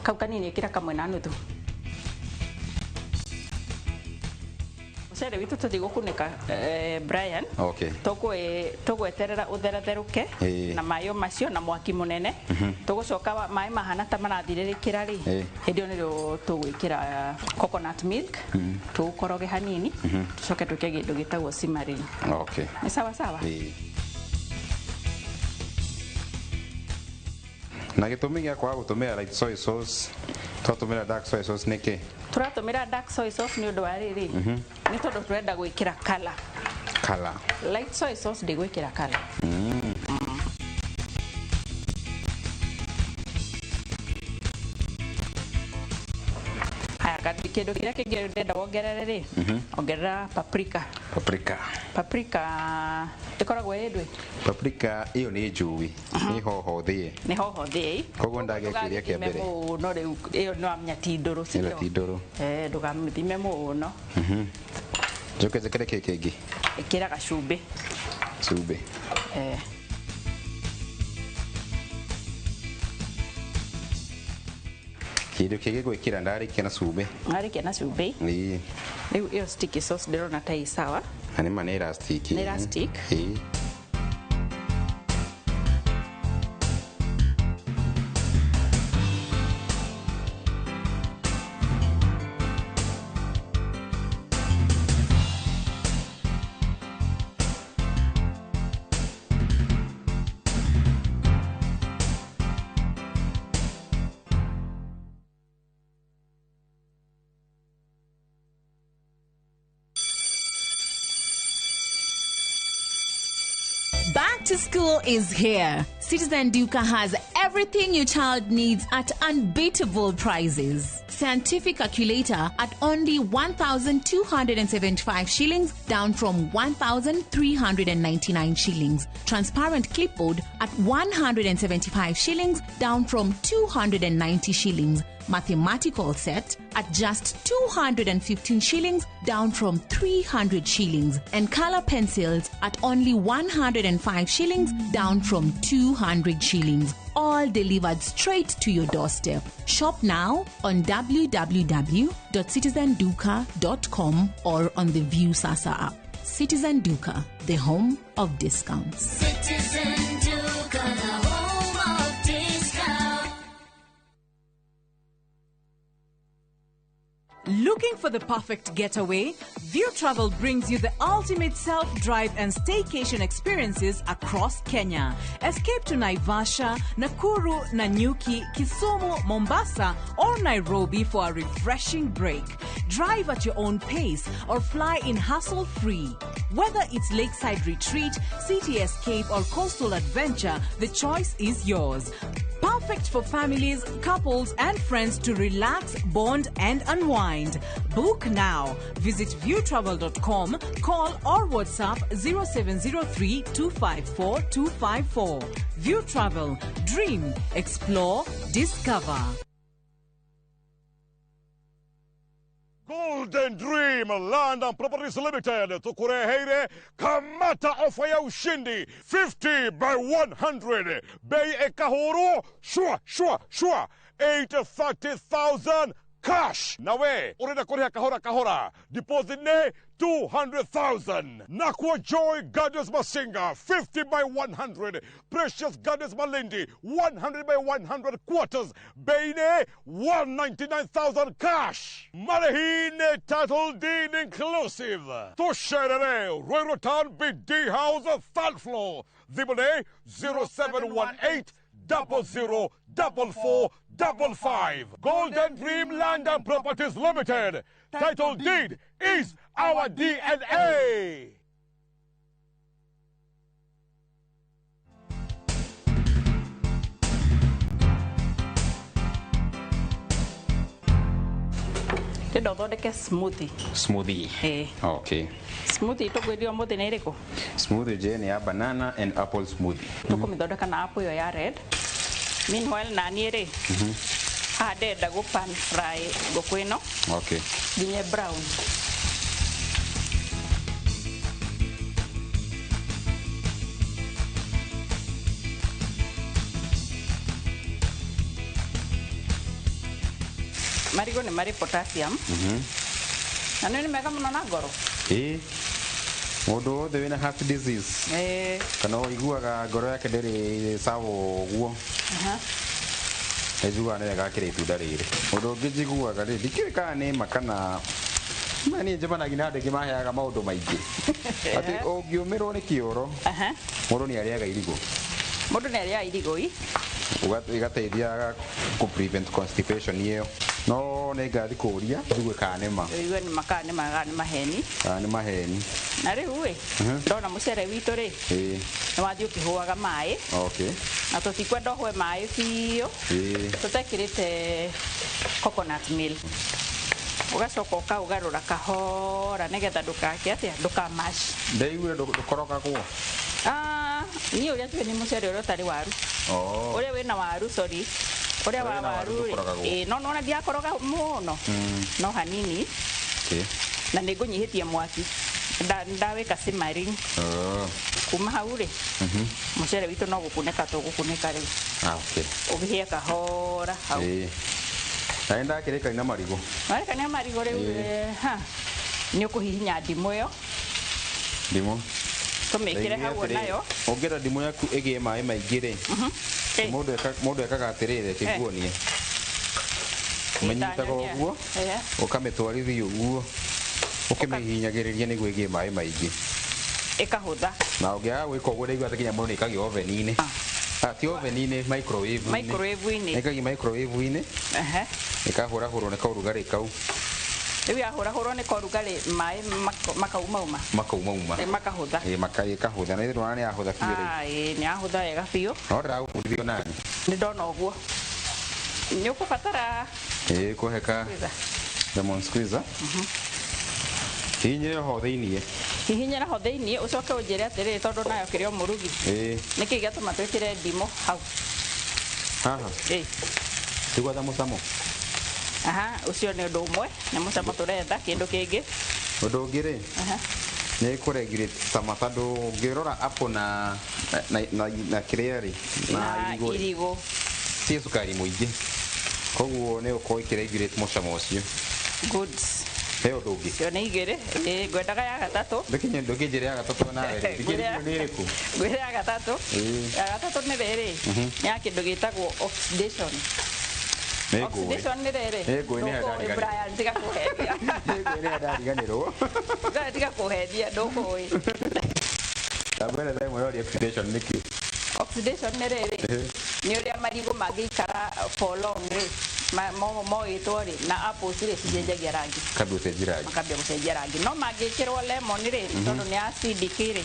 kau kanini ikira kamwe na nuthu mucere witu tuthi gukunika Brian tugweterera utheratheruke na mayo macio na mwaki munene tugucoka mai mahana ta marathiririkira ri hindio nirio tugwikira coconut milk tugukoroge hanini tucoke twike gindu gitagwo simmering ni sawa sawa na gitumi gia kwa gutumira light soy sauce twatumira dark soy sauce niki turatumira dark soy sauce ni undu wa riri ni tondu turenda gwikira color Color. Light soy sauce ndigwikira color. Kindu kiria kingi ndenda wongerere ri ongerera paprika. Paprika ikoragwo indwi. Paprika iyo ni njui ni hoho thie. Ni hoho thie. Koguo ndagekiria kia mbere. No riu iyo no amnya ti nduru sio. Ti nduru. Ndugamithime muno. Joke zekere kingi. Ikira gacumbi. Cumbi. Kindu kingi gwikira ndarikia na cumbi. Ndarikia na cumbi. Ni. Riu iyo sticky sauce ndirona ta i sawa. Ani manera sticky. Nera stick. Back to school is here. Citizen Duka has everything your child needs at unbeatable prices. Scientific calculator at only 1,275 shillings, down from 1,399 shillings. Transparent clipboard at 175 shillings, down from 290 shillings. Mathematical set at just 215 shillings, down from 300 shillings. And color pencils at only 105 shillings, down from 200 shillings. All delivered straight to your doorstep. Shop now on www.citizenduka.com or on the View Sasa app. Citizen Duka, the home of discounts. Citizen Duka, the home of discounts. Looking for the perfect getaway? View Travel brings you the ultimate self-drive and staycation experiences across Kenya. Escape to Naivasha, Nakuru, Nanyuki, Kisumu, Mombasa, or Nairobi for a refreshing break. Drive at your own pace or fly in hassle-free. Whether it's lakeside retreat, city escape, or coastal adventure, the choice is yours. Perfect for families, couples, and friends to relax, bond, and unwind. Book now. Visit viewtravel.com, call or WhatsApp 0703 254 254. View Travel. Dream, explore, discover. Golden Dream Land and Properties Limited tukureheire kamata ofa ya ushindi 50 by 100 bei ekahoro shua 830,000 cash nawe urenda kuriha kahora deposit ne 200,000 Nakwa Joy Gardens Masinga 50 by 100 Precious Gardens Malindi 100 by 100 quarters Beine 199,000 cash Marahine title deed inclusive Tosherere Royrotan BD House 3rd floor Zibone 0718 004455 Golden Dream Land and Properties Limited. Title deed is our DNA. Tendo thondeke smoothie. Smoothie. Okay. Smoothie tugwirio muthi ni iriku? Smoothie je ni ya banana and apple smoothie. Tukumithondeka na apple yo ya red. Meanwhile na ni ri. Ndenda go pan fry ngũkũ ĩno. Okay. Nginye brown. Marigo nĩ marĩ potassium. Na nĩ mega mũno na ngoro. Mũndũ wothe wĩna heart disease. Kana ũiguaga ngoro yake ndĩrĩ sawa ũguo. Ejuga nĩ gakĩrĩ itunda rĩrĩ. Mũndũ ũngĩ njiguaga rĩ ndikĩrĩ kana nĩ makana mani njemanagia na andũ angĩ maheaga maũndũ maingĩ. Atĩ ũngĩũmĩrwo nĩ kĩoro. Mũndũ nĩ arĩaga irigũ. Mũndũ nĩ arĩaga irigũ. Igateithia ku prevent constipation ĩyo. no nĩ ngathi kũria ndigwe kanema iwe nĩ makane magane maheni nĩ maheni na rĩu ĩ ndona mũcere witũ rĩ nĩ wathiĩ ũkĩhũaga maĩ okay na tũtikwenda ũhũe maĩ biũ tũtekĩrĩte coconut milk ugacoka ũkaugarũra kahora nĩgetha ndũkake atĩa ndũkamash ndaigure ndũkorogagwo niĩ ũrĩa tuĩ nĩ mũcere ũrĩa ũtarĩ waru ũrĩa wĩna waru sorry ũrĩa wa waru no nona ndiakoroga mũno no hanini na nĩ ngũnyihĩtie mwaki ndawĩka simmering kuma hau rĩ mũcere witũ no gũkunĩka tũgũkunĩka rĩu ũgĩhĩa kahora hau na ndakĩrĩka na marigũ warekania marigũ rĩu nĩ ũkũhihinya ndimũ ĩyo tũmĩkĩre hau nayo ũngĩenda ndimũ yaku ĩgĩe maĩ maingĩ rĩ mũndũ ekaga atĩrĩrĩ kĩguonie ũmenyitaga ũguo ũkamĩtwarithia ũguo ũkĩmĩhihinyagĩrĩria nĩguo ĩgĩe maĩ maingĩ ĩkahũtha na ũngĩaga gwĩka ũguo rĩu atĩ nginya mũndũ nĩ ĩkagĩa oven-inĩ ti oven-inĩ microwave-inĩ ĩkagĩa microwave-inĩ ĩkahũrahũrwo nĩ kaũrugarĩ kau rĩu yahũrahũrwo nĩ kaũrugarĩ maĩ makaumauma makahũtha ĩkahũtha na ĩthĩ nĩ yahũtha biũ nĩ yahũtha wega biũ no ndĩragũbundithio nani nĩ ndona ũguo nĩ ũkũbatara kũheka lemon squeezer hihinyĩre ho thĩiniĩ hihinyĩra ho thĩiniĩ ũcoke ũnjĩre atĩrĩrĩ tondũ nayo kĩrĩ o mũrugi nĩkĩ gĩatũma twĩkĩre ndimũ hau haha tigwatha mũcamo ũcio nĩ ũndũ ũmwe nĩ mũcamo tũretha kĩndũ kĩngĩ ũndũ ũngĩ rĩ nĩ kũregirĩte cama tondũ ũngĩrora apple na kĩrĩa rĩ na irigũ ciĩ cukari mũingĩ koguo nĩ ũkorwo ikĩregirĩte mũcamo ũcio he ũndũ ũngĩ cio nĩ igĩrĩ ngwendaga ya gatatũ ndũkĩnjĩre ya gatatũ nawe ndigĩrĩrio nĩ ĩrĩkũ ngwĩre ya gatatũ nĩ rĩrĩ nĩ ya kĩndũ gĩtagwo oxidation oxidation nĩ rĩrĩ Brian tiga kũhendia tiga kũhendia ndũkũĩ tabere themo yori oxidation nĩ kĩ oxidation nĩ rĩrĩ nĩ ũrĩa marigũ mangĩikara for long rĩ moĩtwo rĩ na apples rĩ cicenjagia rangi makambia gũcenjia rangi no mangĩkĩrwo lemon rĩ tondũ nĩ acidic rĩ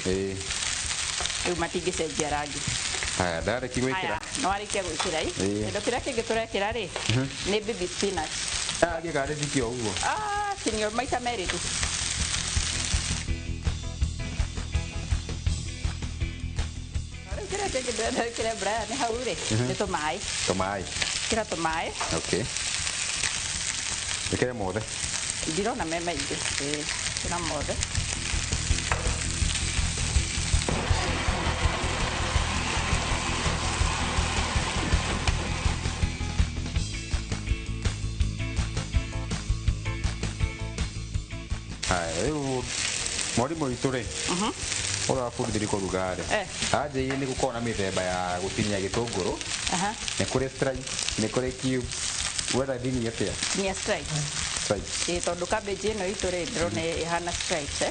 rĩu matingĩcenjia rangi ndareki gwĩkĩra no warĩkia gwĩkĩra kĩndũ kĩrĩa kĩngĩ tũrekĩra rĩ nĩ baby spinach gĩkarĩthikio ũguo tinio maita merĩ tu kĩrĩa kĩngĩ ndĩrenda wĩkĩre Brian hau rĩ nĩ tũmaĩ kĩra tũmaĩ wĩkĩre mothe ndirona me maingĩ kĩra mothe rĩu mwarimũ witũ rĩ ũrĩa wabundithirie kũruga rĩ anjĩire nĩ gũkorwo na mĩthemba ya gũtinia gĩtũngũrũ nĩ kũrĩ strike nĩ kũrĩ cube wetha ndini atĩa tinia strike tondũ cabbage ĩno itũ rĩ ndĩrona ĩhana strike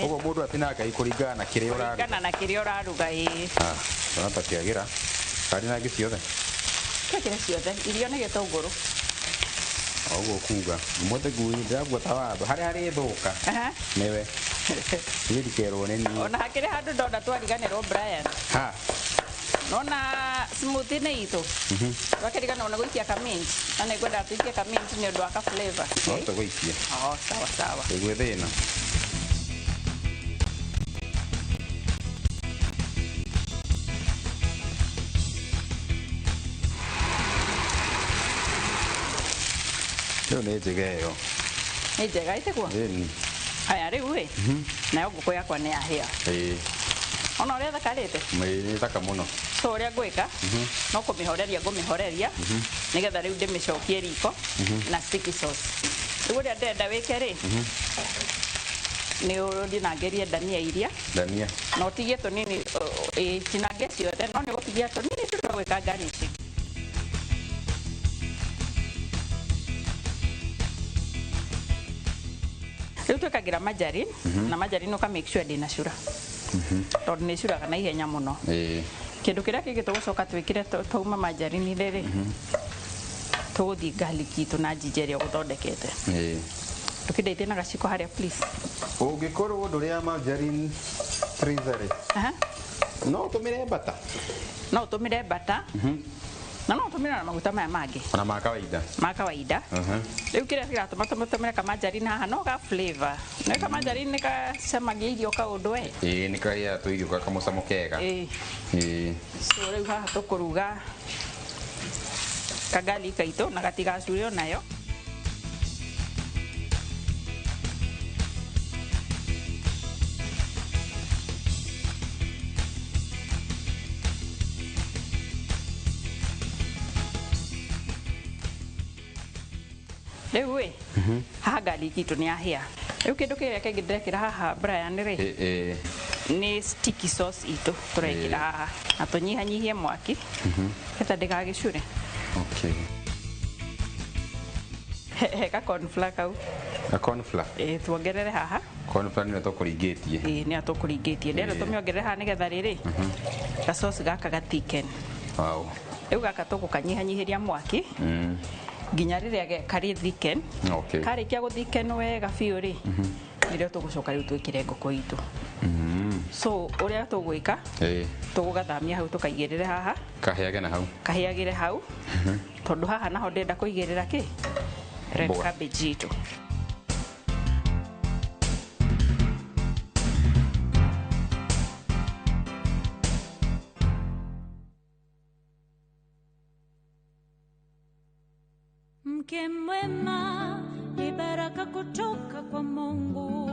ũguo mũndũ atinangagia kũringana na kĩrĩa ũraruga tũkĩagĩra kandi na ngĩ ciothe twĩkĩre ciothe irio nĩ gĩtũngũrũ ũguo kuga mũte ngui ndĩraguota watho harĩa harĩthũka nĩwe ndikerwo nĩ niĩ ona hakĩrĩ handũ ndona twariganĩrwo Brian nona smoothie nĩ itũ twakĩriganĩrwo nĩ gũikia kamint na nĩ ngwenda tũikie kamint nĩ ũndũ wa ka flavor no tũgũikie sawa ĩgwe thĩna rĩu nĩ njega ĩyo nĩ njega ĩtĩguo haya rĩu ĩ nayo ngũkũ yakwa nĩ yahĩa ona ũrĩa thakarĩte nĩ thaka mũno so ũrĩa ngwĩka no kũmĩhoreria ngũmĩhoreria nĩgetha rĩu ndĩmĩcokie riko na sticky sauce rĩu ũrĩa ndĩrenda wĩke rĩ nĩ ũndinangĩrie dania iria na ũtigie tũnini tinange ciothe no nĩ gũtigia tũnini tũtwagwĩka garnish rĩu twĩkagĩra majarin na majarin ũka make sure ndĩna cura tondũ nĩ curaga na ihenya mũno kĩndũ kĩrĩa kĩngĩ tũgũcoka twĩkĩre twauma majarini rĩrĩ tuguthi garlic itu na ginger ya guthondekete tukideithia na gaciko haria please ungikorwo nduria margarine freezer no utumire butter no utumire butter na no utumire na maguta maya mangi na ma kawaida riu kiria kiratuma tutumire ka margarine haha no ga flavor na ka margarine ni ka camagia irio kaundu ni kagia tu irio ka mucamo kega so riu haha tukuruga kagali kaito na gatigacurio nayo Ewe, haha garlic itu ni ahia. Riu kindu kiria kingi ndirekira haha Brian ri ni sticky sauce itu turekira haha na tunyihanyihie mwaki eta ndigagicure. Okay. Ka corn flour kau. A corn flour. Tuongerere haha. Corn flour ni tukuringitie. Ni atukuringitie. Ndero tumiongerere haha nigetha riri. Ka sauce gaka ga thicken. Wow. Riu gaka tugukanyihanyihiria mwaki. Nginya riria kari thicken. Okay. Karikia guthicken wega biu ri. Nirio tugucoka riu twikire ngoko itu. So uria tugwika tugugathamia hau tukaigirire haha kahiagire hau tondu haha naho ndenda kuigirira ki red cabbage itu mke mwema ni baraka kutoka kwa Mungu.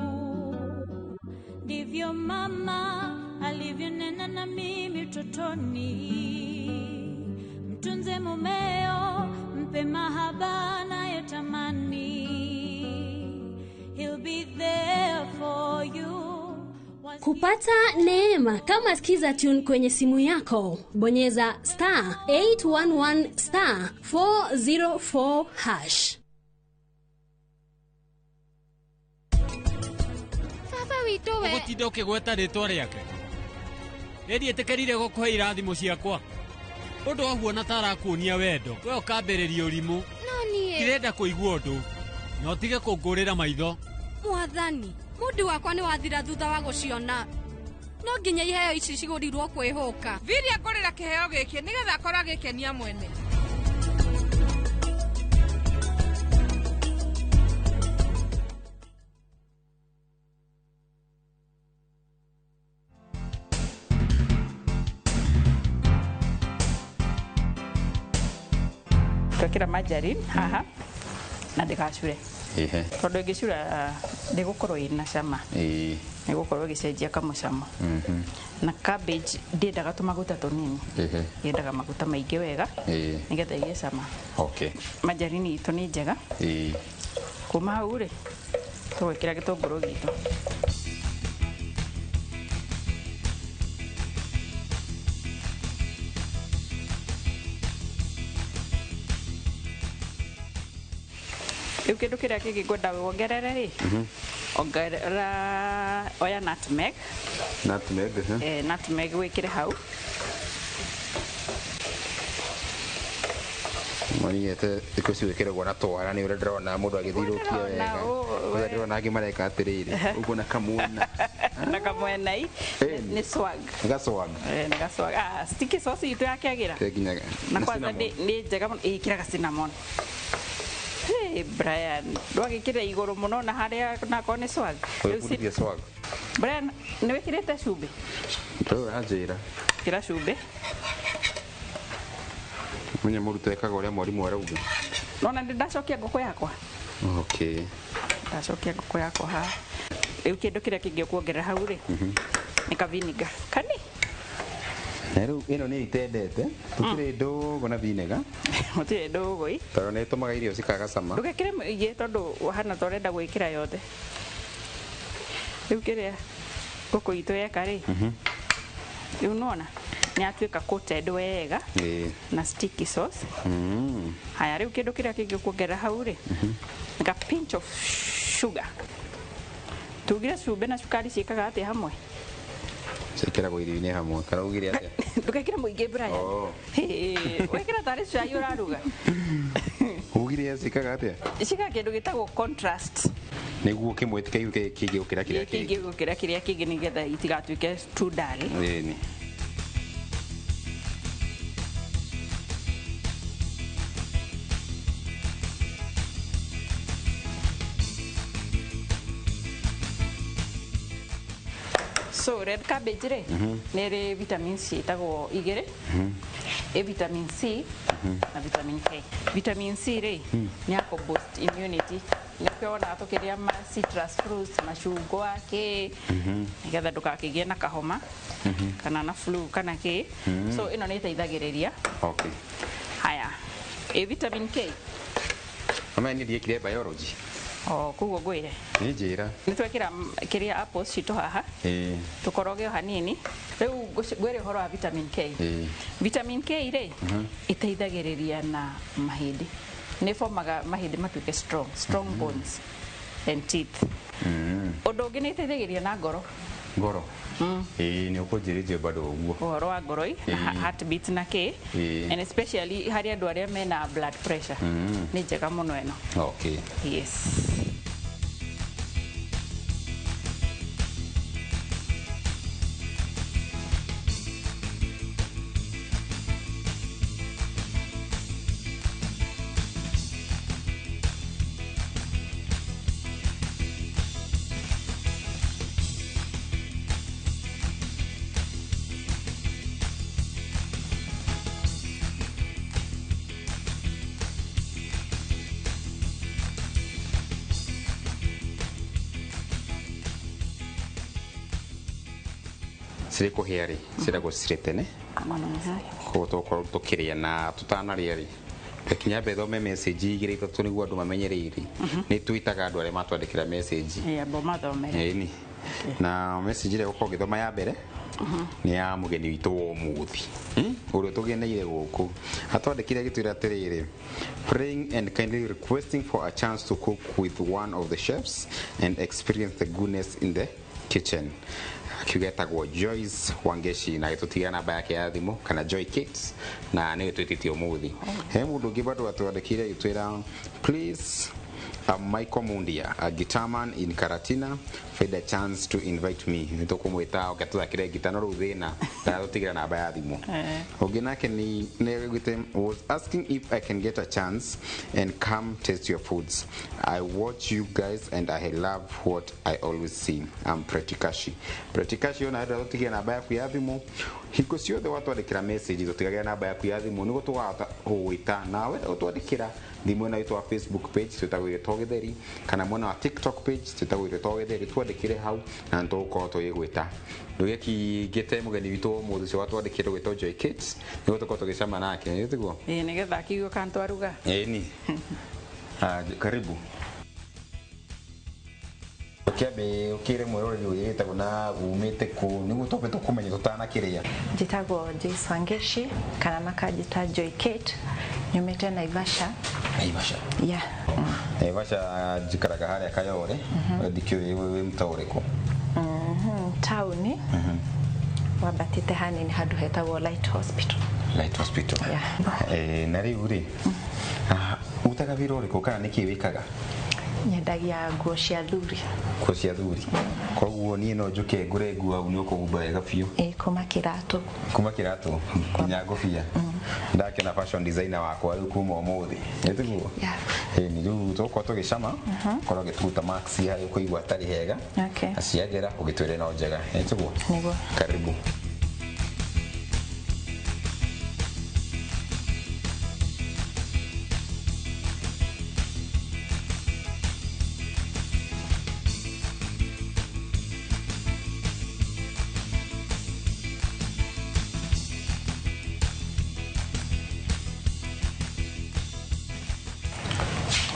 Ndivyo mama alivyonena na mimi utotoni. Mtunze mumeo, mpe mahaba anayotamani. He'll be there for you. Kupata neema kama skiza tune kwenye simu yako, bonyeza *811 *404#. Witowe ugutinda ukigweta ritwa riake eri etekerire gukuhe irathimo ciakwa undu ahuona tarakuonia wendo we ukambiriria urimu nie kirenda kuigua undu na utige kungurira maitho mwathani mundu wakwa ni wathira thutha wa guciona no nginya iheo ici cigurirwo kwihuka viria kurira kiheo giki nigetha akora agikenia mwene twekira margarine haha na ndigacure tondu ingicura ndigukorwo ina cama nigukorwo gicenjia kamucamo na cabbage ndiendaga tumaguta tunini yendaga maguta maingi wega nigetha igie cama margarine itu ni njega kuma hau ri tugwikira gitunguru gitu riu kindu kiria kingi ngwenda wongerere ri ongerera oya nutmeg nutmeg wikire hau Moniete ikosi wikiragwo na twara ni ure ndrona mundu agithirukia wega ure ndrona angi mareka atiriri uguo na kamwena ni swag na swag sticky sauce itu yakiagira na kwanza ni njega ikiraga cinnamon. Hey Brian, ndwagikira iguru muno na haria na kone swag. Swag. Brian, ni wikirete cumbi? Ndo ranjira. Kira cumbi. Munya muruto ekaga uria mwarimu arauga. Nona ndacokia ngoko yakwa. Okay. Ndacokia ngoko yakwa ha. Riu kindu kiria kingi kuongerera hau ri. Ni ka vinegar. Kani? Nero ino ni itendete tutire ndogo na vinegar mutire ndogo i toro ne tomaga irio cikaga cama ndugekire igie tondu hana torenda gwikira yothe riu kiria ngoko itu yeka ri riu nona ni atuika coated wega na sticky sauce haya riu kindu kiria kingi kuongerera hau ri nika pinch of sugar tugira cumbi na cukari ciikaga atia hamwe Sekera irio-ini hamwe kana ugire atia ndugekira muingi Brian wekira tari cai uraruga Ugire cikaga atia? Cika kindu gitagwo contrast. Niguo kimwe tikaiuke kingi ukira kiria kingi. Kingi ukira kiria kingi nigetha itigatuike too dull. Ni. So red cabbage re nere vitamin C tagwo igere. Vitamin C na vitamin K. Vitamin C re ni ako boost immunity. Nikiona tukiria ma citrus fruits, machungwa ke nigetha ndukakigie na kahoma kana na flu kana ke. So ino ni iteithagiriria. Okay. Haya. Vitamin K. Ama ni kile biology. Kuguo gwire ni njira nitwekira kiria apples citu haha tukoroge hanini riu gwire horo wa vitamin K. Vitamin K re iteithagiriria na mahindi ni formaga mahindi matuike strong bones and teeth. Undu ungi ni iteithagiriria na ngoro ni ukujirije bado uguo horo wa ngoro heartbeat na ke and especially hari andu aria mena blood pressure ni njega muno eno. Okay. Yes. Siriko hiari sirako siretene ko to ko to kiria na tutanaria ri pekinya betho me message igire itatu niguo andu mamenyereire ni twitaga andu aria matwandikira message abo mathome ni na message ile uko githoma ya mbere ni ya mugeni witu wo muthi urio tugeneire guku atwandikire gitwira atiriri praying and kindly requesting for a chance to cook with one of the chefs and experience the goodness in the kitchen. Kigetagwo Joyce Wangeshi na gitutia namba yake ya thimu kana Joy Kids na ni twititio umuthi he mundu ngi bado atwandikire gitwira please Michael Mundia, a guitar man in Karatina, for the chance to invite me. Nitokumwita okatuzakire gitano ruthina ndatutigera namba ya thimu. Oginake ni was asking if I can get a chance and come taste your foods. I watch you guys and I love what I always see. I'm Pretikashi. Pretikashi ona ndatutigera namba ya thimu. Hiko ciothe watwandikira message tutigagira namba yaku ya thimu nigo tugata gwita nawe utwandikira thimu na itwa Facebook page tutagwire Togetheri kana mwana wa TikTok page tutagwire Togetheri twandikire hau na ntuko tuyigwita nduge kigete mugeni witu muthu cio watwandikire gwito Joy Kids nigo tuko tugicama nake nitiguo nigetha kiugo kantu aruga ni karibu kiabe ukire mwirori uyita kuna umete ku nigu tope tukumenya tutana kiria jitagwo Joyce Wangeshi kana makajita Joy Kate nyumete Naivasha yeah Naivasha jikaraga haria Kayore ndikyo wewe mtaureko town wabatite hanini handu hetagwo Light Hospital yeah nari uri utaga viroreko kana nikiwikaga nyendagia nguo cia thuri koguo nie no njuke ngure nguo au ni ukugumba wega biu kuma kiratu kinya ngofia ndakena fashion designer wakwa riu kuma umuthi nitiguo ni riu tuko tugicama korwo gituta max hari kuigwa tari hega aciagera ugitwire no njega nitiguo karibu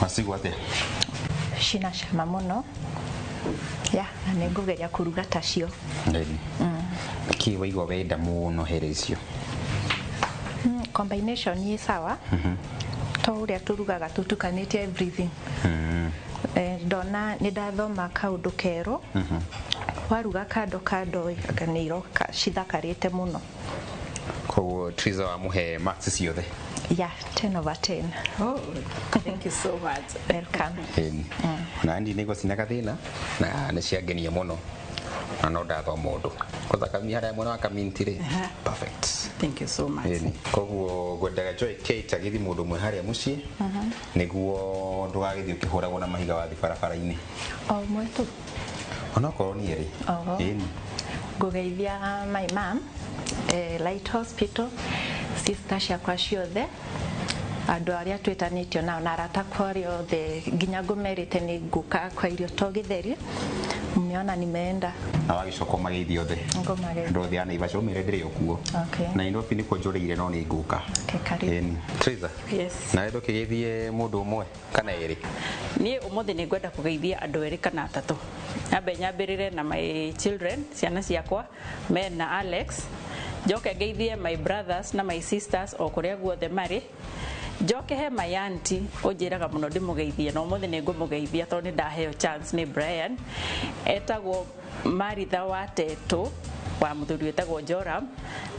Masigwate shina shama muno ya nigugeria kuruga tacio ki waigo wenda muno herecio combination ni sawa to uria turugaga tutukanite everything ndona nidathoma kaundu kero waruga kando kaniro cithakarite muno Koguo Triza wa muhe marks ciothe. Yeah, 10/10. Oh, thank you so much. Welcome. Na Andy niko sina kathina na nĩ ciangenia mũno. Na no ndathoma ũndũ. Kũthaka harĩa mwana wa kamintire. Perfect. Thank you so much. Koguo ngwendaga Joy Kate agithi mũndũ mwe harĩa mũciĩ. Nĩguo ndũgagĩthiĩ ũkĩhũragwo na mahiga wathi barabara-inĩ. Mwetu. Onokorwo ni eri. Ngugeithia my mom, Light Hospital, sister ciakwa ciothe, andũ arĩa twĩtanĩtio nao na arata kwa othe, nginya ngũmerĩte nĩ ngũka kwa irio to gĩtheri, mmeona nimeenda. Na wagicoka mageithio othe. Ngomageithia. Ndo thia Naivasha ũmere ndĩrĩ okuo. Okay. Na Nairobi nĩkuo njũrĩire no nĩ ngũka. Okay, karibu. Triza. Yes. Na wendo kĩgeithie mũndũ ũmwe kana erĩ. Niĩ ũmũthĩ nĩ ngwenda kũgeithia andũ erĩ kana atatũ. Nyambĩrĩre na my children, ciana ciakwa, Men na Alex. Njoke ngeithie my brothers na my sisters o kũrĩa guothe marĩ. Njoke he my auntie ũnjĩraga mũno ndĩmũgeithie no ũmũthĩ nĩ ngũmũgeithia tondũ nĩ ndaheo chance nĩ Brian. Etagwo Maritha wa Tetũ wa mũthuri wetagwo Joram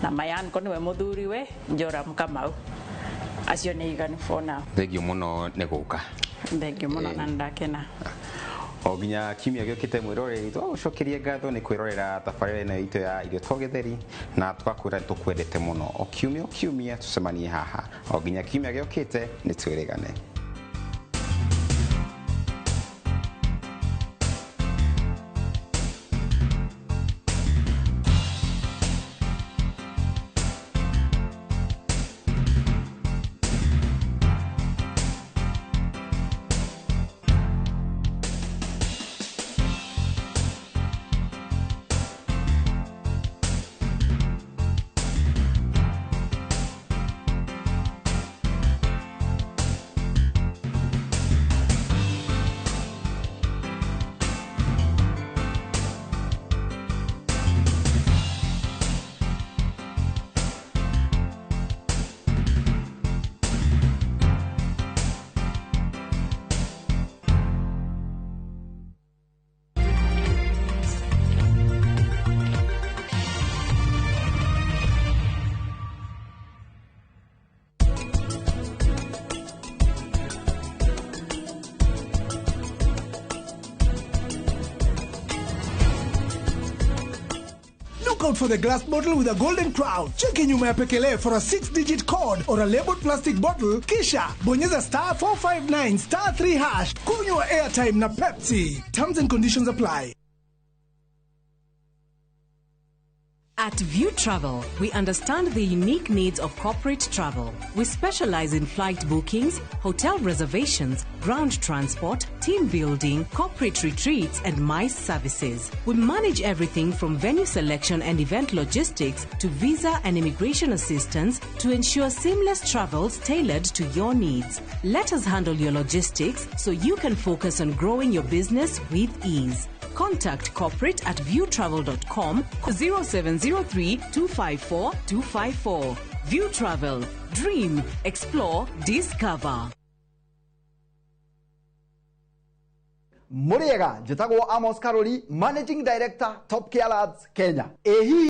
na my uncle nĩwe mũthuriwe Joram Kamau. Acio nĩ iganu for now. Thengiũ mũno nĩ gũka. Thengiũ mũno na ndakena. O nginya kiumia gĩũkĩte mwĩroreri twagũcokerie ngatho nĩ kwĩrorera tabarĩra ĩno itũ ya irio to gĩtheri na twakwĩra nĩ tũkwendete mũno o kiumia tũcemanie haha o nginya kiumia gĩũkĩte nĩ twĩrĩgane. Look out for the glass bottle with a golden crown. Cheki nyuma ya pekele for a 6-digit code or a labeled plastic bottle. Kisha bonyeza *459 *3#. Kunywa airtime na Pepsi. Terms and conditions apply. At View Travel, we understand the unique needs of corporate travel. We specialize in flight bookings, hotel reservations, ground transport, team building, corporate retreats, and MICE services. We manage everything from venue selection and event logistics to visa and immigration assistance to ensure seamless travels tailored to your needs. Let us handle your logistics so you can focus on growing your business with ease. Contact corporate at viewtravel.com 0703 254 254. View Travel. Dream, explore, discover. Muriega, njĩtagwo Amos Karori, Managing Director, Top Care Lads, Kenya.